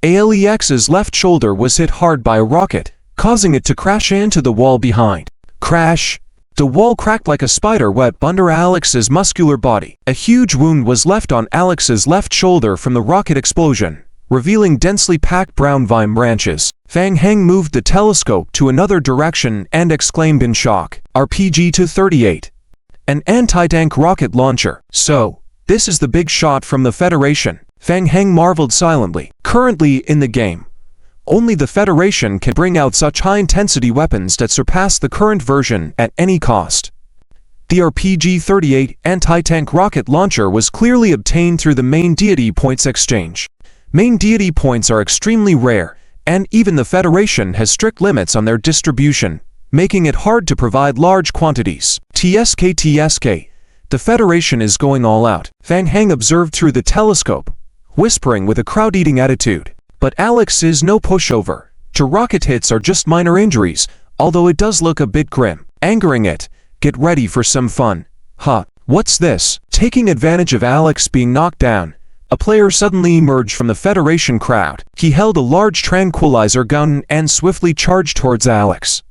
Alex's left shoulder was hit hard by a rocket, causing it to crash into the wall behind. Crash! The wall cracked like a spider web under Alex's muscular body. A huge wound was left on Alex's left shoulder from the rocket explosion, revealing densely packed brown vine branches. Fang Heng moved the telescope to another direction and exclaimed in shock. RPG-238. An anti-tank rocket launcher. So, this is the big shot from the Federation. Fang Heng marveled silently. Currently in the game, only the Federation can bring out such high-intensity weapons that surpass the current version at any cost. The RPG-38 anti-tank rocket launcher was clearly obtained through the main deity points exchange. Main deity points are extremely rare, and even the Federation has strict limits on their distribution, making it hard to provide large quantities. TSK, the Federation is going all out. Fang Heng observed through the telescope, whispering with a crowd-eating attitude. But Alex is no pushover. 2 rocket hits are just minor injuries, although it does look a bit grim. Angering it, get ready for some fun. Huh, what's this? Taking advantage of Alex being knocked down, a player suddenly emerged from the Federation crowd. He held a large tranquilizer gun and swiftly charged towards Alex.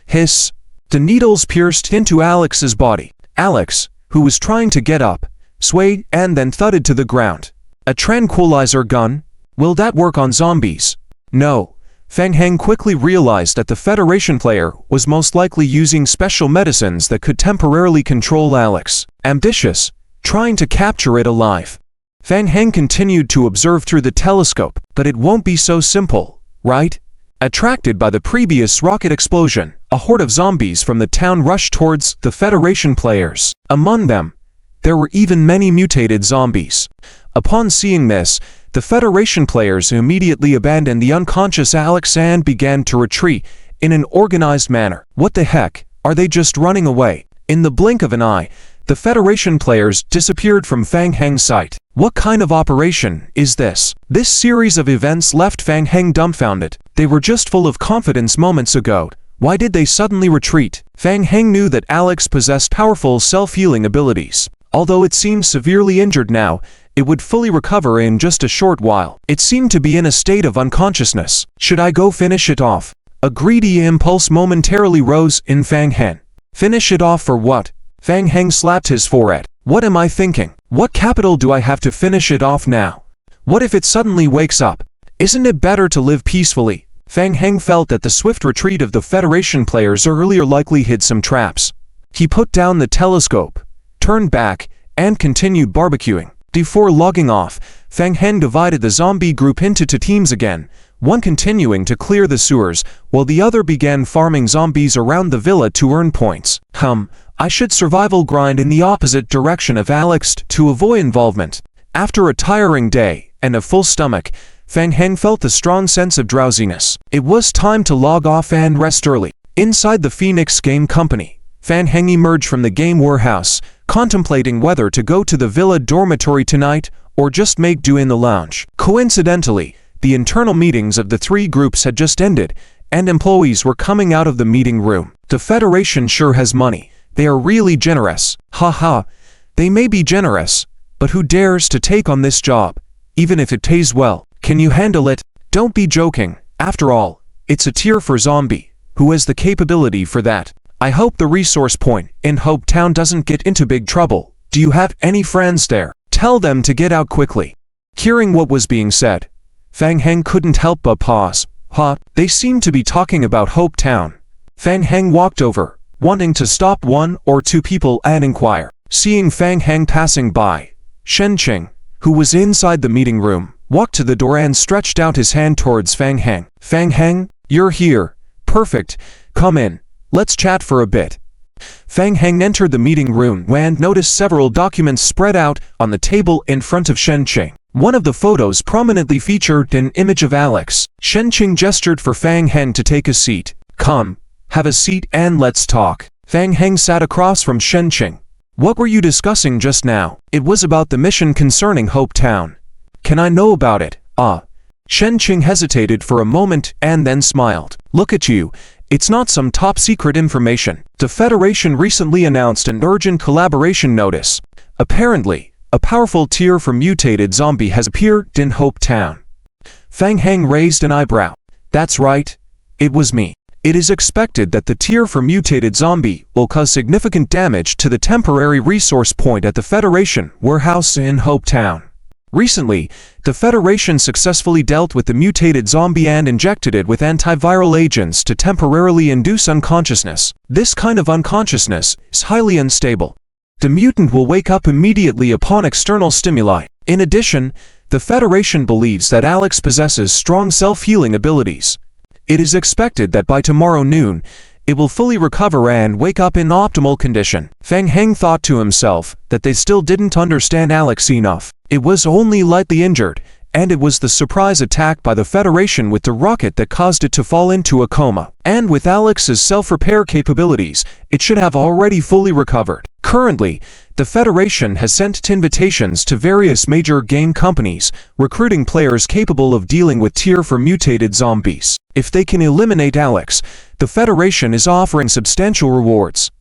Hiss! The needles pierced into Alex's body. Alex, who was trying to get up, swayed and then thudded to the ground. A tranquilizer gun? Will that work on zombies? No. Fang Heng quickly realized that the Federation player was most likely using special medicines that could temporarily control Alex. Ambitious, trying to capture it alive. Fang Heng continued to observe through the telescope, but it won't be so simple, right? Attracted by the previous rocket explosion, a horde of zombies from the town rushed towards the Federation players. Among them, there were even many mutated zombies. Upon seeing this, the Federation players immediately abandoned the unconscious Alex and began to retreat in an organized manner. What the heck? Are they just running away? In the blink of an eye, the Federation players disappeared from Fang Heng's sight. What kind of operation is this? This series of events left Fang Heng dumbfounded. They were just full of confidence moments ago. Why did they suddenly retreat? Fang Heng knew that Alex possessed powerful self-healing abilities. Although it seemed severely injured now, it would fully recover in just a short while. It seemed to be in a state of unconsciousness. Should I go finish it off? A greedy impulse momentarily rose in Fang Heng. Finish it off for what? Fang Heng slapped his forehead. What am I thinking? What capital do I have to finish it off now? What if it suddenly wakes up? Isn't it better to live peacefully? Fang Heng felt that the swift retreat of the Federation players earlier likely hid some traps. He put down the telescope, turned back, and continued barbecuing. Before logging off, Fang Heng divided the zombie group into two teams again, one continuing to clear the sewers, while the other began farming zombies around the villa to earn points. I should survival grind in the opposite direction of Alex to avoid involvement. After a tiring day and a full stomach, Fang Heng felt a strong sense of drowsiness. It was time to log off and rest early. Inside the Phoenix Game Company, Fang Heng emerged from the game warehouse, contemplating whether to go to the villa dormitory tonight or just make do in the lounge. Coincidentally, the internal meetings of the three groups had just ended, and employees were coming out of the meeting room. The Federation sure has money. They are really generous. Haha. They may be generous, but who dares to take on this job, even if it pays well? Can you handle it? Don't be joking. After all, it's a tier for zombie. Who has the capability for that? I hope the resource point in Hope Town doesn't get into big trouble. Do you have any friends there? Tell them to get out quickly. Hearing what was being said, Fang Heng couldn't help but pause. They seemed to be talking about Hope Town. Fang Heng walked over, wanting to stop one or two people and inquire. Seeing Fang Heng passing by, Shen Qing, who was inside the meeting room, walked to the door and stretched out his hand towards Fang Heng. Fang Heng, you're here. Perfect. Come in. Let's chat for a bit. Fang Heng entered the meeting room and noticed several documents spread out on the table in front of Shen Qing. One of the photos prominently featured an image of Alex. Shen Qing gestured for Fang Heng to take a seat. Come, have a seat and let's talk. Fang Heng sat across from Shen Qing. What were you discussing just now? It was about the mission concerning Hope Town. Can I know about it? Shen Qing hesitated for a moment and then smiled. Look at you. It's not some top-secret information. The Federation recently announced an urgent collaboration notice. Apparently, a powerful tier for mutated zombie has appeared in Hope Town. Fang Heng raised an eyebrow. That's right. It was me. It is expected that the tier for mutated zombie will cause significant damage to the temporary resource point at the Federation warehouse in Hope Town. Recently, the Federation successfully dealt with the mutated zombie and injected it with antiviral agents to temporarily induce unconsciousness. This kind of unconsciousness is highly unstable. The mutant will wake up immediately upon external stimuli. In addition, the Federation believes that Alex possesses strong self-healing abilities. It is expected that by tomorrow noon, it will fully recover and wake up in optimal condition. Fang Heng thought to himself that they still didn't understand Alex enough. It was only lightly injured, and it was the surprise attack by the Federation with the rocket that caused it to fall into a coma. And with Alex's self-repair capabilities, it should have already fully recovered. Currently, the Federation has sent invitations to various major game companies, recruiting players capable of dealing with tier for mutated zombies. If they can eliminate Alex, the Federation is offering substantial rewards.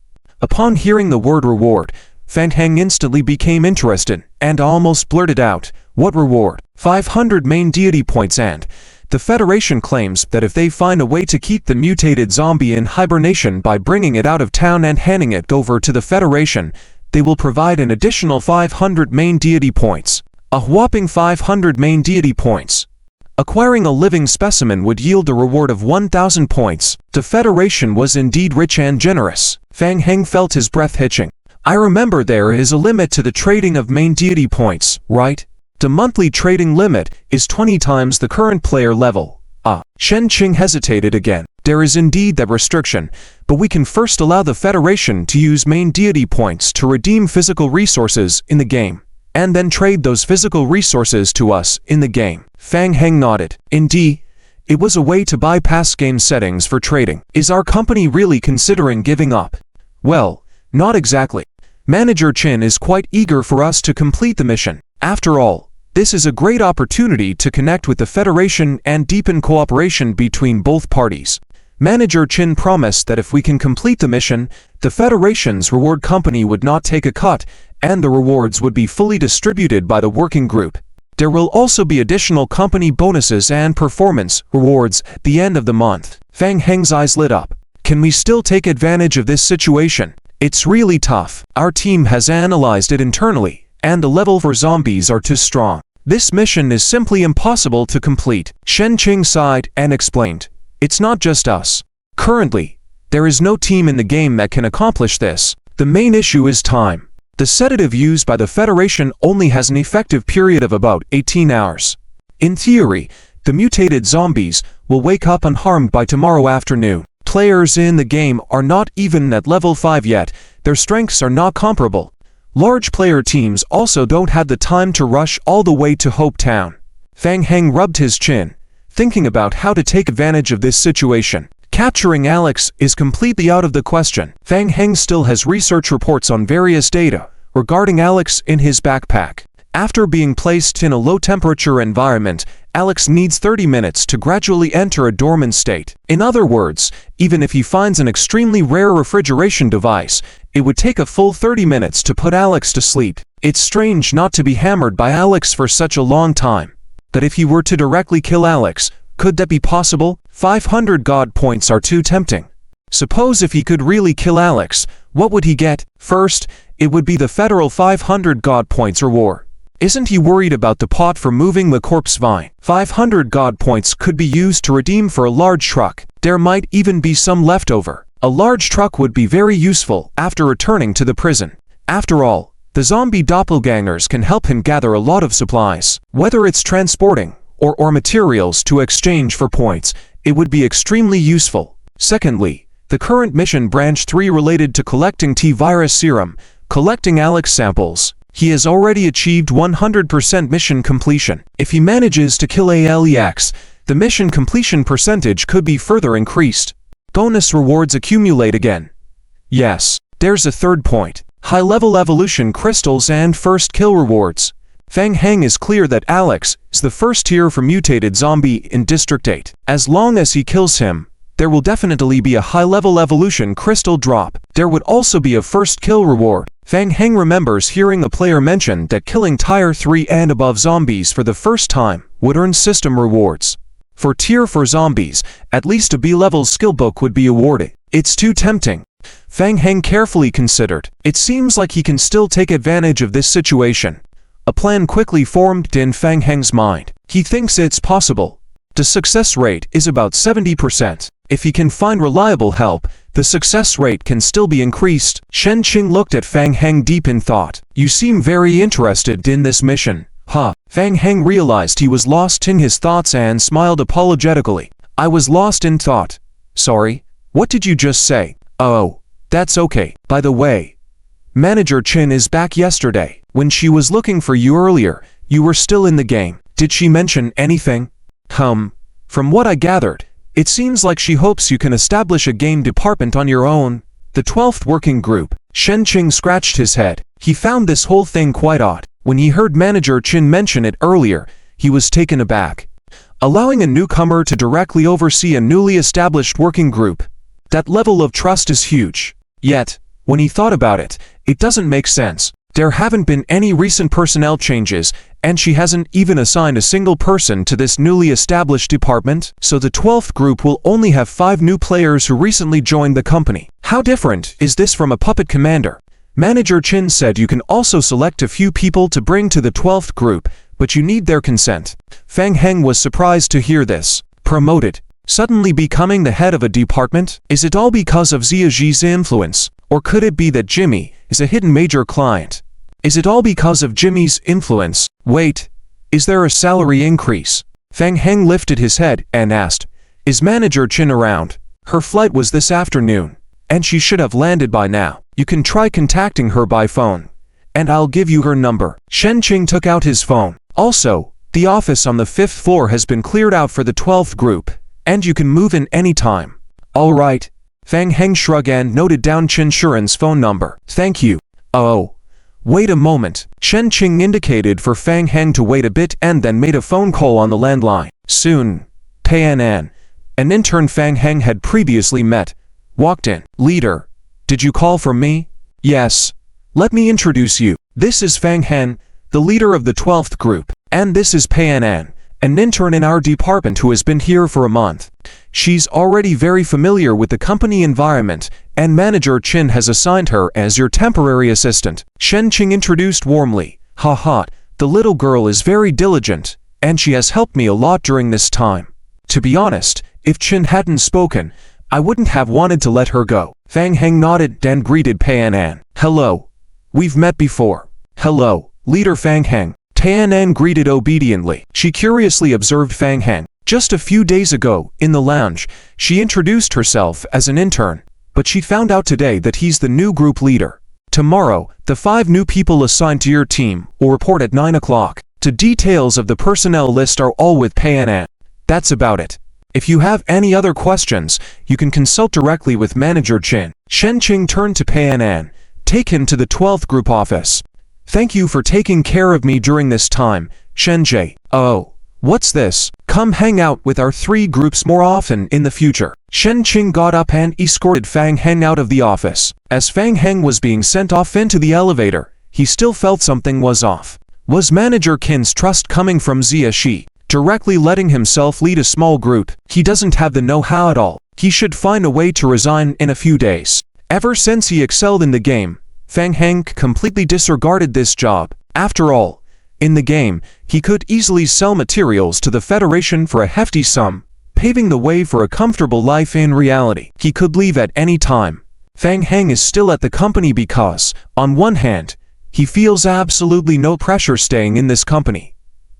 Upon hearing the word reward, Fang Heng instantly became interested and almost blurted out, "What reward?" 500 main deity points and The Federation claims that if they find a way to keep the mutated zombie in hibernation by bringing it out of town and handing it over to the Federation, they will provide an additional 500 main deity points. A whopping 500 main deity points. Acquiring a living specimen would yield a reward of 1,000 points. The Federation was indeed rich and generous. Fang Heng felt his breath hitching. I remember there is a limit to the trading of main deity points, right? The monthly trading limit is 20 times the current player level. Shen Qing hesitated again. There is indeed that restriction, but we can first allow the Federation to use main deity points to redeem physical resources in the game, and then trade those physical resources to us in the game. Fang Heng nodded. Indeed, it was a way to bypass game settings for trading. Is our company really considering giving up? Well, not exactly. Manager Chin is quite eager for us to complete the mission. After all, this is a great opportunity to connect with the Federation and deepen cooperation between both parties. Manager Chin promised that if we can complete the mission, the Federation's reward company would not take a cut, and the rewards would be fully distributed by the working group. There will also be additional company bonuses and performance rewards at the end of the month. Fang Heng's eyes lit up. Can we still take advantage of this situation? It's really tough. Our team has analyzed it internally, and the level for zombies are too strong. This mission is simply impossible to complete. Shen Qing sighed and explained. It's not just us. Currently, there is no team in the game that can accomplish this. The main issue is time. The sedative used by the Federation only has an effective period of about 18 hours. In theory, the mutated zombies will wake up unharmed by tomorrow afternoon. Players in the game are not even at level 5 yet. Their strengths are not comparable. Large player teams also don't have the time to rush all the way to Hope Town. Fang Heng rubbed his chin, thinking about how to take advantage of this situation. Capturing Alex is completely out of the question. Fang Heng still has research reports on various data regarding Alex in his backpack. After being placed in a low-temperature environment, Alex needs 30 minutes to gradually enter a dormant state. In other words, even if he finds an extremely rare refrigeration device, it would take a full 30 minutes to put Alex to sleep. It's strange not to be hammered by Alex for such a long time. But if he were to directly kill Alex, could that be possible? 500 God points are too tempting. Suppose if he could really kill Alex, what would he get? First, it would be the federal 500 God points reward. Isn't he worried about the pot for moving the corpse vine? 500 God points could be used to redeem for a large truck. There might even be some left over. A large truck would be very useful after returning to the prison. After all, the zombie doppelgangers can help him gather a lot of supplies. Whether it's transporting or materials to exchange for points, it would be extremely useful. Secondly, the current mission branch 3 related to collecting T-virus serum, collecting Alex samples. He has already achieved 100% mission completion. If he manages to kill Alex, the mission completion percentage could be further increased. Bonus rewards accumulate again. Yes, there's a third point. High-level evolution crystals and first kill rewards. Fang Heng is clear that Alex is the first tier for mutated zombie in District 8. As long as he kills him, there will definitely be a high-level evolution crystal drop. There would also be a first kill reward. Fang Heng remembers hearing a player mention that killing Tier 3 and above zombies for the first time would earn system rewards. For Tier 4 zombies, at least a B-level skill book would be awarded. It's too tempting. Fang Heng carefully considered. It seems like he can still take advantage of this situation. A plan quickly formed in Fang Heng's mind. He thinks it's possible. The success rate is about 70%. If he can find reliable help, the success rate can still be increased. Shen Qing looked at Fang Heng deep in thought. You seem very interested in this mission, huh? Fang Heng realized he was lost in his thoughts and smiled apologetically. I was lost in thought. Sorry, what did you just say? Oh, that's okay. By the way, Manager Chin is back yesterday. When she was looking for you earlier, you were still in the game. Did she mention anything? From what I gathered, it seems like she hopes you can establish a game department on your own. The 12th working group. Shen Qing scratched his head. He found this whole thing quite odd. When he heard Manager Chin mention it earlier, he was taken aback. Allowing a newcomer to directly oversee a newly established working group. That level of trust is huge. Yet, when he thought about it, it doesn't make sense. There haven't been any recent personnel changes, and she hasn't even assigned a single person to this newly established department, so the 12th group will only have 5 new players who recently joined the company. How different is this from a puppet commander? Manager Chin said you can also select a few people to bring to the 12th group, but you need their consent. Fang Heng was surprised to hear this. Promoted? Suddenly becoming the head of a department? Is it all because of Zia Ji's influence? Or could it be that Jimmy is a hidden major client? Is it all because of Jimmy's influence? Wait, is there a salary increase? Fang Heng lifted his head and asked, is Manager Chin around? Her flight was this afternoon, and she should have landed by now. You can try contacting her by phone, and I'll give you her number. Shen Qing took out his phone. Also, the office on the 5th floor has been cleared out for the 12th group, and you can move in any time. All right. Fang Heng shrugged and noted down Chen Shuren's phone number. Thank you. Oh. Wait a moment. Shen Qing indicated for Fang Heng to wait a bit and then made a phone call on the landline. Soon, Pei An, an intern Fang Heng had previously met, walked in. Leader, did you call for me? Yes. Let me introduce you. This is Fang Heng, the leader of the 12th group, and this is Pei An, an intern in our department who has been here for a month. She's already very familiar with the company environment, and Manager Chin has assigned her as your temporary assistant. Shen Qing introduced warmly. Ha ha, the little girl is very diligent, and she has helped me a lot during this time. To be honest, if Chin hadn't spoken, I wouldn't have wanted to let her go. Fang Heng nodded and greeted Pei An. Hello. We've met before. Hello, Leader Fang Heng. Pei An greeted obediently. She curiously observed Fang Heng. Just a few days ago, in the lounge, she introduced herself as an intern, but she found out today that he's the new group leader. Tomorrow, the 5 new people assigned to your team will report at 9 o'clock. The details of the personnel list are all with Pei An. That's about it. If you have any other questions, you can consult directly with Manager Chin. Shen Qing turned to Pei An. Take him to the 12th group office. Thank you for taking care of me during this time, Shen Jie. Oh, what's this? Come hang out with our 3 groups more often in the future. Shen Qing got up and escorted Fang Heng out of the office. As Fang Heng was being sent off into the elevator, he still felt something was off. Was Manager Qin's trust coming from Zia Shi, directly letting himself lead a small group? He doesn't have the know-how at all. He should find a way to resign in a few days. Ever since he excelled in the game, Fang Heng completely disregarded this job. After all, in the game, he could easily sell materials to the Federation for a hefty sum, paving the way for a comfortable life in reality. He could leave at any time. Fang Heng is still at the company because, on one hand, he feels absolutely no pressure staying in this company,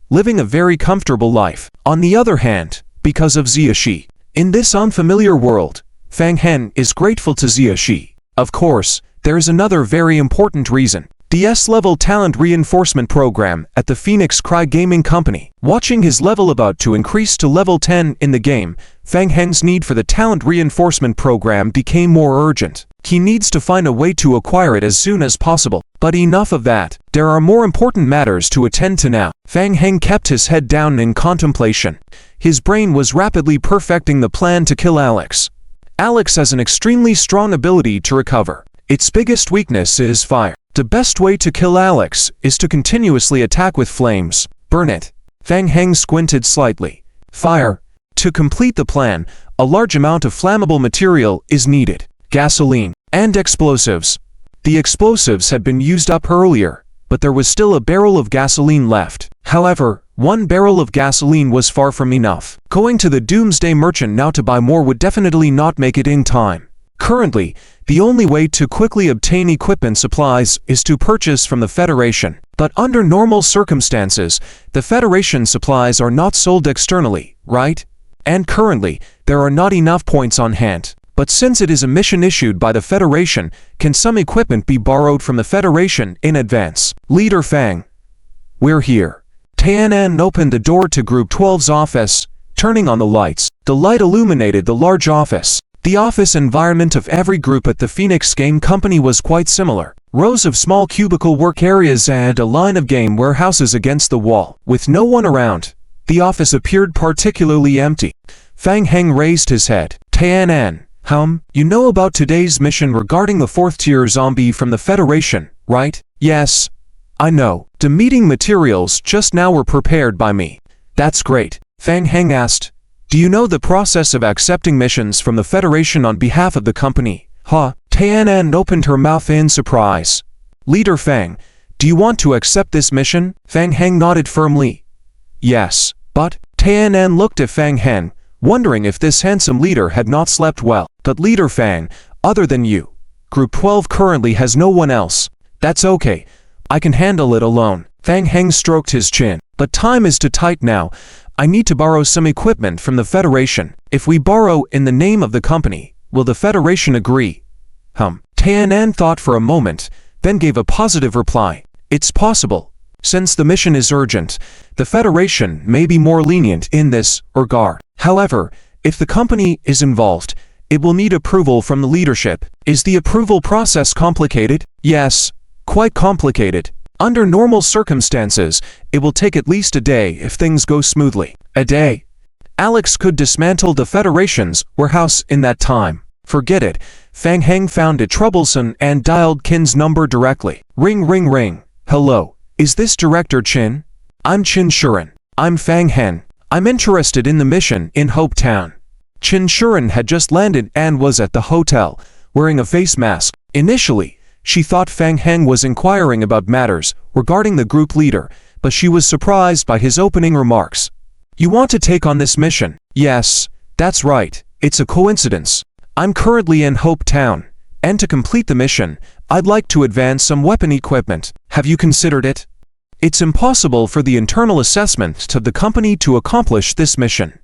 living a very comfortable life. On the other hand, because of Zia Shi. In this unfamiliar world, Fang Heng is grateful to Zia Shi. Of course, there is another very important reason. The S-level talent reinforcement program at the Phoenix Cry Gaming Company. Watching his level about to increase to level 10 in the game, Fang Heng's need for the talent reinforcement program became more urgent. He needs to find a way to acquire it as soon as possible. But enough of that. There are more important matters to attend to now. Fang Heng kept his head down in contemplation. His brain was rapidly perfecting the plan to kill Alex. Alex has an extremely strong ability to recover. Its biggest weakness is fire. The best way to kill Alex is to continuously attack with flames. Burn it. Fang Heng squinted slightly. Fire. To complete the plan, a large amount of flammable material is needed. Gasoline. And explosives. The explosives had been used up earlier, but there was still a barrel of gasoline left. However, 1 barrel of gasoline was far from enough. Going to the Doomsday Merchant now to buy more would definitely not make it in time. Currently, the only way to quickly obtain equipment supplies is to purchase from the Federation. But under normal circumstances, the Federation supplies are not sold externally, right? And currently, there are not enough points on hand. But since it is a mission issued by the Federation, can some equipment be borrowed from the Federation in advance? Leader Fang. We're here. Tianan opened the door to Group 12's office, turning on the lights. The light illuminated the large office. The office environment of every group at the Phoenix Game Company was quite similar. Rows of small cubicle work areas and a line of game warehouses against the wall. With no one around, the office appeared particularly empty. Fang Heng raised his head. Tianan, you know about today's mission regarding the 4th tier zombie from the Federation, right? Yes, I know. The meeting materials just now were prepared by me. That's great. Fang Heng asked, do you know the process of accepting missions from the Federation on behalf of the company? Huh? Tianan opened her mouth in surprise. Leader Fang, do you want to accept this mission? Fang Heng nodded firmly. Yes, but Tianan looked at Fang Heng, wondering if this handsome leader had not slept well. But Leader Fang, other than you, Group 12 currently has no one else. That's okay. I can handle it alone. Fang Heng stroked his chin. But time is too tight now. I need to borrow some equipment from the Federation. If we borrow in the name of the company, will the Federation agree? Tianan thought for a moment, then gave a positive reply. It's possible. Since the mission is urgent, the Federation may be more lenient in this regard. However, if the company is involved, it will need approval from the leadership. Is the approval process complicated? Yes, quite complicated. Under normal circumstances, it will take at least a day if things go smoothly. A day? Alex could dismantle the Federation's warehouse in that time. Forget it. Fang Heng found it troublesome and dialed Qin's number directly. Ring ring ring. Hello. Is this Director Qin? I'm Qin Shuren. I'm Fang Heng. I'm interested in the mission in Hope Town. Qin Shuren had just landed and was at the hotel, wearing a face mask. Initially, she thought Fang Heng was inquiring about matters regarding the group leader, but she was surprised by his opening remarks. You want to take on this mission? Yes, that's right. It's a coincidence. I'm currently in Hope Town, and to complete the mission, I'd like to advance some weapon equipment. Have you considered it? It's impossible for the internal assessment of the company to accomplish this mission.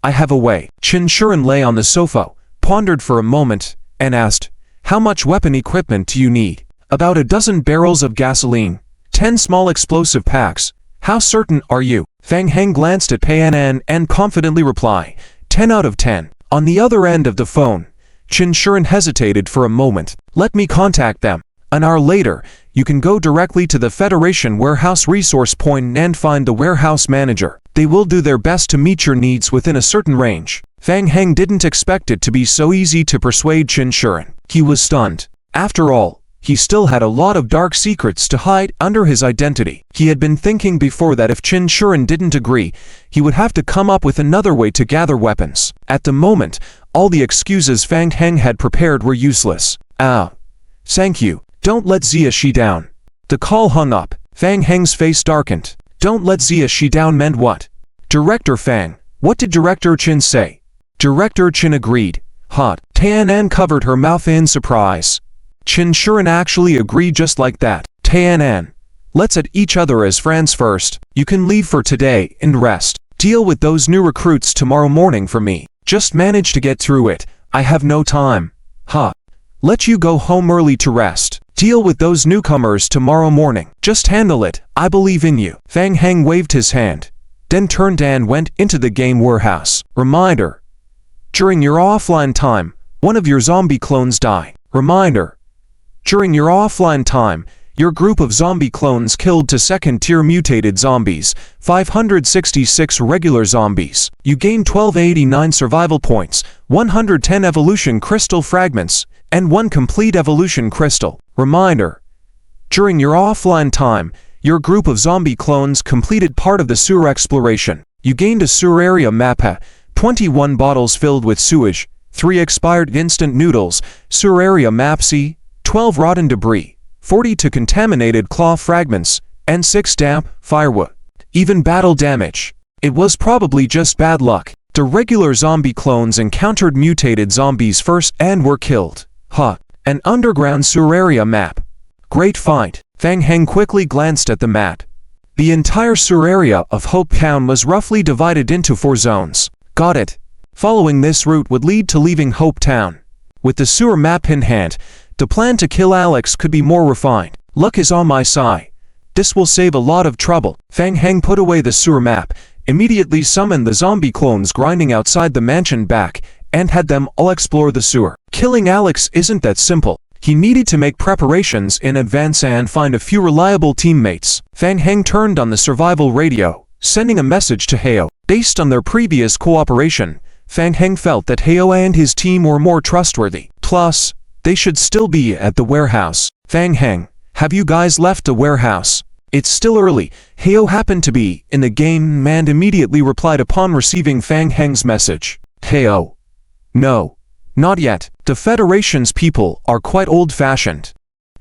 I have a way. Qin Shuren lay on the sofa, pondered for a moment, and asked, how much weapon equipment do you need? About a dozen barrels of gasoline, 10 small explosive packs. How certain are you? Fang Heng glanced at Tianan and confidently replied, 10 out of 10. On the other end of the phone, Qin Shuren hesitated for a moment. Let me contact them. An hour later, you can go directly to the Federation warehouse resource point and find the warehouse manager. They will do their best to meet your needs within a certain range. Fang Heng didn't expect it to be so easy to persuade Qin Shuren. He was stunned. After all, he still had a lot of dark secrets to hide under his identity. He had been thinking before that if Qin Shuren didn't agree, he would have to come up with another way to gather weapons. At the moment, all the excuses Fang Heng had prepared were useless. Thank you. Don't let Zia Shi down. The call hung up. Fang Heng's face darkened. Don't let Zia Shi down meant what? Director Fang, what did Director Qin say? Director Qin agreed. Tianan covered her mouth in surprise. Qin Shuren actually agreed just like that. Tianan, let's at each other as friends first. You can leave for today and rest. Deal with those new recruits tomorrow morning for me. Just manage to get through it. I have no time. Let you go home early to rest. Deal with those newcomers tomorrow morning. Just handle it. I believe in you. Fang Heng waved his hand, then turned and went into the game warehouse. Reminder. During your offline time, one of your zombie clones die. Reminder. During your offline time, your group of zombie clones killed to second-tier mutated zombies, 566 regular zombies. You gain 1289 survival points, 110 evolution crystal fragments, and 1 complete evolution crystal. Reminder. During your offline time, your group of zombie clones completed part of the sewer exploration. You gained a sewer area map, 21 bottles filled with sewage, 3 expired instant noodles, sewer area map C, 12 rotten debris, 42 contaminated claw fragments, and 6 damp firewood. Even battle damage. It was probably just bad luck. The regular zombie clones encountered mutated zombies first and were killed. An underground sewer area map. Great find. Fang Heng quickly glanced at the map. The entire sewer area of Hope Town was roughly divided into 4 zones. Got it. Following this route would lead to leaving Hope Town. With the sewer map in hand, the plan to kill Alex could be more refined. Luck is on my side. This will save a lot of trouble. Fang Heng put away the sewer map, immediately summoned the zombie clones grinding outside the mansion back, and had them all explore the sewer. Killing Alex isn't that simple. He needed to make preparations in advance and find a few reliable teammates. Fang Heng turned on the survival radio, sending a message to Heo. Based on their previous cooperation, Fang Heng felt that Heo and his team were more trustworthy. Plus, they should still be at the warehouse. Fang Heng, Have you guys left the warehouse? It's still early. Heo happened to be in the game and immediately replied upon receiving Fang Heng's message. Heo. No. Not yet. The Federation's people are quite old-fashioned.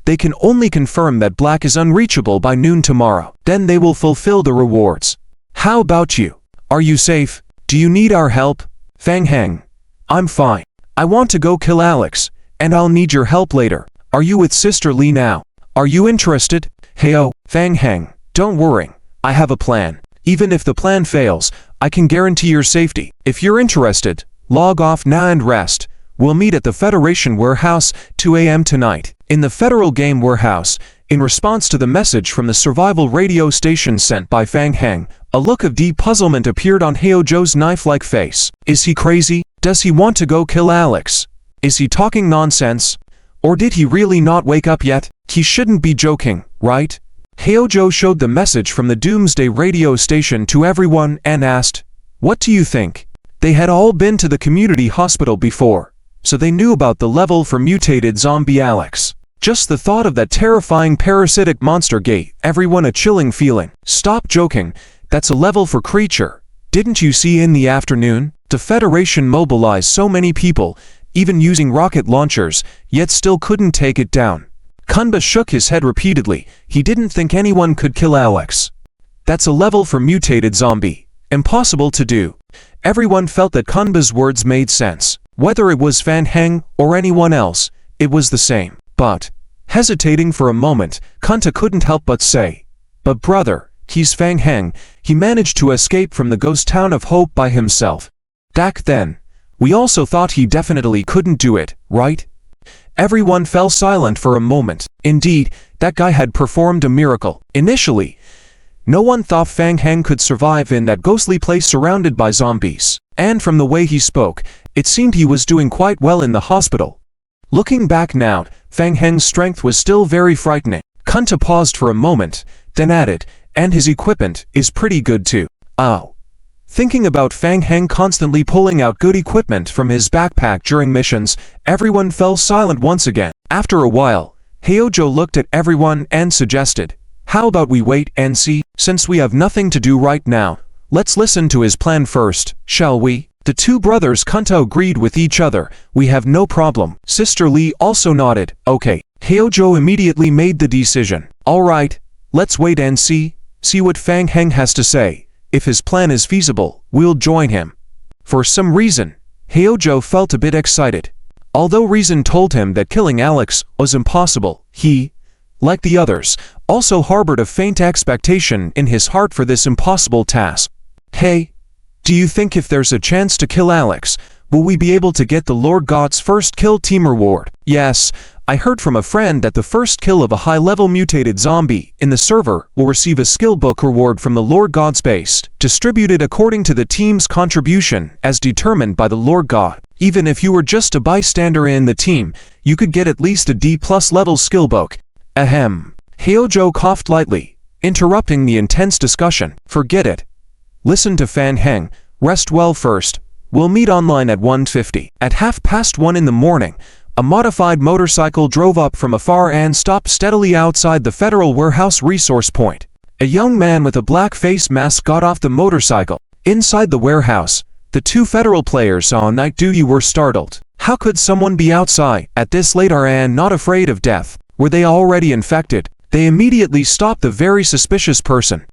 They can only confirm that Black is unreachable by noon tomorrow. Then they will fulfill the rewards. How about you? Are you safe? Do you need our help? Fang Heng. I'm fine. I want to go kill Alex, and I'll need your help later. Are you with Sister Lee now? Are you interested? Heo. Fang Heng. Don't worry. I have a plan. Even if the plan fails, I can guarantee your safety. If you're interested, log off now and rest. We'll meet at the Federation warehouse 2 a.m. tonight. In the Federal Game warehouse, in response to the message from the survival radio station sent by Fang Heng, a look of deep puzzlement appeared on Heo Zhou's knife-like face. Is he crazy? Does he want to go kill Alex? Is he talking nonsense? Or did he really not wake up yet? He shouldn't be joking, right? Heo Zhou showed the message from the Doomsday radio station to everyone and asked, "What do you think?" They had all been to the community hospital before, so they knew about the level for mutated zombie Alex. Just the thought of that terrifying parasitic monster gave everyone a chilling feeling. Stop joking, that's a level for creature. Didn't you see in the afternoon? The Federation mobilized so many people, even using rocket launchers, yet still couldn't take it down. Kunba shook his head repeatedly. He didn't think anyone could kill Alex. That's a level for mutated zombie. Impossible to do. Everyone felt that Kunba's words made sense. Whether it was Fang Heng or anyone else, it was the same. But, hesitating for a moment, Kunta couldn't help but say, "But brother, he's Fang Heng. He managed to escape from the ghost town of Hope by himself. Back then, we also thought he definitely couldn't do it, right?" Everyone fell silent for a moment. Indeed, that guy had performed a miracle. Initially, no one thought Fang Heng could survive in that ghostly place surrounded by zombies. And from the way he spoke, it seemed he was doing quite well in the hospital. Looking back now, Fang Heng's strength was still very frightening. Kunta paused for a moment, then added, "And his equipment is pretty good too." Oh. Thinking about Fang Heng constantly pulling out good equipment from his backpack during missions, everyone fell silent once again. After a while, Heo Zhou looked at everyone and suggested, "How about we wait and see? Since we have nothing to do right now, let's listen to his plan first, shall we?" The two brothers Kunta agreed with each other. "We have no problem." Sister Lee also nodded. "Okay." Heo Zhou immediately made the decision. "All right, let's wait and see what Fang Heng has to say. If his plan is feasible, we'll join him." For some reason, Heo Zhou felt a bit excited. Although reason told him that killing Alex was impossible, he, like the others, also harbored a faint expectation in his heart for this impossible task. "Hey, do you think if there's a chance to kill Alex, will we be able to get the Lord God's first kill team reward?" "Yes, I heard from a friend that the first kill of a high-level mutated zombie in the server will receive a skill book reward from the Lord God's base, distributed according to the team's contribution as determined by the Lord God. Even if you were just a bystander in the team, you could get at least a D+ level skill book." Ahem. Heo Zhou coughed lightly, interrupting the intense discussion. "Forget it. Listen to Fang Heng. Rest well first. We'll meet online at 1:50. At 1:30 in the morning, a modified motorcycle drove up from afar and stopped steadily outside the Federal Warehouse resource point. A young man with a black face mask got off the motorcycle. Inside the warehouse, the two Federal players on night duty were startled. How could someone be outside at this late hour and not afraid of death? Were they already infected? They immediately stopped the very suspicious person.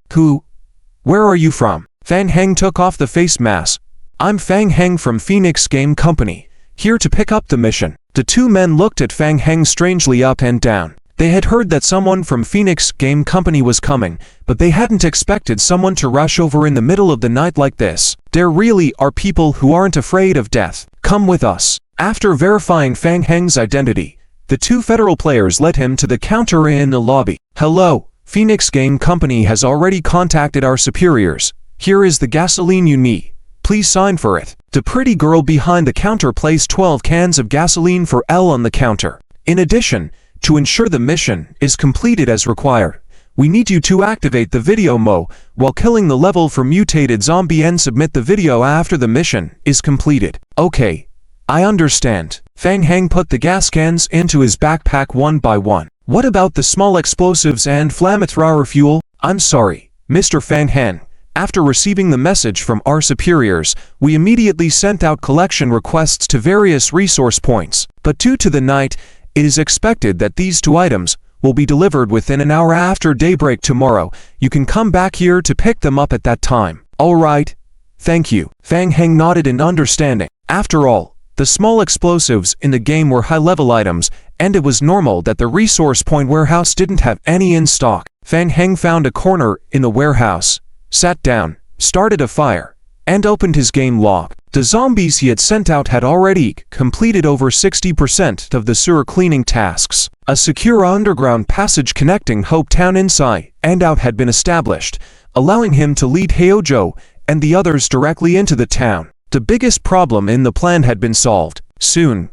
Where are you from?" Fang Heng took off the face mask. "I'm Fang Heng from Phoenix Game Company, here to pick up the mission." The two men looked at Fang Heng strangely up and down. They had heard that someone from Phoenix Game Company was coming, but they hadn't expected someone to rush over in the middle of the night like this. There really are people who aren't afraid of death. "Come with us." After verifying Fang Heng's identity, the two Federal players led him to the counter in the lobby. "Hello, Phoenix Game Company has already contacted our superiors. Here is the gasoline you need. Please sign for it." The pretty girl behind the counter placed 12 cans of gasoline for L on the counter. "In addition, to ensure the mission is completed as required, we need you to activate the video mode while killing the level for mutated zombie and submit the video after the mission is completed." "Okay, I understand." Fang Heng put the gas cans into his backpack one by one. What about the small explosives and flamethrower fuel? I'm sorry, Mr. Fang Hen. After receiving the message from our superiors, we immediately sent out collection requests to various resource points. But due to the night, it is expected that these 2 items will be delivered within an hour after daybreak tomorrow. You can come back here to pick them up at that time. All right. Thank you. Fang Heng nodded in understanding. After all, the small explosives in the game were high-level items, and it was normal that the resource point warehouse didn't have any in stock. Fang Heng found a corner in the warehouse, sat down, started a fire, and opened his game log. The zombies he had sent out had already completed over 60% of the sewer cleaning tasks. A secure underground passage connecting Hope Town inside and out had been established, allowing him to lead Heojo and the others directly into the town. The biggest problem in the plan had been solved. Soon,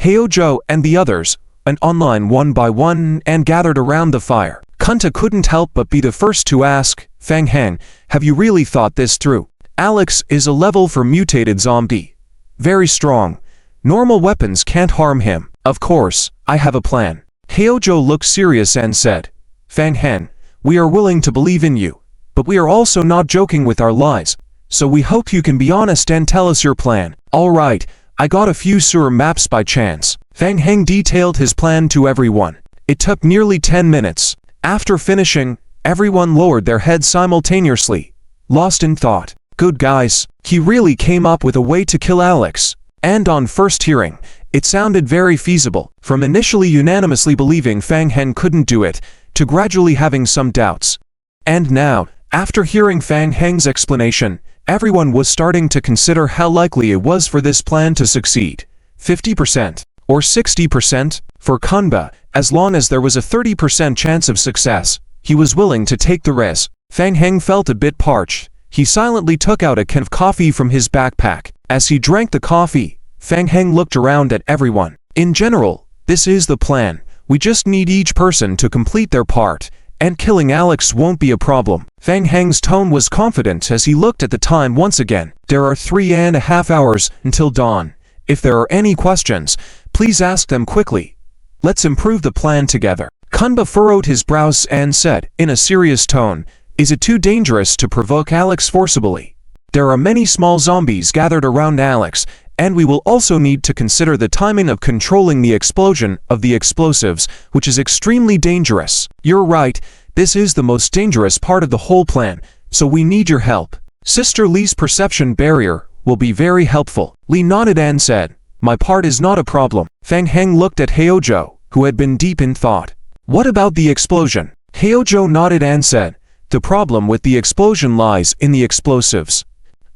Heojo and the others went online one by one and gathered around the fire. Kunta couldn't help but be the first to ask, Fang Heng, have you really thought this through? Alex is a level for mutated zombie. Very strong. Normal weapons can't harm him. Of course, I have a plan. Heojo looked serious and said, Fang Heng, we are willing to believe in you, but we are also not joking with our lies, so we hope you can be honest and tell us your plan. All right, I got a few sewer maps by chance. Fang Heng detailed his plan to everyone. It took nearly 10 minutes. After finishing, everyone lowered their heads simultaneously, lost in thought. Good guys, he really came up with a way to kill Alex. And on first hearing, it sounded very feasible. From initially unanimously believing Fang Heng couldn't do it, to gradually having some doubts. And now, after hearing Fang Heng's explanation, everyone was starting to consider how likely it was for this plan to succeed. 50% or 60% for Kunba, as long as there was a 30% chance of success, he was willing to take the risk. Fang Heng felt a bit parched. He silently took out a can of coffee from his backpack. As he drank the coffee, Fang Heng looked around at everyone. In general, this is the plan. We just need each person to complete their part, and killing Alex won't be a problem. Fang Heng's tone was confident as he looked at the time once again. There are 3.5 hours until dawn. If there are any questions, please ask them quickly. Let's improve the plan together. Kunba furrowed his brows and said, in a serious tone, is it too dangerous to provoke Alex forcibly? There are many small zombies gathered around Alex, and we will also need to consider the timing of controlling the explosion of the explosives, which is extremely dangerous. You're right, this is the most dangerous part of the whole plan, so we need your help. Sister Lee's perception barrier will be very helpful. Lee nodded and said, my part is not a problem. Fang Heng looked at Heojo, who had been deep in thought. What about the explosion? Heojo nodded and said, the problem with the explosion lies in the explosives.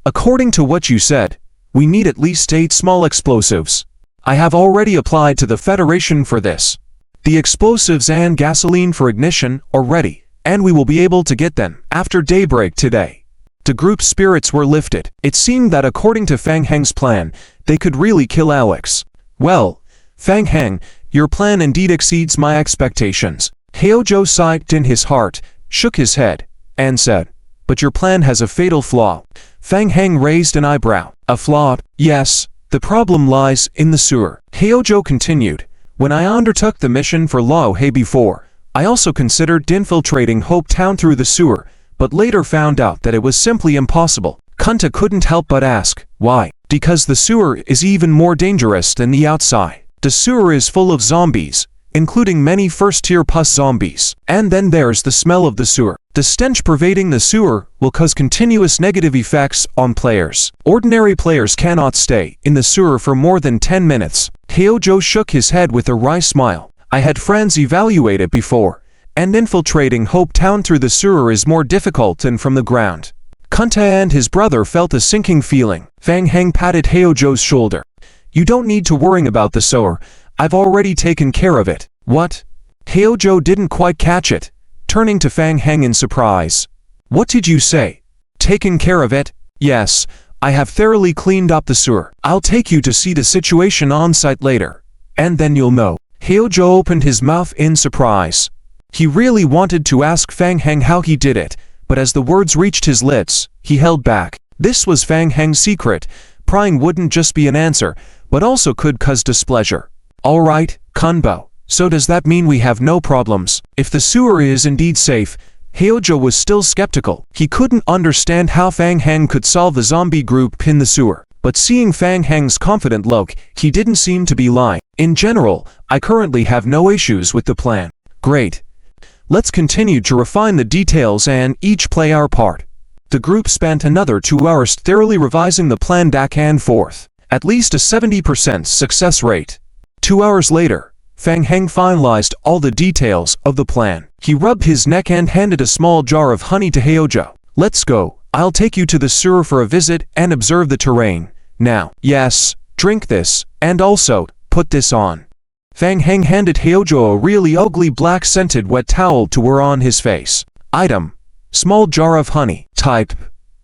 According to what you said, we need at least 8 small explosives. I have already applied to the Federation for this. The explosives and gasoline for ignition are ready, and we will be able to get them after daybreak today. The group's spirits were lifted. It seemed that according to Fang Heng's plan, they could really kill Alex. Well, Fang Heng, your plan indeed exceeds my expectations. Heojo sighed in his heart, shook his head, and said, but your plan has a fatal flaw. Fang Heng raised an eyebrow. A flaw? Yes, the problem lies in the sewer. Heojo continued, when I undertook the mission for Lao He before, I also considered infiltrating Hope Town through the sewer, but later found out that it was simply impossible. Kunta couldn't help but ask, why? Because the sewer is even more dangerous than the outside. The sewer is full of zombies, including many first-tier pus zombies. And then there's the smell of the sewer. The stench pervading the sewer will cause continuous negative effects on players. Ordinary players cannot stay in the sewer for more than 10 minutes. Heojo shook his head with a wry smile. I had friends evaluate it before, and infiltrating Hope Town through the sewer is more difficult than from the ground. Kunta and his brother felt a sinking feeling. Fang Heng patted Heojo's shoulder. You don't need to worry about the sewer. I've already taken care of it. What? Heojo didn't quite catch it, turning to Fang Heng in surprise. What did you say? Taken care of it? Yes, I have thoroughly cleaned up the sewer. I'll take you to see the situation on site later, and then you'll know. Heojo opened his mouth in surprise. He really wanted to ask Fang Heng how he did it, but as the words reached his lips, he held back. This was Fang Heng's secret. Prying wouldn't just be an answer, but also could cause displeasure. All right, Kunbo, So does that mean we have no problems? If the sewer is indeed safe, Hyojo was still skeptical. He couldn't understand how Fang Heng could solve the zombie group in the sewer. But seeing Fang Heng's confident look, he didn't seem to be lying. In general, I currently have no issues with the plan. Great. Let's continue to refine the details and each play our part. The group spent another 2 hours thoroughly revising the plan back and forth. At least a 70% success rate. 2 hours later, Fang Heng finalized all the details of the plan. He rubbed his neck and handed a small jar of honey to Hyojo. Let's go. I'll take you to the sewer for a visit and observe the terrain. Now, yes, drink this, and also, put this on. Fang Heng handed Hyojo a really ugly black scented wet towel to wear on his face. Item: small jar of honey. Type: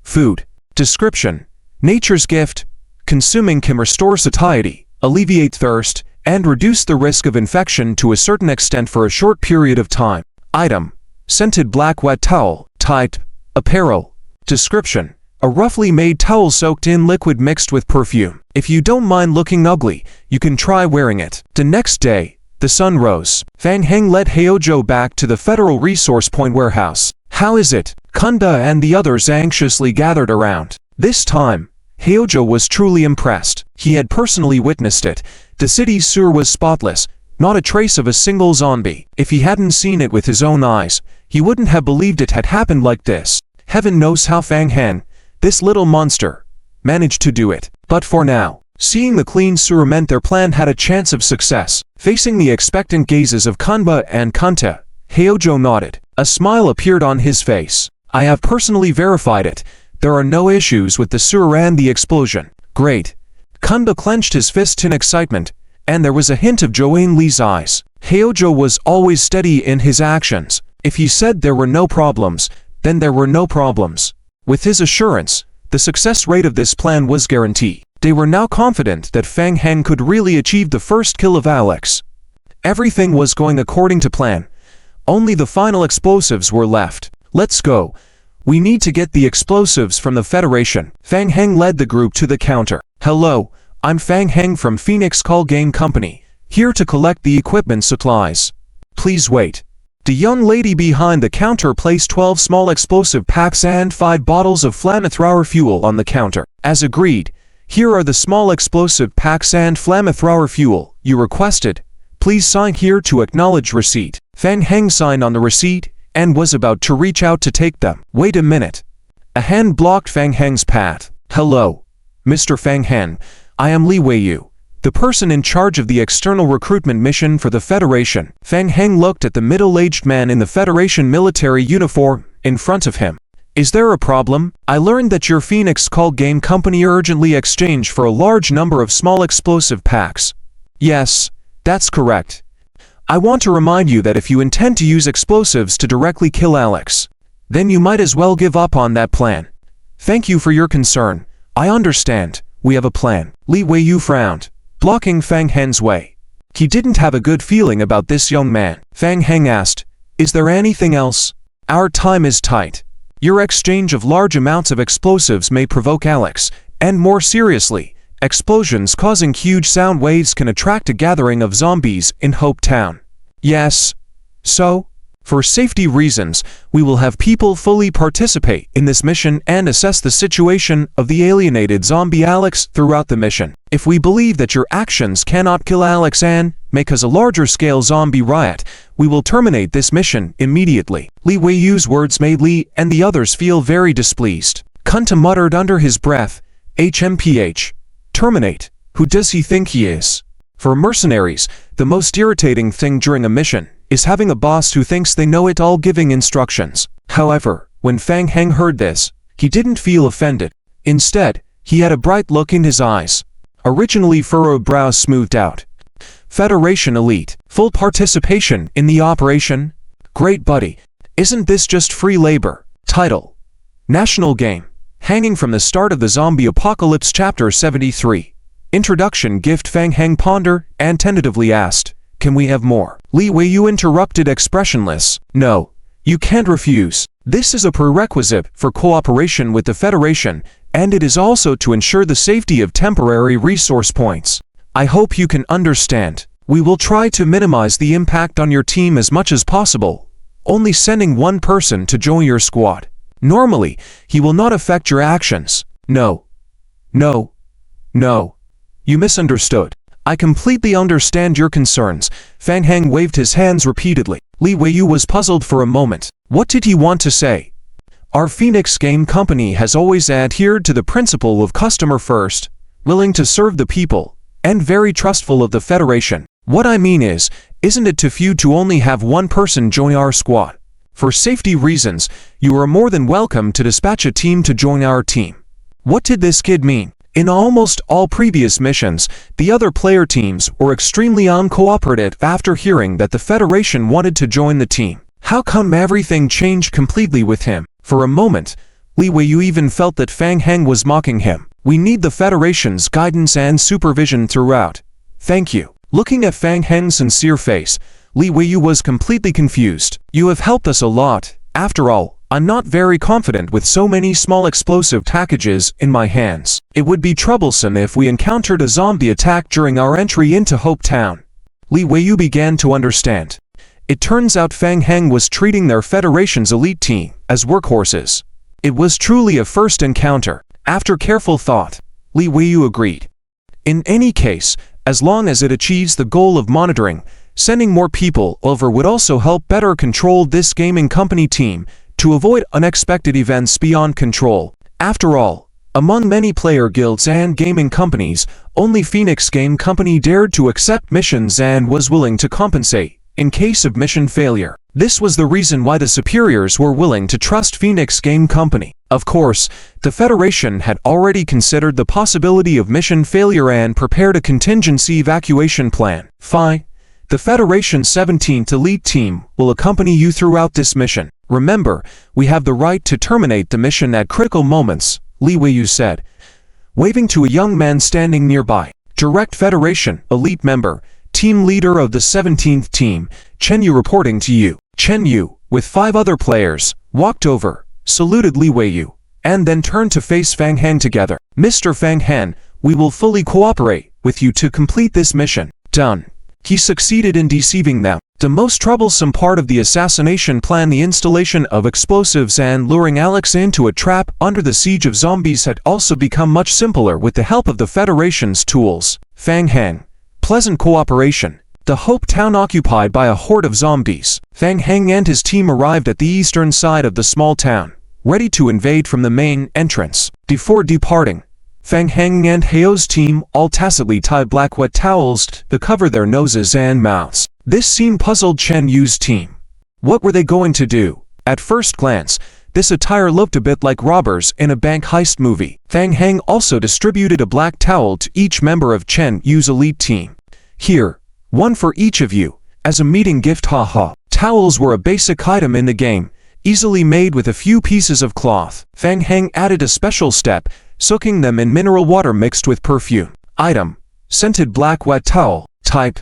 food. Description: nature's gift. Consuming can restore satiety, alleviate thirst, and reduce the risk of infection to a certain extent for a short period of time. Item: scented black wet towel. Type: apparel. Description: a roughly made towel soaked in liquid mixed with perfume. If you don't mind looking ugly, you can try wearing it. The next day, the sun rose. Fang Heng led Hyojo back to the Federal Resource Point warehouse. How is it? Kunda and the others anxiously gathered around. This time, Hyojo was truly impressed. He had personally witnessed it. The city's sewer was spotless, not a trace of a single zombie. If he hadn't seen it with his own eyes, he wouldn't have believed it had happened like this. Heaven knows how Fang Heng, this little monster, managed to do it. But for now, seeing the clean sewer meant their plan had a chance of success. Facing the expectant gazes of Kanba and Kanta, Hyojo nodded. A smile appeared on his face. I have personally verified it. There are no issues with the sewer and the explosion. Great. Kanda clenched his fists in excitement, and there was a hint of Joanne Lee's eyes. Hyojo was always steady in his actions. If he said there were no problems, then there were no problems. With his assurance, the success rate of this plan was guaranteed. They were now confident that Fang Heng could really achieve the first kill of Alex. Everything was going according to plan. Only the final explosives were left. Let's go. We need to get the explosives from the Federation. Fang Heng led the group to the counter. Hello, I'm Fang Heng from Phoenix Call Game Company, here to collect the equipment supplies. Please wait. The young lady behind the counter placed 12 small explosive packs and 5 bottles of flamethrower fuel on the counter. As agreed, here are the small explosive packs and flamethrower fuel you requested. Please sign here to acknowledge receipt. Fang Heng signed on the receipt and was about to reach out to take them. Wait a minute. A hand blocked Fang Heng's path. Hello, Mr. Fang Heng. I am Li Weiyu, the person in charge of the external recruitment mission for the Federation. Fang Heng looked at the middle-aged man in the Federation military uniform in front of him. Is there a problem? I learned that your Phoenix Call Game Company urgently exchanged for a large number of small explosive packs. Yes, that's correct. I want to remind you that if you intend to use explosives to directly kill Alex, then you might as well give up on that plan. Thank you for your concern. I understand. We have a plan. Li Weiyu frowned, blocking Fang Heng's way. He didn't have a good feeling about this young man. Fang Heng asked, is there anything else? Our time is tight. Your exchange of large amounts of explosives may provoke Alex, and more seriously, explosions causing huge sound waves can attract a gathering of zombies in Hope Town. Yes. So, for safety reasons, we will have people fully participate in this mission and assess the situation of the alienated zombie Alex throughout the mission. If we believe that your actions cannot kill Alex and make us a larger-scale zombie riot, we will terminate this mission immediately. Li Weiyu's words made Li and the others feel very displeased. Kunta muttered under his breath, HMPH. Terminate. Who does he think he is? For mercenaries, the most irritating thing during a mission is having a boss who thinks they know it all giving instructions. However, when Fang Heng heard this, he didn't feel offended. Instead, he had a bright look in his eyes. Originally furrowed brows smoothed out. Federation Elite. Full participation in the operation? Great buddy. Isn't this just free labor? Title: National Game. Hanging from the start of the Zombie Apocalypse Chapter 73. Introduction gift. Fang Heng pondered and tentatively asked, can we have more? Li Weiyu interrupted expressionless. No, you can't refuse. This is a prerequisite for cooperation with the Federation, and it is also to ensure the safety of temporary resource points. I hope you can understand. We will try to minimize the impact on your team as much as possible, only sending one person to join your squad. Normally, he will not affect your actions. No. No. No. You misunderstood. I completely understand your concerns. Fang Heng waved his hands repeatedly. Li Weiyu was puzzled for a moment. What did he want to say? Our Phoenix Game Company has always adhered to the principle of customer first, willing to serve the people, and very trustful of the Federation. What I mean is, isn't it too few to only have one person join our squad? For safety reasons, you are more than welcome to dispatch a team to join our team. What did this kid mean? In almost all previous missions, the other player teams were extremely uncooperative after hearing that the Federation wanted to join the team. How come everything changed completely with him? For a moment, Li Weiyu even felt that Fang Heng was mocking him. We need the Federation's guidance and supervision throughout. Thank you. Looking at Fang Heng's sincere face, Li Weiyu was completely confused. You have helped us a lot. After all, I'm not very confident with so many small explosive packages in my hands. It would be troublesome if we encountered a zombie attack during our entry into Hope Town. Li Weiyu began to understand. It turns out Fang Heng was treating their Federation's elite team as workhorses. It was truly a first encounter. After careful thought, Li Weiyu agreed. In any case, as long as it achieves the goal of monitoring, sending more people over would also help better control this gaming company team to avoid unexpected events beyond control. After all, among many player guilds and gaming companies, only Phoenix Game Company dared to accept missions and was willing to compensate in case of mission failure. This was the reason why the superiors were willing to trust Phoenix Game Company. Of course, the Federation had already considered the possibility of mission failure and prepared a contingency evacuation plan. Fine. The Federation's 17th elite team will accompany you throughout this mission. Remember, we have the right to terminate the mission at critical moments, Li Weiyu said, waving to a young man standing nearby. Direct Federation, elite member, team leader of the 17th team, Chen Yu reporting to you. Chen Yu, with 5 other players, walked over, saluted Li Weiyu, and then turned to face Fang Heng together. Mr. Fang Heng, we will fully cooperate with you to complete this mission. Done. He succeeded in deceiving them. The most troublesome part of the assassination plan, the installation of explosives and luring Alex into a trap under the siege of zombies, had also become much simpler with the help of the Federation's tools. Fang Heng. Pleasant cooperation. The Hope Town occupied by a horde of zombies. Fang Heng and his team arrived at the eastern side of the small town, ready to invade from the main entrance. Before departing, Fang Heng and Heo's team all tacitly tied black wet towels to cover their noses and mouths. This scene puzzled Chen Yu's team. What were they going to do? At first glance, this attire looked a bit like robbers in a bank heist movie. Fang Heng also distributed a black towel to each member of Chen Yu's elite team. Here, one for each of you, as a meeting gift, haha. Towels were a basic item in the game, easily made with a few pieces of cloth. Fang Heng added a special step, soaking them in mineral water mixed with perfume. Item: scented black wet towel. Type: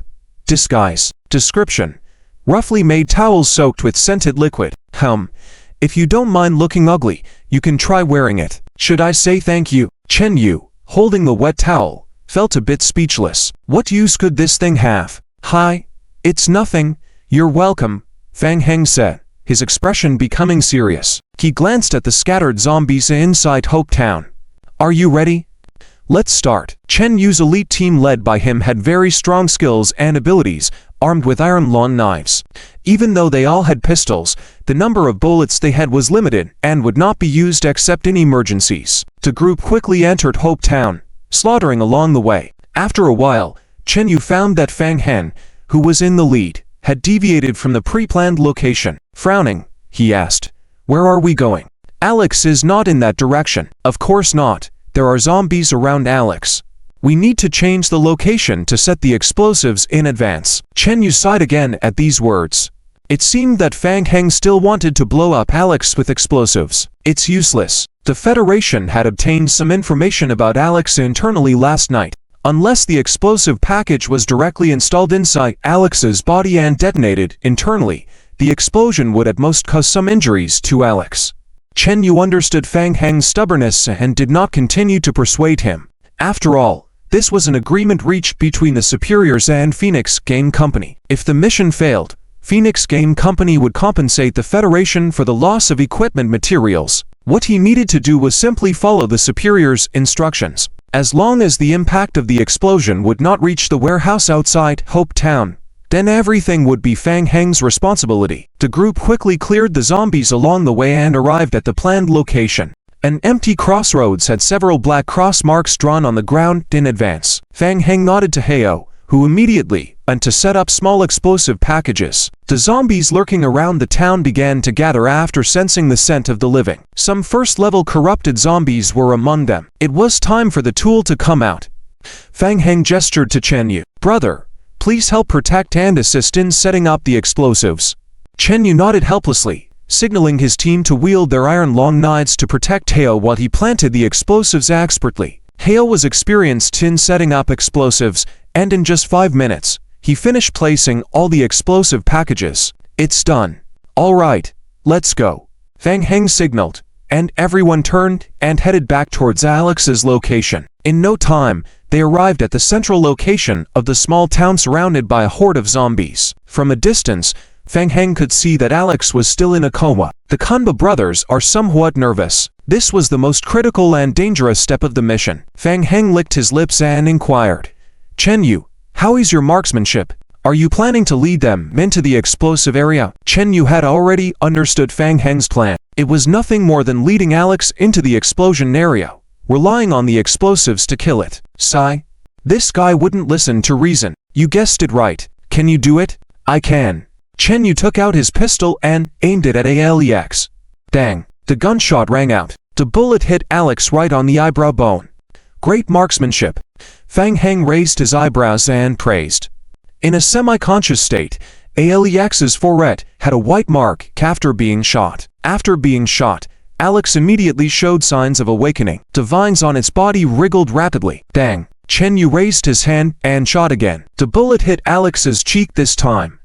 disguise. Description: roughly made towels soaked with scented liquid. If you don't mind looking ugly, you can try wearing it. Should I say thank you? Chen Yu, holding the wet towel, felt a bit speechless. What use could this thing have? Hi. It's nothing. You're welcome, Fang Heng said, his expression becoming serious. He glanced at the scattered zombies inside Hope Town. Are you ready? Let's start. Chen Yu's elite team led by him had very strong skills and abilities, armed with iron-long knives. Even though they all had pistols, the number of bullets they had was limited and would not be used except in emergencies. The group quickly entered Hope Town, slaughtering along the way. After a while, Chen Yu found that Fang Heng, who was in the lead, had deviated from the pre-planned location. Frowning, he asked, "Where are we going?" "Alex is not in that direction." "Of course not. There are zombies around Alex. We need to change the location to set the explosives in advance." Chen Yu sighed again at these words. It seemed that Fang Heng still wanted to blow up Alex with explosives. It's useless. The Federation had obtained some information about Alex internally last night. Unless the explosive package was directly installed inside Alex's body and detonated internally, the explosion would at most cause some injuries to Alex. Chen Yu understood Fang Heng's stubbornness and did not continue to persuade him. After all, This was an agreement reached between the superiors and Phoenix Game Company. If the mission failed, Phoenix Game Company would compensate the Federation for the loss of equipment materials. What he needed to do was simply follow the superiors' instructions. As long as the impact of the explosion would not reach the warehouse outside Hope Town, then everything would be Fang Heng's responsibility. The group quickly cleared the zombies along the way and arrived at the planned location. An empty crossroads had several black cross marks drawn on the ground in advance. Fang Heng nodded to Heo, who immediately went to set up small explosive packages. The zombies lurking around the town began to gather after sensing the scent of the living. Some first-level corrupted zombies were among them. It was time for the tool to come out. Fang Heng gestured to Chen Yu. "Brother, please help protect and assist in setting up the explosives." Chen Yu nodded helplessly, signaling his team to wield their iron-long knives to protect Heo while he planted the explosives expertly. Heo was experienced in setting up explosives, and in just 5 minutes, he finished placing all the explosive packages. "It's done. All right, let's go," Fang Heng signaled, and everyone turned and headed back towards Alex's location. In no time, they arrived at the central location of the small town surrounded by a horde of zombies. From a distance, Fang Heng could see that Alex was still in a coma. The Kanba brothers are somewhat nervous. This was the most critical and dangerous step of the mission. Fang Heng licked his lips and inquired, "Chen Yu, how is your marksmanship? Are you planning to lead them into the explosive area?" Chen Yu had already understood Fang Heng's plan. It was nothing more than leading Alex into the explosion area, relying on the explosives to kill it. Sigh. This guy wouldn't listen to reason. "You guessed it right. Can you do it?" "I can." Chen Yu took out his pistol and aimed it at Alex. Dang. The gunshot rang out. The bullet hit Alex right on the eyebrow bone. "Great marksmanship." Fang Heng raised his eyebrows and praised. In a semi-conscious state, Alex's forehead had a white mark after being shot. After being shot, Alex immediately showed signs of awakening. The vines on its body wriggled rapidly. Dang. Chen Yu raised his hand and shot again. The bullet hit Alex's cheek this time.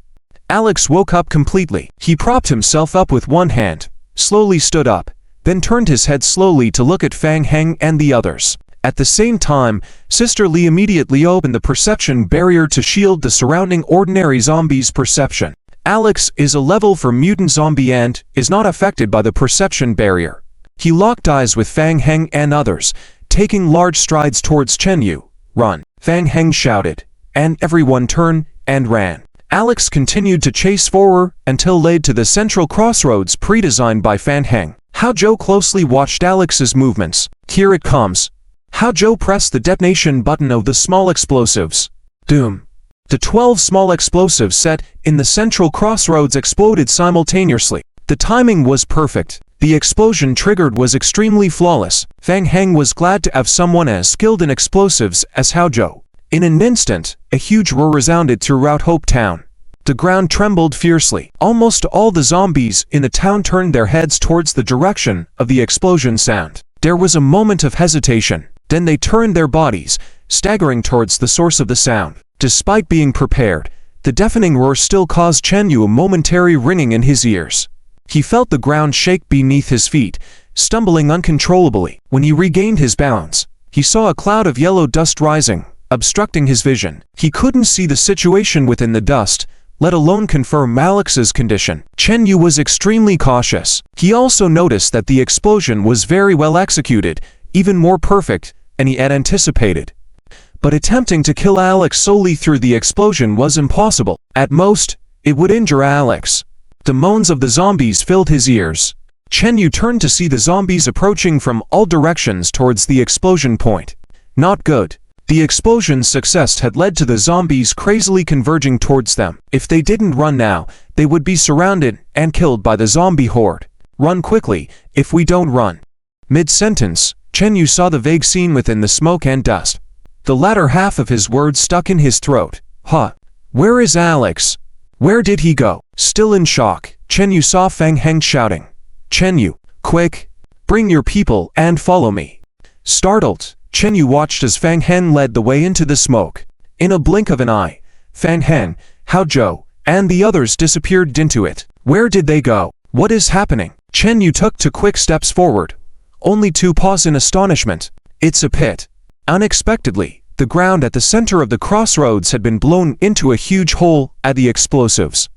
Alex woke up completely. He propped himself up with one hand, slowly stood up, then turned his head slowly to look at Fang Heng and the others. At the same time, Sister Li immediately opened the perception barrier to shield the surrounding ordinary zombies' perception. Alex is a level 4 mutant zombie and is not affected by the perception barrier. He locked eyes with Fang Heng and others, taking large strides towards Chen Yu. "Run!" Fang Heng shouted, and everyone turned and ran. Alex continued to chase forward until led to the central crossroads pre-designed by Fang Heng. Hao Zhou closely watched Alex's movements. "Here it comes." Hao Zhou pressed the detonation button of the small explosives. Doom. The 12 small explosives set in the central crossroads exploded simultaneously. The timing was perfect. The explosion triggered was extremely flawless. Fang Heng was glad to have someone as skilled in explosives as Hao Zhou. In an instant, a huge roar resounded throughout Hope Town. The ground trembled fiercely. Almost all the zombies in the town turned their heads towards the direction of the explosion sound. There was a moment of hesitation. Then they turned their bodies, staggering towards the source of the sound. Despite being prepared, the deafening roar still caused Chen Yu a momentary ringing in his ears. He felt the ground shake beneath his feet, stumbling uncontrollably. When he regained his balance, he saw a cloud of yellow dust rising, obstructing his vision. He couldn't see the situation within the dust, let alone confirm Alex's condition. Chen Yu was extremely cautious. He also noticed that the explosion was very well executed, even more perfect than he had anticipated. But attempting to kill Alex solely through the explosion was impossible. At most, it would injure Alex. The moans of the zombies filled his ears. Chen Yu turned to see the zombies approaching from all directions towards the explosion point. Not good. The explosion's success had led to the zombies crazily converging towards them. If they didn't run now, they would be surrounded and killed by the zombie horde. "Run quickly, if we don't run." Mid-sentence, Chen Yu saw the vague scene within the smoke and dust. The latter half of his words stuck in his throat. "Huh? Where is Alex? Where did he go?" Still in shock, Chen Yu saw Fang Heng shouting, "Chen Yu, quick! Bring your people and follow me." Startled, Chen Yu watched as Fang Heng led the way into the smoke. In a blink of an eye, Fang Heng, Hao Zhou, and the others disappeared into it. Where did they go? What is happening? Chen Yu took 2 quick steps forward, only to pause in astonishment. It's a pit. Unexpectedly, The ground at the center of the crossroads had been blown into a huge hole at the explosives.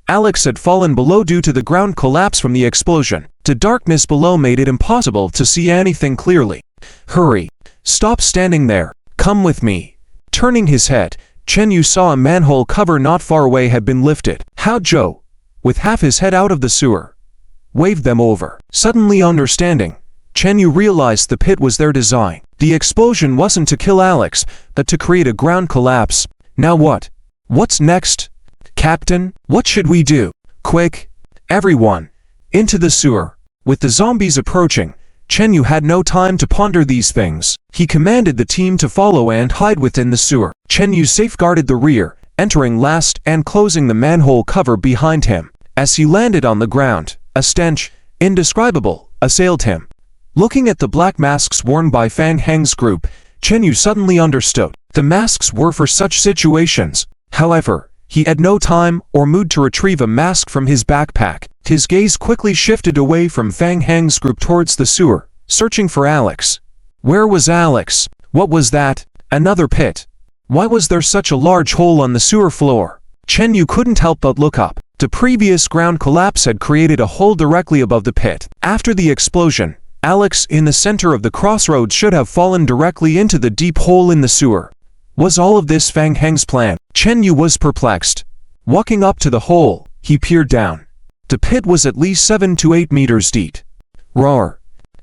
Alex had fallen below due to the ground collapse from the explosion. The darkness below made it impossible to see anything clearly. "Hurry! Stop standing there! Come with me!" Turning his head, Chen Yu saw a manhole cover not far away had been lifted. Hao Zhou, with half his head out of the sewer, waved them over. Suddenly understanding, Chen Yu realized the pit was their design. The explosion wasn't to kill Alex, but to create a ground collapse. Now what? What's next? Captain, what should we do? Quick! Everyone! Into the sewer! With the zombies approaching, Chen Yu had no time to ponder these things. He commanded the team to follow and hide within the sewer. Chen Yu safeguarded the rear, entering last and closing the manhole cover behind him. As he landed on the ground, a stench, indescribable, assailed him. Looking at the black masks worn by Fang Heng's group, Chen Yu suddenly understood. The masks were for such situations. However, he had no time or mood to retrieve a mask from his backpack. His gaze quickly shifted away from Fang Heng's group towards the sewer, searching for Alex. Where was Alex? What was that? Another pit. Why was there such a large hole on the sewer floor? Chen Yu couldn't help but look up. The previous ground collapse had created a hole directly above the pit. After the explosion, Alex in the center of the crossroads should have fallen directly into the deep hole in the sewer. Was all of this Fang Heng's plan? Chen Yu was perplexed. Walking up to the hole, he peered down. The pit was at least 7 to 8 meters deep. Roar!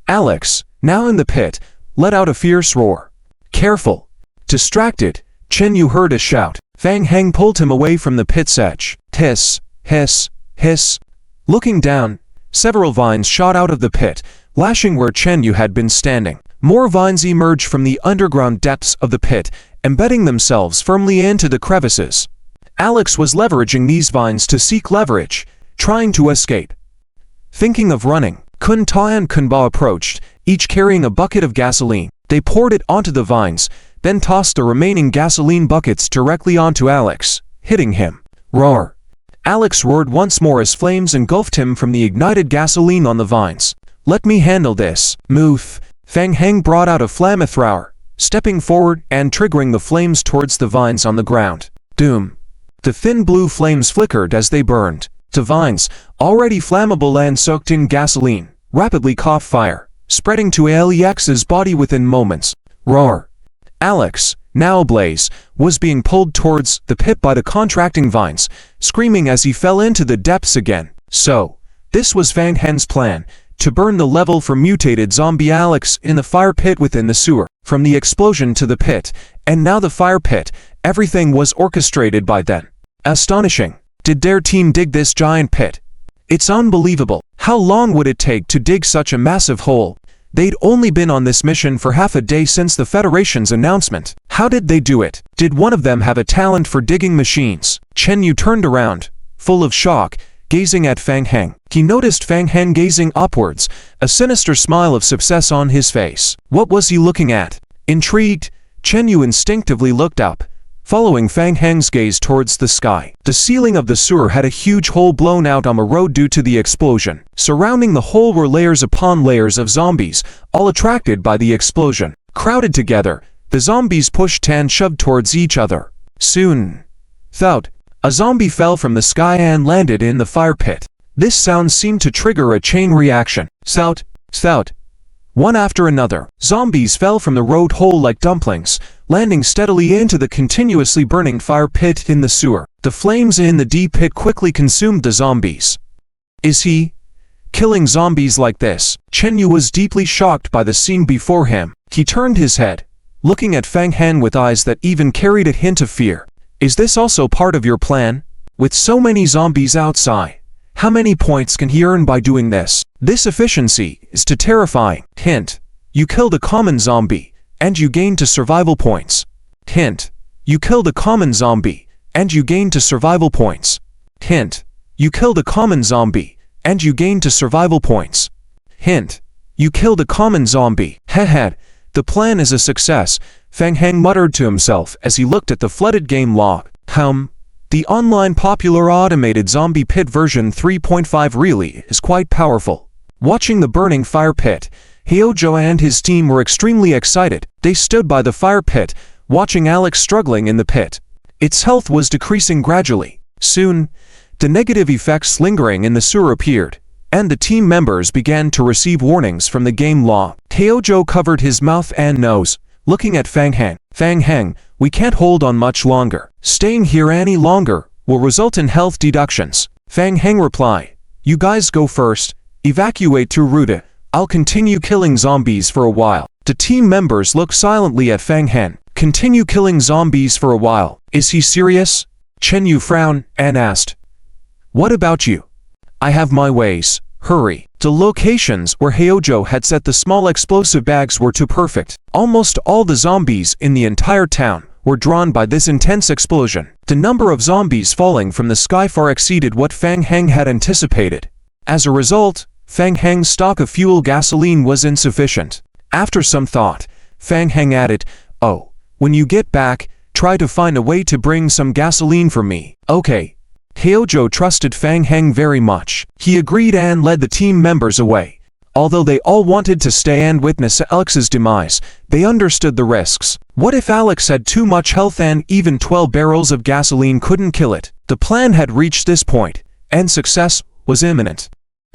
Alex, now in the pit, let out a fierce roar. Careful! Distracted, Chen Yu heard a shout. Fang Heng pulled him away from the pit's edge. Hiss, hiss, hiss. Looking down, several vines shot out of the pit, lashing where Chen Yu had been standing. More vines emerged from the underground depths of the pit, embedding themselves firmly into the crevices. Alex was leveraging these vines to seek leverage, trying to escape. Thinking of running, Kun Ta and Kun Ba approached, each carrying a bucket of gasoline. They poured it onto the vines, then tossed the remaining gasoline buckets directly onto Alex, hitting him. Roar! Alex roared once more as flames engulfed him from the ignited gasoline on the vines. Let me handle this. Move! Fang Heng brought out a flamethrower, stepping forward and triggering the flames towards the vines on the ground. Doom! The thin blue flames flickered as they burned. The vines, already flammable and soaked in gasoline, rapidly caught fire, spreading to Alex's body within moments. Roar! Alex, now ablaze, was being pulled towards the pit by the contracting vines, screaming as he fell into the depths again. So, this was Fang Heng's plan, to burn the level for mutated zombie Alex in the fire pit within the sewer. From the explosion to the pit, and now the fire pit, everything was orchestrated by them. Astonishing! Did their team dig this giant pit? It's unbelievable. How long would it take to dig such a massive hole? They'd only been on this mission for half a day since the Federation's announcement. How did they do it? Did one of them have a talent for digging machines? Chen Yu turned around, full of shock, gazing at Fang Heng. He noticed Fang Heng gazing upwards, a sinister smile of success on his face. What was he looking at? Intrigued, Chen Yu instinctively looked up, following Fang Heng's gaze towards the sky. The ceiling of the sewer had a huge hole blown out on a road due to the explosion. Surrounding the hole were layers upon layers of zombies, all attracted by the explosion. Crowded together, the zombies pushed and shoved towards each other. Soon, thud, a zombie fell from the sky and landed in the fire pit. This sound seemed to trigger a chain reaction. Thud, thud. One after another, zombies fell from the road hole like dumplings, landing steadily into the continuously burning fire pit in the sewer. The flames in the deep pit quickly consumed the zombies. Is he killing zombies like this? Chen Yu was deeply shocked by the scene before him. He turned his head, looking at Fang Heng with eyes that even carried a hint of fear. Is this also part of your plan? With so many zombies outside, how many points can he earn by doing this? This efficiency is too terrifying. Hint: you killed a common zombie, and you gain 2 survival points. Hint: you killed a common zombie, and you gain 2 survival points. Hint: you killed a common zombie, and you gain 2 survival points. Hint: you killed a common zombie. Heh, the plan is a success, Fang Heng muttered to himself as he looked at the flooded game log. The online popular automated zombie pit version 3.5 really is quite powerful. Watching the burning fire pit, Hao Zhou and his team were extremely excited. They stood by the fire pit, watching Alex struggling in the pit. Its health was decreasing gradually. Soon, the negative effects lingering in the sewer appeared, and the team members began to receive warnings from the game log. Teojo covered his mouth and nose, looking at Fang Heng. Fang Heng, we can't hold on much longer. Staying here any longer will result in health deductions. Fang Heng replied, you guys go first, evacuate through Ruta. I'll continue killing zombies for a while. The team members looked silently at Fang Heng. Continue killing zombies for a while. Is he serious? Chen Yu frowned and asked, what about you? I have my ways. Hurry. The locations where Heojo had set the small explosive bags were too perfect. Almost all the zombies in the entire town were drawn by this intense explosion. The number of zombies falling from the sky far exceeded what Fang Heng had anticipated. As a result, Fang Heng's stock of fuel gasoline was insufficient. After some thought, Fang Heng added, oh, when you get back, try to find a way to bring some gasoline for me. Okay. Heojo trusted Fang Heng very much. He agreed and led the team members away. Although they all wanted to stay and witness Alex's demise, they understood the risks. What if Alex had too much health and even 12 barrels of gasoline couldn't kill it? The plan had reached this point, and success was imminent.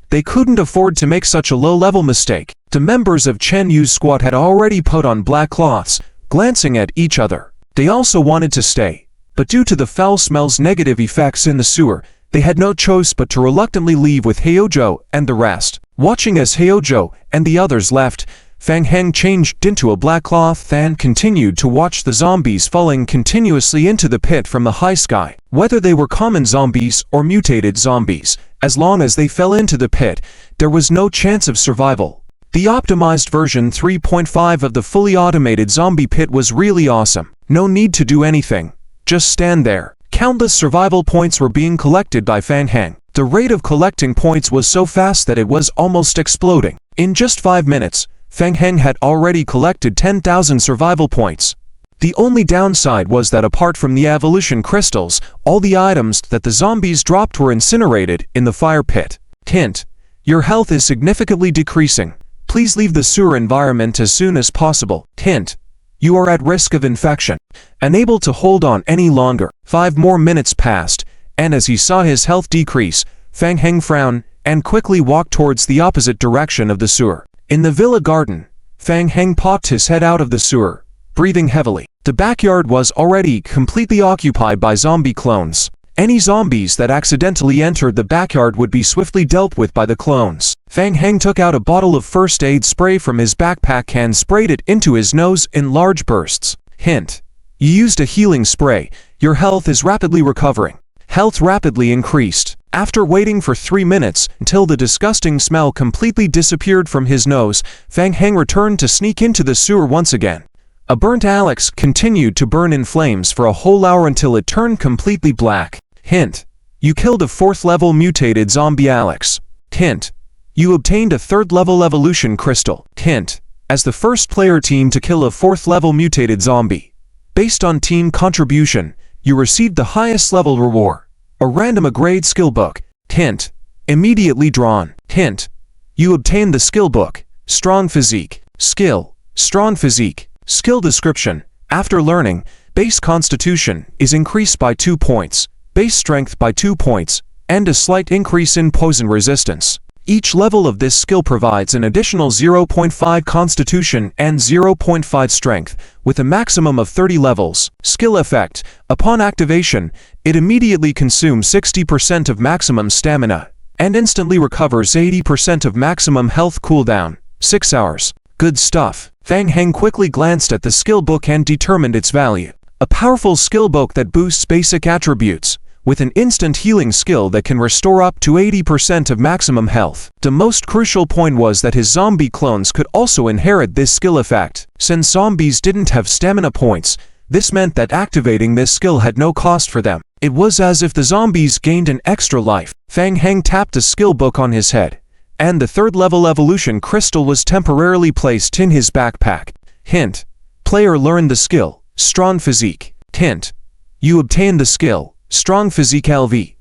They couldn't afford to make such a low-level mistake. The members of Chen Yu's squad had already put on black cloths, glancing at each other. They also wanted to stay, but due to the foul smell's negative effects in the sewer, they had no choice but to reluctantly leave with Heojo and the rest. Watching as Heojo and the others left, Fang Heng changed into a black cloth and continued to watch the zombies falling continuously into the pit from the high sky. Whether they were common zombies or mutated zombies, as long as they fell into the pit, there was no chance of survival. The optimized version 3.5 of the fully automated zombie pit was really awesome. No need to do anything. Just stand there. Countless survival points were being collected by Fang Heng. The rate of collecting points was so fast that it was almost exploding. In just 5 minutes, Fang Heng had already collected 10,000 survival points. The only downside was that apart from the evolution crystals, all the items that the zombies dropped were incinerated in the fire pit. Hint: your health is significantly decreasing. Please leave the sewer environment as soon as possible. Hint: you are at risk of infection. Unable to hold on any longer, 5 more minutes passed, and as he saw his health decrease, Fang Heng frowned and quickly walked towards the opposite direction of the sewer. In the villa garden, Fang Heng popped his head out of the sewer, breathing heavily. The backyard was already completely occupied by zombie clones. Any zombies that accidentally entered the backyard would be swiftly dealt with by the clones. Fang Heng took out a bottle of first aid spray from his backpack and sprayed it into his nose in large bursts. Hint: you used a healing spray. Your health is rapidly recovering. Health rapidly increased. After waiting for 3 minutes until the disgusting smell completely disappeared from his nose, Fang Heng returned to sneak into the sewer once again. A burnt Alex continued to burn in flames for a whole hour until it turned completely black. Hint: you killed a 4th level mutated zombie Alex. Hint: you obtained a 3rd level evolution crystal. Hint: as the first player team to kill a 4th level mutated zombie. Based on team contribution, you received the highest level reward, a random grade skill book. Hint: immediately drawn. Hint: you obtained the skill book, Strong Physique. Skill: Strong Physique. Skill description: after learning, base constitution is increased by 2 points, base strength by 2 points, and a slight increase in poison resistance. Each level of this skill provides an additional 0.5 constitution and 0.5 strength, with a maximum of 30 levels. Skill effect: upon activation, it immediately consumes 60% of maximum stamina, and instantly recovers 80% of maximum health cooldown, 6 hours. Good stuff. Fang Heng quickly glanced at the skill book and determined its value. A powerful skill book that boosts basic attributes, with an instant healing skill that can restore up to 80% of maximum health. The most crucial point was that his zombie clones could also inherit this skill effect. Since zombies didn't have stamina points, this meant that activating this skill had no cost for them. It was as if the zombies gained an extra life. Fang Heng tapped the skill book on his head, and the 3rd level evolution crystal was temporarily placed in his backpack. Hint: player learned the skill, Strong Physique. Hint: you obtained the skill, Strong Physique LV.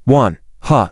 1.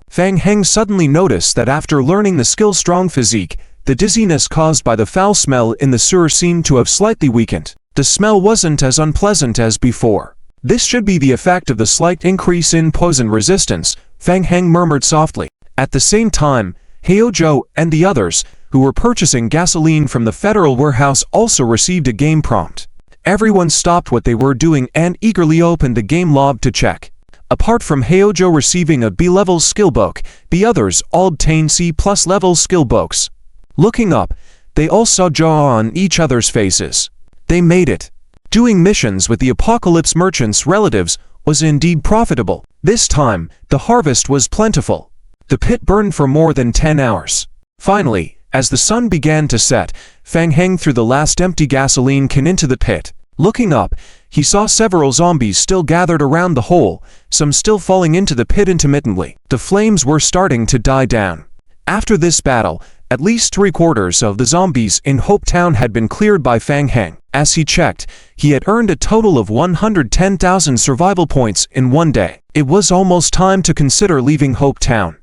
Fang Heng suddenly noticed that after learning the skill Strong Physique, the dizziness caused by the foul smell in the sewer seemed to have slightly weakened. The smell wasn't as unpleasant as before. This should be the effect of the slight increase in poison resistance, Fang Heng murmured softly. At the same time, Heozhou and the others, who were purchasing gasoline from the federal warehouse, also received a game prompt. Everyone stopped what they were doing and eagerly opened the game log to check. Apart from Heozhou receiving a B-level skill book, the others all obtained C+ level skill books. Looking up, they all saw joy on each other's faces. They made it. Doing missions with the Apocalypse Merchant's relatives was indeed profitable. This time, the harvest was plentiful. The pit burned for more than 10 hours. Finally, as the sun began to set, Fang Heng threw the last empty gasoline can into the pit. Looking up, he saw several zombies still gathered around the hole, some still falling into the pit intermittently. The flames were starting to die down. After this battle, at least 3/4 of the zombies in Hope Town had been cleared by Fang Heng. As he checked, he had earned a total of 110,000 survival points in one day. It was almost time to consider leaving Hope Town.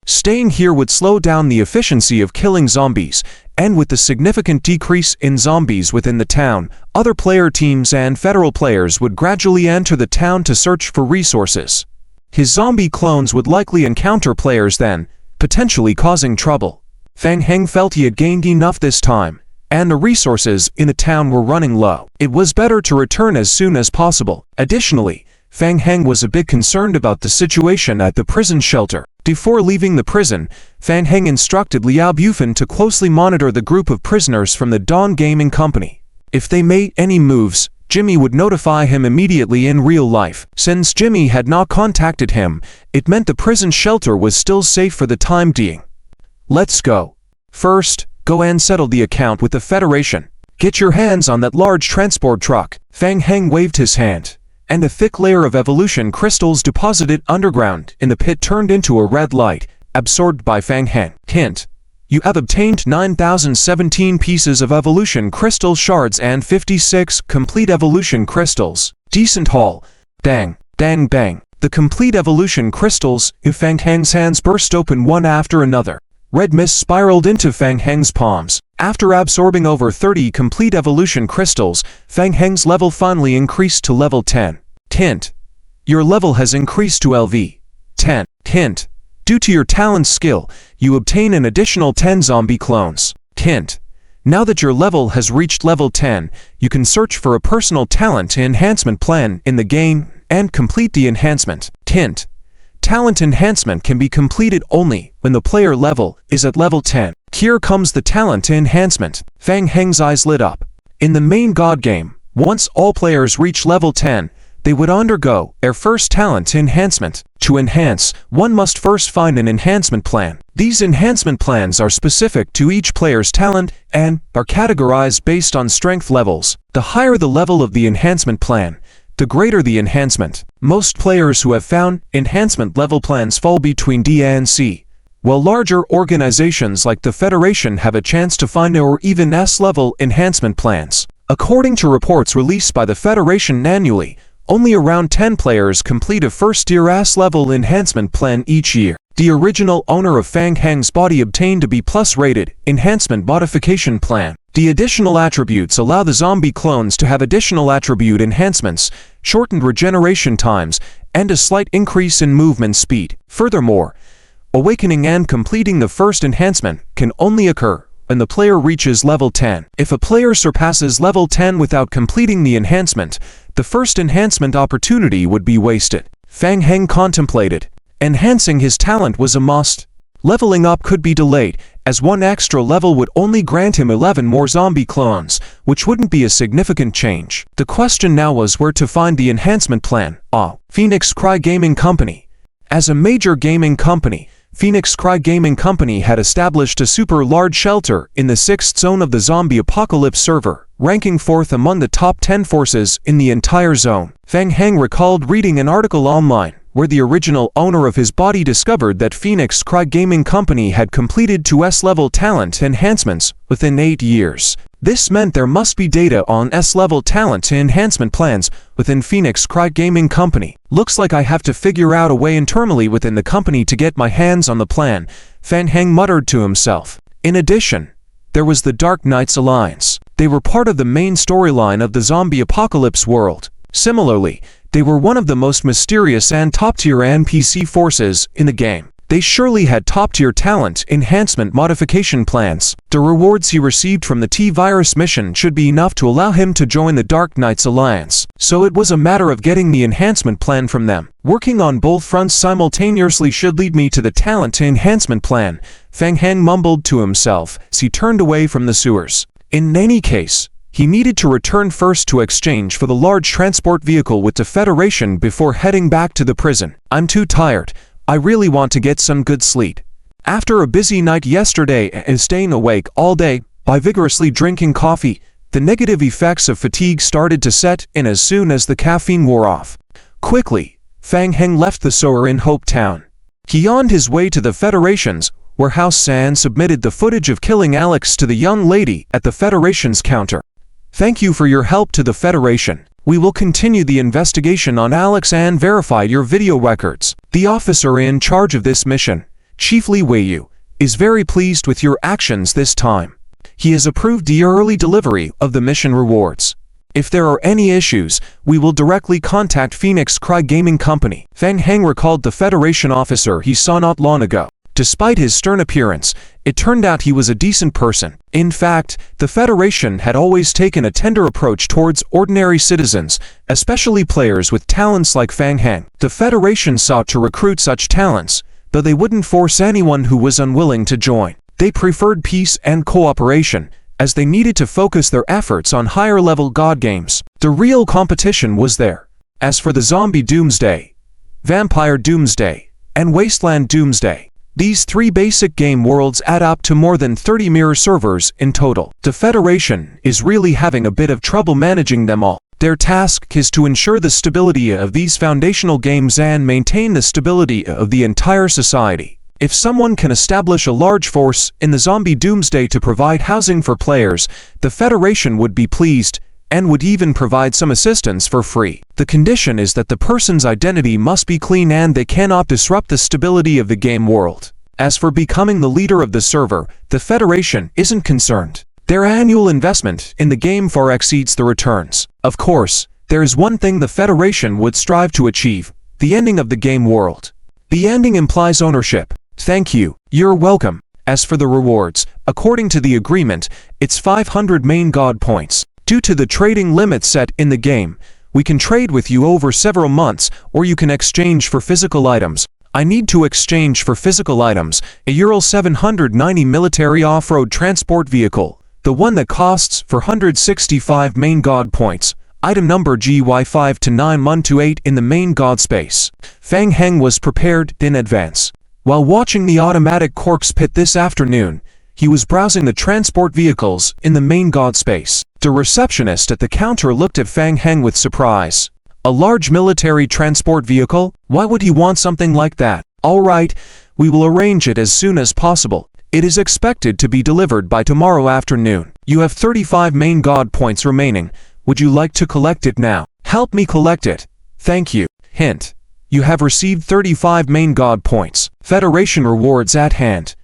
Staying here would slow down the efficiency of killing zombies, and with the significant decrease in zombies within the town, other player teams and federal players would gradually enter the town to search for resources. His zombie clones would likely encounter players then, potentially causing trouble. Fang Heng felt he had gained enough this time, and the resources in the town were running low. It was better to return as soon as possible. Additionally, Fang Heng was a bit concerned about the situation at the prison shelter. Before leaving the prison, Fang Heng instructed Liao Bufan to closely monitor the group of prisoners from the Dawn Gaming Company. If they made any moves, Jimmy would notify him immediately in real life. Since Jimmy had not contacted him, it meant the prison shelter was still safe for the time being. Let's go. First, go and settle the account with the Federation. Get your hands on that large transport truck. Fang Heng waved his hand, and a thick layer of evolution crystals deposited underground in the pit turned into a red light, absorbed by Fang Heng. Hint: you have obtained 9,017 pieces of evolution crystal shards and 56 complete evolution crystals. Decent haul. Bang, bang, bang. The complete evolution crystals in Fang Heng's hands burst open one after another. Red mist spiraled into Fang Heng's palms. After absorbing over 30 complete evolution crystals, Fang Heng's level finally increased to level 10. Hint: your level has increased to LV 10. Hint: due to your talent skill, you obtain an additional 10 zombie clones. Hint: now that your level has reached level 10, you can search for a personal talent enhancement plan in the game and complete the enhancement. Hint: talent enhancement can be completed only when the player level is at level 10. Here comes the talent enhancement. Fang Heng's eyes lit up. In the main God game, once all players reach level 10, they would undergo their first talent enhancement. To enhance, one must first find an enhancement plan. These enhancement plans are specific to each player's talent and are categorized based on strength levels. The higher the level of the enhancement plan, the greater the enhancement. Most players who have found enhancement level plans fall between D and C, while larger organizations like the Federation have a chance to find A or even S-level enhancement plans. According to reports released by the Federation annually, only around 10 players complete a first-tier S-level enhancement plan each year. The original owner of Fang Heng's body obtained a B+ rated enhancement modification plan. The additional attributes allow the zombie clones to have additional attribute enhancements, shortened regeneration times, and a slight increase in movement speed. Furthermore, awakening and completing the first enhancement can only occur when the player reaches level 10. If a player surpasses level 10 without completing the enhancement, the first enhancement opportunity would be wasted. Fang Heng contemplated. Enhancing his talent was a must. Leveling up could be delayed, as one extra level would only grant him 11 more zombie clones, which wouldn't be a significant change. The question now was where to find the enhancement plan. Phoenix Cry Gaming Company. As a major gaming company, Phoenix Cry Gaming Company had established a super large shelter in the 6th zone of the zombie apocalypse server, ranking 4th among the top 10 forces in the entire zone. Fang Heng recalled reading an article online where the original owner of his body discovered that Phoenix Cry Gaming Company had completed 2 S-level talent enhancements within 8 years. This meant there must be data on S-level talent enhancement plans within Phoenix Cry Gaming Company. Looks like I have to figure out a way internally within the company to get my hands on the plan, Fang Heng muttered to himself. In addition, there was the Dark Knights Alliance. They were part of the main storyline of the zombie apocalypse world. Similarly, they were one of the most mysterious and top-tier NPC forces in the game. They surely had top-tier talent enhancement modification plans. The rewards he received from the T-Virus mission should be enough to allow him to join the Dark Knights Alliance. So it was a matter of getting the enhancement plan from them. Working on both fronts simultaneously should lead me to the talent enhancement plan, Fang Heng mumbled to himself as he turned away from the sewers. In any case, he needed to return first to exchange for the large transport vehicle with the Federation before heading back to the prison. I'm too tired. I really want to get some good sleep. After a busy night yesterday and staying awake all day by vigorously drinking coffee, the negative effects of fatigue started to set in as soon as the caffeine wore off. Quickly, Fang Heng left the sewer in Hope Town. He yawned his way to the Federation's warehouse and submitted the footage of killing Alex to the young lady at the Federation's counter. Thank you for your help to the Federation. We will continue the investigation on Alex and verify your video records. The officer in charge of this mission, Chief Li Weiyu, is very pleased with your actions this time. He has approved the early delivery of the mission rewards. If there are any issues, we will directly contact Phoenix Cry Gaming Company. Fang Heng recalled the Federation officer he saw not long ago. Despite his stern appearance, it turned out he was a decent person. In fact, the Federation had always taken a tender approach towards ordinary citizens, especially players with talents like Fang Heng. The Federation sought to recruit such talents, though they wouldn't force anyone who was unwilling to join. They preferred peace and cooperation, as they needed to focus their efforts on higher-level god games. The real competition was there. As for the Zombie Doomsday, Vampire Doomsday, and Wasteland Doomsday, these three basic game worlds add up to more than 30 mirror servers in total. The Federation is really having a bit of trouble managing them all. Their task is to ensure the stability of these foundational games and maintain the stability of the entire society. If someone can establish a large force in the Zombie Doomsday to provide housing for players, the Federation would be pleased and would even provide some assistance for free. The condition is that the person's identity must be clean and they cannot disrupt the stability of the game world. As for becoming the leader of the server, the Federation isn't concerned. Their annual investment in the game far exceeds the returns. Of course, there is one thing the Federation would strive to achieve: the ending of the game world. The ending implies ownership. Thank you. You're welcome. As for the rewards, according to the agreement, it's 500 main god points. Due to the trading limit set in the game, we can trade with you over several months, or you can exchange for physical items. I need to exchange for physical items a Ural 790 military off-road transport vehicle, the one that costs 465 main god points. Item number GY529-128 in the main god space. Fang Heng was prepared in advance. While watching the automatic corpse pit this afternoon, he was browsing the transport vehicles in the main god space. The receptionist at the counter looked at Fang Heng with surprise. A large military transport vehicle? Why would he want something like that? All right, we will arrange it as soon as possible. It is expected to be delivered by tomorrow afternoon. You have 35 main god points remaining. Would you like to collect it now? Help me collect it. Thank you. Hint: you have received 35 main god points. Federation rewards at hand,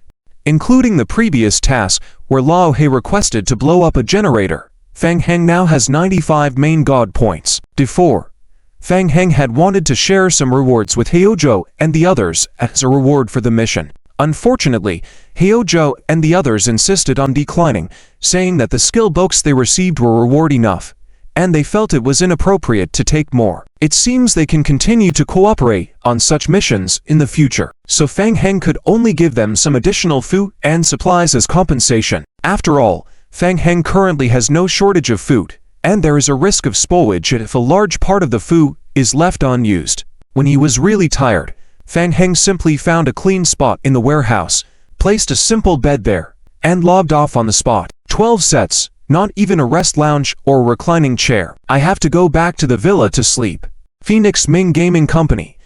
including the previous task where Lao He requested to blow up a generator. Fang Heng now has 95 main god points. Before, Fang Heng had wanted to share some rewards with Heozhou and the others as a reward for the mission. Unfortunately, Heozhou and the others insisted on declining, saying that the skill books they received were reward enough, and they felt it was inappropriate to take more. It seems they can continue to cooperate on such missions in the future, so Fang Heng could only give them some additional food and supplies as compensation. After all, Fang Heng currently has no shortage of food, and there is a risk of spoilage if a large part of the food is left unused. When he was really tired, Fang Heng simply found a clean spot in the warehouse, placed a simple bed there, and logged off on the spot. 12 sets, not even a rest lounge or reclining chair. I have to go back to the villa to sleep. Phoenix Ming Gaming Company.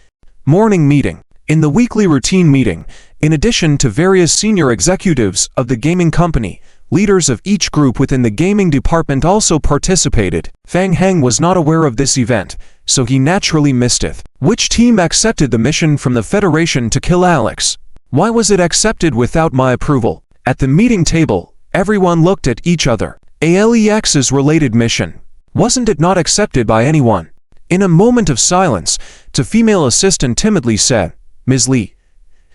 Morning meeting. In the weekly routine meeting, in addition to various senior executives of the gaming company, leaders of each group within the gaming department also participated. Fang Heng was not aware of this event, so he naturally missed it. Which team accepted the mission from the Federation to kill Alex? Why was it accepted without my approval? At the meeting table, everyone looked at each other. Alex's related mission. Wasn't it not accepted by anyone? In a moment of silence, the female assistant timidly said, Ms. Lee,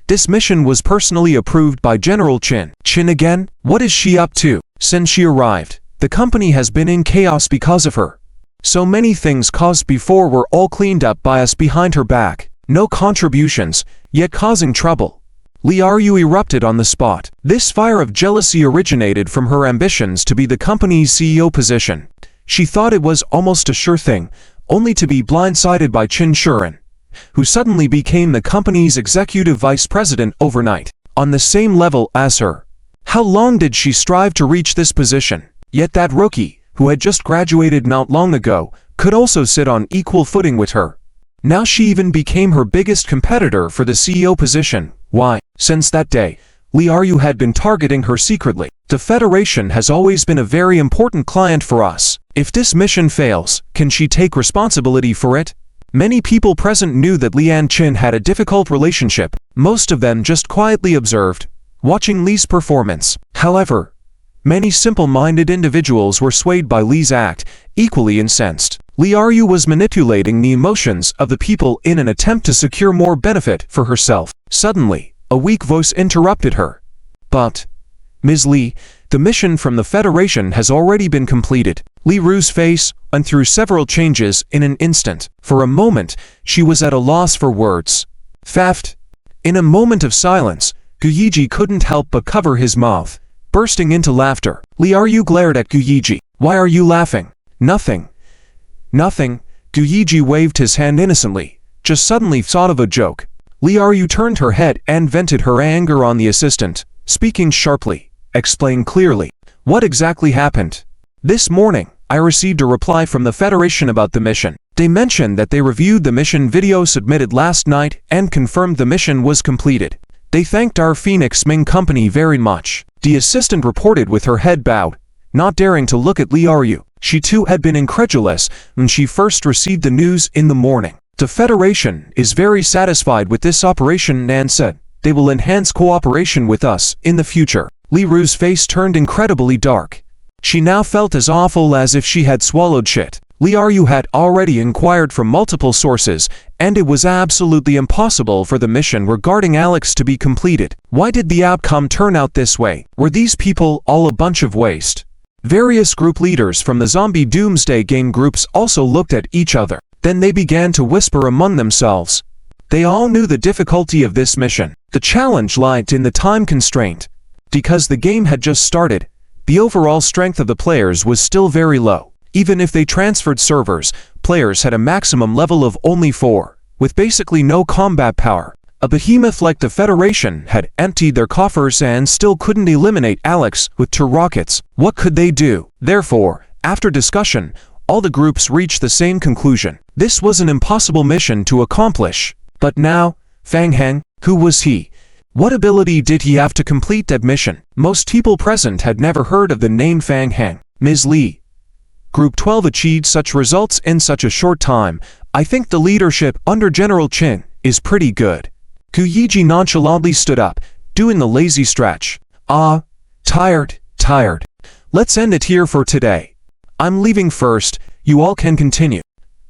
this mission was personally approved by General Chin. Chin again? What is she up to? Since she arrived, the company has been in chaos because of her. So many things caused before were all cleaned up by us behind her back. No contributions, yet causing trouble. Liu erupted on the spot. This fire of jealousy originated from her ambitions to be the company's CEO position. She thought it was almost a sure thing, only to be blindsided by Qin Shuren, who suddenly became the company's executive vice president overnight, on the same level as her. How long did she strive to reach this position? Yet that rookie, who had just graduated not long ago, could also sit on equal footing with her. Now she even became her biggest competitor for the CEO position. Why? Since that day, Liu had been targeting her secretly. The Federation has always been a very important client for us. If this mission fails, can she take responsibility for it? Many people present knew that Lian Qin had a difficult relationship. Most of them just quietly observed, watching Li's performance. However, many simple-minded individuals were swayed by Li's act, equally incensed. Liu was manipulating the emotions of the people in an attempt to secure more benefit for herself. Suddenly, a weak voice interrupted her. But, Ms. Li, the mission from the Federation has already been completed. Liu's face went through several changes in an instant. For a moment, she was at a loss for words. Theft. In a moment of silence, Guiyiji couldn't help but cover his mouth, bursting into laughter. Liu glared at Guiyiji. Why are you laughing? Nothing. Nothing. Guiyiji waved his hand innocently, just suddenly thought of a joke. Liu turned her head and vented her anger on the assistant, speaking sharply. Explain clearly. What exactly happened? This morning, I received a reply from the Federation about the mission. They mentioned that they reviewed the mission video submitted last night and confirmed the mission was completed. They thanked our Phoenix Ming company very much. The assistant reported with her head bowed, not daring to look at Liu. She too had been incredulous when she first received the news in the morning. The Federation is very satisfied with this operation and said they will enhance cooperation with us in the future. Liu's face turned incredibly dark. She now felt as awful as if she had swallowed shit. Liu had already inquired from multiple sources, and it was absolutely impossible for the mission regarding Alex to be completed. Why did the outcome turn out this way? Were these people all a bunch of waste? Various group leaders from the zombie doomsday game groups also looked at each other. Then they began to whisper among themselves. They all knew the difficulty of this mission. The challenge lied in the time constraint. Because the game had just started, the overall strength of the players was still very low. Even if they transferred servers, players had a maximum level of only 4, with basically no combat power. A behemoth like the Federation had emptied their coffers and still couldn't eliminate Alex with 2 rockets. What could they do? Therefore, after discussion, all the groups reached the same conclusion. This was an impossible mission to accomplish. But now, Fang Heng, who was he? What ability did he have to complete that mission? Most people present had never heard of the name Fang Heng. Ms. Li. Group 12 achieved such results in such a short time. I think the leadership under General Qin is pretty good. Guiyiji nonchalantly stood up, doing the lazy stretch. Tired. Let's end it here for today. I'm leaving first, you all can continue.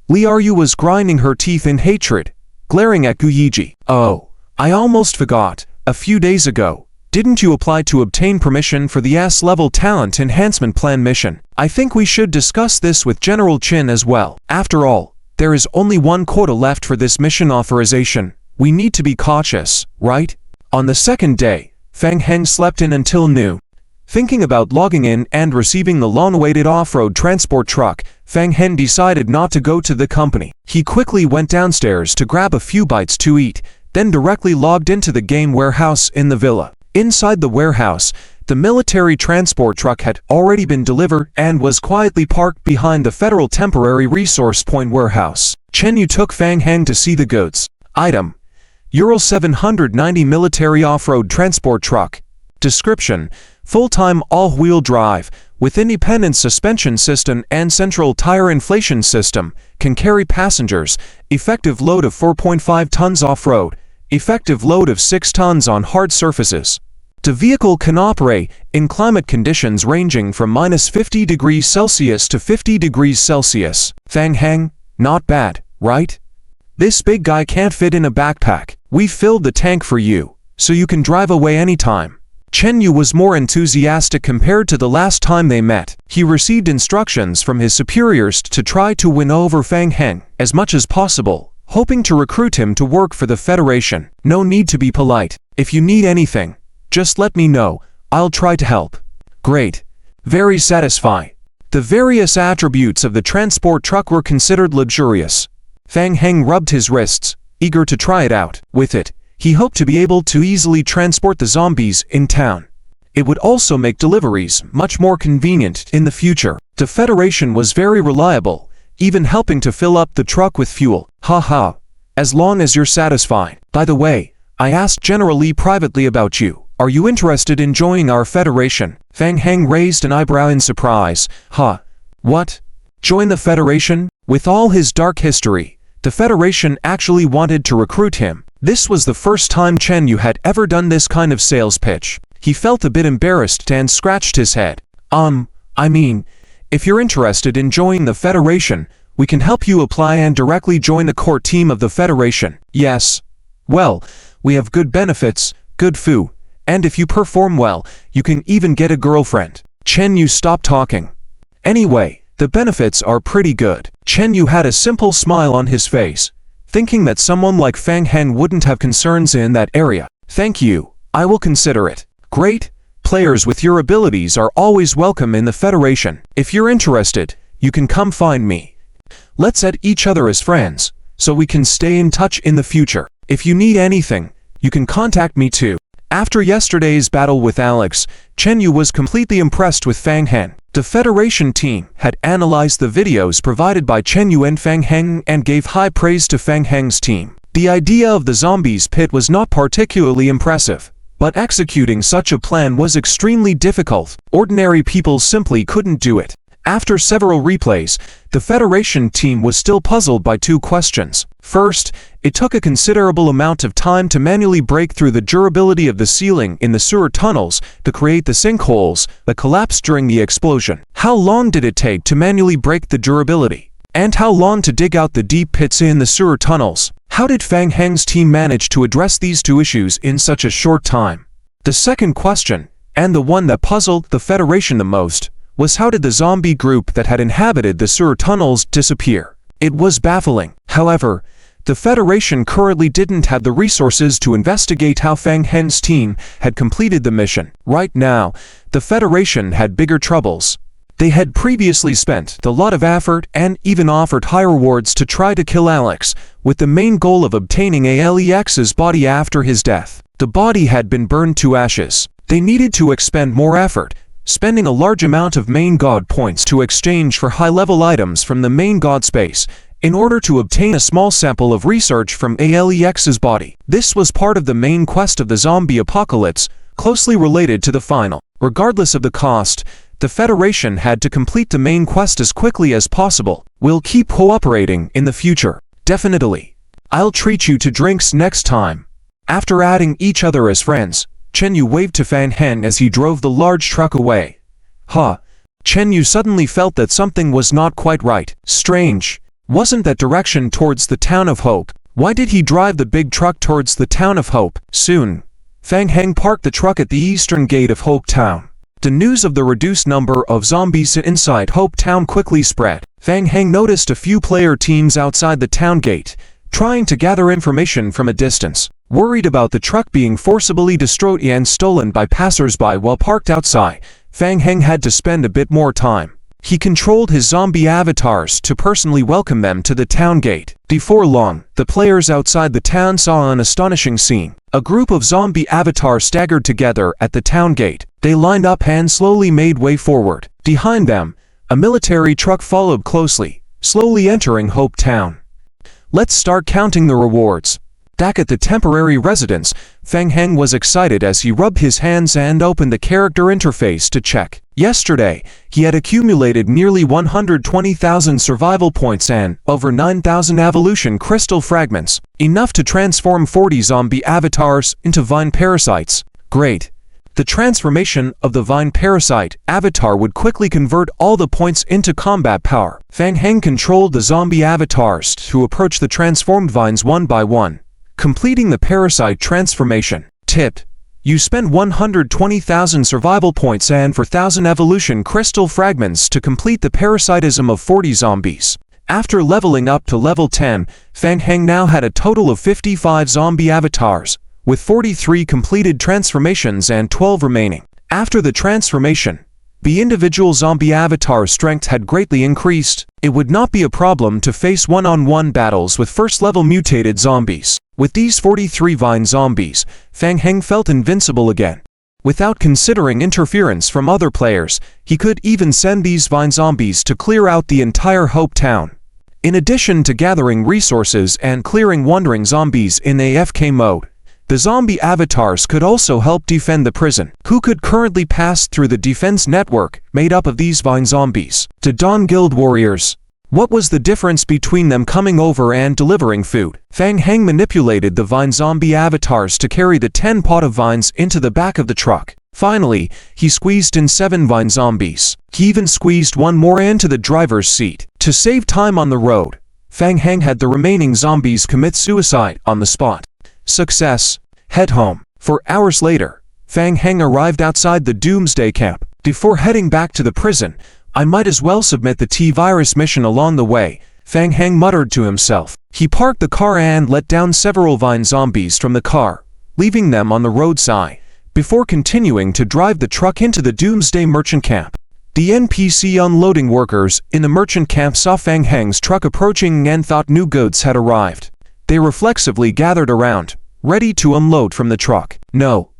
Liu was grinding her teeth in hatred, glaring at Guiyiji. Oh, I almost forgot. A few days ago, didn't you apply to obtain permission for the S-level talent enhancement plan mission? I think we should discuss this with General Qin as well. After all, there is only 1 quota left for this mission authorization. We need to be cautious, right? On the second day, Fang Heng slept in until noon. Thinking about logging in and receiving the long-awaited off-road transport truck, Fang Heng decided not to go to the company. He quickly went downstairs to grab a few bites to eat, then directly logged into the game warehouse in the villa. Inside the warehouse, the military transport truck had already been delivered and was quietly parked behind the Federal Temporary Resource Point warehouse. Chen Yu took Fang Heng to see the goods. Item: Euro 790 military off-road transport truck. Description: full-time all-wheel drive, with independent suspension system and central tire inflation system, can carry passengers, effective load of 4.5 tons off-road, effective load of 6 tons on hard surfaces. The vehicle can operate in climate conditions ranging from -50 degrees Celsius to 50 degrees Celsius. Fang Heng, not bad, right? This big guy can't fit in a backpack. We filled the tank for you, so you can drive away anytime. Chen Yu was more enthusiastic compared to the last time they met. He received instructions from his superiors to try to win over Fang Heng as much as possible, hoping to recruit him to work for the Federation. No need to be polite. If you need anything, just let me know. I'll try to help. Great. Very satisfying. The various attributes of the transport truck were considered luxurious. Fang Heng rubbed his wrists, eager to try it out. With it, he hoped to be able to easily transport the zombies in town. It would also make deliveries much more convenient in the future. The Federation was very reliable, even helping to fill up the truck with fuel. Haha. As long as you're satisfied. By the way, I asked General Lee privately about you. Are you interested in joining our Federation? Fang Heng raised an eyebrow in surprise. Huh? What? Join the Federation? With all his dark history, the Federation actually wanted to recruit him. This was the first time Chen Yu had ever done this kind of sales pitch. He felt a bit embarrassed and scratched his head. I mean, if you're interested in joining the Federation, we can help you apply and directly join the core team of the Federation. Yes. Well, we have good benefits, good food, and if you perform well, you can even get a girlfriend. Chen Yu stopped talking. Anyway, the benefits are pretty good. Chen Yu had a simple smile on his face, thinking that someone like Fang Heng wouldn't have concerns in that area. Thank you, I will consider it. Great, players with your abilities are always welcome in the Federation. If you're interested, you can come find me. Let's add each other as friends, so we can stay in touch in the future. If you need anything, you can contact me too. After yesterday's battle with Alex, Chen Yu was completely impressed with Fang Heng. The Federation team had analyzed the videos provided by Chen Yu and Fang Heng and gave high praise to Fang Heng's team. The idea of the zombies pit was not particularly impressive, but executing such a plan was extremely difficult. Ordinary people simply couldn't do it. After several replays, the Federation team was still puzzled by two questions. First, it took a considerable amount of time to manually break through the durability of the ceiling in the sewer tunnels to create the sinkholes that collapsed during the explosion. How long did it take to manually break the durability? And how long to dig out the deep pits in the sewer tunnels? How did Fang Heng's team manage to address these two issues in such a short time? The second question, and the one that puzzled the Federation the most, was how did the zombie group that had inhabited the sewer tunnels disappear? It was baffling. However, the Federation currently didn't have the resources to investigate how Fang Heng's team had completed the mission. Right now, the Federation had bigger troubles. They had previously spent a lot of effort and even offered high rewards to try to kill Alex, with the main goal of obtaining Alex's body after his death. The body had been burned to ashes. They needed to expend more effort, spending a large amount of main god points to exchange for high-level items from the main god space, in order to obtain a small sample of research from Alex's body. This was part of the main quest of the zombie apocalypse, closely related to the final. Regardless of the cost, the Federation had to complete the main quest as quickly as possible. We'll keep cooperating in the future. Definitely. I'll treat you to drinks next time. After adding each other as friends, Chen Yu waved to Fang Heng as he drove the large truck away. Chen Yu suddenly felt that something was not quite right. Strange. Wasn't that direction towards the town of Hope? Why did he drive the big truck towards the town of Hope? Soon, Fang Heng parked the truck at the eastern gate of Hope Town. The news of the reduced number of zombies inside Hope Town quickly spread. Fang Heng noticed a few player teams outside the town gate, trying to gather information from a distance. Worried about the truck being forcibly destroyed and stolen by passers-by while parked outside, Fang Heng had to spend a bit more time. He controlled his zombie avatars to personally welcome them to the town gate. Before long, the players outside the town saw an astonishing scene. A group of zombie avatars staggered together at the town gate. They lined up and slowly made way forward. Behind them, a military truck followed closely, slowly entering Hope Town. Let's start counting the rewards. Back at the temporary residence, Fang Heng was excited as he rubbed his hands and opened the character interface to check. Yesterday, he had accumulated nearly 120,000 survival points and over 9,000 evolution crystal fragments, enough to transform 40 zombie avatars into vine parasites. Great. The transformation of the Vine Parasite avatar would quickly convert all the points into combat power. Fang Heng controlled the zombie avatars to approach the transformed vines one by one, completing the parasite transformation. Tip: you spend 120,000 survival points and 4,000 evolution crystal fragments to complete the parasitism of 40 zombies. After leveling up to level 10, Fang Heng now had a total of 55 zombie avatars, with 43 completed transformations and 12 remaining. After the transformation, the individual zombie avatar strength had greatly increased. It would not be a problem to face one-on-one battles with first-level mutated zombies. With these 43 vine zombies, Fang Heng felt invincible again. Without considering interference from other players, he could even send these vine zombies to clear out the entire Hope Town. In addition to gathering resources and clearing wandering zombies in AFK mode, the zombie avatars could also help defend the prison, who could currently pass through the defense network made up of these vine zombies. To Dawn Guild warriors, what was the difference between them coming over and delivering food? Fang Heng manipulated the vine zombie avatars to carry the 10 pot of vines into the back of the truck. Finally, he squeezed in 7 vine zombies. He even squeezed one more into the driver's seat. To save time on the road, Fang Heng had the remaining zombies commit suicide on the spot. Success. Head home. 4 hours later, Fang Heng arrived outside the Doomsday Camp. Before heading back to the prison, I might as well submit the T-Virus mission along the way, Fang Heng muttered to himself. He parked the car and let down several vine zombies from the car, leaving them on the roadside, before continuing to drive the truck into the Doomsday Merchant Camp. The NPC unloading workers in the merchant camp saw Fang Heng's truck approaching and thought new goods had arrived. They reflexively gathered around, ready to unload from the truck. No,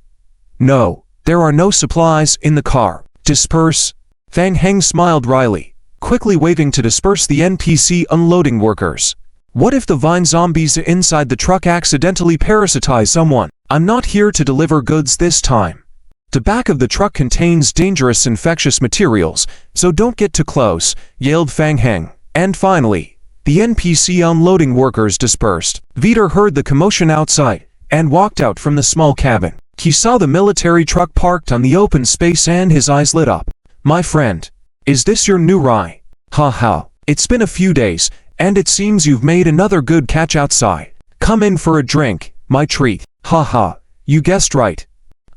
there are no supplies in the car. Disperse. Fang Heng smiled wryly, quickly waving to disperse the NPC unloading workers. What if the vine zombies inside the truck accidentally parasitize someone? I'm not here to deliver goods this time. The back of the truck contains dangerous infectious materials, so don't get too close, yelled Fang Heng. And finally, the NPC unloading workers dispersed. Viter heard the commotion outside and walked out from the small cabin. He saw the military truck parked on the open space and his eyes lit up. My friend, is this your new rye? Ha. It's been a few days, and it seems you've made another good catch outside. Come in for a drink, my treat. Ha, you guessed right.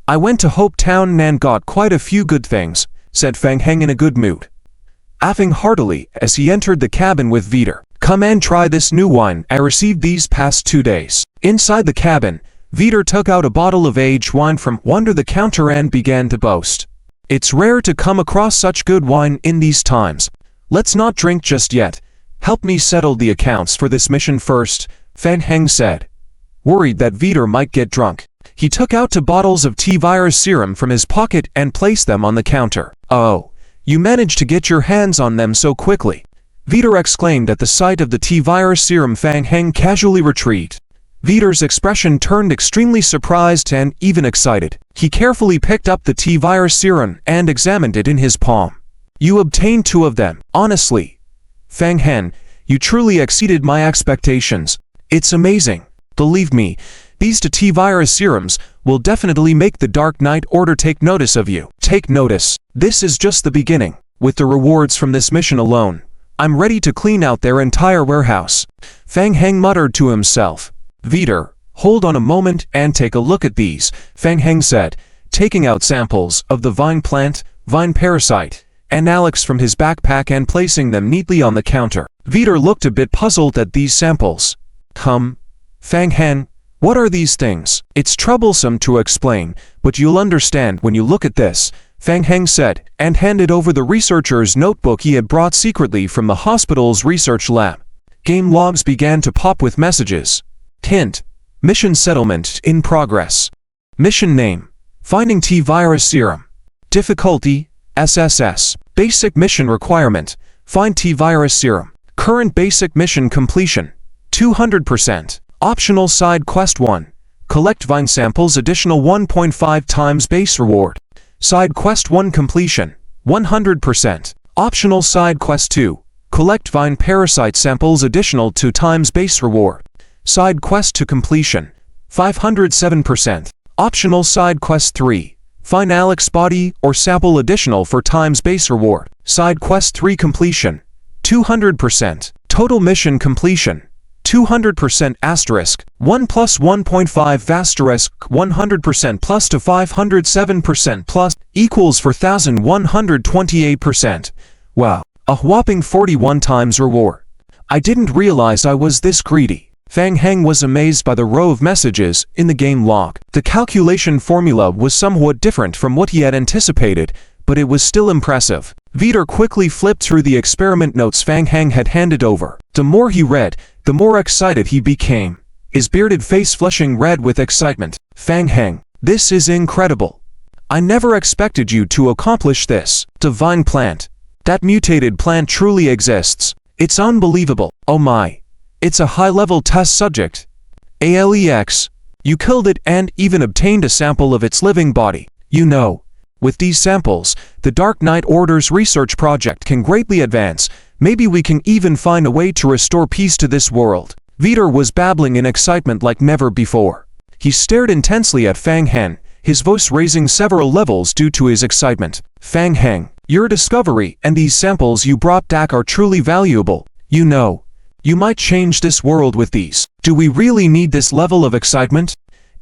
I went to Hope Town and got quite a few good things, said Fang Heng in a good mood, laughing heartily as he entered the cabin with Viter. Come and try this new wine I received these past 2 days. Inside the cabin, Viter took out a bottle of aged wine from under the counter and began to boast. It's rare to come across such good wine in these times. Let's not drink just yet. Help me settle the accounts for this mission first, Fang Heng said, worried that Viter might get drunk. He took out 2 bottles of T-Virus serum from his pocket and placed them on the counter. Oh, you managed to get your hands on them so quickly, Viter exclaimed at the sight of the T-Virus serum. Fang Heng casually retreated. Viter's expression turned extremely surprised and even excited. He carefully picked up the T-Virus serum and examined it in his palm. You obtained 2 of them. Honestly, Fang Heng, you truly exceeded my expectations. It's amazing. Believe me, these 2 T-Virus serums will definitely make the Dark Knight Order take notice of you. Take notice. This is just the beginning. With the rewards from this mission alone, I'm ready to clean out their entire warehouse. Fang Heng muttered to himself. Viter, hold on a moment and take a look at these, Fang Heng said, taking out samples of the vine plant, vine parasite, and Alex from his backpack and placing them neatly on the counter. Viter looked a bit puzzled at these samples. Fang Heng, what are these things? It's troublesome to explain, but you'll understand when you look at this, Fang Heng said, and handed over the researcher's notebook he had brought secretly from the hospital's research lab. Game logs began to pop with messages. Hint: mission settlement in progress. Mission name: finding T-Virus serum. Difficulty: SSS. Basic mission requirement: find T-Virus serum. Current basic mission completion: 200%. Optional side quest 1: collect vine samples, additional 1.5 times base reward. Side quest 1 completion: 100%. Optional side quest 2: collect vine parasite samples, additional 2 times base reward. Side quest to completion: 507%. Optional side quest 3: Find Alex body or sample additional for times base reward. Side quest 3 completion. 200%. Total mission completion. 200% asterisk. 1 plus 1.5 asterisk 100% plus to 507% plus equals 4,128%. Wow. A whopping 41 times reward. I didn't realize I was this greedy. Fang Heng was amazed by the row of messages in the game log. The calculation formula was somewhat different from what he had anticipated, but it was still impressive. Vitor quickly flipped through the experiment notes Fang Heng had handed over. The more he read, the more excited he became, his bearded face flushing red with excitement. Fang Heng, this is incredible. I never expected you to accomplish this. Divine plant. That mutated plant truly exists. It's unbelievable. Oh my. It's a high-level test subject. Alex. You killed it and even obtained a sample of its living body. You know, with these samples, the Dark Knight Order's research project can greatly advance. Maybe we can even find a way to restore peace to this world. Vitor was babbling in excitement like never before. He stared intensely at Fang Heng, his voice raising several levels due to his excitement. Fang Heng, your discovery and these samples you brought back are truly valuable. You know, you might change this world with these. Do we really need this level of excitement?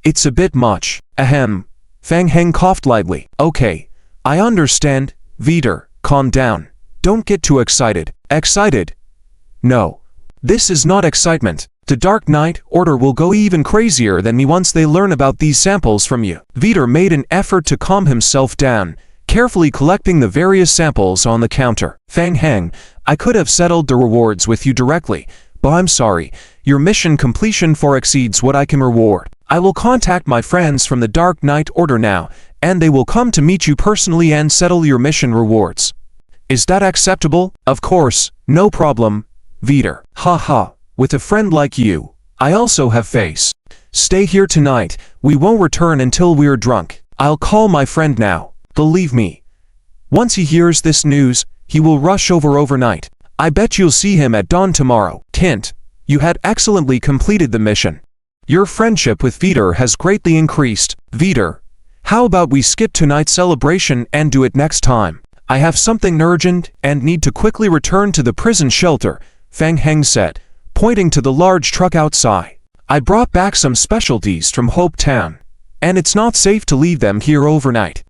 It's a bit much. Ahem. Fang Heng coughed lightly. Okay, I understand. Vitor, calm down. Don't get too excited. Excited? No. This is not excitement. The Dark Knight Order will go even crazier than me once they learn about these samples from you. Vitor made an effort to calm himself down, carefully collecting the various samples on the counter. Fang Heng, I could have settled the rewards with you directly, but I'm sorry. Your mission completion far exceeds what I can reward. I will contact my friends from the Dark Knight Order now, and they will come to meet you personally and settle your mission rewards. Is that acceptable? Of course, no problem. Vitor. Haha. With a friend like you, I also have face. Stay here tonight. We won't return until we're drunk. I'll call my friend now. Believe me. Once he hears this news, he will rush over overnight. I bet you'll see him at dawn tomorrow. Hint. You had excellently completed the mission. Your friendship with Vitor has greatly increased. Vitor, how about we skip tonight's celebration and do it next time? I have something urgent and need to quickly return to the prison shelter, Fang Heng said, pointing to the large truck outside. I brought back some specialties from Hope Town, and it's not safe to leave them here overnight.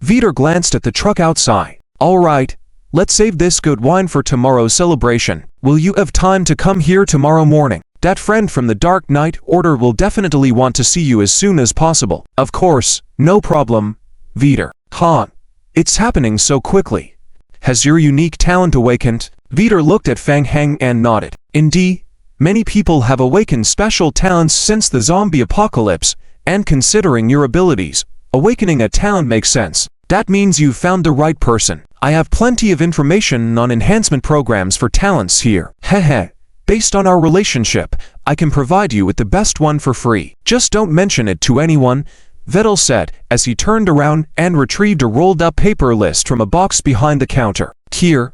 Vitor glanced at the truck outside. All right, let's save this good wine for tomorrow's celebration. Will you have time to come here tomorrow morning? That friend from the Dark Knight Order will definitely want to see you as soon as possible. Of course, no problem, Vitor. Han, it's happening so quickly. Has your unique talent awakened? Vitor looked at Fang Heng and nodded. Indeed, many people have awakened special talents since the zombie apocalypse, and considering your abilities, awakening a talent makes sense. That means you've found the right person. I have plenty of information on enhancement programs for talents here. Hehe. Based on our relationship, I can provide you with the best one for free. Just don't mention it to anyone, Vettel said as he turned around and retrieved a rolled-up paper list from a box behind the counter. Here,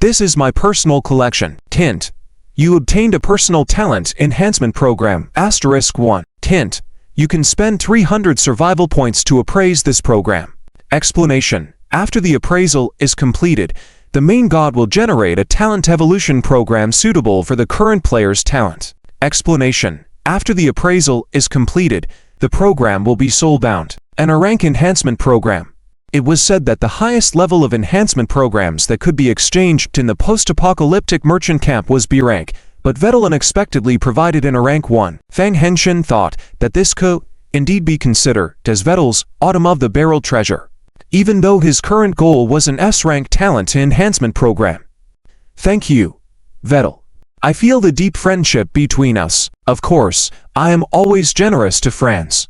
this is my personal collection. Hint. You obtained a personal talent enhancement program. *1. Hint. You can spend 300 survival points to appraise this program. Explanation. After the appraisal is completed, the main god will generate a talent evolution program suitable for the current player's talent. Explanation. After the appraisal is completed, the program will be soulbound. An rank enhancement program. It was said that the highest level of enhancement programs that could be exchanged in the post-apocalyptic merchant camp was B rank, but Vettel unexpectedly provided an rank 1. Fang Henshin thought that this could indeed be considered as Vettel's Autumn of the Barrel treasure, even though his current goal was an S-rank talent enhancement program. Thank you, Vettel. I feel the deep friendship between us. Of course, I am always generous to friends.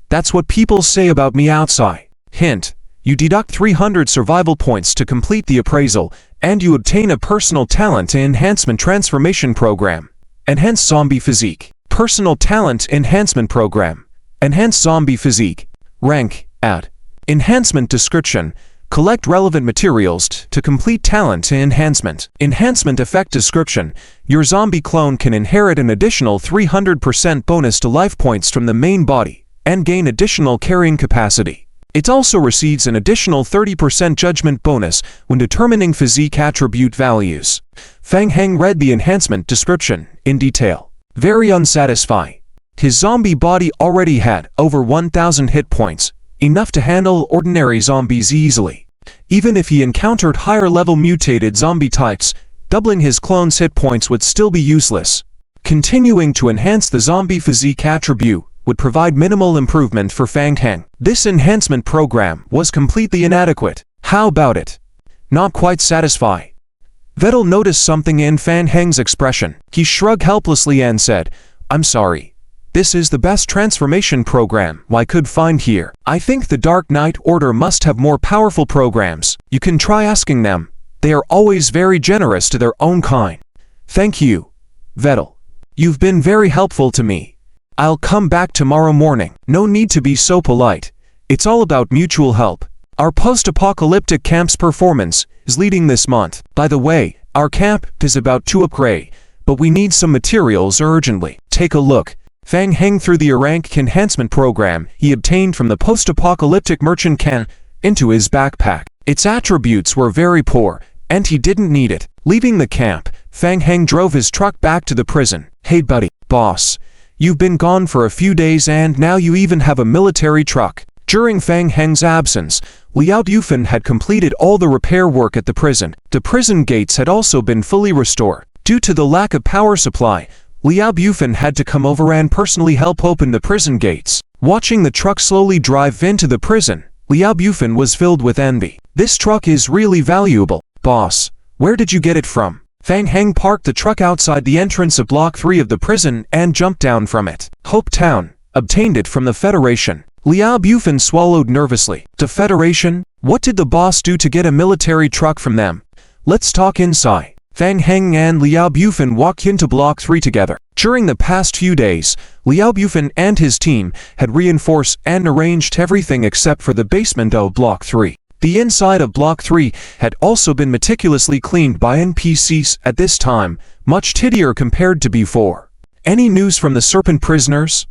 That's what people say about me outside. Hint. You deduct 300 survival points to complete the appraisal, and you obtain a personal talent enhancement transformation program. Enhanced Zombie Physique. Personal Talent Enhancement Program. Enhanced Zombie Physique. Rank. Add. Enhancement Description. Collect relevant materials to complete talent enhancement. Enhancement Effect Description. Your zombie clone can inherit an additional 300% bonus to life points from the main body, and gain additional carrying capacity. It also receives an additional 30% judgment bonus when determining physique attribute values. Fang Heng read the enhancement description in detail. Very unsatisfying. His zombie body already had over 1,000 hit points, enough to handle ordinary zombies easily. Even if he encountered higher-level mutated zombie types, doubling his clone's hit points would still be useless. Continuing to enhance the zombie physique attribute would provide minimal improvement for Fang Heng. This enhancement program was completely inadequate. How about it? Not quite satisfying. Vettel noticed something in Fang Heng's expression. He shrugged helplessly and said, "I'm sorry. This is the best transformation program I could find here. I think the Dark Knight Order must have more powerful programs. You can try asking them. They are always very generous to their own kind." "Thank you, Vettel. You've been very helpful to me. I'll come back tomorrow morning." "No need to be so polite. It's all about mutual help. Our post-apocalyptic camp's performance is leading this month. By the way, our camp is about to upgrade, but we need some materials urgently. Take a look." Fang Heng threw the rank enhancement program he obtained from the post-apocalyptic merchant can into his backpack. Its attributes were very poor, and he didn't need it. Leaving the camp, Fang Heng drove his truck back to the prison. "Hey buddy, boss. You've been gone for a few days and now you even have a military truck." During Fang Heng's absence, Liao Bufan had completed all the repair work at the prison. The prison gates had also been fully restored. Due to the lack of power supply, Liao Bufan had to come over and personally help open the prison gates. Watching the truck slowly drive into the prison, Liao Bufan was filled with envy. "This truck is really valuable. Boss, where did you get it from?" Fang Heng parked the truck outside the entrance of Block 3 of the prison and jumped down from it. "Hope Town obtained it from the Federation." Liao Bufan swallowed nervously. "The Federation? What did the boss do to get a military truck from them? Let's talk inside." Fang Heng and Liao Bufan walked into Block 3 together. During the past few days, Liao Bufan and his team had reinforced and arranged everything except for the basement of Block 3. The inside of Block 3 had also been meticulously cleaned by NPCs at this time, much tidier compared to before. "Any news from the Serpent prisoners?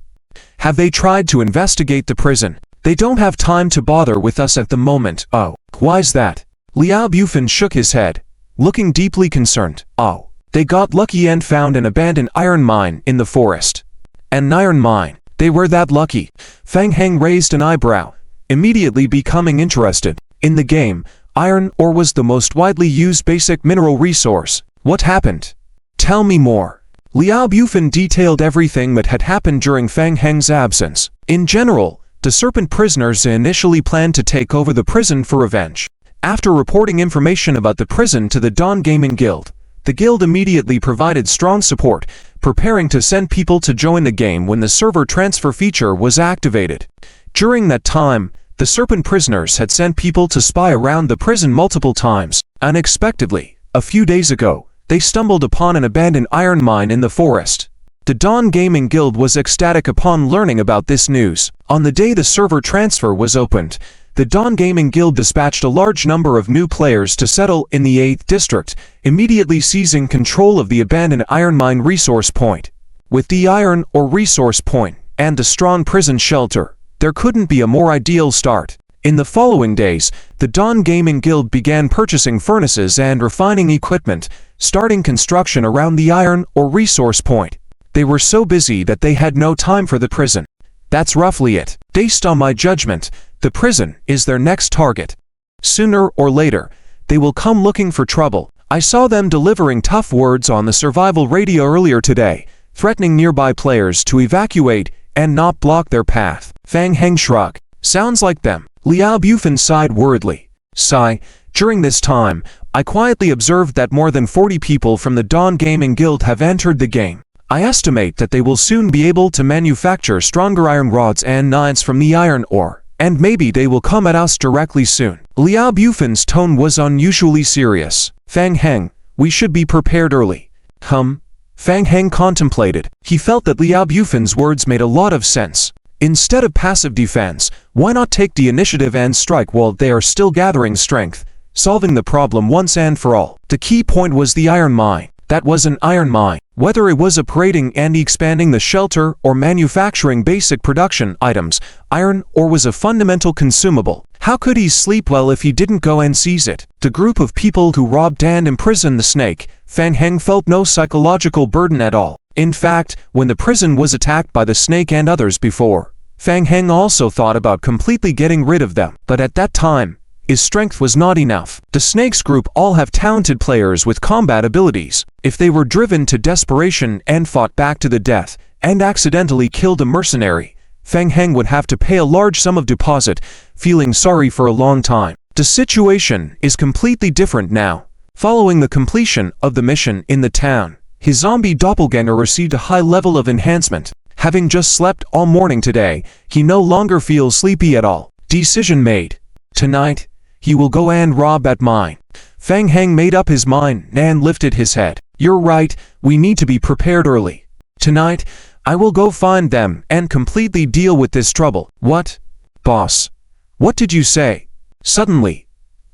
Have they tried to investigate the prison?" "They don't have time to bother with us at the moment." "Oh, why's that?" Liao Bufan shook his head, looking deeply concerned. "Oh, they got lucky and found an abandoned iron mine in the forest." "An iron mine? They were that lucky?" Fang Heng raised an eyebrow, immediately becoming interested. In the game, iron ore was the most widely used basic mineral resource. "What happened? Tell me more." Liao Bufan detailed everything that had happened during Fang Heng's absence. In general, the Serpent prisoners initially planned to take over the prison for revenge. After reporting information about the prison to the Dawn Gaming Guild, the guild immediately provided strong support, preparing to send people to join the game when the server transfer feature was activated. During that time, the Serpent prisoners had sent people to spy around the prison multiple times. Unexpectedly, a few days ago, they stumbled upon an abandoned iron mine in the forest. The Dawn Gaming Guild was ecstatic upon learning about this news. On the day the server transfer was opened, the Dawn Gaming Guild dispatched a large number of new players to settle in the 8th District, immediately seizing control of the abandoned iron mine resource point. With the iron or resource point and the strong prison shelter, there couldn't be a more ideal start. In the following days, the Dawn Gaming Guild began purchasing furnaces and refining equipment, starting construction around the iron or resource point. They were so busy that they had no time for the prison. That's roughly it. Based on my judgment, the prison is their next target. Sooner or later, they will come looking for trouble. I saw them delivering tough words on the survival radio earlier today, threatening nearby players to evacuate and not block their path. Fang Heng shrugged. Sounds like them. Liao Bufan sighed worriedly. Sigh. During this time, I quietly observed that more than 40 people from the Dawn Gaming Guild have entered the game. I estimate that they will soon be able to manufacture stronger iron rods and knives from the iron ore, and maybe they will come at us directly soon. Liao Bufan's tone was unusually serious. Fang Heng, we should be prepared early. Fang Heng contemplated. He felt that Liao Bufan's words made a lot of sense. Instead of passive defense, why not take the initiative and strike while they are still gathering strength, solving the problem once and for all? The key point was the iron mine. That was an iron mine. Whether it was operating and expanding the shelter or manufacturing basic production items, iron ore was a fundamental consumable. How could he sleep well if he didn't go and seize it? The group of people who robbed and imprisoned the snake, Fang Heng felt no psychological burden at all. In fact, when the prison was attacked by the snake and others before, Fang Heng also thought about completely getting rid of them. But at that time, his strength was not enough. The snake's group all have talented players with combat abilities. If they were driven to desperation and fought back to the death, and accidentally killed a mercenary, Fang Heng would have to pay a large sum of deposit, feeling sorry for a long time. The situation is completely different now. Following the completion of the mission in the town, his zombie doppelganger received a high level of enhancement. Having just slept all morning today, he no longer feels sleepy at all. Decision made. Tonight, he will go and rob at mine. Fang Heng made up his mind and lifted his head. You're right, we need to be prepared early. Tonight, I will go find them and completely deal with this trouble. What? Boss. What did you say? Suddenly,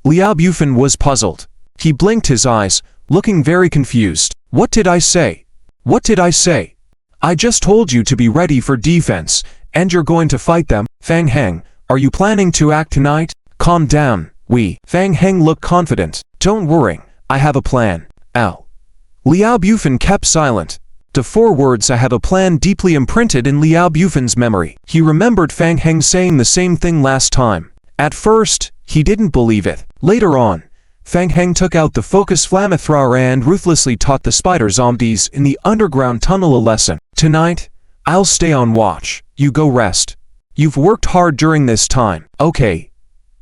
Liao Bufan was puzzled. He blinked his eyes, looking very confused. What did I say? What did I say? I just told you to be ready for defense, and you're going to fight them. Fang Heng, are you planning to act tonight? Calm down. Fang Heng looked confident. Don't worry, I have a plan. Liao Bufan kept silent. The 4 words "I have a plan" deeply imprinted in Liao Bufan's memory. He remembered Fang Heng saying the same thing last time. At first, he didn't believe it. Later on, Fang Heng took out the focus flamethrower and ruthlessly taught the spider zombies in the underground tunnel a lesson. Tonight, I'll stay on watch. You go rest. You've worked hard during this time. Okay.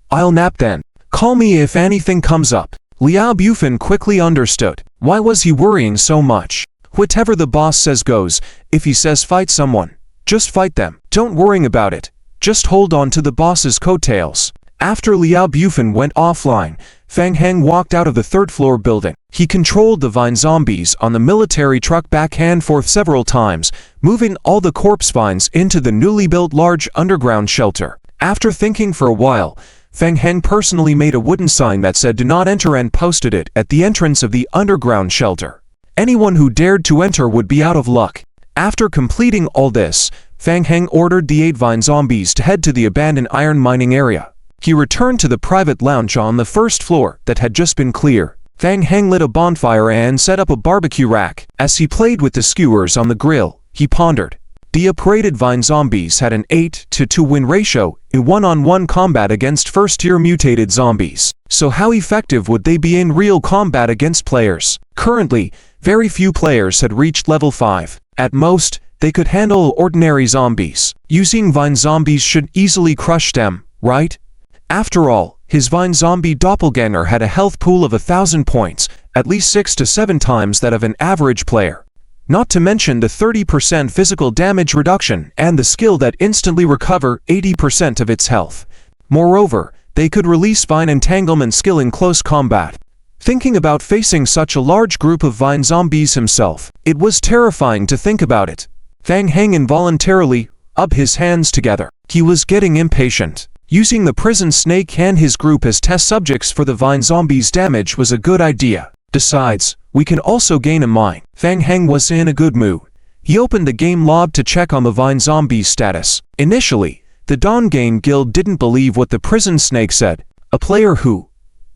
I'll nap then. Call me if anything comes up. Liao Bufan quickly understood. Why was he worrying so much? Whatever the boss says goes. If he says fight someone, just fight them. Don't worry about it. Just hold on to the boss's coattails. After Liao Bufan went offline, Fang Heng walked out of the 3rd floor building. He controlled the vine zombies on the military truck back and forth several times, moving all the corpse vines into the newly built large underground shelter. After thinking for a while, Fang Heng personally made a wooden sign that said "Do not enter" and posted it at the entrance of the underground shelter. Anyone who dared to enter would be out of luck. After completing all this, Fang Heng ordered the 8 vine zombies to head to the abandoned iron mining area. He returned to the private lounge on the 1st floor that had just been cleared. Fang Heng lit a bonfire and set up a barbecue rack. As he played with the skewers on the grill, he pondered. The upgraded vine zombies had an 8-to-2 win ratio in one-on-one combat against first-tier mutated zombies. So how effective would they be in real combat against players? Currently, very few players had reached level 5. At most, they could handle ordinary zombies. Using vine zombies should easily crush them, right? After all, his vine zombie doppelganger had a health pool of 1,000 points, at least 6 to 7 times that of an average player. Not to mention the 30% physical damage reduction and the skill that instantly recover 80% of its health. Moreover, they could release vine entanglement skill in close combat. Thinking about facing such a large group of vine zombies himself, it was terrifying to think about it. Fang Heng involuntarily rubbed his hands together. He was getting impatient. Using the prison snake and his group as test subjects for the vine zombies' damage was a good idea. Besides, we can also gain a mine. Fang Heng was in a good mood. He opened the game log to check on the vine zombies' status. Initially, the Dawn Game Guild didn't believe what the prison snake said. A player who,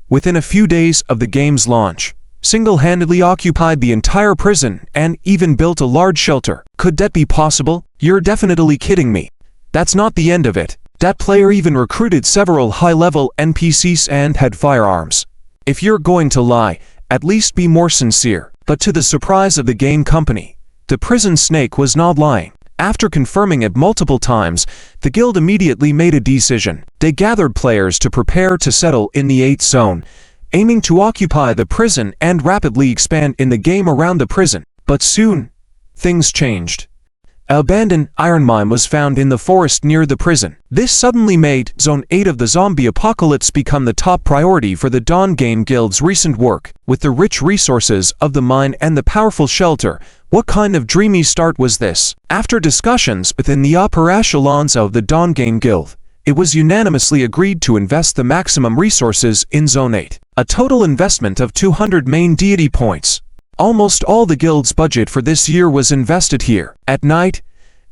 within a few days of the game's launch, single-handedly occupied the entire prison and even built a large shelter. Could that be possible? You're definitely kidding me. That's not the end of it. That player even recruited several high-level NPCs and had firearms. If you're going to lie, at least be more sincere. But to the surprise of the game company, the prison snake was not lying. After confirming it multiple times, the guild immediately made a decision. They gathered players to prepare to settle in the 8th zone, aiming to occupy the prison and rapidly expand in the game around the prison. But soon, things changed. An abandoned iron mine was found in the forest near the prison. This suddenly made Zone 8 of the zombie apocalypse become the top priority for the Dawn Game Guild's recent work. With the rich resources of the mine and the powerful shelter, what kind of dreamy start was this? After discussions within the upper echelons of the Dawn Game Guild, it was unanimously agreed to invest the maximum resources in Zone 8. A total investment of 200 main deity points. Almost all the guild's budget for this year was invested here. At night,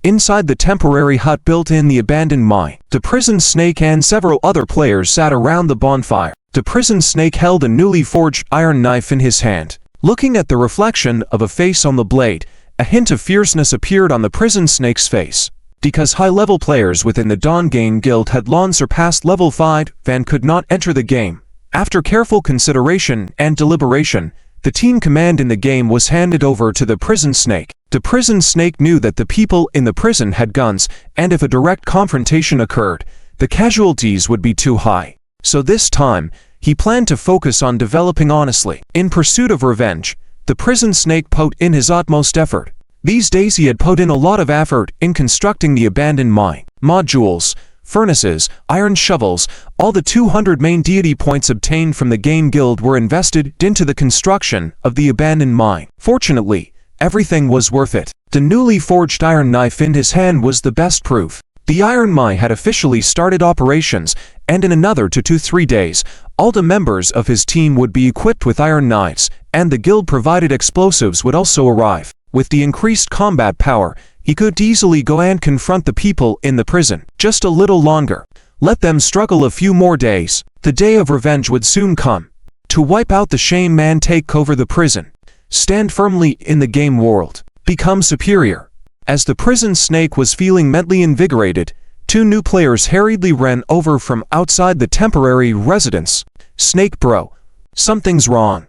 inside the temporary hut built in the abandoned mine, the prison snake and several other players sat around the bonfire. The prison snake held a newly forged iron knife in his hand. Looking at the reflection of a face on the blade, a hint of fierceness appeared on the prison snake's face. Because high-level players within the Dawn Gain Guild had long surpassed level 5 and could not enter the game, after careful consideration and deliberation, the team command in the game was handed over to the prison snake. The prison snake knew that the people in the prison had guns, and if a direct confrontation occurred, the casualties would be too high. So this time, he planned to focus on developing honestly. In pursuit of revenge, the prison snake put in his utmost effort. These days he had put in a lot of effort in constructing the abandoned mine. Modules, furnaces, iron shovels, all the 200 main deity points obtained from the Gain Guild were invested into the construction of the abandoned mine. Fortunately, everything was worth it. The newly forged iron knife in his hand was the best proof. The iron mine had officially started operations, and in another 2 to 3 days, all the members of his team would be equipped with iron knives, and the guild-provided explosives would also arrive. With the increased combat power, he could easily go and confront the people in the prison. Just a little longer. Let them struggle a few more days. The day of revenge would soon come. To wipe out the shame and take over the prison. Stand firmly in the game world. Become superior. As the prison snake was feeling mentally invigorated, 2 new players hurriedly ran over from outside the temporary residence. Snake bro, something's wrong.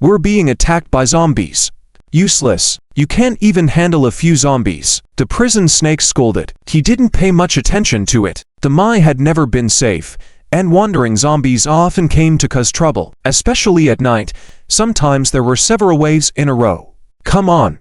We're being attacked by zombies. Useless. You can't even handle a few zombies. The prison snake scolded. He didn't pay much attention to it. The mine had never been safe, and wandering zombies often came to cause trouble, especially at night. Sometimes there were several waves in a row. Come on.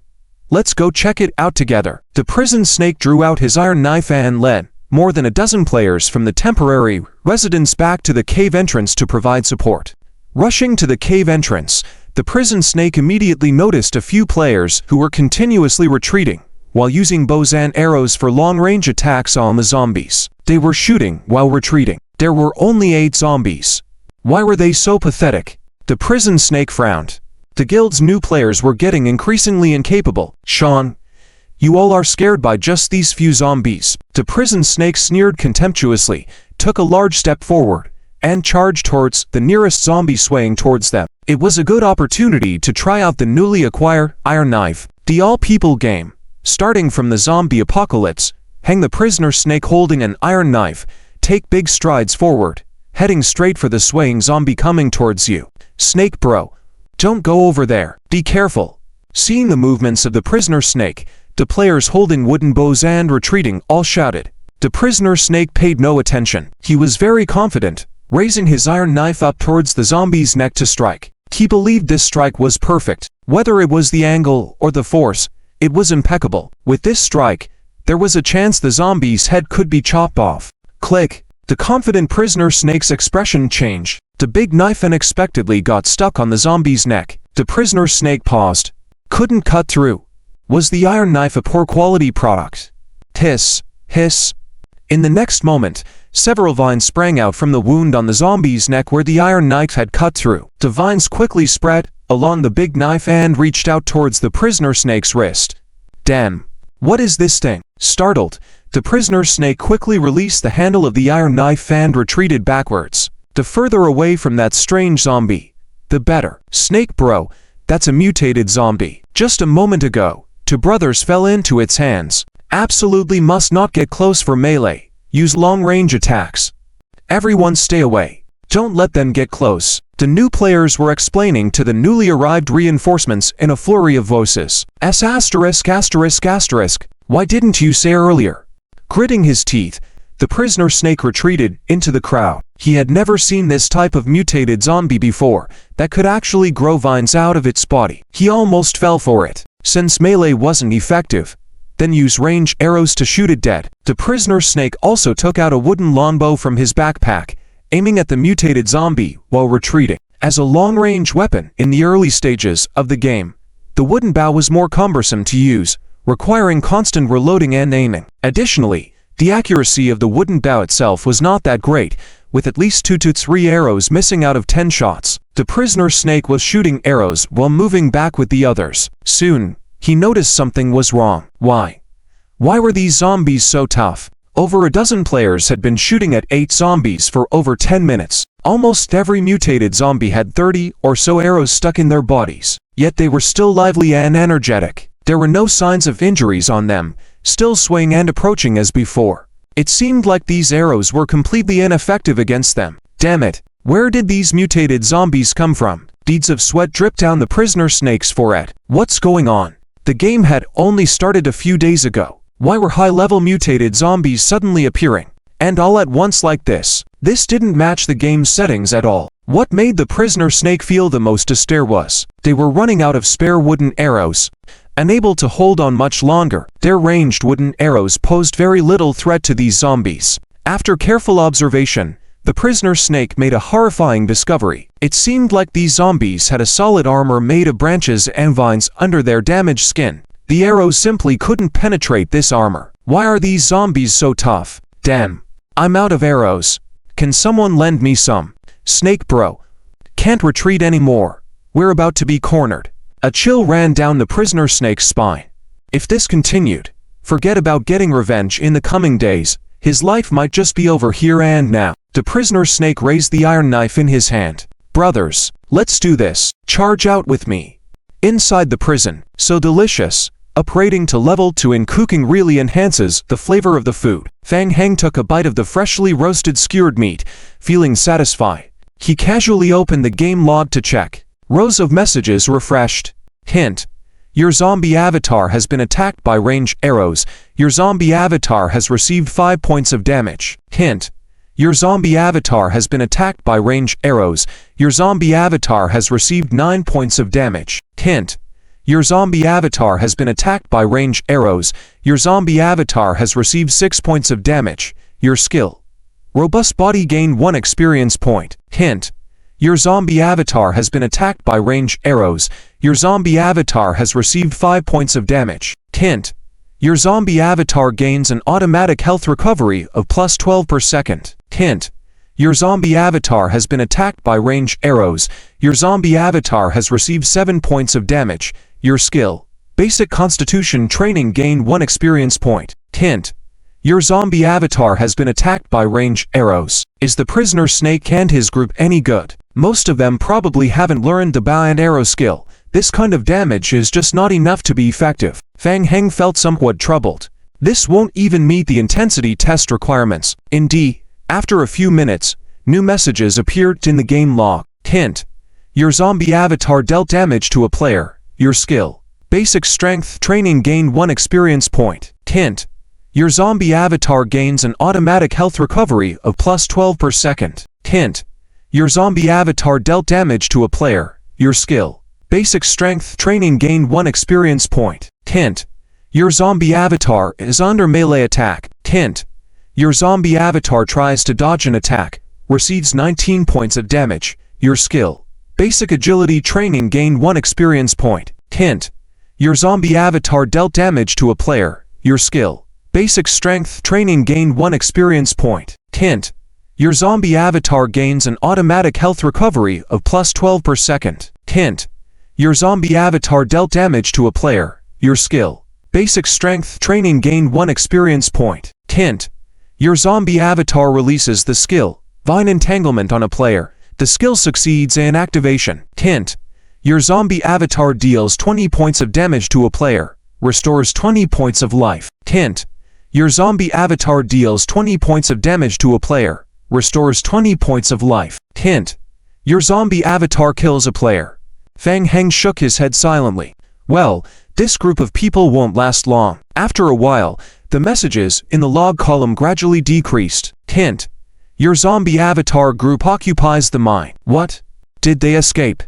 Let's go check it out together. The prison snake drew out his iron knife and led more than a dozen players from the temporary residence back to the cave entrance to provide support. Rushing to the cave entrance, the prison snake immediately noticed a few players who were continuously retreating, while using bows and arrows for long-range attacks on the zombies. They were shooting while retreating. There were only 8 zombies. Why were they so pathetic? The prison snake frowned. The guild's new players were getting increasingly incapable. Sean, you all are scared by just these few zombies. The prison snake sneered contemptuously, took a large step forward, and charged towards the nearest zombie swaying towards them. It was a good opportunity to try out the newly acquired iron knife. The all-people game. Starting from the zombie apocalypse, hang the prisoner snake holding an iron knife, take big strides forward, heading straight for the swaying zombie coming towards you. Snake bro, don't go over there. Be careful. Seeing the movements of the prisoner snake, the players holding wooden bows and retreating all shouted. The prisoner snake paid no attention. He was very confident, raising his iron knife up towards the zombie's neck to strike. He believed this strike was perfect. Whether it was the angle or the force, it was impeccable. With this strike, there was a chance the zombie's head could be chopped off. Click. The confident prisoner snake's expression changed. The big knife unexpectedly got stuck on the zombie's neck. The prisoner snake paused. Couldn't cut through. Was the iron knife a poor quality product? Hiss, hiss. In the next moment, several vines sprang out from the wound on the zombie's neck where the iron knife had cut through. The vines quickly spread along the big knife and reached out towards the prisoner snake's wrist. Damn. What is this thing? Startled, the prisoner snake quickly released the handle of the iron knife and retreated backwards. The further away from that strange zombie, the better. Snake bro, that's a mutated zombie. Just a moment ago, 2 brothers fell into its hands. Absolutely must not get close for melee. Use long-range attacks. Everyone stay away. Don't let them get close. The new players were explaining to the newly arrived reinforcements in a flurry of voices. Asterisk. Why didn't you say earlier? Gritting his teeth, the prisoner snake retreated into the crowd. He had never seen this type of mutated zombie before that could actually grow vines out of its body. He almost fell for it. Since melee wasn't effective, then use range arrows to shoot it dead. The prisoner snake also took out a wooden longbow from his backpack, aiming at the mutated zombie while retreating. As a long-range weapon in the early stages of the game, the wooden bow was more cumbersome to use, requiring constant reloading and aiming. Additionally, the accuracy of the wooden bow itself was not that great, with at least 2 to 3 arrows missing out of 10 shots. The prisoner snake was shooting arrows while moving back with the others. Soon, he noticed something was wrong. Why were these zombies so tough? Over a dozen players had been shooting at 8 zombies for over 10 minutes. Almost every mutated zombie had 30 or so arrows stuck in their bodies. Yet they were still lively and energetic. There were no signs of injuries on them, still swaying and approaching as before. It seemed like these arrows were completely ineffective against them. Damn it, where did these mutated zombies come from? Beads of sweat dripped down the prisoner snake's forehead. What's going on? The game had only started a few days ago. Why were high-level mutated zombies suddenly appearing? And all at once like this? This didn't match the game's settings at all. What made the prisoner snake feel the most despair was they were running out of spare wooden arrows. Unable to hold on much longer, their ranged wooden arrows posed very little threat to these zombies. After careful observation, the prisoner snake made a horrifying discovery. It seemed like these zombies had a solid armor made of branches and vines under their damaged skin. The arrows simply couldn't penetrate this armor. Why are these zombies so tough? Damn, I'm out of arrows. Can someone lend me some? Snake bro, can't retreat anymore. We're about to be cornered. A chill ran down the prisoner snake's spine. If this continued, forget about getting revenge in the coming days. His life might just be over here and now. The prisoner snake raised the iron knife in his hand. Brothers, let's do this. Charge out with me. Inside the prison, so delicious. Upgrading to level 2 in cooking really enhances the flavor of the food. Fang Heng took a bite of the freshly roasted skewered meat, feeling satisfied. He casually opened the game log to check. Rows of messages refreshed. Hint: your zombie avatar has been attacked by range arrows. Your zombie avatar has received 5 points of damage. Hint: your zombie avatar has been attacked by range arrows. Your zombie avatar has received 9 points of damage. Hint: your zombie avatar has been attacked by range arrows. Your zombie avatar has received 6 points of damage. Your skill: robust body, gain 1 experience point. Hint: your zombie avatar has been attacked by range arrows. Your zombie avatar has received 5 points of damage. Hint: your zombie avatar gains an automatic health recovery of plus 12 per second. Hint: your zombie avatar has been attacked by range arrows. Your zombie avatar has received 7 points of damage. Your skill: basic constitution training, gain 1 experience point. Hint: your zombie avatar has been attacked by range arrows. Is the prisoner snake and his group any good? Most of them probably haven't learned the bow and arrow skill. This kind of damage is just not enough to be effective. Fang Heng felt somewhat troubled. This won't even meet the intensity test requirements. Indeed, after a few minutes, new messages appeared in the game log. Hint: your zombie avatar dealt damage to a player. Your skill: basic strength training, gain 1 experience point. Hint: your zombie avatar gains an automatic health recovery of plus 12 per second. Hint: your zombie avatar dealt damage to a player. Your skill: basic strength training, gain 1 experience point. Hint: your zombie avatar is under melee attack. Hint: your zombie avatar tries to dodge an attack, receives 19 points of damage. Your skill: basic agility training, gain 1 experience point. Hint: your zombie avatar dealt damage to a player. Your skill: basic strength training, gain 1 experience point. Hint: your zombie avatar gains an automatic health recovery of plus 12 per second. Hint: your zombie avatar dealt damage to a player. Your skill: basic strength training, gain 1 experience point. Hint: your zombie avatar releases the skill Vine Entanglement on a player. The skill succeeds in activation. Hint: your zombie avatar deals 20 points of damage to a player, restores 20 points of life. Hint: your zombie avatar deals 20 points of damage to a player, restores 20 points of life. Hint: your zombie avatar kills a player. Fang Heng shook his head silently. Well, this group of people won't last long. After a while, the messages in the log column gradually decreased. Hint: your zombie avatar group occupies the mine. What? Did they escape?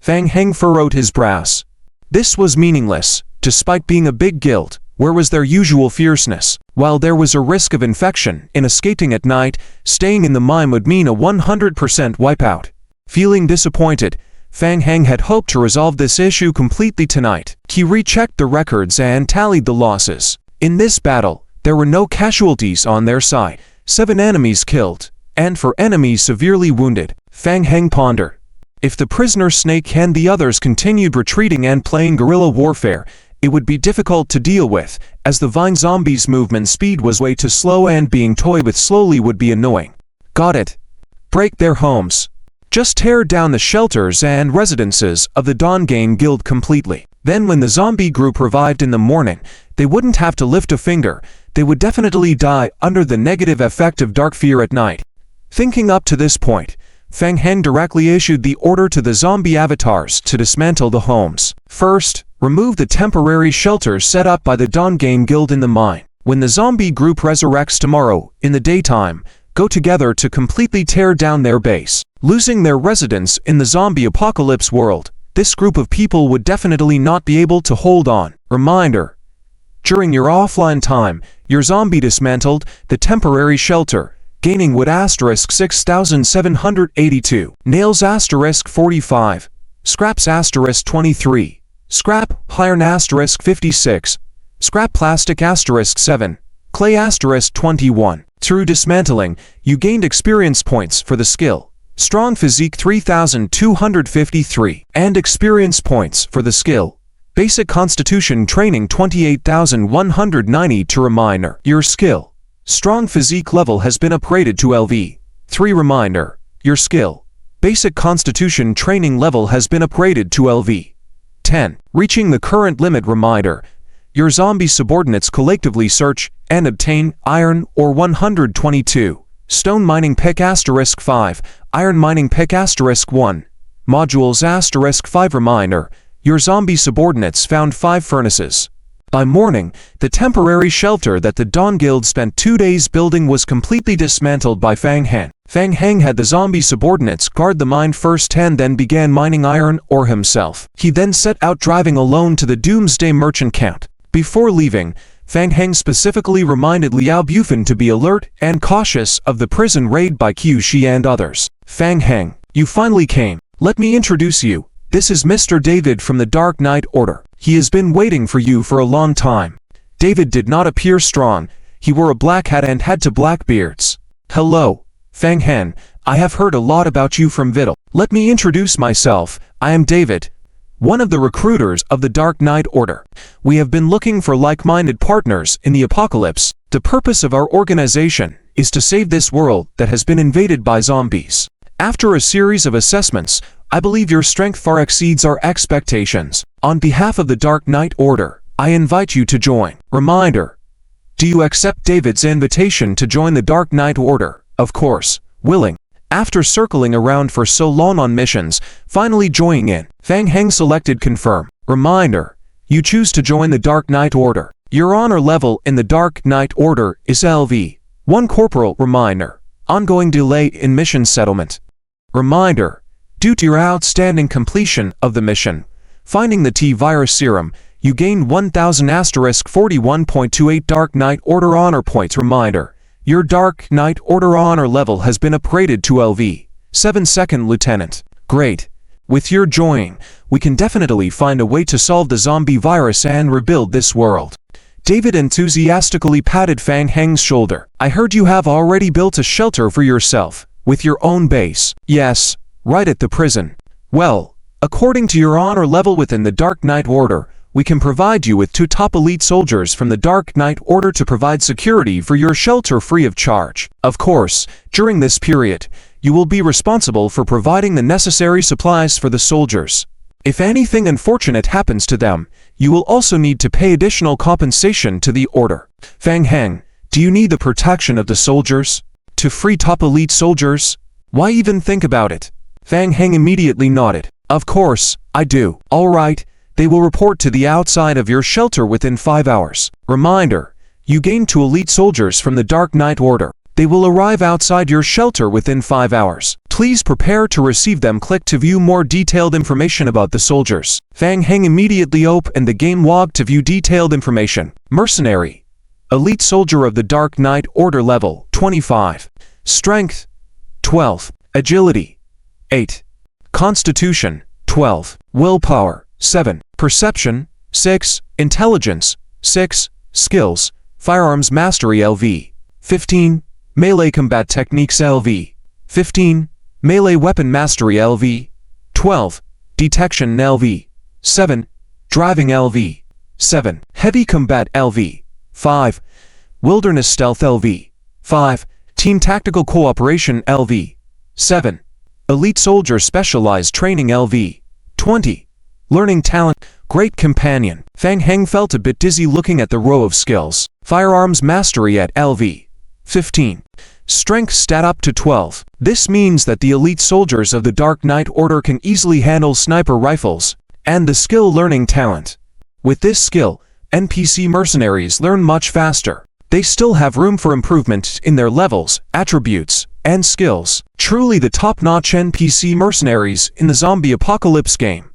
Fang Heng furrowed his brows. This was meaningless. Despite being a big guild, where was their usual fierceness? While there was a risk of infection in escaping at night, staying in the mine would mean a 100% wipeout. Feeling disappointed, Fang Heng had hoped to resolve this issue completely tonight. He rechecked the records and tallied the losses. In this battle, there were no casualties on their side. 7 enemies killed, and for enemies severely wounded. Fang Heng pondered. If the prisoner Snake and the others continued retreating and playing guerrilla warfare, it would be difficult to deal with, as the Vine zombies' movement speed was way too slow and being toyed with slowly would be annoying. Got it. Break their homes. Just tear down the shelters and residences of the Dawn Gang Guild completely. Then when the zombie group revived in the morning, they wouldn't have to lift a finger. They would definitely die under the negative effect of dark fear at night. Thinking up to this point, Fang Heng directly issued the order to the zombie avatars to dismantle the homes. First, remove the temporary shelters set up by the Dawn Gang Guild in the mine. When the zombie group resurrects tomorrow, in the daytime, go together to completely tear down their base. Losing their residence in the zombie apocalypse world, this group of people would definitely not be able to hold on. Reminder: during your offline time, your zombie dismantled the temporary shelter, gaining wood * 6782, nails * 45, scraps * 23, scrap iron * 56, scrap plastic * 7, clay * 21. Through dismantling, you gained experience points for the skill Strong Physique 3253, and experience points for the skill Basic Constitution Training 28190. To reminder, your skill Strong Physique level has been upgraded to LV 3. Reminder, your skill Basic Constitution Training level has been upgraded to LV 10. Reaching the current limit. Reminder, your zombie subordinates collectively search and obtain iron ore 122, stone mining pick * 5, iron mining pick * 1, modules * 5. Reminder, your zombie subordinates found 5 furnaces. By morning, the temporary shelter that the Dawn Guild spent 2 days building was completely dismantled by Fang Heng. Fang Heng had the zombie subordinates guard the mine first and then began mining iron ore himself. He then set out driving alone to the Doomsday Merchant Camp. Before leaving, Fang Heng specifically reminded Liao Bufan to be alert and cautious of the prison raid by Qiu Shi and others. Fang Heng, you finally came. Let me introduce you. This is Mr. David from the Dark Knight Order. He has been waiting for you for a long time. David did not appear strong. He wore a black hat and had 2 black beards. Hello, Fang Heng. I have heard a lot about you from DRIZZLE. Let me introduce myself. I am David, one of the recruiters of the Dark Knight Order. We have been looking for like-minded partners in the apocalypse. The purpose of our organization is to save this world that has been invaded by zombies. After a series of assessments, I believe your strength far exceeds our expectations. On behalf of the Dark Knight Order, I invite you to join. Reminder: do you accept David's invitation to join the Dark Knight Order? Of course, willing. After circling around for so long on missions, finally joining in, Fang Heng selected confirm. Reminder: you choose to join the Dark Knight Order. Your honor level in the Dark Knight Order is LV 1 Corporal. Reminder: ongoing delay in mission settlement. Reminder: due to your outstanding completion of the mission, finding the T-Virus Serum, you gain 1000 * 41.28 Dark Knight Order honor points. Reminder: your Dark Knight Order honor level has been upgraded to LV 7 Second Lieutenant. Great. With your joining, we can definitely find a way to solve the zombie virus and rebuild this world. David enthusiastically patted Fang Heng's shoulder. I heard you have already built a shelter for yourself, with your own base. Yes, right at the prison. Well, according to your honor level within the Dark Knight Order, we can provide you with 2 top elite soldiers from the Dark Knight Order to provide security for your shelter free of charge. Of course, during this period, you will be responsible for providing the necessary supplies for the soldiers. If anything unfortunate happens to them, you will also need to pay additional compensation to the Order. Fang Heng, do you need the protection of the soldiers? To free top elite soldiers? Why even think about it? Fang Heng immediately nodded. Of course, I do. All right. They will report to the outside of your shelter within 5 hours. Reminder: you gain 2 elite soldiers from the Dark Knight Order. They will arrive outside your shelter within 5 hours. Please prepare to receive them. Click to view more detailed information about the soldiers. Fang Heng immediately opened the game log to view detailed information. Mercenary. Elite soldier of the Dark Knight Order level 25. Strength 12. Agility 8. Constitution 12. Willpower 7. Perception 6. Intelligence 6. Skills: Firearms Mastery LV 15. Melee Combat Techniques LV. 15. Melee Weapon Mastery LV. 12. Detection LV. 7. Driving LV. 7. Heavy Combat LV. 5. Wilderness Stealth LV. 5. Team Tactical Cooperation LV. 7. Elite Soldier Specialized Training LV. 20. Learning Talent Great Companion. Fang Heng felt a bit dizzy looking at the row of skills. Firearms Mastery at LV. 15. Strength stat up to 12. This means that the elite soldiers of the Dark Knight Order can easily handle sniper rifles, and the skill Learning Talent. With this skill, NPC mercenaries learn much faster. They still have room for improvement in their levels, attributes, and skills. Truly the top-notch NPC mercenaries in the zombie apocalypse game.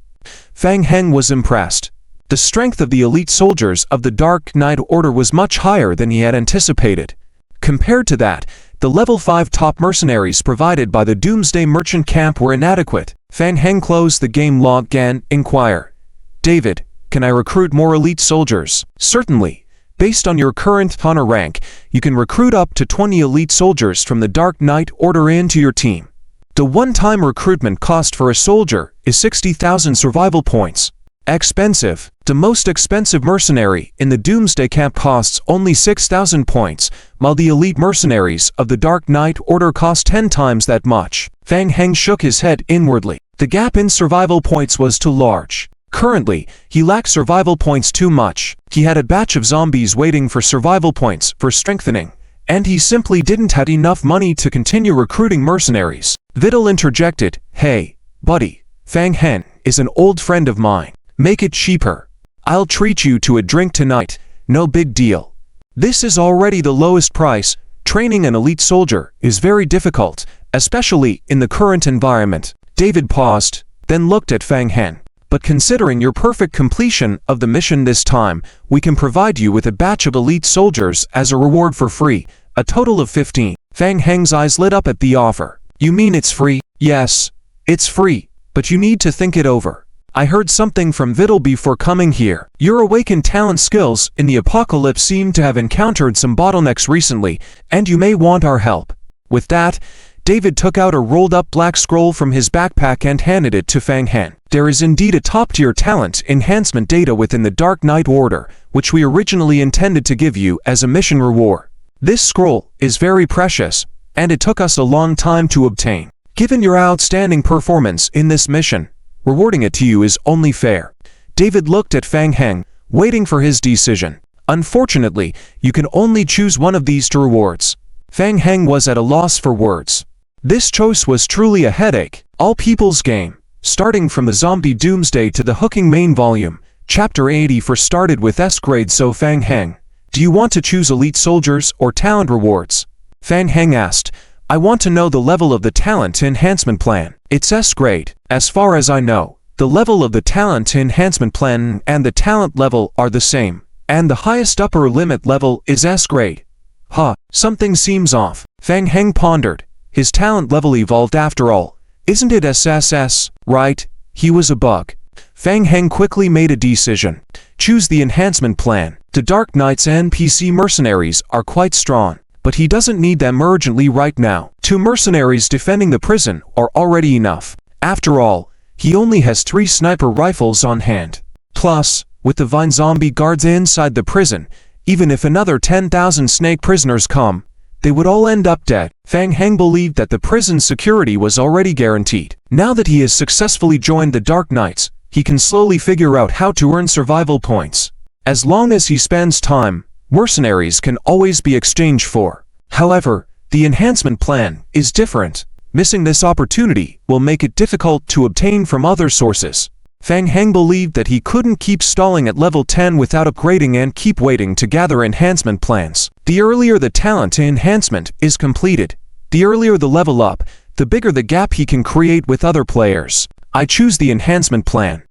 Fang Heng was impressed. The strength of the elite soldiers of the Dark Knight Order was much higher than he had anticipated. Compared to that, the level 5 top mercenaries provided by the Doomsday Merchant Camp were inadequate. Fang Heng closed the game log and inquired, "David, can I recruit more elite soldiers?" "Certainly. Based on your current honor rank, you can recruit up to 20 elite soldiers from the Dark Knight Order into your team. The one-time recruitment cost for a soldier is 60,000 survival points. Expensive. The most expensive mercenary in the Doomsday Camp costs only 6,000 points, while the elite mercenaries of the Dark Knight Order cost 10 times that much." Fang Heng shook his head inwardly. The gap in survival points was too large. Currently, he lacked survival points too much. He had a batch of zombies waiting for survival points for strengthening, and he simply didn't have enough money to continue recruiting mercenaries. Vidal interjected, "Hey, buddy, Fang Heng is an old friend of mine. Make it cheaper. I'll treat you to a drink tonight, no big deal." This is already the lowest price. Training an elite soldier is very difficult, especially in the current environment. David paused, then looked at Fang Heng. "But considering your perfect completion of the mission this time, we can provide you with a batch of elite soldiers as a reward for free, a total of 15. Fang Heng's eyes lit up at the offer. "You mean it's free?" "Yes, it's free, but you need to think it over. I heard something from Vidal before coming here. Your awakened talent skills in the apocalypse seem to have encountered some bottlenecks recently, and you may want our help." With that, David took out a rolled-up black scroll from his backpack and handed it to Fang Heng. "There is indeed a top-tier talent enhancement data within the Dark Knight Order, which we originally intended to give you as a mission reward. This scroll is very precious, and it took us a long time to obtain. Given your outstanding performance in this mission, rewarding it to you is only fair." David looked at Fang Heng, waiting for his decision. "Unfortunately, you can only choose one of these two rewards." Fang Heng was at a loss for words. This choice was truly a headache. All People's Game, starting from the Zombie Doomsday to the Hooking Main Volume, Chapter 84 started with S grade. So Fang Heng, do you want to choose elite soldiers or talent rewards? Fang Heng asked. "I want to know the level of the talent enhancement plan." "It's S grade. As far as I know, the level of the talent enhancement plan and the talent level are the same, and the highest upper limit level is S grade." "Huh, something seems off." Fang Heng pondered. His talent level evolved after all. Isn't it SSS, right? He was a bug. Fang Heng quickly made a decision. Choose the enhancement plan. The Dark Knight's NPC mercenaries are quite strong, but he doesn't need them urgently right now. 2 mercenaries defending the prison are already enough. After all, he only has 3 sniper rifles on hand. Plus, with the Vine zombie guards inside the prison, even if another 10,000 snake prisoners come, they would all end up dead. Fang Heng believed that the prison's security was already guaranteed. Now that he has successfully joined the Dark Knights, he can slowly figure out how to earn survival points. As long as he spends time, mercenaries can always be exchanged for. However, the enhancement plan is different. Missing this opportunity will make it difficult to obtain from other sources. Fang Heng believed that he couldn't keep stalling at level 10 without upgrading and keep waiting to gather enhancement plans. The earlier the talent enhancement is completed, the earlier the level up, the bigger the gap he can create with other players. "I choose the enhancement plan."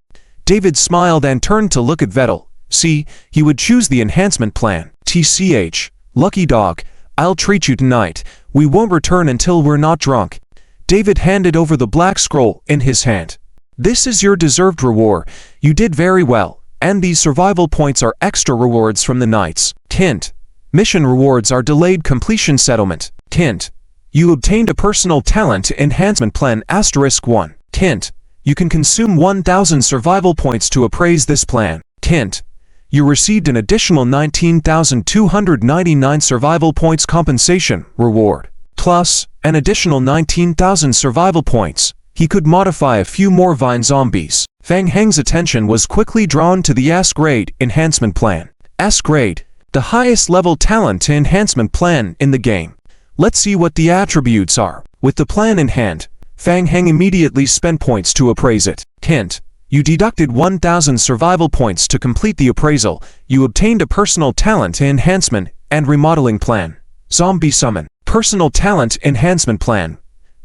David smiled and turned to look at Vettel. See, he would choose the enhancement plan. "TCH, lucky dog, I'll treat you tonight. We won't return until we're not drunk." David handed over the black scroll in his hand. "This is your deserved reward. You did very well, and these survival points are extra rewards from the Knights. Hint: mission rewards are delayed completion settlement. Hint. You obtained a personal talent enhancement plan *1. Hint. You can consume 1,000 survival points to appraise this plan. Hint. You received an additional 19,299 survival points compensation reward, plus an additional 19,000 survival points. He could modify a few more vine zombies. Fang Heng's attention was quickly drawn to the S-grade enhancement plan. S-grade, the highest level talent enhancement plan in the game. Let's see what the attributes are. With the plan in hand, Fang Heng immediately spent points to appraise it. Hint. You deducted 1,000 survival points to complete the appraisal. You obtained a personal talent enhancement and remodeling plan. Zombie Summon. Personal talent enhancement plan.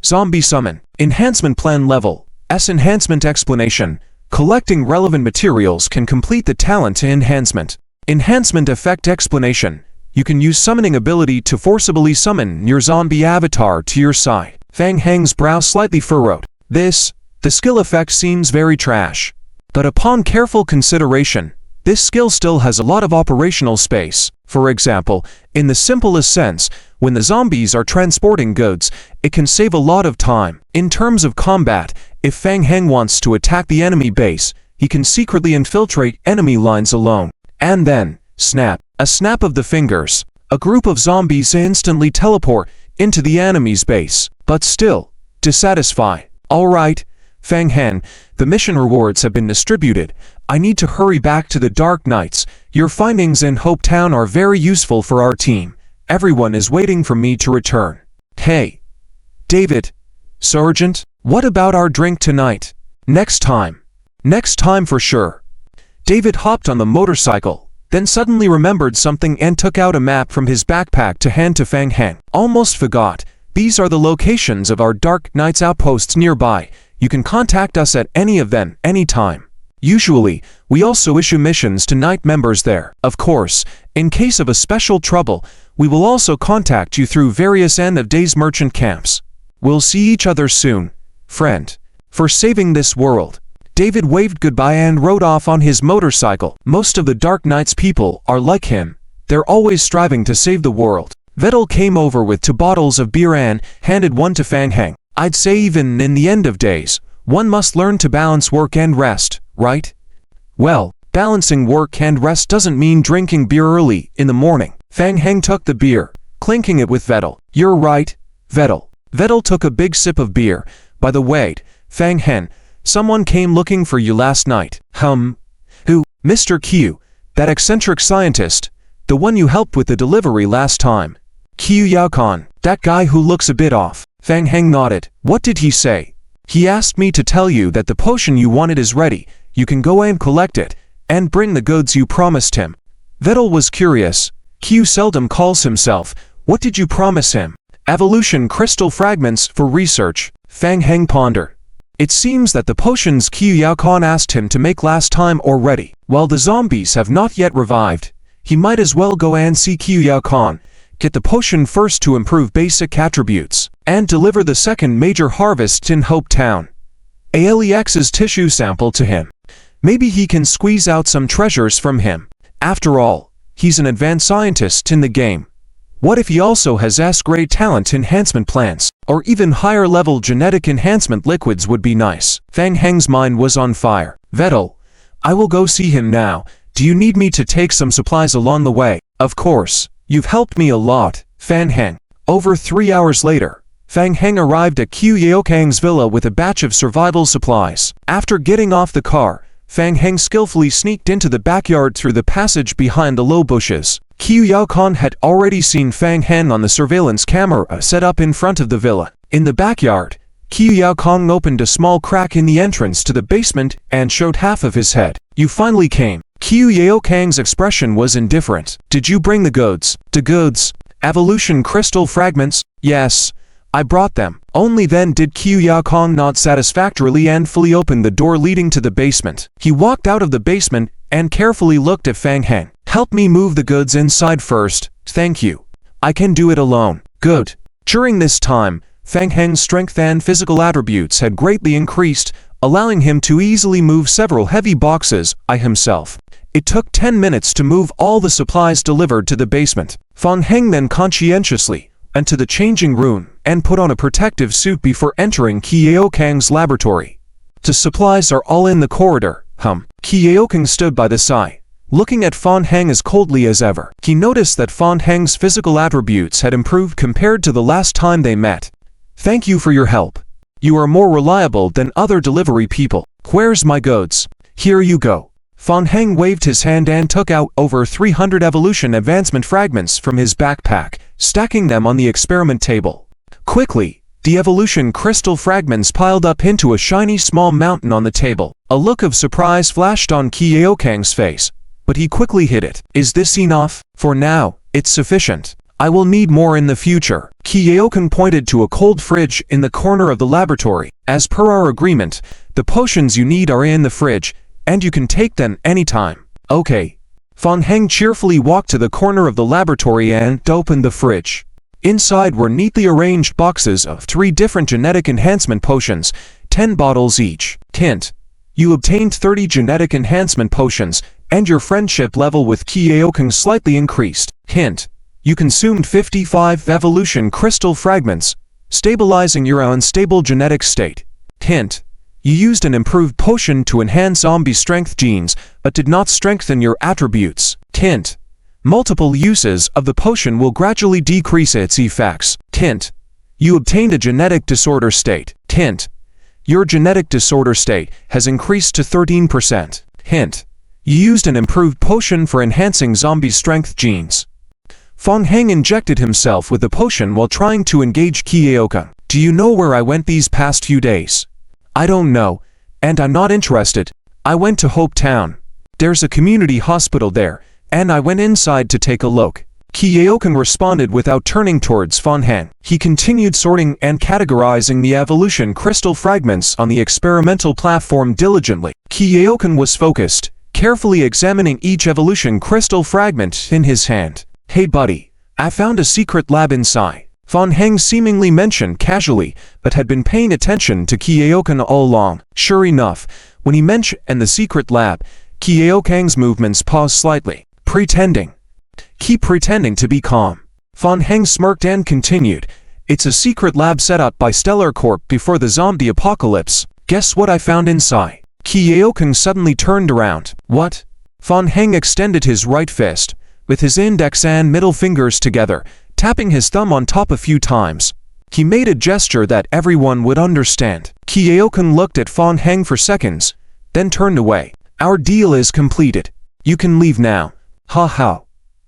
Zombie Summon. Enhancement plan level. S. Enhancement explanation. Collecting relevant materials can complete the talent enhancement. Enhancement effect explanation. You can use summoning ability to forcibly summon your zombie avatar to your side. Fang Heng's brow slightly furrowed. The skill effect seems very trash. But upon careful consideration, this skill still has a lot of operational space. For example, in the simplest sense, when the zombies are transporting goods, it can save a lot of time. In terms of combat, if Fang Heng wants to attack the enemy base, he can secretly infiltrate enemy lines alone. And then, snap. A snap of the fingers. A group of zombies instantly teleport into the enemy's base. But still, dissatisfied. Alright, Fang Heng, the mission rewards have been distributed. I need to hurry back to the Dark Knights. Your findings in Hope Town are very useful for our team. Everyone is waiting for me to return. Hey, David, Sergeant, what about our drink tonight? Next time for sure. David hopped on the motorcycle, then suddenly remembered something and took out a map from his backpack to hand to Fang Heng. Almost forgot. These are the locations of our Dark Knights outposts nearby. You can contact us at any of them, anytime. Usually, we also issue missions to Knight members there. Of course, in case of a special trouble, we will also contact you through various end-of-days merchant camps. We'll see each other soon, friend. For saving this world. David waved goodbye and rode off on his motorcycle. Most of the Dark Knights people are like him. They're always striving to save the world. Vettel came over with 2 bottles of beer and handed one to Fang Heng. I'd say even in the end of days, one must learn to balance work and rest, right? Well, balancing work and rest doesn't mean drinking beer early in the morning. Fang Heng took the beer, clinking it with Vettel. You're right, Vettel. Vettel took a big sip of beer. By the way, Fang Heng, someone came looking for you last night. Who? Mr. Q, that eccentric scientist, the one you helped with the delivery last time. Q Yaokon, that guy who looks a bit off. Fang Heng nodded. What did he say? He asked me to tell you that the potion you wanted is ready. You can go and collect it, and bring the goods you promised him. Vettel was curious. Q seldom calls himself. What did you promise him? Evolution crystal fragments for research. Fang Heng pondered. It seems that the potions Q Yaokon asked him to make last time are ready. While the zombies have not yet revived, he might as well go and see Q Yaokon, get the potion first to improve basic attributes, and deliver the second major harvest in Hope Town. Alex's tissue sample to him. Maybe he can squeeze out some treasures from him. After all, he's an advanced scientist in the game. What if he also has S-grade talent enhancement plans? Or even higher level genetic enhancement liquids would be nice. Fang Heng's mind was on fire. Vettel, I will go see him now. Do you need me to take some supplies along the way? Of course. You've helped me a lot, Fang Heng. Over 3 hours later, Fang Heng arrived at Q Yaokang's villa with a batch of survival supplies. After getting off the car, Fang Heng skillfully sneaked into the backyard through the passage behind the low bushes. Q Yaokang had already seen Fang Heng on the surveillance camera set up in front of the villa. In the backyard, Q Yaokang opened a small crack in the entrance to the basement and showed half of his head. You finally came. Q Yaokang's expression was indifferent. Did you bring the goods? The goods? Evolution crystal fragments? Yes, I brought them. Only then did Q Yaokang nod satisfactorily and fully open the door leading to the basement. He walked out of the basement and carefully looked at Fang Heng. Help me move the goods inside first, thank you. I can do it alone. Good. During this time, Fang Heng's strength and physical attributes had greatly increased, allowing him to easily move several heavy boxes by himself. It took 10 minutes to move all the supplies delivered to the basement. Fang Heng then conscientiously and to the changing room and put on a protective suit before entering Kyeokang's laboratory. The supplies are all in the corridor. Kyeokang stood by the side, looking at Fan Heng as coldly as ever. He noticed that Fan Heng's physical attributes had improved compared to the last time they met. Thank you for your help. You are more reliable than other delivery people. Where's my goods? Here you go. Fan Heng waved his hand and took out over 300 evolution advancement fragments from his backpack, stacking them on the experiment table. Quickly, the evolution crystal fragments piled up into a shiny small mountain on the table. A look of surprise flashed on Kyeokang's face, but he quickly hid it. Is this enough? For now, it's sufficient. I will need more in the future. Kyeokang pointed to a cold fridge in the corner of the laboratory. As per our agreement, the potions you need are in the fridge, and you can take them anytime. Okay. Fan Heng cheerfully walked to the corner of the laboratory and opened the fridge. Inside were neatly arranged boxes of 3 different genetic enhancement potions, 10 bottles each. Hint: you obtained 30 genetic enhancement potions, and your friendship level with Kyeokang slightly increased. Hint: you consumed 55 evolution crystal fragments, stabilizing your unstable genetic state. Hint: you used an improved potion to enhance zombie strength genes, but did not strengthen your attributes. Hint: multiple uses of the potion will gradually decrease its effects. Hint: you obtained a genetic disorder state. Hint: your genetic disorder state has increased to 13%. Hint: you used an improved potion for enhancing zombie strength genes. Fan Heng injected himself with the potion while trying to engage Kyeokang. Do you know where I went these past few days? I don't know, and I'm not interested. I went to Hope Town. There's a community hospital there, and I went inside to take a look. Kyeokang responded without turning towards Fan Heng. He continued sorting and categorizing the evolution crystal fragments on the experimental platform diligently. Kyeokang was focused, carefully examining each evolution crystal fragment in his hand. Hey buddy, I found a secret lab inside. Fan Heng seemingly mentioned casually, but had been paying attention to Kyeokang all along. Sure enough, when he mentioned the secret lab, Kyeokang's movements paused slightly. Keep pretending to be calm. Fan Heng smirked and continued. It's a secret lab set up by Stellar Corp before the zombie apocalypse. Guess what I found inside? Kyeokang suddenly turned around. What? Fan Heng extended his right fist, with his index and middle fingers together, tapping his thumb on top a few times. He made a gesture that everyone would understand. Kyeokang looked at Fan Heng for seconds, then turned away. Our deal is completed. You can leave now. Ha ha.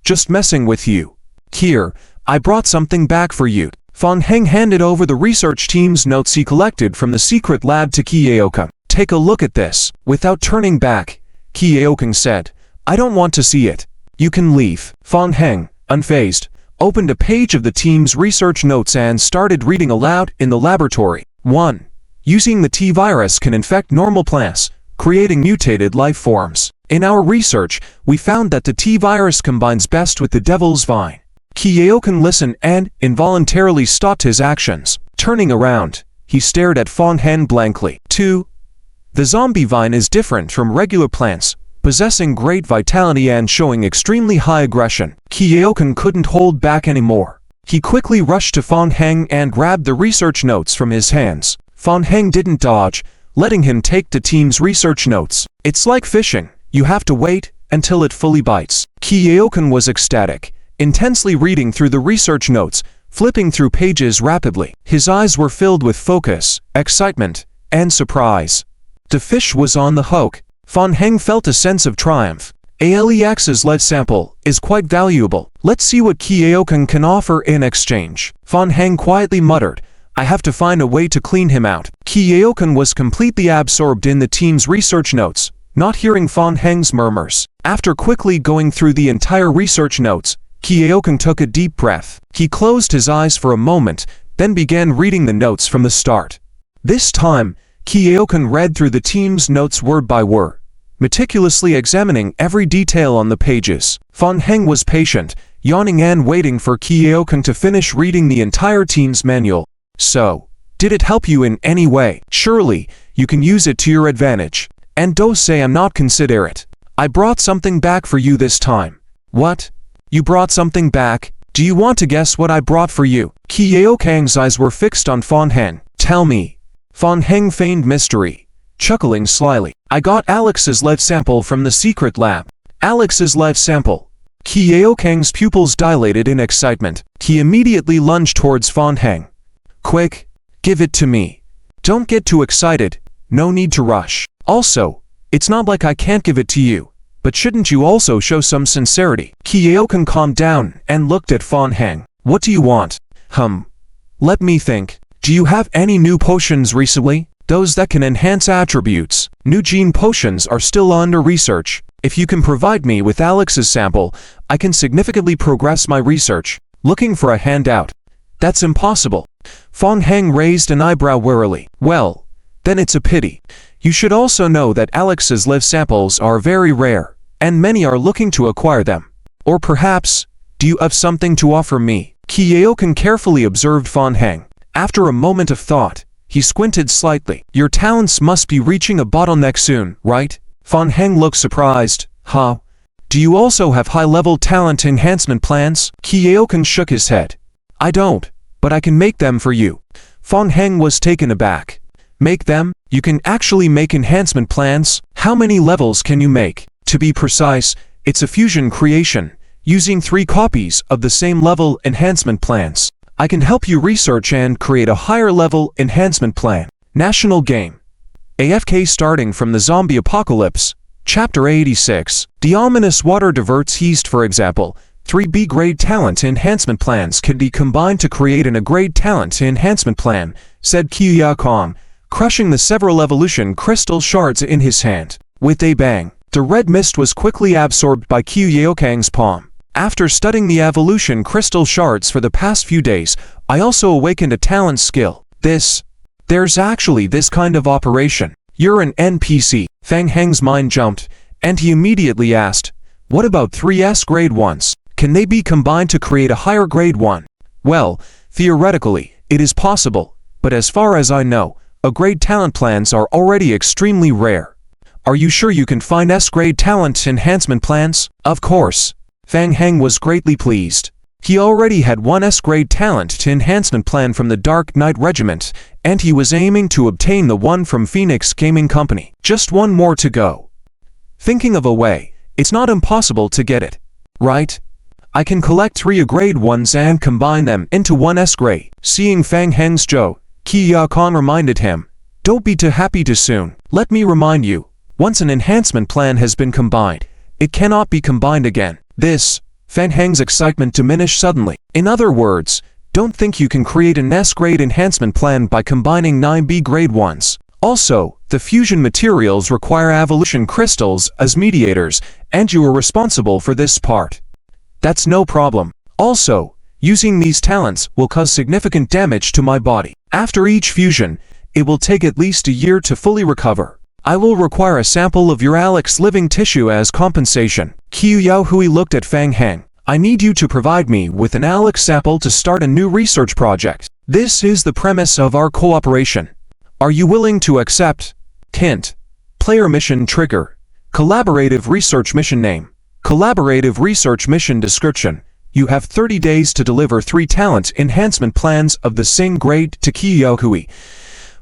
Just messing with you. Here, I brought something back for you. Fan Heng handed over the research team's notes he collected from the secret lab to Kyeokang. Take a look at this. Without turning back, Kyeokang said, I don't want to see it. You can leave. Fan Heng, unfazed, opened a page of the team's research notes and started reading aloud in the laboratory. 1. Using the T-virus can infect normal plants, creating mutated life forms. In our research, we found that the T-virus combines best with the Devil's Vine. Kyeokang listened and involuntarily stopped his actions. Turning around, he stared at Fan Heng blankly. 2. The zombie vine is different from regular plants, possessing great vitality and showing extremely high aggression. Kyeokang couldn't hold back anymore. He quickly rushed to Fan Heng and grabbed the research notes from his hands. Fan Heng didn't dodge, letting him take the team's research notes. It's like fishing. You have to wait until it fully bites. Kyeokang was ecstatic, intensely reading through the research notes, flipping through pages rapidly. His eyes were filled with focus, excitement, and surprise. The fish was on the hook. Fan Heng felt a sense of triumph. Alex's lead sample is quite valuable. Let's see what Kyeokang can offer in exchange. Fan Heng quietly muttered, I have to find a way to clean him out. Kyeokang was completely absorbed in the team's research notes, not hearing Fan Heng's murmurs. After quickly going through the entire research notes, Kyeokang took a deep breath. He closed his eyes for a moment, then began reading the notes from the start. This time, Kyeokang read through the team's notes word by word, meticulously examining every detail on the pages. Fan Heng was patient, yawning and waiting for Kyeokang to finish reading the entire team's manual. So, did it help you in any way? Surely, you can use it to your advantage. And don't say I'm not considerate. I brought something back for you this time. What? You brought something back? Do you want to guess what I brought for you? Qiaokang's eyes were fixed on Fan Heng. Tell me. Fan Heng feigned mystery, chuckling slyly. I got Alex's lead sample from the secret lab. Alex's lead sample. Qiaokang's pupils dilated in excitement. He immediately lunged towards Fan Heng. Quick, give it to me. Don't get too excited. No need to rush. Also, it's not like I can't give it to you. But shouldn't you also show some sincerity? Qiaokang calmed down and looked at Fan Heng. What do you want? Let me think. Do you have any new potions recently? Those that can enhance attributes. New gene potions are still under research. If you can provide me with Alex's sample, I can significantly progress my research. Looking for a handout. That's impossible. Fan Heng raised an eyebrow wearily. Well, then it's a pity. You should also know that Alex's live samples are very rare, and many are looking to acquire them. Or perhaps, do you have something to offer me? Qiaokang carefully observed Fan Heng. After a moment of thought, he squinted slightly. Your talents must be reaching a bottleneck soon, right? Fan Heng looked surprised. Huh? Do you also have high-level talent enhancement plans? Qiaokang shook his head. I don't, but I can make them for you. Fan Heng was taken aback. Make them? You can actually make enhancement plans? How many levels can you make? To be precise, it's a fusion creation, using 3 copies of the same level enhancement plans. I can help you research and create a higher level enhancement plan. National Game. AFK starting from the Zombie Apocalypse. Chapter 86. The ominous water diverts yeast, for example. 3 B-grade talent enhancement plans can be combined to create an A-grade talent enhancement plan, said Qiaokang, crushing the several evolution crystal shards in his hand. With a bang, the red mist was quickly absorbed by Qiaokang's palm. After studying the evolution crystal shards for the past few days, I also awakened a talent skill. There's actually this kind of operation. You're an NPC. Fan Heng's mind jumped, and he immediately asked, what about 3S grade ones? Can they be combined to create a higher grade one? Well, theoretically, it is possible, but as far as I know, A-grade talent plans are already extremely rare. Are you sure you can find S-grade talent enhancement plans? Of course. Fan Heng was greatly pleased. He already had one S-grade talent to enhancement plan from the Dark Knight Regiment, and he was aiming to obtain the one from Phoenix Gaming Company. Just one more to go. Thinking of a way, it's not impossible to get it. Right? I can collect 3 A-grade ones and combine them into one S-grade. Seeing Fan Heng's joke, Qiaokang reminded him, don't be too happy too soon. Let me remind you, once an enhancement plan has been combined, it cannot be combined again. Fan Heng's excitement diminished suddenly. In other words, don't think you can create an S-grade enhancement plan by combining 9 B-grade ones. Also, the fusion materials require evolution crystals as mediators, and you are responsible for this part. That's no problem. Also, using these talents will cause significant damage to my body. After each fusion, it will take at least a year to fully recover. I will require a sample of your Alex living tissue as compensation. Qiaohui looked at Fan Heng. I need you to provide me with an Alex sample to start a new research project. This is the premise of our cooperation. Are you willing to accept? Hint. Player mission trigger. Collaborative research mission name. Collaborative research mission description. You have 30 days to deliver 3 talent enhancement plans of the same grade to Qiaohui,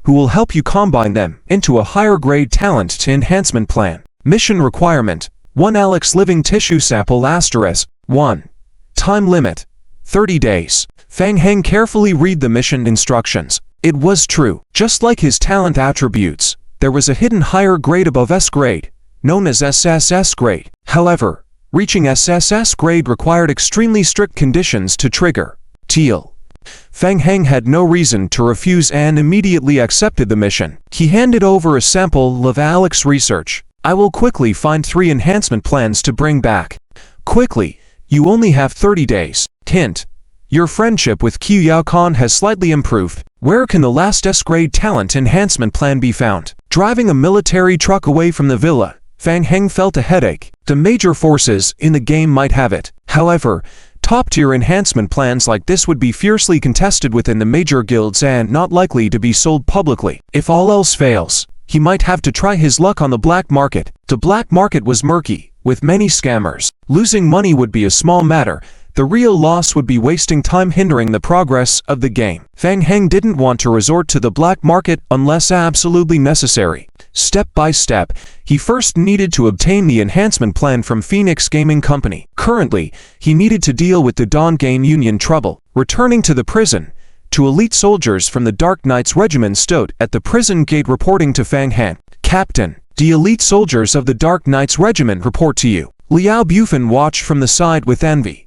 who will help you combine them into a higher grade talent to enhancement plan. Mission requirement: 1 Alex living tissue sample *1. Time limit: 30 days. Fan Heng carefully read the mission instructions. It was true. Just like his talent attributes, there was a hidden higher grade above S grade, known as SSS grade. However, reaching SSS grade required extremely strict conditions to trigger. Teal. Fan Heng had no reason to refuse and immediately accepted the mission. He handed over a sample of Alex research. I will quickly find 3 enhancement plans to bring back. Quickly, you only have 30 days. Hint. Your friendship with Qiaokang has slightly improved. Where can the last S-grade talent enhancement plan be found? Driving a military truck away from the villa, Fan Heng felt a headache. The major forces in the game might have it. However, top-tier enhancement plans like this would be fiercely contested within the major guilds and not likely to be sold publicly. If all else fails, he might have to try his luck on the black market. The black market was murky, with many scammers. Losing money would be a small matter, The real loss would be wasting time hindering the progress of the game. Fang Heng didn't want to resort to the black market unless absolutely necessary. Step by step, he first needed to obtain the enhancement plan from Phoenix Gaming Company. Currently, he needed to deal with the Dawn Game Union trouble. Returning to the prison, two elite soldiers from the Dark Knights Regiment stood at the prison gate reporting to Fang Heng. Captain, the elite soldiers of the Dark Knights Regiment report to you. Liao Bufan watched from the side with envy.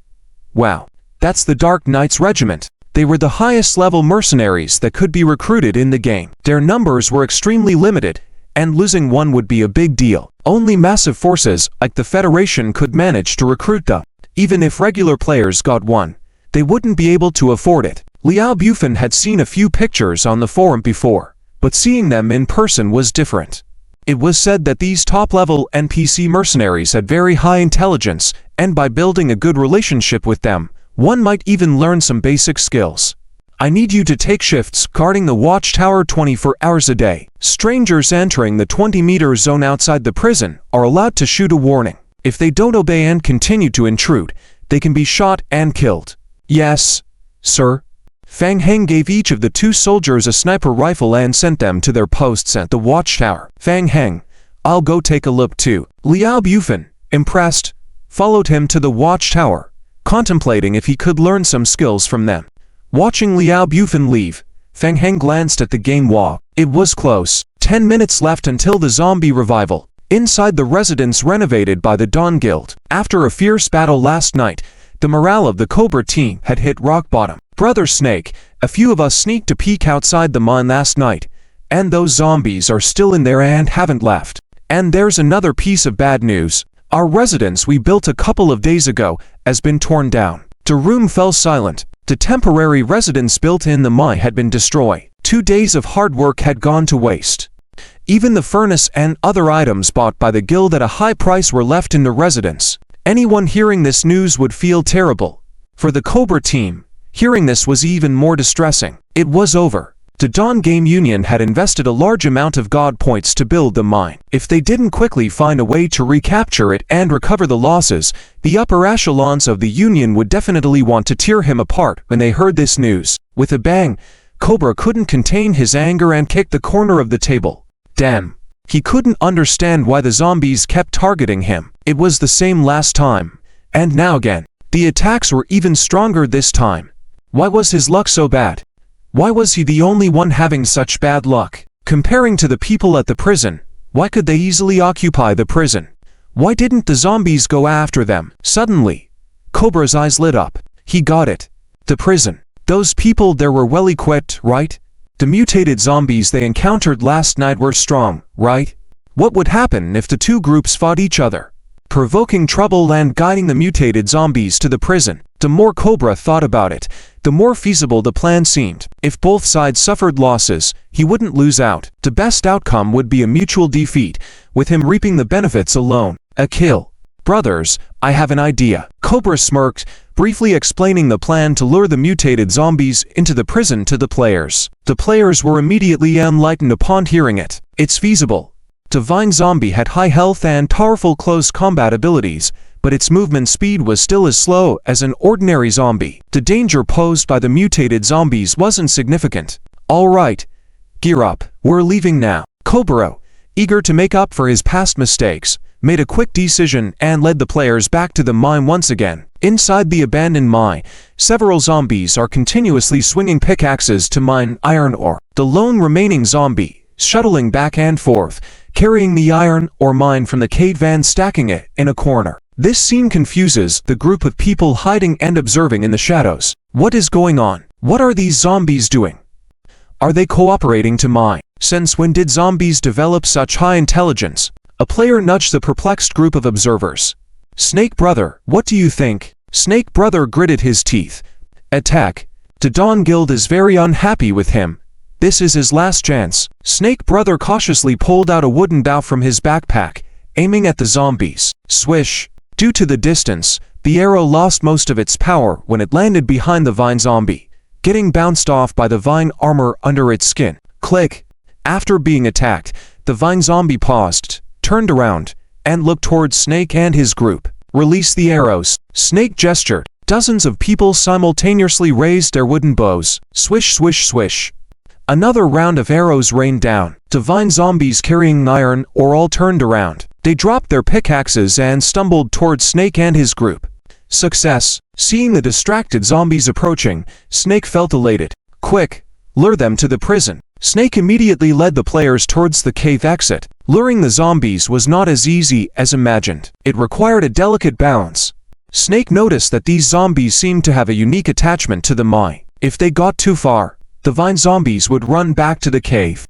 Wow, that's the Dark Knights Regiment. They were the highest level mercenaries that could be recruited in the game. Their numbers were extremely limited, and losing one would be a big deal. Only massive forces like the Federation could manage to recruit them. Even if regular players got one, they wouldn't be able to afford it. Liao Bufan had seen a few pictures on the forum before, but seeing them in person was different. It was said that these top-level NPC mercenaries had very high intelligence, and by building a good relationship with them, one might even learn some basic skills. I need you to take shifts guarding the watchtower 24 hours a day. Strangers entering the 20-meter zone outside the prison are allowed to shoot a warning. If they don't obey and continue to intrude, they can be shot and killed. Yes, sir. Fang Heng gave each of the two soldiers a sniper rifle and sent them to their posts at the watchtower. Fang Heng, I'll go take a look too. Liao Bufan, impressed, followed him to the watchtower, contemplating if he could learn some skills from them. Watching Liao Bufan leave, Fang Heng glanced at the game wall. It was close. 10 minutes left until the zombie revival. Inside the residence renovated by the Dawn Guild. After a fierce battle last night, the morale of the Cobra team had hit rock bottom. Brother Snake, a few of us sneaked a peek outside the mine last night, and those zombies are still in there and haven't left. And there's another piece of bad news. Our residence we built a couple of days ago has been torn down. The room fell silent. The temporary residence built in the mine had been destroyed. 2 days of hard work had gone to waste. Even the furnace and other items bought by the guild at a high price were left in the residence. Anyone hearing this news would feel terrible. For the Cobra team, hearing this was even more distressing. It was over. The Dawn Game Union had invested a large amount of God points to build the mine. If they didn't quickly find a way to recapture it and recover the losses, the upper echelons of the Union would definitely want to tear him apart when they heard this news. With a bang, Cobra couldn't contain his anger and kicked the corner of the table. Damn. He couldn't understand why the zombies kept targeting him. It was the same last time, and now again. The attacks were even stronger this time. Why was his luck so bad? Why was he the only one having such bad luck? Comparing to the people at the prison, why could they easily occupy the prison? Why didn't the zombies go after them? Suddenly, Cobra's eyes lit up. He got it. The prison. Those people there were well equipped, right? The mutated zombies they encountered last night were strong, right? What would happen if the two groups fought each other, provoking trouble and guiding the mutated zombies to the prison? The more Cobra thought about it, the more feasible the plan seemed. If both sides suffered losses, he wouldn't lose out. The best outcome would be a mutual defeat, with him reaping the benefits alone. A kill. Brothers, I have an idea. Cobra smirked, briefly explaining the plan to lure the mutated zombies into the prison to the players. The players were immediately enlightened upon hearing it. It's feasible. Divine Zombie had high health and powerful close combat abilities, but its movement speed was still as slow as an ordinary zombie. The danger posed by the mutated zombies wasn't significant. All right, gear up. We're leaving now. Cobra, eager to make up for his past mistakes, made a quick decision and led the players back to the mine once again. Inside the abandoned mine, several zombies are continuously swinging pickaxes to mine iron ore. The lone remaining zombie, shuttling back and forth, carrying the iron ore mine from the cave and stacking it in a corner. This scene confuses the group of people hiding and observing in the shadows. What is going on? What are these zombies doing? Are they cooperating to mine? Since when did zombies develop such high intelligence? A player nudged the perplexed group of observers. Snake Brother, what do you think? Snake Brother gritted his teeth. Attack. The Dawn Guild is very unhappy with him. This is his last chance. Snake Brother cautiously pulled out a wooden bow from his backpack, aiming at the zombies. Swish. Due to the distance, the arrow lost most of its power when it landed behind the vine zombie, getting bounced off by the vine armor under its skin. Click. After being attacked, the vine zombie paused, turned around, and looked towards Snake and his group. Release the arrows. Snake gestured. Dozens of people simultaneously raised their wooden bows. Swish, swish, swish. Another round of arrows rained down. Divine zombies carrying iron ore all turned around. They dropped their pickaxes and stumbled towards Snake and his group. Success. Seeing the distracted zombies approaching, Snake felt elated. Quick, lure them to the prison. Snake immediately led the players towards the cave exit. Luring the zombies was not as easy as imagined. It required a delicate balance. Snake noticed that these zombies seemed to have a unique attachment to the mine. If they got too far, the vine zombies would run back to the cave.